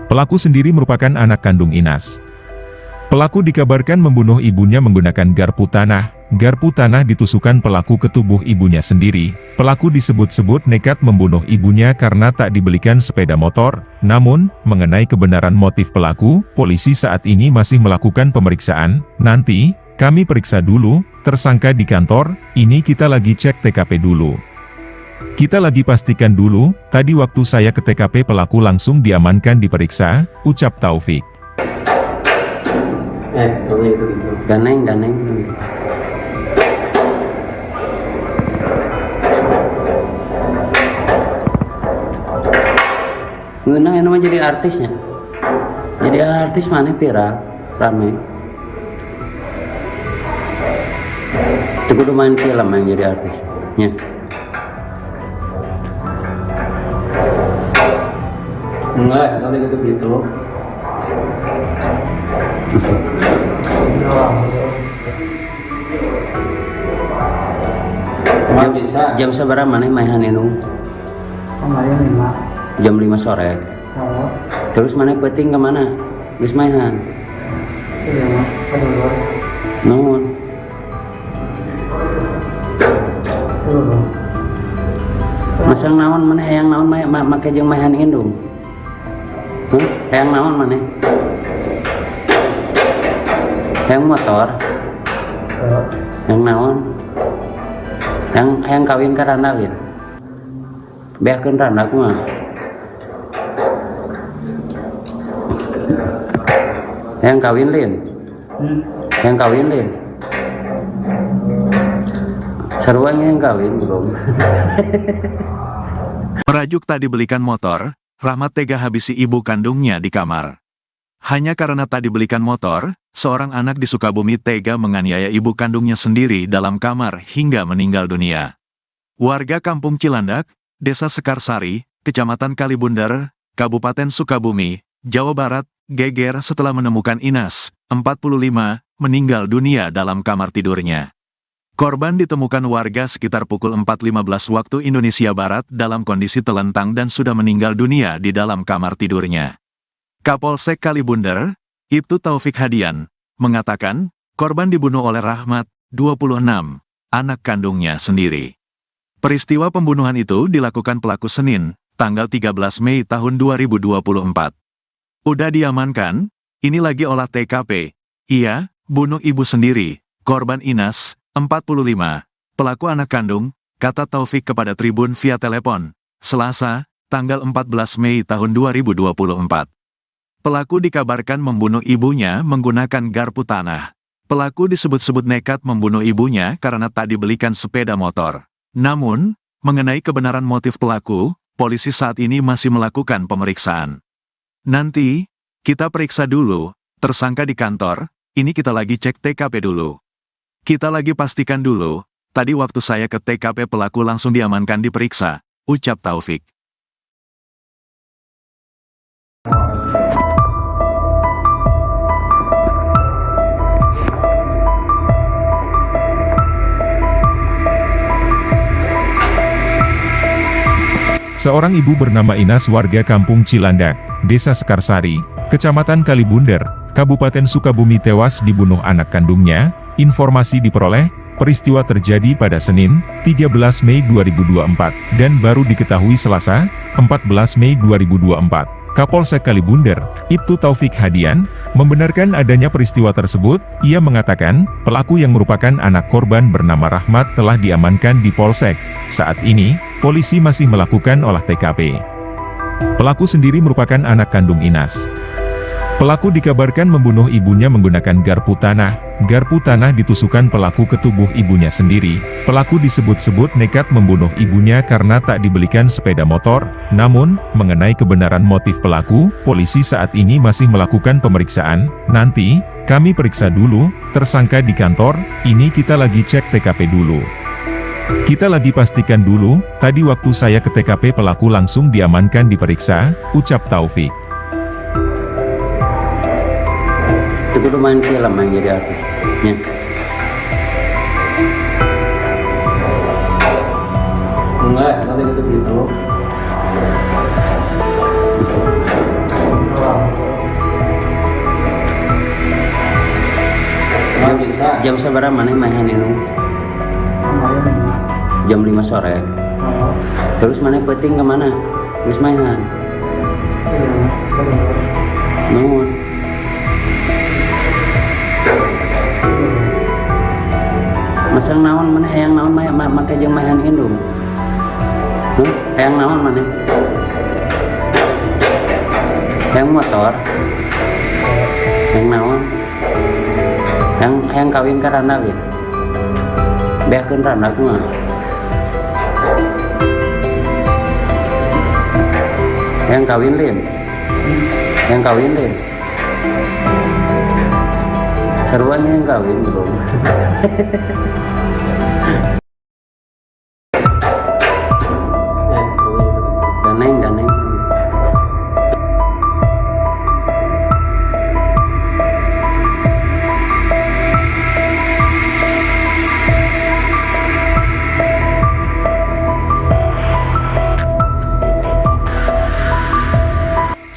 B: Pelaku sendiri merupakan anak kandung Inas. Pelaku dikabarkan membunuh ibunya menggunakan garpu tanah. Garpu tanah ditusukkan pelaku ke tubuh ibunya sendiri. Pelaku disebut-sebut nekat membunuh ibunya karena tak dibelikan sepeda motor. Namun, mengenai kebenaran motif pelaku, polisi saat ini masih melakukan pemeriksaan. Nanti, kami periksa dulu, tersangka di kantor, ini kita lagi cek TKP dulu. Kita lagi pastikan dulu, tadi waktu saya ke TKP pelaku langsung diamankan diperiksa, ucap Taufik.
C: Ganeng. Ngeunang yang namanya jadi artisnya. Jadi artis mana viral, rame. Itu kudu main film yang jadi artis. Ya.
D: Enggak, nanti gitu. Nggak bisa.
C: Jam seberapa mana mainan itu?
E: Kemarin 5.
C: Jam 5 sore.
E: Oh,
C: Terus mana peting kemana? Bis mainan.
E: iya mah. Kedua.
C: Nuhun.
E: Seluruh.
C: Masang naon mana hayang naon make jeung mainan indung. Hayang naon mana? Hayang motor. Hayang naon? Hayang kawin ka Randa Lin. Beakeun Randa kumaha? Hayang kawin Lin. Hayang kawin Lin. Seruan yang kawin belum.
A: Merajuk tak dibelikan motor, Rahmat tega habisi ibu kandungnya di kamar. Hanya karena tak dibelikan motor, seorang anak di Sukabumi tega menganiaya ibu kandungnya sendiri dalam kamar hingga meninggal dunia. Warga kampung Cilandak, Desa Sekarsari, Kecamatan Kalibunder, Kabupaten Sukabumi, Jawa Barat, geger setelah menemukan Inas, 45, meninggal dunia dalam kamar tidurnya. Korban ditemukan warga sekitar pukul 4.15 waktu Indonesia Barat dalam kondisi telentang dan sudah meninggal dunia di dalam kamar tidurnya. Kapolsek Kalibunder, Ibtu Taufik Hadian, mengatakan, korban dibunuh oleh Rahmat, 26, anak kandungnya sendiri. Peristiwa pembunuhan itu dilakukan pelaku Senin, tanggal 13 Mei tahun 2024. Udah diamankan, ini lagi olah TKP. Ia, bunuh ibu sendiri, korban Inas, 45, pelaku anak kandung, kata Taufik kepada Tribun via telepon, Selasa, tanggal 14 Mei tahun 2024. Pelaku dikabarkan membunuh ibunya menggunakan garpu tanah. Pelaku disebut-sebut nekat membunuh ibunya karena tak dibelikan sepeda motor. Namun, mengenai kebenaran motif pelaku, polisi saat ini masih melakukan pemeriksaan. Nanti, kita periksa dulu, tersangka di kantor, ini kita lagi cek TKP dulu. Kita lagi pastikan dulu, tadi waktu saya ke TKP pelaku langsung diamankan diperiksa, ucap Taufik.
B: Seorang ibu bernama Inas warga kampung Cilandak, Desa Sekarsari, Kecamatan Kalibunder, Kabupaten Sukabumi tewas dibunuh anak kandungnya. Informasi diperoleh, peristiwa terjadi pada Senin, 13 Mei 2024, dan baru diketahui Selasa, 14 Mei 2024. Kapolsek Kalibunder, Ibtu Taufik Hadian, membenarkan adanya peristiwa tersebut. Ia mengatakan, pelaku yang merupakan anak korban bernama Rahmat telah diamankan di Polsek. Saat ini, polisi masih melakukan olah TKP. Pelaku sendiri merupakan anak kandung Inas. Pelaku dikabarkan membunuh ibunya menggunakan garpu tanah. Garpu tanah ditusukkan pelaku ke tubuh ibunya sendiri. Pelaku disebut-sebut nekat membunuh ibunya karena tak dibelikan sepeda motor. Namun, mengenai kebenaran motif pelaku, polisi saat ini masih melakukan pemeriksaan. Nanti, kami periksa dulu, tersangka di kantor, ini kita lagi cek TKP dulu. Kita lagi pastikan dulu, tadi waktu saya ke TKP pelaku langsung diamankan diperiksa, ucap Taufik.
C: Itu kudu main film yang jadi artisnya.
D: Enggak, tadi gitu. Nggak bisa.
C: Jam seberapa mana main itu?
E: Kemarin 5.
C: Jam 5 sore.
E: Oh,
C: Terus mana peting kemana? Geus mainan.
E: iya, bener.
C: Nuhun. Masang naon mana hayang naon make jeung mahan indung. Hayang naon mana? Hayang motor. Hayang naon? Hayang kawin ka randa ge. Beakeun randa kumaha? Hayang kawin lin. Hayang kawin lin. Seruan yang kawin belum. Ganeng.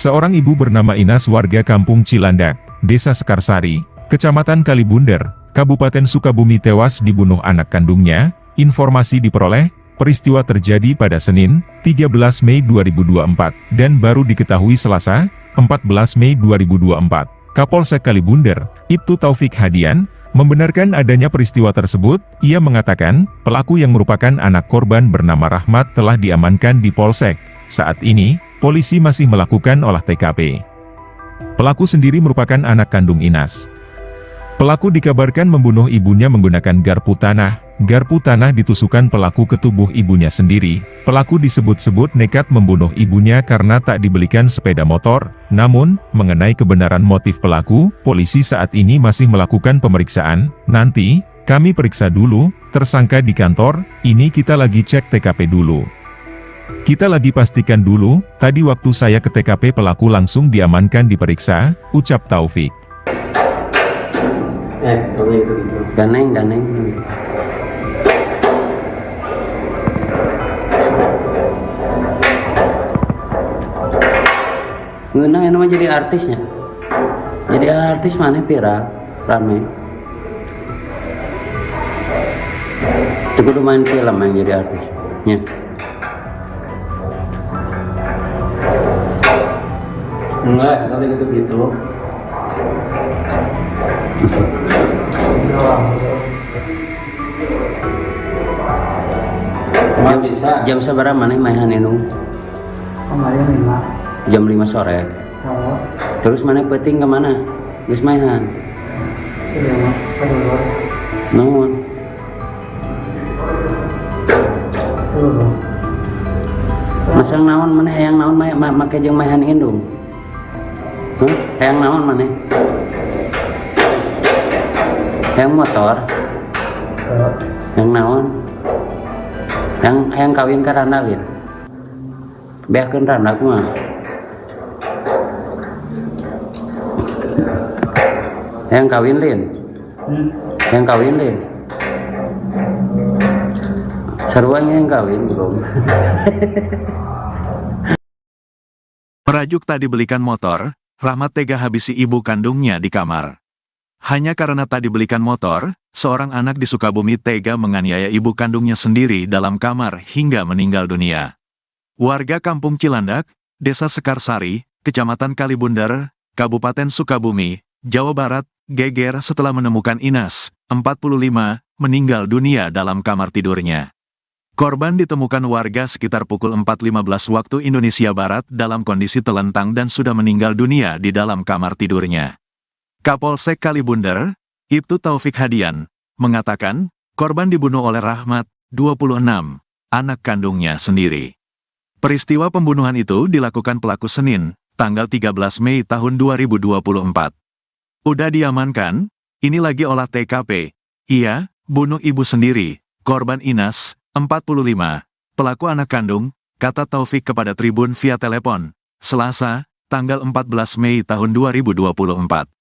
B: Seorang ibu bernama Inas warga Kampung Cilandak, Desa Sekarsari, Kecamatan Kalibunder, Kabupaten Sukabumi tewas dibunuh anak kandungnya. Informasi diperoleh, peristiwa terjadi pada Senin, 13 Mei 2024, dan baru diketahui Selasa, 14 Mei 2024. Kapolsek Kalibunder, Ibtu Taufik Hadian, membenarkan adanya peristiwa tersebut. Ia mengatakan, pelaku yang merupakan anak korban bernama Rahmat telah diamankan di Polsek. Saat ini, polisi masih melakukan olah TKP. Pelaku sendiri merupakan anak kandung Inas. Pelaku dikabarkan membunuh ibunya menggunakan garpu tanah. Garpu tanah ditusukkan pelaku ke tubuh ibunya sendiri. Pelaku disebut-sebut nekat membunuh ibunya karena tak dibelikan sepeda motor. Namun, mengenai kebenaran motif pelaku, polisi saat ini masih melakukan pemeriksaan. Nanti, kami periksa dulu, tersangka di kantor, ini kita lagi cek TKP dulu. Kita lagi pastikan dulu, tadi waktu saya ke TKP pelaku langsung diamankan diperiksa, ucap Taufik.
D: Tadi gitu.
C: Ganeng. Ngeunang yang namanya jadi artisnya. Jadi artis mana viral, rame. Itu kudu main film yang jadi artisnya.
D: Enggak, tadi gitu. Nggak bisa.
C: Jam seberapa mana main itu?
E: Kemarin 5.
C: Jam 5 sore.
E: Oh,
C: Terus mana peting kemana? Geus mainan.
E: iya, bener.
C: Nuhun.
E: Seluruh.
C: Masang naon mana hayang naon make jeung mahan indung. Hayang naon mana? Hayang motor. Hayang naon? Hayang kawin ka randa lin. Beakeun randa kumaha? Hayang kawin lin. Hayang kawin lin. Seruan yang kawin belum.
A: Merajuk tak dibelikan motor, Rahmat tega habisi ibu kandungnya di kamar. Hanya karena tak dibelikan motor, seorang anak di Sukabumi tega menganiaya ibu kandungnya sendiri dalam kamar hingga meninggal dunia. Warga Kampung Cilandak, Desa Sekarsari, Kecamatan Kalibunder, Kabupaten Sukabumi, Jawa Barat, geger setelah menemukan Inas, 45, meninggal dunia dalam kamar tidurnya. Korban ditemukan warga sekitar pukul 4.15 waktu Indonesia Barat dalam kondisi telentang dan sudah meninggal dunia di dalam kamar tidurnya. Kapolsek Kalibunder, Ibtu Taufik Hadian, mengatakan, korban dibunuh oleh Rahmat, 26, anak kandungnya sendiri. Peristiwa pembunuhan itu dilakukan pelaku Senin, tanggal 13 Mei tahun 2024. Udah diamankan, ini lagi olah TKP. Iya, bunuh ibu sendiri, korban Inas, 45, pelaku anak kandung, kata Taufik kepada Tribun via telepon, Selasa, tanggal 14 Mei tahun 2024.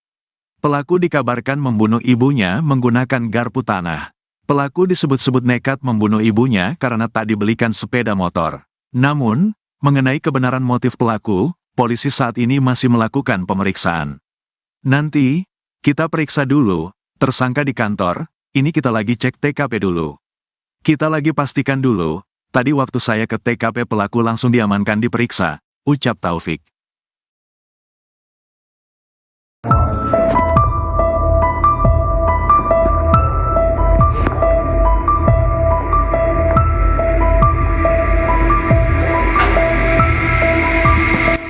A: Pelaku dikabarkan membunuh ibunya menggunakan garpu tanah. Pelaku disebut-sebut nekat membunuh ibunya karena tak dibelikan sepeda motor. Namun, mengenai kebenaran motif pelaku, polisi saat ini masih melakukan pemeriksaan. Nanti, kita periksa dulu, tersangka di kantor, ini kita lagi cek TKP dulu. Kita lagi pastikan dulu, tadi waktu saya ke TKP pelaku langsung diamankan diperiksa, ucap Taufik.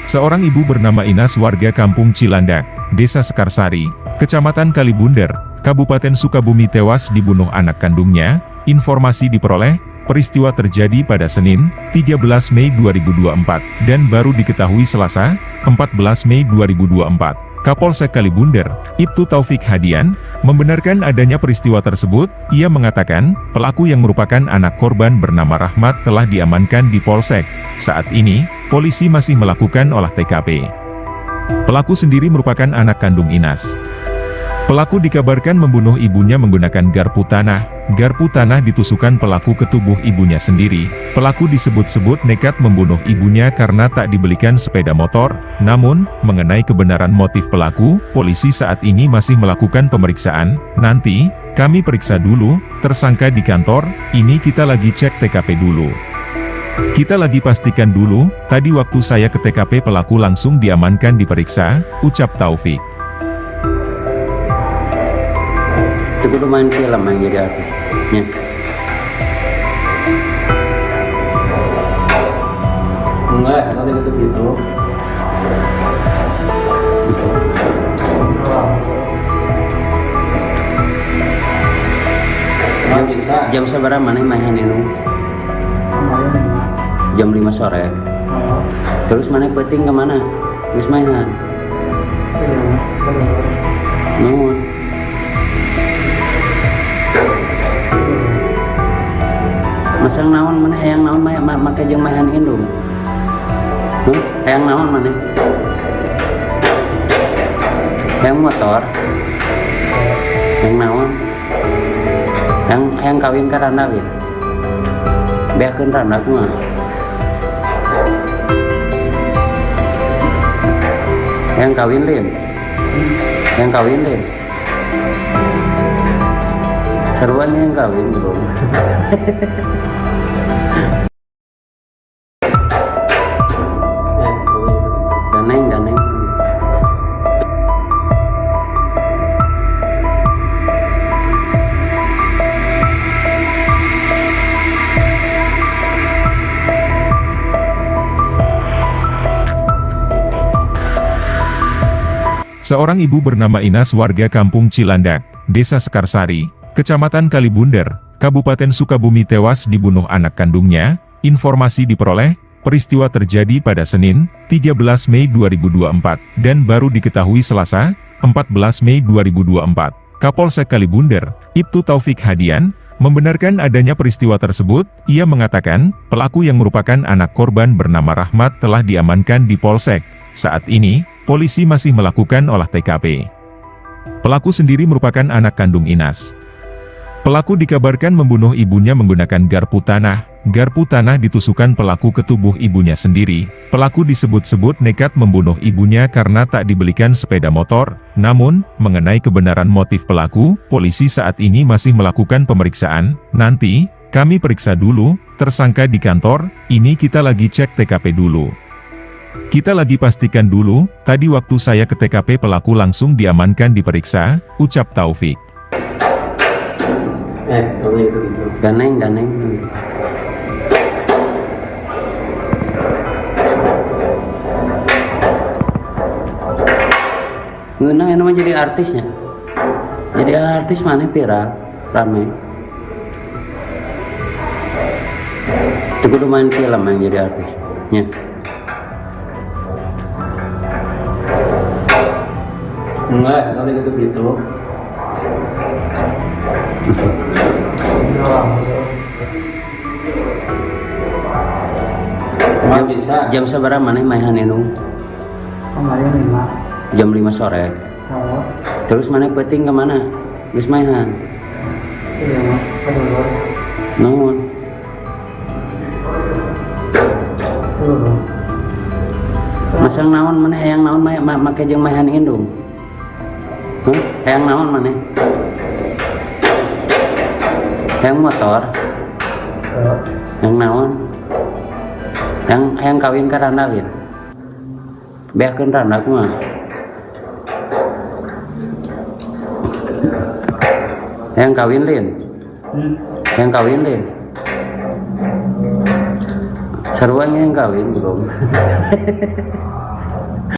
B: Seorang ibu bernama Inas warga Kampung Cilandak, Desa Sekarsari, Kecamatan Kalibunder, Kabupaten Sukabumi tewas dibunuh anak kandungnya. Informasi diperoleh, peristiwa terjadi pada Senin, 13 Mei 2024, dan baru diketahui Selasa, 14 Mei 2024. Kapolsek Kalibunder, Ibtu Taufik Hadian, membenarkan adanya peristiwa tersebut. Ia mengatakan, pelaku yang merupakan anak korban bernama Rahmat telah diamankan di Polsek. Saat ini, polisi masih melakukan olah TKP. Pelaku sendiri merupakan anak kandung Inas. Pelaku dikabarkan membunuh ibunya menggunakan garpu tanah. Garpu tanah ditusukkan pelaku ke tubuh ibunya sendiri. Pelaku disebut-sebut nekat membunuh ibunya karena tak dibelikan sepeda motor. Namun, mengenai kebenaran motif pelaku, polisi saat ini masih melakukan pemeriksaan. Nanti, kami periksa dulu, tersangka di kantor, ini kita lagi cek TKP dulu. Kita lagi pastikan dulu, tadi waktu saya ke TKP pelaku langsung diamankan diperiksa, ucap Taufik.
C: Itu kudu main film yang jadi artisnya.
D: Enggak, tadi gitu. Nggak bisa.
C: Jam seberapa mana main ini? Jam 5 sore. Terus mana penting kemana? Wis mainan. Nuhun. Masang naon mana hayang naon make jeung mahan indung. Hayang naon mana? Hayang motor. Hayang naon? Hayang kawin ka randa we. Beakeun randa kumaha? Hayang kawin lin. Hayang kawin lin. Seruan yang kawin belum. Daneng.
B: Seorang ibu bernama Inas warga Kampung Cilandak, Desa Sekarsari, Kecamatan Kalibunder, Kabupaten Sukabumi tewas dibunuh anak kandungnya. Informasi diperoleh, peristiwa terjadi pada Senin, 13 Mei 2024, dan baru diketahui Selasa, 14 Mei 2024. Kapolsek Kalibunder, Ibtu Taufik Hadian, membenarkan adanya peristiwa tersebut. Ia mengatakan, pelaku yang merupakan anak korban bernama Rahmat telah diamankan di Polsek. Saat ini, polisi masih melakukan olah TKP. Pelaku sendiri merupakan anak kandung Inas. Pelaku dikabarkan membunuh ibunya menggunakan garpu tanah. Garpu tanah ditusukkan pelaku ke tubuh ibunya sendiri. Pelaku disebut-sebut nekat membunuh ibunya karena tak dibelikan sepeda motor. Namun, mengenai kebenaran motif pelaku, polisi saat ini masih melakukan pemeriksaan. Nanti, Kami periksa dulu, tersangka di kantor, ini kita lagi cek TKP dulu. Kita lagi pastikan dulu, tadi waktu saya ke TKP pelaku langsung diamankan diperiksa, ucap Taufik.
D: Kalau itu gitu.
C: Ganeng. Ngeunang yang namanya jadi artisnya. Jadi artis mana viral, rame. Itu kudu main film yang jadi artisnya.
D: Enggak, kalau itu gitu. Nggak bisa.
C: Jam seberapa mana mainan itu?
E: Kemarin 5.
C: Jam 5 sore.
E: Oh,
C: Terus mana peting kemana? Geus mainan.
E: iya mah. Kedulur.
C: Nuhun.
E: Kedulur.
C: Masang naon mana hayang naon make jeung mainan indung. Hayang naon mana? Hayang motor. Hayang naon? Hayang kawin ka randalin. Beakeun randak mah. Hayang kawin lin. Hayang kawin lin. Sarua yang kawin belum.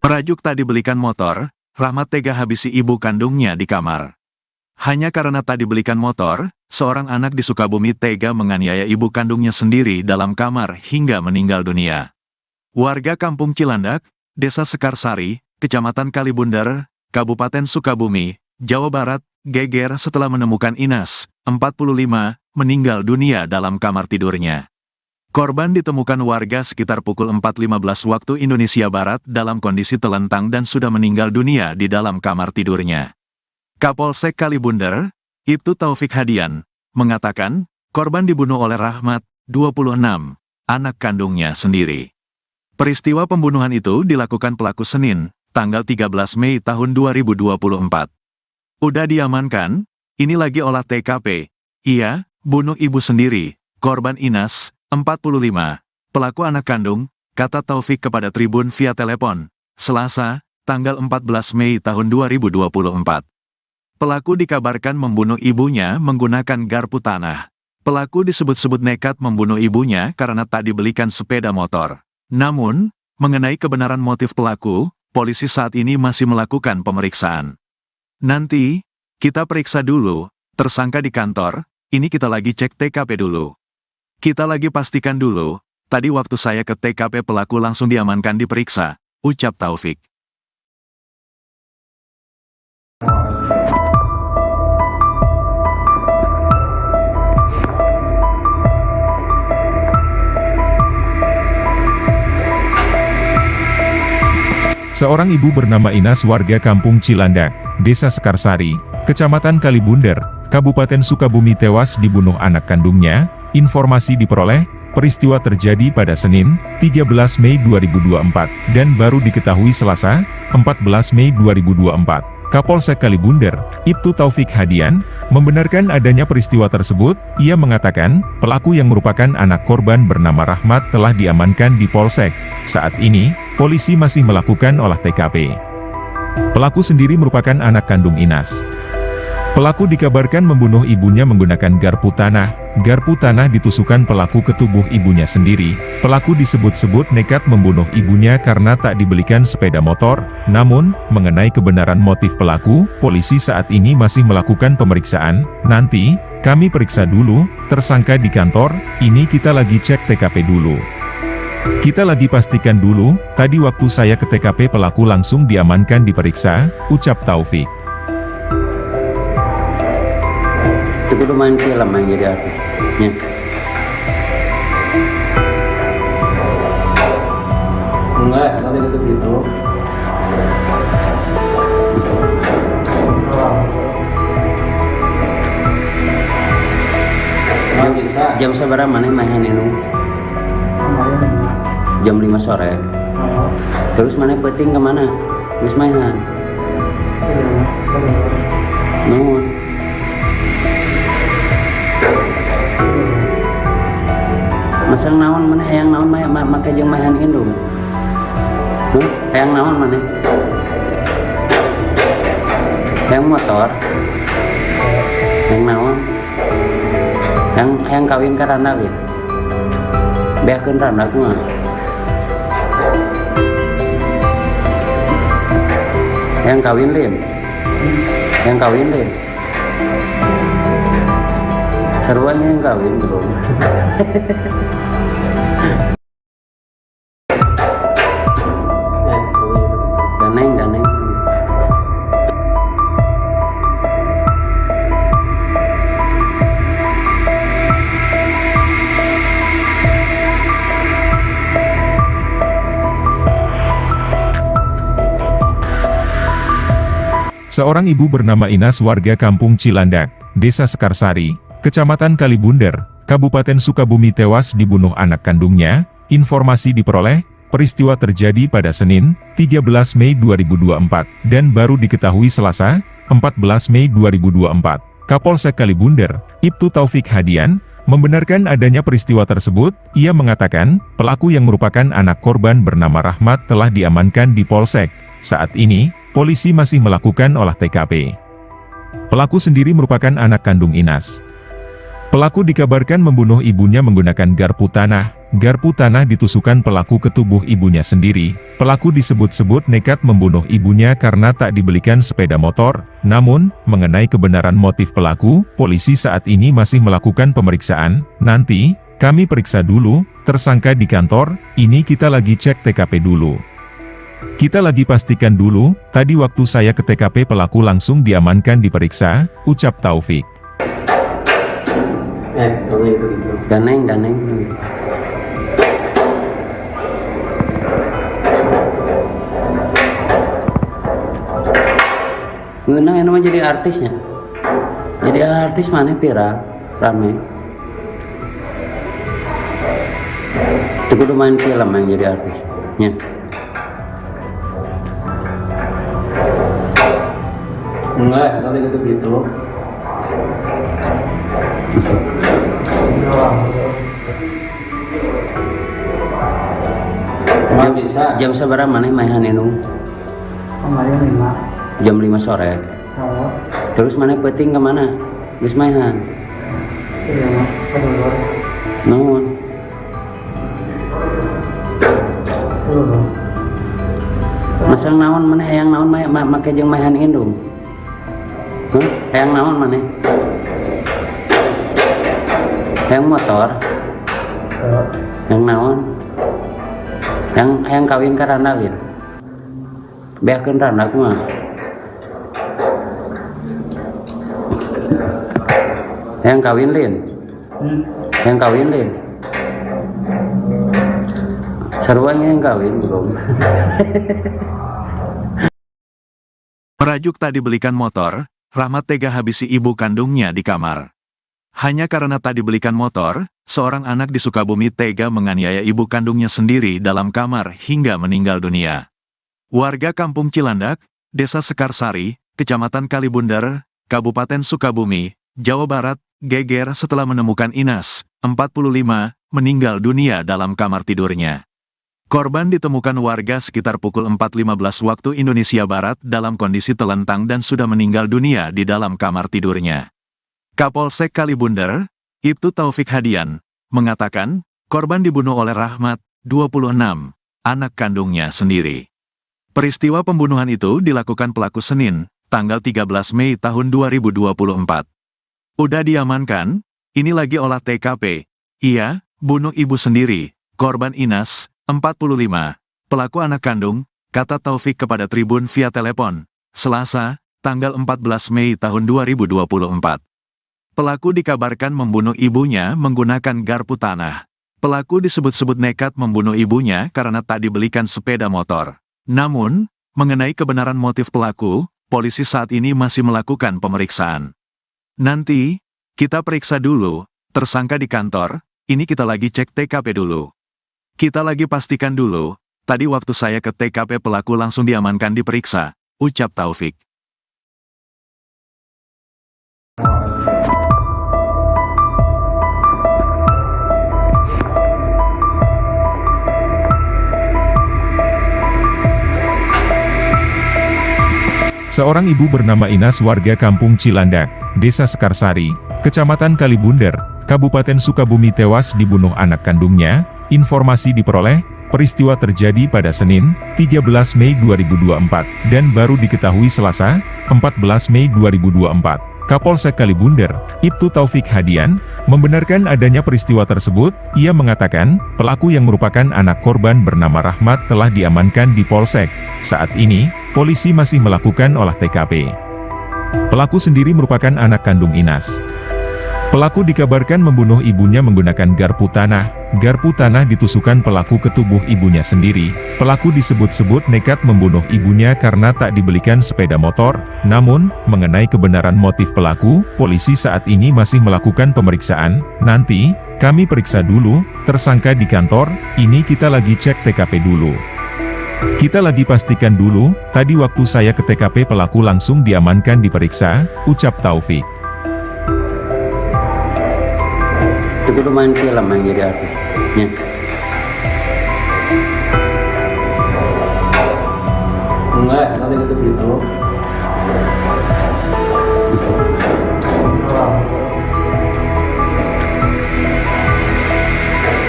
A: Merajuk tak dibelikan motor, Rahmat tega habisi ibu kandungnya di kamar. Hanya karena tak dibelikan motor, seorang anak di Sukabumi tega menganiaya ibu kandungnya sendiri dalam kamar hingga meninggal dunia. Warga Kampung Cilandak, Desa Sekarsari, Kecamatan Kalibundar, Kabupaten Sukabumi, Jawa Barat, geger setelah menemukan Inas, 45, meninggal dunia dalam kamar tidurnya. Korban ditemukan warga sekitar pukul 4.15 waktu Indonesia Barat dalam kondisi telentang dan sudah meninggal dunia di dalam kamar tidurnya. Kapolsek Kalibundar, Ibtu Taufik Hadian, mengatakan, korban dibunuh oleh Rahmat, 26, anak kandungnya sendiri. Peristiwa pembunuhan itu dilakukan pelaku Senin, tanggal 13 Mei tahun 2024. Udah diamankan, ini lagi olah TKP. Iya, bunuh ibu sendiri, korban Inas, 45, pelaku anak kandung, kata Taufik kepada Tribun via telepon, Selasa, tanggal 14 Mei tahun 2024. Pelaku dikabarkan membunuh ibunya menggunakan garpu tanah. Pelaku disebut-sebut nekat membunuh ibunya karena tak dibelikan sepeda motor. Namun, mengenai kebenaran motif pelaku, polisi saat ini masih melakukan pemeriksaan. Nanti, kita periksa dulu, tersangka di kantor, ini kita lagi cek TKP dulu. Kita lagi pastikan dulu, tadi waktu saya ke TKP pelaku langsung diamankan diperiksa, ucap Taufik.
B: Seorang ibu bernama Inas warga Kampung Cilandak, Desa Sekarsari, Kecamatan Kalibundar, Kabupaten Sukabumi tewas dibunuh anak kandungnya. Informasi diperoleh, peristiwa terjadi pada Senin, 13 Mei 2024, dan baru diketahui Selasa, 14 Mei 2024. Kapolsek Kalibundar, Ibtu Taufik Hadian, membenarkan adanya peristiwa tersebut. Ia mengatakan, pelaku yang merupakan anak korban bernama Rahmat telah diamankan di Polsek. Saat ini, polisi masih melakukan olah TKP. Pelaku sendiri merupakan anak kandung Inas. Pelaku dikabarkan membunuh ibunya menggunakan garpu tanah. Garpu tanah ditusukkan pelaku ke tubuh ibunya sendiri. Pelaku disebut-sebut nekat membunuh ibunya karena tak dibelikan sepeda motor. Namun, mengenai kebenaran motif pelaku, polisi saat ini masih melakukan pemeriksaan. Nanti, kami periksa dulu, tersangka di kantor, ini kita lagi cek TKP dulu. Kita lagi pastikan dulu, tadi waktu saya ke TKP pelaku langsung diamankan diperiksa, ucap Taufik.
C: Itu kudu main film yang jadi artisnya.
D: Enggak, kalau itu gitu. Nggak bisa.
C: Jam seberapa mana mainan itu?
E: Kemarin 5.
C: Jam 5 sore.
E: Oh,
C: Terus mana peting kemana? Geus mainan.
E: iya mah. Kedulur.
C: Nuhun. Masang naon mana hayang naon make jeung mahan indung. Hayang naon mana? Hayang motor. Hayang naon? Hayang kawin ka randa lin. Beakeun randa kumaha? Hayang kawin lin. Hayang kawin lin. Seruan yang kawin belum. Daneng.
B: Seorang ibu bernama Inas warga Kampung Cilandak, Desa Sekarsari, Kecamatan Kalibunder, Kabupaten Sukabumi tewas dibunuh anak kandungnya. Informasi diperoleh, peristiwa terjadi pada Senin, 13 Mei 2024, dan baru diketahui Selasa, 14 Mei 2024. Kapolsek Kalibunder, Ibtu Taufik Hadian, membenarkan adanya peristiwa tersebut. Ia mengatakan, pelaku yang merupakan anak korban bernama Rahmat telah diamankan di Polsek. Saat ini, polisi masih melakukan olah TKP. Pelaku sendiri merupakan anak kandung Inas. Pelaku dikabarkan membunuh ibunya menggunakan garpu tanah. Garpu tanah ditusukkan pelaku ke tubuh ibunya sendiri. Pelaku disebut-sebut nekat membunuh ibunya karena tak dibelikan sepeda motor. Namun, mengenai kebenaran motif pelaku, polisi saat ini masih melakukan pemeriksaan. Nanti, kami periksa dulu, tersangka di kantor, ini kita lagi cek TKP dulu. Kita lagi pastikan dulu, tadi waktu saya ke TKP pelaku langsung diamankan diperiksa, ucap Taufik.
C: Daneng. Ngeunang yang jadi artisnya. Jadi artis mana viral, rame. Itu kudu main film yang jadi artisnya.
D: Enggak, tadi gitu. Cuma bisa.
C: Jam seberapa mana main indung?
E: Kemarin 5.
C: Jam 5 sore.
E: Oh,
C: Terus mana peting kemana? Geus mainan.
E: iya mah. Keluar.
C: Nuhun.
E: Keluar.
C: Masang naon mana hayang naon make jeung mahan indung. Hayang naon mana? Hayang motor. Hayang naon? Hayang kawin ka randa lin. Beakeun randa kumaha? Hayang kawin lin. Hayang kawin lin. Seruan yang kawin belum.
A: Merajuk tak dibelikan motor, Rahmat tega habisi ibu kandungnya di kamar. Hanya karena tak dibelikan motor, seorang anak di Sukabumi tega menganiaya ibu kandungnya sendiri dalam kamar hingga meninggal dunia. Warga Kampung Cilandak, Desa Sekarsari, Kecamatan Kalibunder, Kabupaten Sukabumi, Jawa Barat, geger setelah menemukan Inas, 45, meninggal dunia dalam kamar tidurnya. Korban ditemukan warga sekitar pukul 4.15 waktu Indonesia Barat dalam kondisi telentang dan sudah meninggal dunia di dalam kamar tidurnya. Kapolsek Kalibunder, Ibtu Taufik Hadian, mengatakan, korban dibunuh oleh Rahmat, 26, anak kandungnya sendiri. Peristiwa pembunuhan itu dilakukan pelaku Senin, tanggal 13 Mei tahun 2024. Udah diamankan, ini lagi olah TKP. Ia, bunuh ibu sendiri, korban Inas, 45, pelaku anak kandung, kata Taufik kepada Tribun via telepon, Selasa, tanggal 14 Mei tahun 2024. Pelaku dikabarkan membunuh ibunya menggunakan garpu tanah. Pelaku disebut-sebut nekat membunuh ibunya karena tak dibelikan sepeda motor. Namun, mengenai kebenaran motif pelaku, polisi saat ini masih melakukan pemeriksaan. Nanti, kita periksa dulu, tersangka di kantor, ini kita lagi cek TKP dulu. Kita lagi pastikan dulu, tadi waktu saya ke TKP pelaku langsung diamankan diperiksa, ucap Taufik.
B: Seorang ibu bernama Inas warga kampung Cilandak, Desa Sekarsari, Kecamatan Kalibunder, Kabupaten Sukabumi tewas dibunuh anak kandungnya. Informasi diperoleh, peristiwa terjadi pada Senin, 13 Mei 2024, dan baru diketahui Selasa, 14 Mei 2024. Kapolsek Kalibunder, Ibtu Taufik Hadian, membenarkan adanya peristiwa tersebut. Ia mengatakan, pelaku yang merupakan anak korban bernama Rahmat telah diamankan di Polsek. Saat ini, polisi masih melakukan olah TKP. Pelaku sendiri merupakan anak kandung Inas. Pelaku dikabarkan membunuh ibunya menggunakan garpu tanah. Garpu tanah ditusukkan pelaku ke tubuh ibunya sendiri. Pelaku disebut-sebut nekat membunuh ibunya karena tak dibelikan sepeda motor. Namun, mengenai kebenaran motif pelaku, polisi saat ini masih melakukan pemeriksaan. Nanti, kami periksa dulu, tersangka di kantor, ini kita lagi cek TKP dulu. Kita lagi pastikan dulu, tadi waktu saya ke TKP pelaku langsung diamankan diperiksa, ucap Taufik.
C: Itu kudu main film yang jadi artisnya.
D: Enggak, nanti gitu.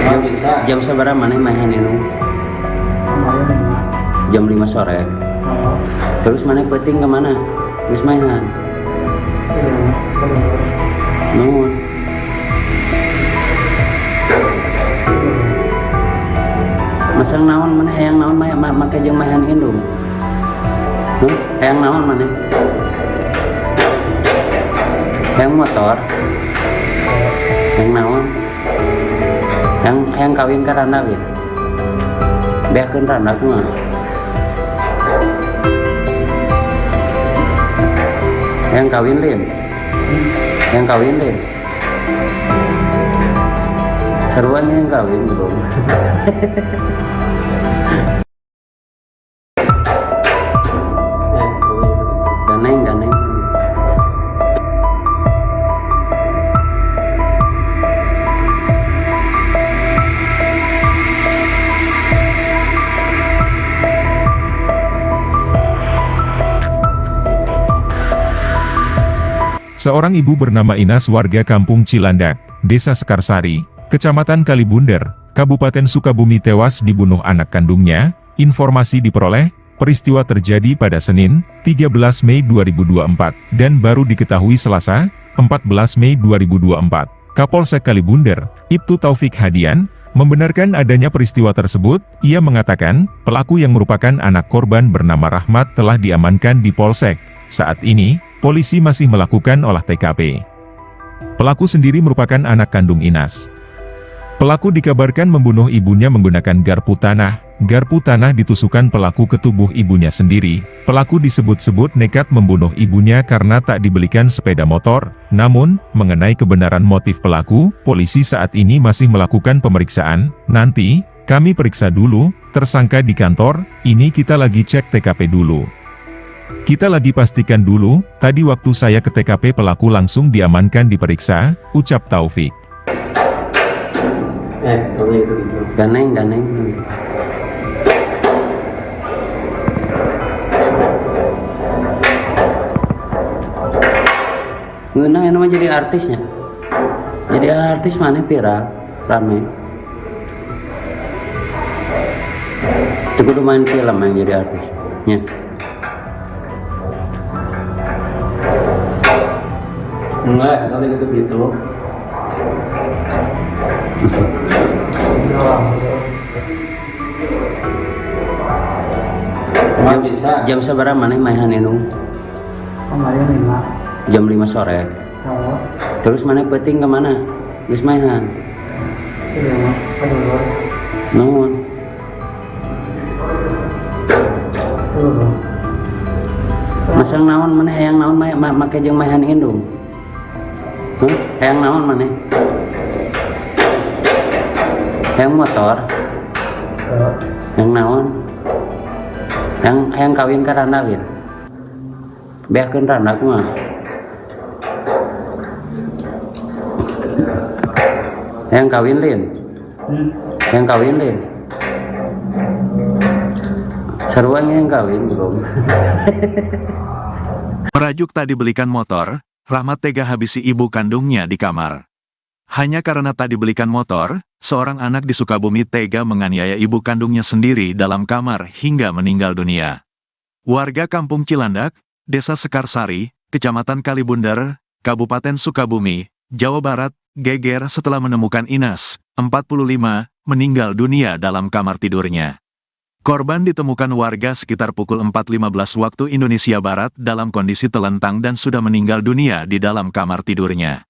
D: Nggak bisa.
C: Jam seberapa mana main ini?
E: Kemarin 5.
C: Jam 5 sore.
E: Oh.
C: Terus mana peting kemana? Geus mainan. Nuhun. Masang naon mana hayang naon make jeung mahan indung. Hayang naon mana? Hayang motor. Hayang naon? Hayang kawin ka randa we. Beakeun randa kumaha? Hayang kawin lin. Hayang kawin lin. Seruan yang kawin belum. Ganeng.
B: Seorang ibu bernama Inas warga kampung Cilandak, Desa Sekarsari, Kecamatan Kalibunder, Kabupaten Sukabumi tewas dibunuh anak kandungnya. Informasi diperoleh, peristiwa terjadi pada Senin, 13 Mei 2024, dan baru diketahui Selasa, 14 Mei 2024. Kapolsek Kalibunder, Ibtu Taufik Hadian, membenarkan adanya peristiwa tersebut. Ia mengatakan, pelaku yang merupakan anak korban bernama Rahmat telah diamankan di Polsek. Saat ini, polisi masih melakukan olah TKP. Pelaku sendiri merupakan anak kandung Inas. Pelaku dikabarkan membunuh ibunya menggunakan garpu tanah. Garpu tanah ditusukkan pelaku ke tubuh ibunya sendiri. Pelaku disebut-sebut nekat membunuh ibunya karena tak dibelikan sepeda motor. Namun, mengenai kebenaran motif pelaku, polisi saat ini masih melakukan pemeriksaan. Nanti, kami periksa dulu, tersangka di kantor, ini kita lagi cek TKP dulu. Kita lagi pastikan dulu, tadi waktu saya ke TKP pelaku langsung diamankan diperiksa, ucap Taufik.
D: Gitu.
C: Ganeng. Ngeunang ini mah jadi artisnya. Jadi artis mana viral, rame. Itu kudu main film yang jadi artisnya.
D: Enggak, nanti gitu. Nggak bisa.
C: Jam seberapa mana main ini?
E: Kemarin 5.
C: Jam 5 sore.
E: Oh.
C: Terus mana peting kemana? Geus mainan. Nuhun. Masang naon mana hayang naon make jeung mahan indung. Hayang naon mana? Hayang motor. Hayang naon? Hayang kawin ka randa we. Beakeun randa kumaha? Hayang kawin lin. Hayang kawin lin. Seruan yang kawin belum.
A: Merajuk tak dibelikan motor, Rahmat tega habisi ibu kandungnya di kamar. Hanya karena tak dibelikan motor, seorang anak di Sukabumi tega menganiaya ibu kandungnya sendiri dalam kamar hingga meninggal dunia. Warga Kampung Cilandak, Desa Sekarsari, Kecamatan Kalibundar, Kabupaten Sukabumi, Jawa Barat, geger setelah menemukan Inas, 45, meninggal dunia dalam kamar tidurnya. Korban ditemukan warga sekitar pukul 4.15 waktu Indonesia Barat dalam kondisi telentang dan sudah meninggal dunia di dalam kamar tidurnya.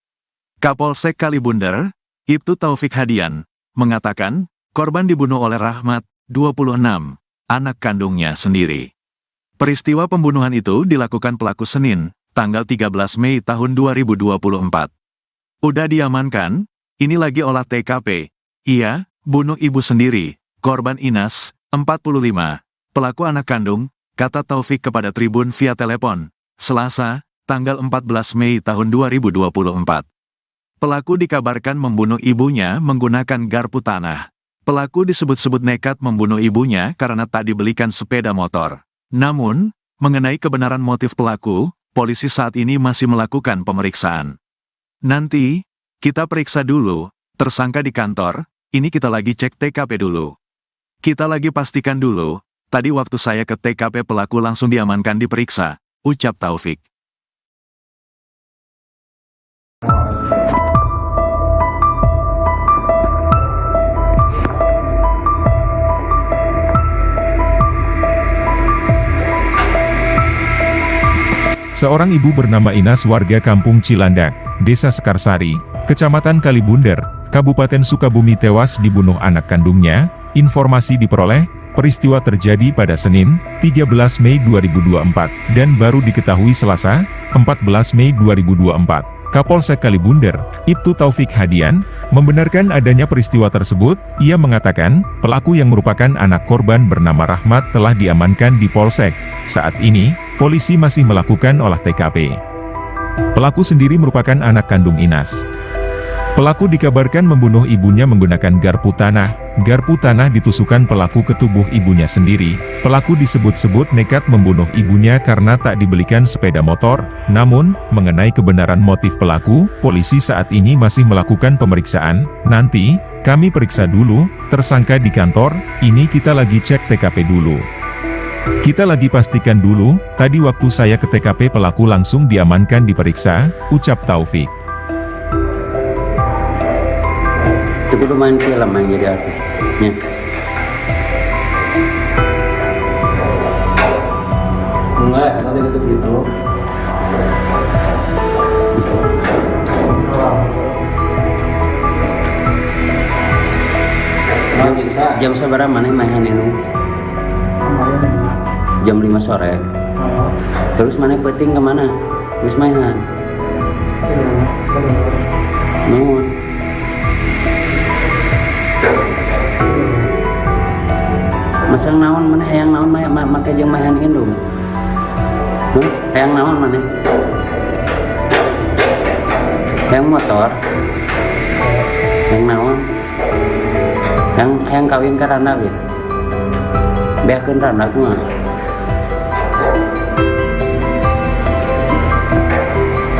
A: Kapolsek Kalibundar, Ibtu Taufik Hadian, mengatakan, korban dibunuh oleh Rahmat, 26, anak kandungnya sendiri. Peristiwa pembunuhan itu dilakukan pelaku Senin, tanggal 13 Mei tahun 2024. Udah diamankan, ini lagi olah TKP. Iya, bunuh ibu sendiri, korban Inas, 45, pelaku anak kandung, kata Taufik kepada Tribun via telepon, Selasa, tanggal 14 Mei tahun 2024. Pelaku dikabarkan membunuh ibunya menggunakan garpu tanah. Pelaku disebut-sebut nekat membunuh ibunya karena tak dibelikan sepeda motor. Namun, mengenai kebenaran motif pelaku, polisi saat ini masih melakukan pemeriksaan. Nanti, kita periksa dulu, tersangka di kantor, ini kita lagi cek TKP dulu. Kita lagi pastikan dulu, tadi waktu saya ke TKP pelaku langsung diamankan diperiksa, ucap Taufik.
B: Seorang ibu bernama Inas warga Kampung Cilandak, Desa Sekarsari, Kecamatan Kalibundar, Kabupaten Sukabumi tewas dibunuh anak kandungnya. Informasi diperoleh, peristiwa terjadi pada Senin, 13 Mei 2024, dan baru diketahui Selasa, 14 Mei 2024. Kapolsek Kalibundar, Ibtu Taufik Hadian, membenarkan adanya peristiwa tersebut. Ia mengatakan, pelaku yang merupakan anak korban bernama Rahmat telah diamankan di Polsek. Saat ini, polisi masih melakukan olah TKP. Pelaku sendiri merupakan anak kandung Inas. Pelaku dikabarkan membunuh ibunya menggunakan garpu tanah. Garpu tanah ditusukkan pelaku ke tubuh ibunya sendiri. Pelaku disebut-sebut nekat membunuh ibunya karena tak dibelikan sepeda motor. Namun, mengenai kebenaran motif pelaku, polisi saat ini masih melakukan pemeriksaan. Nanti, kami periksa dulu, tersangka di kantor, ini kita lagi cek TKP dulu. Kita lagi pastikan dulu, tadi waktu saya ke TKP pelaku langsung diamankan diperiksa, ucap Taufik.
C: Itu udah main film main jadi artisnya.
D: Enggak, tadi gitu. Nggak bisa.
C: Jam seberapa mana main itu? Jam 5 sore. Terus mana peting kemana? Terus mainan. Nuhun. Masang naon mana hayang naon make jeung mahan indung. Hayang naon mana? Hayang motor. Hayang naon? Hayang kawin ka randag gitu. Beakeun randag mah.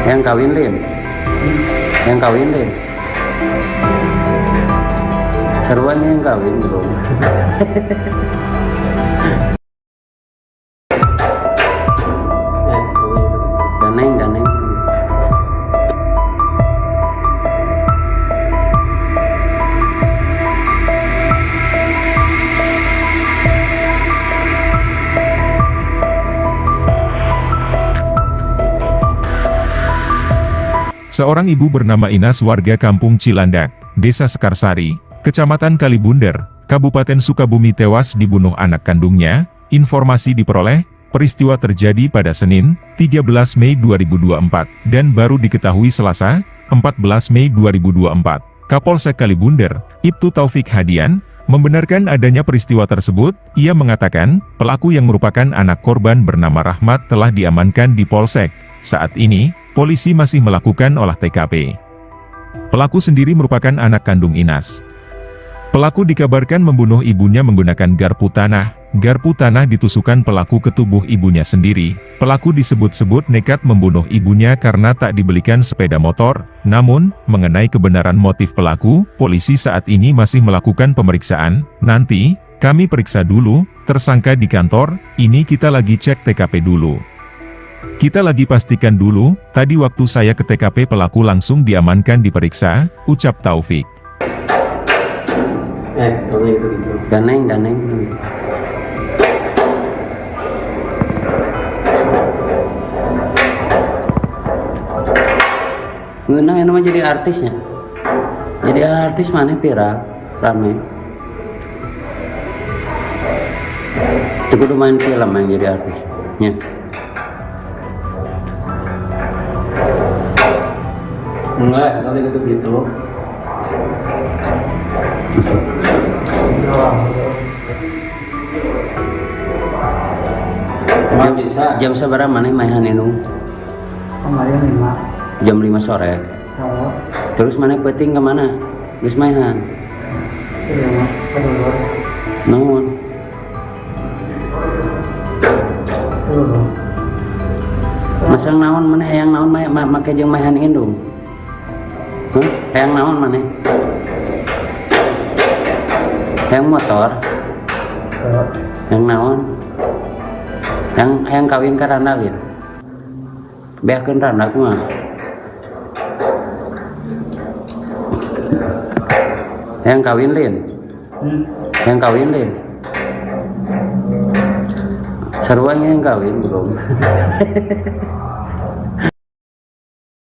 C: Hayang kawin lin. Hayang kawin lin. Seruan yang kawin bro. Daneng.
B: Seorang ibu bernama Inas warga Kampung Cilandak, Desa Sekarsari, Kecamatan Kalibundar, Kabupaten Sukabumi tewas dibunuh anak kandungnya. Informasi diperoleh, peristiwa terjadi pada Senin, 13 Mei 2024, dan baru diketahui Selasa, 14 Mei 2024. Kapolsek Kalibundar, Ibtu Taufik Hadian, membenarkan adanya peristiwa tersebut. Ia mengatakan, pelaku yang merupakan anak korban bernama Rahmat telah diamankan di Polsek. Saat ini, polisi masih melakukan olah TKP. Pelaku sendiri merupakan anak kandung Inas. Pelaku dikabarkan membunuh ibunya menggunakan garpu tanah. garpu tanah ditusukkan pelaku ke tubuh ibunya sendiri. Pelaku disebut-sebut nekat membunuh ibunya karena tak dibelikan sepeda motor. Namun, mengenai kebenaran motif pelaku, polisi saat ini masih melakukan pemeriksaan. Nanti, kami periksa dulu, tersangka di kantor, ini kita lagi cek TKP dulu. Kita lagi pastikan dulu, tadi waktu saya ke TKP pelaku langsung diamankan diperiksa, ucap Taufik.
D: Kalau gitu.
C: Ganeng. Ngeunang yang jadi artisnya. Jadi artis mana viral, rame. Itu kudu main film yang jadi artis. Ya.
D: Enggak, kalau gitu. Cuma bisa.
C: Jam seberapa mana mainan itu?
E: Kemarin 5.
C: Jam 5 sore.
E: Oh,
C: Terus mana peting kemana? Geus mainan.
E: iya mah. Kedua.
C: Naon?
E: Kedua.
C: Masang naon mana hayang naon make jeung mainan indung? Hayang naon mana? Hayang motor? Hayang naon? Hayang kawin ka Randalin? Beakeun Randa kumaha? Hayang kawin Lin? Hayang kawin Lin? Sarua yang kawin belum.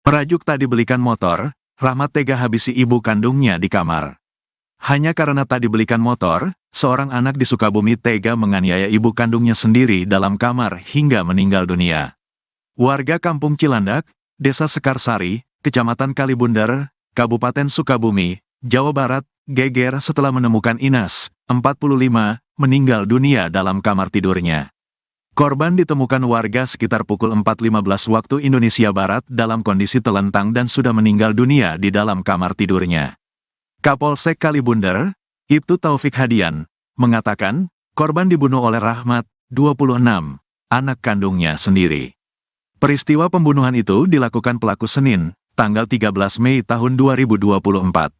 A: Merajuk tak dibelikan motor, Rahmat tega habisi ibu kandungnya di kamar. Hanya karena tak dibelikan motor, seorang anak di Sukabumi tega menganiaya ibu kandungnya sendiri dalam kamar hingga meninggal dunia. Warga Kampung Cilandak, Desa Sekarsari, Kecamatan Kalibundar, Kabupaten Sukabumi, Jawa Barat, geger setelah menemukan Inas, 45, meninggal dunia dalam kamar tidurnya. Korban ditemukan warga sekitar pukul 4.15 waktu Indonesia Barat dalam kondisi telentang dan sudah meninggal dunia di dalam kamar tidurnya. Kapolsek Kalibundar, Ibtu Taufik Hadian, mengatakan, korban dibunuh oleh Rahmat, 26, anak kandungnya sendiri. Peristiwa pembunuhan itu dilakukan pelaku Senin, tanggal 13 Mei tahun 2024.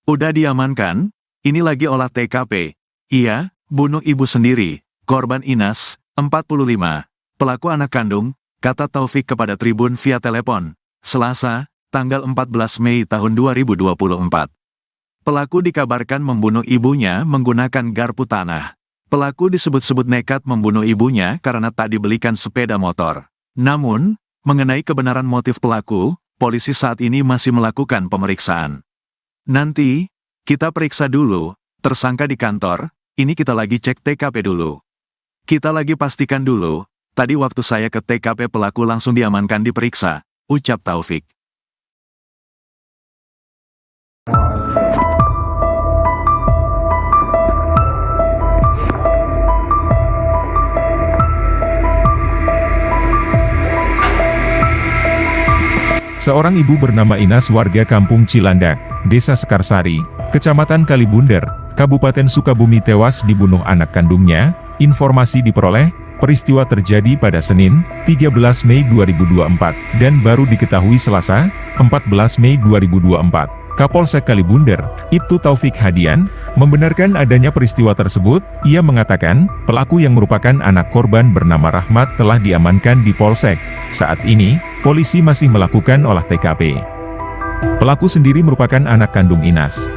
A: Udah diamankan, ini lagi olah TKP. Iya, bunuh ibu sendiri, korban Inas, 45, pelaku anak kandung, kata Taufik kepada Tribun via telepon, Selasa, tanggal 14 Mei tahun 2024. Pelaku dikabarkan membunuh ibunya menggunakan garpu tanah. Pelaku disebut-sebut nekat membunuh ibunya karena tak dibelikan sepeda motor. Namun, mengenai kebenaran motif pelaku, polisi saat ini masih melakukan pemeriksaan. Nanti, kita periksa dulu, tersangka di kantor, ini kita lagi cek TKP dulu. Kita lagi pastikan dulu, tadi waktu saya ke TKP pelaku langsung diamankan diperiksa, ucap Taufik.
B: Seorang ibu bernama Inas warga Kampung Cilandak, Desa Sekarsari, Kecamatan Kalibundar, Kabupaten Sukabumi tewas dibunuh anak kandungnya. Informasi diperoleh, peristiwa terjadi pada Senin, 13 Mei 2024, dan baru diketahui Selasa, 14 Mei 2024. Kapolsek Kalibundar, Ibtu Taufik Hadian, membenarkan adanya peristiwa tersebut. Ia mengatakan, pelaku yang merupakan anak korban bernama Rahmat telah diamankan di Polsek. Saat ini, polisi masih melakukan olah TKP. Pelaku sendiri merupakan anak kandung Inas.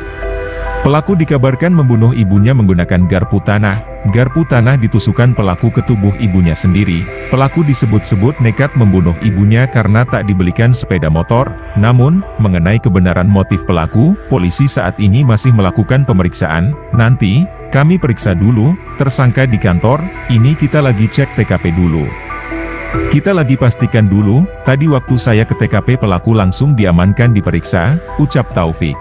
B: Pelaku dikabarkan membunuh ibunya menggunakan garpu tanah. Garpu tanah ditusukkan pelaku ke tubuh ibunya sendiri. Pelaku disebut-sebut nekat membunuh ibunya karena tak dibelikan sepeda motor. Namun, mengenai kebenaran motif pelaku, polisi saat ini masih melakukan pemeriksaan. Nanti, kami periksa dulu, tersangka di kantor, ini kita lagi cek TKP dulu. Kita lagi pastikan dulu, tadi waktu saya ke TKP pelaku langsung diamankan diperiksa, ucap Taufik.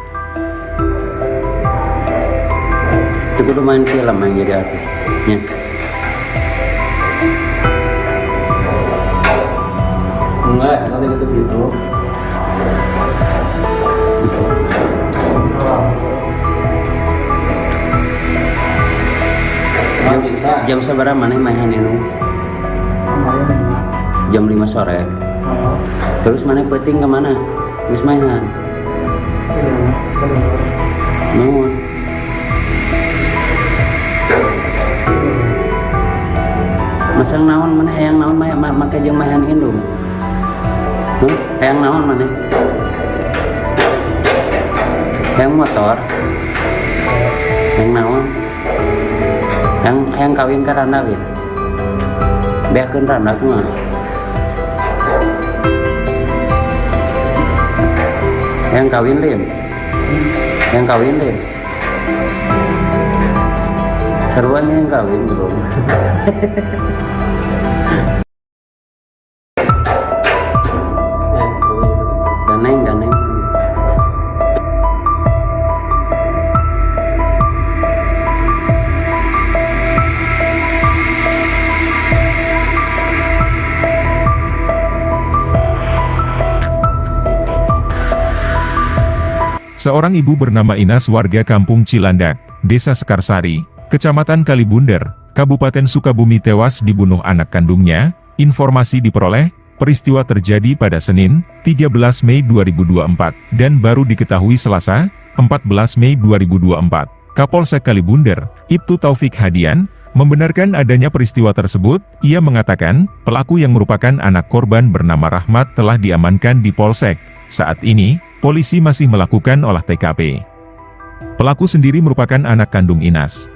C: Itu kudu main film yang jadi artis. Ya.
D: Enggak, kalau gitu. Nggak bisa.
C: Jam seberapa mana main indung?
E: Kemarin 5.
C: Jam 5 sore.
E: Oh,
C: Terus mana peting kemana? Geus mainan.
E: iya, keluar.
C: Nuhun. Masang naon mana hayang naon make jeung mahan indung. Hayang naon mana? Hayang motor. Hayang naon? Hayang kawin ka randa we. Beakeun randa kumaha? Hayang kawin lin. Hayang kawin lin. Seruan yang kawin belum. Ganeng.
B: Seorang ibu bernama Inas warga Kampung Cilandak, Desa Sekarsari, Kecamatan Kalibunder, Kabupaten Sukabumi tewas dibunuh anak kandungnya. Informasi diperoleh, peristiwa terjadi pada Senin, 13 Mei 2024, dan baru diketahui Selasa, 14 Mei 2024. Kapolsek Kalibunder, Ibtu Taufik Hadian, membenarkan adanya peristiwa tersebut. Ia mengatakan, pelaku yang merupakan anak korban bernama Rahmat telah diamankan di Polsek. Saat ini, polisi masih melakukan olah TKP. Pelaku sendiri merupakan anak kandung Inas.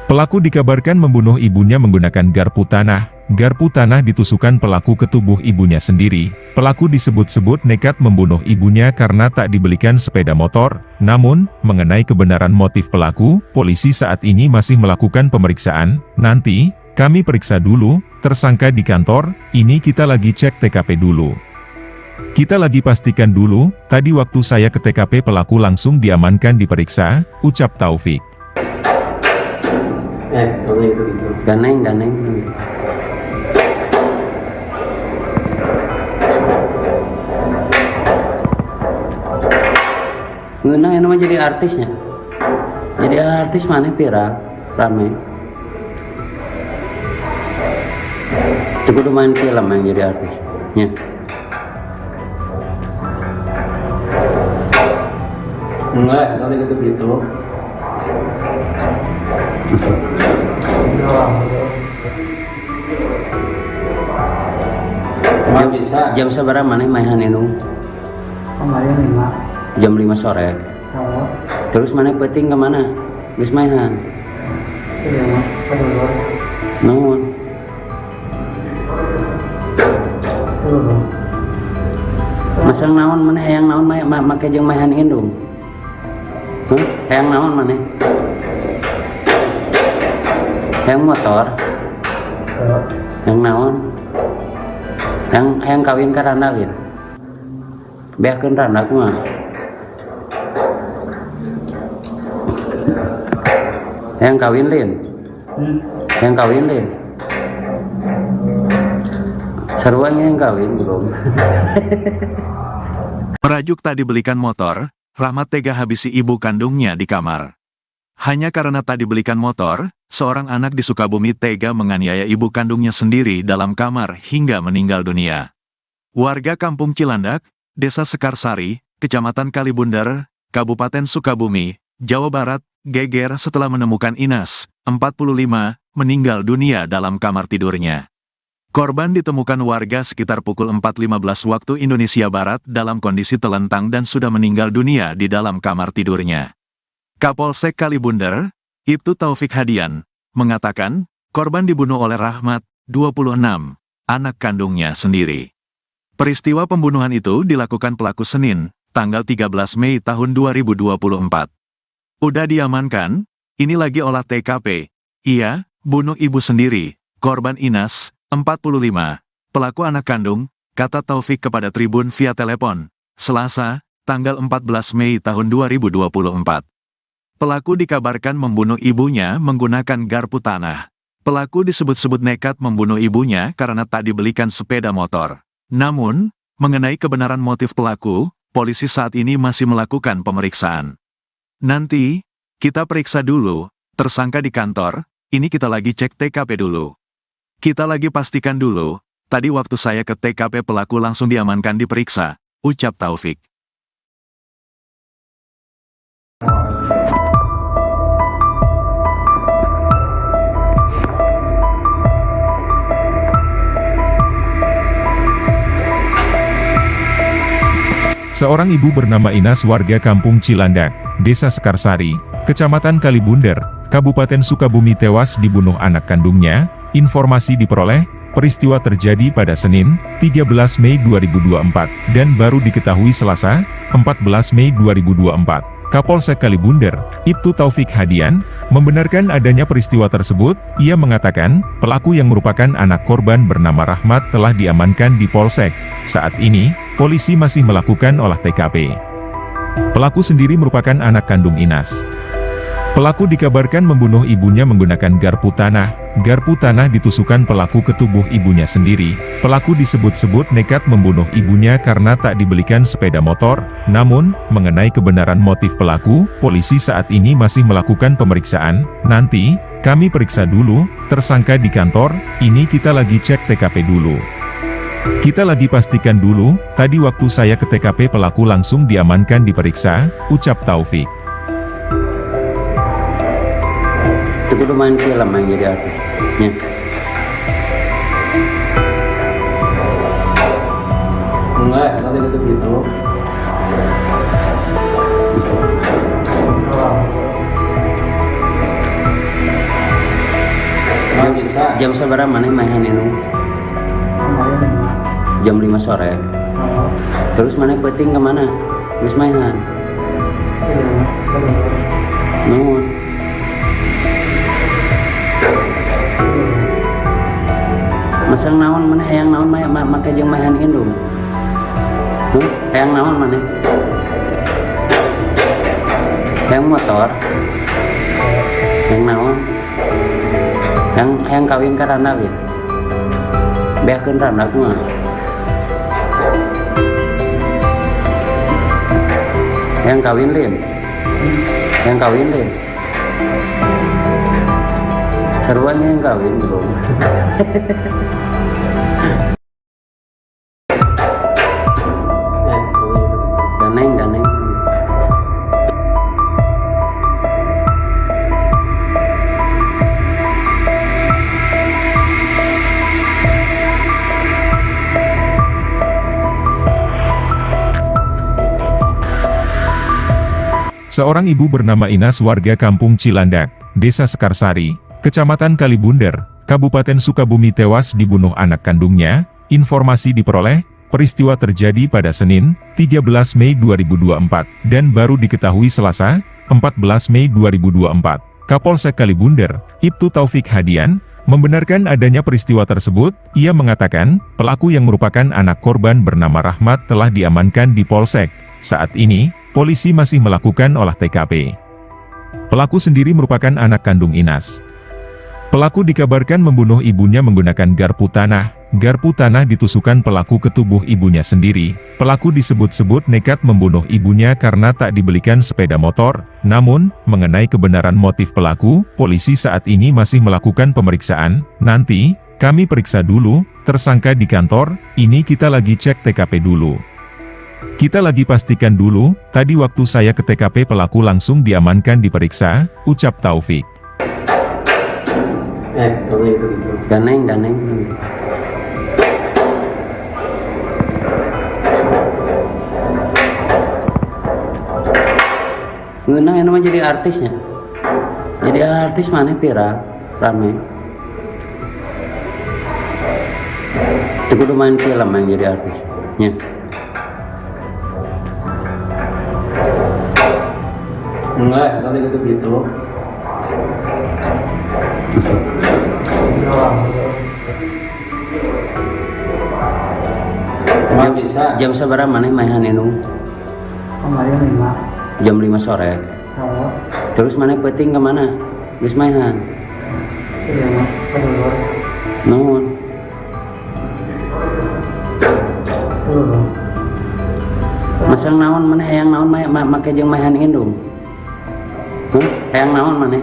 B: Pelaku dikabarkan membunuh ibunya menggunakan garpu tanah. Garpu tanah ditusukkan pelaku ke tubuh ibunya sendiri. Pelaku disebut-sebut nekat membunuh ibunya karena tak dibelikan sepeda motor. Namun, mengenai kebenaran motif pelaku, polisi saat ini masih melakukan pemeriksaan. Nanti, kami periksa dulu, tersangka di kantor, ini kita lagi cek TKP dulu. Kita lagi pastikan dulu, tadi waktu saya ke TKP pelaku langsung diamankan diperiksa, ucap Taufik.
D: Kalau itu gitu.
C: Ganeng. Ngeunang ini mah jadi artisnya. Jadi artis mana viral, rame. Itu kudu main film yang jadi artis. Ya.
D: Enggak, kalau gitu. Nggak bisa.
C: Jam seberapa mana main indung?
E: Kemarin 5.
C: Jam 5 sore.
E: Oh,
C: Terus mana peting kemana? Geus mainan.
E: iya, keluar.
C: Nuhun.
E: Keluar.
C: Masang naon mana hayang naon make jeung mahan indung. Hayang naon mana? Hayang motor. Hayang naon? Hayang kawin ka randa lin. Beakeun randa kumaha? Hayang kawin lin. Hayang kawin lin. Seruan yang kawin belum.
A: Merajuk tak dibelikan motor, Rahmat tega habisi ibu kandungnya di kamar. Hanya karena tak dibelikan motor, seorang anak di Sukabumi tega menganiaya ibu kandungnya sendiri dalam kamar hingga meninggal dunia. Warga Kampung Cilandak, Desa Sekarsari, Kecamatan Kalibunder, Kabupaten Sukabumi, Jawa Barat, geger setelah menemukan Inas, 45, meninggal dunia dalam kamar tidurnya. Korban ditemukan warga sekitar pukul 4.15 waktu Indonesia Barat dalam kondisi telentang dan sudah meninggal dunia di dalam kamar tidurnya. Kapolsek Kalibunder, Ibtu Taufik Hadian, mengatakan, korban dibunuh oleh Rahmat, 26, anak kandungnya sendiri. Peristiwa pembunuhan itu dilakukan pelaku Senin, tanggal 13 Mei tahun 2024. Udah diamankan, ini lagi olah TKP. Iya, bunuh ibu sendiri, korban Inas, 45, pelaku anak kandung, kata Taufik kepada Tribun via telepon, Selasa, tanggal 14 Mei tahun 2024. Pelaku dikabarkan membunuh ibunya menggunakan garpu tanah. Pelaku disebut-sebut nekat membunuh ibunya karena tak dibelikan sepeda motor. Namun, mengenai kebenaran motif pelaku, polisi saat ini masih melakukan pemeriksaan. Nanti, kita periksa dulu, tersangka di kantor, Ini kita lagi cek TKP dulu. Kita lagi pastikan dulu, tadi waktu saya ke TKP pelaku langsung diamankan diperiksa, ucap Taufik.
B: Seorang ibu bernama Inas warga Kampung Cilandak, Desa Sekarsari, Kecamatan Kalibunder, Kabupaten Sukabumi tewas dibunuh anak kandungnya. Informasi diperoleh, peristiwa terjadi pada Senin, 13 Mei 2024, dan baru diketahui Selasa, 14 Mei 2024. Kapolsek Kalibunder, Ibtu Taufik Hadian, membenarkan adanya peristiwa tersebut. Ia mengatakan, pelaku yang merupakan anak korban bernama Rahmat telah diamankan di Polsek. Saat ini, polisi masih melakukan olah TKP. Pelaku sendiri merupakan anak kandung Inas. Pelaku dikabarkan membunuh ibunya menggunakan garpu tanah. Garpu tanah ditusukkan pelaku ke tubuh ibunya sendiri. Pelaku disebut-sebut nekat membunuh ibunya karena tak dibelikan sepeda motor. Namun, mengenai kebenaran motif pelaku, polisi saat ini masih melakukan pemeriksaan. Nanti, kami periksa dulu, tersangka di kantor, ini kita lagi cek TKP dulu. Kita lagi pastikan dulu, tadi waktu saya ke TKP pelaku langsung diamankan diperiksa, ucap Taufik.
C: Itu udah main film yang jadi artisnya.
D: Enggak, nanti gitu gitu. Nggak bisa.
C: Jam seberapa mana mainan itu?
E: Kemarin 5.
C: Jam 5 sore.
E: Oh,
C: Terus mana peting kemana? Terus mainan. Nuhun. Masang naon mana hayang naon make jeung mainan indung. Hayang naon mana? Hayang motor. Hayang naon? Hayang kawin ka randa ge. Beakeun randa kumaha? Hayang kawin lin. Hayang kawin lin. Seruan yang kawin belum. Daneng.
B: Seorang ibu bernama Inas warga Kampung Cilandak, Desa Sekarsari, Kecamatan Kalibunder, Kabupaten Sukabumi tewas dibunuh anak kandungnya. Informasi diperoleh, peristiwa terjadi pada Senin, 13 Mei 2024, dan baru diketahui Selasa, 14 Mei 2024. Kapolsek Kalibunder, Ibtu Taufik Hadian, membenarkan adanya peristiwa tersebut. Ia mengatakan, pelaku yang merupakan anak korban bernama Rahmat telah diamankan di Polsek. Saat ini, polisi masih melakukan olah TKP. Pelaku sendiri merupakan anak kandung Inas. Pelaku dikabarkan membunuh ibunya menggunakan garpu tanah. Garpu tanah ditusukkan pelaku ke tubuh ibunya sendiri. Pelaku disebut-sebut nekat membunuh ibunya karena tak dibelikan sepeda motor. Namun, mengenai kebenaran motif pelaku, polisi saat ini masih melakukan pemeriksaan. Nanti, kami periksa dulu, tersangka di kantor, ini kita lagi cek TKP dulu. Kita lagi pastikan dulu, tadi waktu saya ke TKP pelaku langsung diamankan diperiksa, ucap Taufik.
D: Nanti gitu gitu.
C: Daneng. Ngeunang yang namanya jadi artisnya. Jadi artis mana viral, rame. Itu udah main film yang jadi artisnya.
D: Enggak, nanti gitu gitu. Nggak bisa.
C: Jam seberapa mana mainan itu?
E: Kemarin 5.
C: Jam 5 sore.
E: Oh,
C: Terus mana peting kemana? Terus mainan. Nuhun. Masang naon mana hayang naon make jeung mainan indung. Hayang naon mana?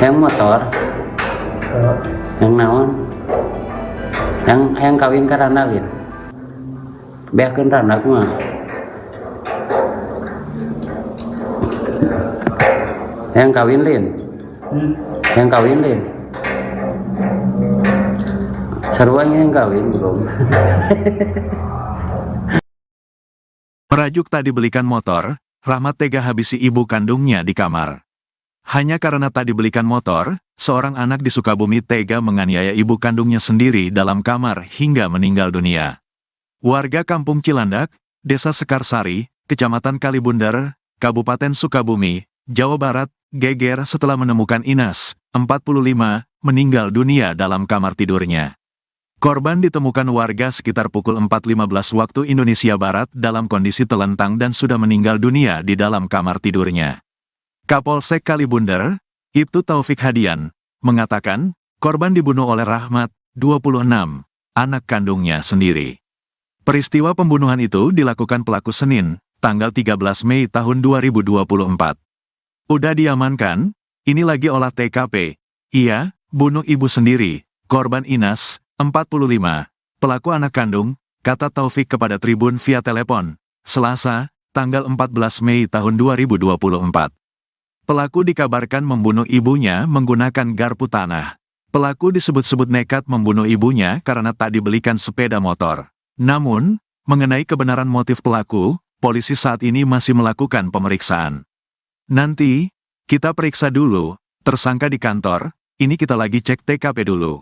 C: Hayang motor. Yang naon? Hayang kawin ka Ranalin. Beakeun randak mah. Hayang kawin Lin. Hayang kawin Lin. Sarwanya yang kawin belum.
A: Merajuk tak dibelikan motor, Rahmat tega habisi ibu kandungnya di kamar. Hanya karena tak dibelikan motor, seorang anak di Sukabumi tega menganiaya ibu kandungnya sendiri dalam kamar hingga meninggal dunia. Warga Kampung Cilandak, Desa Sekarsari, Kecamatan Kalibundar, Kabupaten Sukabumi, Jawa Barat, geger setelah menemukan Inas, 45, meninggal dunia dalam kamar tidurnya. Korban ditemukan warga sekitar pukul 4.15 waktu Indonesia Barat dalam kondisi telentang dan sudah meninggal dunia di dalam kamar tidurnya. Kapolsek Kalibundar, Ibtu Taufik Hadian, mengatakan, korban dibunuh oleh Rahmat, 26, anak kandungnya sendiri. Peristiwa pembunuhan itu dilakukan pelaku Senin, tanggal 13 Mei tahun 2024. Udah diamankan, ini lagi olah TKP. Iya, bunuh ibu sendiri, korban Inas, 45, pelaku anak kandung, kata Taufik kepada Tribun via telepon, Selasa, tanggal 14 Mei tahun 2024. Pelaku dikabarkan membunuh ibunya menggunakan garpu tanah. Pelaku disebut-sebut nekat membunuh ibunya karena tak dibelikan sepeda motor. Namun, mengenai kebenaran motif pelaku, polisi saat ini masih melakukan pemeriksaan. Nanti, kita periksa dulu, tersangka di kantor, ini kita lagi cek TKP dulu.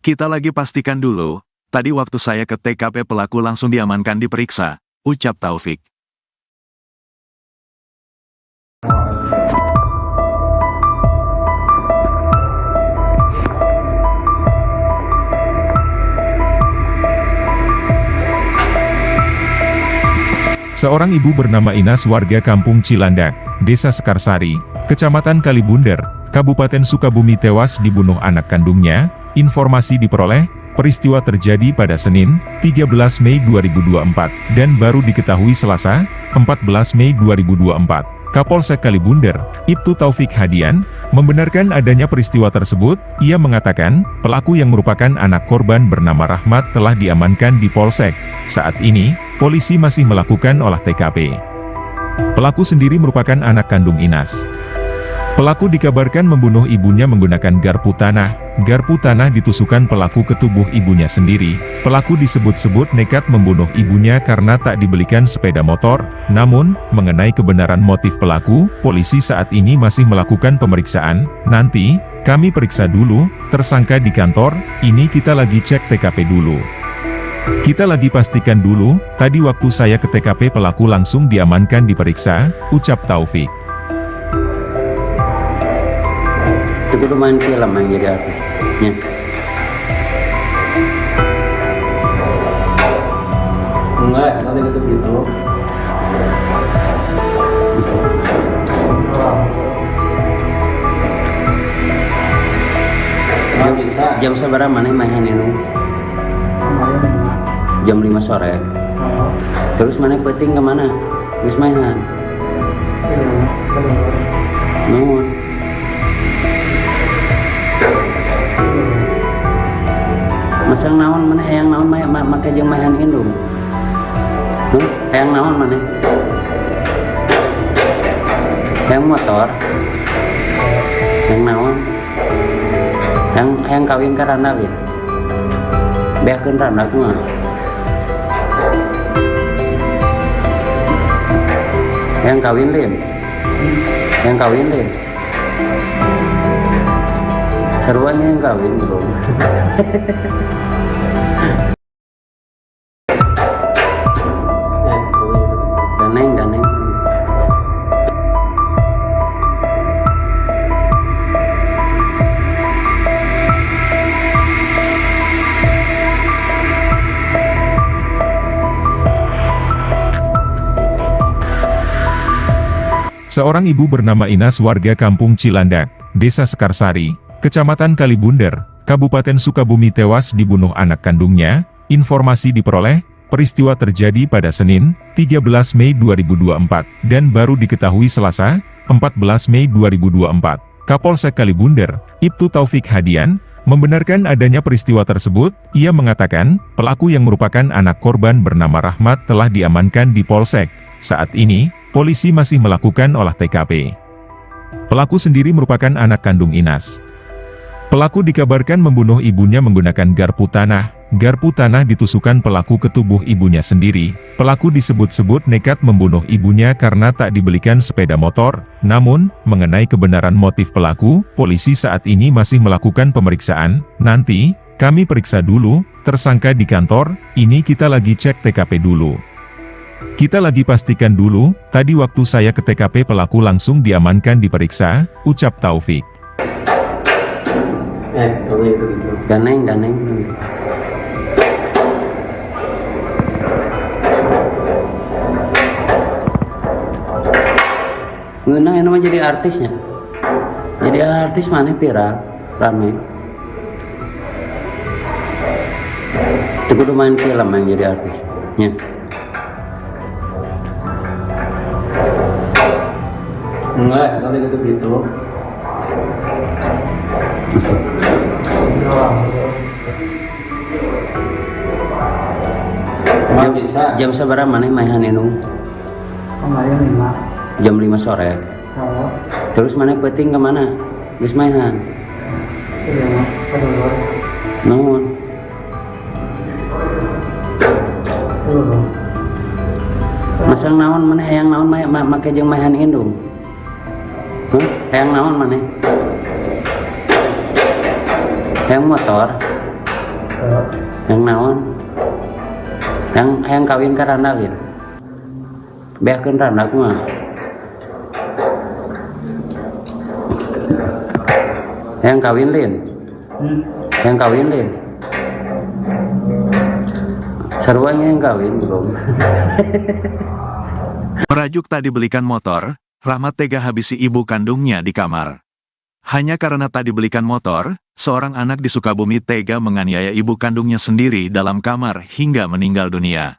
A: Kita lagi pastikan dulu, tadi waktu saya ke TKP pelaku langsung diamankan diperiksa, ucap Taufik.
B: Seorang ibu bernama Inas warga Kampung Cilandak, Desa Sekarsari, Kecamatan Kalibundar, Kabupaten Sukabumi tewas dibunuh anak kandungnya. Informasi diperoleh, peristiwa terjadi pada Senin, 13 Mei 2024, dan baru diketahui Selasa, 14 Mei 2024. Kapolsek Kalibundar, Ibtu Taufik Hadian, membenarkan adanya peristiwa tersebut. Ia mengatakan, pelaku yang merupakan anak korban bernama Rahmat telah diamankan di Polsek. Saat ini, polisi masih melakukan olah TKP. Pelaku sendiri merupakan anak kandung Inas. Pelaku dikabarkan membunuh ibunya menggunakan garpu tanah. Garpu tanah ditusukkan pelaku ke tubuh ibunya sendiri. Pelaku disebut-sebut nekat membunuh ibunya karena tak dibelikan sepeda motor. Namun, mengenai kebenaran motif pelaku, polisi saat ini masih melakukan pemeriksaan. Nanti, kami periksa dulu, tersangka di kantor, ini kita lagi cek TKP dulu. Kita lagi pastikan dulu, tadi waktu saya ke TKP pelaku langsung diamankan diperiksa, ucap Taufik.
C: Itu kudu main film yang jadi artisnya.
D: Enggak, tadi gitu. Nggak bisa.
C: Jam seberapa mana main ini? Jam 5 sore. Terus mana peting kemana? Wis mainan. Nuhun. Masang naon mana hayang naon make jeung mahan indung. Hayang naon mana? Hayang motor. Hayang naon? Hayang kawin ka Ranalin. Beakeun randak mah. Hayang kawin Lin. Hayang kawin Lin. Sarwanya yang kawin belum. Daneng.
B: Seorang ibu bernama Inas warga Kampung Cilandak, Desa Sekarsari, Kecamatan Kalibundar, Kabupaten Sukabumi tewas dibunuh anak kandungnya. Informasi diperoleh, peristiwa terjadi pada Senin, 13 Mei 2024, dan baru diketahui Selasa, 14 Mei 2024. Kapolsek Kalibunder, Ibtu Taufik Hadian, membenarkan adanya peristiwa tersebut. Ia mengatakan, pelaku yang merupakan anak korban bernama Rahmat telah diamankan di Polsek. Saat ini, polisi masih melakukan olah TKP. Pelaku sendiri merupakan anak kandung Inas. Pelaku dikabarkan membunuh ibunya menggunakan garpu tanah. Garpu tanah ditusukkan pelaku ke tubuh ibunya sendiri. Pelaku disebut-sebut nekat membunuh ibunya karena tak dibelikan sepeda motor. Namun, mengenai kebenaran motif pelaku, polisi saat ini masih melakukan pemeriksaan. Nanti, kami periksa dulu, tersangka di kantor, ini kita lagi cek TKP dulu. Kita lagi pastikan dulu, tadi waktu saya ke TKP pelaku langsung diamankan diperiksa, ucap Taufik.
D: Kalau itu gitu.
C: Ganeng. Ngeunang ini mah jadi artisnya. Jadi artis mana viral, rame. Itu kudu main film yang jadi artis. Ya.
D: Enggak, kalau gitu gitu. Nggak bisa.
C: Jam seberapa mana mainan ini?
E: Kemarin 5.
C: Jam 5 sore.
E: Kalau
C: Terus mana peting kemana? Geus mainan.
E: sudah mas kedua
C: Naon?
E: seluruh
C: Masang naon mana hayang naon make jeung mainan indung. Hayang naon mana? Hayang motor. Hayang naon? Hayang kawin ka Randalin. Beakeun Randa kumaha? Hayang kawin Lin. Hayang kawin Lin. Sarua yang kawin belum.
A: Merajuk tak dibelikan motor, Rahmat tega habisi ibu kandungnya di kamar. Hanya karena tak dibelikan motor, seorang anak di Sukabumi tega menganiaya ibu kandungnya sendiri dalam kamar hingga meninggal dunia.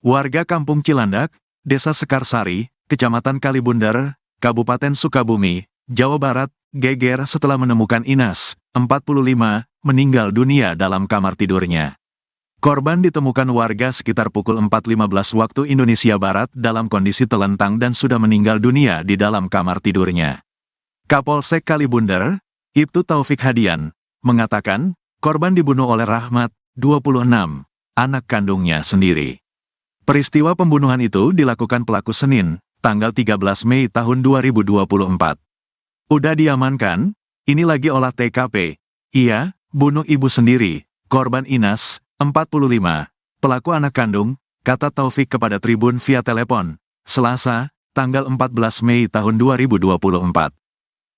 A: Warga Kampung Cilandak, Desa Sekarsari, Kecamatan Kalibunder, Kabupaten Sukabumi, Jawa Barat, geger setelah menemukan Inas, 45, meninggal dunia dalam kamar tidurnya. Korban ditemukan warga sekitar pukul 4.15 waktu Indonesia Barat dalam kondisi telentang dan sudah meninggal dunia di dalam kamar tidurnya. Kapolsek Kalibunder, Ibtu Taufik Hadian, mengatakan, korban dibunuh oleh Rahmat, 26, anak kandungnya sendiri. Peristiwa pembunuhan itu dilakukan pelaku Senin, tanggal 13 Mei tahun 2024. Udah diamankan, ini lagi olah TKP. Iya, bunuh ibu sendiri, korban Inas, 45, pelaku anak kandung, kata Taufik kepada Tribun via telepon, Selasa, tanggal 14 Mei tahun 2024.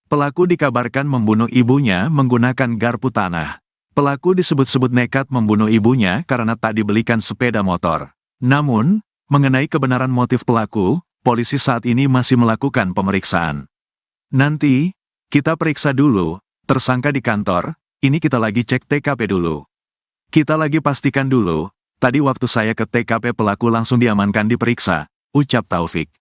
A: Pelaku dikabarkan membunuh ibunya menggunakan garpu tanah. Pelaku disebut-sebut nekat membunuh ibunya karena tak dibelikan sepeda motor. Namun, mengenai kebenaran motif pelaku, polisi saat ini masih melakukan pemeriksaan. Nanti, kita periksa dulu, tersangka di kantor, ini kita lagi cek TKP dulu. Kita lagi pastikan dulu, tadi waktu saya ke TKP pelaku langsung diamankan diperiksa, ucap Taufik.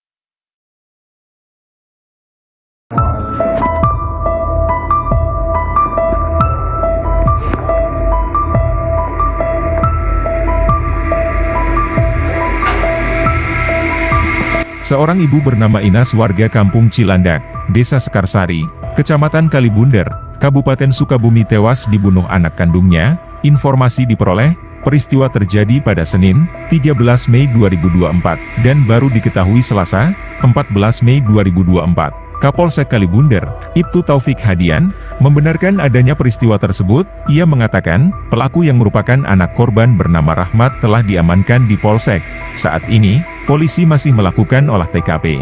B: Seorang ibu bernama Inas warga Kampung Cilandak, Desa Sekarsari, Kecamatan Kalibunder, Kabupaten Sukabumi tewas dibunuh anak kandungnya. Informasi diperoleh, peristiwa terjadi pada Senin, 13 Mei 2024, dan baru diketahui Selasa, 14 Mei 2024. Kapolsek Kalibunder, Ibtu Taufik Hadian, membenarkan adanya peristiwa tersebut. Ia mengatakan, pelaku yang merupakan anak korban bernama Rahmat telah diamankan di Polsek. Saat ini, polisi masih melakukan olah TKP.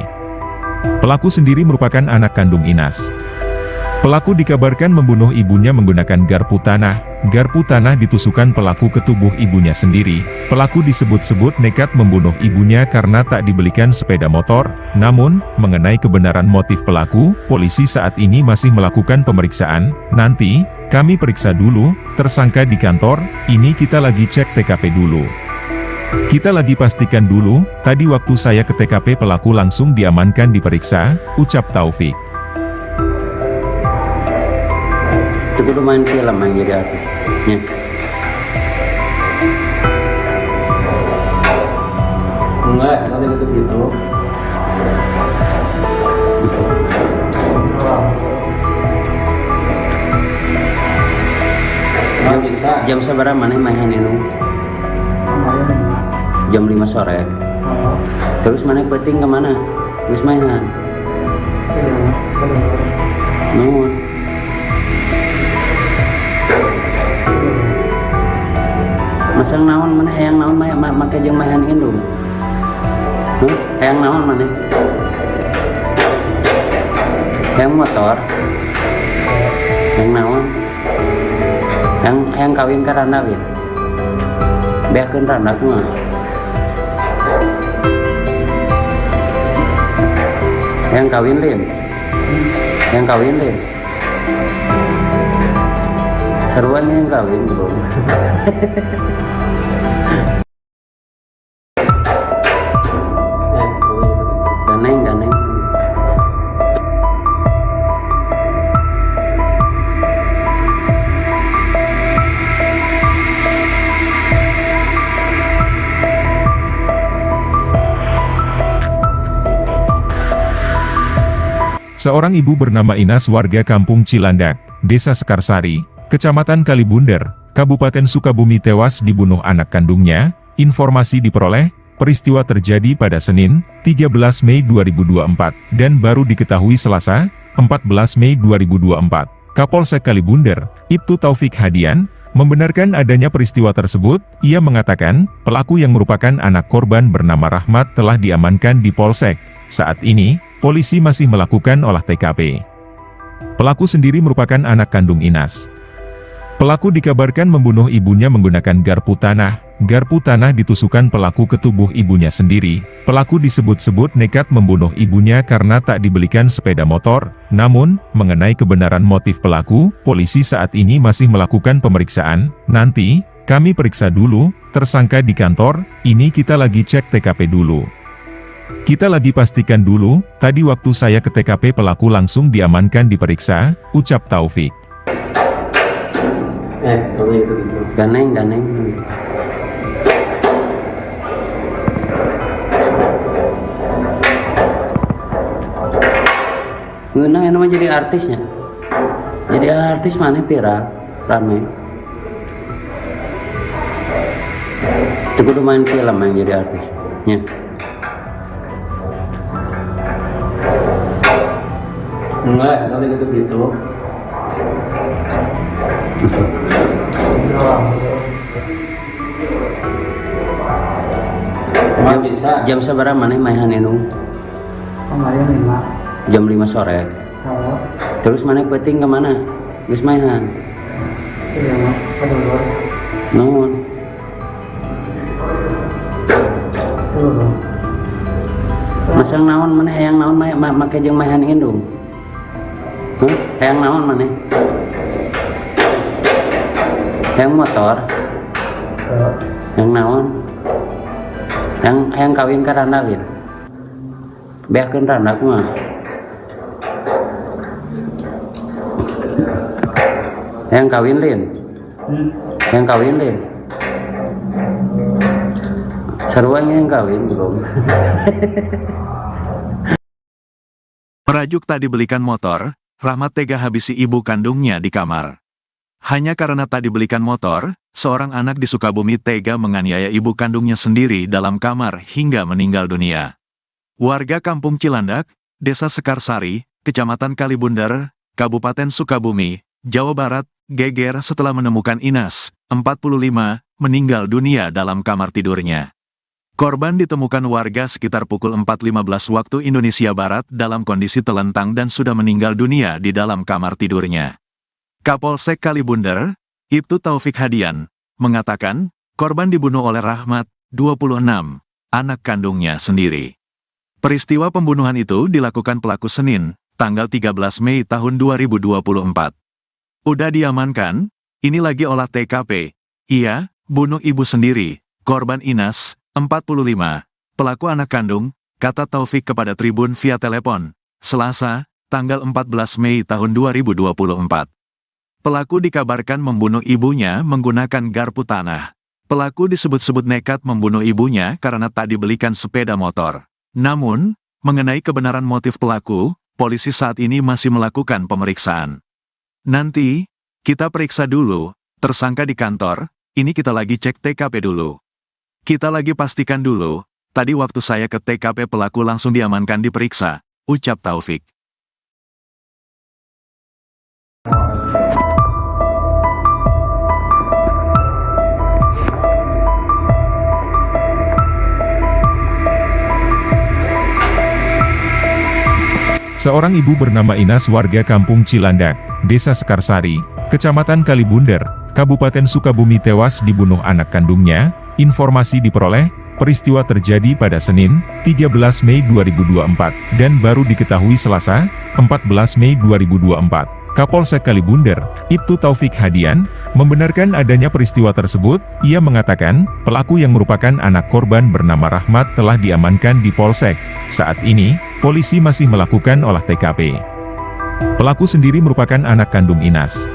B: Pelaku sendiri merupakan anak kandung Inas. Pelaku dikabarkan membunuh ibunya menggunakan garpu tanah. Garpu tanah ditusukkan pelaku ke tubuh ibunya sendiri. Pelaku disebut-sebut nekat membunuh ibunya karena tak dibelikan sepeda motor. Namun, mengenai kebenaran motif pelaku, polisi saat ini masih melakukan pemeriksaan. Nanti, kami periksa dulu, tersangka di kantor, ini kita lagi cek TKP dulu. Kita lagi pastikan dulu, tadi waktu saya ke TKP pelaku langsung diamankan diperiksa, ucap Taufik.
C: Itu kudu main film yang jadi artis. Ya.
D: Enggak, tadi gitu. Nggak bisa.
C: Jam sabaraha maneh main anu?
E: Kemarin 5.
C: Jam 5 sore.
E: Oh,
C: Terus maneh penting kemana? Geus mainan. Nuhun. Masang naon maneh hayang naon make jeung mahan indung. Hayang naon maneh? Hayang motor. Hayang naon? Hayang kawin ka randa ge. Beakeun randa kumaha? Hayang kawin lin. Hayang kawin lin. Seruan yang kawin belum. Ganeng.
B: Seorang ibu bernama Inas warga Kampung Cilandak, Desa Sekarsari, Kecamatan Kalibunder, Kabupaten Sukabumi tewas dibunuh anak kandungnya. Informasi diperoleh, peristiwa terjadi pada Senin, 13 Mei 2024, dan baru diketahui Selasa, 14 Mei 2024. Kapolsek Kalibunder, Ibtu Taufik Hadian, membenarkan adanya peristiwa tersebut. Ia mengatakan, pelaku yang merupakan anak korban bernama Rahmat telah diamankan di Polsek. Saat ini, polisi masih melakukan olah TKP. Pelaku sendiri merupakan anak kandung Inas. Pelaku dikabarkan membunuh ibunya menggunakan garpu tanah. Garpu tanah ditusukkan pelaku ke tubuh ibunya sendiri. Pelaku disebut-sebut nekat membunuh ibunya karena tak dibelikan sepeda motor. Namun, mengenai kebenaran motif pelaku, polisi saat ini masih melakukan pemeriksaan. Nanti, kami periksa dulu, tersangka di kantor, ini kita lagi cek TKP dulu. Kita lagi pastikan dulu, tadi waktu saya ke TKP pelaku langsung diamankan diperiksa, ucap Taufik.
D: Tadi gitu.
C: Ganeng. Ngeunang anu mah jadi artisnya. Jadi artis maneh viral, rame. Itu kudu main film yang jadi artis. Ya.
D: Enggak, tadi gitu. Nggak bisa.
C: Jam sabaraha maneh main anu?
E: Kemarin 5.
C: Jam 5 sore.
E: Oh,
C: Terus maneh penting kemana? Geus mainan.
E: kedulur.
C: Nuhun. Masang naon maneh hayang naon make jeung mahan indung. Hayang naon maneh? Hayang motor. Hayang naon? Hayang kawin ka randa ge. Beakeun randa kumaha? Hayang kawin lin. Hayang kawin lin. Seruan yang kawin belum.
A: Merajuk tak dibelikan motor, Rahmat tega habisi ibu kandungnya di kamar. Hanya karena tak dibelikan motor, seorang anak di Sukabumi tega menganiaya ibu kandungnya sendiri dalam kamar hingga meninggal dunia. Warga Kampung Cilandak, Desa Sekarsari, Kecamatan Kalibunder, Kabupaten Sukabumi, Jawa Barat, geger setelah menemukan Inas, 45, meninggal dunia dalam kamar tidurnya. Korban ditemukan warga sekitar pukul 4.15 waktu Indonesia Barat dalam kondisi telentang dan sudah meninggal dunia di dalam kamar tidurnya. Kapolsek Kalibunder, Ibtu Taufik Hadian, mengatakan, korban dibunuh oleh Rahmat, 26, anak kandungnya sendiri. Peristiwa pembunuhan itu dilakukan pelaku Senin, tanggal 13 Mei tahun 2024. Udah diamankan, ini lagi olah TKP. Ia, bunuh ibu sendiri, korban Inas, 45, pelaku anak kandung, kata Taufik kepada Tribun via telepon, Selasa, tanggal 14 Mei tahun 2024. Pelaku dikabarkan membunuh ibunya menggunakan garpu tanah. Pelaku disebut-sebut nekat membunuh ibunya karena tak dibelikan sepeda motor. Namun, mengenai kebenaran motif pelaku, polisi saat ini masih melakukan pemeriksaan. Nanti, kita periksa dulu, tersangka di kantor, ini kita lagi cek TKP dulu. Kita lagi pastikan dulu, tadi waktu saya ke TKP pelaku langsung diamankan diperiksa, ucap Taufik.
B: Seorang ibu bernama Inas warga Kampung Cilandak, Desa Sekarsari, Kecamatan Kalibunder, Kabupaten Sukabumi tewas dibunuh anak kandungnya. Informasi diperoleh, peristiwa terjadi pada Senin, 13 Mei 2024, dan baru diketahui Selasa, 14 Mei 2024. Kapolsek Kalibunder, Ibtu Taufik Hadian, membenarkan adanya peristiwa tersebut. Ia mengatakan, pelaku yang merupakan anak korban bernama Rahmat telah diamankan di Polsek. Saat ini, polisi masih melakukan olah TKP. Pelaku sendiri merupakan anak kandung Inas.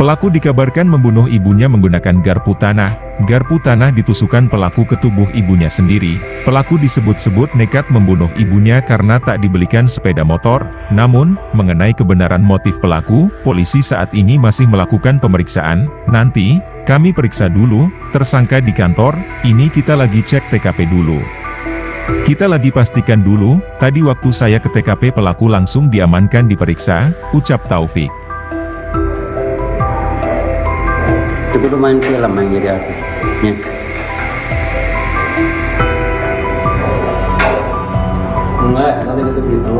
B: Pelaku dikabarkan membunuh ibunya menggunakan garpu tanah. Garpu tanah ditusukkan pelaku ke tubuh ibunya sendiri. Pelaku disebut-sebut nekat membunuh ibunya karena tak dibelikan sepeda motor. Namun, mengenai kebenaran motif pelaku, polisi saat ini masih melakukan pemeriksaan. Nanti, kami periksa dulu, tersangka di kantor, ini kita lagi cek TKP dulu. Kita lagi pastikan dulu, tadi waktu saya ke TKP pelaku langsung diamankan diperiksa, ucap Taufik.
C: Itu kudu main film yang jadi artis. Ya.
D: Enggak, tadi gitu.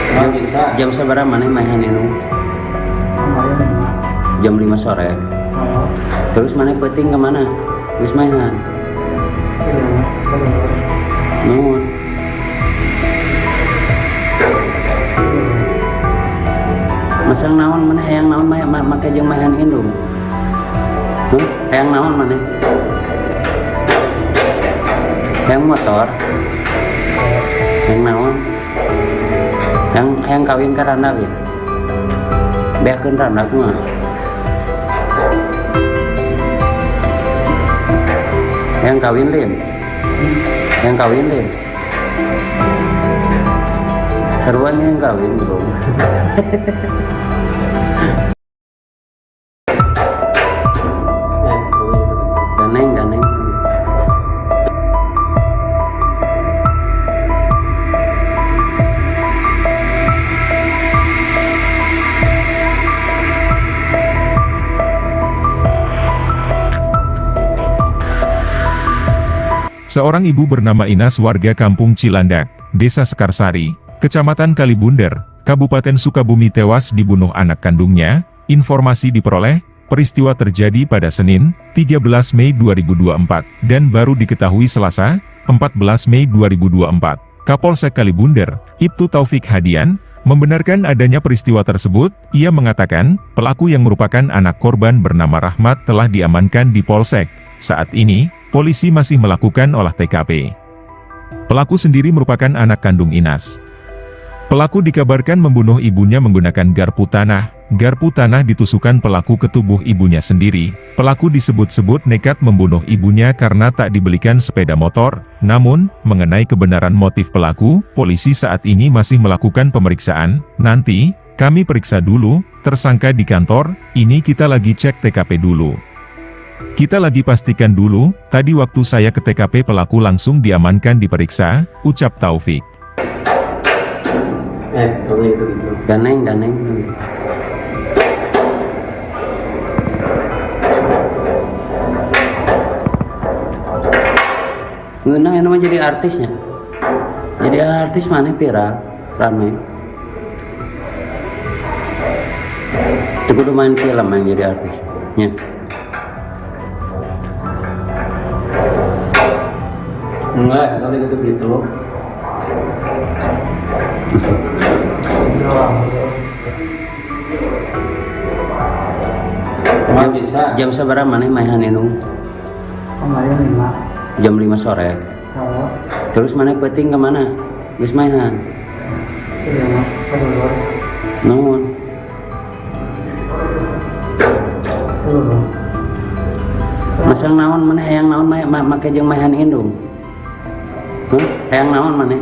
D: Nggak bisa.
C: Jam seberapa mana main itu? Jam 5 sore. Terus mana peting kemana? Terus mainan. Nuhun. Masang naon mana hayang naon make jeung mahan indung. Hayang naon mana? Hayang motor. Hayang naon? Hayang kawin ka randa we. Beakeun randa kumaha? Hayang kawin lin. Hayang kawin lin. Sarua yang kawin bro. Ganeng.
B: Seorang ibu bernama Inas warga Kampung Cilandak, Desa Sekarsari, Kecamatan Kalibunder, Kabupaten Sukabumi tewas dibunuh anak kandungnya. Informasi diperoleh, peristiwa terjadi pada Senin, 13 Mei 2024, dan baru diketahui Selasa, 14 Mei 2024. Kapolsek Kalibunder, Ibtu Taufik Hadian, membenarkan adanya peristiwa tersebut. Ia mengatakan, pelaku yang merupakan anak korban bernama Rahmat telah diamankan di Polsek. Saat ini, polisi masih melakukan olah TKP. Pelaku sendiri merupakan anak kandung Inas. Pelaku dikabarkan membunuh ibunya menggunakan garpu tanah. Garpu tanah ditusukkan pelaku ke tubuh ibunya sendiri. Pelaku disebut-sebut nekat membunuh ibunya karena tak dibelikan sepeda motor. Namun, mengenai kebenaran motif pelaku, polisi saat ini masih melakukan pemeriksaan. Nanti, kami periksa dulu, tersangka di kantor, ini kita lagi cek TKP dulu. Kita lagi pastikan dulu, tadi waktu saya ke TKP pelaku langsung diamankan diperiksa, ucap Taufik.
D: Tadi gitu.
C: Ganeng. Ngeunang yang namanya jadi artisnya. Jadi artis mana viral, ramai. Itu kudu main film yang jadi artis. Ya.
D: Enggak, tadi gitu. Nggak bisa.
C: Jam seberapa mana main itu?
E: Kemarin 5.
C: Jam 5 sore. Terus mana penting kemana? Geus maehan.
E: Iya mah, keluar.
C: Nuhun.
E: Keluar.
C: Masang naon mana hayang naon make jeung maehan indung. Hayang naon mana?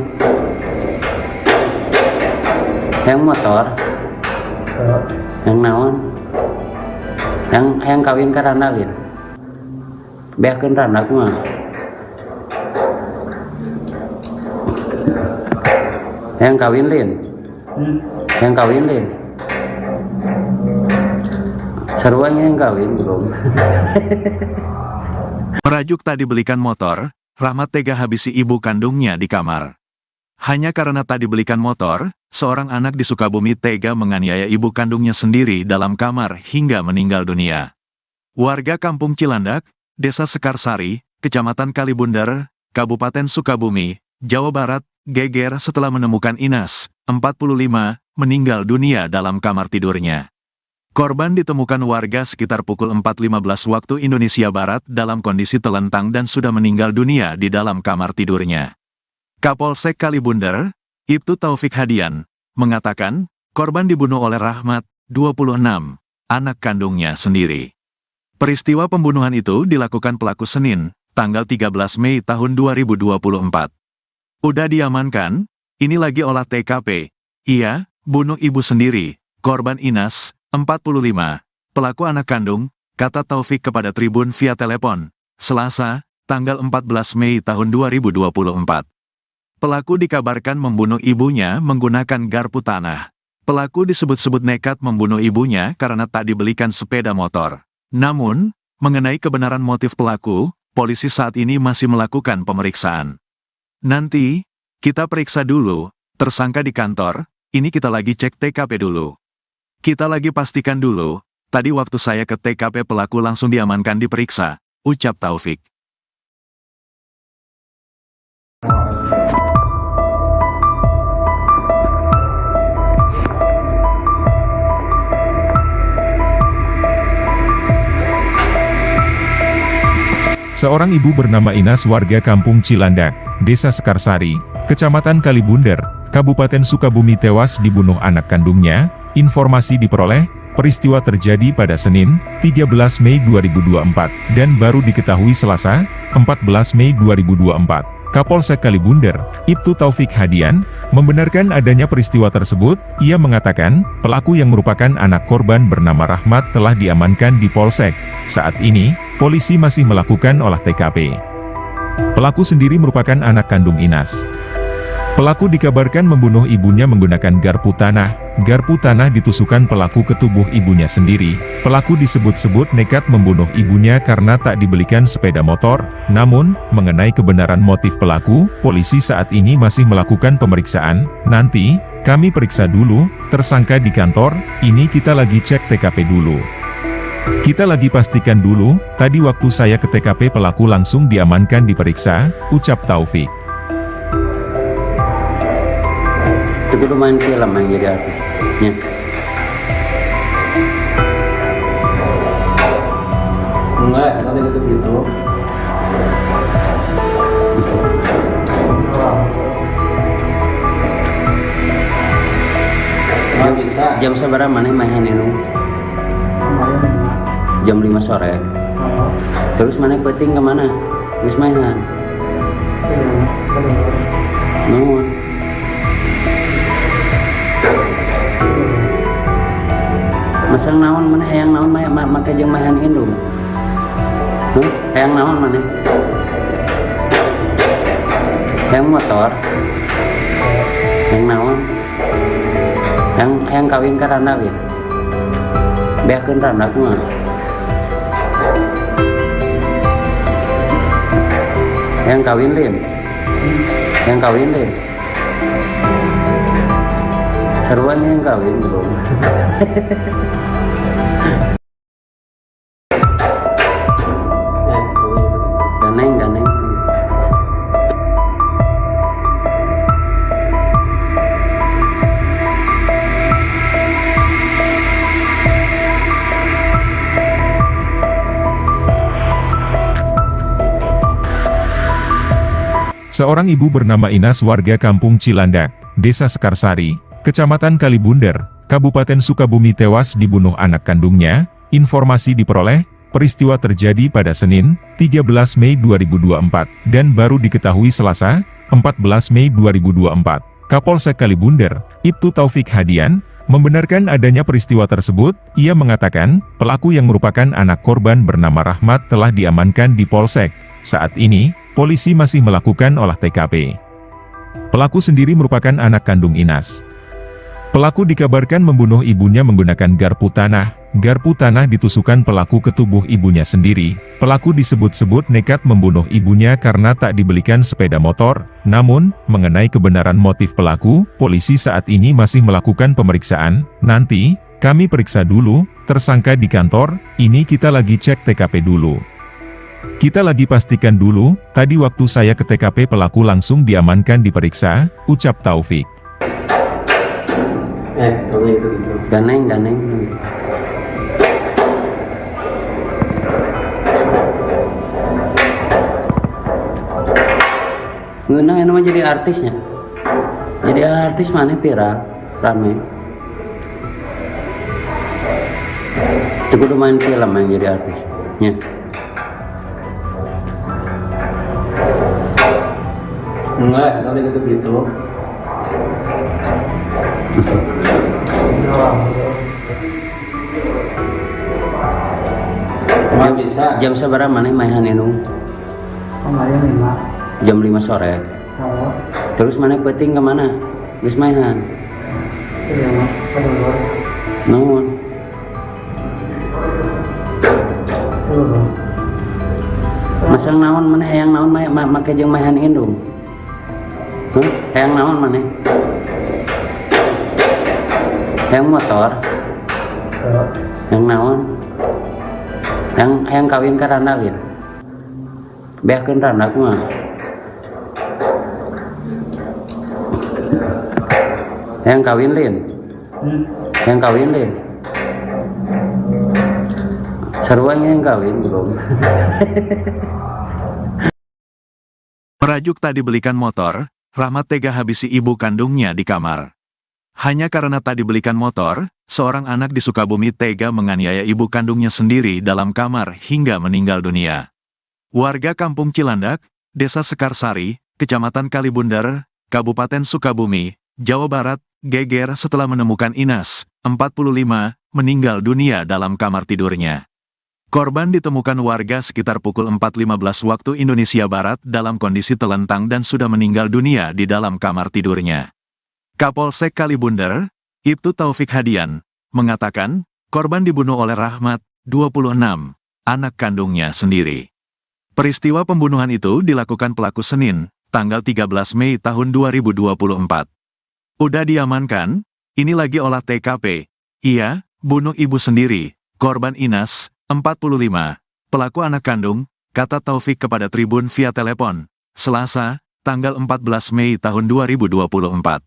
C: Hayang motor. Hayang naon? Hayang kawin ka Randalin. Beakeun Randa kumaha? Hayang kawin Lin. Hayang kawin Lin. Sarua yang kawin belum.
A: Merajuk tak dibelikan motor, Rahmat tega habisi ibu kandungnya di kamar. Hanya karena tak dibelikan motor, seorang anak di Sukabumi tega menganiaya ibu kandungnya sendiri dalam kamar hingga meninggal dunia. Warga Kampung Cilandak, Desa Sekarsari, Kecamatan Kalibundar, Kabupaten Sukabumi, Jawa Barat, geger setelah menemukan Inas, 45, meninggal dunia dalam kamar tidurnya. Korban ditemukan warga sekitar pukul 4.15 waktu Indonesia Barat dalam kondisi telentang dan sudah meninggal dunia di dalam kamar tidurnya. Kapolsek Kalibundar, Ibtu Taufik Hadian, mengatakan, korban dibunuh oleh Rahmat, 26, anak kandungnya sendiri. Peristiwa pembunuhan itu dilakukan pelaku Senin, tanggal 13 Mei tahun 2024. Udah diamankan, ini lagi olah TKP. Iya, bunuh ibu sendiri, korban Inas, 45, pelaku anak kandung, kata Taufik kepada Tribun via telepon, Selasa, tanggal 14 Mei tahun 2024. Pelaku dikabarkan membunuh ibunya menggunakan garpu tanah. Pelaku disebut-sebut nekat membunuh ibunya karena tak dibelikan sepeda motor. Namun, mengenai kebenaran motif pelaku, polisi saat ini masih melakukan pemeriksaan. Nanti, kita periksa dulu, tersangka di kantor, ini kita lagi cek TKP dulu. Kita lagi pastikan dulu, tadi waktu saya ke TKP pelaku langsung diamankan diperiksa, ucap Taufik.
B: Seorang ibu bernama Inas warga Kampung Cilandak, Desa Sekarsari, Kecamatan Kalibundar, Kabupaten Sukabumi tewas dibunuh anak kandungnya. Informasi diperoleh, peristiwa terjadi pada Senin, 13 Mei 2024, dan baru diketahui Selasa, 14 Mei 2024. Kapolsek Kalibundar, Ibtu Taufik Hadian, membenarkan adanya peristiwa tersebut. Ia mengatakan, pelaku yang merupakan anak korban bernama Rahmat telah diamankan di Polsek. Saat ini, polisi masih melakukan olah TKP. Pelaku sendiri merupakan anak kandung Inas. Pelaku dikabarkan membunuh ibunya menggunakan garpu tanah. Garpu tanah ditusukkan pelaku ke tubuh ibunya sendiri. Pelaku disebut-sebut nekat membunuh ibunya karena tak dibelikan sepeda motor. Namun, mengenai kebenaran motif pelaku, polisi saat ini masih melakukan pemeriksaan. Nanti, kami periksa dulu, tersangka di kantor, ini kita lagi cek TKP dulu. Kita lagi pastikan dulu, tadi waktu saya ke TKP pelaku langsung diamankan diperiksa, ucap Taufik.
C: Itu kudu main film yang jadi artisnya.
D: Enggak, nanti gitu. Nggak bisa.
C: Jam seberapa mana maehan itu? Jam 5 sore. Terus mana penting kemana? Geus maehan. Nuhun. Masang naon mana hayang naon make jeung maehan indung. Hayang naon mana? Hayang motor. Hayang naon? Hayang kawin ka Randalin. Beakeun Randa kumaha? Hayang kawin Lin. Hayang kawin Lin. Sarua yang kawin belum. Ganeng.
B: Seorang ibu bernama Inas warga Kampung Cilandak, Desa Sekarsari, Kecamatan Kalibunder, Kabupaten Sukabumi tewas dibunuh anak kandungnya. Informasi diperoleh, peristiwa terjadi pada Senin, 13 Mei 2024, dan baru diketahui Selasa, 14 Mei 2024. Kapolsek Kalibunder, Ibtu Taufik Hadian, membenarkan adanya peristiwa tersebut. Ia mengatakan, pelaku yang merupakan anak korban bernama Rahmat telah diamankan di Polsek. Saat ini, polisi masih melakukan olah TKP. Pelaku sendiri merupakan anak kandung Inas. Pelaku dikabarkan membunuh ibunya menggunakan garpu tanah. Garpu tanah ditusukkan pelaku ke tubuh ibunya sendiri. Pelaku disebut-sebut nekat membunuh ibunya karena tak dibelikan sepeda motor. Namun, mengenai kebenaran motif pelaku, polisi saat ini masih melakukan pemeriksaan. Nanti, kami periksa dulu, tersangka di kantor, ini kita lagi cek TKP dulu. Kita lagi pastikan dulu, tadi waktu saya ke TKP pelaku langsung diamankan diperiksa, ucap Taufik.
D: Taunya itu gitu.
C: Ganeng. Ngeunang ini mah jadi artisnya. Jadi artis mana viral, rame. Itu kudu main film yang jadi artis. Ya.
D: Enggak, taunya gitu. Emang bisa.
C: Jam seberapa mana mainan itu?
E: Kemarin 5.
C: Jam 5 sore.
E: Oh,
C: Terus mana peting kemana? Geus mainan.
E: iya mah. Kedulur.
C: Naon?
E: Kedulur.
C: Masang naon mana hayang naon make jeung mainan indung. Hayang naon mana? Hayang motor. Yang naon? Yang kawin ke Randalin. Beakeun randak mah. Yang kawin Lin. Yang kawin Lin. Sarwanya yang kawin belum.
A: Merajuk tak dibelikan motor, Rahmat tega habisi ibu kandungnya di kamar. Hanya karena tak dibelikan motor, seorang anak di Sukabumi tega menganiaya ibu kandungnya sendiri dalam kamar hingga meninggal dunia. Warga Kampung Cilandak, Desa Sekarsari, Kecamatan Kalibunder, Kabupaten Sukabumi, Jawa Barat, geger setelah menemukan Inas, 45, meninggal dunia dalam kamar tidurnya. Korban ditemukan warga sekitar pukul 4.15 waktu Indonesia Barat dalam kondisi telentang dan sudah meninggal dunia di dalam kamar tidurnya. Kapolsek Kalibunder, Ibtu Taufik Hadian, mengatakan, korban dibunuh oleh Rahmat, 26, anak kandungnya sendiri. Peristiwa pembunuhan itu dilakukan pelaku Senin, tanggal 13 Mei tahun 2024. Udah diamankan, ini lagi olah TKP. Ia, bunuh ibu sendiri, korban Inas, 45, pelaku anak kandung, kata Taufik kepada Tribun via telepon, Selasa, tanggal 14 Mei tahun 2024.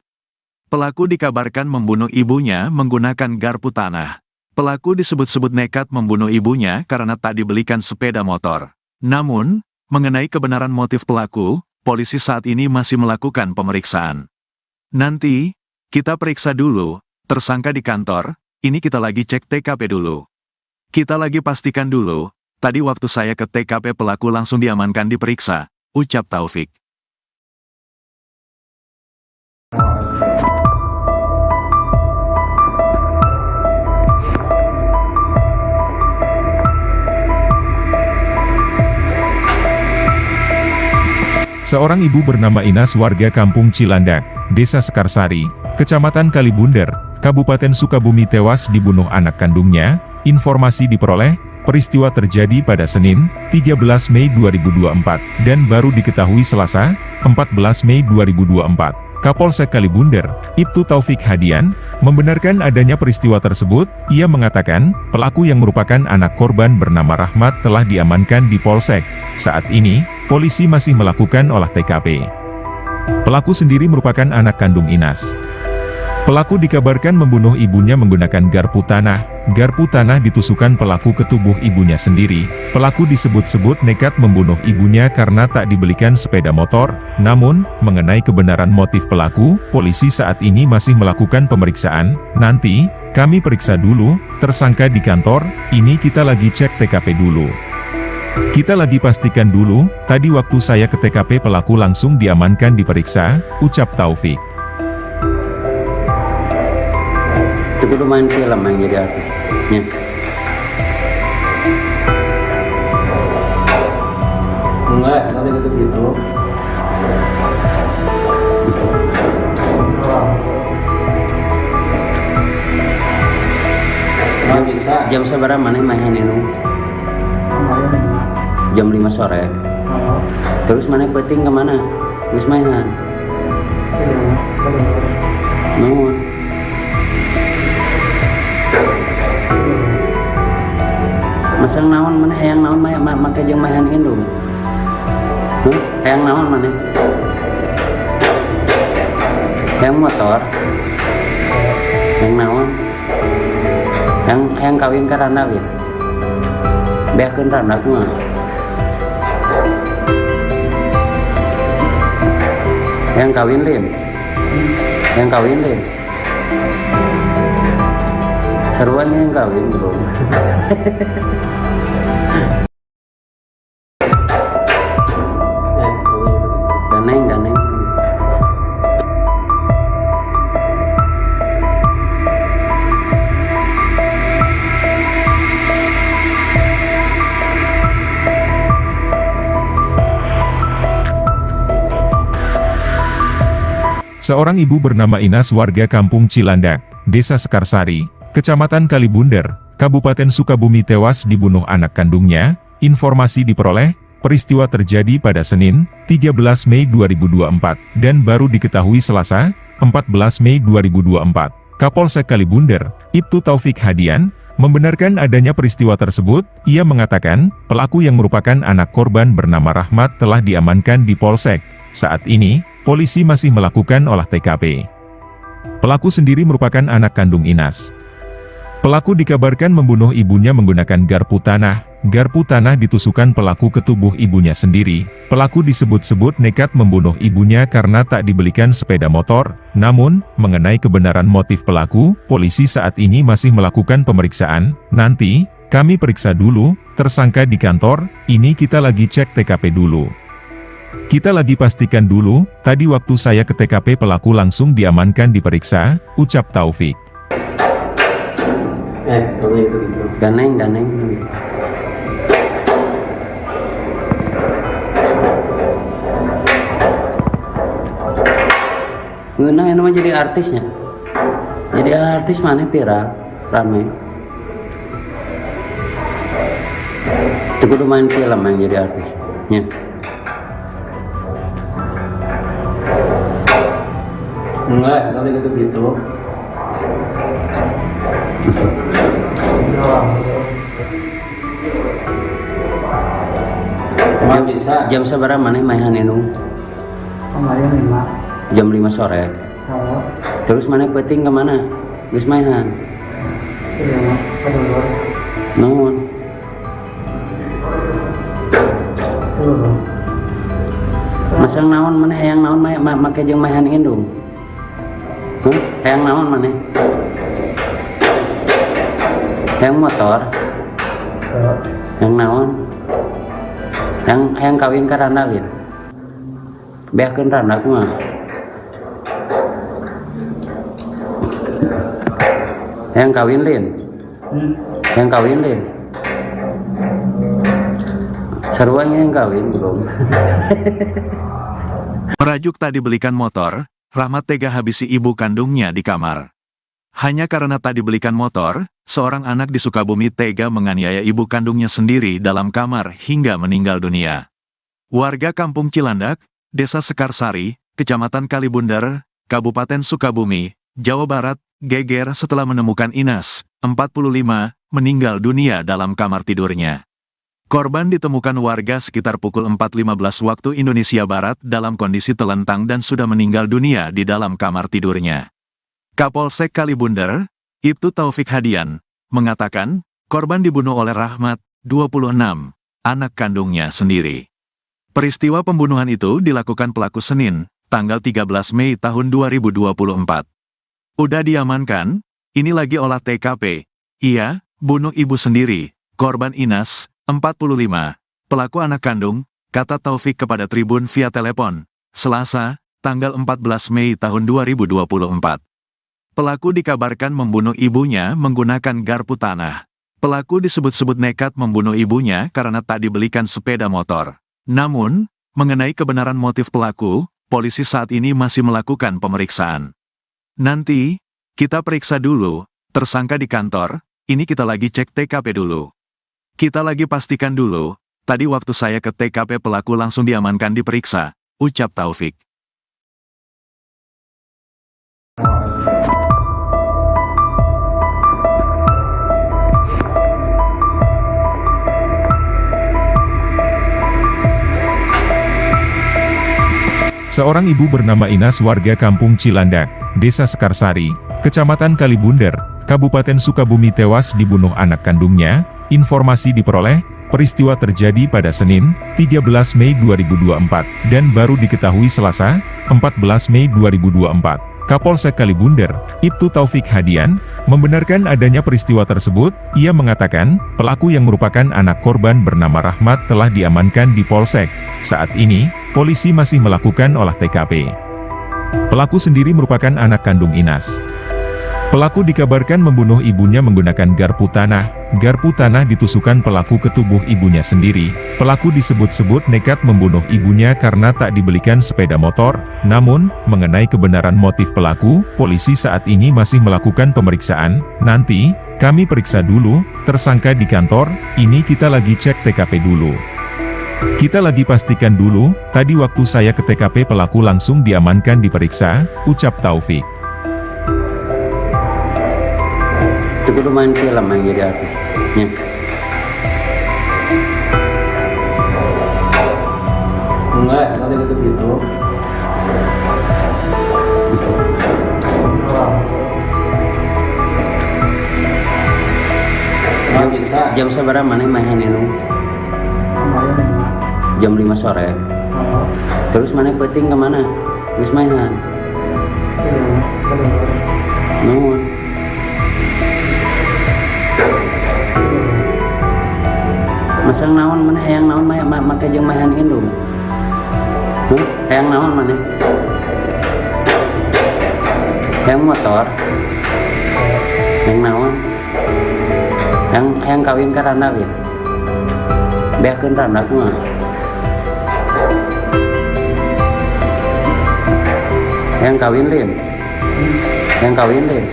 A: Pelaku dikabarkan membunuh ibunya menggunakan garpu tanah. Pelaku disebut-sebut nekat membunuh ibunya karena tak dibelikan sepeda motor. Namun, mengenai kebenaran motif pelaku, polisi saat ini masih melakukan pemeriksaan. Nanti, kita periksa dulu, tersangka di kantor, ini kita lagi cek TKP dulu. Kita lagi pastikan dulu, tadi waktu saya ke TKP pelaku langsung diamankan diperiksa, ucap Taufik.
B: Seorang ibu bernama Inas warga Kampung Cilandak, Desa Sekarsari, Kecamatan Kalibunder, Kabupaten Sukabumi tewas dibunuh anak kandungnya. Informasi diperoleh, peristiwa terjadi pada Senin, 13 Mei 2024, dan baru diketahui Selasa, 14 Mei 2024. Kapolsek Kalibunder, Ibtu Taufik Hadian, membenarkan adanya peristiwa tersebut. Ia mengatakan, pelaku yang merupakan anak korban bernama Rahmat telah diamankan di Polsek. Saat ini, polisi masih melakukan olah TKP. Pelaku sendiri merupakan anak kandung Inas. Pelaku dikabarkan membunuh ibunya menggunakan garpu tanah. Garpu tanah ditusukkan pelaku ke tubuh ibunya sendiri. Pelaku disebut-sebut nekat membunuh ibunya karena tak dibelikan sepeda motor. Namun, mengenai kebenaran motif pelaku, polisi saat ini masih melakukan pemeriksaan. Nanti, kami periksa dulu, tersangka di kantor, ini kita lagi cek TKP dulu. Kita lagi pastikan dulu, tadi waktu saya ke TKP pelaku langsung diamankan diperiksa, ucap Taufik.
C: Itu kudu main film yang jadi artisnya.
D: Enggak, nanti gitu. Nggak bisa.
C: Jam seberapa mana main ini? Jam 5 sore. Terus mana penting kemana? Terus mainan. Nuhun. Masang naon mana hayang naon make jeung mahan indung. Hayang naon mana? Hayang motor. Hayang naon? Hayang kawin ka randa we. Beakeun randa mah. Hayang kawin lin. Hayang kawin lin. Seruan yang kawin belum. Daneng.
B: Seorang ibu bernama Inas warga Kampung Cilandak, Desa Sekarsari, Kecamatan Kalibunder, Kabupaten Sukabumi tewas dibunuh anak kandungnya. Informasi diperoleh, peristiwa terjadi pada Senin, 13 Mei 2024, dan baru diketahui Selasa, 14 Mei 2024. Kapolsek Kalibunder, Ibtu Taufik Hadian, membenarkan adanya peristiwa tersebut. Ia mengatakan, pelaku yang merupakan anak korban bernama Rahmat telah diamankan di Polsek. Saat ini, polisi masih melakukan olah TKP. Pelaku sendiri merupakan anak kandung Inas. Pelaku dikabarkan membunuh ibunya menggunakan garpu tanah. Garpu tanah ditusukkan pelaku ke tubuh ibunya sendiri. Pelaku disebut-sebut nekat membunuh ibunya karena tak dibelikan sepeda motor. Namun, mengenai kebenaran motif pelaku, polisi saat ini masih melakukan pemeriksaan. Nanti, kami periksa dulu, tersangka di kantor, ini kita lagi cek TKP dulu. Kita lagi pastikan dulu, tadi waktu saya ke TKP pelaku langsung diamankan diperiksa, ucap Taufik.
D: Gitu.
C: Daneng. Ngeunang yang jadi artisnya. Jadi artis mana viral, ramai. Itu kudu main film yang jadi artisnya.
D: Enggak, nanti gitu. Nggak bisa.
C: Jam seberapa mana main indung?
E: Kemarin 5.
C: Jam 5 sore. Terus mana penting kemana? Terus mainan. Nuhun. Masang naon mana hayang naon make jeung mahan indung. Hayang naon mana? Hayang motor. Hayang naon? Hayang kawin ka randa lin. Beakeun randa mah. Hayang kawin lin. Hayang kawin lin. Seruan yang kawin belum.
A: Merajuk tak dibelikan motor, Rahmat tega habisi ibu kandungnya di kamar. Hanya karena tak dibelikan motor, seorang anak di Sukabumi tega menganiaya ibu kandungnya sendiri dalam kamar hingga meninggal dunia. Warga Kampung Cilandak, Desa Sekarsari, Kecamatan Kalibunder, Kabupaten Sukabumi, Jawa Barat, geger setelah menemukan Inas, 45, meninggal dunia dalam kamar tidurnya. Korban ditemukan warga sekitar pukul 4.15 waktu Indonesia Barat dalam kondisi telentang dan sudah meninggal dunia di dalam kamar tidurnya. Kapolsek Kalibunder, Ibtu Taufik Hadian, mengatakan, korban dibunuh oleh Rahmat, 26, anak kandungnya sendiri. Peristiwa pembunuhan itu dilakukan pelaku Senin, tanggal 13 Mei tahun 2024. Udah diamankan, ini lagi olah TKP. Iya, bunuh ibu sendiri, korban Inas, 45, pelaku anak kandung, kata Taufik kepada Tribun via telepon, Selasa, tanggal 14 Mei tahun 2024. Pelaku dikabarkan membunuh ibunya menggunakan garpu tanah. Pelaku disebut-sebut nekat membunuh ibunya karena tak dibelikan sepeda motor. Namun, mengenai kebenaran motif pelaku, polisi saat ini masih melakukan pemeriksaan. Nanti, kita periksa dulu, tersangka di kantor, ini kita lagi cek TKP dulu. Kita lagi pastikan dulu, tadi waktu saya ke TKP pelaku langsung diamankan diperiksa, ucap Taufik.
B: Seorang ibu bernama Inas warga Kampung Cilandak, Desa Sekarsari, Kecamatan Kalibunder, Kabupaten Sukabumi tewas dibunuh anak kandungnya. Informasi diperoleh, peristiwa terjadi pada Senin, 13 Mei 2024, dan baru diketahui Selasa, 14 Mei 2024. Kapolsek Kalibunder, Ibtu Taufik Hadian, membenarkan adanya peristiwa tersebut. Ia mengatakan, pelaku yang merupakan anak korban bernama Rahmat telah diamankan di Polsek. Saat ini, polisi masih melakukan olah TKP. Pelaku sendiri merupakan anak kandung Inas. Pelaku dikabarkan membunuh ibunya menggunakan garpu tanah. Garpu tanah ditusukkan pelaku ke tubuh ibunya sendiri. Pelaku disebut-sebut nekat membunuh ibunya karena tak dibelikan sepeda motor. Namun, mengenai kebenaran motif pelaku, polisi saat ini masih melakukan pemeriksaan. Nanti, kami periksa dulu, tersangka di kantor, ini kita lagi cek TKP dulu. Kita lagi pastikan dulu, tadi waktu saya ke TKP pelaku langsung diamankan diperiksa, ucap Taufik.
C: Itu kudu main film yang jadi artisnya.
D: Enggak, tadi gitu. Nggak bisa.
C: Jam seberapa mana main ini? Jam 5 sore. Terus mana penting kemana? Wis mainan. Nuhun. Masang naon mana hayang naon make jeung mahan indung. Hayang naon mana? Hayang motor. Hayang naon? Hayang kawin ka randa we. Beakeun randa kumaha? Hayang kawin lin. Hayang kawin lin.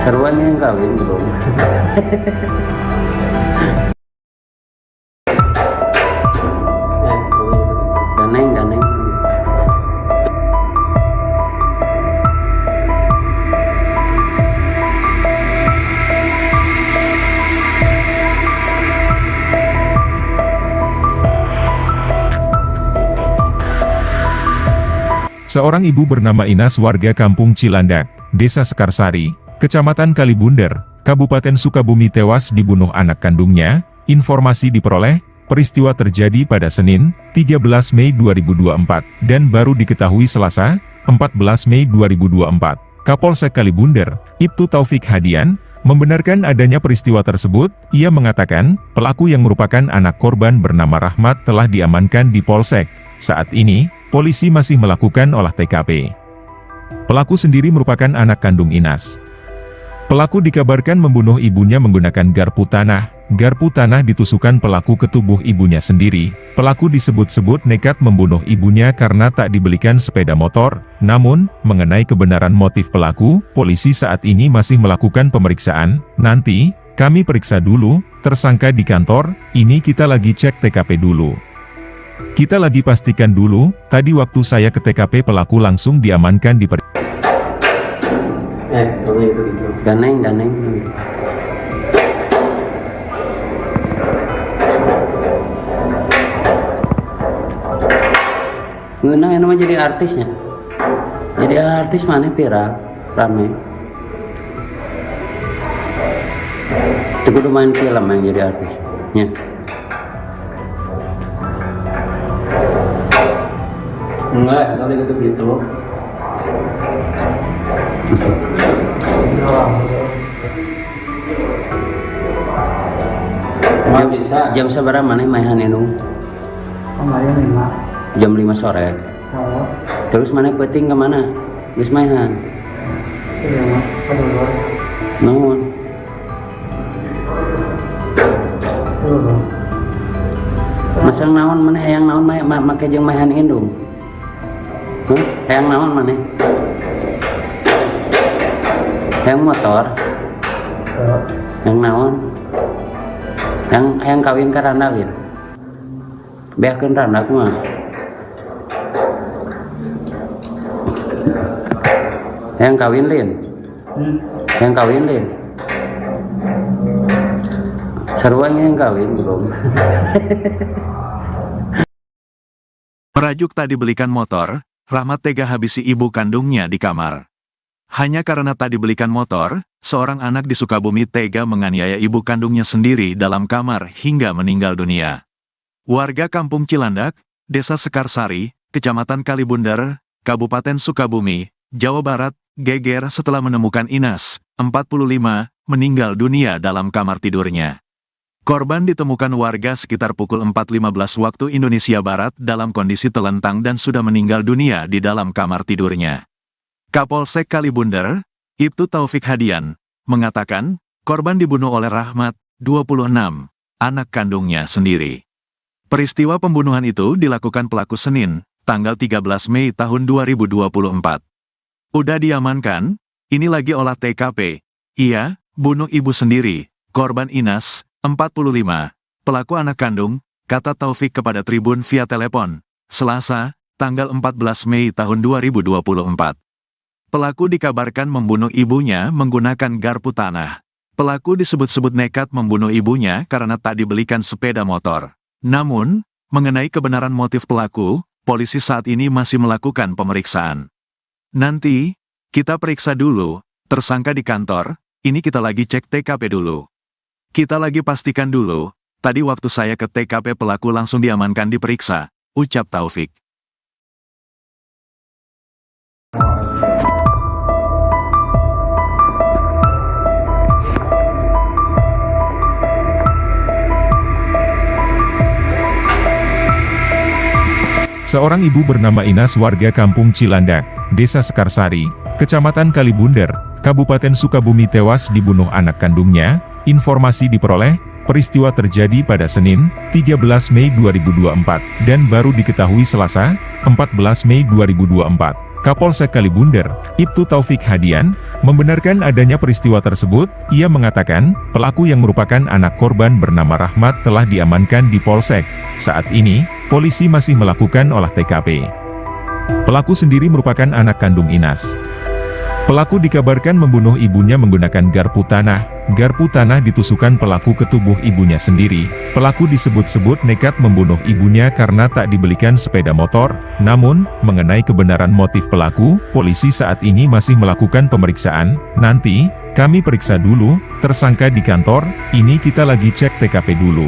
C: Seruan yang kawin belum. Ganeng.
B: Seorang ibu bernama Inas warga Kampung Cilandak, Desa Sekarsari, Kecamatan Kalibunder, Kabupaten Sukabumi tewas dibunuh anak kandungnya. Informasi diperoleh, peristiwa terjadi pada Senin, 13 Mei 2024, dan baru diketahui Selasa, 14 Mei 2024. Kapolsek Kalibunder, Ibtu Taufik Hadian, membenarkan adanya peristiwa tersebut. Ia mengatakan, pelaku yang merupakan anak korban bernama Rahmat telah diamankan di Polsek. Saat ini, polisi masih melakukan olah TKP. Pelaku sendiri merupakan anak kandung Inas. Pelaku dikabarkan membunuh ibunya menggunakan garpu tanah. Garpu tanah ditusukkan pelaku ke tubuh ibunya sendiri. Pelaku disebut-sebut nekat membunuh ibunya karena tak dibelikan sepeda motor. Namun, mengenai kebenaran motif pelaku, polisi saat ini masih melakukan pemeriksaan. Nanti, kami periksa dulu, tersangka di kantor, ini kita lagi cek TKP dulu. Kita lagi pastikan dulu, tadi waktu saya ke TKP pelaku langsung diamankan diperiksa.
D: Gitu.
C: Ganeng. Ngeunang yang namanya jadi artisnya. Jadi artis mana viral rame. Itu kudu main film yang jadi artis. Ya.
D: Enggak, nanti gitu. Nggak bisa.
C: Jam seberapa mana mainan indung?
E: Kemarin 5.
C: Jam 5 sore.
E: Oh,
C: Terus mana peting kemana? Geus mainan.
E: iya mah. Aduh,
C: Nuhun.
E: aduh.
C: Masang naon mana hayang naon make jeung mainan indung? Hayang naon mana? Hayang motor? Hayang naon? Hayang kawin ka Randa lin. Beakeun Randa kumaha? Hayang kawin lin. Hayang kawin lin. Sarua yang kawin belum.
A: Merajuk tak dibelikan motor, Rahmat tega habisi ibu kandungnya di kamar. Hanya karena tak dibelikan motor, seorang anak di Sukabumi tega menganiaya ibu kandungnya sendiri dalam kamar hingga meninggal dunia. Warga Kampung Cilandak, Desa Sekarsari, Kecamatan Kalibundar, Kabupaten Sukabumi, Jawa Barat, geger setelah menemukan Inas, 45, meninggal dunia dalam kamar tidurnya. Korban ditemukan warga sekitar pukul 4.15 waktu Indonesia Barat dalam kondisi telentang dan sudah meninggal dunia di dalam kamar tidurnya. Kapolsek Kalibundar, Ibtu Taufik Hadian, mengatakan, korban dibunuh oleh Rahmat, 26, anak kandungnya sendiri. Peristiwa pembunuhan itu dilakukan pelaku Senin, tanggal 13 Mei tahun 2024. Udah diamankan, ini lagi olah TKP. Iya, bunuh ibu sendiri, korban Inas, 45, pelaku anak kandung, kata Taufik kepada Tribun via telepon, Selasa, tanggal 14 Mei tahun 2024. Pelaku dikabarkan membunuh ibunya menggunakan garpu tanah. Pelaku disebut-sebut nekat membunuh ibunya karena tak dibelikan sepeda motor. Namun, mengenai kebenaran motif pelaku, polisi saat ini masih melakukan pemeriksaan. Nanti, kita periksa dulu, tersangka di kantor, ini kita lagi cek TKP dulu. Kita lagi pastikan dulu, tadi waktu saya ke TKP pelaku langsung diamankan diperiksa, ucap Taufik.
B: Seorang ibu bernama Inas warga Kampung Cilandak, Desa Sekarsari, Kecamatan Kalibundar, Kabupaten Sukabumi tewas dibunuh anak kandungnya. Informasi diperoleh, peristiwa terjadi pada Senin, 13 Mei 2024, dan baru diketahui Selasa, 14 Mei 2024. Kapolsek Kalibundar, Ibtu Taufik Hadian, membenarkan adanya peristiwa tersebut. Ia mengatakan, pelaku yang merupakan anak korban bernama Rahmat telah diamankan di Polsek. Saat ini, polisi masih melakukan olah TKP. Pelaku sendiri merupakan anak kandung Inas. Pelaku dikabarkan membunuh ibunya menggunakan garpu tanah. Garpu tanah ditusukkan pelaku ke tubuh ibunya sendiri. Pelaku disebut-sebut nekat membunuh ibunya karena tak dibelikan sepeda motor. Namun, mengenai kebenaran motif pelaku, polisi saat ini masih melakukan pemeriksaan. Nanti, kami periksa dulu, tersangka di kantor, ini kita lagi cek TKP dulu.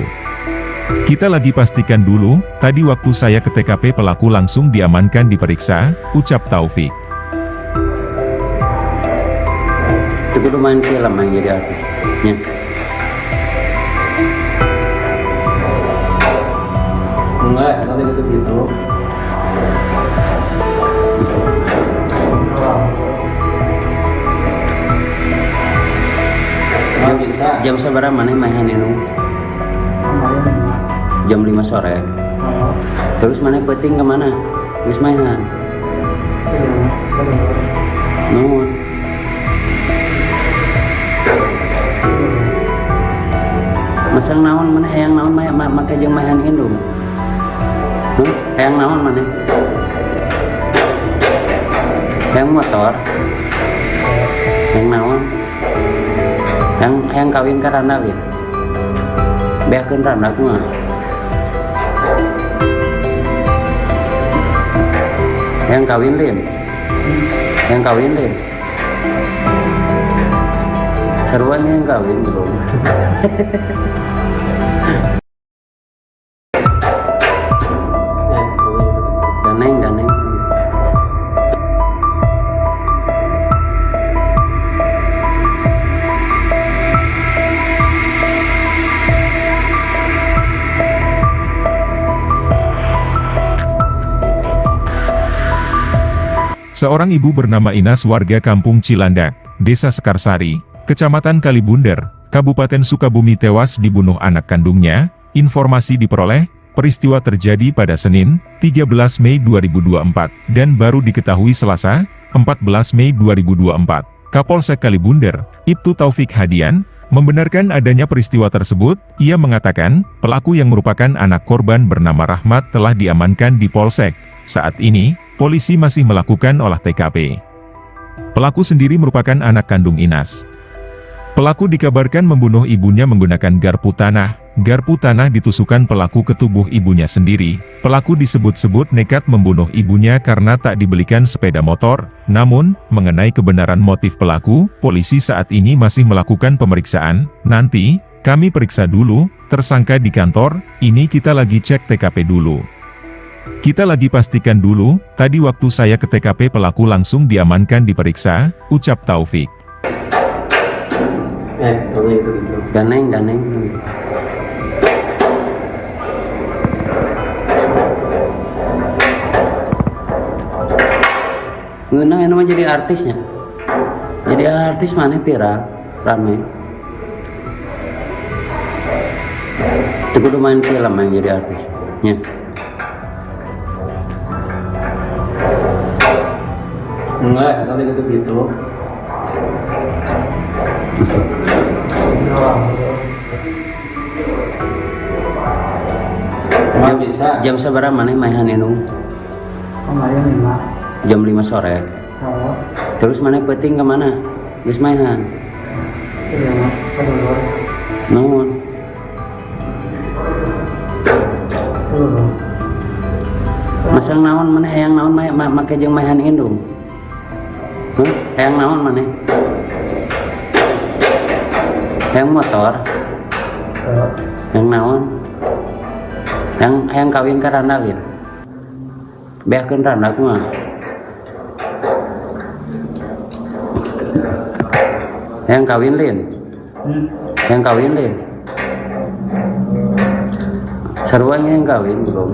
B: Kita lagi pastikan dulu, tadi waktu saya ke TKP pelaku langsung diamankan diperiksa, ucap Taufik.
C: Itu kudu main film yang jadi artis. Ya.
D: Enggak, nanti gitu. Nggak bisa.
C: Jam seberapa mana mainan indung?
E: Kemarin 5.
C: Jam 5 sore.
E: Oh,
C: Terus mana peting kemana? Geus mainan.
E: iya mah. Aduh.
C: Nuhun. Masang naon mana hayang naon make jeung mainan indung? Hayang naon mana? Hayang motor? Hayang naon? Hayang kawin ka Randa lin. Beakeun Randa kumaha? Hayang kawin lin. Yang kawin deh. Seruannya yang kawin belum. Daneng.
B: Seorang ibu bernama Inas warga Kampung Cilandak, Desa Sekarsari, Kecamatan Kalibunder, Kabupaten Sukabumi tewas dibunuh anak kandungnya. Informasi diperoleh, peristiwa terjadi pada Senin, 13 Mei 2024, dan baru diketahui Selasa, 14 Mei 2024. Kapolsek Kalibunder, Ibtu Taufik Hadian, membenarkan adanya peristiwa tersebut. Ia mengatakan, pelaku yang merupakan anak korban bernama Rahmat telah diamankan di Polsek. Saat ini, polisi masih melakukan olah TKP. Pelaku sendiri merupakan anak kandung Inas. Pelaku dikabarkan membunuh ibunya menggunakan garpu tanah. Garpu tanah ditusukkan pelaku ke tubuh ibunya sendiri. Pelaku disebut-sebut nekat membunuh ibunya karena tak dibelikan sepeda motor. Namun, mengenai kebenaran motif pelaku, polisi saat ini masih melakukan pemeriksaan. Nanti, kami periksa dulu, tersangka di kantor, ini kita lagi cek TKP dulu. Kita lagi pastikan dulu, tadi waktu saya ke TKP pelaku langsung diamankan diperiksa, ucap Taufik.
C: Daneng. Ngeunang yang jadi artisnya. Jadi artis mana viral, ramai. Itu kudu main film yang jadi artis. Ya.
D: Enggak, tadi gitu. Nggak bisa.
C: Jam seberapa mana mainan ini?
E: Kemarin 5.
C: Jam 5 sore.
E: Oh,
C: Terus mana peting kemana? Geus mainan.
E: iya mah. Kedua.
C: Nuhun.
E: Seluruh.
C: Masang naon mana hayang naon make jeung mainan indung. Hayang naon mana? Hayang motor. Hayang naon? Hayang kawin ka Randalin. Beakeun randak mah. Hayang kawin Lin. Hayang kawin Lin. Seruannya yang kawin belum.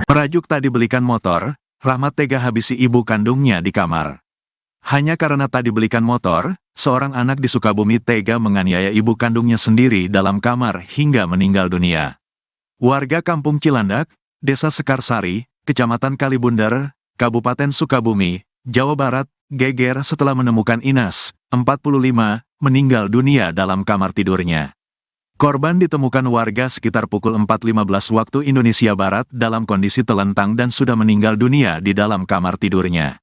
A: Merajuk tak dibelikan motor, Rahmat tega habisi ibu kandungnya di kamar. Hanya karena tak dibelikan motor, seorang anak di Sukabumi tega menganiaya ibu kandungnya sendiri dalam kamar hingga meninggal dunia. Warga Kampung Cilandak, Desa Sekarsari, Kecamatan Kalibunder, Kabupaten Sukabumi, Jawa Barat, geger setelah menemukan Inas, 45, meninggal dunia dalam kamar tidurnya. Korban ditemukan warga sekitar pukul 4.15 waktu Indonesia Barat dalam kondisi telentang dan sudah meninggal dunia di dalam kamar tidurnya.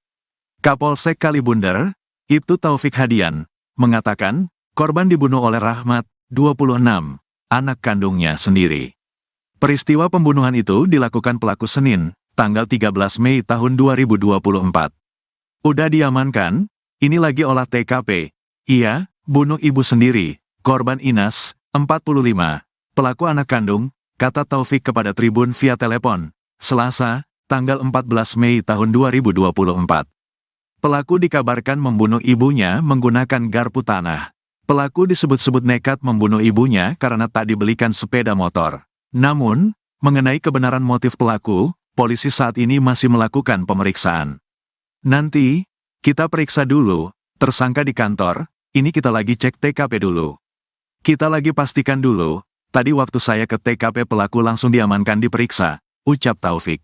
A: Kapolsek Kalibunder, Ibtu Taufik Hadian, mengatakan, korban dibunuh oleh Rahmat, 26, anak kandungnya sendiri. Peristiwa pembunuhan itu dilakukan pelaku Senin, tanggal 13 Mei tahun 2024. Udah diamankan, ini lagi olah TKP. Ia, bunuh ibu sendiri, korban Inas, 45, pelaku anak kandung, kata Taufik kepada Tribun via telepon, Selasa, tanggal 14 Mei tahun 2024. Pelaku dikabarkan membunuh ibunya menggunakan garpu tanah. Pelaku disebut-sebut nekat membunuh ibunya karena tak dibelikan sepeda motor. Namun, mengenai kebenaran motif pelaku, polisi saat ini masih melakukan pemeriksaan. Nanti, kita periksa dulu, tersangka di kantor, ini kita lagi cek TKP dulu. Kita lagi pastikan dulu, tadi waktu saya ke TKP pelaku langsung diamankan diperiksa, ucap Taufik.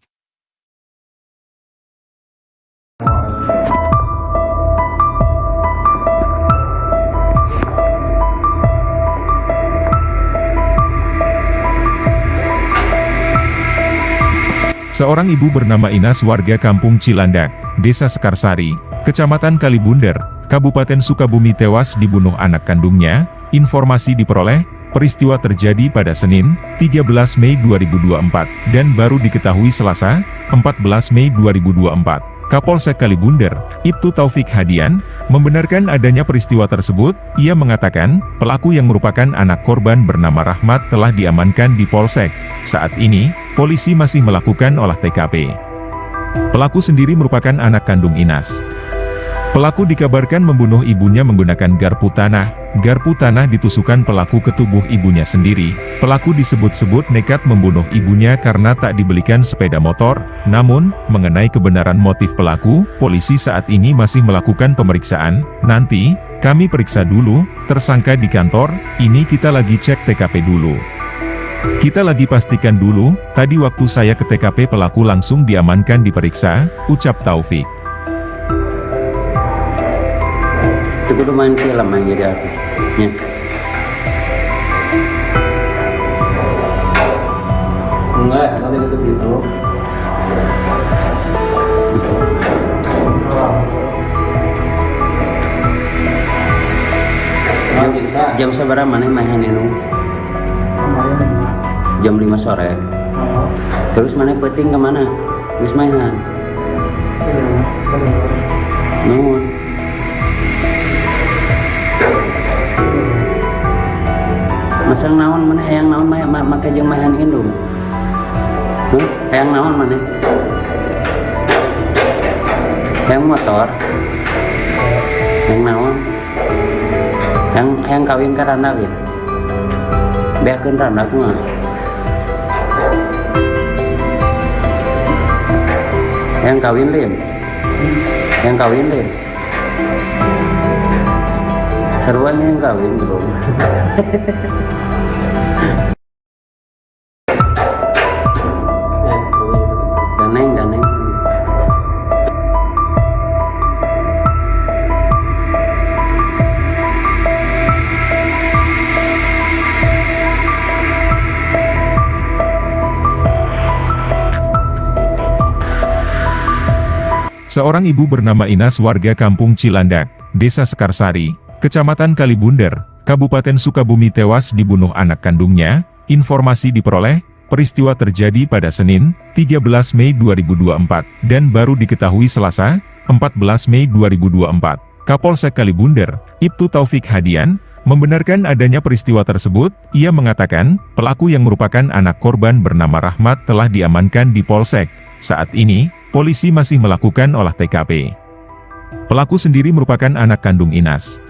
B: Seorang ibu bernama Inas warga Kampung Cilandak, Desa Sekarsari, Kecamatan Kalibunder, Kabupaten Sukabumi tewas dibunuh anak kandungnya. Informasi diperoleh, peristiwa terjadi pada Senin, 13 Mei 2024, dan baru diketahui Selasa, 14 Mei 2024, Kapolsek Kalibunder, Ibtu Taufik Hadian, membenarkan adanya peristiwa tersebut. Ia mengatakan, pelaku yang merupakan anak korban bernama Rahmat telah diamankan di Polsek. Saat ini, polisi masih melakukan olah TKP. Pelaku sendiri merupakan anak kandung Inas. Pelaku dikabarkan membunuh ibunya menggunakan garpu tanah. Garpu tanah ditusukkan pelaku ke tubuh ibunya sendiri. Pelaku disebut-sebut nekat membunuh ibunya karena tak dibelikan sepeda motor. Namun, mengenai kebenaran motif pelaku, polisi saat ini masih melakukan pemeriksaan. Nanti, kami periksa dulu, tersangka di kantor, ini kita lagi cek TKP dulu. Kita lagi pastikan dulu, tadi waktu saya ke TKP pelaku langsung diamankan diperiksa, ucap Taufik.
C: Itu kudu main film yang jadi artis. Ya.
D: Enggak, nanti gitu. Nggak bisa.
C: Jam seberapa mana mainan itu? Jam 5 sore. Terus mana peting kemana? Wis mainan. Nuhun. Masang naon mana hayang naon make jeung mahan indung. Hayang naon mana? Hayang motor. Hayang naon? Hayang kawin ka randa gitu. Beakeun randa kumaha? Hayang kawin lin. Hayang kawin lin. Seruan yang kawin belum. Ganeng.
B: Seorang ibu bernama Inas warga Kampung Cilandak, Desa Sekarsari, Kecamatan Kalibunder, Kabupaten Sukabumi tewas dibunuh anak kandungnya. Informasi diperoleh, peristiwa terjadi pada Senin, 13 Mei 2024, dan baru diketahui Selasa, 14 Mei 2024. Kapolsek Kalibunder, Ibtu Taufik Hadian, membenarkan adanya peristiwa tersebut. Ia mengatakan, pelaku yang merupakan anak korban bernama Rahmat telah diamankan di Polsek. Saat ini, polisi masih melakukan olah TKP. Pelaku sendiri merupakan anak kandung Inas.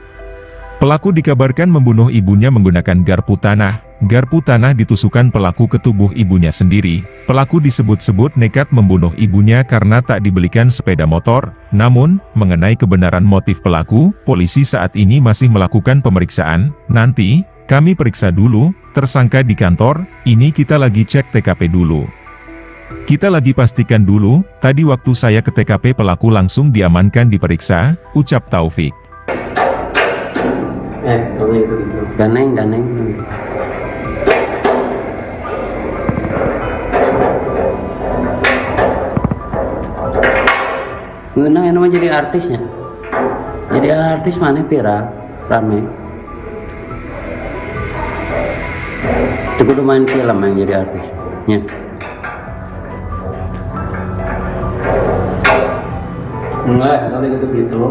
B: Pelaku dikabarkan membunuh ibunya menggunakan garpu tanah. Garpu tanah ditusukkan pelaku ke tubuh ibunya sendiri. Pelaku disebut-sebut nekat membunuh ibunya karena tak dibelikan sepeda motor. Namun, mengenai kebenaran motif pelaku, polisi saat ini masih melakukan pemeriksaan. Nanti, kami periksa dulu, tersangka di kantor, ini kita lagi cek TKP dulu. Kita lagi pastikan dulu, tadi waktu saya ke TKP pelaku langsung diamankan diperiksa, ucap Taufik.
D: Gitu.
C: Ganeng. Ngeunang anu mah jadi artisnya. Jadi artis mana viral, rame. Itu kudu main film yang jadi artis. Ya.
D: Enggak, nanti gitu.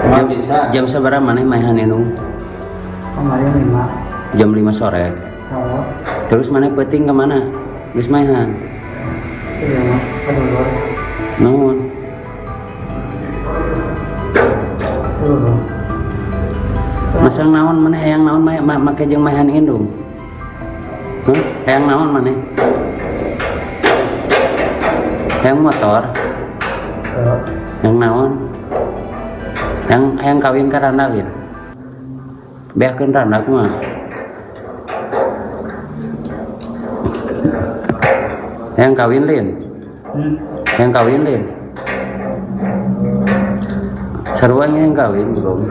D: Nggak bisa.
C: Jam seberapa mana mainan itu? Jam 5 sore. Terus mana peting kemana? Wis mainan. Nuhun. Masang naon mana hayang naon make jeung mainan indung. Hayang naon mana? Hayang motor. Hayang naon? Hayang kawin ka randa gitu. Beakeun randa kumaha? Hayang kawin lin. Hayang kawin lin. Seruan yang kawin belum.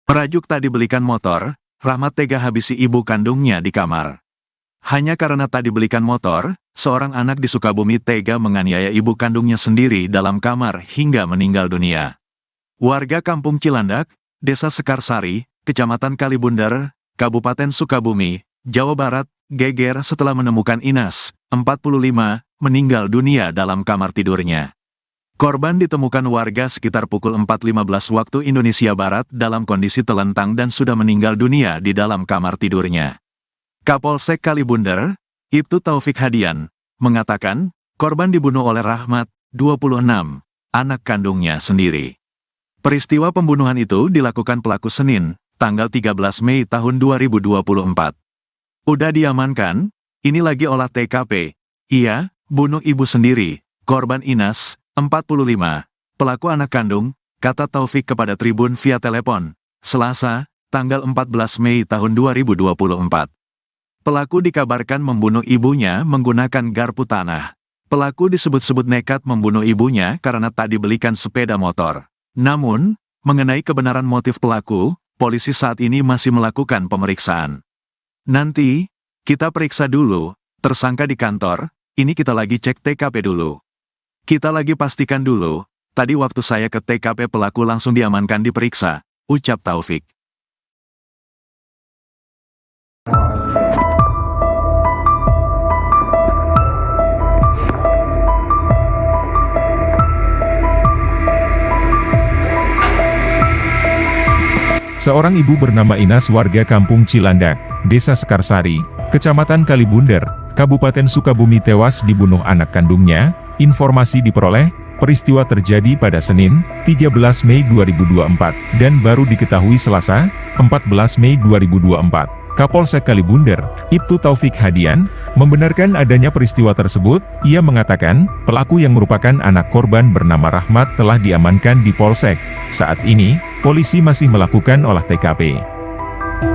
A: Merajuk tak dibelikan motor, Rahmat tega habisi ibu kandungnya di kamar. Hanya karena tak dibelikan motor, seorang anak di Sukabumi tega menganiaya ibu kandungnya sendiri dalam kamar hingga meninggal dunia. Warga Kampung Cilandak, Desa Sekarsari, Kecamatan Kalibunder, Kabupaten Sukabumi, Jawa Barat, geger setelah menemukan Inas, 45, meninggal dunia dalam kamar tidurnya. Korban ditemukan warga sekitar pukul 4.15 waktu Indonesia Barat dalam kondisi telentang dan sudah meninggal dunia di dalam kamar tidurnya. Kapolsek Kalibunder, Ibtu Taufik Hadian, mengatakan, korban dibunuh oleh Rahmat, 26, anak kandungnya sendiri. Peristiwa pembunuhan itu dilakukan pelaku Senin, tanggal 13 Mei tahun 2024. Udah diamankan, ini lagi olah TKP. Iya, bunuh ibu sendiri, korban Inas, 45, pelaku anak kandung, kata Taufik kepada Tribun via telepon, Selasa, tanggal 14 Mei tahun 2024. Pelaku dikabarkan membunuh ibunya menggunakan garpu tanah. Pelaku disebut-sebut nekat membunuh ibunya karena tak dibelikan sepeda motor. Namun, mengenai kebenaran motif pelaku, polisi saat ini masih melakukan pemeriksaan. Nanti, kita periksa dulu, tersangka di kantor, ini kita lagi cek TKP dulu. Kita lagi pastikan dulu, tadi waktu saya ke TKP pelaku langsung diamankan diperiksa, ucap Taufik.
B: Seorang ibu bernama Inas warga Kampung Cilandak, Desa Sekarsari, Kecamatan Kalibunder, Kabupaten Sukabumi tewas dibunuh anak kandungnya. Informasi diperoleh, peristiwa terjadi pada Senin, 13 Mei 2024, dan baru diketahui Selasa, 14 Mei 2024. Kapolsek Kalibunder, Ibtu Taufik Hadian, membenarkan adanya peristiwa tersebut. Ia mengatakan, pelaku yang merupakan anak korban bernama Rahmat telah diamankan di Polsek. Saat ini, polisi masih melakukan olah TKP.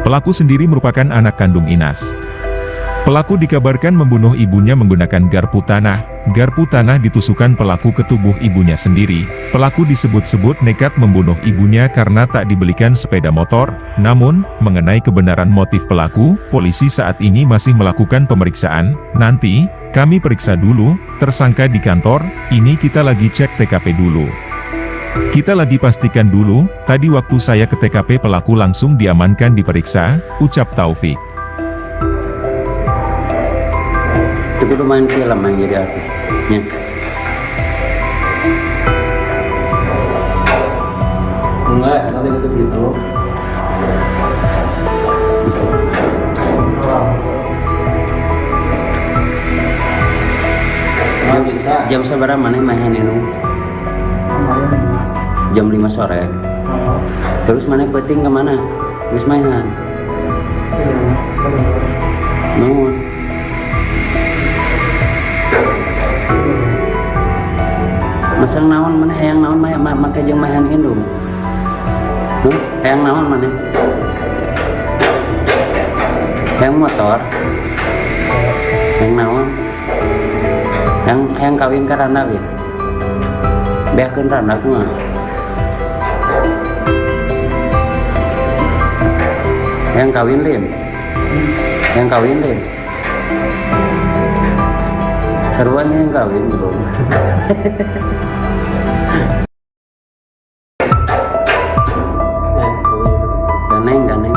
B: Pelaku sendiri merupakan anak kandung Inas. Pelaku dikabarkan membunuh ibunya menggunakan garpu tanah. Garpu tanah ditusukkan pelaku ke tubuh ibunya sendiri. Pelaku disebut-sebut nekat membunuh ibunya karena tak dibelikan sepeda motor. Namun, mengenai kebenaran motif pelaku, polisi saat ini masih melakukan pemeriksaan. Nanti, kami periksa dulu, tersangka di kantor, ini kita lagi cek TKP dulu. Kita lagi pastikan dulu, tadi waktu saya ke TKP pelaku langsung diamankan diperiksa, ucap Taufik.
C: Itu udah main film yang jadi artisnya.
D: Enggak, nanti gitu gitu. Nggak bisa.
C: Jam seberapa mana main ini? Jam 5 sore. Terus mana peting kemana? Terus mainan. Nuhun. Masang naon mana hayang naon make jeung mahan indung. Hayang naon mana? Hayang motor. Hayang naon? Hayang kawin ka randa ge. Beakeun randa kumaha? Hayang kawin lin. Hayang kawin lin. Seruan yang kawin belum. Ganeng.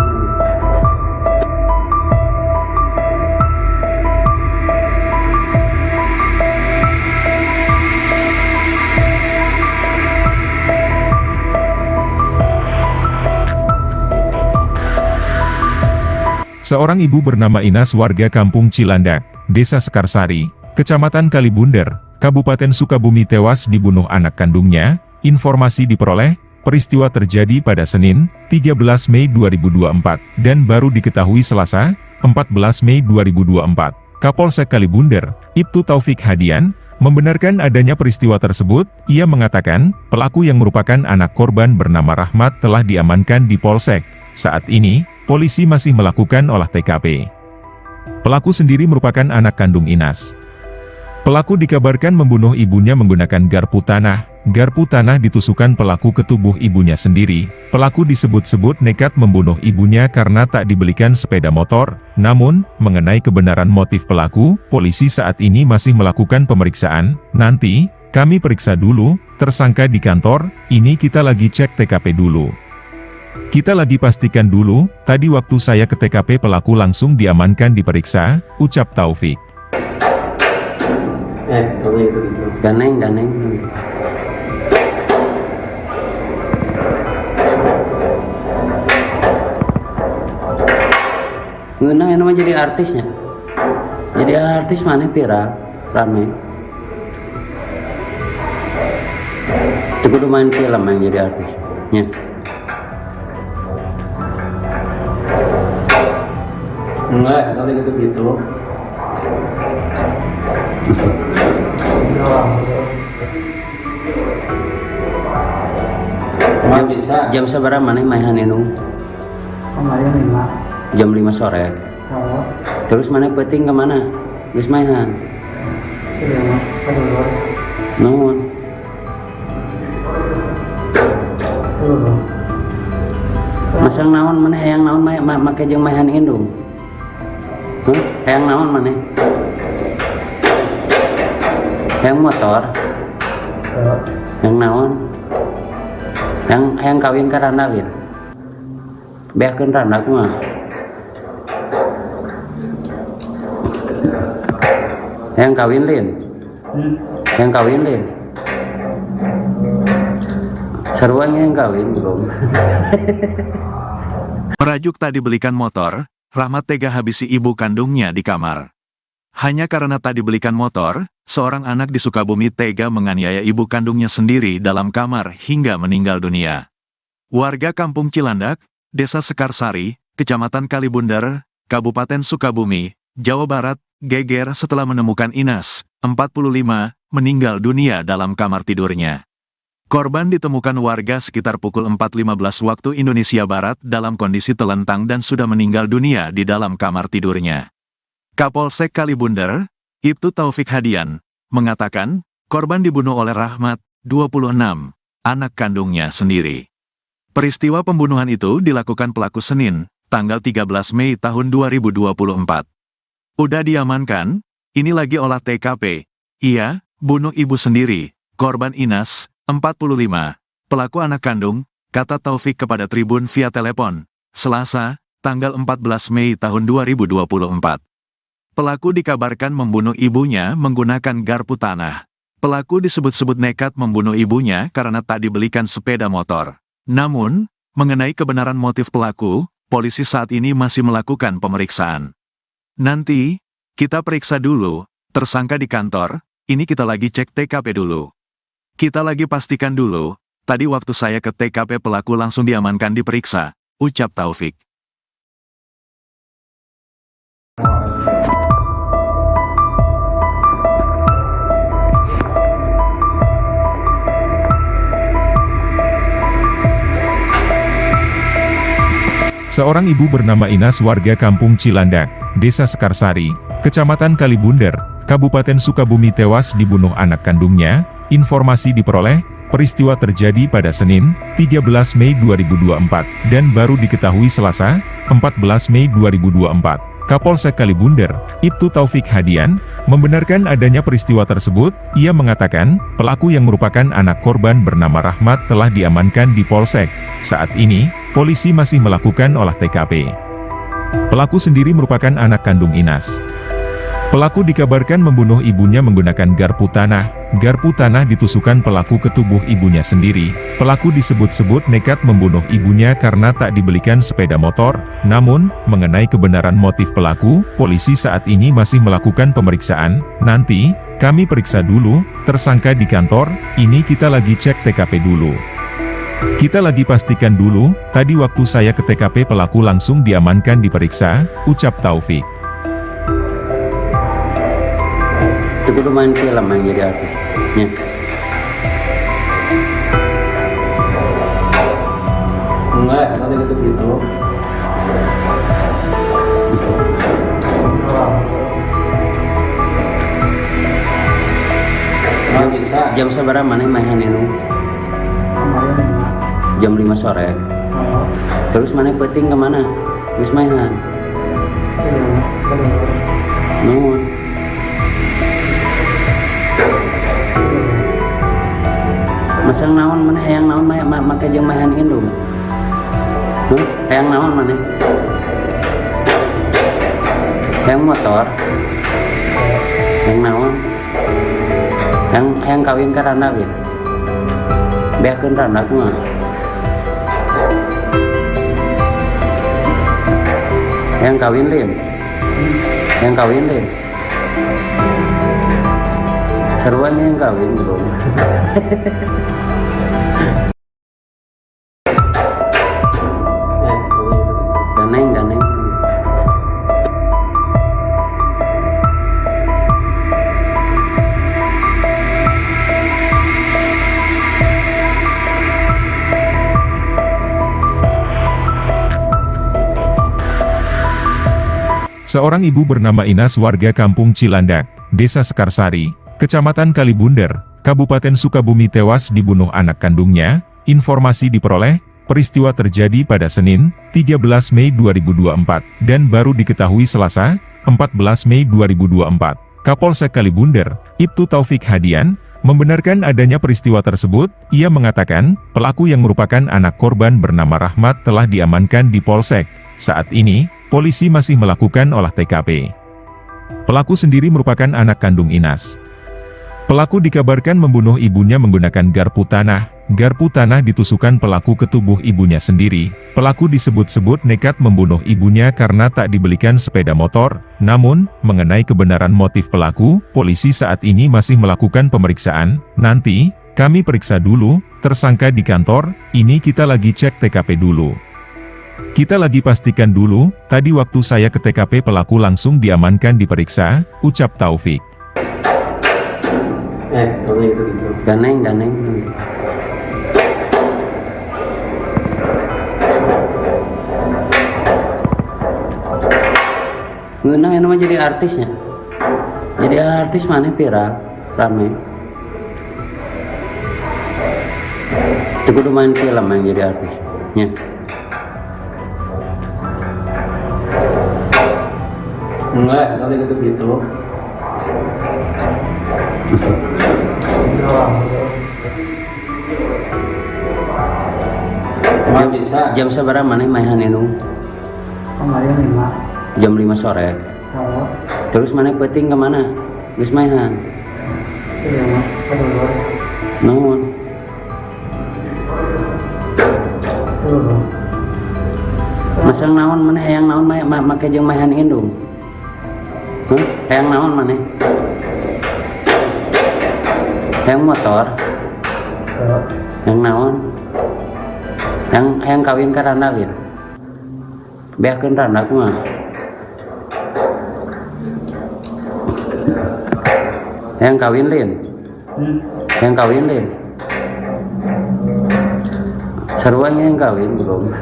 B: Seorang ibu bernama Inas warga Kampung Cilandak, Desa Sekarsari, Kecamatan Kalibunder, Kabupaten Sukabumi tewas dibunuh anak kandungnya. Informasi diperoleh, peristiwa terjadi pada Senin, 13 Mei 2024, dan baru diketahui Selasa, 14 Mei 2024. Kapolsek Kalibunder, Ibtu Taufik Hadian, membenarkan adanya peristiwa tersebut. Ia mengatakan, pelaku yang merupakan anak korban bernama Rahmat telah diamankan di Polsek. Saat ini, polisi masih melakukan olah TKP. Pelaku sendiri merupakan anak kandung Inas. Pelaku dikabarkan membunuh ibunya menggunakan garpu tanah. Garpu tanah ditusukkan pelaku ke tubuh ibunya sendiri. Pelaku disebut-sebut nekat membunuh ibunya karena tak dibelikan sepeda motor. Namun, mengenai kebenaran motif pelaku, polisi saat ini masih melakukan pemeriksaan. Nanti, kami periksa dulu, tersangka di kantor, ini kita lagi cek TKP dulu. Kita lagi pastikan dulu, tadi waktu saya ke TKP pelaku langsung diamankan diperiksa, ucap Taufik.
D: Kalau itu gitu.
C: Ganeng. Ngeunang yang namanya jadi artisnya. Jadi artis mana viral, ramai. Itu kudu main film yang jadi artis. Ya.
D: Enggak, kalau gitu gitu. Cuma bisa.
C: Jam seberapa mana mainan itu?
E: Kemarin 5.
C: Jam 5 sore.
E: Oh,
C: Terus mana peting kemana? Geus mainan.
E: iya mah. Kedua.
C: Nuhun.
E: Kedua.
C: Masang naon mana hayang naon make jeung mainan indung. Hayang naon mana? Hayang motor. Hayang naon? Hayang kawin ka Randalin. Beakeun Randa kumaha? Hayang kawin Lin. Hayang kawin Lin. Sarua yang kawin belum.
A: Merajuk tak dibelikan motor, Rahmat tega habisi ibu kandungnya di kamar. Hanya karena tak dibelikan motor, seorang anak di Sukabumi tega menganiaya ibu kandungnya sendiri dalam kamar hingga meninggal dunia. Warga Kampung Cilandak, Desa Sekarsari, Kecamatan Kalibundar, Kabupaten Sukabumi, Jawa Barat, geger setelah menemukan Inas, 45, meninggal dunia dalam kamar tidurnya. Korban ditemukan warga sekitar pukul 4.15 waktu Indonesia Barat dalam kondisi telentang dan sudah meninggal dunia di dalam kamar tidurnya. Kapolsek Kalibundar, Ibtu Taufik Hadian, mengatakan, korban dibunuh oleh Rahmat, 26, anak kandungnya sendiri. Peristiwa pembunuhan itu dilakukan pelaku Senin, tanggal 13 Mei tahun 2024. Udah diamankan, ini lagi olah TKP. Iya, bunuh ibu sendiri, korban Inas, 45, pelaku anak kandung, kata Taufik kepada Tribun via telepon, Selasa, tanggal 14 Mei tahun 2024. Pelaku dikabarkan membunuh ibunya menggunakan garpu tanah. Pelaku disebut-sebut nekat membunuh ibunya karena tak dibelikan sepeda motor. Namun, mengenai kebenaran motif pelaku, polisi saat ini masih melakukan pemeriksaan. Nanti, kita periksa dulu, tersangka di kantor, ini kita lagi cek TKP dulu. Kita lagi pastikan dulu, tadi waktu saya ke TKP pelaku langsung diamankan diperiksa, ucap Taufik.
B: Seorang ibu bernama Inas warga Kampung Cilandak, Desa Sekarsari, Kecamatan Kalibundar, Kabupaten Sukabumi tewas dibunuh anak kandungnya. Informasi diperoleh, peristiwa terjadi pada Senin, 13 Mei 2024, dan baru diketahui Selasa, 14 Mei 2024. Kapolsek Kalibundar, Ibtu Taufik Hadian, membenarkan adanya peristiwa tersebut. Ia mengatakan, pelaku yang merupakan anak korban bernama Rahmat telah diamankan di Polsek. Saat ini, polisi masih melakukan olah TKP. Pelaku sendiri merupakan anak kandung Inas. Pelaku dikabarkan membunuh ibunya menggunakan garpu tanah. Garpu tanah ditusukkan pelaku ke tubuh ibunya sendiri. Pelaku disebut-sebut nekat membunuh ibunya karena tak dibelikan sepeda motor. Namun, mengenai kebenaran motif pelaku, polisi saat ini masih melakukan pemeriksaan. Nanti, kami periksa dulu, tersangka di kantor, ini kita lagi cek TKP dulu. Kita lagi pastikan dulu, tadi waktu saya ke TKP pelaku langsung diamankan diperiksa, ucap Taufik.
C: Itu kudu main film yang jadi artis. Ya.
D: Enggak, kalau gitu gitu. Cuma bisa.
C: Jam seberapa mana mainan itu?
E: Kemarin 5.
C: Jam 5 sore.
E: Oh,
C: Terus mana peting kemana? Geus mainan.
E: iya mah. Kedua.
C: Nuhun. Masang naon mana hayang naon make jeung mahan indung. Hayang naon mana? Hayang motor. Hayang naon? Hayang kawin ka randa gitu. Beakeun randa kumaha? Hayang kawin lin. Hayang kawin lin. Seruan yang kawin bro. Ganeng.
B: Seorang ibu bernama Inas warga Kampung Cilandak, Desa Sekarsari, Kecamatan Kalibunder, Kabupaten Sukabumi tewas dibunuh anak kandungnya. Informasi diperoleh, peristiwa terjadi pada Senin, 13 Mei 2024, dan baru diketahui Selasa, 14 Mei 2024. Kapolsek Kalibunder, Ibtu Taufik Hadian, membenarkan adanya peristiwa tersebut. Ia mengatakan, pelaku yang merupakan anak korban bernama Rahmat telah diamankan di Polsek. Saat ini, polisi masih melakukan olah TKP. Pelaku sendiri merupakan anak kandung Inas. Pelaku dikabarkan membunuh ibunya menggunakan garpu tanah. Garpu tanah ditusukkan pelaku ke tubuh ibunya sendiri. Pelaku disebut-sebut nekat membunuh ibunya karena tak dibelikan sepeda motor. Namun, mengenai kebenaran motif pelaku, polisi saat ini masih melakukan pemeriksaan. Nanti, kami periksa dulu, tersangka di kantor, ini kita lagi cek TKP dulu. Kita lagi pastikan dulu, tadi waktu saya ke TKP pelaku langsung diamankan diperiksa, ucap Taufik.
D: Gitu.
C: Ganeng. Ngeunang ini mah jadi artisnya. Jadi artis mana viral, rame. Itu kudu main film yang jadi artisnya.
D: Enggak, nanti gitu. Emang bisa.
C: Jam seberapa mana main indung?
E: Kemarin 5.
C: Jam 5 sore.
E: Oh,
C: Terus mana peting kemana? Geus main.
E: itu yang kedua.
C: Naon?
E: Seluruh.
C: Masang naon mana hayang naon make jeung mahan indung. Hayang naon mana? Hayang motor. Hayang naon? Hayang kawin ka randa gitu. Beakeun randa kumaha? Hayang kawin lin. Hayang kawin lin. Seruan yang kawin belum.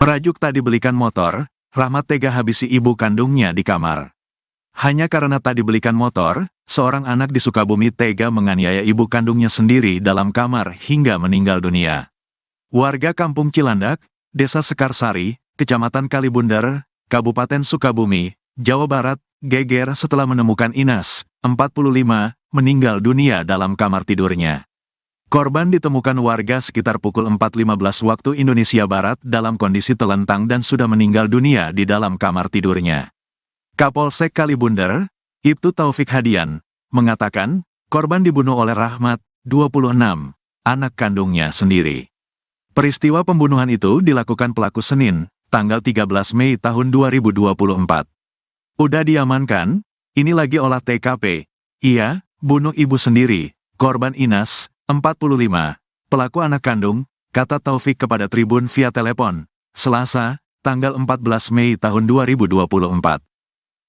A: Merajuk tak dibelikan motor, Rahmat tega habisi ibu kandungnya di kamar. Hanya karena tak dibelikan motor, seorang anak di Sukabumi tega menganiaya ibu kandungnya sendiri dalam kamar hingga meninggal dunia. Warga Kampung Cilandak, Desa Sekarsari, Kecamatan Kalibunder, Kabupaten Sukabumi, Jawa Barat, geger setelah menemukan Inas, 45, meninggal dunia dalam kamar tidurnya. Korban ditemukan warga sekitar pukul 4.15 waktu Indonesia Barat dalam kondisi telentang dan sudah meninggal dunia di dalam kamar tidurnya. Kapolsek Kalibunder, Ibtu Taufik Hadian, mengatakan, korban dibunuh oleh Rahmat, 26, anak kandungnya sendiri. Peristiwa pembunuhan itu dilakukan pelaku Senin, tanggal 13 Mei tahun 2024. Udah diamankan, ini lagi olah TKP. Iya, bunuh ibu sendiri, korban Inas, 45, pelaku anak kandung, kata Taufik kepada Tribun via telepon, Selasa, tanggal 14 Mei tahun 2024.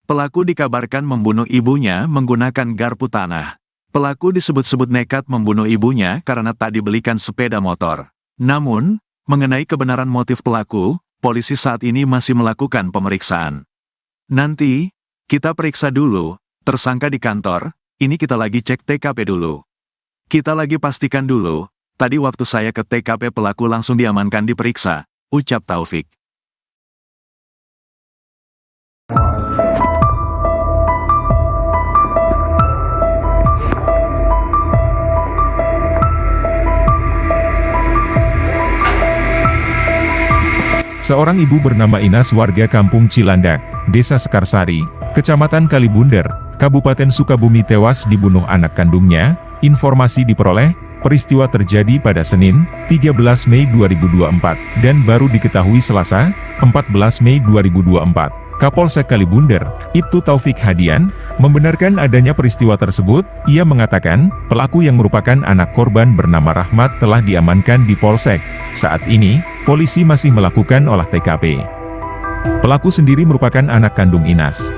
A: Pelaku dikabarkan membunuh ibunya menggunakan garpu tanah. Pelaku disebut-sebut nekat membunuh ibunya karena tak dibelikan sepeda motor. Namun, mengenai kebenaran motif pelaku, polisi saat ini masih melakukan pemeriksaan. Nanti, kita periksa dulu, tersangka di kantor, ini kita lagi cek TKP dulu. Kita lagi pastikan dulu, tadi waktu saya ke TKP pelaku langsung diamankan diperiksa, ucap Taufik.
B: Seorang ibu bernama Inas warga kampung Cilandak, Desa Sekarsari, Kecamatan Kalibunder, Kabupaten Sukabumi tewas dibunuh anak kandungnya. Informasi diperoleh, peristiwa terjadi pada Senin, 13 Mei 2024, dan baru diketahui Selasa, 14 Mei 2024. Kapolsek Kalibunder, Ibtu Taufik Hadian, membenarkan adanya peristiwa tersebut. Ia mengatakan, pelaku yang merupakan anak korban bernama Rahmat telah diamankan di Polsek. Saat ini, polisi masih melakukan olah TKP. Pelaku sendiri merupakan anak kandung Inas.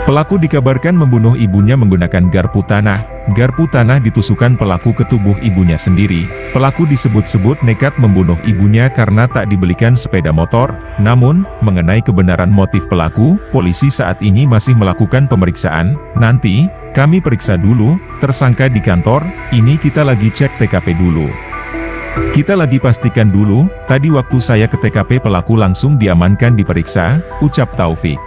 B: Pelaku dikabarkan membunuh ibunya menggunakan garpu tanah. Garpu tanah ditusukkan pelaku ke tubuh ibunya sendiri. Pelaku disebut-sebut nekat membunuh ibunya karena tak dibelikan sepeda motor. Namun, mengenai kebenaran motif pelaku, polisi saat ini masih melakukan pemeriksaan. Nanti, kami periksa dulu, tersangka di kantor, ini kita lagi cek TKP dulu. Kita lagi pastikan dulu, tadi waktu saya ke TKP pelaku langsung diamankan diperiksa, ucap Taufik.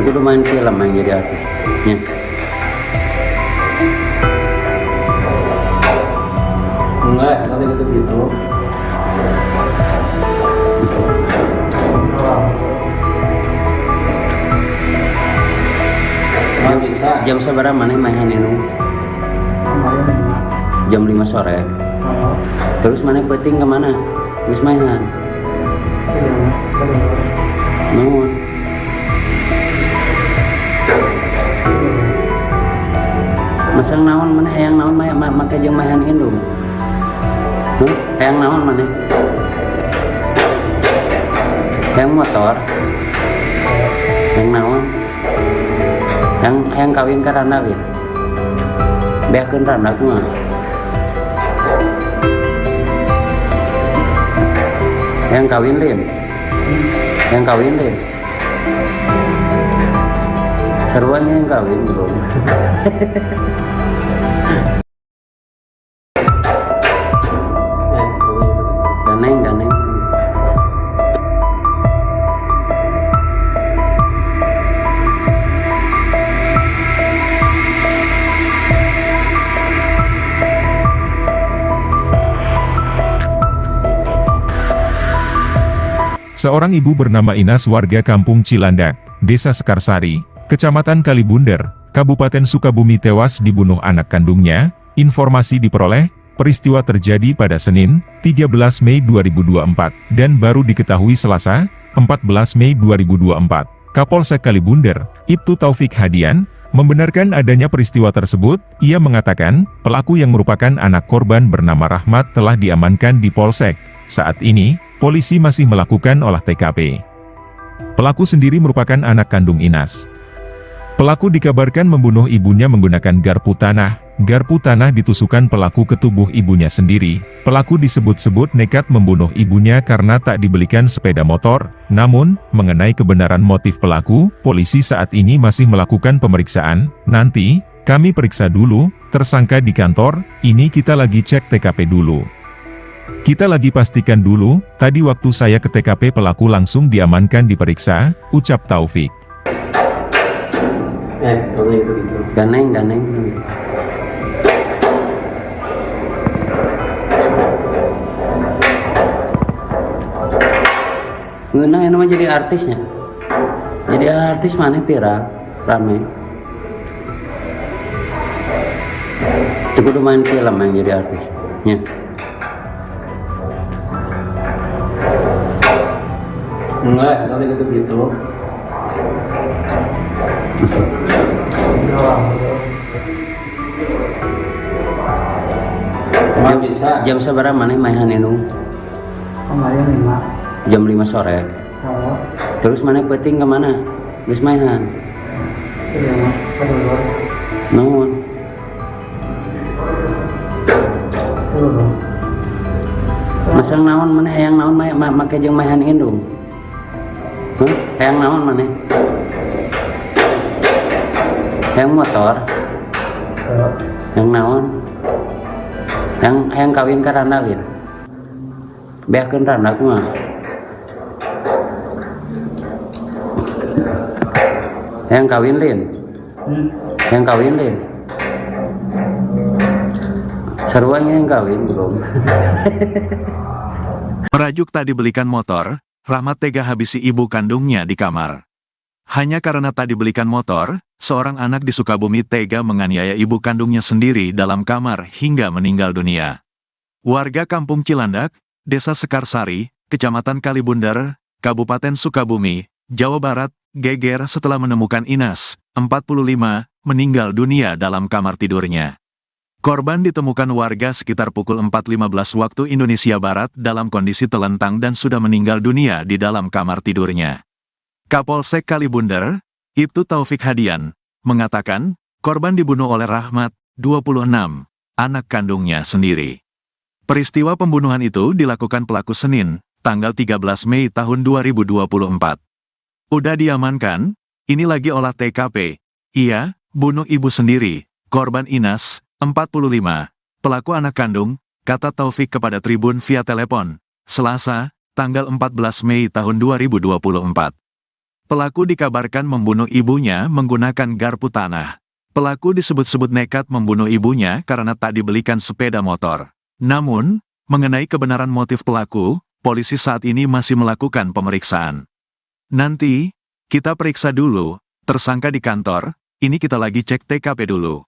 C: Itu udah main film yang jadi artisnya.
D: Enggak, nanti gitu. Nggak bisa.
C: Jam seberapa mana mainan ini? Jam 5 sore. Terus mana peting kemana? Terus mainan. Nuhun. Masang naon mana hayang naon make jeung mahan indung. Hayang naon mana? Hayang motor. Hayang naon? Hayang kawin ka randa lin. Beakeun randa kumaha? Hayang kawin lin. Hayang kawin lin. Seruan yang kawin belum. Daneng.
B: Seorang ibu bernama Inas warga kampung Cilandak, Desa Sekarsari, Kecamatan Kalibunder, Kabupaten Sukabumi tewas dibunuh anak kandungnya. Informasi diperoleh, peristiwa terjadi pada Senin, 13 Mei 2024, dan baru diketahui Selasa, 14 Mei 2024. Kapolsek Kalibunder, Ibtu Taufik Hadian, membenarkan adanya peristiwa tersebut. Ia mengatakan, pelaku yang merupakan anak korban bernama Rahmat telah diamankan di Polsek. Saat ini, polisi masih melakukan olah TKP. Pelaku sendiri merupakan anak kandung Inas. Pelaku dikabarkan membunuh ibunya menggunakan garpu tanah. Garpu tanah ditusukkan pelaku ke tubuh ibunya sendiri. Pelaku disebut-sebut nekat membunuh ibunya karena tak dibelikan sepeda motor. Namun, mengenai kebenaran motif pelaku, polisi saat ini masih melakukan pemeriksaan. Nanti, kami periksa dulu, tersangka di kantor, ini kita lagi cek TKP dulu. Kita lagi pastikan dulu, tadi waktu saya ke TKP pelaku langsung diamankan diperiksa, ucap Taufik.
D: Gitu.
C: Daneng. Ngeunang yang namanya jadi artisnya. Jadi artis mana viral, rame. Itu udah main film yang jadi artisnya.
D: Enggak, nanti gitu. Nggak bisa.
C: Jam seberapa mana mainan ini?
E: Kemarin 5.
C: Jam 5 sore. Terus mana peting kemana? Terus mainan. Nuhun. Masang naon mana hayang naon make jeung mainan indung. Hayang naon mana? Hayang motor. Hayang naon? Hayang kawin ka randa lin. Beakeun randa kumaha? Hayang kawin lin. Hayang kawin lin. Seruan yang kawin belum.
A: Merajuk tak dibelikan motor, Rahmat tega habisi ibu kandungnya di kamar. Hanya karena tak dibelikan motor, seorang anak di Sukabumi tega menganiaya ibu kandungnya sendiri dalam kamar hingga meninggal dunia. Warga Kampung Cilandak, Desa Sekarsari, Kecamatan Kalibundar, Kabupaten Sukabumi, Jawa Barat, geger setelah menemukan Inas, 45, meninggal dunia dalam kamar tidurnya. Korban ditemukan warga sekitar pukul 4.15 waktu Indonesia Barat dalam kondisi telentang dan sudah meninggal dunia di dalam kamar tidurnya. Kapolsek Kalibundar, Ibtu Taufik Hadian, mengatakan, korban dibunuh oleh Rahmat, 26, anak kandungnya sendiri. Peristiwa pembunuhan itu dilakukan pelaku Senin, tanggal 13 Mei tahun 2024. Udah diamankan, ini lagi olah TKP. Iya, bunuh ibu sendiri, korban Inas, 45, pelaku anak kandung, kata Taufik kepada Tribun via telepon, Selasa, tanggal 14 Mei tahun 2024. Pelaku dikabarkan membunuh ibunya menggunakan garpu tanah. Pelaku disebut-sebut nekat membunuh ibunya karena tak dibelikan sepeda motor. Namun, mengenai kebenaran motif pelaku, polisi saat ini masih melakukan pemeriksaan. Nanti, kita periksa dulu, tersangka di kantor, ini kita lagi cek TKP dulu.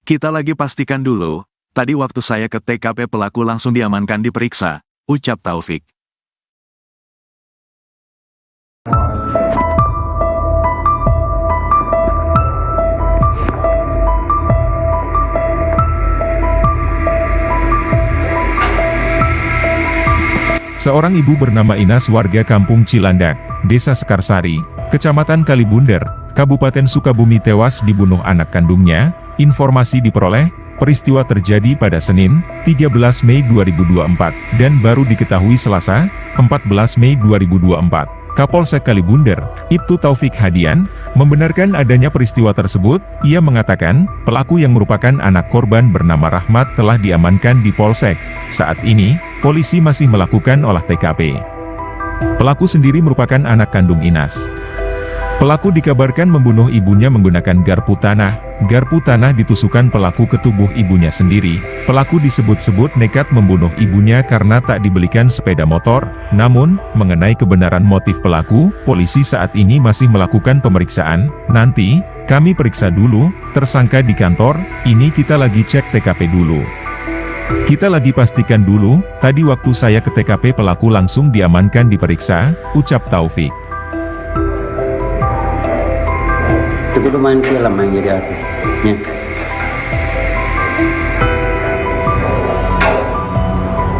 A: Kita lagi pastikan dulu, tadi waktu saya ke TKP pelaku langsung diamankan diperiksa, ucap Taufik.
B: Seorang ibu bernama Inas warga Kampung Cilandak, Desa Sekarsari, Kecamatan Kalibundar, Kabupaten Sukabumi tewas dibunuh anak kandungnya. Informasi diperoleh, peristiwa terjadi pada Senin, 13 Mei 2024, dan baru diketahui Selasa, 14 Mei 2024. Kapolsek Kalibundar, Ibtu Taufik Hadian, membenarkan adanya peristiwa tersebut. Ia mengatakan, pelaku yang merupakan anak korban bernama Rahmat telah diamankan di Polsek. Saat ini, polisi masih melakukan olah TKP. Pelaku sendiri merupakan anak kandung Inas. Pelaku dikabarkan membunuh ibunya menggunakan garpu tanah. Garpu tanah ditusukkan pelaku ke tubuh ibunya sendiri. Pelaku disebut-sebut nekat membunuh ibunya karena tak dibelikan sepeda motor. Namun, mengenai kebenaran motif pelaku, polisi saat ini masih melakukan pemeriksaan. Nanti, kami periksa dulu, tersangka di kantor, ini kita lagi cek TKP dulu. Kita lagi pastikan dulu, tadi waktu saya ke TKP pelaku langsung diamankan diperiksa, ucap Taufik.
C: Itu kudu main film yang jadi artisnya.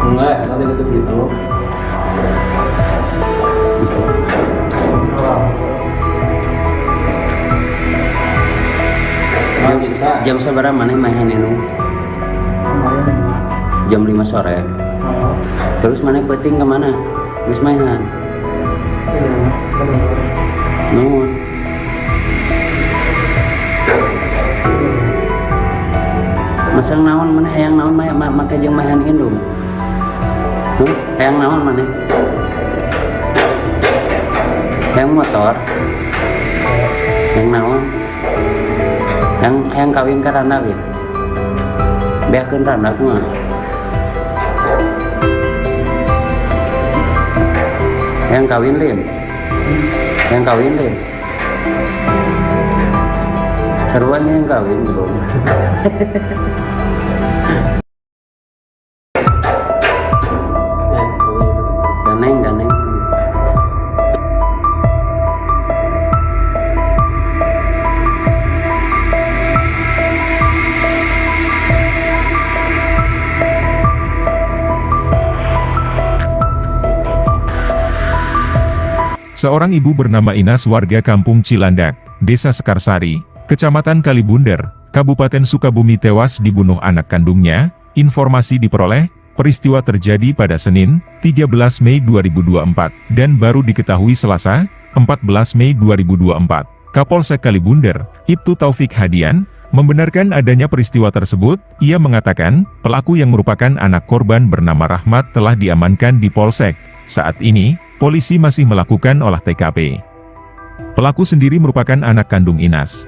D: Enggak, nanti gitu. Nggak bisa.
C: Jam seberapa mana mainan itu? Jam 5 sore. Terus mana penting kemana? Wis mainan. Nuhun. Masang naon mana hayang naon make jeung mahan indung. Hayang naon mana? Hayang motor. Hayang naon? Hayang kawin ka randa ge. Beakeun randa kumaha? Hayang kawin lin. Hayang kawin lin. Seruan yang kawin belum. Ganeng.
B: Seorang ibu bernama Inas warga Kampung Cilandak, Desa Sekarsari, Kecamatan Kalibundar, Kabupaten Sukabumi tewas dibunuh anak kandungnya. Informasi diperoleh, peristiwa terjadi pada Senin, 13 Mei 2024, dan baru diketahui Selasa, 14 Mei 2024. Kapolsek Kalibundar, Ibtu Taufik Hadian, membenarkan adanya peristiwa tersebut. Ia mengatakan, pelaku yang merupakan anak korban bernama Rahmat telah diamankan di Polsek. Saat ini, polisi masih melakukan olah TKP. Pelaku sendiri merupakan anak kandung Inas.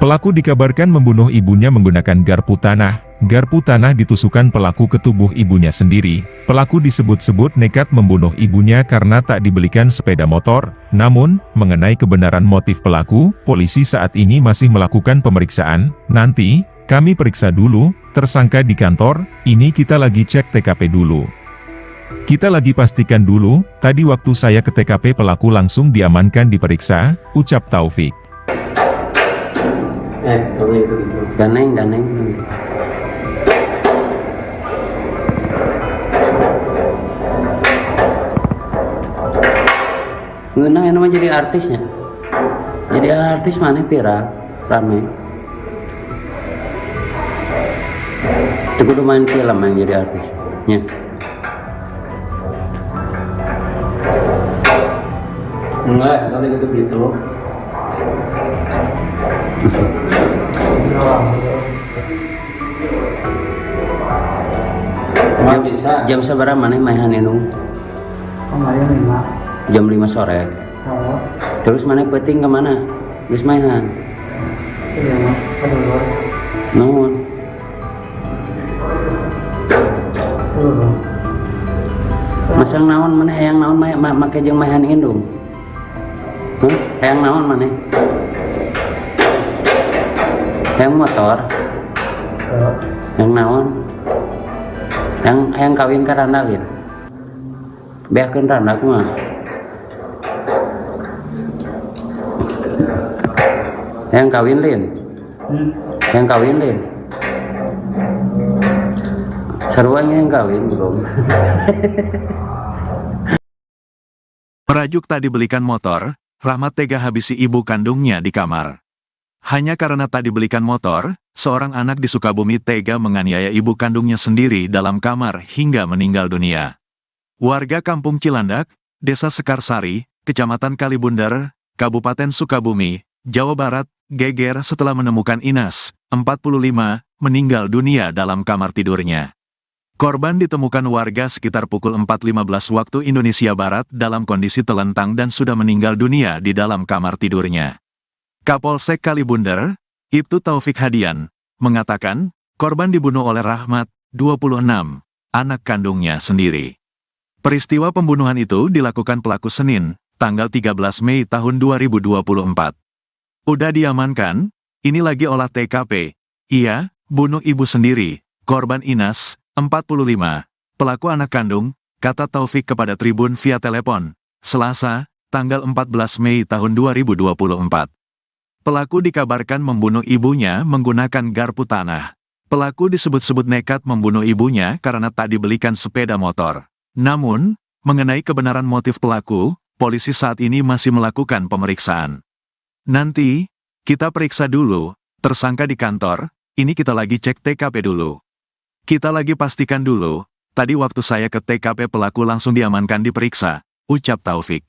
B: Pelaku dikabarkan membunuh ibunya menggunakan garpu tanah. Garpu tanah ditusukkan pelaku ke tubuh ibunya sendiri. Pelaku disebut-sebut nekat membunuh ibunya karena tak dibelikan sepeda motor. Namun, mengenai kebenaran motif pelaku, polisi saat ini masih melakukan pemeriksaan. Nanti, kami periksa dulu, tersangka di kantor, ini kita lagi cek TKP dulu. Kita lagi pastikan dulu, tadi waktu saya ke TKP pelaku langsung diamankan diperiksa, ucap Taufik.
D: Kalau itu gitu.
C: Ganeng. Ngenang yang namanya jadi artisnya. Jadi artis mana viral, rame. Itu kudu main film yang jadi artis. Ya.
D: Enggak, kalau gitu gitu. Emang bisa.
C: Jam seberapa mana mainan itu?
E: Kemarin 5.
C: Jam 5 sore.
E: Oh,
C: Terus mana peting kemana? Geus mainan.
E: iya mah. Aduh,
C: Nuhun.
E: aduh.
C: Masang naon mana hayang naon make jeung mainan indung. Hayang naon mana? Hayang motor. Hayang naon? Hayang kawin ka Randalin. Beakeun Randa kumaha? Hayang kawin Lin. Hayang kawin Lin. Sarua yang kawin belum.
A: Merajuk tak dibelikan motor, Rahmat tega habisi ibu kandungnya di kamar. Hanya karena tak dibelikan motor, seorang anak di Sukabumi tega menganiaya ibu kandungnya sendiri dalam kamar hingga meninggal dunia. Warga Kampung Cilandak, Desa Sekarsari, Kecamatan Kalibundar, Kabupaten Sukabumi, Jawa Barat, geger setelah menemukan Inas, 45, meninggal dunia dalam kamar tidurnya. Korban ditemukan warga sekitar pukul 4.15 waktu Indonesia Barat dalam kondisi telentang dan sudah meninggal dunia di dalam kamar tidurnya. Kapolsek Kalibundar, Ibtu Taufik Hadian, mengatakan, korban dibunuh oleh Rahmat, 26, anak kandungnya sendiri. Peristiwa pembunuhan itu dilakukan pelaku Senin, tanggal 13 Mei tahun 2024. Udah diamankan, ini lagi olah TKP. Iya, bunuh ibu sendiri, korban Inas, 45, pelaku anak kandung, kata Taufik kepada Tribun via telepon, Selasa, tanggal 14 Mei tahun 2024. Pelaku dikabarkan membunuh ibunya menggunakan garpu tanah. Pelaku disebut-sebut nekat membunuh ibunya karena tak dibelikan sepeda motor. Namun, mengenai kebenaran motif pelaku, polisi saat ini masih melakukan pemeriksaan. Nanti, kita periksa dulu, tersangka di kantor, ini kita lagi cek TKP dulu. Kita lagi pastikan dulu, tadi waktu saya ke TKP pelaku langsung diamankan diperiksa, ucap Taufik.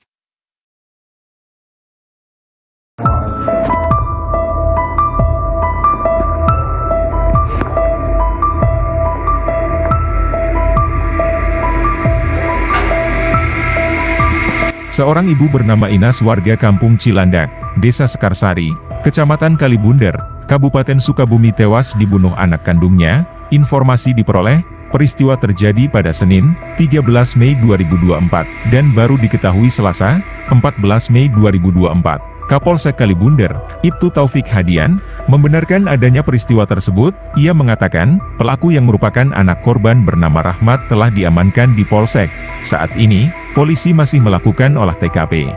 B: Seorang ibu bernama Inas warga Kampung Cilandak, Desa Sekarsari, Kecamatan Kalibundar, Kabupaten Sukabumi tewas dibunuh anak kandungnya. Informasi diperoleh, peristiwa terjadi pada Senin, 13 Mei 2024, dan baru diketahui Selasa, 14 Mei 2024. Kapolsek Kalibundar, Ibtu Taufik Hadian, membenarkan adanya peristiwa tersebut. Ia mengatakan, pelaku yang merupakan anak korban bernama Rahmat telah diamankan di Polsek. Saat ini, polisi masih melakukan olah TKP.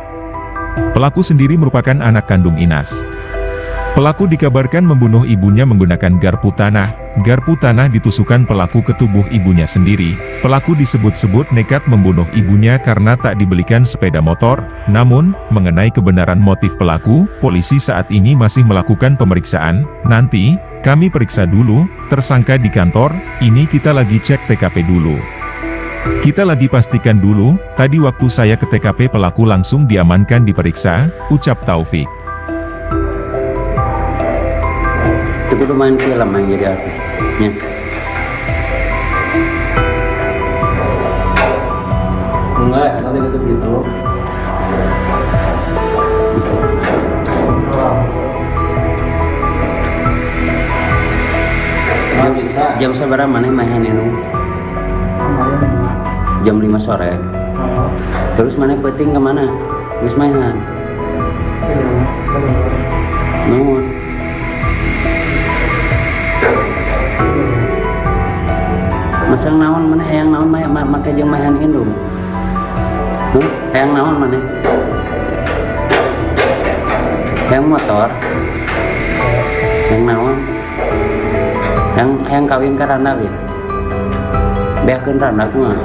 B: Pelaku sendiri merupakan anak kandung Inas. Pelaku dikabarkan membunuh ibunya menggunakan garpu tanah. Garpu tanah ditusukkan pelaku ke tubuh ibunya sendiri. Pelaku disebut-sebut nekat membunuh ibunya karena tak dibelikan sepeda motor. Namun, mengenai kebenaran motif pelaku, polisi saat ini masih melakukan pemeriksaan. Nanti, kami periksa dulu, tersangka di kantor, ini kita lagi cek TKP dulu. Kita lagi pastikan dulu, tadi waktu saya ke TKP pelaku langsung diamankan diperiksa, ucap Taufik.
C: Itu kudu main film yang jadi artis. Ya.
D: Enggak, kalau gitu gitu. bisa.
C: Jam seberapa mana mainan itu?
E: Kemarin 5.
C: Jam 5 sore.
E: Oh,
C: Terus mana peting kemana? Geus mainan. Nuhun. Masang naon mana hayang naon make jeung mainan indung. Hayang naon mana? Hayang motor. Hayang naon? Hayang kawin ka randa ge. Beakeun randa kumaha?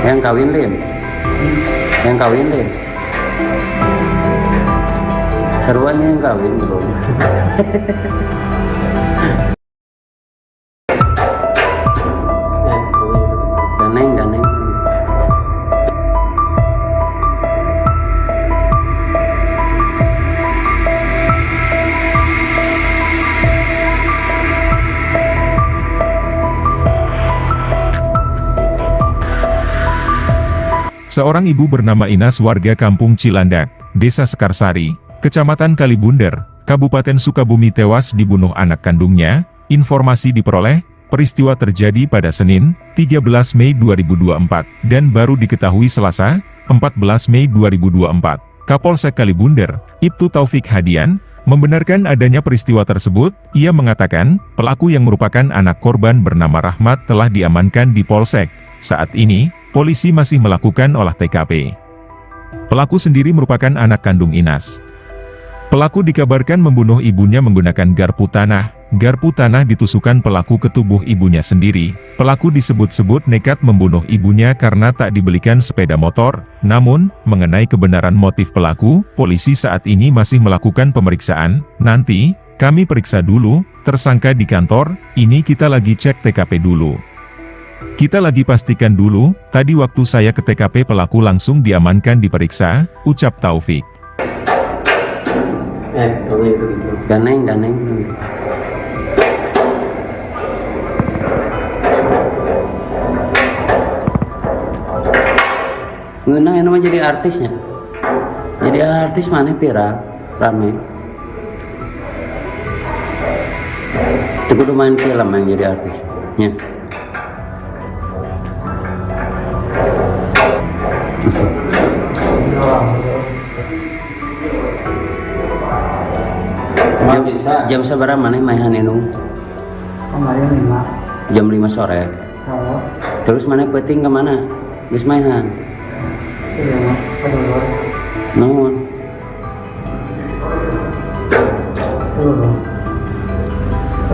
C: Yang kawin lin, yang kawin lin, seruannya yang kawin belum. Ganeng.
B: Seorang ibu bernama Inas warga Kampung Cilandak, Desa Sekarsari, Kecamatan Kalibunder, Kabupaten Sukabumi tewas dibunuh anak kandungnya. Informasi diperoleh, peristiwa terjadi pada Senin, 13 Mei 2024, dan baru diketahui Selasa, 14 Mei 2024. Kapolsek Kalibunder, Ibtu Taufik Hadian, membenarkan adanya peristiwa tersebut. Ia mengatakan, pelaku yang merupakan anak korban bernama Rahmat telah diamankan di Polsek. Saat ini, polisi masih melakukan olah TKP. Pelaku sendiri merupakan anak kandung Inas. Pelaku dikabarkan membunuh ibunya menggunakan garpu tanah. Garpu tanah ditusukkan pelaku ke tubuh ibunya sendiri. Pelaku disebut-sebut nekat membunuh ibunya karena tak dibelikan sepeda motor. Namun, mengenai kebenaran motif pelaku, polisi saat ini masih melakukan pemeriksaan. Nanti, kami periksa dulu, tersangka di kantor, ini kita lagi cek TKP dulu. Kita lagi pastikan dulu, tadi waktu saya ke TKP pelaku langsung diamankan diperiksa, ucap Taufik.
D: Kalau itu gitu.
C: Ganeng. Ngeunang yang namanya jadi artisnya. Jadi artis mana viral, rame. Itu kudu main film yang jadi artis. Ya.
D: Bisa.
C: Jam seberapa mana mainan itu?
E: Kemarin 5.
C: Jam 5 sore.
E: Oh,
C: Terus mana peting kemana? Geus mainan. Nuhun.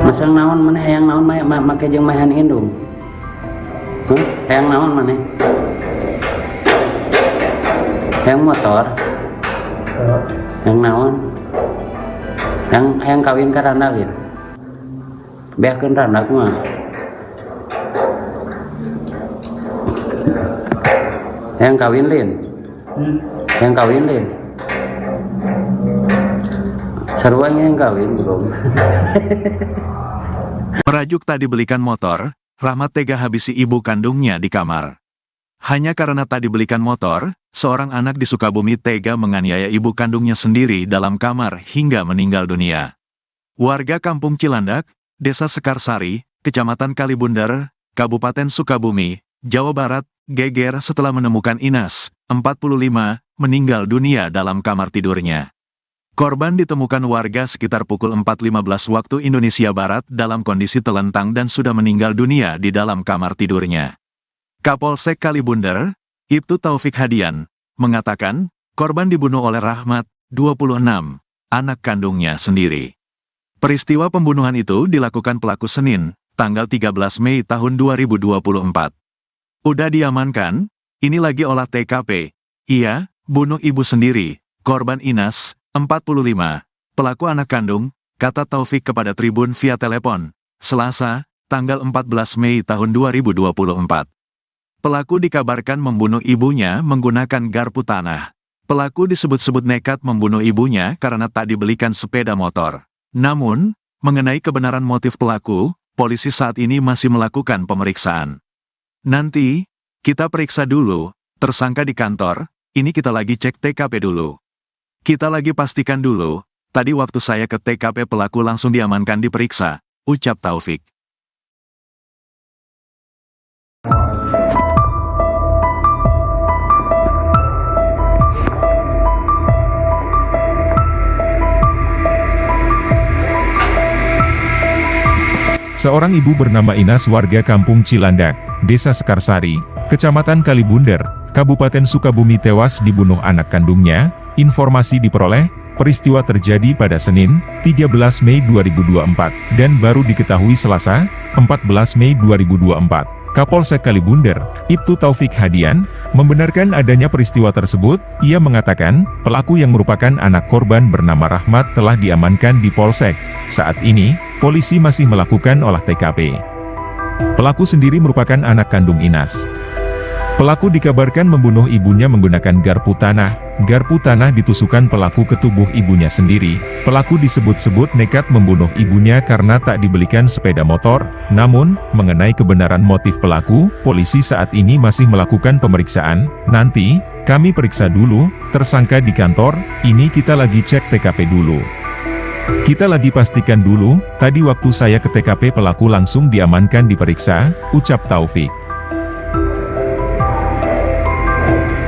C: Masang naon mana hayang naon make jeung mainan indung. Hayang naon mana? Hayang motor. Hayang naon? Hayang kawin ka randa lin. Beakeun randa kumaha? Hayang kawin lin. Hayang kawin lin. Seruannya yang kawin belum.
A: Merajuk tak dibelikan motor, Rahmat tega habisi ibu kandungnya di kamar. Hanya karena tak dibelikan motor, seorang anak di Sukabumi tega menganiaya ibu kandungnya sendiri dalam kamar hingga meninggal dunia. Warga Kampung Cilandak, Desa Sekarsari, Kecamatan Kalibunder, Kabupaten Sukabumi, Jawa Barat, geger setelah menemukan Inas, 45, meninggal dunia dalam kamar tidurnya. Korban ditemukan warga sekitar pukul 4.15 waktu Indonesia Barat dalam kondisi telentang dan sudah meninggal dunia di dalam kamar tidurnya. Kapolsek Kalibunder, Ibtu Taufik Hadian, mengatakan, korban dibunuh oleh Rahmat, 26, anak kandungnya sendiri. Peristiwa pembunuhan itu dilakukan pelaku Senin, tanggal 13 Mei tahun 2024. Udah diamankan, ini lagi olah TKP. Ia, bunuh ibu sendiri, korban Inas, 45, pelaku anak kandung, kata Taufik kepada Tribun via telepon, Selasa, tanggal 14 Mei tahun 2024. Pelaku dikabarkan membunuh ibunya menggunakan garpu tanah. Pelaku disebut-sebut nekat membunuh ibunya karena tak dibelikan sepeda motor. Namun, mengenai kebenaran motif pelaku, polisi saat ini masih melakukan pemeriksaan. Nanti, kita periksa dulu, tersangka di kantor, ini kita lagi cek TKP dulu. Kita lagi pastikan dulu, Tadi waktu saya ke TKP pelaku langsung diamankan diperiksa, ucap Taufik.
B: Seorang ibu bernama Inas warga Kampung Cilandak, Desa Sekarsari, Kecamatan Kalibunder, Kabupaten Sukabumi tewas dibunuh anak kandungnya. Informasi diperoleh, peristiwa terjadi pada Senin, 13 Mei 2024, dan baru diketahui Selasa, 14 Mei 2024. Kapolsek Kalibunder, Ibtu Taufik Hadian, membenarkan adanya peristiwa tersebut. Ia mengatakan, pelaku yang merupakan anak korban bernama Rahmat telah diamankan di Polsek. Saat ini, polisi masih melakukan olah TKP. Pelaku sendiri merupakan anak kandung Inas. Pelaku dikabarkan membunuh ibunya menggunakan garpu tanah. Garpu tanah ditusukkan pelaku ke tubuh ibunya sendiri. Pelaku disebut-sebut nekat membunuh ibunya karena tak dibelikan sepeda motor. Namun, mengenai kebenaran motif pelaku, polisi saat ini masih melakukan pemeriksaan. Nanti, kami periksa dulu, tersangka di kantor, ini kita lagi cek TKP dulu. Kita lagi pastikan dulu, tadi waktu saya ke TKP pelaku langsung diamankan diperiksa, ucap Taufik.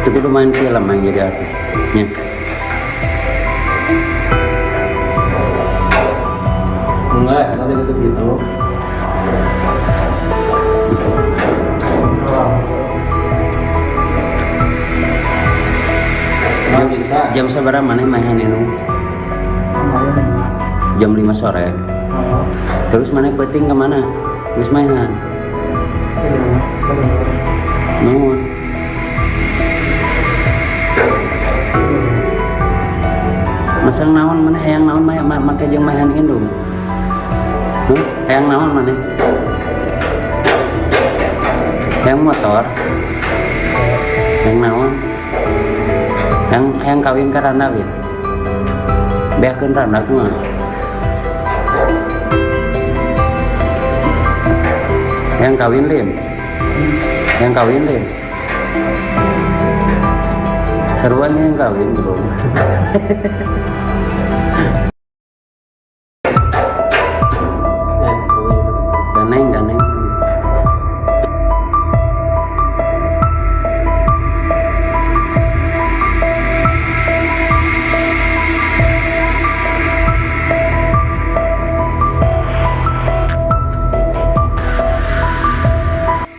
C: Itu kudu main film yang jadi artis. Ya.
D: Enggak, tadi gitu. Nggak bisa.
C: Jam seberapa mana mainan itu? Jam 5 sore. Terus mana peting kemana? Terus mainan. Nuhun. Masang naon mana hayang naon make jeung mainan indung. Hayang naon mana? Hayang motor. Hayang naon? Hayang kawin ka randa we. Beakeun randa kumaha? Yang kawin Lim, yang kawin Lim, seruannya yang kawin bro. Ganeng.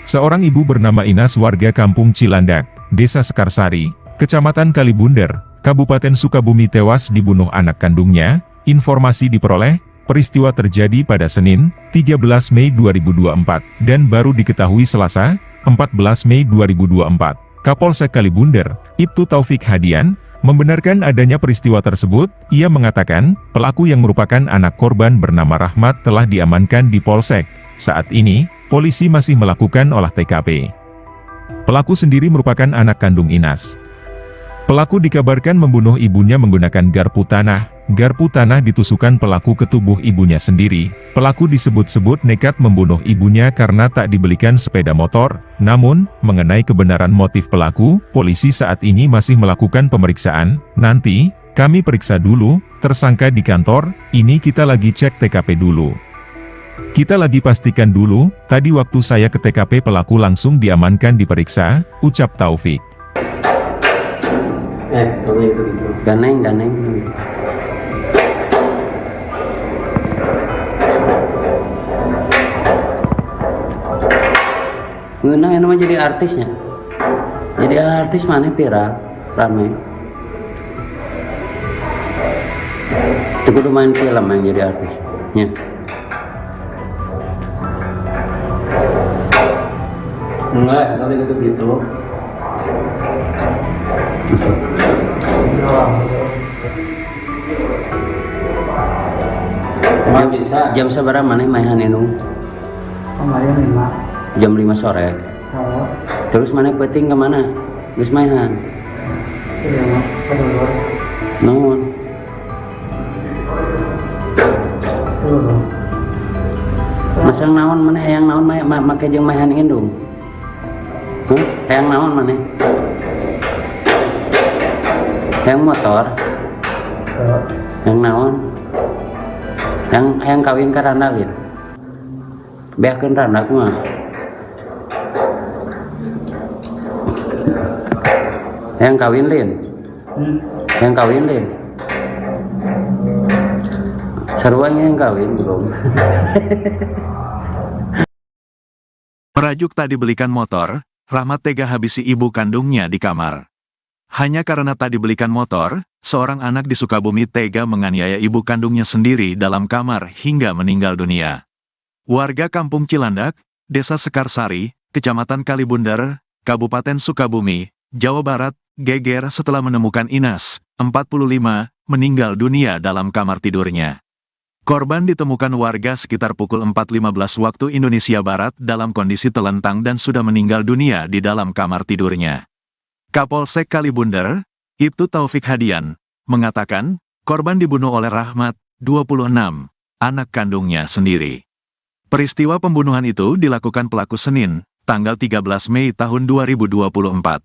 B: Seorang ibu bernama Inas warga Kampung Cilandak, Desa Sekarsari, Kecamatan Kalibunder, Kabupaten Sukabumi tewas dibunuh anak kandungnya. Informasi diperoleh, peristiwa terjadi pada Senin, 13 Mei 2024, dan baru diketahui Selasa, 14 Mei 2024. Kapolsek Kalibunder, Ibtu Taufik Hadian, membenarkan adanya peristiwa tersebut. Ia mengatakan, pelaku yang merupakan anak korban bernama Rahmat telah diamankan di Polsek. Saat ini, polisi masih melakukan olah TKP. Pelaku sendiri merupakan anak kandung Inas. Pelaku dikabarkan membunuh ibunya menggunakan garpu tanah. Garpu tanah ditusukkan pelaku ke tubuh ibunya sendiri. Pelaku disebut-sebut nekat membunuh ibunya karena tak dibelikan sepeda motor. Namun, mengenai kebenaran motif pelaku, polisi saat ini masih melakukan pemeriksaan. Nanti, kami periksa dulu, tersangka di kantor, ini kita lagi cek TKP dulu. Kita lagi pastikan dulu, tadi waktu saya ke TKP pelaku langsung diamankan diperiksa, ucap Taufik.
D: Gitu.
C: Ganeng. Ngeunang yang namanya jadi artisnya. Jadi artis mana viral, ramai. Itu kudu main film yang jadi artis. Ya.
D: Enggak, tadi gitu. Nggak bisa.
C: Jam seberapa mana mainan itu?
E: Kemarin 5.
C: Jam 5 sore. Terus mana peting kemana? Terus mainan. Nuhun. Masang naon mana hayang naon make jeung mainan indung. Hayang naon mana? Hayang motor. Yang naon? Yang kawin ke Randalin. Beakeun randak mah. Yang kawin Lin. Yang kawin Lin. Seruannya yang kawin belum.
A: Merajuk tak dibelikan motor, Rahmat tega habisi ibu kandungnya di kamar. Hanya karena tak dibelikan motor, seorang anak di Sukabumi tega menganiaya ibu kandungnya sendiri dalam kamar hingga meninggal dunia. Warga Kampung Cilandak, Desa Sekarsari, Kecamatan Kalibundar, Kabupaten Sukabumi, Jawa Barat, geger setelah menemukan Inas, 45, meninggal dunia dalam kamar tidurnya. Korban ditemukan warga sekitar pukul 4.15 waktu Indonesia Barat dalam kondisi telentang dan sudah meninggal dunia di dalam kamar tidurnya. Kapolsek Kalibundar, Ibtu Taufik Hadian, mengatakan, korban dibunuh oleh Rahmat, 26, anak kandungnya sendiri. Peristiwa pembunuhan itu dilakukan pelaku Senin, tanggal 13 Mei tahun 2024.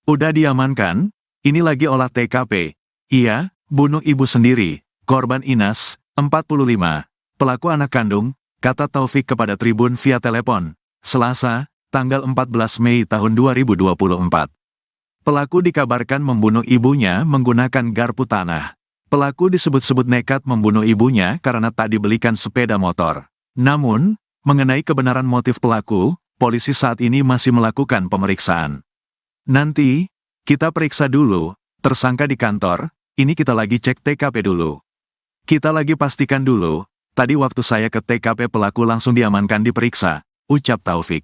A: Udah diamankan, ini lagi olah TKP. Iya, bunuh ibu sendiri, korban Inas, 45, pelaku anak kandung, kata Taufik kepada Tribun via telepon, Selasa, tanggal 14 Mei tahun 2024. Pelaku dikabarkan membunuh ibunya menggunakan garpu tanah. Pelaku disebut-sebut nekat membunuh ibunya karena tak dibelikan sepeda motor. Namun, mengenai kebenaran motif pelaku, polisi saat ini masih melakukan pemeriksaan. Nanti, kita periksa dulu, tersangka di kantor, ini kita lagi cek TKP dulu. Kita lagi pastikan dulu, tadi waktu saya ke TKP pelaku langsung diamankan diperiksa, ucap Taufik.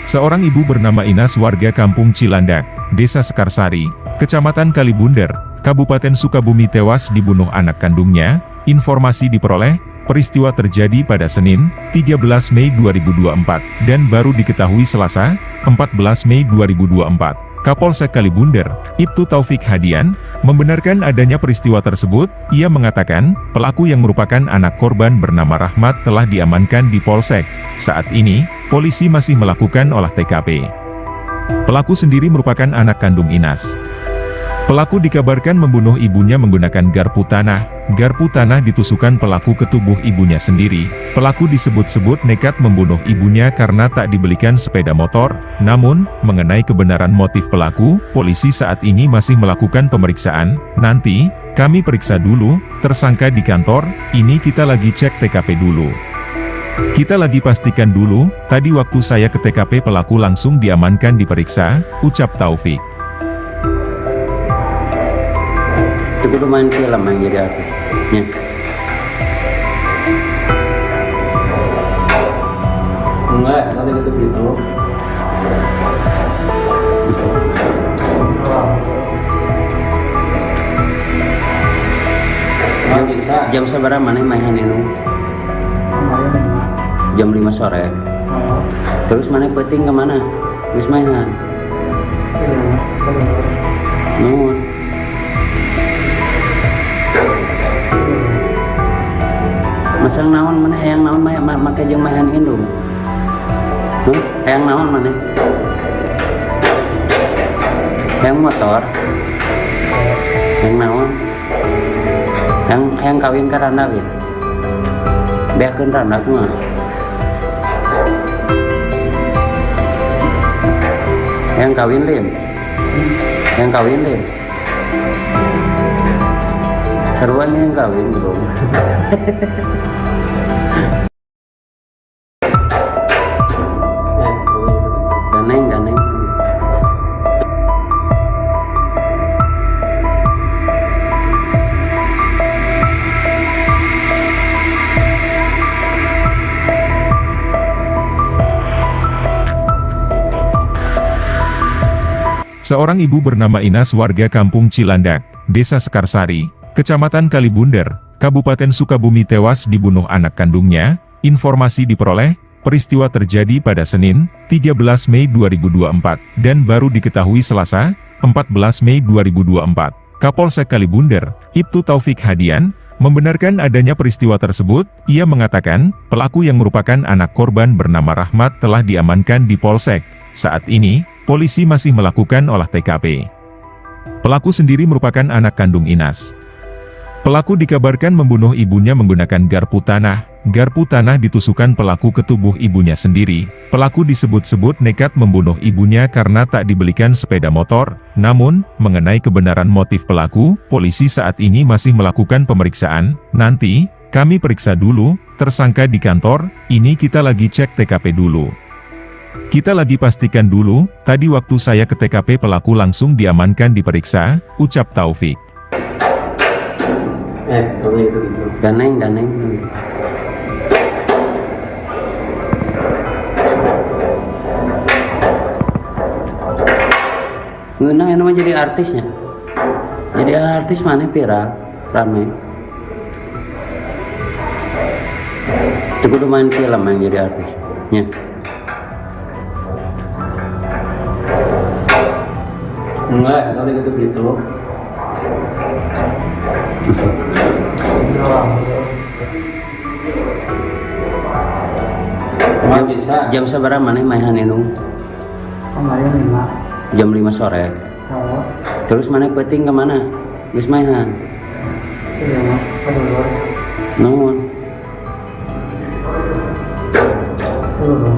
B: Seorang ibu bernama Inas warga Kampung Cilandak, Desa Sekarsari, Kecamatan Kalibundar, Kabupaten Sukabumi tewas dibunuh anak kandungnya. Informasi diperoleh, peristiwa terjadi pada Senin, 13 Mei 2024, dan baru diketahui Selasa, 14 Mei 2024. Kapolsek Kalibundar, Ibtu Taufik Hadian, membenarkan adanya peristiwa tersebut. Ia mengatakan, pelaku yang merupakan anak korban bernama Rahmat telah diamankan di Polsek. Saat ini, polisi masih melakukan olah TKP. Pelaku sendiri merupakan anak kandung Inas. Pelaku dikabarkan membunuh ibunya menggunakan garpu tanah. Garpu tanah ditusukkan pelaku ke tubuh ibunya sendiri. Pelaku disebut-sebut nekat membunuh ibunya karena tak dibelikan sepeda motor. Namun, mengenai kebenaran motif pelaku, polisi saat ini masih melakukan pemeriksaan. Nanti, kami periksa dulu, tersangka di kantor, ini kita lagi cek TKP dulu. Kita lagi pastikan dulu, tadi waktu saya ke TKP pelaku langsung diamankan diperiksa, ucap Taufik.
C: Itu kudu main film yang jadi artis. Ya.
D: Enggak, nanti gitu gitu. Nggak bisa.
C: Jam seberapa mana mainan itu? Jam 5 sore. Terus mana penting kemana? Wis mainan. Nuhun. Masang naon mana hayang naon make jeung mahan indung. Hayang naon mana? Hayang motor. Hayang naon? Hayang kawin ka Randalin. Beakeun randak mah. Hayang kawin Lin. Hayang kawin Lin. Seruannya yang kawin belum. Ganeng.
B: Seorang ibu bernama Inas warga Kampung Cilandak, Desa Sekarsari, Kecamatan Kalibundar, Kabupaten Sukabumi tewas dibunuh anak kandungnya. Informasi diperoleh, peristiwa terjadi pada Senin, 13 Mei 2024, dan baru diketahui Selasa, 14 Mei 2024. Kapolsek Kalibundar, Ibtu Taufik Hadian, Membenarkan adanya peristiwa tersebut, ia mengatakan, pelaku yang merupakan anak korban bernama Rahmat telah diamankan di Polsek. Saat ini, polisi masih melakukan olah TKP. Pelaku sendiri merupakan anak kandung Inas. Pelaku dikabarkan membunuh ibunya menggunakan garpu tanah. Garpu tanah ditusukkan pelaku ke tubuh ibunya sendiri. Pelaku disebut-sebut nekat membunuh ibunya karena tak dibelikan sepeda motor. Namun, mengenai kebenaran motif pelaku, polisi saat ini masih melakukan pemeriksaan. Nanti, kami periksa dulu, tersangka di kantor, ini kita lagi cek TKP dulu. Kita lagi pastikan dulu, tadi waktu saya ke TKP pelaku langsung diamankan diperiksa, ucap Taufik.
D: Kalau itu gitu.
C: Ganeng. Ngeunang yang namanya jadi artisnya. Jadi artis mana viral, rame. Itu kudu main film yang jadi artisnya.
D: Enggak, kalau gitu gitu. Nggak bisa.
C: Jam seberapa mana mainan indung?
E: Kemarin 5.
C: Jam 5 sore.
E: Kalau
C: Terus mana peting kemana? Geus mainan.
E: sudah mah kedua
C: Nuhun.
E: seluruh.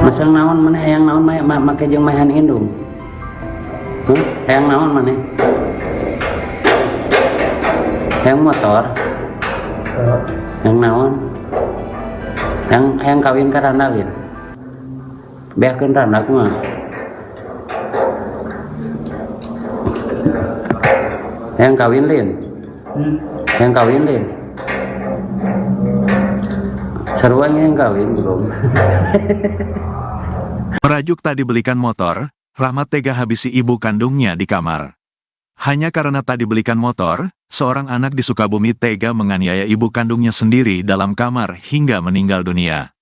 C: Masang naon mana hayang naon make jeung mainan indung? Hayang naon mana? Hayang motor? Hayang naon? Hayang kawin ka randalin. Beakeun randak mah. Hayang kawin lin. Hayang kawin lin. Sarua yang kawin belum.
A: Merajuk tak dibelikan motor, Rahmat tega habisi ibu kandungnya di kamar. Hanya karena tak dibelikan motor, seorang anak di Sukabumi tega menganiaya ibu kandungnya sendiri dalam kamar hingga meninggal dunia.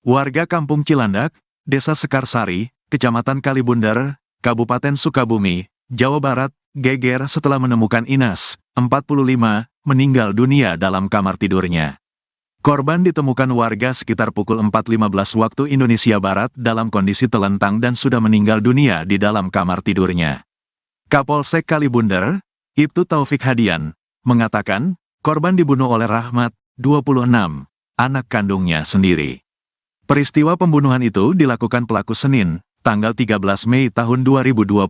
A: Warga Kampung Cilandak, Desa Sekarsari, Kecamatan Kalibundar, Kabupaten Sukabumi, Jawa Barat, geger setelah menemukan Inas, 45, meninggal dunia dalam kamar tidurnya. Korban ditemukan warga sekitar pukul 4.15 waktu Indonesia Barat dalam kondisi telentang dan sudah meninggal dunia di dalam kamar tidurnya. Kapolsek Kalibundar, Ibtu Taufik Hadian, mengatakan, korban dibunuh oleh Rahmat, 26, anak kandungnya sendiri. Peristiwa pembunuhan itu dilakukan pelaku Senin, tanggal 13 Mei tahun 2024.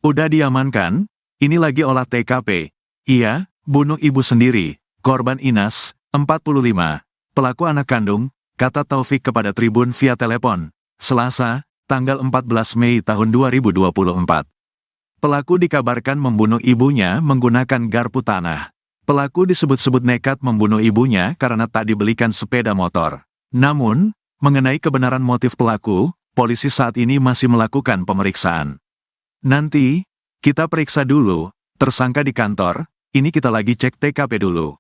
A: Udah diamankan, ini lagi olah TKP. Iya, bunuh ibu sendiri, korban Inas, 45, pelaku anak kandung, kata Taufik kepada Tribun via telepon, Selasa, tanggal 14 Mei tahun 2024. Pelaku dikabarkan membunuh ibunya menggunakan garpu tanah. Pelaku disebut-sebut nekat membunuh ibunya karena tak dibelikan sepeda motor. Namun, mengenai kebenaran motif pelaku, polisi saat ini masih melakukan pemeriksaan. Nanti, kita periksa dulu, tersangka di kantor, ini kita lagi cek TKP dulu.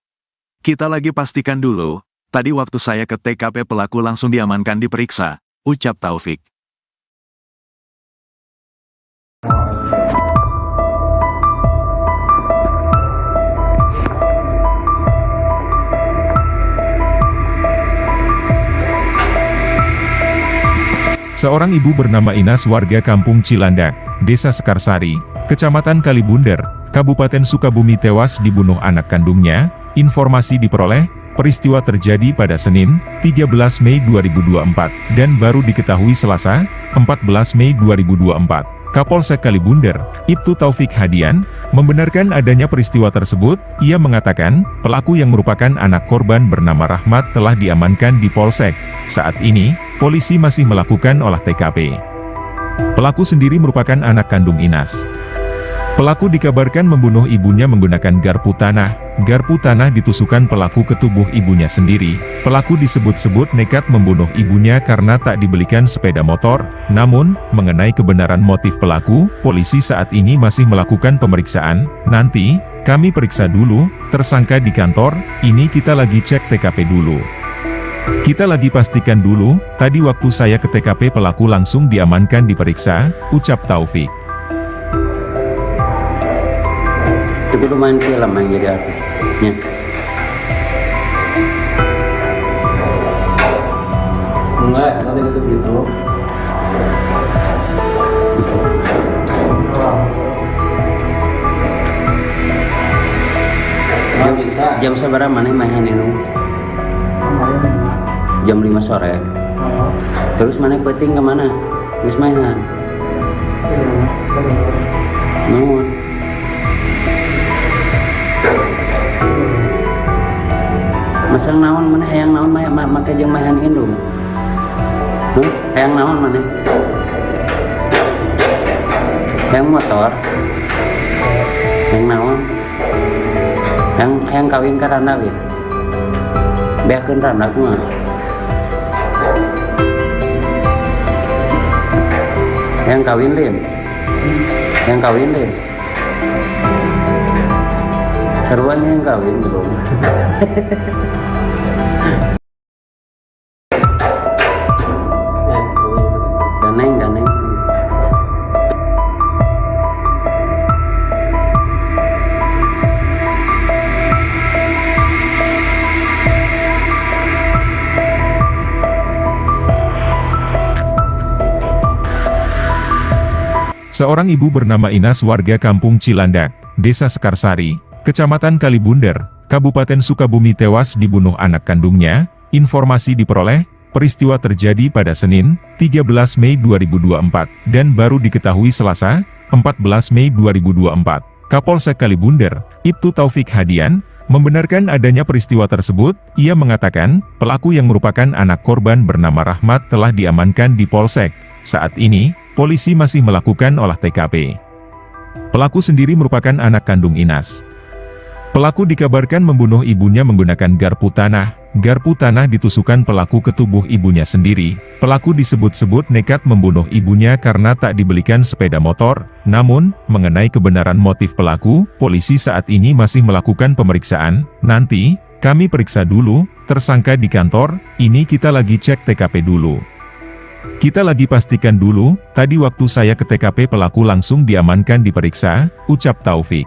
A: Kita lagi pastikan dulu, tadi waktu saya ke TKP pelaku langsung diamankan diperiksa, ucap Taufik.
B: Seorang ibu bernama Inas warga Kampung Cilandak, Desa Sekarsari, Kecamatan Kalibundar, Kabupaten Sukabumi tewas dibunuh anak kandungnya. Informasi diperoleh, peristiwa terjadi pada Senin, 13 Mei 2024, dan baru diketahui Selasa, 14 Mei 2024. Kapolsek Kalibundar, Ibtu Taufik Hadian, membenarkan adanya peristiwa tersebut. Ia mengatakan, pelaku yang merupakan anak korban bernama Rahmat telah diamankan di Polsek. Saat ini, polisi masih melakukan olah TKP. Pelaku sendiri merupakan anak kandung Inas. Pelaku dikabarkan membunuh ibunya menggunakan garpu tanah. Garpu tanah ditusukkan pelaku ke tubuh ibunya sendiri. Pelaku disebut-sebut nekat membunuh ibunya karena tak dibelikan sepeda motor. Namun, mengenai kebenaran motif pelaku, polisi saat ini masih melakukan pemeriksaan. Nanti, kami periksa dulu, tersangka di kantor, ini kita lagi cek TKP dulu. Kita lagi pastikan dulu, tadi waktu saya ke TKP pelaku langsung diamankan diperiksa, ucap Taufik.
C: Itu kudu main film yang jadi artis. Ya.
D: Enggak, tadi gitu. Nggak bisa.
C: Jam seberapa mana main itu?
E: Kemarin 5.
C: Jam 5 sore.
E: Oh.
C: Terus mana peting kemana? Geus mainan. Nuhun. Masang naon mana hayang naon make jeung mahan indung. Hayang naon mana? Hayang motor. Hayang naon? Hayang kawin ka randa we. Beakeun randa kumaha? Hayang kawin lin. Hayang kawin lin. Seruan yang kawin belum. Daneng.
B: Seorang ibu bernama Inas warga Kampung Cilandak, Desa Sekarsari, Kecamatan Kalibunder, Kabupaten Sukabumi tewas dibunuh anak kandungnya. Informasi diperoleh, peristiwa terjadi pada Senin, 13 Mei 2024, dan baru diketahui Selasa, 14 Mei 2024. Kapolsek Kalibunder, Ibtu Taufik Hadian, membenarkan adanya peristiwa tersebut. Ia mengatakan, pelaku yang merupakan anak korban bernama Rahmat telah diamankan di Polsek. Saat ini, polisi masih melakukan olah TKP. Pelaku sendiri merupakan anak kandung Inas. Pelaku dikabarkan membunuh ibunya menggunakan garpu tanah. Garpu tanah ditusukkan pelaku ke tubuh ibunya sendiri. Pelaku disebut-sebut nekat membunuh ibunya karena tak dibelikan sepeda motor. Namun, mengenai kebenaran motif pelaku, polisi saat ini masih melakukan pemeriksaan. Nanti, kami periksa dulu, tersangka di kantor, ini kita lagi cek TKP dulu. Kita lagi pastikan dulu, tadi waktu saya ke TKP pelaku langsung diamankan diperiksa, ucap Taufik.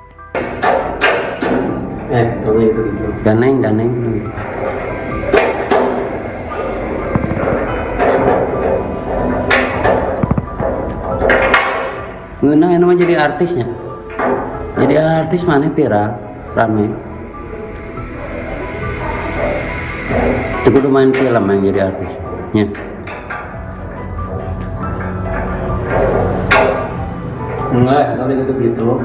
D: Tadi gitu.
C: Daneng. Ngeunang anu mah jadi artisnya. Jadi artis mana viral, rame. Itu kudu main film yang jadi artis. Ya.
D: Enggak, tadi gitu.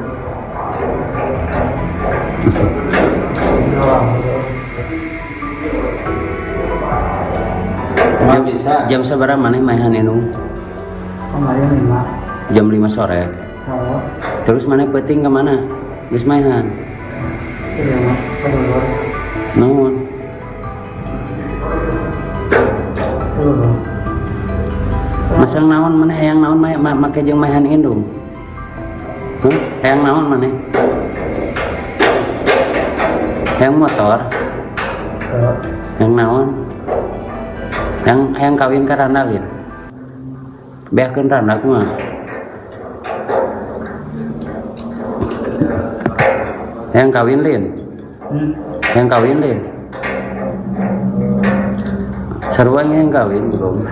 D: Nggak bisa.
C: Jam seberapa mana main itu?
E: Kemarin 5.
C: Jam 5 sore.
E: Oh.
C: Terus mana peting kemana? Geus mainan. Nuhun. Masang naon mana hayang naon make jeung mahan indung. Hayang naon mana? Hayang motor. Hayang naon? Hayang kawin ka randa lin. Beakeun randa kumaha? Hayang kawin lin. Hayang kawin lin. Seruan yang kawin belum.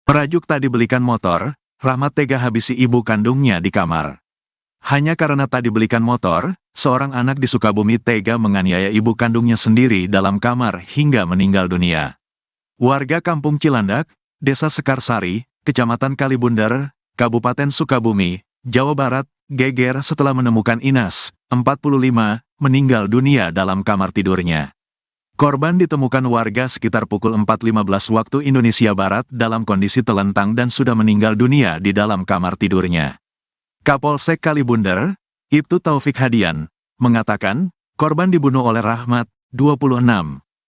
A: Merajuk tak dibelikan motor, Rahmat tega habisi ibu kandungnya di kamar. Hanya karena tak dibelikan motor, seorang anak di Sukabumi tega menganiaya ibu kandungnya sendiri dalam kamar hingga meninggal dunia. Warga Kampung Cilandak, Desa Sekarsari, Kecamatan Kalibunder, Kabupaten Sukabumi, Jawa Barat, geger setelah menemukan Inas, 45, meninggal dunia dalam kamar tidurnya. Korban ditemukan warga sekitar pukul 4.15 waktu Indonesia Barat dalam kondisi telentang dan sudah meninggal dunia di dalam kamar tidurnya. Kapolsek Kalibunder, Ibtu Taufik Hadian, mengatakan, korban dibunuh oleh Rahmat, 26,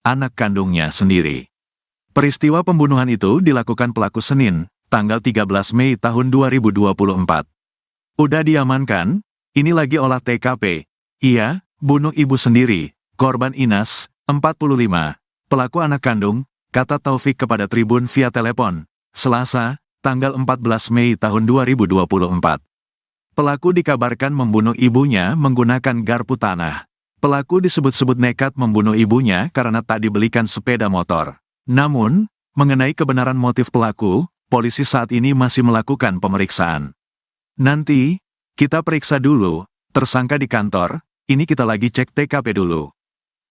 A: anak kandungnya sendiri. Peristiwa pembunuhan itu dilakukan pelaku Senin, tanggal 13 Mei tahun 2024. Udah diamankan, ini lagi olah TKP. Iya, bunuh ibu sendiri, korban Inas, 45, pelaku anak kandung, kata Taufik kepada Tribun via telepon, Selasa, tanggal 14 Mei tahun 2024. Pelaku dikabarkan membunuh ibunya menggunakan garpu tanah. Pelaku disebut-sebut nekat membunuh ibunya karena tak dibelikan sepeda motor. Namun, mengenai kebenaran motif pelaku, polisi saat ini masih melakukan pemeriksaan. Nanti, kita periksa dulu, tersangka di kantor, ini kita lagi cek TKP dulu.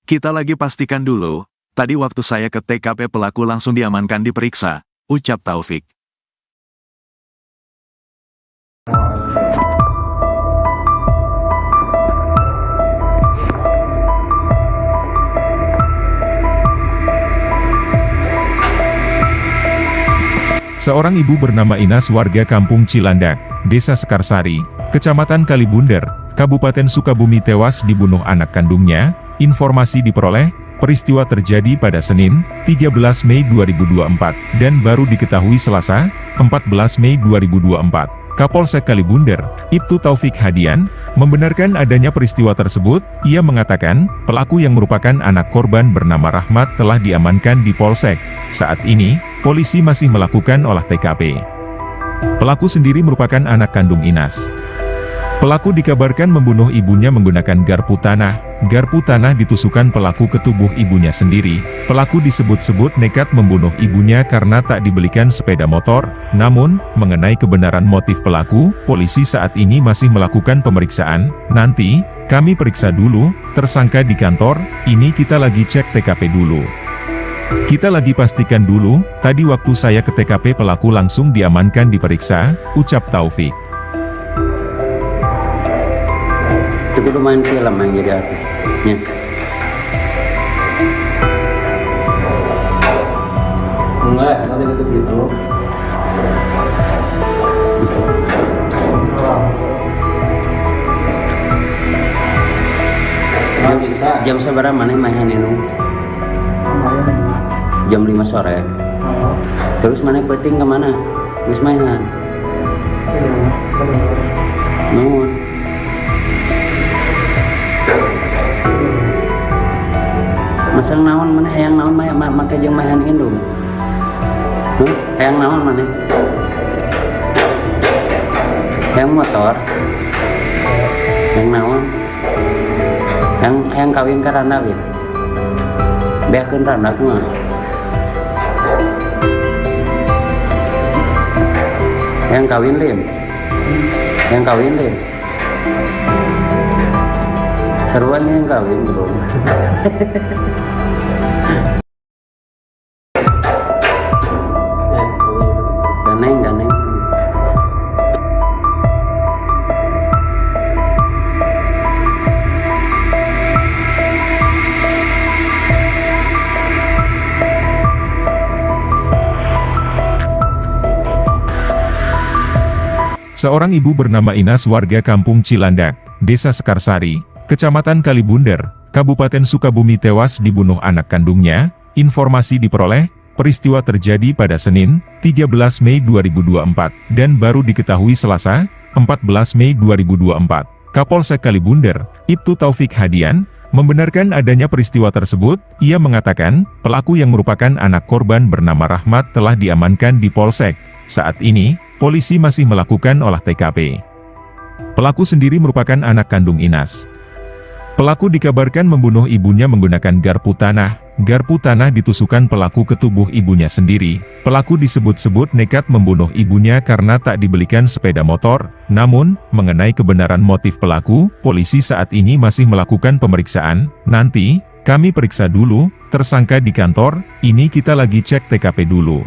A: Kita lagi pastikan dulu, tadi waktu saya ke TKP pelaku langsung diamankan diperiksa, ucap Taufik.
B: Seorang ibu bernama Inas warga Kampung Cilandak, Desa Sekarsari, Kecamatan Kalibunder, Kabupaten Sukabumi tewas dibunuh anak kandungnya. Informasi diperoleh, peristiwa terjadi pada Senin, 13 Mei 2024, dan baru diketahui Selasa, 14 Mei 2024. Kapolsek Kalibunder, Ibtu Taufik Hadian, membenarkan adanya peristiwa tersebut. Ia mengatakan, pelaku yang merupakan anak korban bernama Rahmat telah diamankan di Polsek. Saat ini, polisi masih melakukan olah TKP. Pelaku sendiri merupakan anak kandung Inas. Pelaku dikabarkan membunuh ibunya menggunakan garpu tanah. Garpu tanah ditusukkan pelaku ke tubuh ibunya sendiri. Pelaku disebut-sebut nekat membunuh ibunya karena tak dibelikan sepeda motor. Namun, mengenai kebenaran motif pelaku, polisi saat ini masih melakukan pemeriksaan. Nanti, kami periksa dulu, tersangka di kantor, ini kita lagi cek TKP dulu. Kita lagi pastikan dulu, tadi waktu saya ke TKP pelaku langsung diamankan diperiksa, ucap Taufik.
C: Itu kudu main film yang jadi artis. Ya.
D: Enggak, tadi gitu. Nggak bisa.
C: Jam seberapa mana mainan ini? Jam 5 sore. Terus mana peting kemana? Wis mainan. Nuhun. Masang naon mana hayang naon make jeung mahan indung. Hayang naon mana? Hayang motor. Hayang naon? Hayang kawin ka randa we. Beakeun randa kumaha? Hayang kawin lim. Hayang kawin lim. Seruan yang kawin bro. Ganeng.
B: Seorang ibu bernama Inas warga Kampung Cilandak, Desa Sekarsari, Kecamatan Kalibunder, Kabupaten Sukabumi tewas dibunuh anak kandungnya. Informasi diperoleh, peristiwa terjadi pada Senin, 13 Mei 2024, dan baru diketahui Selasa, 14 Mei 2024. Kapolsek Kalibunder, Ibtu Taufik Hadian, membenarkan adanya peristiwa tersebut. Ia mengatakan, pelaku yang merupakan anak korban bernama Rahmat telah diamankan di Polsek. Saat ini, polisi masih melakukan olah TKP. Pelaku sendiri merupakan anak kandung Inas. Pelaku dikabarkan membunuh ibunya menggunakan garpu tanah. Garpu tanah ditusukkan pelaku ke tubuh ibunya sendiri. Pelaku disebut-sebut nekat membunuh ibunya karena tak dibelikan sepeda motor. Namun, mengenai kebenaran motif pelaku, polisi saat ini masih melakukan pemeriksaan. Nanti, kami periksa dulu, tersangka di kantor, ini kita lagi cek TKP dulu.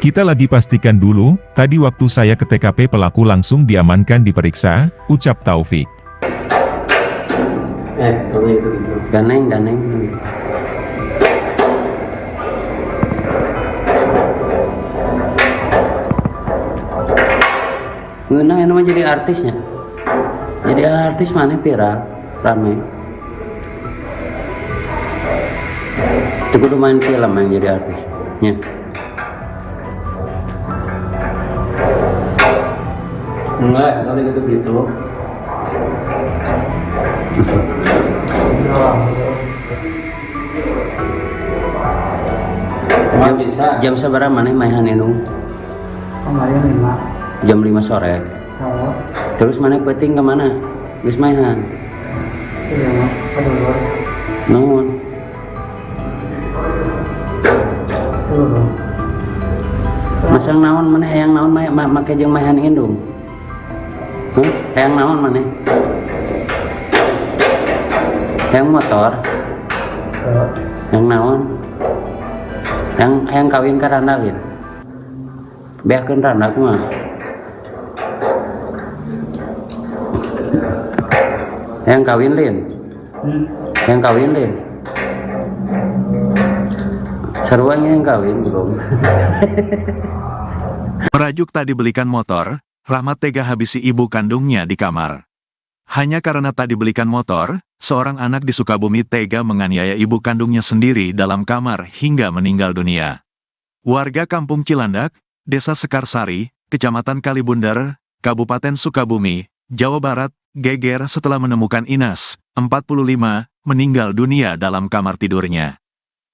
B: Kita lagi pastikan dulu, tadi waktu saya ke TKP pelaku langsung diamankan diperiksa, ucap Taufik.
D: Tadi gitu.
C: Ganeng. Ngeunang ini mah jadi artisnya. Jadi artis mana viral, rame. Itu kudu main film yang jadi artis. Ya.
D: Enggak, tadi gitu. Nggak bisa.
C: Jam seberapa mana mainan ini?
E: Kemarin 5.
C: Jam 5 sore. Terus mana penting kemana? Geus maehan.
E: Iya mah, kedulur.
C: Nuhun.
E: Kedulur.
C: Masang naon mana hayang naon make jeung maehan indung. Hayang naon mana? Hayang motor. Hayang naon? Hayang kawin ka randalin. Beakeun randa kumaha? Hayang kawin lin. Hayang kawin lin. Sarua yang kawin belum.
A: Merajuk tak dibelikan motor, Rahmat tega habisi ibu kandungnya di kamar. Hanya karena tak dibelikan motor, seorang anak di Sukabumi tega menganiaya ibu kandungnya sendiri dalam kamar hingga meninggal dunia. Warga Kampung Cilandak, Desa Sekarsari, Kecamatan Kalibundar, Kabupaten Sukabumi, Jawa Barat, geger setelah menemukan Inas, 45, meninggal dunia dalam kamar tidurnya.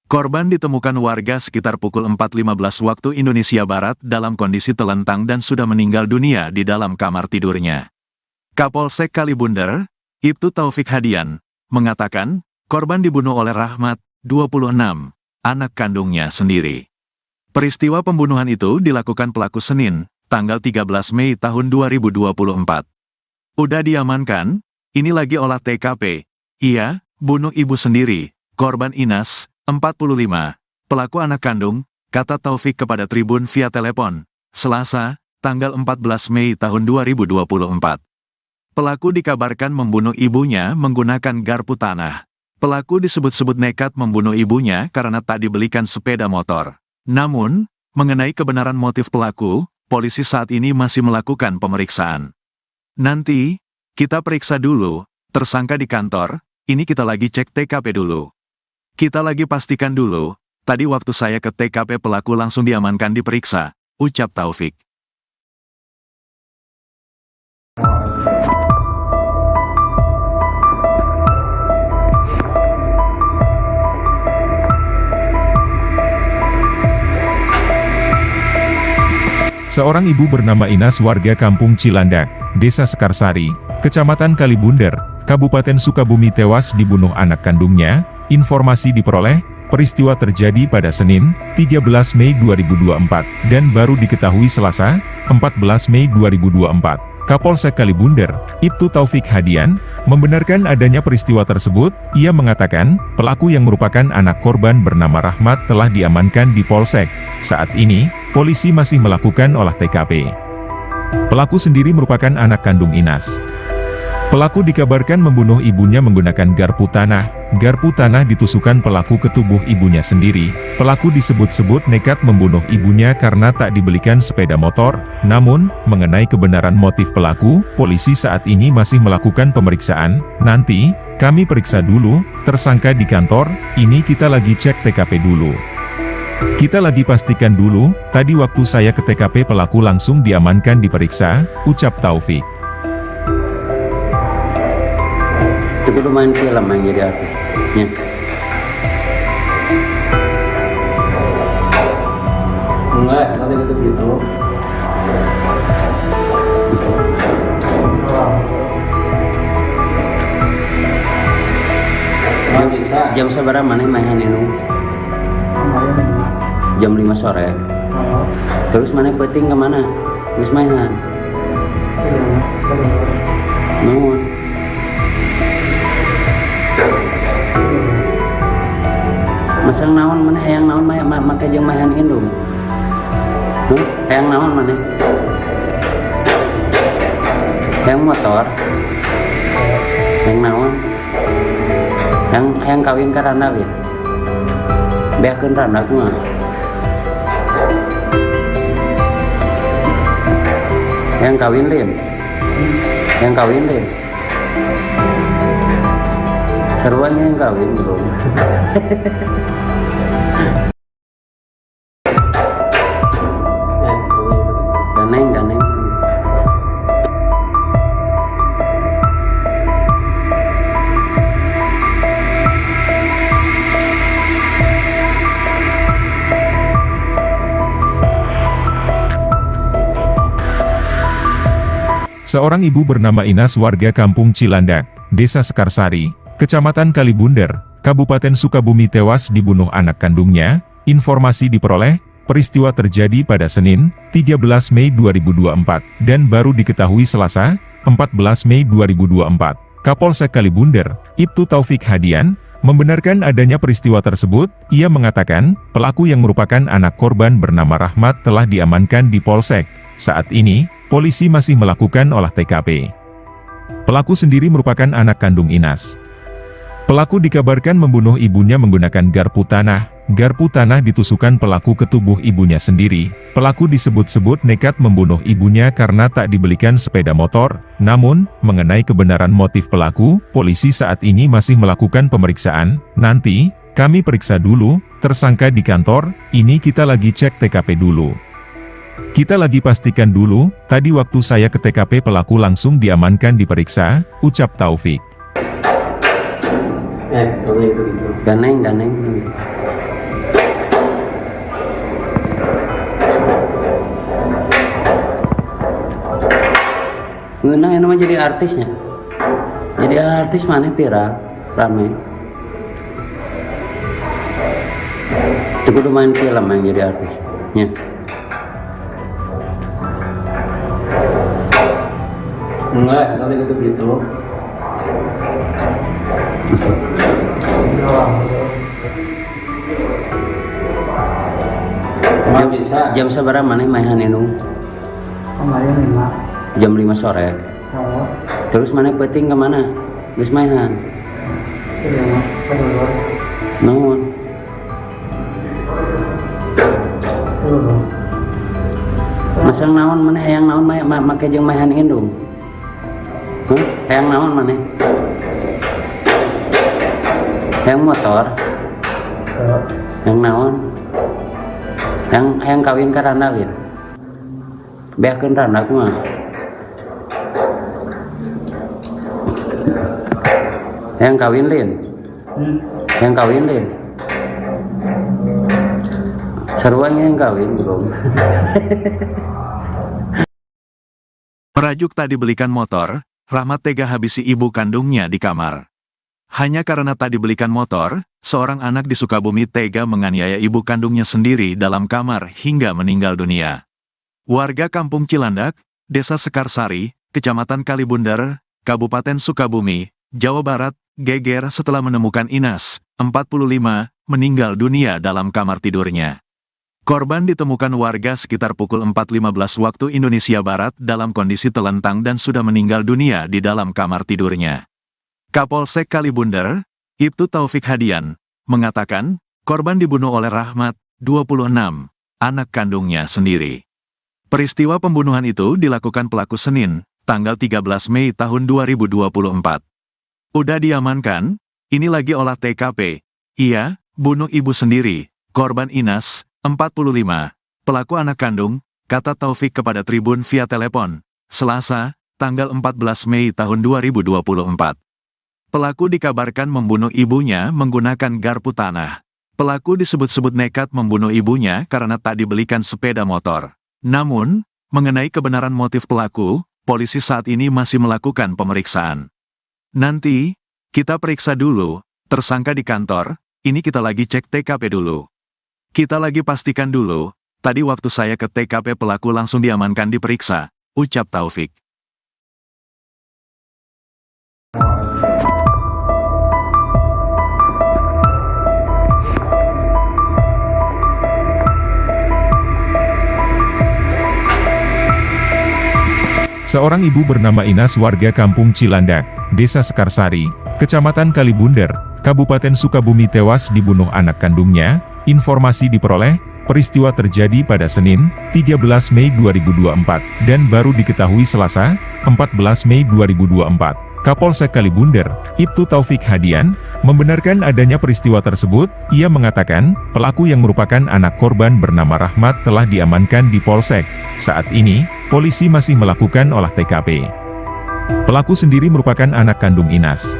A: Korban ditemukan warga sekitar pukul 4.15 waktu Indonesia Barat dalam kondisi telentang dan sudah meninggal dunia di dalam kamar tidurnya. Kapolsek Kalibundar, Ibtu Taufik Hadian, mengatakan, korban dibunuh oleh Rahmat, 26, anak kandungnya sendiri. Peristiwa pembunuhan itu dilakukan pelaku Senin, tanggal 13 Mei tahun 2024. Udah diamankan, ini lagi olah TKP. Iya, bunuh ibu sendiri, korban Inas, 45, pelaku anak kandung, kata Taufik kepada Tribun via telepon, Selasa, tanggal 14 Mei tahun 2024. Pelaku dikabarkan membunuh ibunya menggunakan garpu tanah. Pelaku disebut-sebut nekat membunuh ibunya karena tak dibelikan sepeda motor. Namun, mengenai kebenaran motif pelaku, polisi saat ini masih melakukan pemeriksaan. Nanti, kita periksa dulu, tersangka di kantor, ini kita lagi cek TKP dulu. Kita lagi pastikan dulu, tadi waktu saya ke TKP pelaku langsung diamankan diperiksa, ucap Taufik.
B: Seorang ibu bernama Inas warga Kampung Cilandak, Desa Sekarsari, Kecamatan Kalibundar, Kabupaten Sukabumi tewas dibunuh anak kandungnya. Informasi diperoleh, peristiwa terjadi pada Senin, 13 Mei 2024, dan baru diketahui Selasa, 14 Mei 2024. Kapolsek Kalibundar, Ibtu Taufik Hadian, membenarkan adanya peristiwa tersebut. Ia mengatakan, pelaku yang merupakan anak korban bernama Rahmat telah diamankan di Polsek. Saat ini, polisi masih melakukan olah TKP. Pelaku sendiri merupakan anak kandung Inas. Pelaku dikabarkan membunuh ibunya menggunakan garpu tanah. Garpu tanah ditusukkan pelaku ke tubuh ibunya sendiri. Pelaku disebut-sebut nekat membunuh ibunya karena tak dibelikan sepeda motor. Namun, mengenai kebenaran motif pelaku, polisi saat ini masih melakukan pemeriksaan. Nanti, kami periksa dulu, tersangka di kantor, ini kita lagi cek TKP dulu. Kita lagi pastikan dulu, tadi waktu saya ke TKP pelaku langsung diamankan diperiksa, ucap Taufik.
C: Itu kudu main film yang jadi artisnya.
D: Enggak, nanti gitu gitu. Nggak bisa.
C: Jam seberapa mana mainan itu? Jam 5 sore. Terus mana penting kemana? Geus mainan. Nuhun. Masang naon mana hayang naon make jeung maehan indung. Hayang naon mana? Hayang motor. Hayang naon? Hayang kawin ka randalin. Beakeun randa kumaha? Hayang kawin lin. Hayang kawin lin. Sarua yang kawin belum. Daneng.
B: Seorang ibu bernama Inas warga kampung Cilandak, Desa Sekarsari, Kecamatan Kalibunder, Kabupaten Sukabumi tewas dibunuh anak kandungnya. Informasi diperoleh, peristiwa terjadi pada Senin, 13 Mei 2024, dan baru diketahui Selasa, 14 Mei 2024. Kapolsek Kalibunder, Ibtu Taufik Hadian, membenarkan adanya peristiwa tersebut. Ia mengatakan, pelaku yang merupakan anak korban bernama Rahmat telah diamankan di Polsek. Saat ini, polisi masih melakukan olah TKP. Pelaku sendiri merupakan anak kandung Inas. Pelaku dikabarkan membunuh ibunya menggunakan garpu tanah. Garpu tanah ditusukkan pelaku ke tubuh ibunya sendiri. Pelaku disebut-sebut nekat membunuh ibunya karena tak dibelikan sepeda motor. Namun, mengenai kebenaran motif pelaku, polisi saat ini masih melakukan pemeriksaan. Nanti, kami periksa dulu, tersangka di kantor, ini kita lagi cek TKP dulu. Kita lagi pastikan dulu, tadi waktu saya ke TKP pelaku langsung diamankan diperiksa, ucap Taufik.
D: Kalau itu gitu.
C: Ganeng. Ngenang yang namanya jadi artisnya. Jadi artis mana viral, rame. Itu kudu main film yang jadi artisnya.
D: Enggak, kalau itu gitu. Nggak bisa.
C: Jam seberapa mana mainan itu?
E: Kemarin 5.
C: Jam 5 sore.
E: Oh,
C: Terus mana peting kemana? Geus mainan.
E: sudah mah. Kedulur.
C: Naon?
E: Suruh.
C: Masang naon mana hayang naon make jeung mainan indung. Hayang naon mana? Hayang motor. Hayang naon? Hayang kawin ka Randalin. Beakeun Randa kumaha? Hayang kawin Lin. Hayang kawin Lin. Sarua yang kawin belum.
A: Merajuk tak dibelikan motor, Rahmat tega habisi ibu kandungnya di kamar. Hanya karena tak dibelikan motor, seorang anak di Sukabumi tega menganiaya ibu kandungnya sendiri dalam kamar hingga meninggal dunia. Warga kampung Cilandak, Desa Sekarsari, Kecamatan Kalibunder, Kabupaten Sukabumi, Jawa Barat, geger setelah menemukan Inas, 45, meninggal dunia dalam kamar tidurnya. Korban ditemukan warga sekitar pukul 4.15 waktu Indonesia Barat dalam kondisi telentang dan sudah meninggal dunia di dalam kamar tidurnya. Kapolsek Kalibunder, Ibtu Taufik Hadian, mengatakan, korban dibunuh oleh Rahmat, 26, anak kandungnya sendiri. Peristiwa pembunuhan itu dilakukan pelaku Senin, tanggal 13 Mei tahun 2024. Udah diamankan, ini lagi olah TKP. Ia, bunuh ibu sendiri, korban Inas, 45, pelaku anak kandung, kata Taufik kepada Tribun via telepon, Selasa, tanggal 14 Mei tahun 2024. Pelaku dikabarkan membunuh ibunya menggunakan garpu tanah. Pelaku disebut-sebut nekat membunuh ibunya karena tak dibelikan sepeda motor. Namun, mengenai kebenaran motif pelaku, polisi saat ini masih melakukan pemeriksaan. Nanti, kita periksa dulu, tersangka di kantor, ini kita lagi cek TKP dulu. Kita lagi pastikan dulu, tadi waktu saya ke TKP pelaku langsung diamankan diperiksa, ucap Taufik.
B: Seorang ibu bernama Inas warga kampung Cilandak, Desa Sekarsari, Kecamatan Kalibunder, Kabupaten Sukabumi tewas dibunuh anak kandungnya. Informasi diperoleh, peristiwa terjadi pada Senin, 13 Mei 2024, dan baru diketahui Selasa, 14 Mei 2024. Kapolsek Kalibunder, Ibtu Taufik Hadian, membenarkan adanya peristiwa tersebut. Ia mengatakan, pelaku yang merupakan anak korban bernama Rahmat telah diamankan di Polsek. Saat ini, polisi masih melakukan olah TKP. Pelaku sendiri merupakan anak kandung Inas.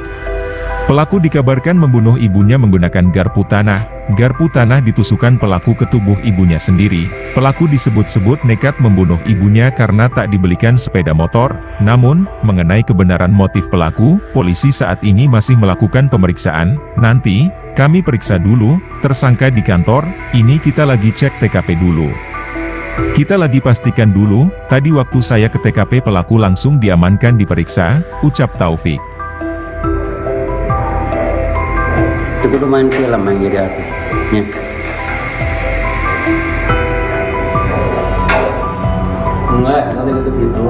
B: Pelaku dikabarkan membunuh ibunya menggunakan garpu tanah. Garpu tanah ditusukkan pelaku ke tubuh ibunya sendiri. Pelaku disebut-sebut nekat membunuh ibunya karena tak dibelikan sepeda motor. Namun, mengenai kebenaran motif pelaku, polisi saat ini masih melakukan pemeriksaan. Nanti, kami periksa dulu, tersangka di kantor, ini kita lagi cek TKP dulu. Kita lagi pastikan dulu, tadi waktu saya ke TKP pelaku langsung diamankan diperiksa, ucap Taufik.
C: Itu kudu main film yang jadi artisnya.
D: Enggak, nanti gitu.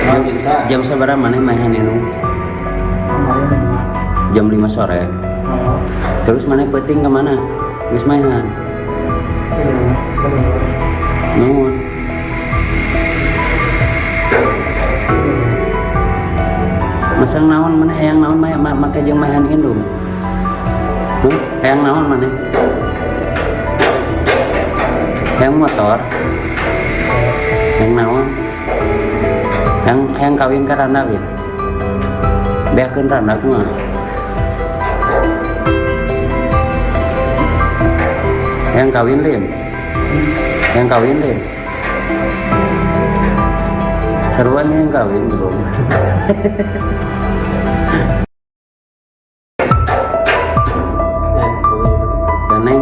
D: Nggak bisa.
C: Jam seberapa mana mainan ini?
E: Kemarin 5.
C: Jam 5 sore.
E: Oh.
C: Terus mana penting kemana? Geus mainan. Nuhun. Masang naon mana hayang naon make jeung mainan indung. Hayang naon mana? Hayang motor. Hayang naon? Hayang kawin ka randa gitu. Beakeun randa kumaha? Hayang kawin lin. Hayang kawin lin. Seruan yang kawin bro.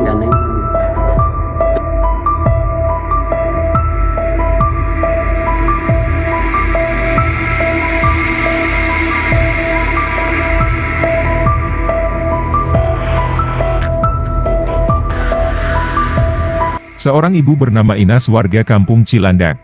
C: Ganeng.
B: Seorang ibu bernama Inas warga kampung Cilandak,